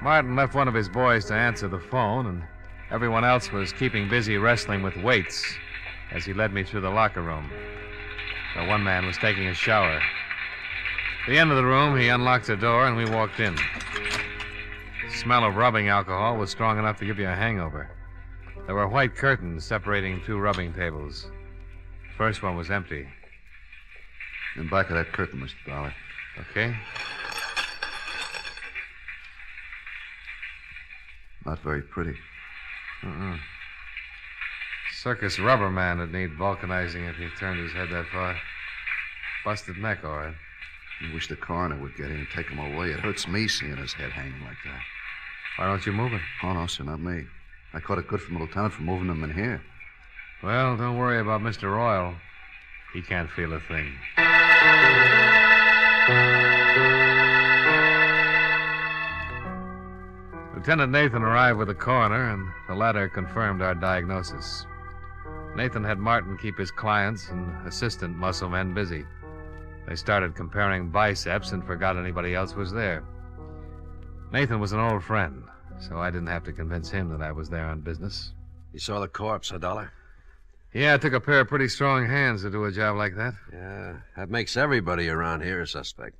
Martin left one of his boys to answer the phone, and everyone else was keeping busy wrestling with weights as he led me through the locker room. The one man was taking a shower. At the end of the room, he unlocked the door, and we walked in. The smell of rubbing alcohol was strong enough to give you a hangover. There were white curtains separating 2 rubbing tables. The first one was empty.
In back of that curtain, Mr. Dollar.
Okay.
Not very pretty.
Circus rubber man would need vulcanizing if he turned his head that far. Busted neck, all right.
I wish the coroner would get in and take him away. It hurts me seeing his head hanging like that.
Why don't you move him?
Oh, no, sir, not me. I caught it good from the lieutenant for moving him in here.
Well, don't worry about Mr. Royal. He can't feel a thing. Lieutenant Nathan arrived with the coroner, and the latter confirmed our diagnosis. Nathan had Martin keep his clients and assistant muscle men busy. They started comparing biceps and forgot anybody else was there. Nathan was an old friend, so I didn't have to convince him that I was there on business.
You saw the corpse, huh, Dollar?
Yeah, it took a pair of pretty strong hands to do a job like that.
Yeah, that makes everybody around here a suspect.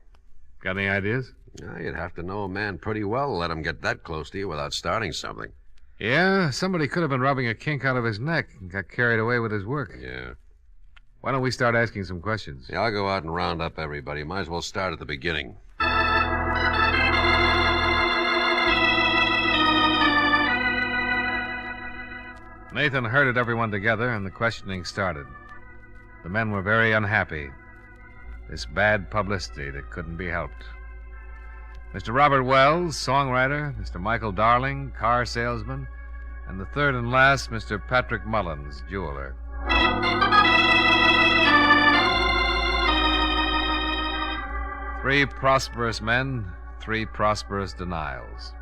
Got any ideas?
You'd have to know a man pretty well to let him get that close to you without starting something.
Yeah, somebody could have been rubbing a kink out of his neck and got carried away with his work.
Yeah.
Why don't we start asking some questions?
Yeah, I'll go out and round up everybody. Might as well start at the beginning.
Nathan herded everyone together, and the questioning started. The men were very unhappy. This bad publicity that couldn't be helped. Mr. Robert Wells, songwriter, Mr. Michael Darling, car salesman, and the third and last, Mr. Patrick Mullins, jeweler. 3 prosperous men, 3 prosperous denials.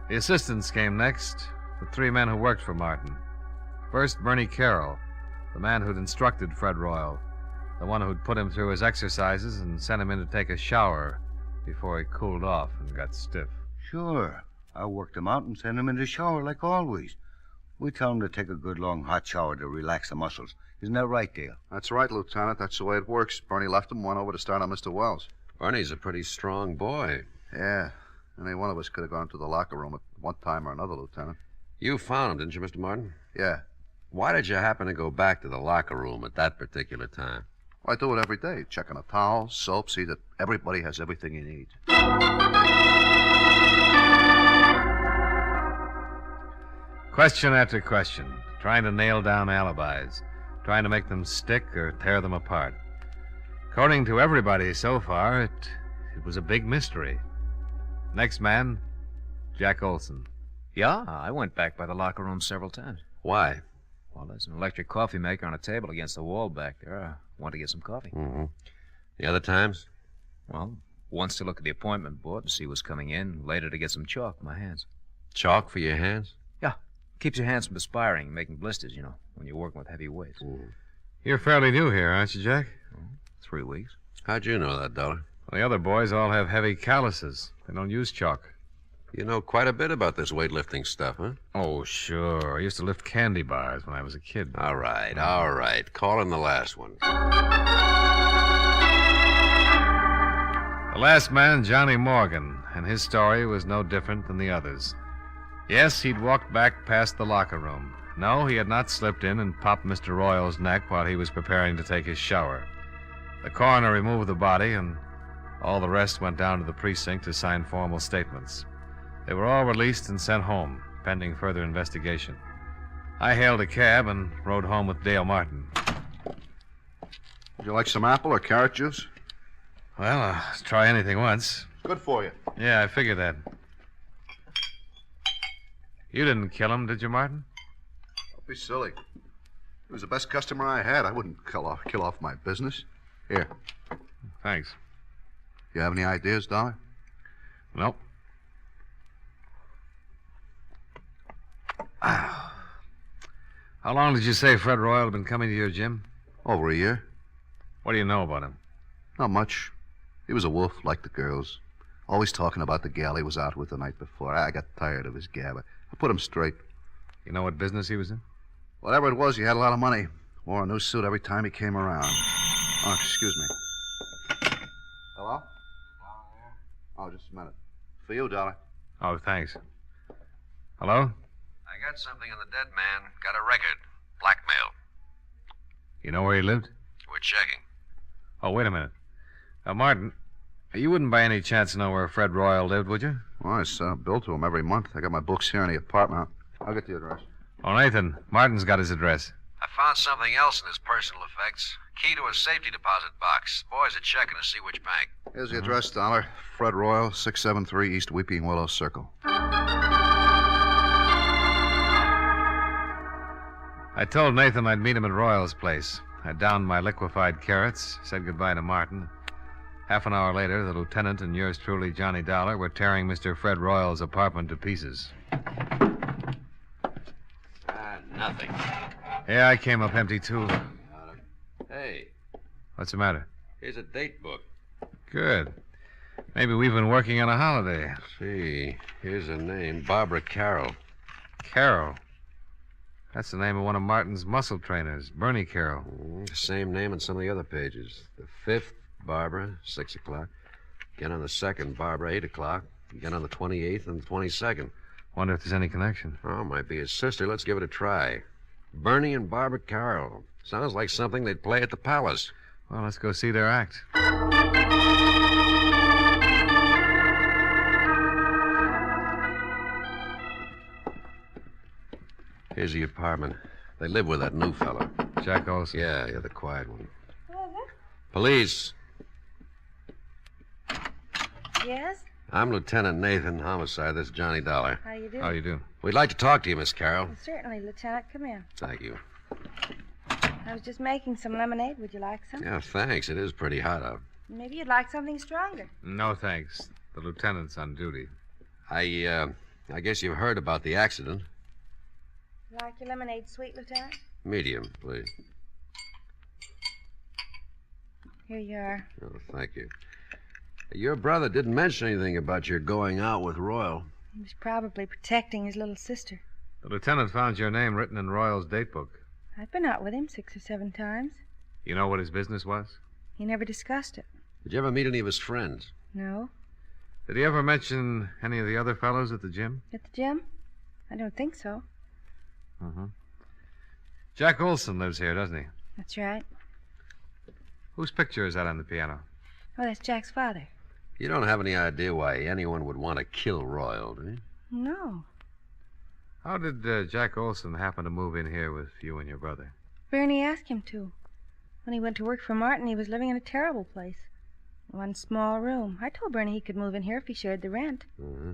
The assistants came next, the 3 men who worked for Martin. First, Bernie Carroll, the man who'd instructed Fred Royal, the one who'd put him through his exercises and sent him in to take a shower before he cooled off and got stiff.
Sure. I worked him out and sent him in the shower like always. We tell him to take a good long hot shower to relax the muscles. Isn't that right, Dale?
That's right, Lieutenant. That's the way it works. Bernie left him, went over to start on Mr. Wells.
Bernie's a pretty strong boy.
Yeah. Any one of us could have gone to the locker room at one time or another, Lieutenant.
You found him, didn't you, Mr. Martin?
Yeah.
Why did you happen to go back to the locker room at that particular time?
Well, I do it every day. Checking a towel, soap, see that everybody has everything he needs.
Question after question, trying to nail down alibis, trying to make them stick or tear them apart. According to everybody so far, it was a big mystery. Next man, Jack Olson.
Yeah, I went back by the locker room several times.
Why?
Well, there's an electric coffee maker on a table against the wall back there. I want to get some coffee.
Mm-hmm. The other times?
Well, once to look at the appointment board and see what's coming in, later to get some chalk for my hands.
Chalk for your hands?
Yeah. Keeps your hands from perspiring and making blisters, you know, when you're working with heavy weights.
You're fairly new here, aren't you, Jack?
3 weeks.
How'd you know that, Dollar?
Well, the other boys all have heavy calluses. They don't use chalk.
You know quite a bit about this weightlifting stuff, huh?
Oh, sure. I used to lift candy bars when I was a kid.
All right. Call in the last one.
The last man, Johnny Morgan, and his story was no different than the others. Yes, he'd walked back past the locker room. No, he had not slipped in and popped Mr. Royal's neck while he was preparing to take his shower. The coroner removed the body, and all the rest went down to the precinct to sign formal statements. They were all released and sent home, pending further investigation. I hailed a cab and rode home with Dale Martin.
Would you like some apple or carrot juice?
Well, I'll try anything once.
Good for you.
Yeah, I figured that. You didn't kill him, did you, Martin?
Don't be silly. He was the best customer I had. I wouldn't kill off my business. Here.
Thanks.
You have any ideas, Dollar?
Nope. How long did you say Fred Royal had been coming to your gym?
Over a year.
What do you know about him?
Not much. He was a wolf, like the girls. Always talking about the gal he was out with the night before. I got tired of his gab. I put him straight.
You know what business he was in?
Whatever it was, he had a lot of money. Wore a new suit every time he came around. Oh, excuse me. Hello? Oh, just a minute. For you, Dollar.
Oh, thanks. Hello?
I got something on the dead man. Got a record. Blackmail.
You know where he lived?
We're checking.
Oh, wait a minute. Martin, you wouldn't by any chance know where Fred Royal lived, would you?
Well, I send a bill to him every month. I got my books here in the apartment. I'll get the address.
Oh, Nathan, Martin's got his address.
I found something else in his personal effects. Key to a safety deposit box. Boys are checking to see which bank.
Here's the address, Dollar. Fred Royal, 673 East Weeping Willow Circle.
I told Nathan I'd meet him at Royal's place. I downed my liquefied carrots, said goodbye to Martin. Half an hour later, the lieutenant and yours truly, Johnny Dollar, were tearing Mr. Fred Royal's apartment to pieces.
Nothing.
Yeah, I came up empty, too.
Hey,
What's the matter?
here's a date book.
Good. Maybe we've been working on a holiday.
See, here's a name, Barbara Carroll.
Carroll. That's the name of one of Martin's muscle trainers, Bernie Carroll.
Same name on some of the other pages. The 5th, Barbara, 6 o'clock. Again on the 2nd, Barbara, 8 o'clock. Again on the 28th and the 22nd.
Wonder if there's any connection.
Oh, might be his sister. Let's give it a try. Bernie and Barbara Carroll. Sounds like something they'd play at the Palace.
Well, let's go see their act.
Here's the apartment. They live with that new fella.
Jack Olson.
Yeah, the quiet one. Police.
Yes?
I'm Lieutenant Nathan, homicide. This is Johnny Dollar.
How you doing?
How you do?
We'd like to talk to you, Miss Carroll.
Certainly, Lieutenant. Come in.
Thank you.
I was just making some lemonade. Would you like some?
Yeah, thanks. It is pretty hot out.
Maybe you'd like something stronger.
No, thanks. The lieutenant's on duty.
I guess you've heard about the accident.
Like your lemonade sweet, Lieutenant?
Medium, please.
Here you are.
Oh, thank you. Your brother didn't mention anything about your going out with Royal.
He was probably protecting his little sister.
The lieutenant found your name written in Royal's date book.
I've been out with him 6 or 7 times.
You know what his business was?
He never discussed it.
Did you ever meet any of his friends?
No.
Did he ever mention any of the other fellows at the gym?
At the gym? I don't think so.
Mm-hmm. Jack Olson lives here, doesn't he?
That's right.
Whose picture is that on the piano?
Oh, that's Jack's father.
You don't have any idea why anyone would want to kill Royal, do you?
No.
How did Jack Olson happen to move in here with you and your brother?
Bernie asked him to. When he went to work for Martin, he was living in a terrible place. One small room. I told Bernie he could move in here if he shared the rent.
Mm-hmm.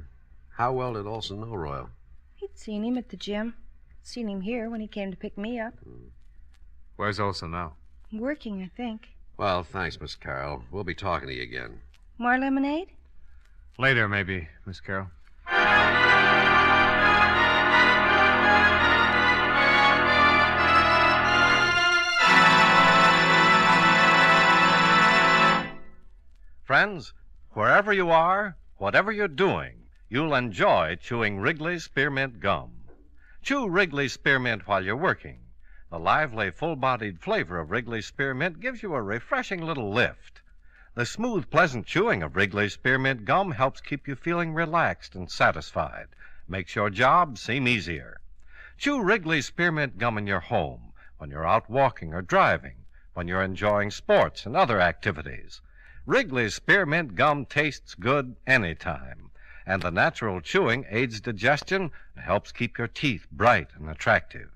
How well did Olson know Royal?
He'd seen him at the gym. Seen him here when he came to pick me up.
Where's Olson now?
Working, I think.
Well, thanks, Miss Carroll. We'll be talking to you again.
More lemonade?
Later, maybe, Miss Carroll.
Friends, wherever you are, whatever you're doing, you'll enjoy chewing Wrigley's Spearmint Gum. Chew Wrigley's Spearmint while you're working. The lively, full-bodied flavor of Wrigley's Spearmint gives you a refreshing little lift. The smooth, pleasant chewing of Wrigley's Spearmint Gum helps keep you feeling relaxed and satisfied. Makes your job seem easier. Chew Wrigley's Spearmint Gum in your home, when you're out walking or driving, when you're enjoying sports and other activities. Wrigley's Spearmint Gum tastes good anytime, and the natural chewing aids digestion and helps keep your teeth bright and attractive.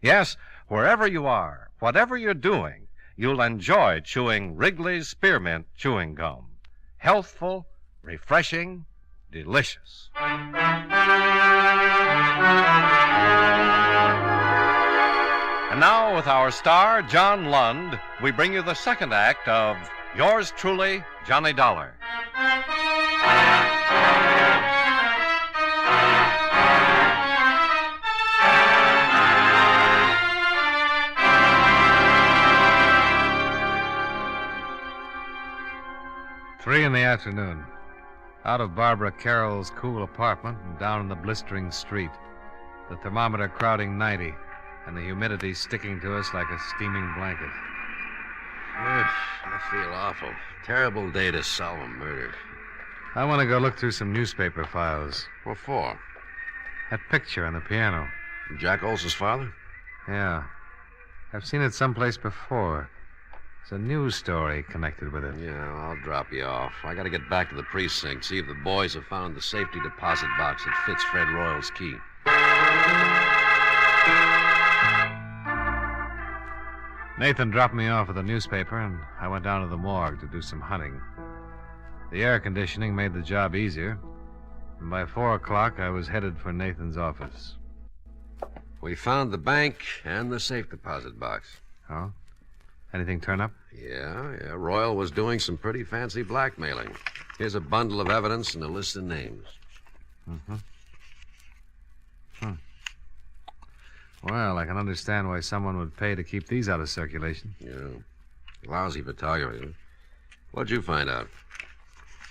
Yes, wherever you are, whatever you're doing, you'll enjoy chewing Wrigley's Spearmint Chewing Gum. Healthful, refreshing, delicious. And now, with our star, John Lund, we bring you the second act of Yours Truly, Johnny Dollar.
Three in the afternoon. Out of Barbara Carroll's cool apartment and down in the blistering street. The thermometer crowding 90, and the humidity sticking to us like a steaming blanket.
I feel awful. Terrible day to solve a murder.
I want to go look through some newspaper files.
What for?
That picture on the piano.
Jack Olson's father?
Yeah. I've seen it someplace before. There's a news story connected with it.
Yeah, I'll drop you off. I got to get back to the precinct, see if the boys have found the safety deposit box that fits Fred Royal's key.
Nathan dropped me off at the newspaper, and I went down to the morgue to do some hunting. The air conditioning made the job easier, and by 4 o'clock I was headed for Nathan's office.
We found the bank and the safe deposit box.
Oh? Anything turn up?
Yeah. Royal was doing some pretty fancy blackmailing. Here's a bundle of evidence and a list of names.
Mm-hmm. Well, I can understand why someone would pay to keep these out of circulation.
Yeah. Lousy photography. What'd you find out?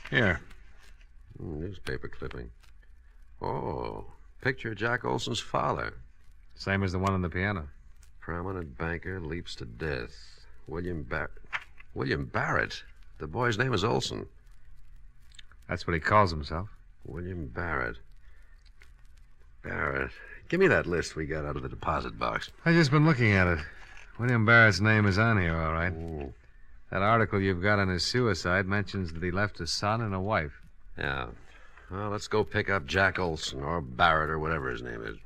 Here.
Newspaper clipping. Oh, picture of Jack Olson's father.
Same as the one on the piano.
Prominent banker leaps to death. William Barrett. The boy's name is Olson.
That's what he calls himself.
William Barrett. Give me that list we got out of the deposit box.
I've just been looking at it. William Barrett's name is on here, all right.
Ooh.
That article you've got on his suicide mentions that he left a son and a wife.
Yeah. Well, let's go pick up Jack Olson, or Barrett, or whatever his name is.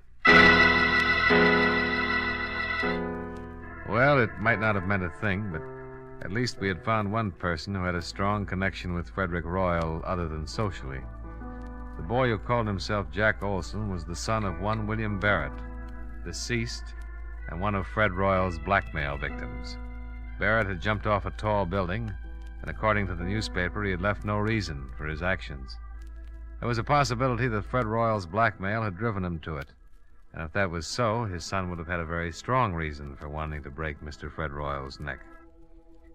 Well, it might not have meant a thing, but at least we had found one person who had a strong connection with Frederick Royal other than socially. The boy who called himself Jack Olson was the son of one William Barrett, deceased, and one of Fred Royal's blackmail victims. Barrett had jumped off a tall building, and according to the newspaper, he had left no reason for his actions. There was a possibility that Fred Royal's blackmail had driven him to it, and if that was so, his son would have had a very strong reason for wanting to break Mr. Fred Royal's neck.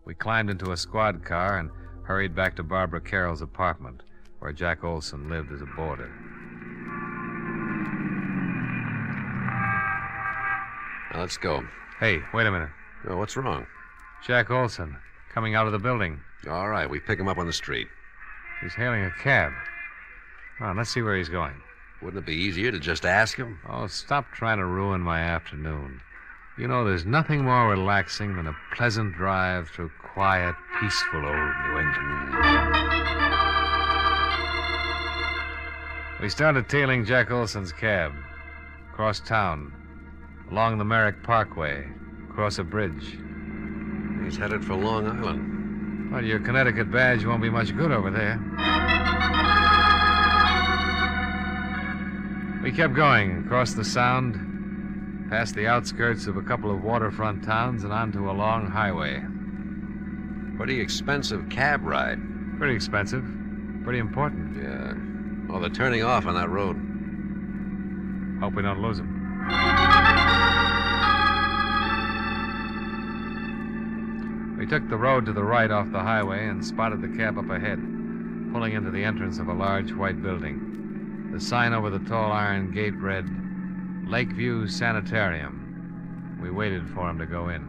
We climbed into a squad car and hurried back to Barbara Carroll's apartment, where Jack Olson lived as a boarder.
Now, let's go.
Hey, wait a minute.
Oh, what's wrong?
Jack Olson, coming out of the building.
All right, we pick him up on the street.
He's hailing a cab. Come on, let's see where he's going.
Wouldn't it be easier to just ask him?
Oh, stop trying to ruin my afternoon. You know, there's nothing more relaxing than a pleasant drive through quiet, peaceful old New England. We started tailing Jack Olson's cab. Across town. Along the Merrick Parkway. Across a bridge.
He's headed for Long Island.
Well, your Connecticut badge won't be much good over there. We kept going across the Sound, past the outskirts of a couple of waterfront towns and onto a long highway.
Pretty expensive cab ride.
Pretty expensive. Pretty important.
Yeah. Well, they're turning off on that road.
Hope we don't lose them. We took the road to the right off the highway and spotted the cab up ahead, pulling into the entrance of a large white building. The sign over the tall iron gate read, Lakeview Sanitarium. We waited for him to go in.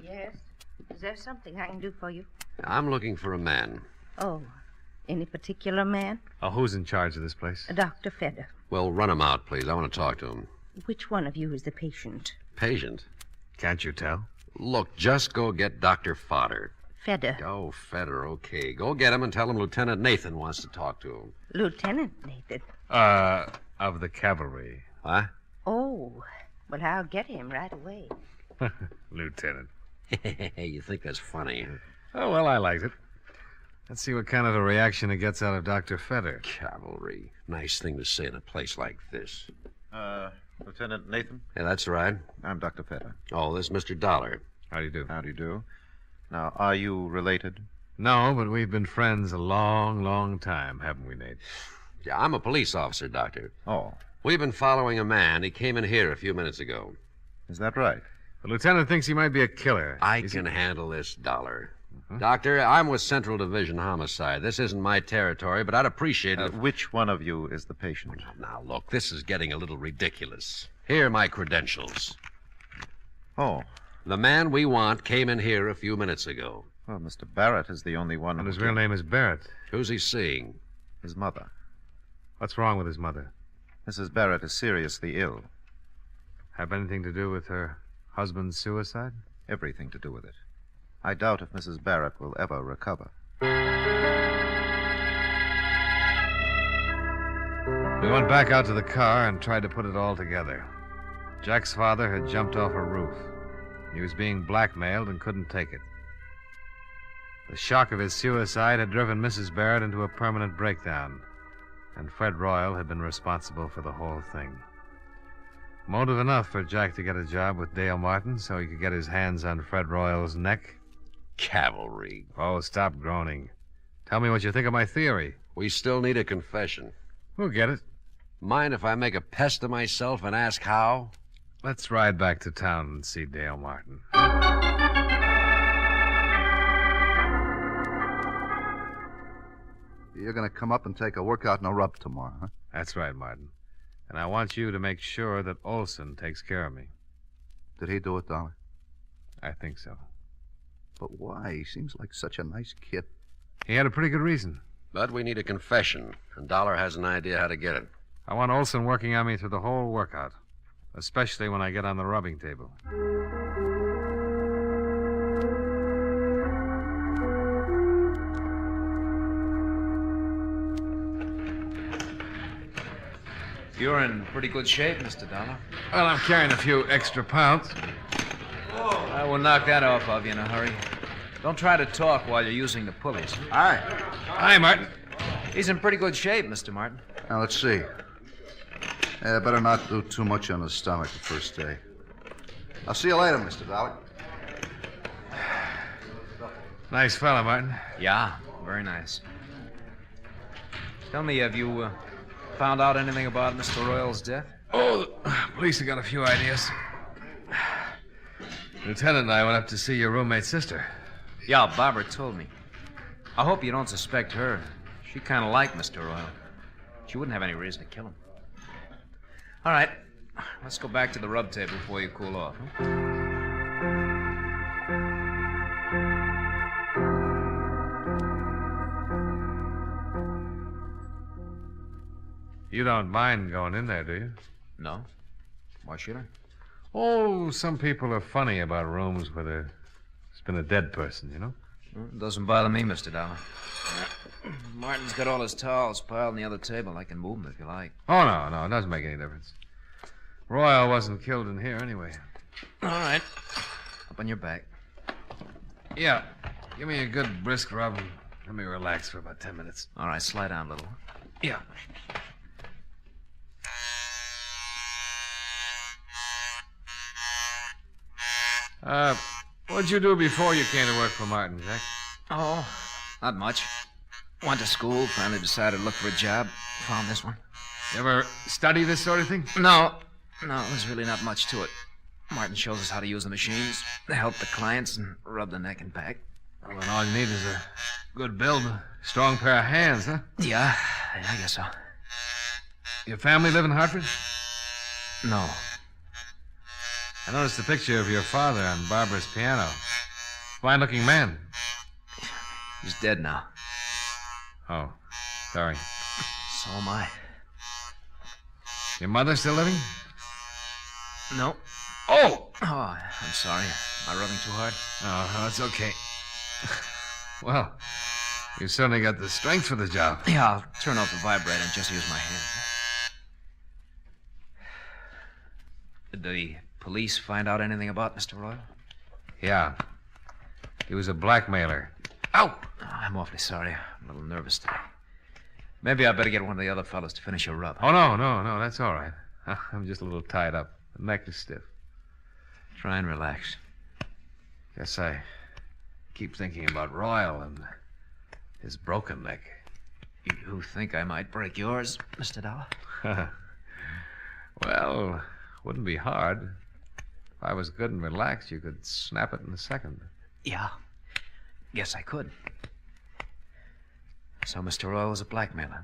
Yes? Is there something I can do for you?
I'm looking for a man.
Oh, any particular man?
Oh, who's in charge of this place?
Dr. Feder.
Well, run him out, please. I want to talk to him.
Which one of you is the patient?
Patient?
Can't you tell?
Look, just go get Dr. Fodder.
Feder.
Oh, Feder, okay. Go get him and tell him Lieutenant Nathan wants to talk to him.
Lieutenant Nathan?
Of the cavalry.
Huh?
Oh, well, I'll get him right away.
Lieutenant.
You think that's funny?
Oh, well, I liked it. Let's see what kind of a reaction it gets out of Dr. Feder.
Cavalry. Nice thing to say in a place like this.
Lieutenant Nathan?
Yeah, that's right.
I'm Dr. Feder.
Oh, this is Mr. Dollar.
How do you do?
How do you do? Now, are you related?
No, but we've been friends a long, long time, haven't we, Nate?
Yeah, I'm a police officer, Doctor.
Oh.
We've been following a man. He came in here a few minutes ago.
Is that right?
The lieutenant thinks he might be a killer.
I can handle this, Dollar. Doctor, I'm with Central Division Homicide. This isn't my territory, but I'd appreciate it.
Which one of you is the patient?
Now, look, this is getting a little ridiculous. Here are my credentials.
Oh.
The man we want came in here a few minutes ago.
Well, Mr. Barrett is the only one.
And his real name is Barrett.
Who's he seeing?
His mother.
What's wrong with his mother?
Mrs. Barrett is seriously ill.
Have anything to do with her husband's suicide?
Everything to do with it. I doubt if Mrs. Barrett will ever recover.
We went back out to the car and tried to put it all together. Jack's father had jumped off a roof. He was being blackmailed and couldn't take it. The shock of his suicide had driven Mrs. Barrett into a permanent breakdown, and Fred Royal had been responsible for the whole thing. Motive enough for Jack to get a job with Dale Martin so he could get his hands on Fred Royal's neck.
Cavalry.
Oh, stop groaning. Tell me what you think of my theory.
We still need a confession.
We'll get it.
Mind if I make a pest of myself and ask how?
Let's ride back to town and see Dale Martin.
You're going to come up and take a workout and a rub tomorrow, huh?
That's right, Martin. And I want you to make sure that Olson takes care of me.
Did he do it, Dollar?
I think so.
But why? He seems like such a nice kid.
He had a pretty good reason.
But we need a confession, and Dollar has an idea how to get it.
I want Olson working on me through the whole workout, especially when I get on the rubbing table.
You're in pretty good shape, Mr. Dollar.
Well, I'm carrying a few extra pounds.
I will knock that off of you in a hurry. Don't try to talk while you're using the pulleys.
Hi.
Hi, Martin.
He's in pretty good shape, Mr. Martin.
Now, let's see. Better not do too much on his stomach the first day. I'll see you later, Mr. Dollar.
Nice fella, Martin.
Yeah, very nice. Tell me, have you found out anything about Mr. Royal's death?
Oh, the police have got a few ideas. Lieutenant and I went up to see your roommate's sister.
Yeah, Barbara told me.
I hope you don't suspect her. She kind of liked Mr. Royal. She wouldn't have any reason to kill him. All right. Let's go back to the rub table before you cool off. Huh?
You don't mind going in there, do you?
No. Why should I?
Oh, some people are funny about rooms where there's been a dead person, you know?
Well, it doesn't bother me, Mr. Dollar. Martin's got all his towels piled on the other table. I can move them if you like.
Oh, no, it doesn't make any difference. Royal wasn't killed in here anyway.
All right. Up on your back.
Yeah. Give me a good brisk rub and let me relax for about 10 minutes.
All right, slide down a little.
Yeah. What'd you do before you came to work for Martin, Jack?
Oh, not much. Went to school, finally decided to look for a job. Found this one.
You ever study this sort of thing?
No, there's really not much to it. Martin shows us how to use the machines, help the clients, and rub the neck and back.
Well, then all you need is a good build, a strong pair of hands, huh?
Yeah, I guess so.
Your family live in Hartford?
No.
I noticed a picture of your father on Barbara's piano. Fine-looking man.
He's dead now.
Oh, sorry.
So am I.
Your mother still living?
No.
Oh,
I'm sorry. Am I rubbing too hard?
Oh, no, it's okay. Well, you certainly got the strength for the job.
Yeah, I'll turn off the vibrator and just use my hands. Did the police find out anything about Mr. Royal?
Yeah. He was a blackmailer.
Ow! Oh, I'm awfully sorry. I'm a little nervous today. Maybe I better get one of the other fellows to finish your rub.
Oh, no, that's all right. I'm just a little tied up. The neck is stiff.
Try and relax.
Guess I keep thinking about Royal and his broken neck.
You think I might break yours, Mr. Dollar?
Well, wouldn't be hard. If I was good and relaxed, you could snap it in a second.
Yeah. Guess I could. So Mr. Royal was a blackmailer?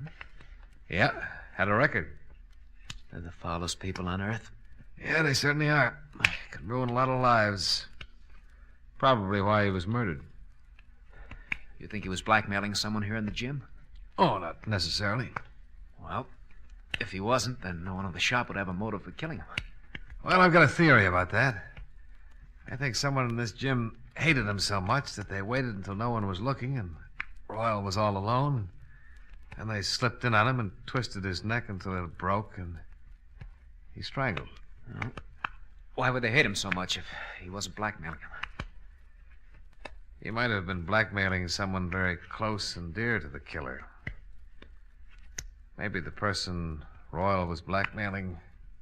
Yeah, had a record.
They're the foulest people on earth.
Yeah, they certainly are. Could ruin a lot of lives. Probably why he was murdered.
You think he was blackmailing someone here in the gym?
Oh, not necessarily.
Well, if he wasn't, then no one in the shop would have a motive for killing him.
Well, I've got a theory about that. I think someone in this gym hated him so much that they waited until no one was looking and Royal was all alone. And they slipped in on him and twisted his neck until it broke and he strangled.
Oh. Why would they hate him so much if he wasn't blackmailing him?
He might have been blackmailing someone very close and dear to the killer. Maybe the person Royal was blackmailing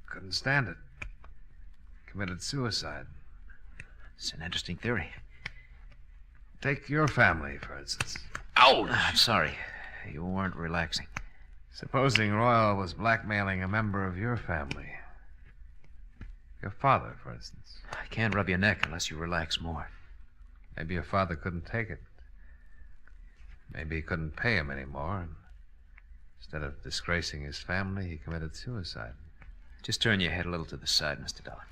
couldn't stand it. Committed suicide.
It's an interesting theory.
Take your family, for instance.
Ouch! I'm sorry. You weren't relaxing.
Supposing Royal was blackmailing a member of your family. Your father, for instance.
I can't rub your neck unless you relax more.
Maybe your father couldn't take it. Maybe he couldn't pay him anymore, and instead of disgracing his family, he committed suicide.
Just turn your head a little to the side, Mr. Dollar.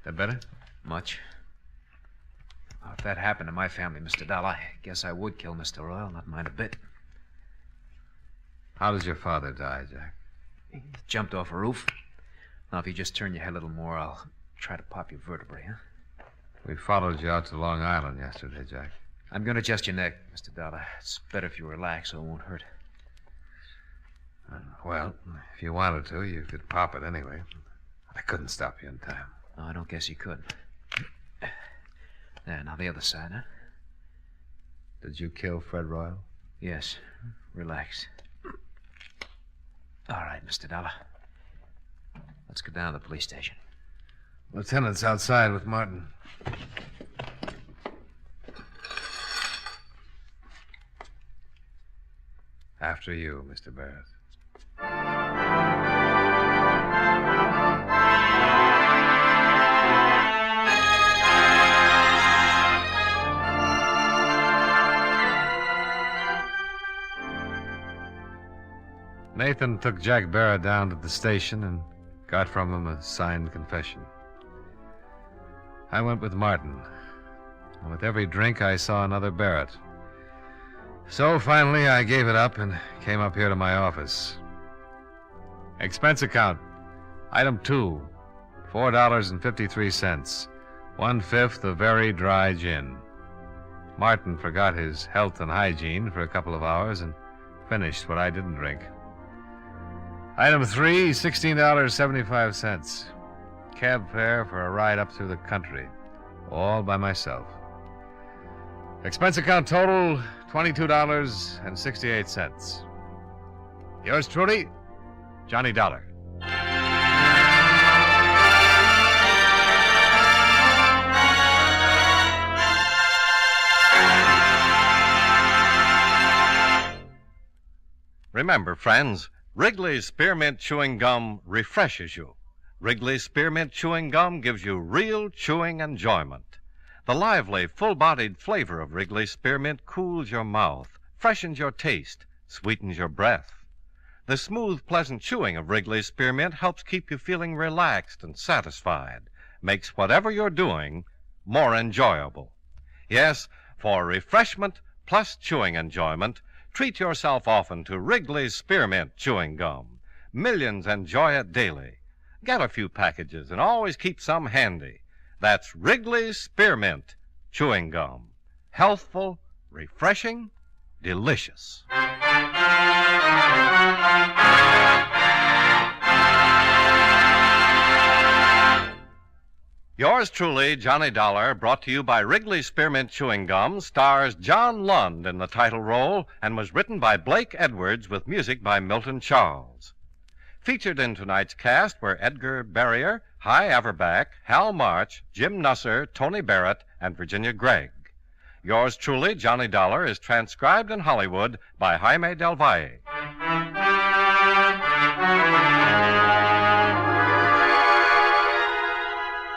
That better?
Much. Well, if that happened to my family, Mr. Dollar, I guess I would kill Mr. Royal, not mind a bit.
How does your father die, Jack?
He jumped off a roof. Now, if you just turn your head a little more, I'll try to pop your vertebrae, huh?
We followed you out to Long Island yesterday, Jack.
I'm going to adjust your neck, Mr. Dollar. It's better if you relax so it won't hurt.
Well, if you wanted to, you could pop it anyway. I couldn't stop you in time.
No, I don't guess you could. There, now the other side, huh?
Did you kill Fred Royal?
Yes. Relax. All right, Mr. Dollar. Let's go down to the police station.
Lieutenant's outside with Martin. After you, Mr. Barrett. Nathan took Jack Barrett down to the station and got from him a signed confession. I went with Martin. And with every drink, I saw another Barrett. So finally, I gave it up and came up here to my office. Expense account. Item 2, $4.53. 1/5 of very dry gin. Martin forgot his health and hygiene for a couple of hours and finished what I didn't drink. Item 3, $16.75. Cab fare for a ride up through the country, all by myself. Expense account total, $22.68. Yours truly, Johnny Dollar.
Remember, friends, Wrigley's Spearmint Chewing Gum refreshes you. Wrigley's Spearmint Chewing Gum gives you real chewing enjoyment. The lively, full-bodied flavor of Wrigley's Spearmint cools your mouth, freshens your taste, sweetens your breath. The smooth, pleasant chewing of Wrigley's Spearmint helps keep you feeling relaxed and satisfied, makes whatever you're doing more enjoyable. Yes, for refreshment plus chewing enjoyment, treat yourself often to Wrigley's Spearmint Chewing Gum. Millions enjoy it daily. Get a few packages and always keep some handy. That's Wrigley's Spearmint Chewing Gum. Healthful, refreshing, delicious. Yours truly, Johnny Dollar, brought to you by Wrigley's Spearmint Chewing Gum, stars John Lund in the title role and was written by Blake Edwards with music by Milton Charles. Featured in tonight's cast were Edgar Barrier, Hy Averback, Hal March, Jim Nusser, Tony Barrett, and Virginia Gregg. Yours truly, Johnny Dollar, is transcribed in Hollywood by Jaime Del Valle.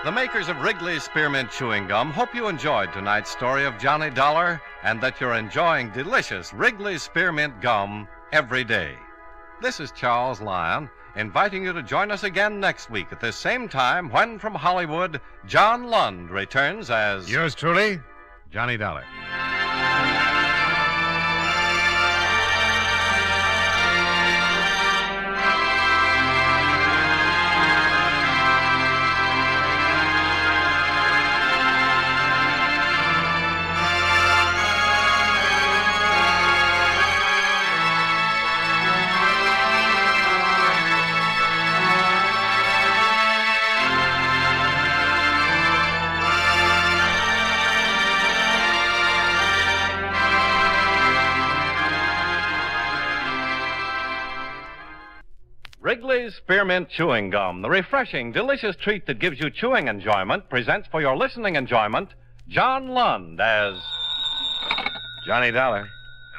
The makers of Wrigley's Spearmint Chewing Gum hope you enjoyed tonight's story of Johnny Dollar and that you're enjoying delicious Wrigley's Spearmint Gum every day. This is Charles Lyon, inviting you to join us again next week at this same time when, from Hollywood, John Lund returns as...
Yours truly, Johnny Dollar.
Wrigley's Spearmint Chewing Gum, the refreshing, delicious treat that gives you chewing enjoyment, presents for your listening enjoyment John Lund as Johnny Dollar.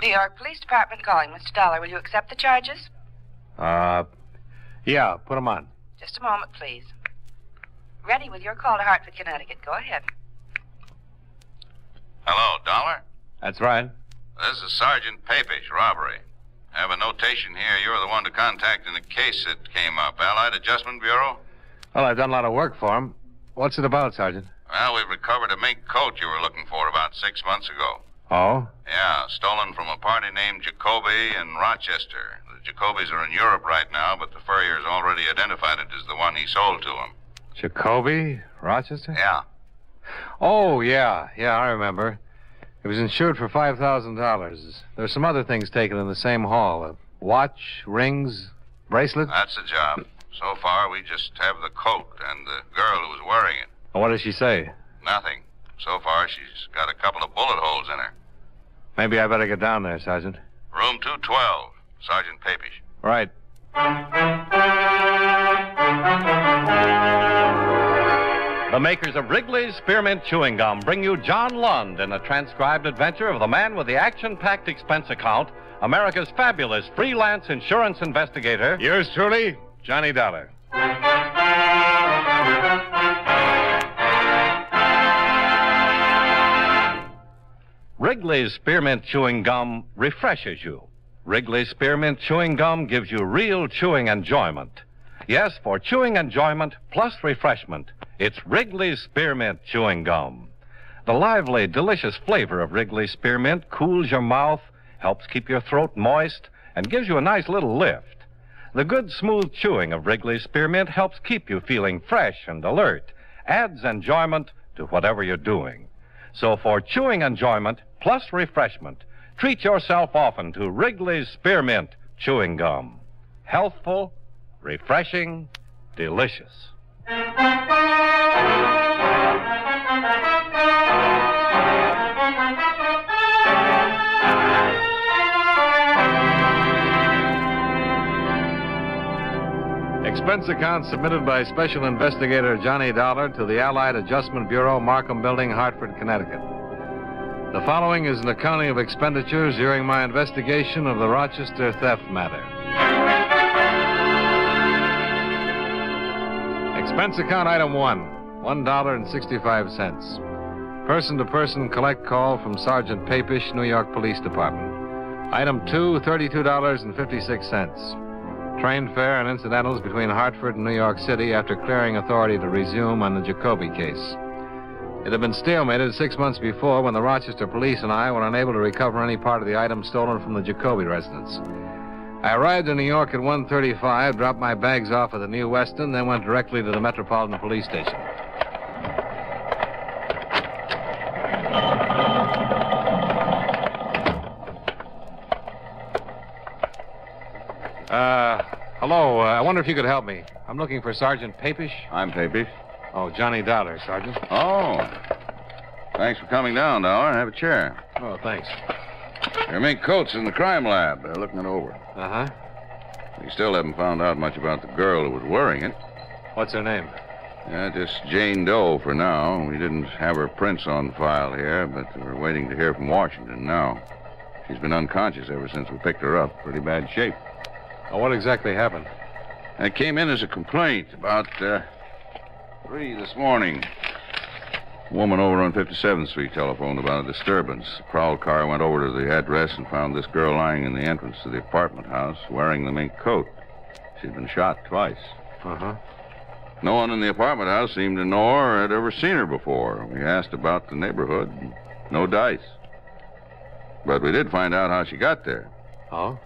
New York Police Department calling. Mr. Dollar, will you accept the charges?
Yeah, put them on.
Just a moment, please. Ready with your call to Hartford, Connecticut. Go ahead.
Hello, Dollar?
That's right.
This is Sergeant Papish, robbery. I have a notation here. You're the one to contact in the case that came up. Allied Adjustment Bureau?
Well, I've done a lot of work for him. What's it about, Sergeant?
Well, we've recovered a mink coat you were looking for about 6 months ago.
Oh?
Yeah, stolen from a party named Jacoby in Rochester. The Jacobys are in Europe right now, but the furrier's already identified it as the one he sold to him.
Jacoby? Rochester?
Yeah.
Oh, yeah, I remember. It was insured for $5,000. There's some other things taken in the same haul. A watch, rings, bracelet.
That's the job. So far, we just have the coat and the girl who was wearing it.
What does she say?
Nothing. So far, she's got a couple of bullet holes in her.
Maybe I better get down there, Sergeant.
Room 212, Sergeant Papish.
Right.
The makers of Wrigley's Spearmint Chewing Gum bring you John Lund in a transcribed adventure of the man with the action-packed expense account, America's fabulous freelance insurance investigator.
Yours truly, Johnny Dollar.
Wrigley's Spearmint Chewing Gum refreshes you. Wrigley Spearmint Chewing Gum gives you real chewing enjoyment. Yes, for chewing enjoyment plus refreshment, it's Wrigley's Spearmint Chewing Gum. The lively, delicious flavor of Wrigley Spearmint cools your mouth, helps keep your throat moist, and gives you a nice little lift. The good, smooth chewing of Wrigley Spearmint helps keep you feeling fresh and alert, adds enjoyment to whatever you're doing. So for chewing enjoyment plus refreshment, treat yourself often to Wrigley's Spearmint Chewing Gum. Healthful, refreshing, delicious.
Expense account submitted by Special Investigator Johnny Dollar to the Allied Adjustment Bureau, Markham Building, Hartford, Connecticut. The following is an accounting of expenditures during my investigation of the Rochester theft matter. Expense account item 1, $1.65. Person-to-person collect call from Sergeant Papish, New York Police Department. Item 2, $32.56. Train fare and incidentals between Hartford and New York City after clearing authority to resume on the Jacoby case. It had been stalemated 6 months before when the Rochester police and I were unable to recover any part of the items stolen from the Jacoby residence. I arrived in New York at 1:35, dropped my bags off at the New Weston, then went directly to the Metropolitan Police Station. Hello. I wonder if you could help me. I'm looking for Sergeant Papish.
I'm Papish.
Oh, Johnny Dollar, Sergeant.
Oh. Thanks for coming down, Dollar. Have a chair.
Oh, thanks.
Your mink coat's in the crime lab. They're looking it over.
Uh-huh.
We still haven't found out much about the girl who was wearing it.
What's her name?
Just Jane Doe for now. We didn't have her prints on file here, but we're waiting to hear from Washington now. She's been unconscious ever since we picked her up. Pretty bad shape.
Oh, what exactly happened?
It came in as a complaint about 3 this morning. A woman over on 57th Street telephoned about a disturbance. A prowl car went over to the address and found this girl lying in the entrance to the apartment house wearing the mink coat. She'd been shot twice.
Uh-huh.
No one in the apartment house seemed to know her or had ever seen her before. We asked about the neighborhood. No dice. But we did find out how she got there.
Oh?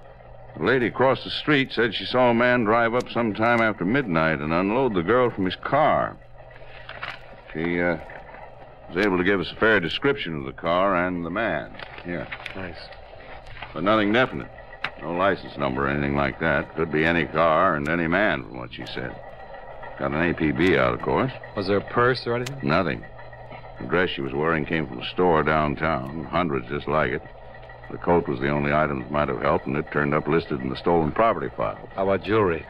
The lady across the street said she saw a man drive up sometime after midnight and unload the girl from his car. She was able to give us a fair description of the car and the man. Here.
Nice.
But nothing definite. No license number or anything like that. Could be any car and any man, from what she said. Got an APB out, of course.
Was there a purse or anything?
Nothing. The dress she was wearing came from a store downtown. Hundreds just like it. The coat was the only item that might have helped, and it turned up listed in the stolen property file.
How about jewelry?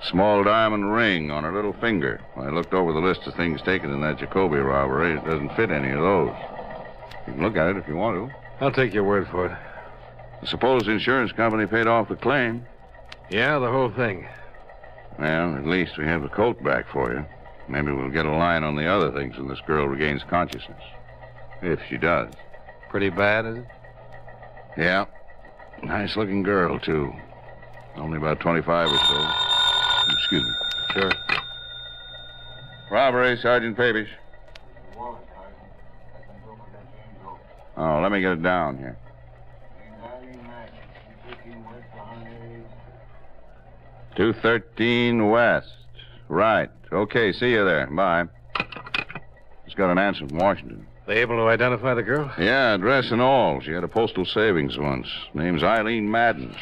Small diamond ring on her little finger. I looked over the list of things taken in that Jacoby robbery. It doesn't fit any of those. You can look at it if you want to.
I'll take your word for it.
I suppose the insurance company paid off the claim.
Yeah, the whole thing.
Well, at least we have the coat back for you. Maybe we'll get a line on the other things when this girl regains consciousness. If she does.
Pretty bad, is it?
Yeah. Nice-looking girl, too. Only about 25 or so. Excuse me.
Sure.
Robbery, Sergeant Papish. Oh, let me get it down here. 213 West. Right. Okay, see you there. Bye. Just got an answer from Washington.
They able to identify the girl?
Yeah, address and all. She had a postal savings once. Name's Eileen Madden.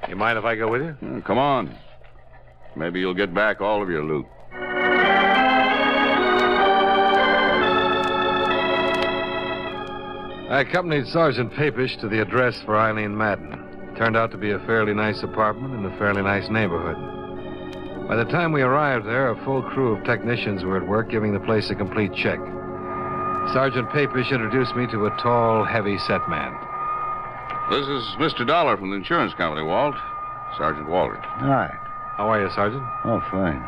You mind if I go with you?
Come on. Maybe you'll get back all of your loot.
I accompanied Sergeant Papish to the address for Eileen Madden. It turned out to be a fairly nice apartment in a fairly nice neighborhood. By the time we arrived there, a full crew of technicians were at work giving the place a complete check. Sergeant Papish introduced me to a tall, heavy-set man.
This is Mr. Dollar from the insurance company, Walt. Sergeant Walter.
All right.
How are you, Sergeant?
Oh, fine.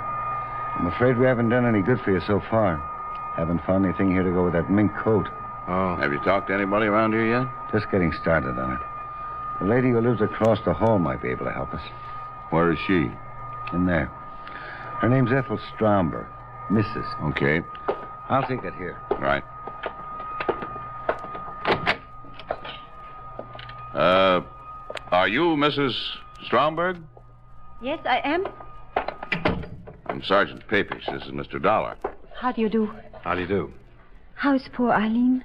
I'm afraid we haven't done any good for you so far. Haven't found anything here to go with that mink coat.
Oh.
Have you talked to anybody around here yet?
Just getting started on it. The lady who lives across the hall might be able to help us.
Where is she?
In there. Her name's Ethel Stromberg. Mrs.
Okay.
I'll take it here.
Right. Are you Mrs. Stromberg?
Yes, I am.
I'm Sergeant Papish. This is Mr. Dollar.
How do you do?
How do you do?
How's poor Eileen?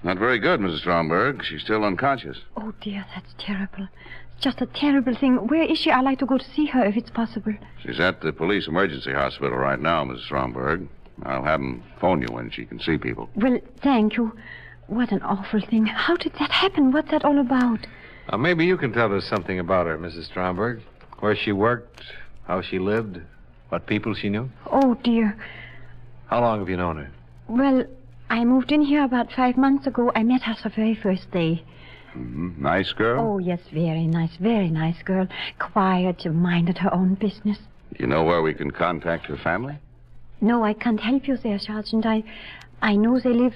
Not very good, Mrs. Stromberg. She's still unconscious.
Oh, dear, that's terrible. It's just a terrible thing. Where is she? I'd like to go to see her if it's possible.
She's at the police emergency hospital right now, Mrs. Stromberg. I'll have them phone you when she can see people.
Well, thank you. What an awful thing. How did that happen? What's that all about?
Maybe you can tell us something about her, Mrs. Stromberg. Where she worked, how she lived, what people she knew.
Oh, dear.
How long have you known her?
Well, I moved in here about 5 months ago. I met her the very first day.
Mm-hmm. Nice girl?
Oh, yes, very nice girl. Quiet, minded her own business.
Do you know where we can contact her family?
No, I can't help you there, Sergeant. I know they live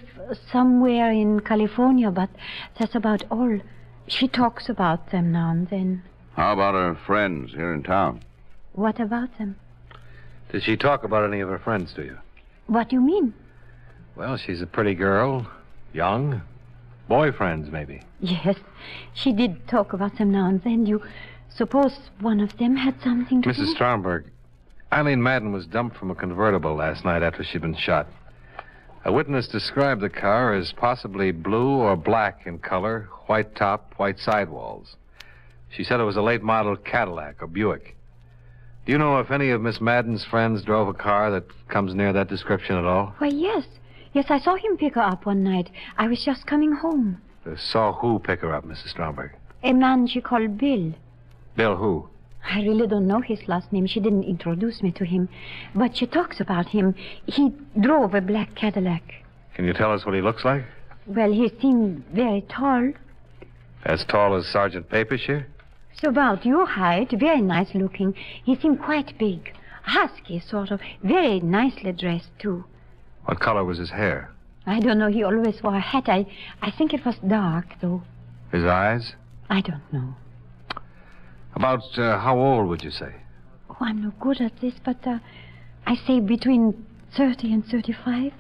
somewhere in California, but that's about all. She talks about them now and then.
How about her friends here in town?
What about them?
Did she talk about any of her friends to you?
What do you mean?
Well, she's a pretty girl. Young. Boyfriends, maybe.
Yes, she did talk about them now and then. You suppose one of them had something to do?
Mrs. Stromberg, Eileen Madden was dumped from a convertible last night after she'd been shot. A witness described the car as possibly blue or black in color, white top, white sidewalls. She said it was a late model Cadillac or Buick. Do you know if any of Miss Madden's friends drove a car that comes near that description at all?
Why, yes. Yes, I saw him pick her up one night. I was just coming home.
Saw who pick her up, Mrs. Stromberg?
A man she called Bill.
Bill who?
I really don't know his last name. She didn't introduce me to him. But she talks about him. He drove a black Cadillac.
Can you tell us what he looks like?
Well, he seemed very tall.
As tall as Sergeant Papish here?
So about your height, very nice looking. He seemed quite big. Husky, sort of. Very nicely dressed, too.
What color was his hair?
I don't know. He always wore a hat. I think it was dark, though.
His eyes?
I don't know.
About how old would you say?
Oh, I'm no good at this, but I say between 30 and 35.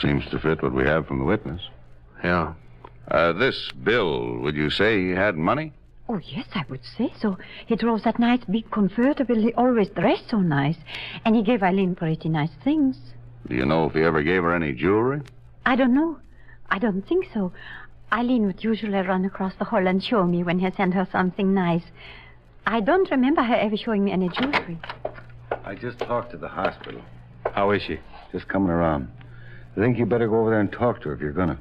Seems to fit what we have from the witness.
Yeah.
This Bill, would you say he had money?
Oh, yes, I would say so. He drove that nice big convertible. He always dressed so nice. And he gave Eileen pretty nice things.
Do you know if he ever gave her any jewelry?
I don't know. I don't think so. Eileen would usually run across the hall and show me when he sent her something nice. I don't remember her ever showing me any jewelry.
I just talked to the hospital.
How is she?
Just coming around. I think you better go over there and talk to her if you're gonna.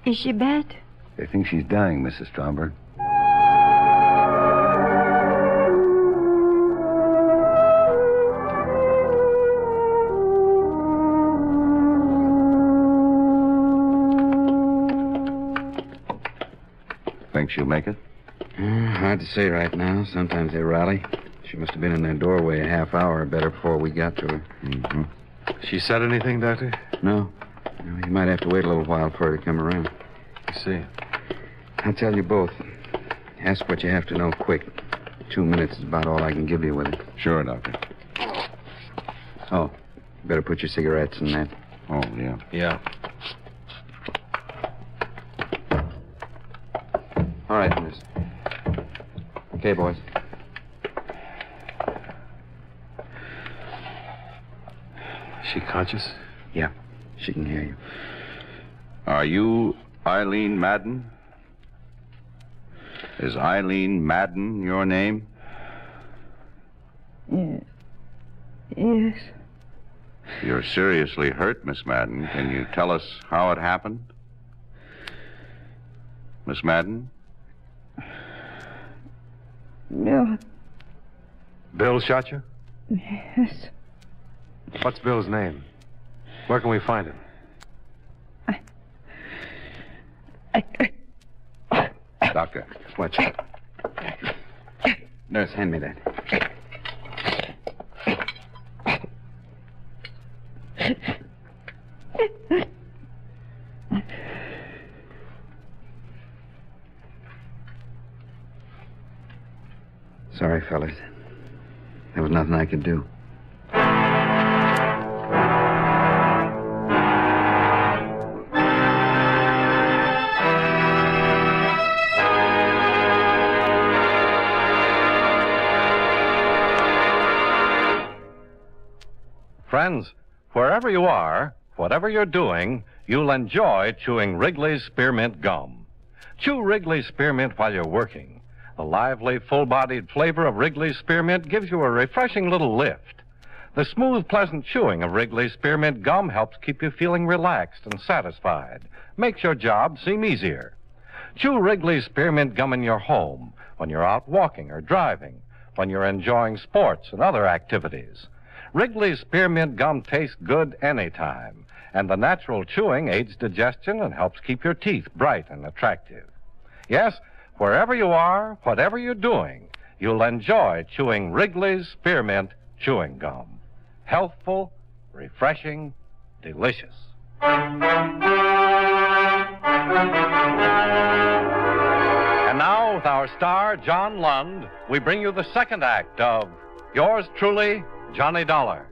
Is she bad?
They think she's dying, Mrs. Stromberg.
Think she'll make it?
Hard to say right now. Sometimes they rally. She must have been in their doorway a half hour or better before we got to her.
Mm-hmm.
She said anything, Doctor?
No. You might have to wait a little while for her to come around.
I see.
I'll tell you both. Ask what you have to know quick. 2 minutes is about all I can give you with it.
Sure, Doctor.
Oh, better put your cigarettes in that.
Oh, yeah.
Yeah.
All right, miss. Okay, boys.
Is she conscious?
Yeah, she can hear you.
Are you Eileen Madden? Is Eileen Madden your name?
Yeah. Yes.
You're seriously hurt, Miss Madden. Can you tell us how it happened? Miss Madden?
No.
Bill shot you?
Yes.
What's Bill's name? Where can we find him?
Doctor, watch out. Nurse, hand me that. fellas. There was nothing I could do.
Friends, wherever you are, whatever you're doing, you'll enjoy chewing Wrigley's Spearmint Gum. Chew Wrigley's Spearmint while you're working. The lively, full-bodied flavor of Wrigley's Spearmint gives you a refreshing little lift. The smooth, pleasant chewing of Wrigley's Spearmint Gum helps keep you feeling relaxed and satisfied. Makes your job seem easier. Chew Wrigley's Spearmint Gum in your home, when you're out walking or driving, when you're enjoying sports and other activities. Wrigley's Spearmint Gum tastes good anytime, and the natural chewing aids digestion and helps keep your teeth bright and attractive. Yes, wherever you are, whatever you're doing, you'll enjoy chewing Wrigley's Spearmint Chewing Gum. Healthful, refreshing, delicious. And now, with our star, John Lund, we bring you the second act of Yours Truly, Johnny Dollar.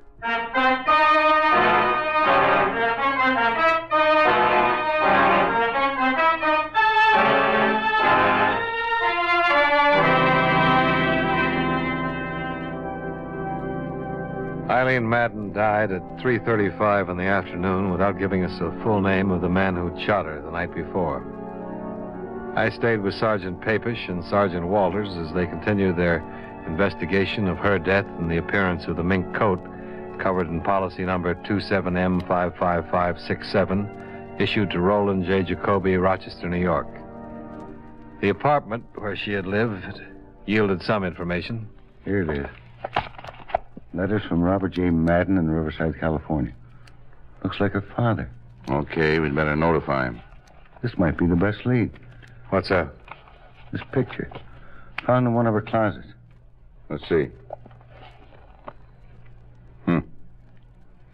Eileen Madden died at 3:35 in the afternoon without giving us the full name of the man who'd shot her the night before. I stayed with Sergeant Papish and Sergeant Walters as they continued their investigation of her death and the appearance of the mink coat covered in policy number 27M55567, issued to Roland J. Jacoby, Rochester, New York. The apartment where she had lived yielded some information.
Here it is. Letters from Robert J. Madden in Riverside, California. Looks like her father.
Okay, we'd better notify him.
This might be the best lead.
What's that?
This picture. Found in one of her closets.
Let's see.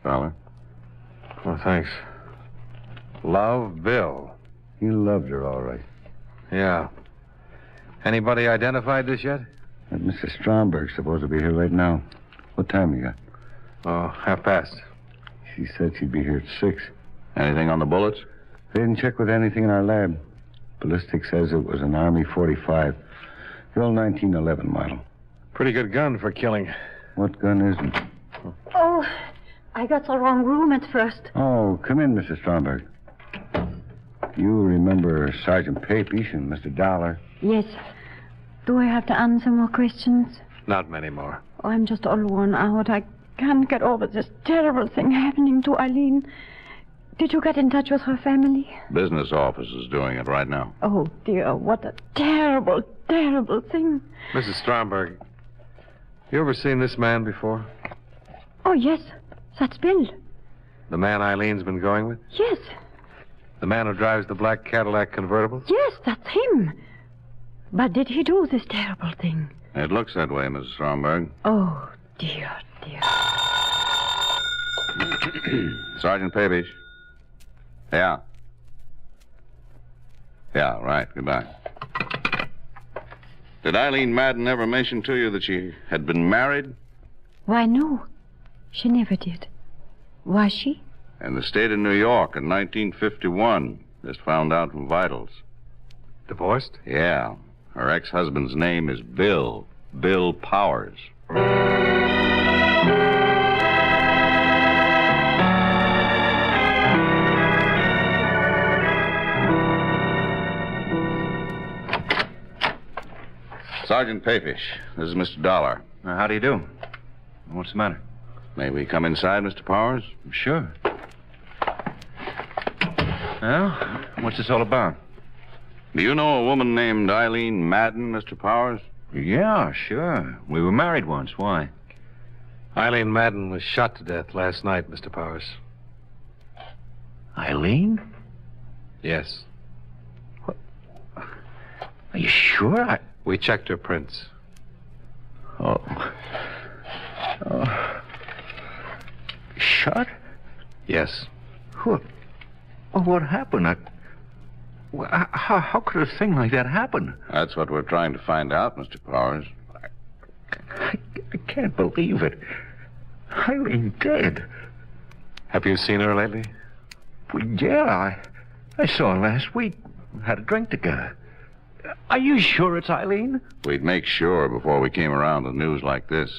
Dollar.
Oh, thanks. Love, Bill.
He loved her, all right.
Yeah. Anybody identified this yet?
That Mrs. Stromberg's supposed to be here right now. What time you got?
Oh, 1:30.
She said she'd be here at 6.
Anything on the bullets?
They didn't check with anything in our lab. Ballistics says it was an Army 45. The old 1911 model.
Pretty good gun for killing.
What gun isn't?
Oh, I got the wrong room at first.
Oh, come in, Mrs. Stromberg. You remember Sergeant Papish and Mr. Dollar?
Yes. Do I have to answer more questions?
Not many more.
Oh, I'm just all worn out. I can't get over this terrible thing happening to Eileen. Did you get in touch with her family?
Business office is doing it right now.
Oh, dear, what a terrible, terrible thing.
Mrs. Stromberg, you ever seen this man before?
Oh, yes. That's Bill.
The man Eileen's been going with?
Yes.
The man who drives the black Cadillac convertible?
Yes, that's him. But did he do this terrible thing?
It looks that way, Mrs. Stromberg.
Oh, dear, dear.
Sergeant Papish. Yeah. Yeah, right. Goodbye. Did Eileen Madden ever mention to you that she had been married?
Why, no. She never did. Was she?
In the state of New York in 1951. Just found out from vitals.
Divorced?
Yeah. Her ex-husband's name is Bill. Bill Powers. Sergeant Papish, this is Mr. Dollar.
How do you do? What's the matter?
May we come inside, Mr. Powers?
Sure. Well, what's this all about?
Do you know a woman named Eileen Madden, Mr. Powers?
Yeah, sure. We were married once. Why?
Eileen Madden was shot to death last night, Mr. Powers.
Eileen?
Yes.
What? Are you sure?
We checked her prints.
Oh. Shot?
Yes.
What? Oh, what happened? How could a thing like that happen?
That's what we're trying to find out, Mr. Powers.
can't believe it. Eileen dead.
Have you seen her lately?
Well, yeah, I saw her last week. Had a drink together. Are you sure it's Eileen?
We'd make sure before we came around with news like this.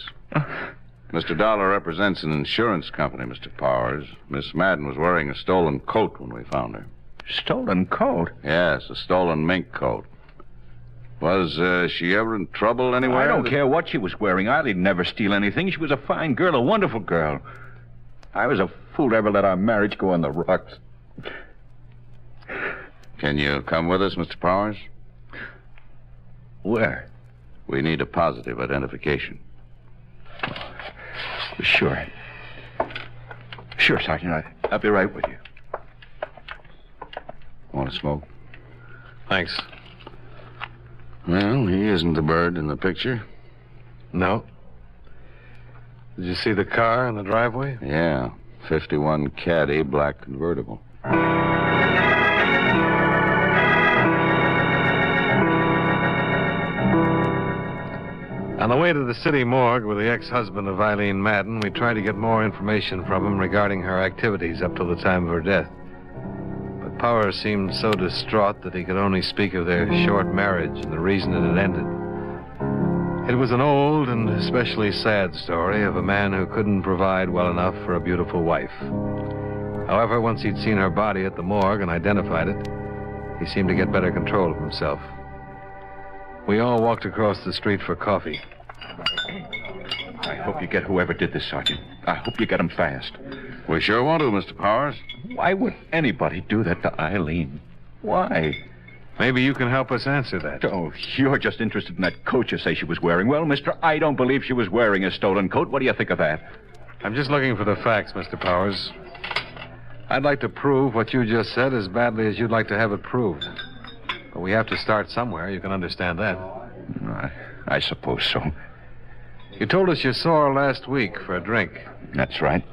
Mr. Dollar represents an insurance company, Mr. Powers. Miss Madden was wearing a stolen coat when we found her.
Stolen coat?
Yes, a stolen mink coat. Was she ever in trouble anywhere?
I don't care what she was wearing. Eileen never steal anything. She was a fine girl, a wonderful girl. I was a fool to ever let our marriage go on the rocks.
Can you come with us, Mr. Powers?
Where?
We need a positive identification.
Sure. Sure, Sergeant. I'll be right with you.
Want to smoke?
Thanks.
Well, he isn't the bird in the picture.
No. Did you see the car in the driveway?
Yeah. 51 Caddy, black convertible.
On the way to the city morgue with the ex-husband of Eileen Madden, we tried to get more information from him regarding her activities up till the time of her death. But Powers seemed so distraught that he could only speak of their short marriage and the reason it had ended. It was an old and especially sad story of a man who couldn't provide well enough for a beautiful wife. However, once he'd seen her body at the morgue and identified it, he seemed to get better control of himself. We all walked across the street for coffee.
I hope you get whoever did this, Sergeant. I hope you get him fast.
We sure want to, Mr. Powers.
Why would anybody do that to Eileen? Why?
Maybe you can help us answer that.
Oh, you're just interested in that coat you say she was wearing. Well, mister, I don't believe she was wearing a stolen coat. What do you think of that?
I'm just looking for the facts, Mr. Powers. I'd like to prove what you just said as badly as you'd like to have it proved. But we have to start somewhere. You can understand that.
I suppose so.
You told us you saw her last week for a drink.
That's right.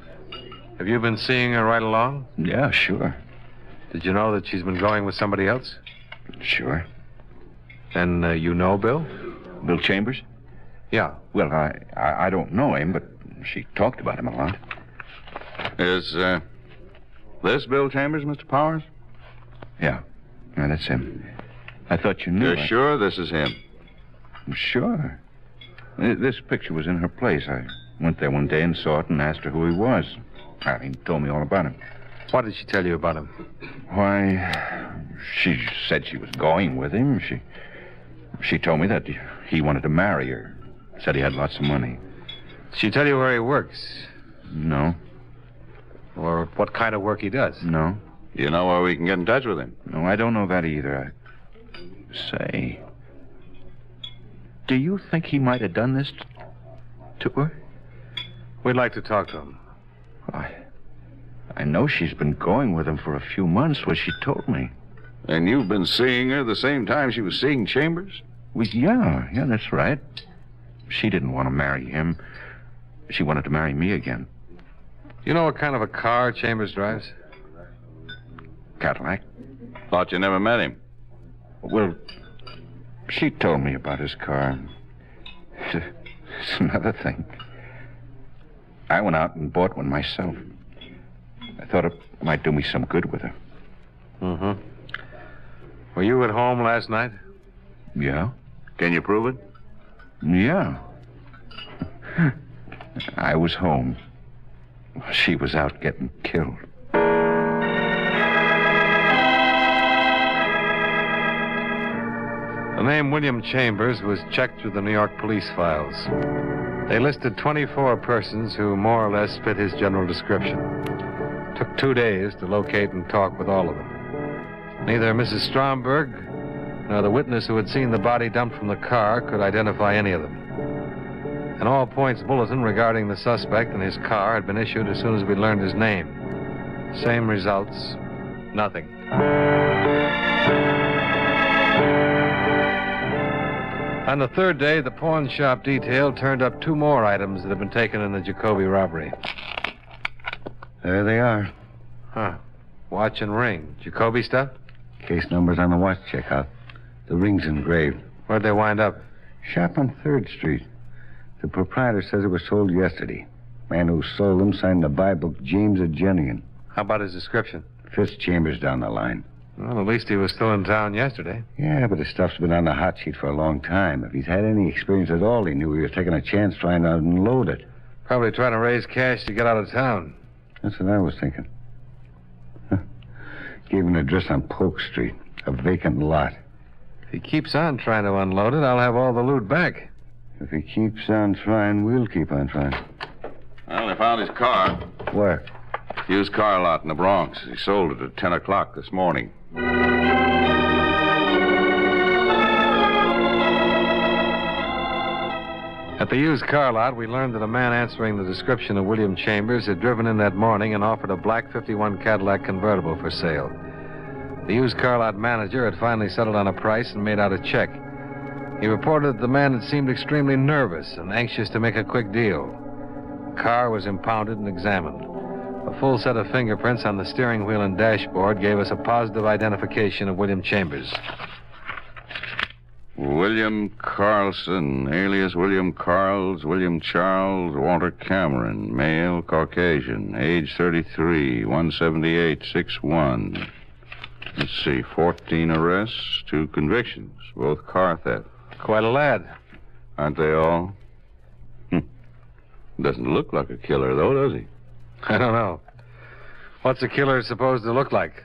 Have you been seeing her right along?
Yeah, sure.
Did you know that she's been going with somebody else?
Sure.
Then you know Bill?
Bill Chambers?
Yeah.
Well, I don't know him, but she talked about him a lot.
Is this Bill Chambers, Mr. Powers?
Yeah, that's him. I thought you knew.
You're sure this is him?
Sure. This picture was in her place. I went there one day and saw it and asked her who he was. Eileen told me all about him.
What did she tell you about him?
Why, she said she was going with him. She told me that he wanted to marry her. Said he had lots of money.
Did she tell you where he works?
No.
Or what kind of work he does?
No.
You know where we can get in touch with him?
No, I don't know that either. Say, do you think he might have done this to her?
We'd like to talk to him.
I know she's been going with him for a few months, what she told me.
And you've been seeing her the same time she was seeing Chambers?
Well, yeah, that's right. She didn't want to marry him. She wanted to marry me again.
You know what kind of a car Chambers drives?
Cadillac.
Thought you never met him.
Well, she told me about his car. It's another thing. I went out and bought one myself. I thought it might do me some good with her.
Mm-hmm. Were you at home last night?
Yeah.
Can you prove it?
Yeah. I was home. She was out getting killed.
The name William Chambers was checked through the New York police files. They listed 24 persons who more or less fit his general description. It took 2 days to locate and talk with all of them. Neither Mrs. Stromberg nor the witness who had seen the body dumped from the car could identify any of them. An all-points bulletin regarding the suspect and his car had been issued as soon as we learned his name. Same results, nothing. On the third day, the pawn shop detail turned up 2 more items that had been taken in the Jacoby robbery.
There they are.
Huh. Watch and ring. Jacoby stuff?
Case numbers on the watch checkout. The ring's engraved.
Where'd they wind up?
Shop on 3rd Street. The proprietor says it was sold yesterday. Man who sold them signed the Bible, James a Genuine.
How about his description?
Fifth chambers down the line.
Well, at least he was still in town yesterday.
Yeah, but the stuff's been on the hot sheet for a long time. If he's had any experience at all, he knew he was taking a chance trying to unload it.
Probably trying to raise cash to get out of town.
That's what I was thinking. Gave him an address on Polk Street, a vacant lot.
If he keeps on trying to unload it, I'll have all the loot back.
If he keeps on trying, we'll keep on trying.
Well, they found his car.
Where?
Used car lot in the Bronx. He sold it at 10 o'clock this morning.
At the used car lot, we learned that a man answering the description of William Chambers had driven in that morning and offered a black 51 Cadillac convertible for sale. The used car lot manager had finally settled on a price and made out a check. He reported that the man had seemed extremely nervous and anxious to make a quick deal. The car was impounded and examined. A full set of fingerprints on the steering wheel and dashboard gave us a positive identification of William Chambers.
William Carlson, alias William Carls, William Charles, Walter Cameron, male, Caucasian, age 33, 178, 6'1". Let's see, 14 arrests, 2 convictions, both car theft.
Quite a lad.
Aren't they all? Doesn't look like a killer, though, does he?
I don't know. What's a killer supposed to look like?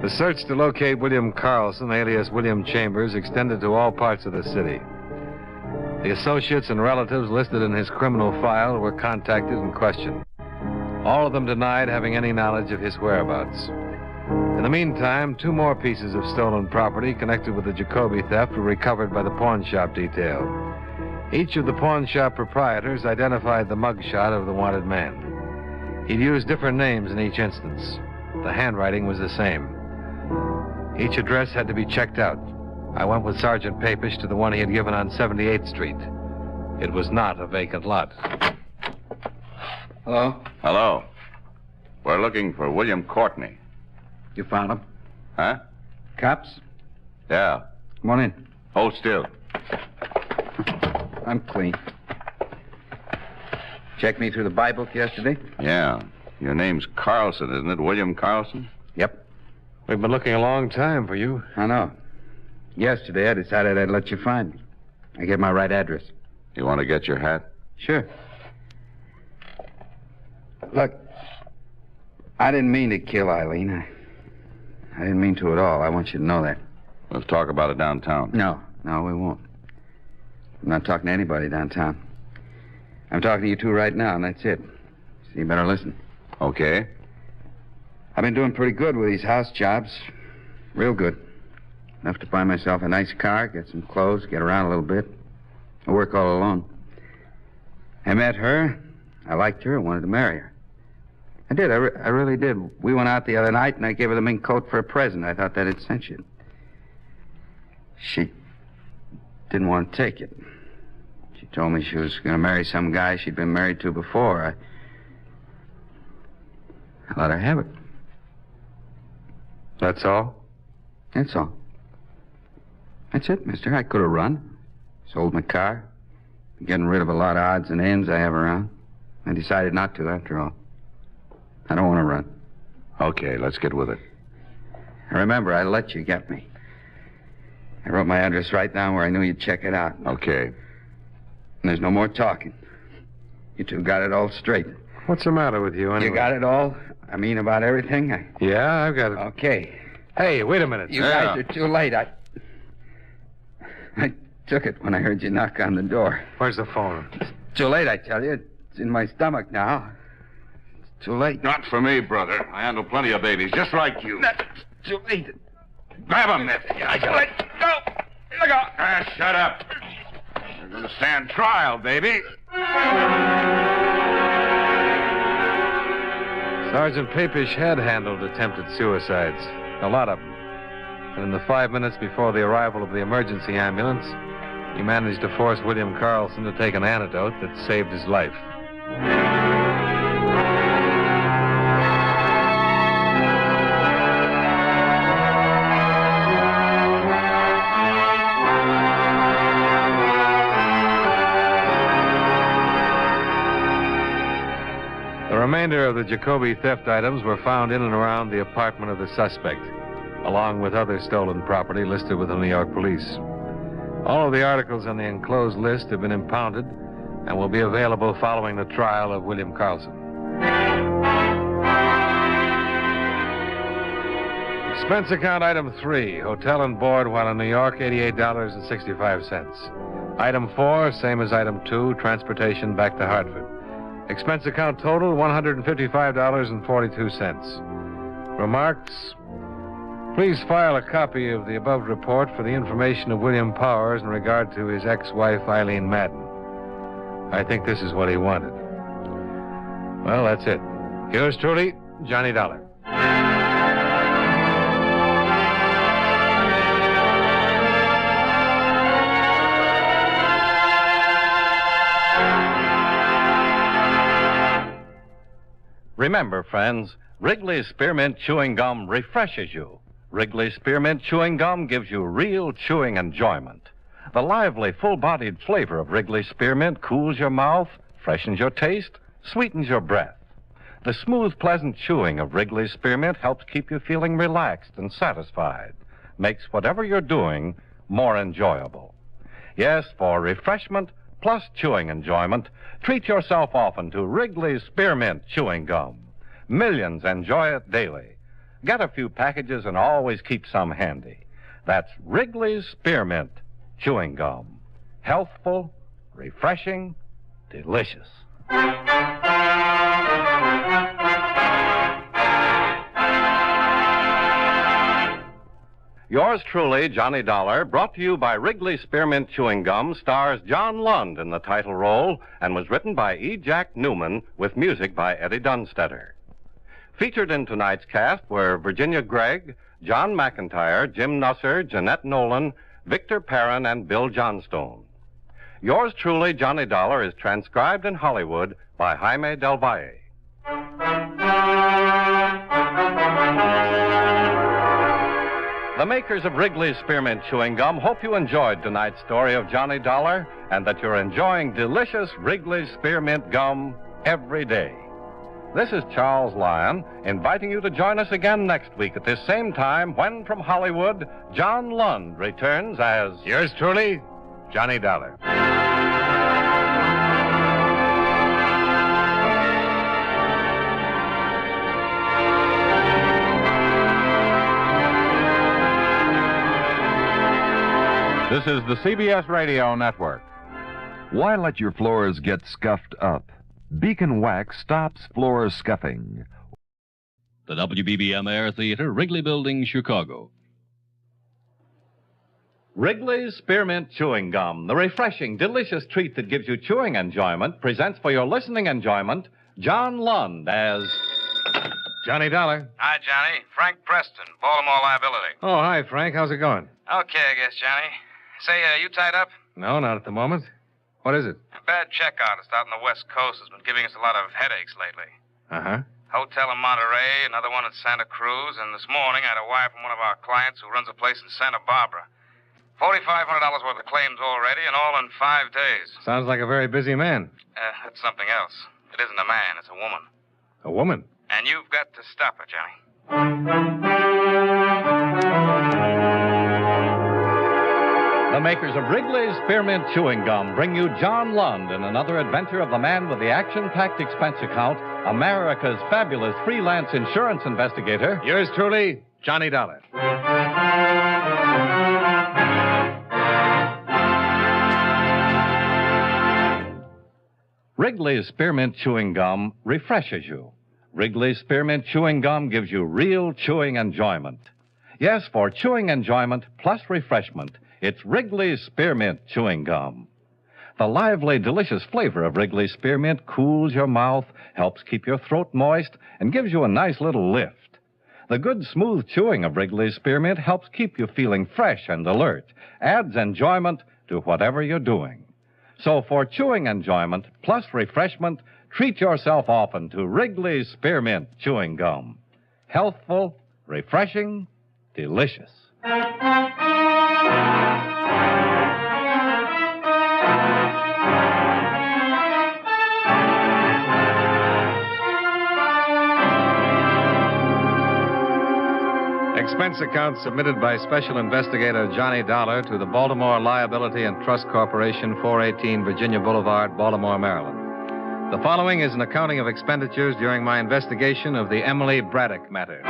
The search to locate William Carlson, alias William Chambers, extended to all parts of the city. The associates and relatives listed in his criminal file were contacted and questioned. All of them denied having any knowledge of his whereabouts. In the meantime, 2 more pieces of stolen property connected with the Jacoby theft were recovered by the pawn shop detail. Each of the pawn shop proprietors identified the mugshot of the wanted man. He'd used different names in each instance. The handwriting was the same. Each address had to be checked out. I went with Sergeant Papish to the one he had given on 78th Street. It was not a vacant lot.
Hello?
Hello. We're looking for William Courtney.
You found him?
Huh?
Cops?
Yeah.
Come on in.
Hold still.
I'm clean. Checked me through the Bible yesterday?
Yeah. Your name's Carlson, isn't it? William Carlson?
Yep.
We've been looking a long time for you.
I know. Yesterday, I decided I'd let you find me. I gave my right address.
You want to get your hat?
Sure. Look, I didn't mean to kill Eileen. I didn't mean to at all. I want you to know that.
Let's talk about it downtown.
No, we won't. I'm not talking to anybody downtown. I'm talking to you two right now, and that's it. So you better listen.
Okay.
I've been doing pretty good with these house jobs. Real good. Enough to buy myself a nice car, get some clothes, get around a little bit. I work all alone. I met her. I liked her. I wanted to marry her. I did. I really did. We went out the other night, and I gave her the mink coat for a present. I thought that'd cinch it. She didn't want to take it. She told me she was going to marry some guy she'd been married to before. I let her have it.
That's all?
That's all. That's it, mister. I could have run. Sold my car. Getting rid of a lot of odds and ends I have around. I decided not to, after all. I don't want to run.
Okay, let's get with it.
Remember, I let you get me. I wrote my address right down where I knew you'd check it out.
Okay.
And there's no more talking. You two got it all straight.
What's the matter with you, anyway?
You got it all? I mean, about everything?
Yeah, I've got it.
Okay.
Hey, wait a minute.
You guys are too late. I took it when I heard you knock on the door.
Where's the phone?
It's too late, I tell you. It's in my stomach now. It's too late.
Not for me, brother. I handle plenty of babies, just like you.
That's too late.
Grab him, Miss.
I got it. Go! Look out!
Shut up. You're going to stand trial, baby.
Sergeant Papish had handled attempted suicides. A lot of them. And in the 5 minutes before the arrival of the emergency ambulance, he managed to force William Carlson to take an antidote that saved his life. remainder of the Jacoby theft items were found in and around the apartment of the suspect, along with other stolen property listed with the New York police. All of the articles on the enclosed list have been impounded and will be available following the trial of William Carlson. Expense account item 3, hotel and board while in New York, $88.65. Item 4, same as item 2, transportation back to Hartford. Expense account total, $155.42. Remarks? Please file a copy of the above report for the information of William Powers in regard to his ex-wife, Eileen Madden. I think this is what he wanted. Well, that's it. Yours truly, Johnny Dollar.
Remember, friends, Wrigley's Spearmint Chewing Gum refreshes you. Wrigley's Spearmint Chewing Gum gives you real chewing enjoyment. The lively, full-bodied flavor of Wrigley's Spearmint cools your mouth, freshens your taste, sweetens your breath. The smooth, pleasant chewing of Wrigley's Spearmint helps keep you feeling relaxed and satisfied, makes whatever you're doing more enjoyable. Yes, for refreshment plus chewing enjoyment, treat yourself often to Wrigley's Spearmint Chewing Gum. Millions enjoy it daily. Get a few packages and always keep some handy. That's Wrigley's Spearmint Chewing Gum. Healthful, refreshing, delicious. Yours truly, Johnny Dollar, brought to you by Wrigley Spearmint Chewing Gum, stars John Lund in the title role and was written by E. Jack Newman with music by Eddie Dunstetter. Featured in tonight's cast were Virginia Gregg, John McIntyre, Jim Nusser, Jeanette Nolan, Victor Perrin, and Bill Johnstone. Yours truly, Johnny Dollar, is transcribed in Hollywood by Jaime Del Valle. The makers of Wrigley's Spearmint Chewing Gum hope you enjoyed tonight's story of Johnny Dollar and that you're enjoying delicious Wrigley's Spearmint Gum every day. This is Charles Lyon, inviting you to join us again next week at this same time when, from Hollywood, John Lund returns as...
Yours truly, Johnny Dollar.
This is the CBS Radio Network. Why let your floors get scuffed up? Beacon Wax stops floor scuffing.
The WBBM Air Theater, Wrigley Building, Chicago.
Wrigley's Spearmint Chewing Gum, the refreshing, delicious treat that gives you chewing enjoyment, presents for your listening enjoyment John Lund as...
Johnny Dollar.
Hi, Johnny. Frank Preston, Baltimore Liability.
Oh, hi, Frank. How's it going?
Okay, I guess, Johnny. Say, you tied up?
No, not at the moment. What is it?
A bad check artist out on the West Coast has been giving us a lot of headaches lately.
Uh-huh.
Hotel in Monterey, another one at Santa Cruz, and this morning I had a wire from one of our clients who runs a place in Santa Barbara. $4,500 worth of claims already, and all in 5 days.
Sounds like a very busy man.
That's something else. It isn't a man, it's a woman.
A woman?
And you've got to stop her, Johnny.
The makers of Wrigley's Spearmint Chewing Gum bring you John Lund in another adventure of the man with the action-packed expense account, America's fabulous freelance insurance investigator.
Yours truly, Johnny Dollar.
Wrigley's Spearmint Chewing Gum refreshes you. Wrigley's Spearmint Chewing Gum gives you real chewing enjoyment. Yes, for chewing enjoyment plus refreshment, it's Wrigley's Spearmint Chewing Gum. The lively, delicious flavor of Wrigley's Spearmint cools your mouth, helps keep your throat moist, and gives you a nice little lift. The good, smooth chewing of Wrigley's Spearmint helps keep you feeling fresh and alert, adds enjoyment to whatever you're doing. So for chewing enjoyment plus refreshment, treat yourself often to Wrigley's Spearmint Chewing Gum. Healthful, refreshing, delicious.
expense account submitted by Special Investigator Johnny Dollar to the Baltimore Liability and Trust Corporation, 418 Virginia Boulevard, Baltimore, Maryland. The following is an accounting of expenditures during my investigation of the Emily Braddock matter.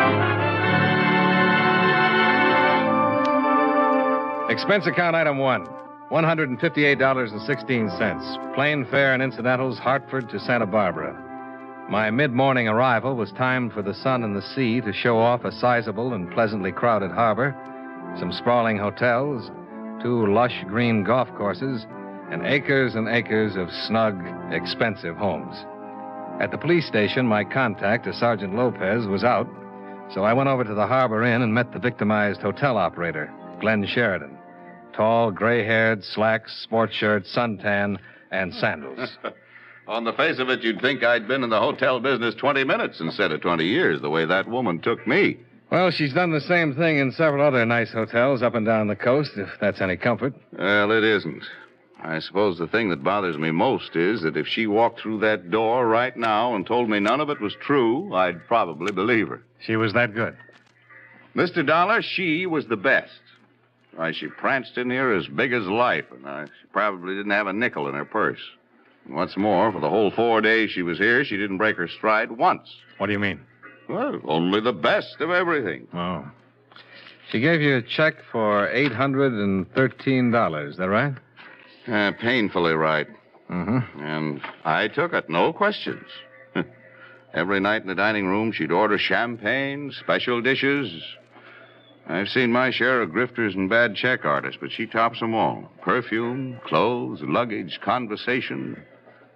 Expense account item 1, $158.16. Plane fare and incidentals, Hartford to Santa Barbara. My mid-morning arrival was timed for the sun and the sea to show off a sizable and pleasantly crowded harbor, some sprawling hotels, 2 lush green golf courses, and acres of snug, expensive homes. At the police station, my contact, a Sergeant Lopez, was out, so I went over to the Harbor Inn and met the victimized hotel operator, Glenn Sheridan. Tall, gray-haired, slacks, sports shirt, suntan, and sandals.
On the face of it, you'd think I'd been in the hotel business 20 minutes instead of 20 years, the way that woman took me.
Well, she's done the same thing in several other nice hotels up and down the coast, if that's any comfort.
Well, it isn't. I suppose the thing that bothers me most is that if she walked through that door right now and told me none of it was true, I'd probably believe her.
She was that good?
Mr. Dollar, she was the best. Why, she pranced in here as big as life, and she probably didn't have a nickel in her purse. And what's more, for the whole 4 days she was here, she didn't break her stride once.
What do you mean?
Well, only the best of everything.
Oh. She gave you a check for $813, is that right?
Painfully right.
Mm-hmm.
And I took it, no questions. Every night in the dining room, she'd order champagne, special dishes. I've seen my share of grifters and bad check artists, but she tops them all. Perfume, clothes, luggage, conversation,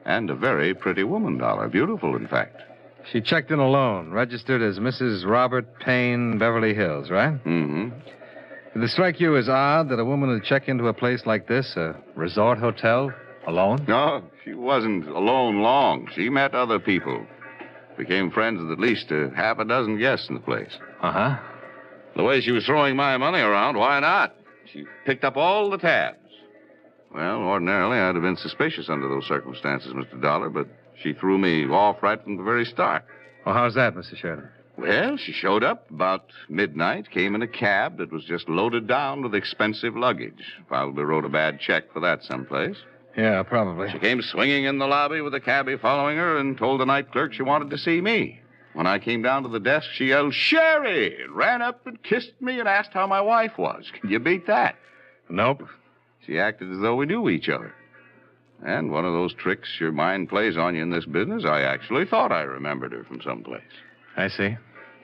and a very pretty woman, Dollar. Beautiful, in fact.
She checked in alone, registered as Mrs. Robert Payne, Beverly Hills, right?
Mm-hmm.
Did it strike you as odd that a woman would check into a place like this, a resort hotel, alone?
No, she wasn't alone long. She met other people. Became friends with at least a half a dozen guests in the place.
Uh-huh.
The way she was throwing my money around, why not? She picked up all the tabs. Well, ordinarily, I'd have been suspicious under those circumstances, Mr. Dollar, but she threw me off right from the very start.
Well, how's that, Mr. Sheridan?
Well, she showed up about midnight, came in a cab that was just loaded down with expensive luggage. Probably wrote a bad check for that someplace.
Yeah, probably.
She came swinging in the lobby with a cabbie following her and told the night clerk she wanted to see me. When I came down to the desk, she yelled, "Sherry!" and ran up and kissed me and asked how my wife was. Can you beat that?
Nope.
She acted as though we knew each other. And one of those tricks your mind plays on you in this business, I actually thought I remembered her from someplace.
I see.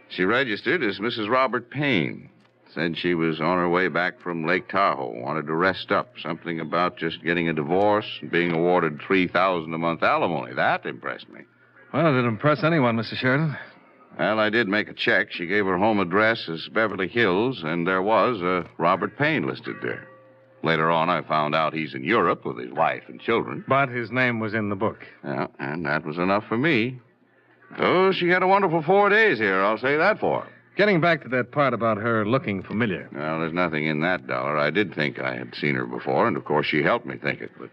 She registered as Mrs. Robert Payne. Said she was on her way back from Lake Tahoe, wanted to rest up. Something about just getting a divorce and being awarded $3,000 a month alimony. That impressed me.
Well, it didn't impress anyone, Mr. Sheridan.
Well, I did make a check. She gave her home address as Beverly Hills, and there was a Robert Payne listed there. Later on, I found out he's in Europe with his wife and children.
But his name was in the book.
Yeah, and that was enough for me. Oh, she had a wonderful 4 days here, I'll say that for her.
Getting back to that part about her looking familiar.
Well, there's nothing in that, Dollar. I did think I had seen her before, and of course she helped me think it, but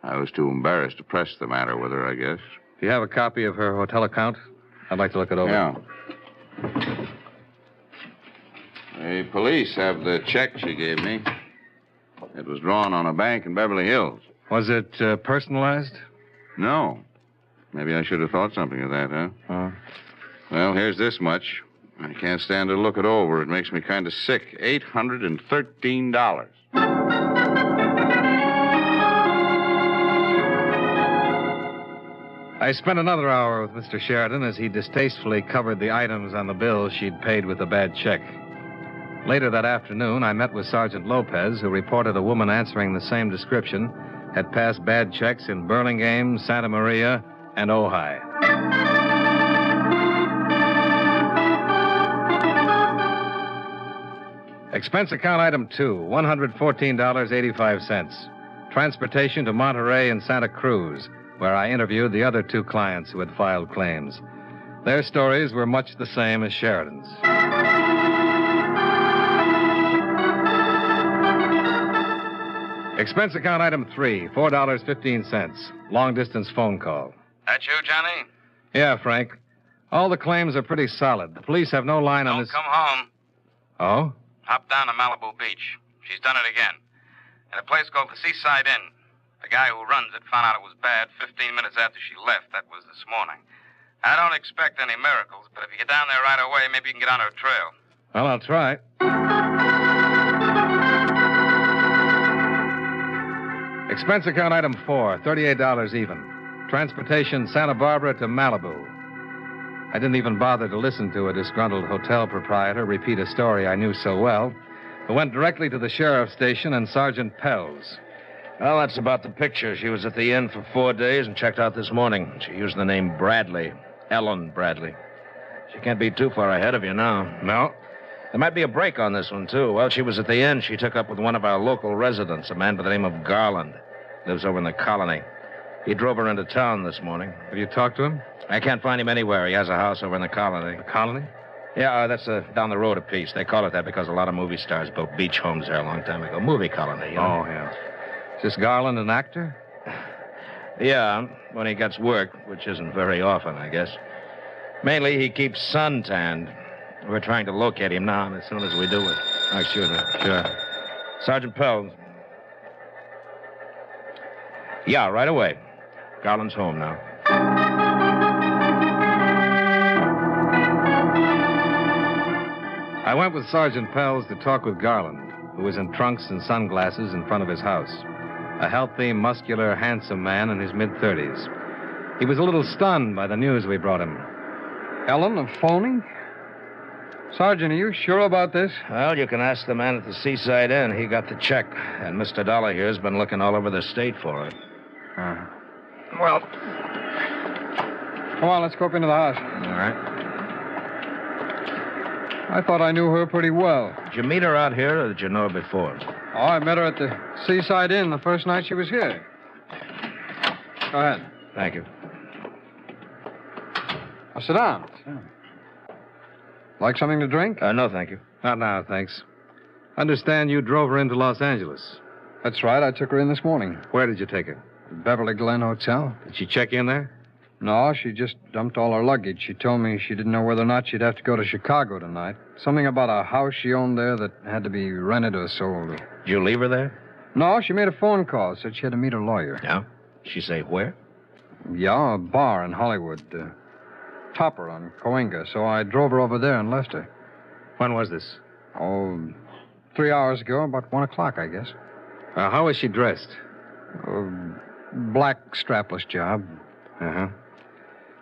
I was too embarrassed to press the matter with her, I guess.
Do you have a copy of her hotel account? I'd like to look it over.
Yeah. The police have the check she gave me. It was drawn on a bank in Beverly Hills.
Was it personalized?
No. Maybe I should have thought something of that, huh? Well, here's this much. I can't stand to look it over. It makes me kind of sick. $813.
I spent another hour with Mr. Sheridan as he distastefully covered the items on the bill she'd paid with a bad check. Later that afternoon, I met with Sergeant Lopez, who reported a woman answering the same description had passed bad checks in Burlingame, Santa Maria, and Ojai. Expense account item 2, $114.85. Transportation to Monterey and Santa Cruz, where I interviewed the other 2 clients who had filed claims. Their stories were much the same as Sheridan's. Expense account item 3, $4.15. Long-distance phone call.
That you, Johnny?
Yeah, Frank. All the claims are pretty solid. The police have no line on
Don't
this...
come home.
Oh?
Hop down to Malibu Beach. She's done it again. At a place called the Seaside Inn. The guy who runs it found out it was bad 15 minutes after she left. That was this morning. I don't expect any miracles, but if you get down there right away, maybe you can get on her trail.
Well, I'll try. Expense account item 4, $38 even. Transportation Santa Barbara to Malibu. I didn't even bother to listen to a disgruntled hotel proprietor repeat a story I knew so well. I went directly to the sheriff's station and Sergeant Pell's.
Well, that's about the picture. She was at the inn for 4 days and checked out this morning. She used the name Bradley. Ellen Bradley. She can't be too far ahead of you now.
No?
There might be a break on this one, too. While she was at the inn, she took up with one of our local residents, a man by the name of Garland. Lives over in the colony. He drove her into town this morning.
Have you talked to him?
I can't find him anywhere. He has a house over in the colony.
The colony?
Yeah, that's down the road a piece. They call it that because a lot of movie stars built beach homes there a long time ago. Movie colony, you know?
Oh, yeah. Is this Garland an actor?
Yeah, when he gets work, which isn't very often, I guess. Mainly, he keeps suntanned. We're trying to locate him now, and as soon as we do it... Oh, excuse me.
Sure.
Sergeant Pell. Yeah, right away. Garland's home now.
I went with Sergeant Pell's to talk with Garland, who was in trunks and sunglasses in front of his house. A healthy, muscular, handsome man in his mid-30s. He was a little stunned by the news we brought him.
Ellen, a phony? Sergeant, are you sure about this?
Well, you can ask the man at the Seaside Inn. He got the check, and Mr. Dollar here's been looking all over the state for it.
Well, come on, let's go up into the house.
All right.
I thought I knew her pretty well.
Did you meet her out here, or did you know her before?
Oh, I met her at the Seaside Inn the first night she was here. Go ahead.
Thank you.
Now, sit down. Like something to drink?
No, thank you.
Not now, thanks. Understand you drove her into Los Angeles.
That's right. I took her in this morning.
Where did you take her?
Beverly Glen Hotel.
Did she check in there?
No, she just dumped all her luggage. She told me she didn't know whether or not she'd have to go to Chicago tonight. Something about a house she owned there that had to be rented or sold.
Did you leave her there?
No, she made a phone call. Said she had to meet her lawyer.
Yeah? She say where?
Yeah, a bar in Hollywood. Topper on Coenga. So I drove her over there and left her.
When was this?
Oh, 3 hours ago, about 1 o'clock, I guess.
How was she dressed?
Black strapless job.
Uh-huh.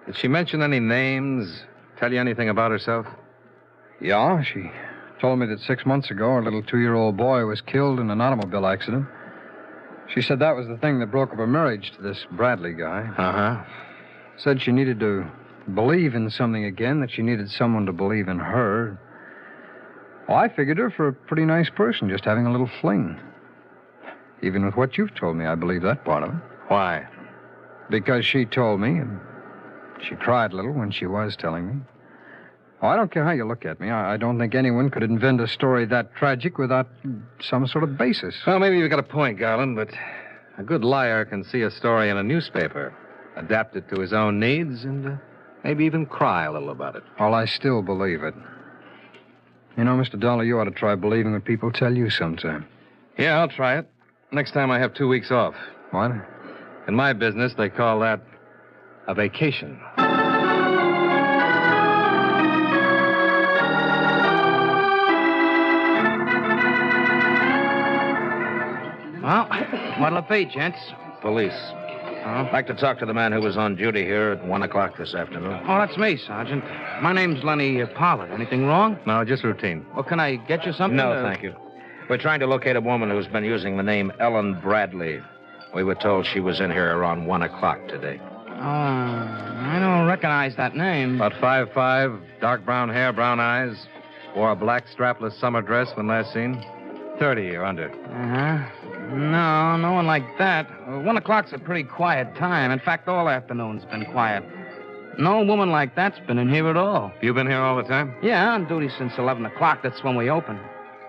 Did she mention any names? Tell you anything about herself?
Yeah, she told me that 6 months ago her little 2-year-old boy was killed in an automobile accident. She said that was the thing that broke up her marriage to this Bradley guy.
Uh-huh.
Said she needed to believe in something again, that she needed someone to believe in her. Well, I figured her for a pretty nice person, just having a little fling. Even with what you've told me, I believe that part of it.
Why?
Because she told me, and she cried a little when she was telling me. Oh, I don't care how you look at me. I don't think anyone could invent a story that tragic without some sort of basis.
Well, maybe you've got a point, Garland, but a good liar can see a story in a newspaper, adapt it to his own needs, and maybe even cry a little about it.
Well, I still believe it. You know, Mr. Dollar, you ought to try believing what people tell you sometime.
Yeah, I'll try it. Next time I have 2 weeks off.
What?
In my business, they call that a vacation.
Well, what'll it be, gents?
Police. I'd like to talk to the man who was on duty here at 1 o'clock this afternoon.
Oh, that's me, Sergeant. My name's Lenny Pollard. Anything wrong?
No, just routine.
Well, can I get you something?
No, thank you. We're trying to locate a woman who's been using the name Ellen Bradley. We were told she was in here around 1 o'clock today.
I don't recognize that name.
About 5'5", dark brown hair, brown eyes. Wore a black strapless summer dress when last seen. 30 or under.
Uh-huh. No, no one like that. 1 o'clock's a pretty quiet time. In fact, all afternoon's been quiet. No woman like that's been in here at all.
You been here all the time?
Yeah, on duty since 11 o'clock. That's when we open.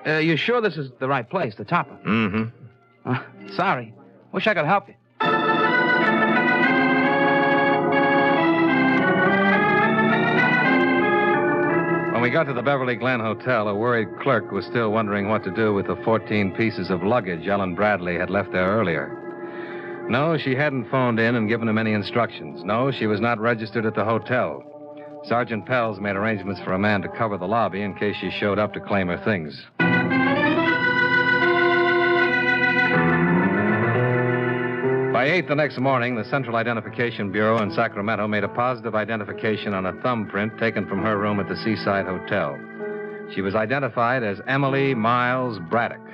You sure this is the right place, the Topper?
Mm-hmm.
Sorry. Wish I could help you.
When we got to the Beverly Glen Hotel, a worried clerk was still wondering what to do with the 14 pieces of luggage Ellen Bradley had left there earlier. No, she hadn't phoned in and given him any instructions. No, she was not registered at the hotel. Sergeant Pels made arrangements for a man to cover the lobby in case she showed up to claim her things. By 8 the next morning, the Central Identification Bureau in Sacramento made a positive identification on a thumbprint taken from her room at the Seaside Hotel. She was identified as Emily Miles Braddock.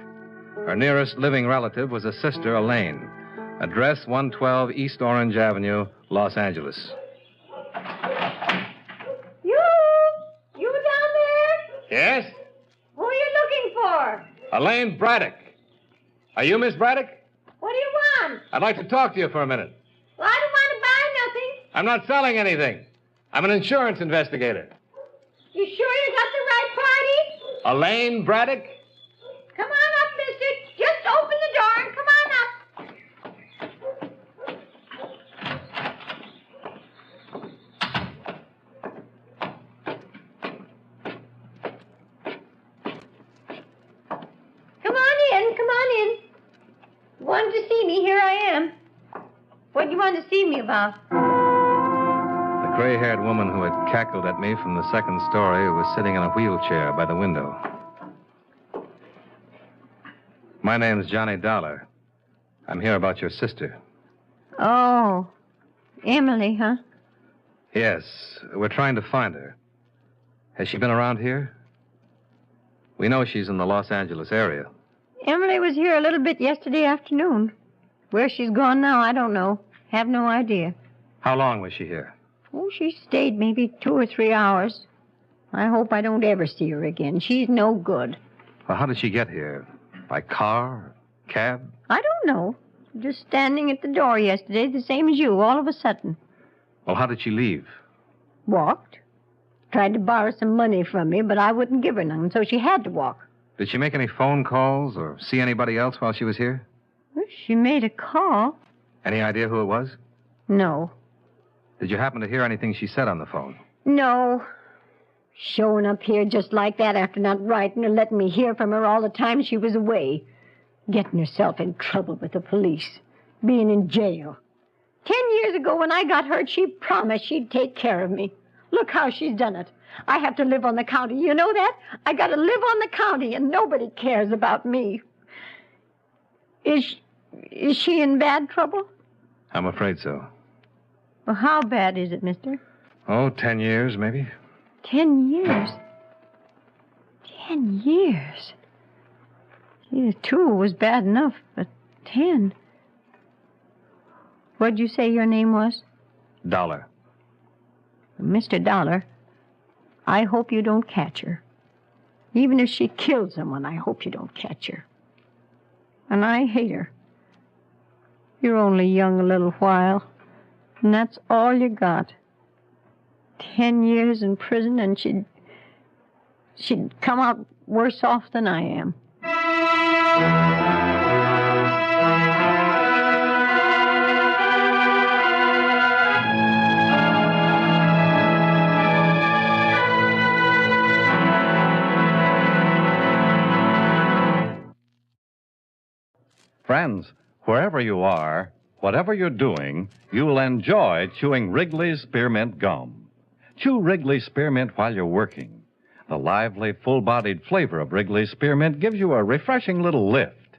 Her nearest living relative was a sister, Elaine. Address 112 East Orange Avenue, Los Angeles.
You down there?
Yes?
Who are you looking for?
Elaine Braddock. Are you Miss Braddock?
What do you want?
I'd like to talk to you for a minute.
Well, I don't want to buy nothing.
I'm not selling anything. I'm an insurance investigator.
You sure you got the right party?
Elaine Braddock?
Come on up, mister. Just open the door and come on up. Come on in. Wanted to see me, here I am. What do you want to see me about?
The gray-haired woman who had cackled at me from the second story was sitting in a wheelchair by the window. My name's Johnny Dollar. I'm here about your sister.
Oh, Emily, huh?
Yes, we're trying to find her. Has she been around here? We know she's in the Los Angeles area.
Emily was here a little bit yesterday afternoon. Where she's gone now, I don't know. Have no idea.
How long was she here?
Oh, she stayed maybe 2 or 3 hours. I hope I don't ever see her again. She's no good.
Well, how did she get here? By car? Cab?
I don't know. Just standing at the door yesterday, the same as you, all of a sudden.
Well, how did she leave?
Walked. Tried to borrow some money from me, but I wouldn't give her none, so she had to walk.
Did she make any phone calls or see anybody else while she was here?
Well, she made a call.
Any idea who it was?
No.
Did you happen to hear anything she said on the phone?
No. Showing up here just like that after not writing or letting me hear from her all the time she was away. Getting herself in trouble with the police. Being in jail. 10 years ago when I got hurt, she promised she'd take care of me. Look how she's done it. I have to live on the county. You know that? I got to live on the county, and nobody cares about me. Is she in bad trouble?
I'm afraid so.
Well, how bad is it, mister?
Oh, 10 years, maybe.
10 years? 10 years? Gee, 2 was bad enough, but 10... What'd you say your name was?
Dollar.
Mr. Dollar, I hope you don't catch her. Even if she killed someone, I hope you don't catch her. And I hate her. You're only young a little while, and that's all you got. 10 years in prison, and she'd come out worse off than I am.
Friends, wherever you are, whatever you're doing, you'll enjoy chewing Wrigley's Spearmint Gum. Chew Wrigley's Spearmint while you're working. The lively, full-bodied flavor of Wrigley's Spearmint gives you a refreshing little lift.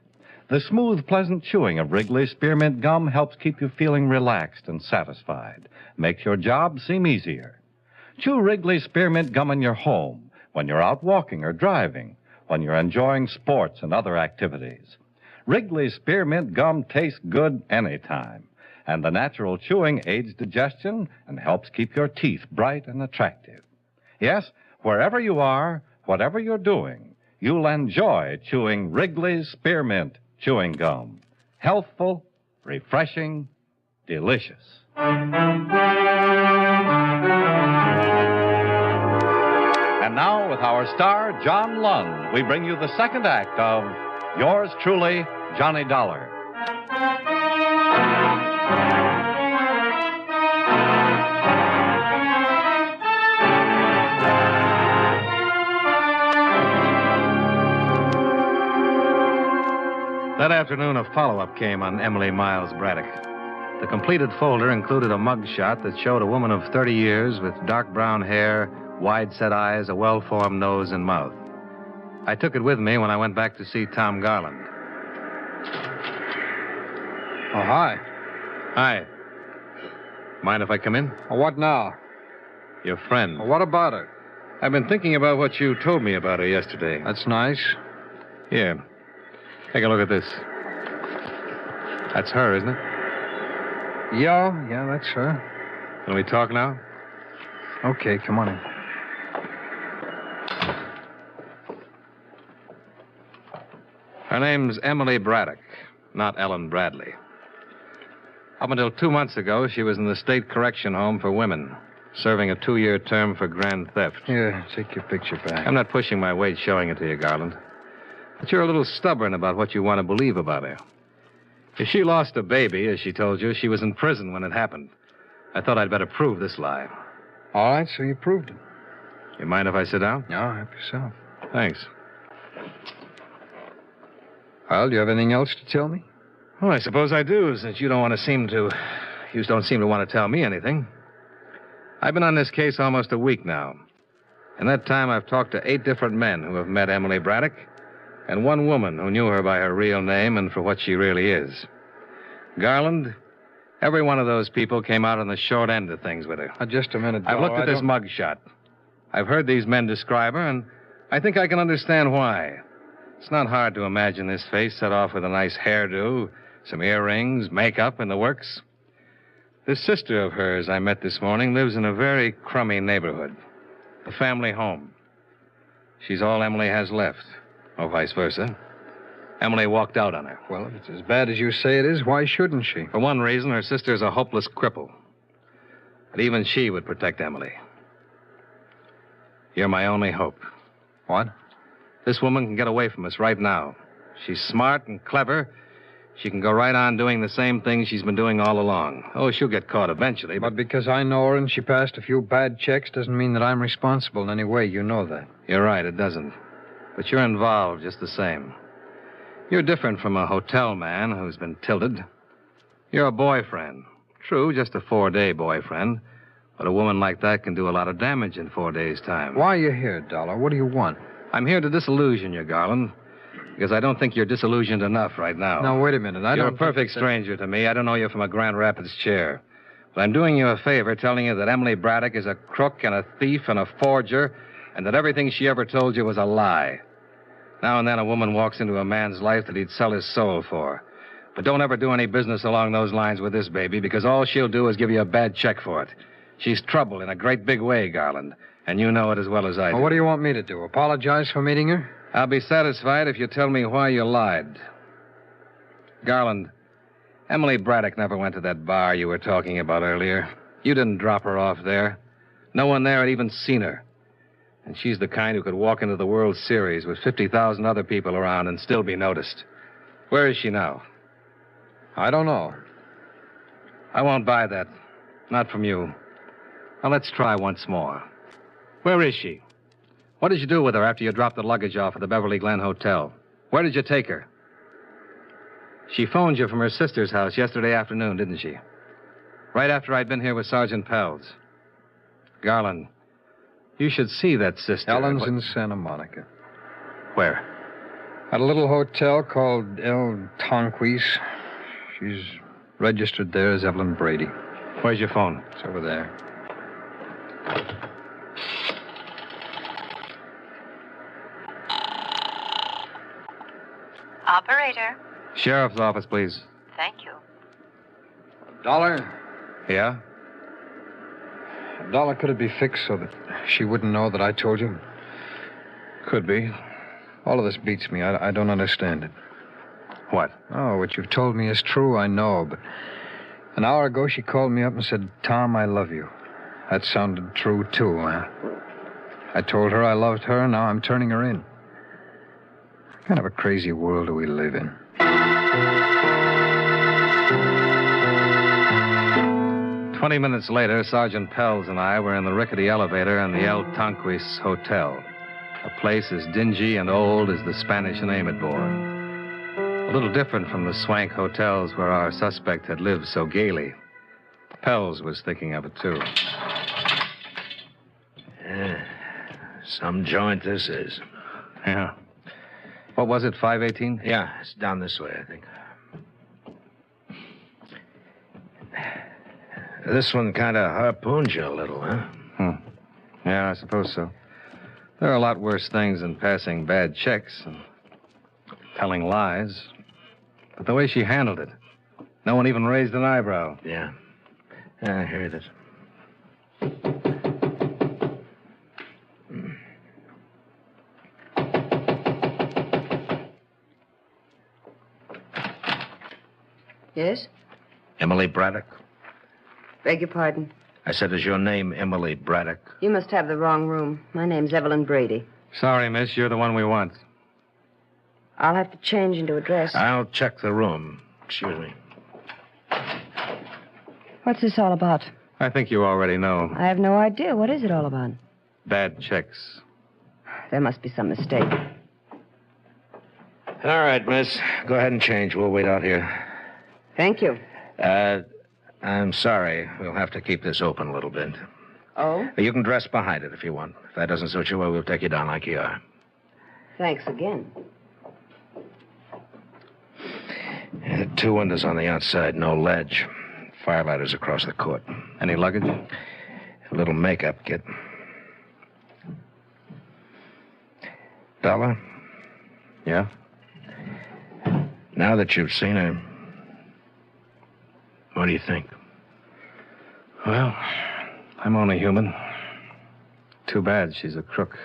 The smooth, pleasant chewing of Wrigley's Spearmint Gum helps keep you feeling relaxed and satisfied. Makes your job seem easier. Chew Wrigley's Spearmint Gum in your home, when you're out walking or driving, when you're enjoying sports and other activities. Wrigley's Spearmint Gum tastes good anytime, and the natural chewing aids digestion and helps keep your teeth bright and attractive. Yes, wherever you are, whatever you're doing, you'll enjoy chewing Wrigley's Spearmint Chewing Gum. Healthful, refreshing, delicious. And now, with our star, John Lund, we bring you the second act of Yours truly, Johnny Dollar.
That afternoon, a follow-up came on Emily Miles Braddock. The completed folder included a mug shot that showed a woman of 30 years with dark brown hair, wide-set eyes, a well-formed nose and mouth. I took it with me when I went back to see Tom Garland.
Oh, hi.
Hi. Mind if I come in?
What now?
Your friend.
What about her?
I've been thinking about what you told me about her yesterday.
That's nice.
Here. Take a look at this. That's her, isn't it?
Yeah, that's her.
Can we talk now?
Okay, come on in.
Her name's Emily Braddock, not Ellen Bradley. Up until 2 months ago, she was in the state correction home for women, serving a 2-year term for grand theft.
Here, take your picture back.
I'm not pushing my weight showing it to you, Garland. But you're a little stubborn about what you want to believe about her. If she lost a baby, as she told you, she was in prison when it happened. I thought I'd better prove this lie.
All right, so you proved it.
You mind if I sit down?
No, help yourself.
Thanks.
Well, do you have anything else to tell me?
Well, I suppose I do, since you don't seem to want to tell me anything. I've been on this case almost a week now. In that time, I've talked to 8 different men who have met Emily Braddock, and 1 woman who knew her by her real name and for what she really is. Garland, every one of those people came out on the short end of things with her.
Just a minute,
I've looked at this mug shot. I've heard these men describe her, and I think I can understand why. It's not hard to imagine this face set off with a nice hairdo, some earrings, makeup, and the works. This sister of hers I met this morning lives in a very crummy neighborhood, a family home. She's all Emily has left, or vice versa. Emily walked out on her.
Well, if it's as bad as you say it is, why shouldn't she?
For one reason, her sister's a hopeless cripple. But even she would protect Emily. You're my only hope.
What?
This woman can get away from us right now. She's smart and clever. She can go right on doing the same thing she's been doing all along. Oh, she'll get caught eventually,
But because I know her and she passed a few bad checks doesn't mean that I'm responsible in any way. You know that.
You're right, it doesn't. But you're involved just the same. You're different from a hotel man who's been tilted. You're a boyfriend. True, just a 4-day boyfriend. But a woman like that can do a lot of damage in 4 days' time.
Why are you here, Dollar? What do you want?
I'm here to disillusion you, Garland. Because I don't think you're disillusioned enough right now.
Now, wait a minute.
You're a perfect stranger to me. I don't know you from a Grand Rapids chair. But I'm doing you a favor telling you that Emily Braddock is a crook and a thief and a forger, and that everything she ever told you was a lie. Now and then a woman walks into a man's life that he'd sell his soul for. But don't ever do any business along those lines with this baby, because all she'll do is give you a bad check for it. She's trouble in a great big way, Garland, and you know it as well as I do.
Well, what do you want me to do? Apologize for meeting her?
I'll be satisfied if you tell me why you lied. Garland, Emily Braddock never went to that bar you were talking about earlier. You didn't drop her off there. No one there had even seen her. And she's the kind who could walk into the World Series with 50,000 other people around and still be noticed. Where is she now?
I don't know.
I won't buy that. Not from you. Now, let's try once more. Where is she? What did you do with her after you dropped the luggage off at the Beverly Glen Hotel? Where did you take her? She phoned you from her sister's house yesterday afternoon, didn't she? Right after I'd been here with Sergeant Pelz. Garland, you should see that sister.
Ellen's in Santa Monica.
Where?
At a little hotel called El Tonquis. She's registered there as Evelyn Brady.
Where's your phone?
It's over there.
Operator.
Sheriff's office, please.
Thank you.
Dollar?
Yeah?
Dollar, could it be fixed so that she wouldn't know that I told you?
Could be.
All of this beats me. I don't understand it.
What?
Oh, what you've told me is true, I know, but an hour ago she called me up and said, Tom, I love you. That sounded true, too, huh? I told her I loved her, and now I'm turning her in. What kind of a crazy world do we live in?
20 minutes later, Sergeant Pelz and I were in the rickety elevator in the El Tonquis Hotel, a place as dingy and old as the Spanish name it bore. The
little different from the swank hotels where our suspect had lived so gaily. Pels was thinking of it, too.
Yeah. Some joint this is.
Yeah. What was it, 518?
Yeah, it's down this way, I think. This one kind of harpooned you a little, huh?
Yeah, I suppose so. There are a lot worse things than passing bad checks and telling lies. But the way she handled it, no one even raised an eyebrow.
Yeah. I hear this.
Yes?
Emily Braddock?
Beg your pardon.
I said, is your name Emily Braddock?
You must have the wrong room. My name's Evelyn Brady.
Sorry, miss, you're the one we want.
I'll have to change into a dress.
I'll check the room. Excuse me.
What's this all about?
I think you already know.
I have no idea. What is it all about?
Bad checks.
There must be some mistake.
All right, miss. Go ahead and change. We'll wait out here.
Thank you.
I'm sorry. We'll have to keep this open a little bit.
Oh?
You can dress behind it if you want. If that doesn't suit you, well, we'll take you down like you are.
Thanks again.
Yeah, 2 windows on the outside, no ledge. Firelighter's across the court.
Any luggage?
A little makeup kit. Bella?
Yeah?
Now that you've seen her, what do you think?
Well, I'm only human. Too bad she's a crook.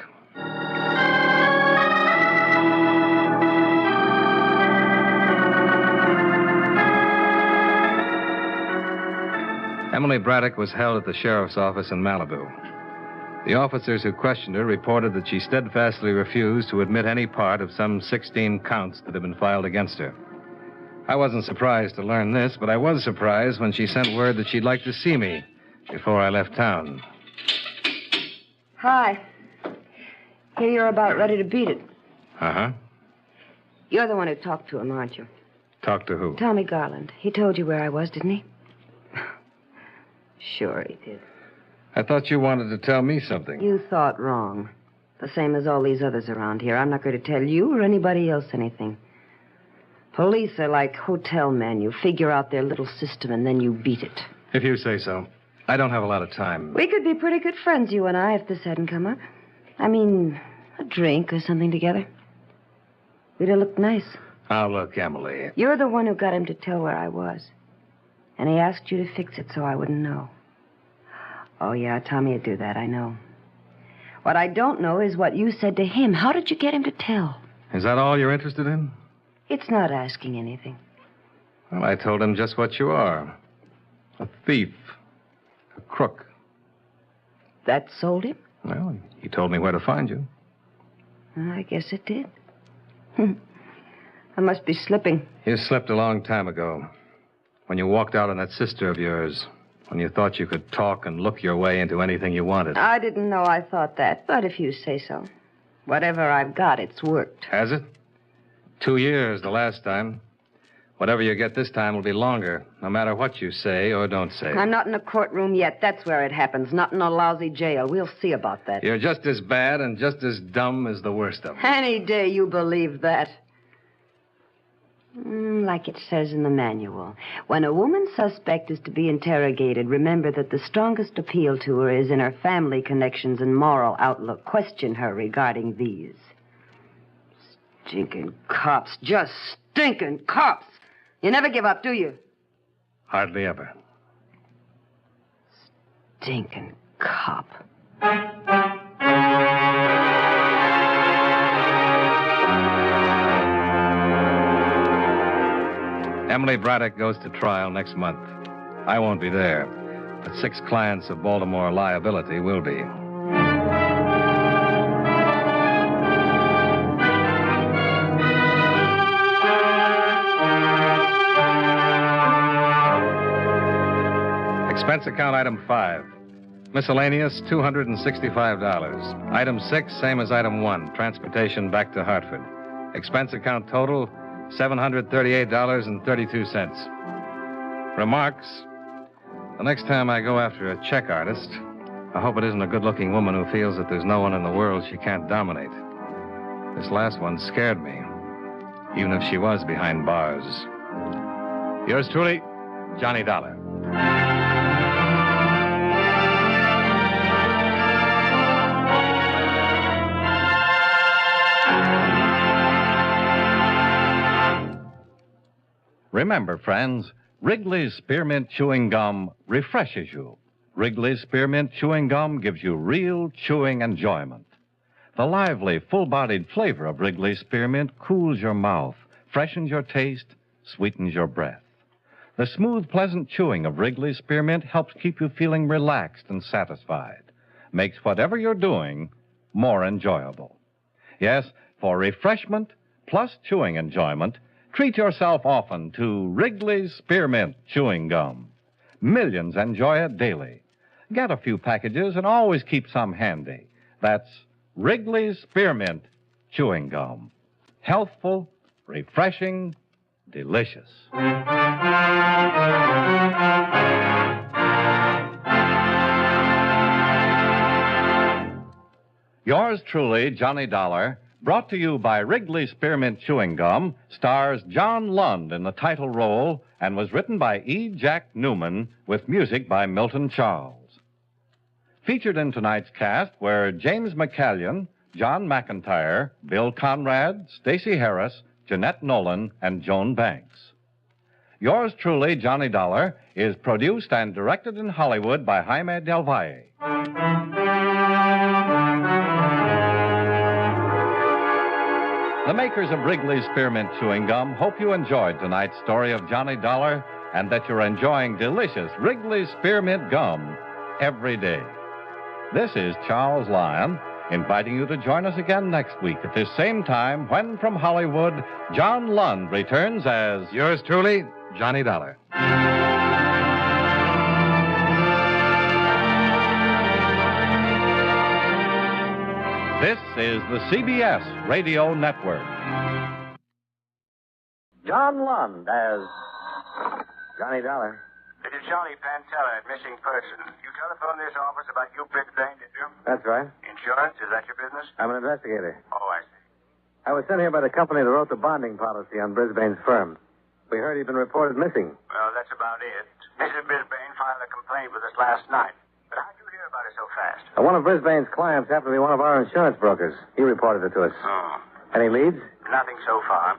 Emily Braddock was held at the sheriff's office in Malibu. The officers who questioned her reported that she steadfastly refused to admit any part of some 16 counts that had been filed against her. I wasn't surprised to learn this, but I was surprised when she sent word that she'd like to see me before I left town.
Hi. Here you're about ready to beat it.
Uh-huh.
You're the one who talked to him, aren't you?
Talk to who?
Tommy Garland. He told you where I was, didn't he? Sure he did.
I thought you wanted to tell me something.
You thought wrong. The same as all these others around here. I'm not going to tell you or anybody else anything. Police are like hotel men. You figure out their little system and then you beat it.
If you say so. I don't have a lot of time.
We could be pretty good friends, you and I, if this hadn't come up. I mean, a drink or something together. We'd have looked nice.
Now, look, Emily.
You're the one who got him to tell where I was. And he asked you to fix it so I wouldn't know. Oh, yeah, Tommy would do that, I know. What I don't know is what you said to him. How did you get him to tell?
Is that all you're interested in?
It's not asking anything.
Well, I told him just what you are. A thief. A crook.
That sold him?
Well, he told me where to find you.
I guess it did. I must be slipping.
You slipped a long time ago. When you walked out on that sister of yours. When you thought you could talk and look your way into anything you wanted.
I didn't know I thought that, but if you say so. Whatever I've got, it's worked.
Has it? 2 years the last time. Whatever you get this time will be longer, no matter what you say or don't say.
I'm not in a courtroom yet. That's where it happens, not in a lousy jail. We'll see about that.
You're just as bad and just as dumb as the worst of them.
Any day you believe that. Like it says in the manual. When a woman suspect is to be interrogated, remember that the strongest appeal to her is in her family connections and moral outlook. Question her regarding these. Stinking cops. Just stinking cops. You never give up, do you?
Hardly ever.
Stinking cop.
Emily Braddock goes to trial next month. I won't be there, but 6 clients of Baltimore liability will be. Expense account item 5. Miscellaneous, $265. Item 6, same as item 1, transportation back to Hartford. Expense account total,
$738.32. Remarks: the next time I go after a check artist, I hope it isn't a good-looking woman who feels that there's no one in the world she can't dominate. This last one scared me, even if she was behind bars. Yours truly, Johnny Dollar.
Remember, friends, Wrigley's Spearmint Chewing Gum refreshes you. Wrigley's Spearmint Chewing Gum gives you real chewing enjoyment. The lively, full-bodied flavor of Wrigley's Spearmint cools your mouth, freshens your taste, sweetens your breath. The smooth, pleasant chewing of Wrigley's Spearmint helps keep you feeling relaxed and satisfied, makes whatever you're doing more enjoyable. Yes, for refreshment plus chewing enjoyment, treat yourself often to Wrigley's Spearmint Chewing Gum. Millions enjoy it daily. Get a few packages and always keep some handy. That's Wrigley's Spearmint Chewing Gum. Healthful, refreshing, delicious. Yours truly, Johnny Dollar, brought to you by Wrigley's Spearmint Chewing Gum, stars John Lund in the title role and was written by E. Jack Newman with music by Milton Charles. Featured in tonight's cast were James McCallion, John McIntyre, Bill Conrad, Stacey Harris, Jeanette Nolan, and Joan Banks. Yours truly, Johnny Dollar, is produced and directed in Hollywood by Jaime Del Valle. The makers of Wrigley's Spearmint Chewing Gum hope you enjoyed tonight's story of Johnny Dollar and that you're enjoying delicious Wrigley's Spearmint Gum every day. This is Charles Lyon, inviting you to join us again next week at this same time when, from Hollywood, John Lund returns as
Yours truly, Johnny Dollar.
This is the CBS Radio Network.
John Lund as Johnny Dollar.
It is Johnny Pantella, missing person. You telephoned this office about you Brisbane, did you?
That's right.
Insurance, is that your business?
I'm an investigator.
Oh, I see.
I was sent here by the company that wrote the bonding policy on Brisbane's firm. We heard he'd been reported missing.
Well, that's about it. Mrs. Brisbane filed a complaint with us last night. But how'd you hear about it so fast?
One of Brisbane's clients happened to be one of our insurance brokers. He reported it to us.
Oh.
Any leads?
Nothing so far.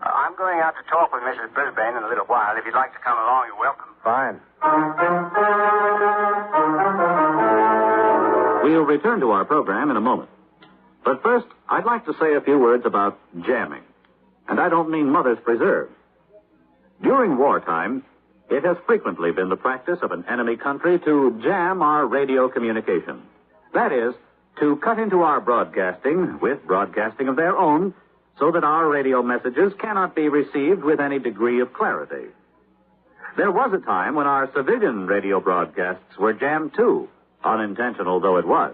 I'm going out to talk with Mrs. Brisbane in a little while. If you'd like to come along, you're welcome.
Fine.
We'll return to our program in a moment. But first, I'd like to say a few words about jamming. And I don't mean Mother's Preserve. During wartime, it has frequently been the practice of an enemy country to jam our radio communication. That is, to cut into our broadcasting with broadcasting of their own so that our radio messages cannot be received with any degree of clarity. There was a time when our civilian radio broadcasts were jammed too, unintentional though it was.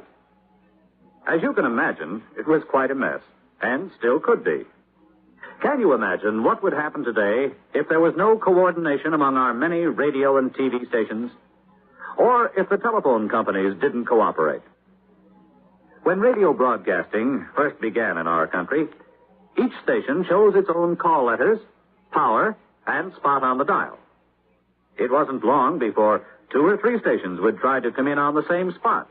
As you can imagine, it was quite a mess, and still could be. Can you imagine what would happen today if there was no coordination among our many radio and TV stations? Or if the telephone companies didn't cooperate? When radio broadcasting first began in our country, each station chose its own call letters, power, and spot on the dial. It wasn't long before 2 or 3 stations would try to come in on the same spot,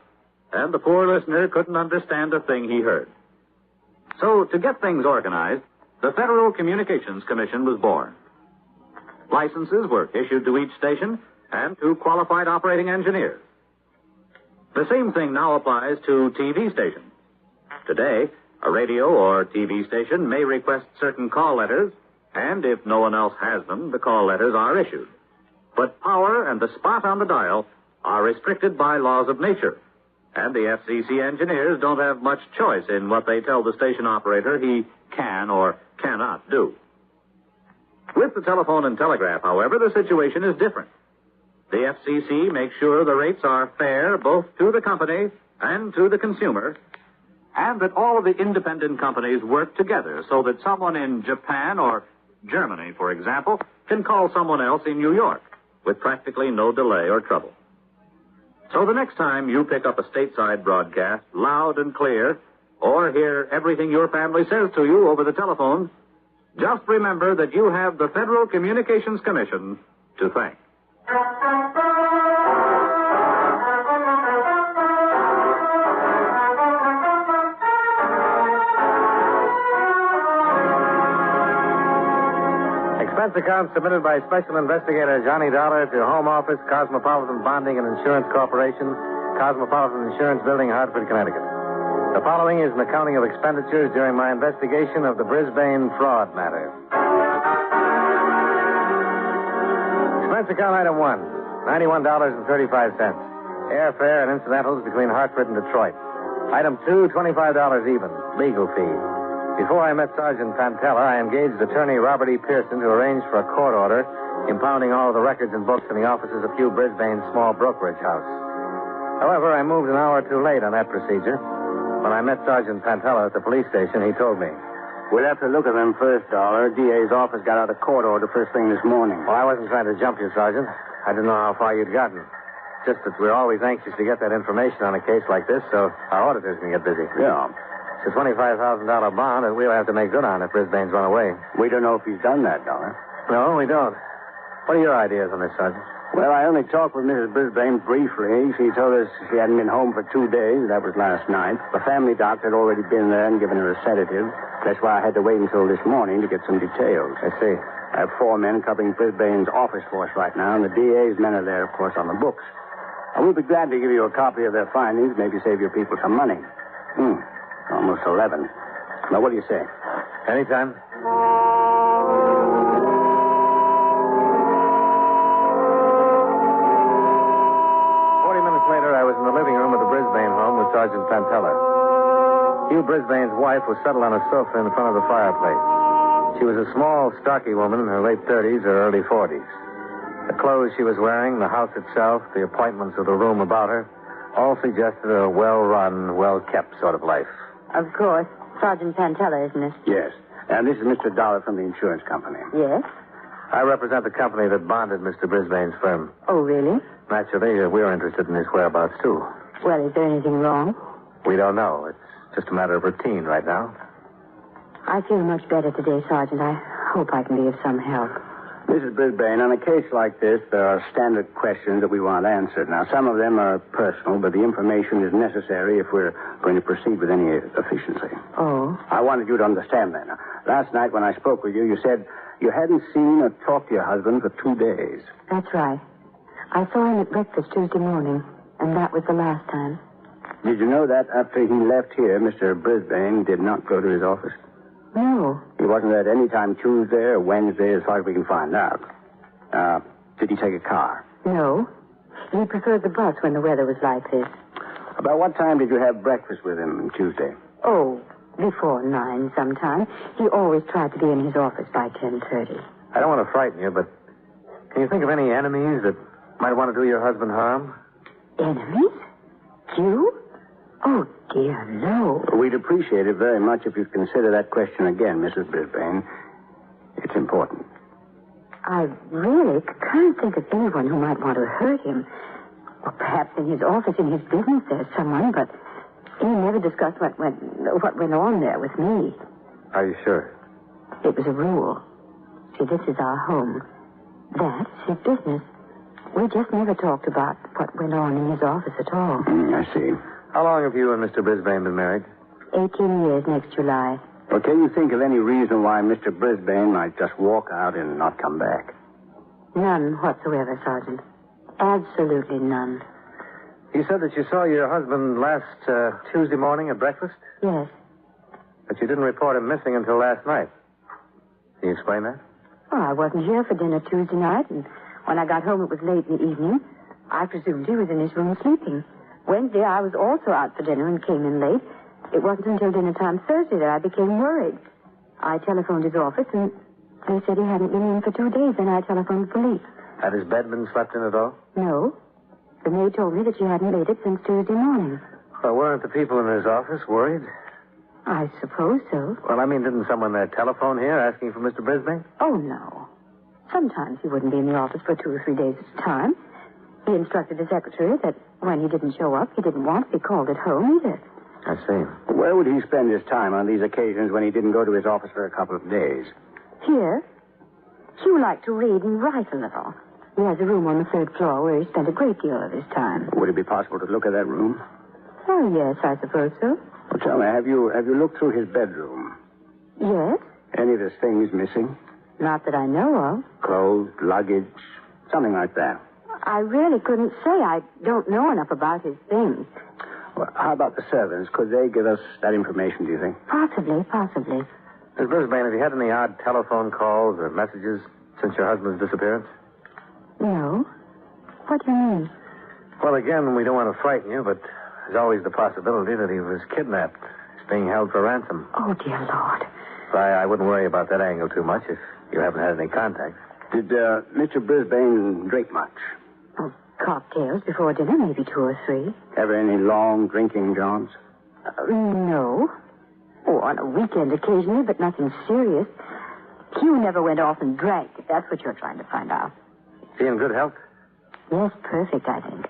and the poor listener couldn't understand a thing he heard. So, to get things organized, the Federal Communications Commission was born. Licenses were issued to each station and to qualified operating engineers. The same thing now applies to TV stations. Today, a radio or TV station may request certain call letters, and if no one else has them, the call letters are issued. But power and the spot on the dial are restricted by laws of nature, and the FCC engineers don't have much choice in what they tell the station operator he can or cannot do. With the telephone and telegraph, however, the situation is different. The FCC makes sure the rates are fair both to the company and to the consumer, and that all of the independent companies work together so that someone in Japan or Germany, for example, can call someone else in New York with practically no delay or trouble. So the next time you pick up a stateside broadcast loud and clear, or hear everything your family says to you over the telephone, just remember that you have the Federal Communications Commission to thank.
Expense account submitted by Special Investigator Johnny Dollar to Home Office, Cosmopolitan Bonding and Insurance Corporation, Cosmopolitan Insurance Building, Hartford, Connecticut. The following is an accounting of expenditures during my investigation of the Brisbane fraud matter. Expense account item 1, $91.35. Airfare and incidentals between Hartford and Detroit. Item 2, $25 even, legal fee. Before I met Sergeant Pantella, I engaged attorney Robert E. Pearson to arrange for a court order impounding all of the records and books in the offices of Hugh Brisbane's small brokerage house. However, I moved an hour too late on that procedure. When I met Sergeant Pantella at the police station, he told me,
"We'll have to look at them first, Dollar. DA's office got out a court order first thing this morning."
Well, I wasn't trying to jump you, Sergeant. I didn't know how far you'd gotten. Just that we're always anxious to get that information on a case like this, so our auditors can get busy.
Yeah.
It's a $25,000 bond that we'll have to make good on if Brisbane's run away.
We don't know if he's done that, Dollar.
No, we don't. What are your ideas on this, Sergeant?
Well, I only talked with Mrs. Brisbane briefly. She told us she hadn't been home for 2 days. That was last night. The family doctor had already been there and given her a sedative. That's why I had to wait until this morning to get some details.
I see.
I have 4 men covering Brisbane's office force right now, and the DA's men are there, of course, on the books. I will be glad to give you a copy of their findings, maybe save your people some money. Almost 11. Now, what do you say?
Anytime. 40 minutes later, I was in the living room of the Brisbane home with Sergeant Pantella. Hugh Brisbane's wife was settled on a sofa in front of the fireplace. She was a small, stocky woman in her late 30s or early 40s. The clothes she was wearing, the house itself, the appointments of the room about her, all suggested a well-run, well-kept sort of life.
Of course. Sergeant Pantella, isn't it?
Yes. And this is Mr. Dollar from the insurance company.
Yes?
I represent the company that bonded Mr. Brisbane's firm.
Oh, really?
Naturally, we're interested in his whereabouts, too.
Well, is there anything wrong?
We don't know. It's just a matter of routine right now.
I feel much better today, Sergeant. I hope I can be of some help.
Mrs. Brisbane, on a case like this, there are standard questions that we want answered. Now, some of them are personal, but the information is necessary if we're going to proceed with any efficiency.
Oh?
I wanted you to understand that. Now, last night when I spoke with you, you said you hadn't seen or talked to your husband for 2 days.
That's right. I saw him at breakfast Tuesday morning, and that was the last time.
Did you know that after he left here, Mr. Brisbane did not go to his office?
No.
He wasn't there at any time Tuesday or Wednesday, as far as we can find out. Did he take a car?
No. He preferred the bus when the weather was like this.
About what time did you have breakfast with him Tuesday?
Oh, before 9 sometime. He always tried to be in his office by 10:30.
I don't want to frighten you, but can you think of any enemies that might want to do your husband harm?
Enemies? You? Oh, dear, no.
We'd appreciate it very much if you'd consider that question again, Mrs. Brisbane. It's important.
I really can't think of anyone who might want to hurt him. Or perhaps in his office, in his business, there's someone, but he never discussed what went on there with me.
Are you sure?
It was a rule. See, this is our home. That's his business. We just never talked about what went on in his office at all.
I see.
How long have you and Mr. Brisbane been married?
18 years next July.
Well, can you think of any reason why Mr. Brisbane might just walk out and not come back?
None whatsoever, Sergeant. Absolutely none.
You said that you saw your husband last Tuesday morning at breakfast?
Yes.
But you didn't report him missing until last night. Can you explain that?
Well, I wasn't here for dinner Tuesday night, and when I got home it was late in the evening. I presumed he was in his room sleeping. Wednesday, I was also out for dinner and came in late. It wasn't until dinner time Thursday that I became worried. I telephoned his office, and they said he hadn't been in for 2 days, and I telephoned the police.
Had his bed been slept in at all?
No. The maid told me that she hadn't made it since Tuesday morning.
Well, weren't the people in his office worried?
I suppose so.
Well, I mean, didn't someone telephone here asking for Mr. Brisbane?
Oh, no. Sometimes he wouldn't be in the office for 2 or 3 days at a time. He instructed the secretary that when he didn't show up, he didn't want to be called at home either.
I see.
Where would he spend his time on these occasions when he didn't go to his office for a couple of days?
Here, Hugh liked to read and write a little. He has a room on the 3rd floor where he spent a great deal of his time.
Would it be possible to look at that room?
Oh, yes, I suppose so.
Well, tell me, have you looked through his bedroom?
Yes?
Any of his things missing?
Not that I know of.
Clothes, luggage, something like that.
I really couldn't say. I don't know enough about his things.
Well, how about the servants? Could they give us that information, do you think?
Possibly.
Miss Brisbane, have you had any odd telephone calls or messages since your husband's disappearance?
No. What do you mean?
Well, again, we don't want to frighten you, but there's always the possibility that he was kidnapped. He's being held for ransom.
Oh, dear Lord.
I wouldn't worry about that angle too much if you haven't had any contact.
Did Mr. Brisbane drink much?
Oh, cocktails before dinner, maybe 2 or 3.
Ever any long drinking jaunts?
No. Oh, on a weekend occasionally, but nothing serious. Hugh never went off and drank, if that's what you're trying to find out.
Is he in good health?
Yes, perfect, I think.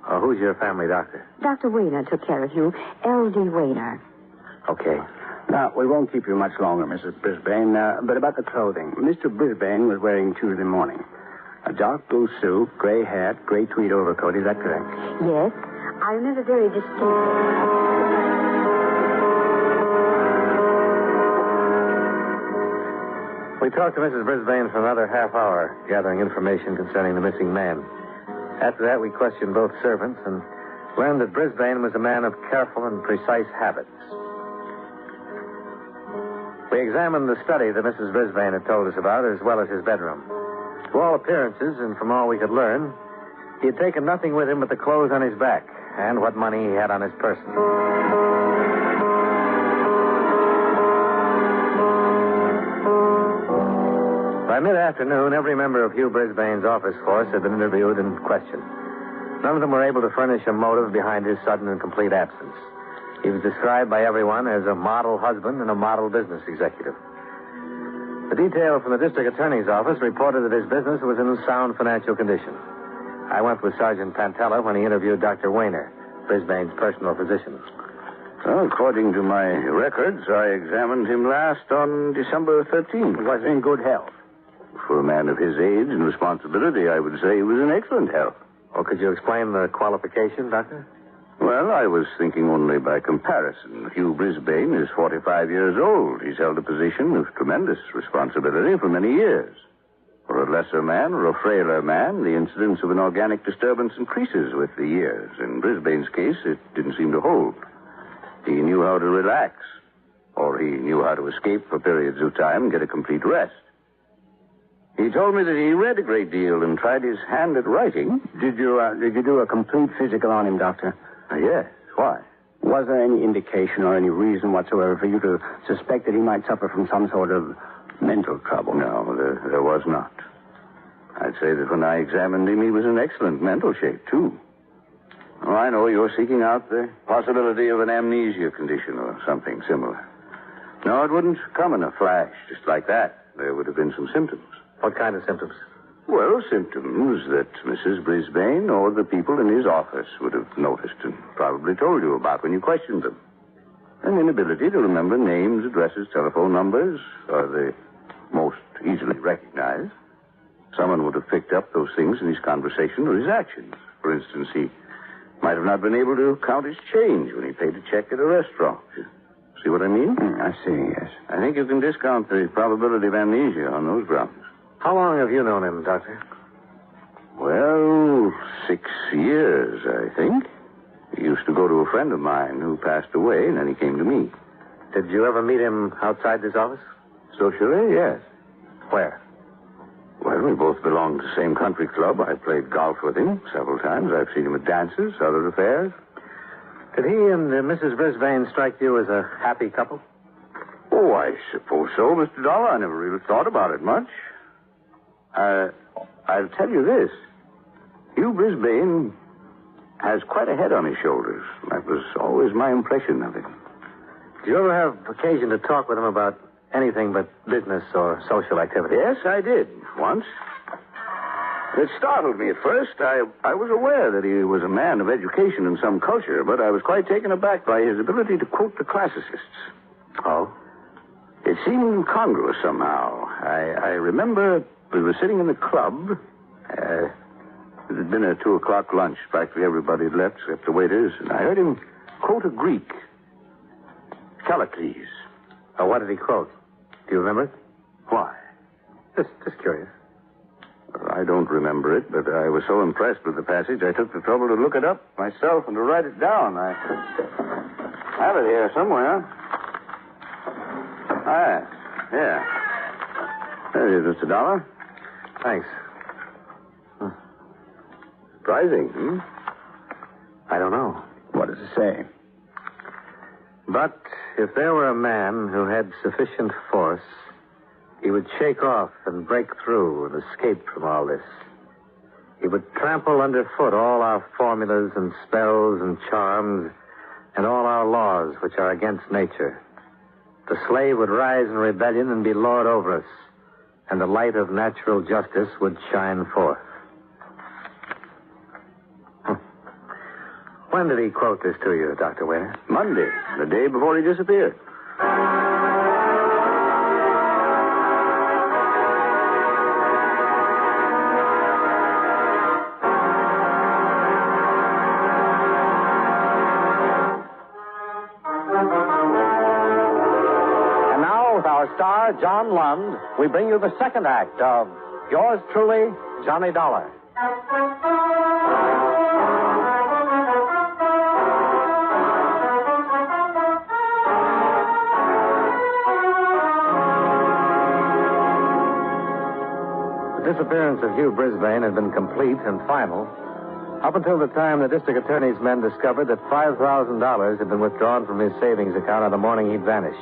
Who's your family doctor?
Dr. Weiner took care of you. L.D. Weiner.
Okay.
Now, we won't keep you much longer, Mrs. Brisbane, but about the clothing. Mr. Brisbane was wearing Tuesday morning a dark blue suit, gray hat, gray tweed overcoat. Is that correct?
Yes. I remember very distinctly.
We talked to Mrs. Brisbane for another half hour, gathering information concerning the missing man. After that, we questioned both servants and learned that Brisbane was a man of careful and precise habits. We examined the study that Mrs. Brisbane had told us about, as well as his bedroom. To all appearances, and from all we could learn, he had taken nothing with him but the clothes on his back and what money he had on his person. By mid-afternoon, every member of Hugh Brisbane's office force had been interviewed and questioned. None of them were able to furnish a motive behind his sudden and complete absence. He was described by everyone as a model husband and a model business executive. The detail from the district attorney's office reported that his business was in sound financial condition. I went with Sergeant Pantella when he interviewed Dr. Weiner, Brisbane's personal physician.
Well, according to my records, I examined him last on December 13th.
He was in good health.
For a man of his age and responsibility, I would say he was in excellent health.
Oh, could you explain the qualification, Doctor?
Well, I was thinking only by comparison. Hugh Brisbane is 45 years old. He's held a position of tremendous responsibility for many years. For a lesser man or a frailer man, the incidence of an organic disturbance increases with the years. In Brisbane's case, it didn't seem to hold. He knew how to relax, or he knew how to escape for periods of time and get a complete rest. He told me that he read a great deal and tried his hand at writing.
Did you do a complete physical on him, Doctor?
Yes. Why?
Was there any indication or any reason whatsoever for you to suspect that he might suffer from some sort of mental trouble?
No, there was not. I'd say that when I examined him, he was in excellent mental shape, too. Oh, I know you're seeking out the possibility of an amnesia condition or something similar. No, it wouldn't come in a flash, just like that. There would have been some symptoms.
What kind of symptoms?
Well, symptoms that Mrs. Brisbane or the people in his office would have noticed and probably told you about when you questioned them. An inability to remember names, addresses, telephone numbers are the most easily recognized. Someone would have picked up those things in his conversation or his actions. For instance, he might have not been able to count his change when he paid a check at a restaurant. See what I mean?
I see, yes.
I think you can discount the probability of amnesia on those grounds.
How long have you known him, Doctor?
Well, 6 years, I think. He used to go to a friend of mine who passed away, and then he came to me.
Did you ever meet him outside this office?
Socially, yes.
Where?
Well, we both belonged to the same country club. I played golf with him several times. I've seen him at dances, other affairs.
Did he and Mrs. Brisbane strike you as a happy couple?
Oh, I suppose so, Mr. Dollar. I never really thought about it much. I'll tell you this. Hugh Brisbane has quite a head on his shoulders. That was always my impression of him.
Do you ever have occasion to talk with him about anything but business or social activity?
Yes, I did, once. It startled me at first. I was aware that he was a man of education and some culture, but I was quite taken aback by his ability to quote the classicists.
Oh?
It seemed incongruous somehow. I remember we were sitting in the club. It had been a 2:00 lunch. Practically everybody had left except the waiters, and I heard him quote a Greek. Callicles.
Oh, what did he quote? Do you remember it?
Why?
Just curious.
I don't remember it, but I was so impressed with the passage, I took the trouble to look it up myself and to write it down. I have it here somewhere. Yeah. There it is, Mr. Dollar.
Thanks.
Surprising,
I don't know.
What does it say?
But if there were a man who had sufficient force, he would shake off and break through and escape from all this. He would trample underfoot all our formulas and spells and charms and all our laws which are against nature. The slave would rise in rebellion and be lord over us, and the light of natural justice would shine forth. When did he quote this to you, Dr. Waiter?
Monday, the day before he disappeared.
And now, with our star, John Lund, we bring you the second act of Yours Truly, Johnny Dollar. The disappearance of Hugh Brisbane had been complete and final up until the time the district attorney's men discovered that $5,000 had been withdrawn from his savings account on the morning he'd vanished.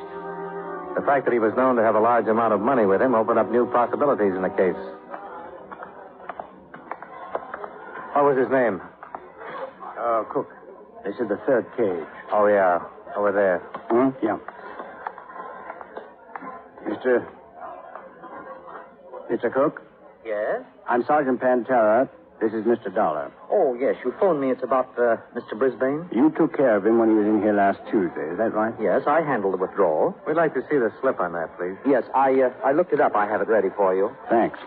The fact that he was known to have a large amount of money with him opened up new possibilities in the case. What was his name?
Cook. This is the third cage.
Oh, yeah. Over there.
Yeah. Mr. Cook?
Yes?
I'm Sergeant Pantera. This is Mr. Dollar.
Oh, yes. You phoned me. It's about Mr. Brisbane?
You took care of him when he was in here last Tuesday. Is that right?
Yes, I handled the withdrawal.
We'd like to see the slip on that, please.
Yes, I looked it up. I have it ready for you.
Thanks.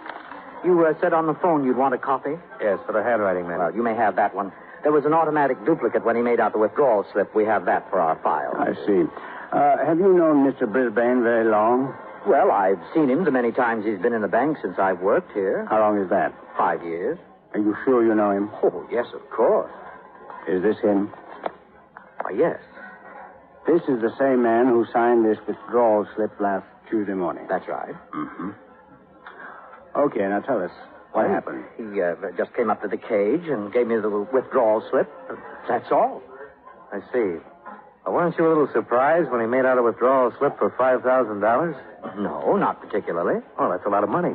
You said on the phone you'd want a copy?
Yes, for the handwriting man.
Well, you may have that one. There was an automatic duplicate when he made out the withdrawal slip. We have that for our file.
I see. Have you known Mr. Brisbane very long?
Well, I've seen him the many times he's been in the bank since I've worked here.
How long is that?
5 years.
Are you sure you know him?
Oh, yes, of course.
Is this him?
Why, yes.
This is the same man who signed this withdrawal slip last Tuesday morning.
That's right.
Mm-hmm. Okay, now tell us. What happened?
He just came up to the cage and gave me the withdrawal slip. That's all.
I see. Weren't you a little surprised when he made out a withdrawal slip for $5,000?
No, not particularly.
Oh, that's a lot of money.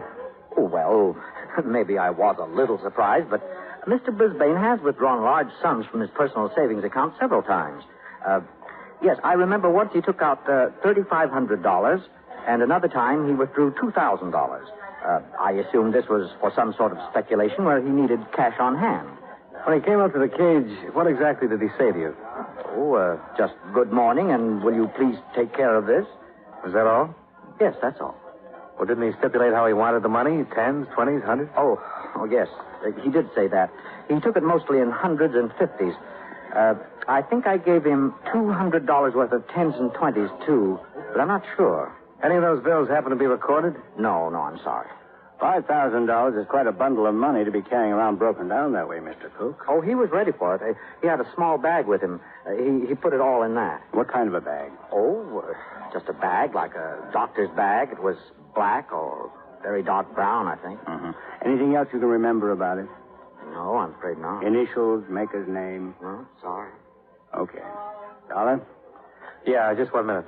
Oh, well, maybe I was a little surprised, but Mr. Brisbane has withdrawn large sums from his personal savings account several times. Yes, I remember once he took out $3,500, and another time he withdrew $2,000. I assumed this was for some sort of speculation where he needed cash on hand.
When he came up to the cage, what exactly did he say to you?
Oh, just good morning, and will you please take care of this?
Was that all?
Yes, that's all.
Well, didn't he stipulate how he wanted the money? Tens, 20s, hundreds?
Oh, yes. He did say that. He took it mostly in hundreds and 50s. I think I gave him $200 worth of 10s and 20s, too, but I'm not sure.
Any of those bills happen to be recorded?
No, I'm sorry.
$5,000 is quite a bundle of money to be carrying around broken down that way, Mr. Cook.
Oh, he was ready for it. He had a small bag with him. He put it all in that.
What kind of a bag?
Oh, just a bag, like a doctor's bag. It was black or very dark brown, I think.
Mm-hmm. Anything else you can remember about it?
No, I'm afraid not.
Initials, maker's name?
No, sorry.
Okay. Dollar?
Yeah, just 1 minute.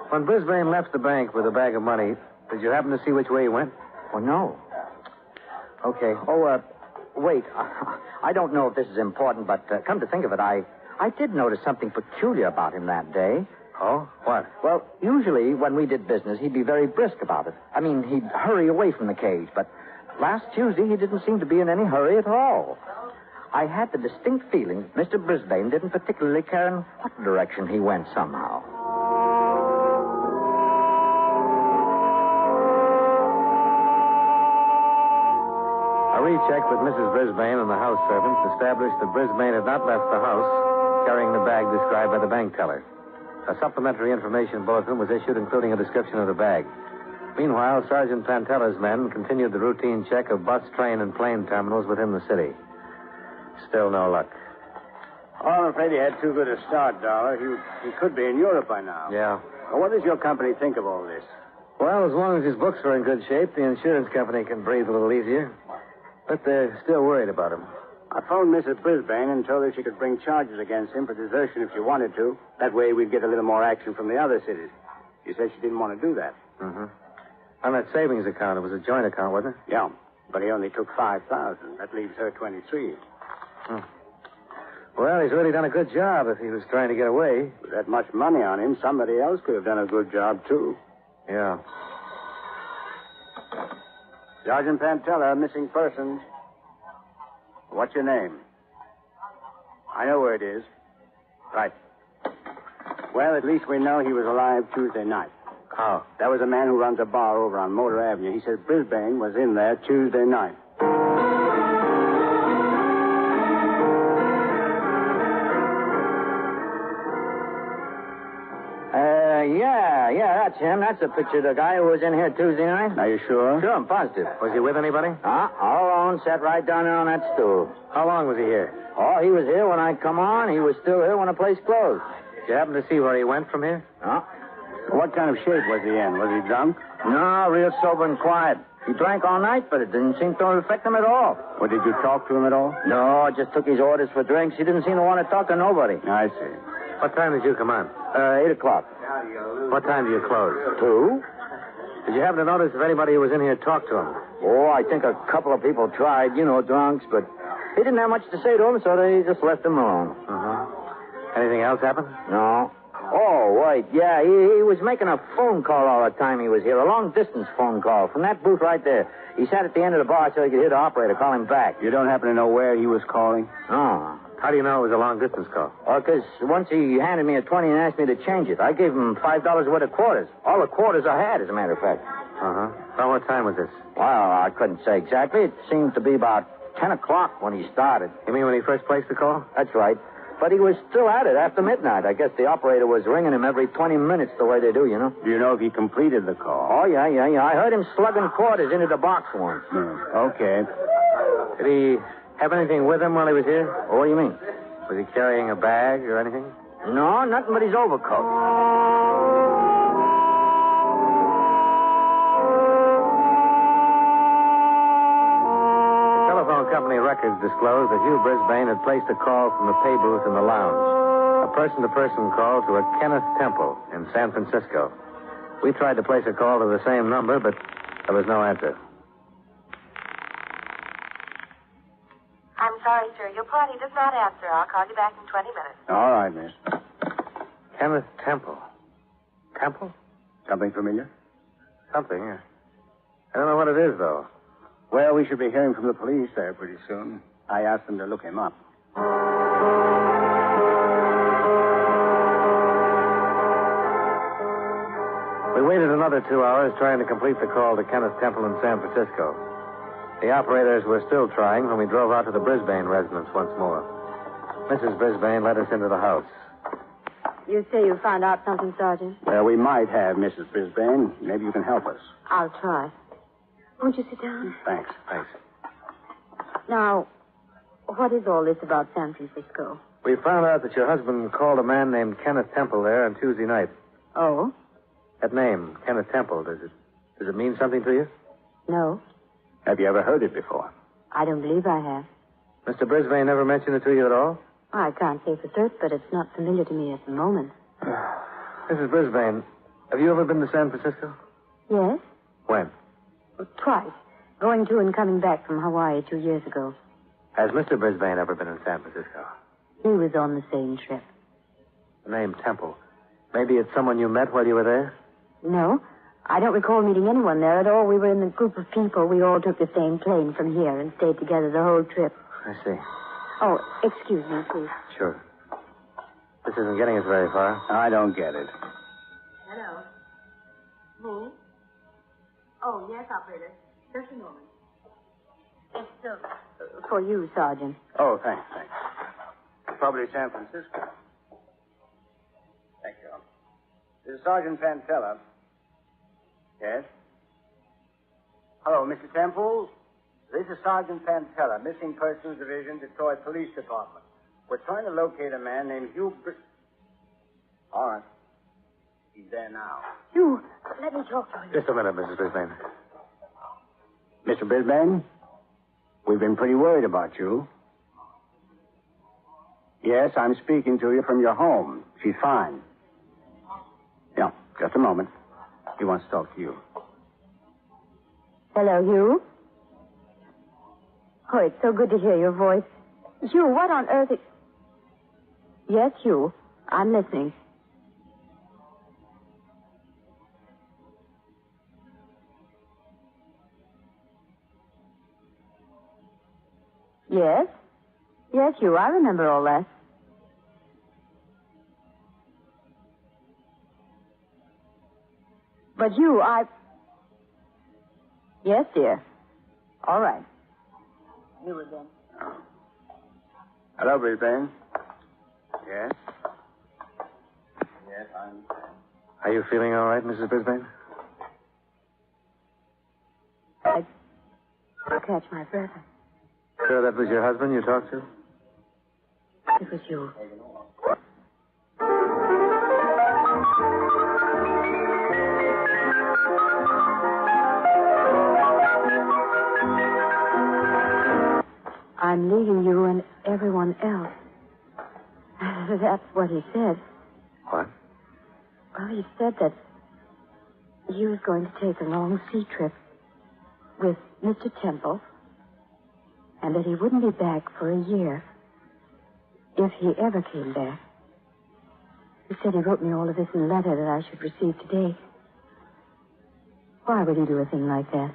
When Brisbane left the bank with a bag of money, did you happen to see which way he went?
Oh, no. Okay. Oh, wait. I don't know if this is important, but come to think of it, I did notice something peculiar about him that day.
Oh? What?
Well, usually when we did business, he'd be very brisk about it. I mean, he'd hurry away from the cage, but last Tuesday he didn't seem to be in any hurry at all. I had the distinct feeling that Mr. Brisbane didn't particularly care in what direction he went somehow.
A recheck with Mrs. Brisbane and the house servants established that Brisbane had not left the house carrying the bag described by the bank teller. A supplementary information bulletin was issued, including a description of the bag. Meanwhile, Sergeant Pantella's men continued the routine check of bus, train, and plane terminals within the city. Still no luck.
Oh, I'm afraid he had too good a start, Dollar. He could be in Europe by now.
Yeah.
Well, what does your company think of all this?
Well, as long as his books are in good shape, the insurance company can breathe a little easier. But they're still worried about him.
I phoned Mrs. Brisbane and told her she could bring charges against him for desertion if she wanted to. That way we'd get a little more action from the other cities. She said she didn't want to do that.
Mm-hmm. On that savings account, it was a joint account, wasn't it?
Yeah, but he only took $5,000. That leaves her $23,000.
Hmm. Well, he's really done a good job if he was trying to get away.
With that much money on him, somebody else could have done a good job, too.
Yeah.
Sergeant Pantella, missing persons. What's your name? I know where it is. Right. Well, at least we know he was alive Tuesday night.
How?
That was a man who runs a bar over on Motor Avenue. He said Brisbane was in there Tuesday night.
Yeah, that's him. That's the picture of the guy who was in here Tuesday night.
Are you sure?
Sure, I'm positive.
Was he with anybody?
All alone, sat right down there on that stool.
How long was he here?
Oh, he was here when I come on. He was still here when the place closed.
Did you happen to see where he went from here?
Huh?
What kind of shape was he in? Was he drunk?
No, real sober and quiet. He drank all night, but it didn't seem to affect him at all.
Well, did you talk to him at all?
No, I just took his orders for drinks. He didn't seem to want to talk to nobody.
I see.
What time did you come on?
8 o'clock.
What time do you close?
2.
Did you happen to notice if anybody who was in here talked to him?
Oh, I think a couple of people tried, drunks, but he didn't have much to say to him, so they just left him alone.
Uh-huh. Anything else happen?
No. Oh, wait, yeah, he was making a phone call all the time he was here, a long-distance phone call from that booth right there. He sat at the end of the bar so he could hear the operator call him back.
You don't happen to know where he was calling?
No.
How do you know it was a long-distance call?
Oh, because once he handed me a 20 and asked me to change it. I gave him $5 worth of quarters. All the quarters I had, as a matter of fact.
Uh-huh. About what time was this?
Well, I couldn't say exactly. It seemed to be about 10 o'clock when he started.
You mean when he first placed the call?
That's right. But he was still at it after midnight. I guess the operator was ringing him every 20 minutes the way they do,
Do you know if he completed the call?
Oh, yeah. I heard him slugging quarters into the box once.
Okay.
Did he have anything with him while he was here?
What do you mean?
Was he carrying a bag or anything?
No, nothing but his overcoat.
Telephone company records disclosed that Hugh Brisbane had placed a call from the pay booth in the lounge. A person-to-person call to a Kenneth Temple in San Francisco. We tried to place a call to the same number, but there was no answer.
I'm sorry, sir. Your party does not answer. I'll call you back in 20 minutes.
All right, miss.
Kenneth Temple. Temple?
Something familiar?
Something, yeah. I don't know what it is, though.
Well, we should be hearing from the police there pretty soon. I asked them to look him up.
We waited another 2 hours trying to complete the call to Kenneth Temple in San Francisco. The operators were still trying when we drove out to the Brisbane residence once more. Mrs. Brisbane led us into the house.
You say you found out something, Sergeant?
Well, we might have, Mrs. Brisbane. Maybe you can help us.
I'll try. Won't you sit down?
Thanks.
Now, what is all this about San Francisco?
We found out that your husband called a man named Kenneth Temple there on Tuesday night.
Oh?
That name, Kenneth Temple, does it mean something to you?
No.
Have you ever heard it before?
I don't believe I have.
Mr. Brisbane never mentioned it to you at all?
I can't say for certain, but it's not familiar to me at the moment.
Mrs. Brisbane, have you ever been to San Francisco?
Yes?
When?
Twice. Going to and coming back from Hawaii 2 years ago.
Has Mr. Brisbane ever been in San Francisco?
He was on the same trip.
The name Temple. Maybe it's someone you met while you were there?
No. I don't recall meeting anyone there at all. We were in a group of people. We all took the same plane from here and stayed together the whole trip.
I see.
Oh, excuse me, please.
Sure. This isn't getting us very far.
I don't get it.
Hello. Me? Oh, yes, operator. Just a moment. It's
For you, Sergeant.
Oh, thanks. Probably San Francisco. Thank you. This is Sergeant Pantella. Yes? Hello, Mr. Temple. This is Sergeant Pantella, Missing Persons Division, Detroit Police Department. We're trying to locate a man named Hugh All right. He's there now.
Hugh, let me talk to him.
Just a minute, Mrs. Brisbane.
Mr. Brisbane, we've been pretty worried about you. Yes, I'm speaking to you from your home. She's fine. Yeah, just a moment. He wants to talk to you.
Hello, Hugh. Oh, it's so good to hear your voice. Hugh, what on earth is... Yes, Hugh. I'm listening. Yes? Yes, Hugh, I remember all that. But Hugh, Yes, dear. All right. You again.
Hello, Brisbane. Yes? Yes, I'm...
Are you feeling all right, Mrs. Brisbane?
I catch my breath.
Sure that was your husband you talked to?
It was you. I'm leaving you and everyone else. That's what he said.
What?
Well, he said that he was going to take a long sea trip with Mr. Temple, and that he wouldn't be back for a year, if he ever came back. He said he wrote me all of this in a letter that I should receive today. Why would he do a thing like that?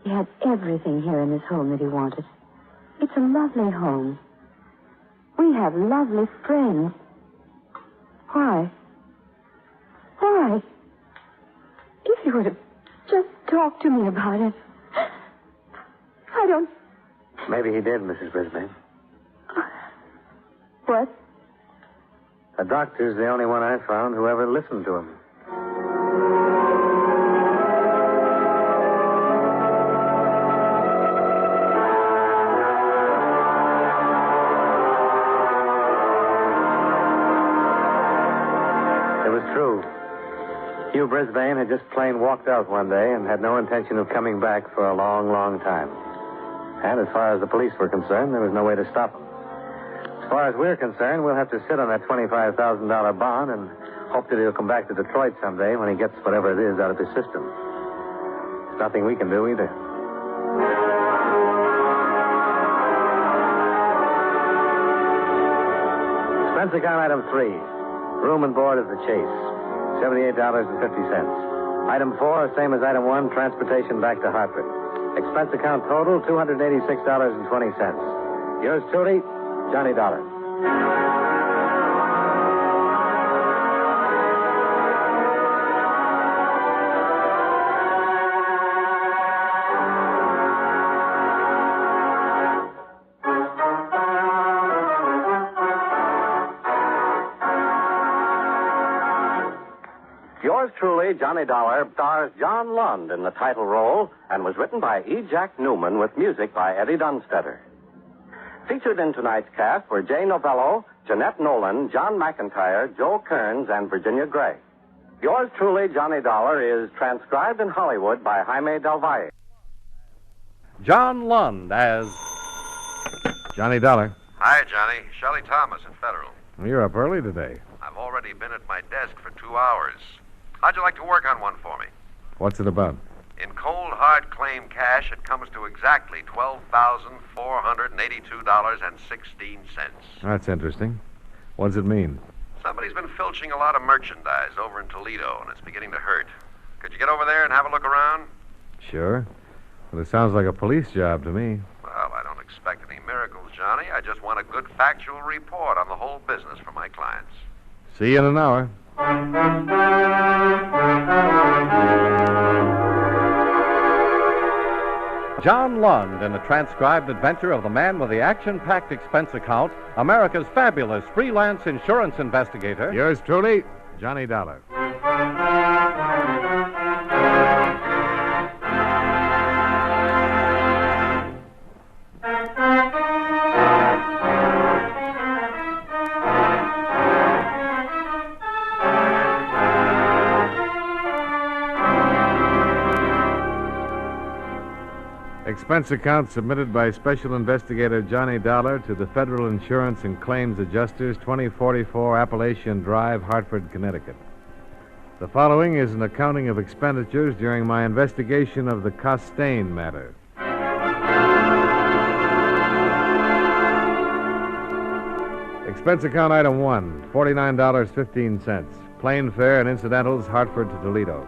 He had everything here in this home that he wanted. It's a lovely home. We have lovely friends. Why? Why? If you would have just talked to me about it. I don't...
Maybe he did, Mrs. Brisbane.
What?
The doctor's the only one I found who ever listened to him. It was true. Hugh Brisbane had just plain walked out one day and had no intention of coming back for a long, long time. And as far as the police were concerned, there was no way to stop him. As far as we're concerned, we'll have to sit on that $25,000 bond and hope that he'll come back to Detroit someday when he gets whatever it is out of his system. There's nothing we can do either. Expense account item 3. Room and board of the Chase. $78.50. Item 4, same as item 1, transportation back to Hartford. Expense account total, $286.20. Yours truly, Johnny Dollar.
Yours truly, Johnny Dollar, stars John Lund in the title role and was written by E. Jack Newman with music by Eddie Dunstetter. Featured in tonight's cast were Jay Novello, Jeanette Nolan, John McIntyre, Joe Kearns, and Virginia Gray. Yours truly, Johnny Dollar, is transcribed in Hollywood by Jaime Del Valle.
John Lund as
Johnny Dollar.
Hi, Johnny. Shelley Thomas at Federal.
You're up early today.
I've already been at my desk for 2 hours. How'd you like to work on one for me?
What's it about?
In cold, hard claim cash, it comes to exactly $12,482.16.
That's interesting. What does it mean?
Somebody Somebody's been filching a lot of merchandise over in Toledo, and it's beginning to hurt. Could you get over there and have a look around?
Sure. Well, it sounds like a police job to me.
Well, I don't expect any miracles, Johnny. I just want a good factual report on the whole business for my clients.
See you in an hour.
John Lund in the transcribed adventure of the man with the action-packed expense account, America's fabulous freelance insurance investigator.
Yours truly, Johnny Dollar. Expense account submitted by Special Investigator Johnny Dollar to the Federal Insurance and Claims Adjusters, 2044 Appalachian Drive, Hartford, Connecticut. The following is an accounting of expenditures during my investigation of the Costain matter. Expense account item 1, $49.15. Plane fare and incidentals, Hartford to Toledo.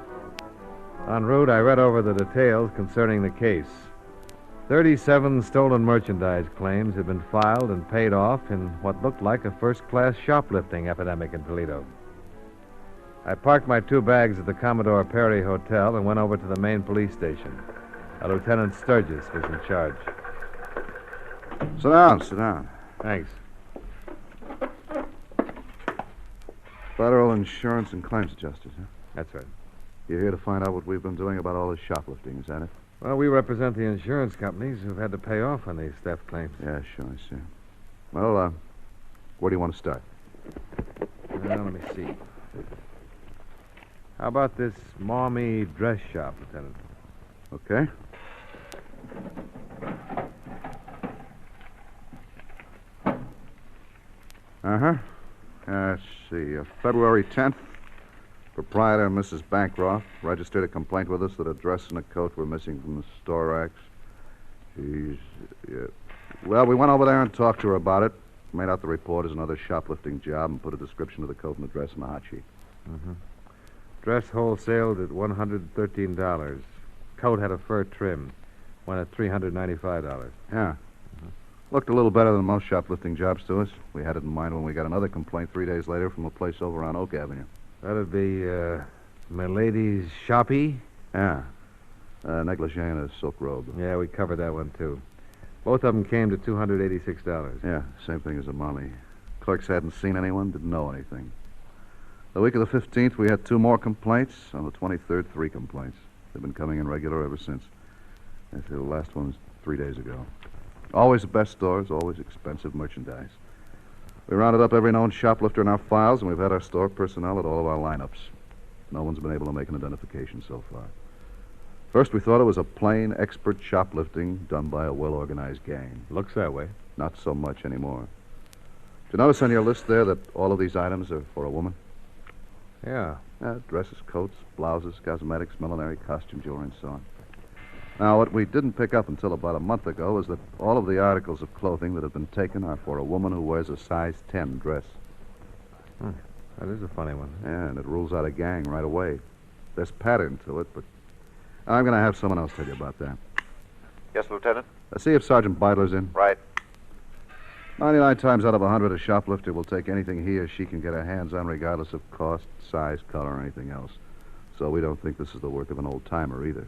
En route, I read over the details concerning the case. 37 stolen merchandise claims had been filed and paid off in what looked like a first-class shoplifting epidemic in Toledo. I parked my 2 bags at the Commodore Perry Hotel and went over to the main police station. A Lieutenant Sturgis was in charge.
Sit down, sit down.
Thanks.
Federal Insurance and Claims Adjusters, huh?
That's right.
You're here to find out what we've been doing about all this shoplifting, is that it?
Well, we represent the insurance companies who've had to pay off on these theft claims.
Yeah, sure, I see. Well, where do you want to start?
Well, let me see. How about this Maumee dress shop, Lieutenant?
Okay. Uh-huh. Let's see. February 10th, proprietor Mrs. Bancroft registered a complaint with us that a dress and a coat were missing from the store racks. Yeah. Well, we went over there and talked to her about it, made out the report as another shoplifting job, and put a description of the coat and the dress in the hot sheet.
Mm-hmm. Dress wholesaled at $113. Coat had a fur trim. Went at $395.
Yeah. Looked a little better than most shoplifting jobs to us. We had it in mind when we got another complaint 3 days later from a place over on Oak Avenue.
That'd be, Milady's Shoppy?
Yeah. Negligee and a silk robe.
Yeah, we covered that one, too. Both of them came to $286.
Yeah, same thing as the mommy. Clerks hadn't seen anyone, didn't know anything. The week of the 15th, we had 2 more complaints. On the 23rd, 3 complaints. They've been coming in regular ever since. The last one was 3 days ago. Always the best stores, always expensive merchandise. We rounded up every known shoplifter in our files, and we've had our store personnel at all of our lineups. No one's been able to make an identification so far. First, we thought it was a plain, expert shoplifting done by a well-organized gang.
Looks that way.
Not so much anymore. Did you notice on your list there that all of these items are for a woman?
Yeah.
Dresses, coats, blouses, cosmetics, millinery, costume jewelry, and so on. Now, what we didn't pick up until about a month ago is that all of the articles of clothing that have been taken are for a woman who wears a size 10 dress.
That is a funny one.
Yeah, and it rules out a gang right away. There's pattern to it, but I'm going to have someone else tell you about that.
Yes, Lieutenant?
See if Sergeant Beidler's in.
Right.
99 times out of 100, a shoplifter will take anything he or she can get her hands on, regardless of cost, size, color, or anything else. So we don't think this is the work of an old-timer either.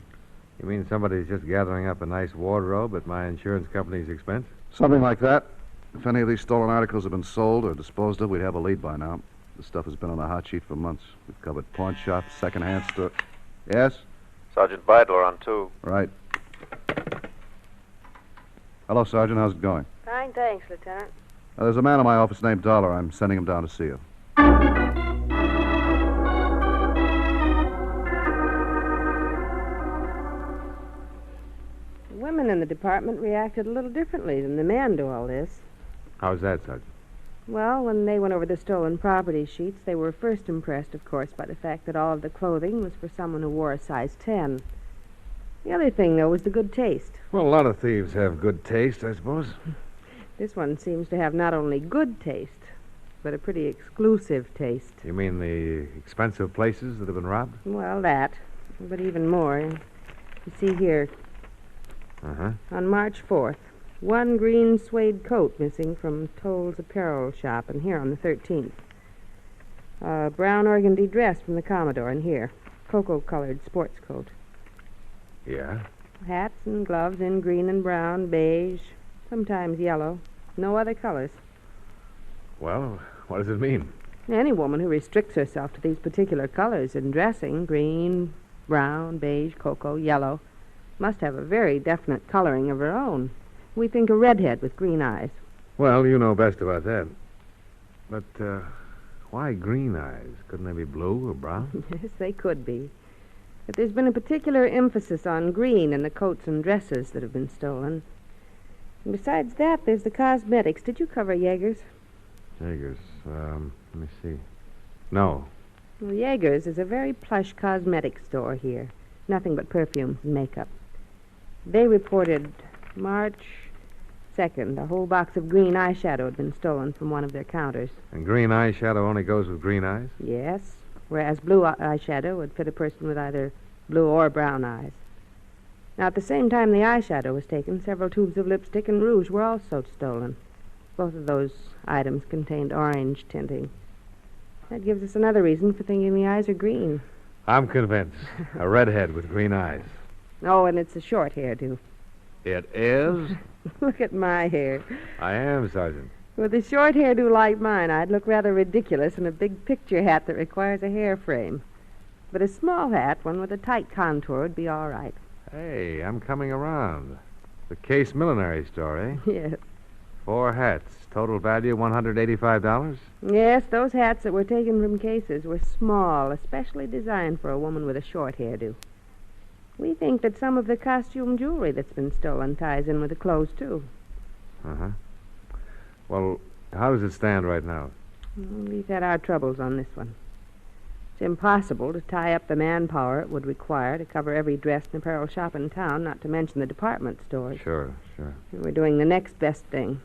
You mean somebody's just gathering up a nice wardrobe at my insurance company's expense?
Something like that. If any of these stolen articles have been sold or disposed of, we'd have a lead by now. The stuff has been on the hot sheet for months. We've covered pawn shops, second-hand store. Yes?
Sergeant Beidler on 2.
Right. Hello, Sergeant. How's it going?
Fine, thanks, Lieutenant.
There's a man in my office named Dollar. I'm sending him down to see you.
Women in the department reacted a little differently than the men to all this.
How's that, Sergeant?
Well, when they went over the stolen property sheets, they were first impressed, of course, by the fact that all of the clothing was for someone who wore a size 10. The other thing, though, was the good taste.
Well, a lot of thieves have good taste, I suppose.
This one seems to have not only good taste, but a pretty exclusive taste.
You mean the expensive places that have been robbed?
Well, that. But even more. You see here,
Uh-huh.
on March 4th, one green suede coat missing from Toll's apparel shop, and here on the 13th. A brown organdy dress from the Commodore, and here, cocoa-colored sports coat.
Yeah?
Hats and gloves in green and brown, beige, sometimes yellow. No other colors.
Well, what does it mean?
Any woman who restricts herself to these particular colors in dressing, green, brown, beige, cocoa, yellow, must have a very definite coloring of her own. We think a redhead with green eyes.
Well, you know best about that. But, why green eyes? Couldn't they be blue or brown?
Yes, they could be. But there's been a particular emphasis on green in the coats and dresses that have been stolen. And besides that, there's the cosmetics. Did you cover Jaeger's?
Jaeger's, let me see. No.
Well, Jaeger's is a very plush cosmetic store here. Nothing but perfumes and makeup. They reported March 2nd, a whole box of green eyeshadow had been stolen from one of their counters.
And green eyeshadow only goes with green eyes?
Yes, whereas blue eyeshadow would fit a person with either blue or brown eyes. Now, at the same time the eyeshadow was taken, several tubes of lipstick and rouge were also stolen. Both of those items contained orange tinting. That gives us another reason for thinking the eyes are green.
I'm convinced. A redhead with green eyes.
Oh, and it's a short hairdo.
It is?
Look at my hair.
I am, Sergeant.
With a short hairdo like mine, I'd look rather ridiculous in a big picture hat that requires a hair frame. But a small hat, one with a tight contour, would be all right.
Hey, I'm coming around. The Case Millinery store, eh?
Yes.
4 hats. Total value $185?
Yes, those hats that were taken from cases were small, especially designed for a woman with a short hairdo. We think that some of the costume jewelry that's been stolen ties in with the clothes, too.
Uh-huh. Well, how does it stand right now?
We've had our troubles on this one. It's impossible to tie up the manpower it would require to cover every dress and apparel shop in town, not to mention the department stores.
Sure.
And we're doing the next best thing.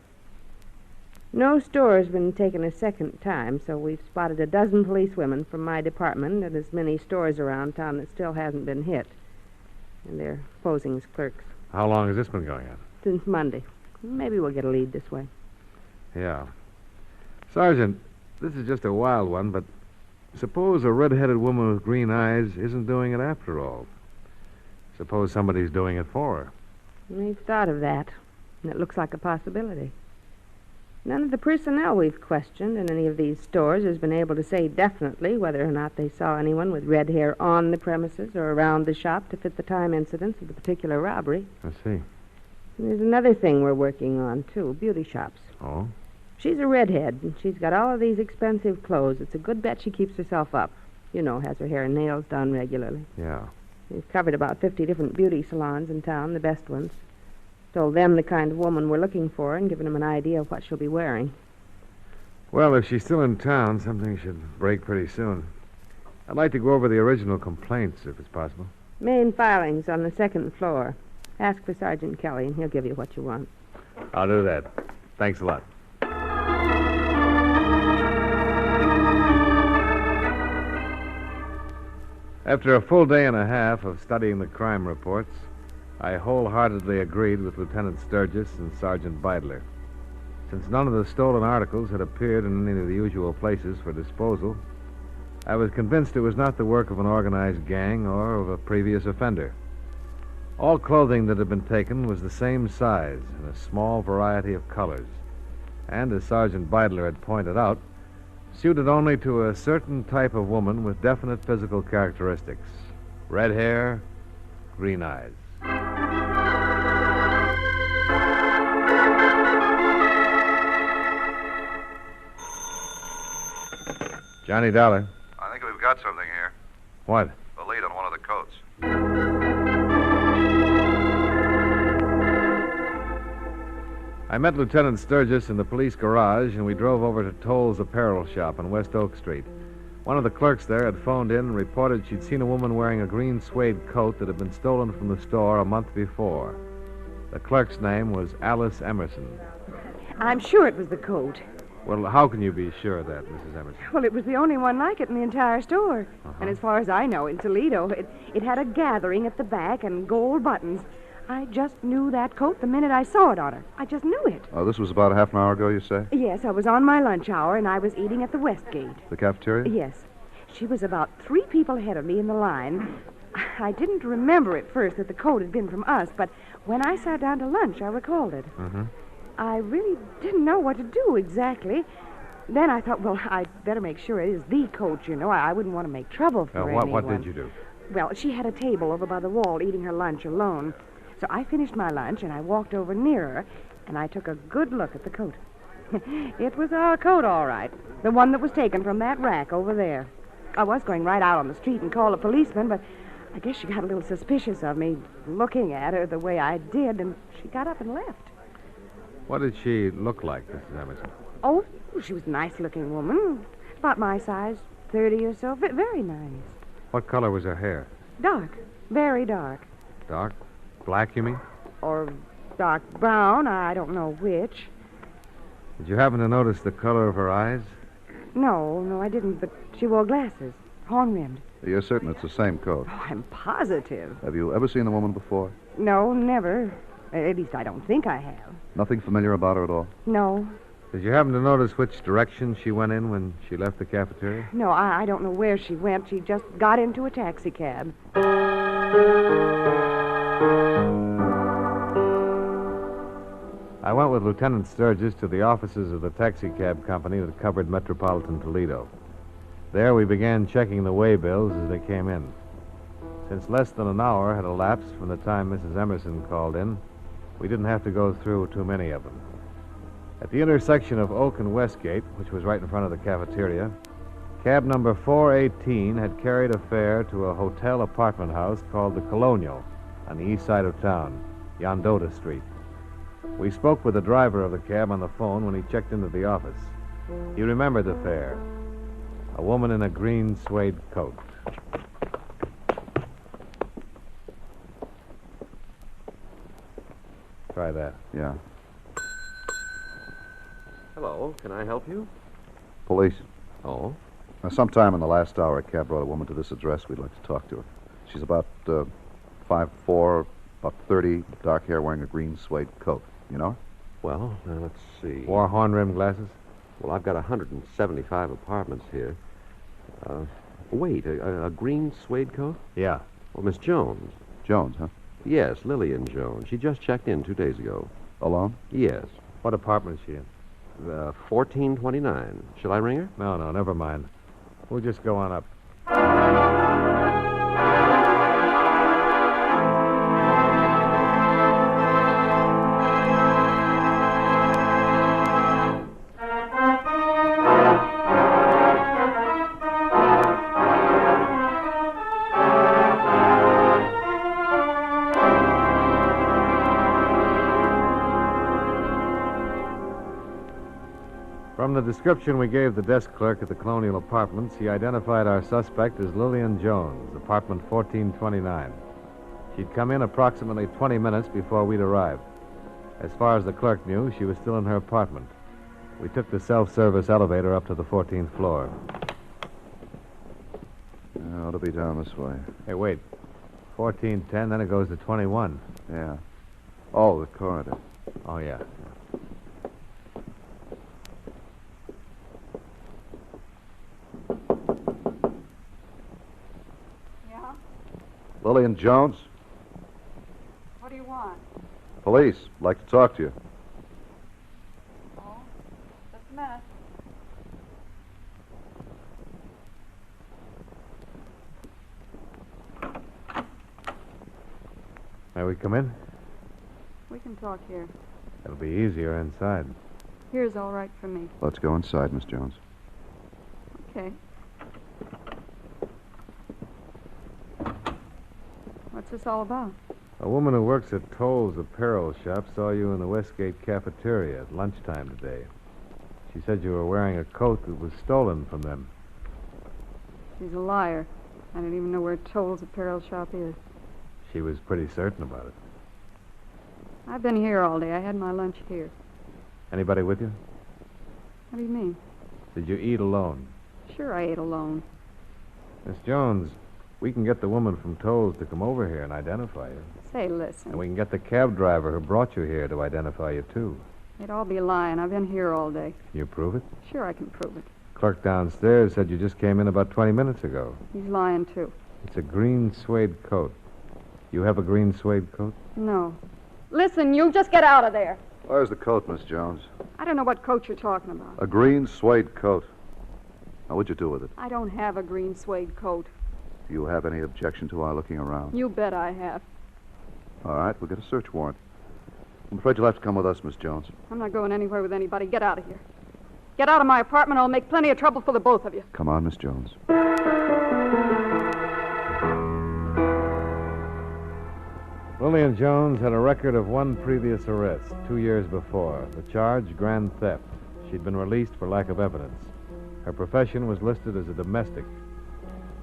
No store has been taken a second time, so we've spotted a dozen policewomen from my department and as many stores around town that still hasn't been hit. And they're posing as clerks.
How long has this been going on?
Since Monday. Maybe we'll get a lead this way.
Yeah. Sergeant, this is just a wild one, but suppose a red-headed woman with green eyes isn't doing it after all. Suppose somebody's doing it for her.
We've thought of that, and it looks like a possibility. None of the personnel we've questioned in any of these stores has been able to say definitely whether or not they saw anyone with red hair on the premises or around the shop to fit the time incidents of the particular robbery.
I see.
And there's another thing we're working on, too, beauty shops.
Oh?
She's a redhead, and she's got all of these expensive clothes. It's a good bet she keeps herself up. You know, has her hair and nails done regularly.
Yeah.
We've covered about 50 different beauty salons in town, the best ones. Told them the kind of woman we're looking for and given them an idea of what she'll be wearing.
Well, if she's still in town, something should break pretty soon. I'd like to go over the original complaints, if it's possible.
Main filings on the second floor. Ask for Sergeant Kelly, and he'll give you what you want.
I'll do that. Thanks a lot. After a full day and a half of studying the crime reports, I wholeheartedly agreed with Lieutenant Sturgis and Sergeant Beidler. Since none of the stolen articles had appeared in any of the usual places for disposal, I was convinced it was not the work of an organized gang or of a previous offender. All clothing that had been taken was the same size and a small variety of colors, and, as Sergeant Beidler had pointed out, suited only to a certain type of woman with definite physical characteristics: red hair, green eyes. Johnny Dollar.
I think we've got something here.
What?
A lead on one of the coats.
I met Lieutenant Sturgis in the police garage, and we drove over to Toll's apparel shop on West Oak Street. One of the clerks there had phoned in and reported she'd seen a woman wearing a green suede coat that had been stolen from the store a month before. The clerk's name was Alice Emerson.
I'm sure it was the coat.
Well, how can you be sure of that, Mrs. Emerson?
Well, it was the only one like it in the entire store.
Uh-huh.
And as far as I know, in Toledo, it had a gathering at the back and gold buttons. I just knew that coat the minute I saw it on her. I just knew it.
Oh, this was about a half an hour ago, you say?
Yes, I was on my lunch hour, and I was eating at the Westgate.
The cafeteria?
Yes. She was about 3 people ahead of me in the line. I didn't remember at first that the coat had been from us, but when I sat down to lunch, I recalled it.
Mm-hmm.
I really didn't know what to do exactly. Then I thought, well, I'd better make sure it is the coat, you know. I wouldn't want to make trouble for anyone.
What did you do?
Well, she had a table over by the wall eating her lunch alone. So I finished my lunch, and I walked over near her, and I took a good look at the coat. It was our coat, all right. The one that was taken from that rack over there. I was going right out on the street and call a policeman, but I guess she got a little suspicious of me looking at her the way I did, and she got up and left.
What did she look like, Mrs. Emerson?
Oh, she was a nice-looking woman. About my size, 30 or so. Very nice.
What color was her hair?
Dark. Very dark.
Dark? Black, you mean?
Or dark brown. I don't know which.
Did you happen to notice the color of her eyes?
No, I didn't, but she wore glasses. Horn-rimmed.
You're certain it's the same coat?
Oh, I'm positive.
Have you ever seen the woman before?
No, never. At least I don't think I have.
Nothing familiar about her at all?
No.
Did you happen to notice which direction she went in when she left the cafeteria?
No, I don't know where she went. She just got into a taxi cab.
I went with Lieutenant Sturgis to the offices of the taxi cab company that covered metropolitan Toledo. There we began checking the waybills as they came in. Since less than an hour had elapsed from the time Mrs. Emerson called in, we didn't have to go through too many of them. At the intersection of Oak and Westgate, which was right in front of the cafeteria, cab number 418 had carried a fare to a hotel apartment house called the Colonial on the east side of town, Yondota Street. We spoke with the driver of the cab on the phone when he checked into the office. He remembered the fare. A woman in a green suede coat. Try that.
Yeah.
Hello, can I help you?
Police.
Oh?
Sometime in the last hour, a cab brought a woman to this address. We'd like to talk to her. She's about 5'4", about 30, dark hair, wearing a green suede coat. You know her?
Well, now let's see.
Wore horn-rimmed glasses?
Well, I've got 175 apartments here. Wait, a green suede coat?
Yeah.
Well, Miss Jones.
Jones, huh?
Yes, Lillian Jones. She just checked in 2 days ago.
Alone?
Yes.
What apartment is she in?
1429. Shall I ring her?
No, never mind. We'll just go on up. From the description we gave the desk clerk at the Colonial Apartments, he identified our suspect as Lillian Jones, apartment 1429. She'd come in approximately 20 minutes before we'd arrived. As far as the clerk knew, she was still in her apartment. We took the self-service elevator up to the 14th floor.
Ought to be down this way.
Hey, wait. 1410, then it goes to 21.
Yeah. Oh, the corridor.
Oh, yeah.
Lillian Jones?
What do you want?
Police. I'd like to talk to you.
Oh, just a minute.
May we come in?
We can talk here.
It'll be easier inside.
Here's all right for me.
Let's go inside, Miss Jones.
Okay. What's this all about?
A woman who works at Toll's apparel shop saw you in the Westgate cafeteria at lunchtime today. She said you were wearing a coat that was stolen from them.
She's a liar. I don't even know where Toll's apparel shop is.
She was pretty certain about it.
I've been here all day. I had my lunch here.
Anybody with you?
What do you mean?
Did you eat alone?
Sure, I ate alone.
Miss Jones, we can get the woman from Tolls to come over here and identify you.
Say, listen.
And we can get the cab driver who brought you here to identify you, too.
They'd all be lying. I've been here all day.
Can you prove it?
Sure, I can prove it.
Clerk downstairs said you just came in about 20 minutes ago.
He's lying, too.
It's a green suede coat. You have a green suede coat?
No. Listen, you just get out of there.
Where's the coat, Miss Jones?
I don't know what coat you're talking about.
A green suede coat. Now, what'd you do with it?
I don't have a green suede coat.
Do you have any objection to our looking around?
You bet I have.
All right, we'll get a search warrant. I'm afraid you'll have to come with us, Miss Jones.
I'm not going anywhere with anybody. Get out of here. Get out of my apartment. I'll make plenty of trouble for the both of you.
Come on, Miss Jones.
Lillian Jones had a record of one previous arrest 2 years before. The charge, grand theft. She'd been released for lack of evidence. Her profession was listed as a domestic.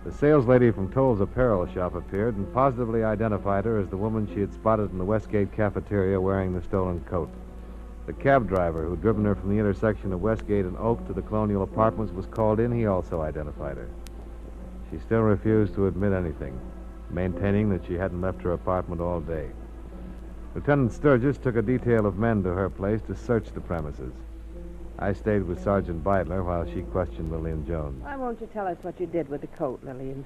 The saleslady from Toll's apparel shop appeared and positively identified her as the woman she had spotted in the Westgate cafeteria wearing the stolen coat. The cab driver who'd driven her from the intersection of Westgate and Oak to the Colonial Apartments was called in. He also identified her. She still refused to admit anything, maintaining that she hadn't left her apartment all day. Lieutenant Sturgis took a detail of men to her place to search the premises. I stayed with Sergeant Beidler while she questioned Lillian Jones.
Why won't you tell us what you did with the coat, Lillian?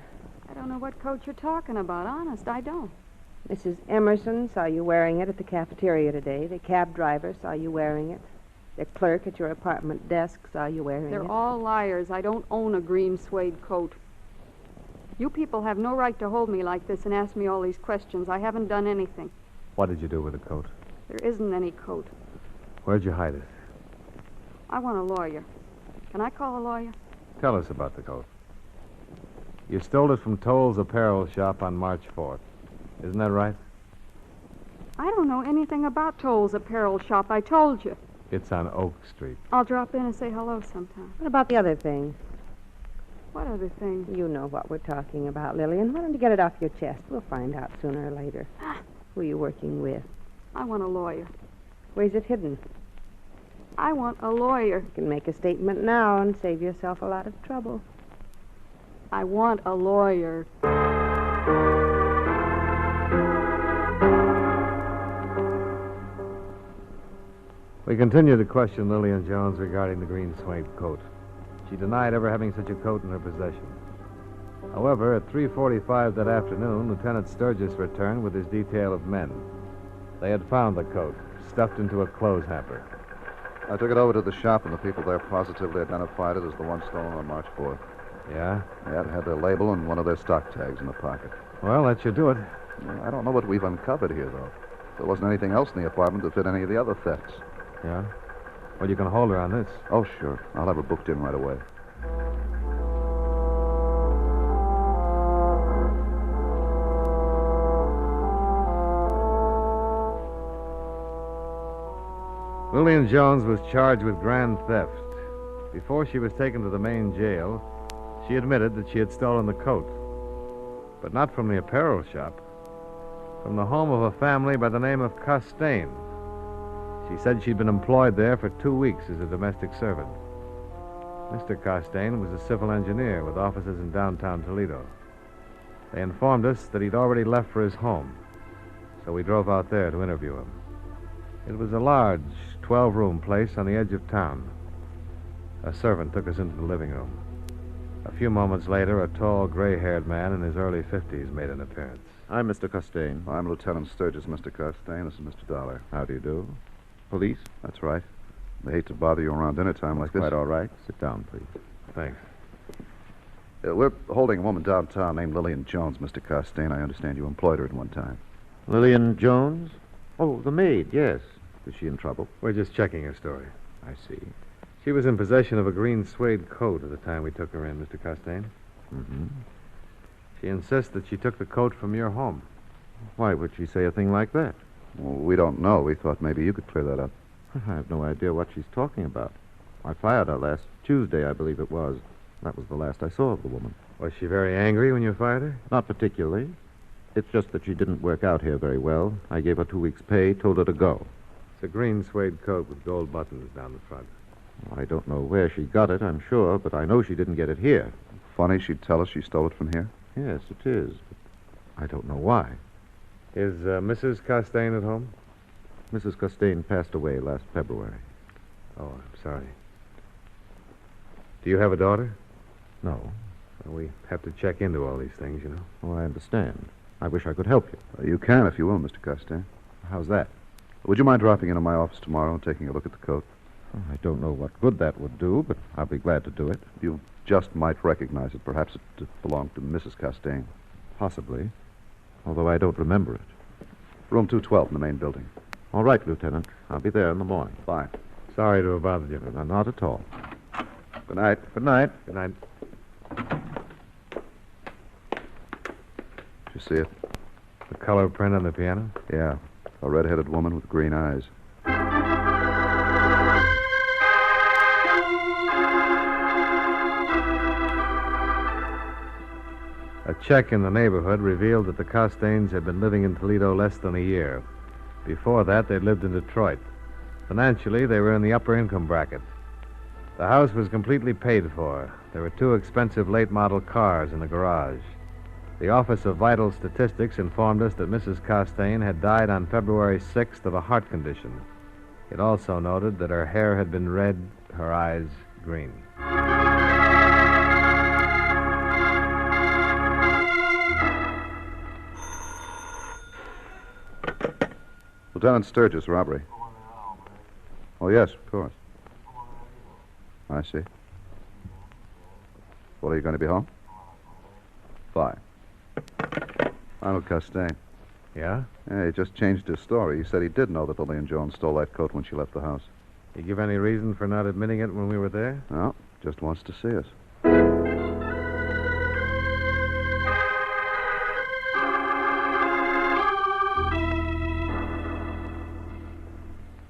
I don't know what coat you're talking about. Honest, I don't.
Mrs. Emerson saw you wearing it at the cafeteria today. The cab driver saw you wearing it. The clerk at your apartment desk saw you wearing it.
They're all liars. I don't own a green suede coat. You people have no right to hold me like this and ask me all these questions. I haven't done anything.
What did you do with the coat?
There isn't any coat.
Where'd you hide it?
I want a lawyer. Can I call a lawyer?
Tell us about the coat. You stole it from Toll's apparel shop on March 4th. Isn't that right?
I don't know anything about Toll's apparel shop. I told you.
It's on Oak Street.
I'll drop in and say hello sometime.
What about the other thing?
What other thing?
You know what we're talking about, Lillian. Why don't you get it off your chest? We'll find out sooner or later. Who are you working with?
I want a lawyer.
Where's it hidden?
I want a lawyer.
You can make a statement now and save yourself a lot of trouble.
I want a lawyer.
We continued to question Lillian Jones regarding the green suede coat. She denied ever having such a coat in her possession. However, at 3:45 that afternoon, Lieutenant Sturgis returned with his detail of men. They had found the coat, stuffed into a clothes hamper.
I took it over to the shop, and the people there positively identified it as the one stolen on March 4th.
Yeah?
Yeah, it had their label and one of their stock tags in the pocket.
Well, that should do it.
I don't know what we've uncovered here, though. There wasn't anything else in the apartment that fit any of the other thefts.
Yeah? Well, you can hold her on this.
Oh, sure. I'll have her booked in right away.
Lillian Jones was charged with grand theft. Before she was taken to the main jail, she admitted that she had stolen the coat. But not from the apparel shop. From the home of a family by the name of Costain. She said she'd been employed there for 2 weeks as a domestic servant. Mr. Costain was a civil engineer with offices in downtown Toledo. They informed us that he'd already left for his home, so we drove out there to interview him. It was a large, 12-room place on the edge of town. A servant took us into the living room. A few moments later, a tall, gray-haired man in his early 50s made an appearance.
I'm Mr. Costain. I'm Lieutenant Sturgis, Mr. Costain. This is Mr. Dollar.
How do you do? Police?
That's right. They hate to bother you around dinner time like this.
Quite all right. Sit down, please.
Thanks.
We're holding a woman downtown named Lillian Jones, Mr. Costain. I understand you employed her at one time.
Lillian Jones? Oh, the maid, yes. Is she in trouble?
We're just checking her story.
I see.
She was in possession of a green suede coat at the time we took her in, Mr. Costain.
Mm-hmm.
She insists that she took the coat from your home.
Why would she say a thing like that?
Well, we don't know. We thought maybe you could clear that up.
I have no idea what she's talking about. I fired her last Tuesday, I believe it was. That was the last I saw of the woman.
Was she very angry when you fired her?
Not particularly. It's just that she didn't work out here very well. I gave her 2 weeks' pay, told her to go.
It's a green suede coat with gold buttons down the front.
I don't know where she got it, I'm sure, but I know she didn't get it here.
Funny she'd tell us she stole it from here.
Yes, it is. But I don't know why.
Is Mrs. Costain at home?
Mrs. Costain passed away last February.
Oh, I'm sorry. Do you have a daughter?
No.
Well, we have to check into all these things, you know.
Oh, I understand. I wish I could help you.
You can if you will, Mr. Costain.
How's that?
Would you mind dropping into my office tomorrow and taking a look at the coat?
I don't know what good that would do, but I'll be glad to do it.
You just might recognize it. Perhaps it belonged to Mrs. Costain.
Possibly, although I don't remember it.
Room 212 in the main building.
All right, Lieutenant. I'll be there in the morning.
Fine.
Sorry to have bothered you.
Not at all.
Good night.
Good night.
Good night.
Did you see it?
The color print on the piano?
Yeah. A red-headed woman with green eyes.
A check in the neighborhood revealed that the Costains had been living in Toledo less than a year. Before that, they'd lived in Detroit. Financially, they were in the upper income bracket. The house was completely paid for. There were 2 expensive late-model cars in the garage. The Office of Vital Statistics informed us that Mrs. Costain had died on February 6th of a heart condition. It also noted that her hair had been red, her eyes green.
Lieutenant Sturgis, robbery. Oh, yes, of course. I see. Well, are you going to be home? Fine. Arnold Costain.
Yeah?
Yeah, he just changed his story. He said he did know that Lillian Jones stole that coat when she left the house.
You give any reason for not admitting it when we were there?
No, just wants to see us.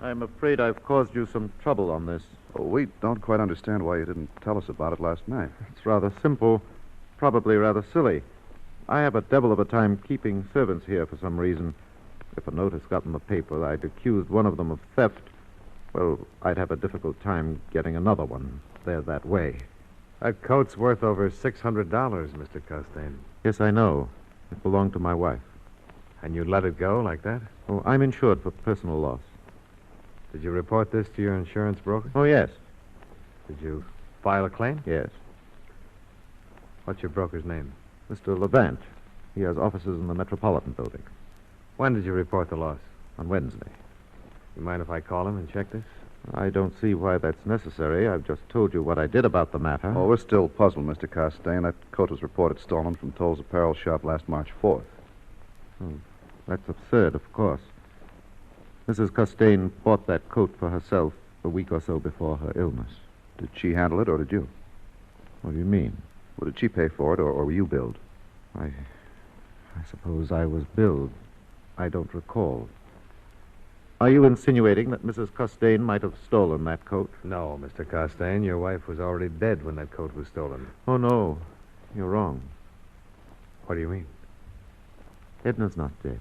I'm afraid I've caused you some trouble on this.
Oh, we don't quite understand why you didn't tell us about it last night.
It's rather simple, probably rather silly. I have a devil of a time keeping servants here for some reason. If a notice got in the paper, I'd accused one of them of theft. Well, I'd have a difficult time getting another one. They're that way.
That coat's worth over $600, Mr. Costain.
Yes, I know. It belonged to my wife.
And you let it go like that?
Oh, I'm insured for personal loss.
Did you report this to your insurance broker?
Oh, yes.
Did you file a claim?
Yes.
What's your broker's name?
Mr. Levant. He has offices in the Metropolitan Building.
When did you report the loss?
On Wednesday.
You mind if I call him and check this?
I don't see why that's necessary. I've just told you what I did about the matter.
Oh, we're still puzzled, Mr. Costain. That coat was reported stolen from Toll's apparel shop last March 4th.
That's absurd, of course. Mrs. Costain bought that coat for herself a week or so before her illness.
Did she handle it, or did you?
What do you mean?
Well, did she pay for it, or were you billed?
I suppose I was billed. I don't recall. Are you insinuating that Mrs. Costain might have stolen that coat?
No, Mr. Costain. Your wife was already dead when that coat was stolen.
Oh, no. You're wrong.
What do you mean?
Edna's not dead.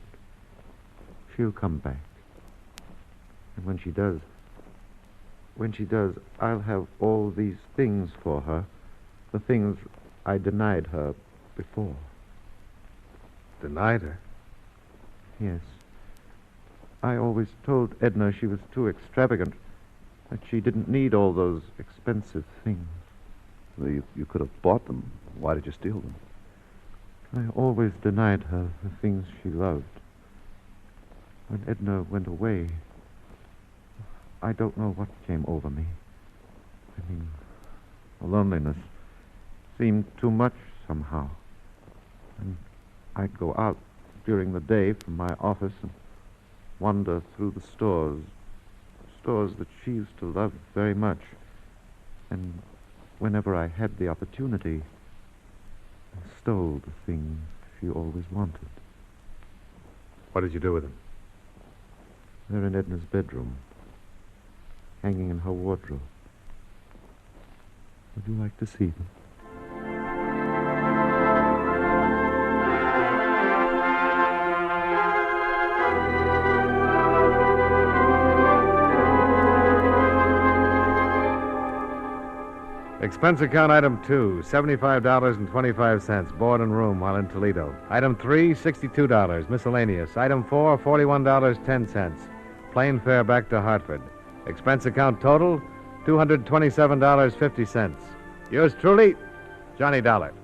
She'll come back. And when she does, I'll have all these things for her. The things I denied her before.
Denied her?
Yes. I always told Edna she was too extravagant, that she didn't need all those expensive things.
Well, you could have bought them. Why did you steal them?
I always denied her the things she loved. When Edna went away, I don't know what came over me. I mean, the loneliness seemed too much somehow. And I'd go out during the day from my office and wander through the stores that she used to love very much. And whenever I had the opportunity, I stole the things she always wanted.
What did you do with them?
They're in Edna's bedroom, hanging in her wardrobe. Would you like to see them?
Expense account item 2, $75.25, board and room while in Toledo. Item 3, $62, miscellaneous. Item 4, $41.10, plane fare back to Hartford. Expense account total, $227.50. Yours truly, Johnny Dollar.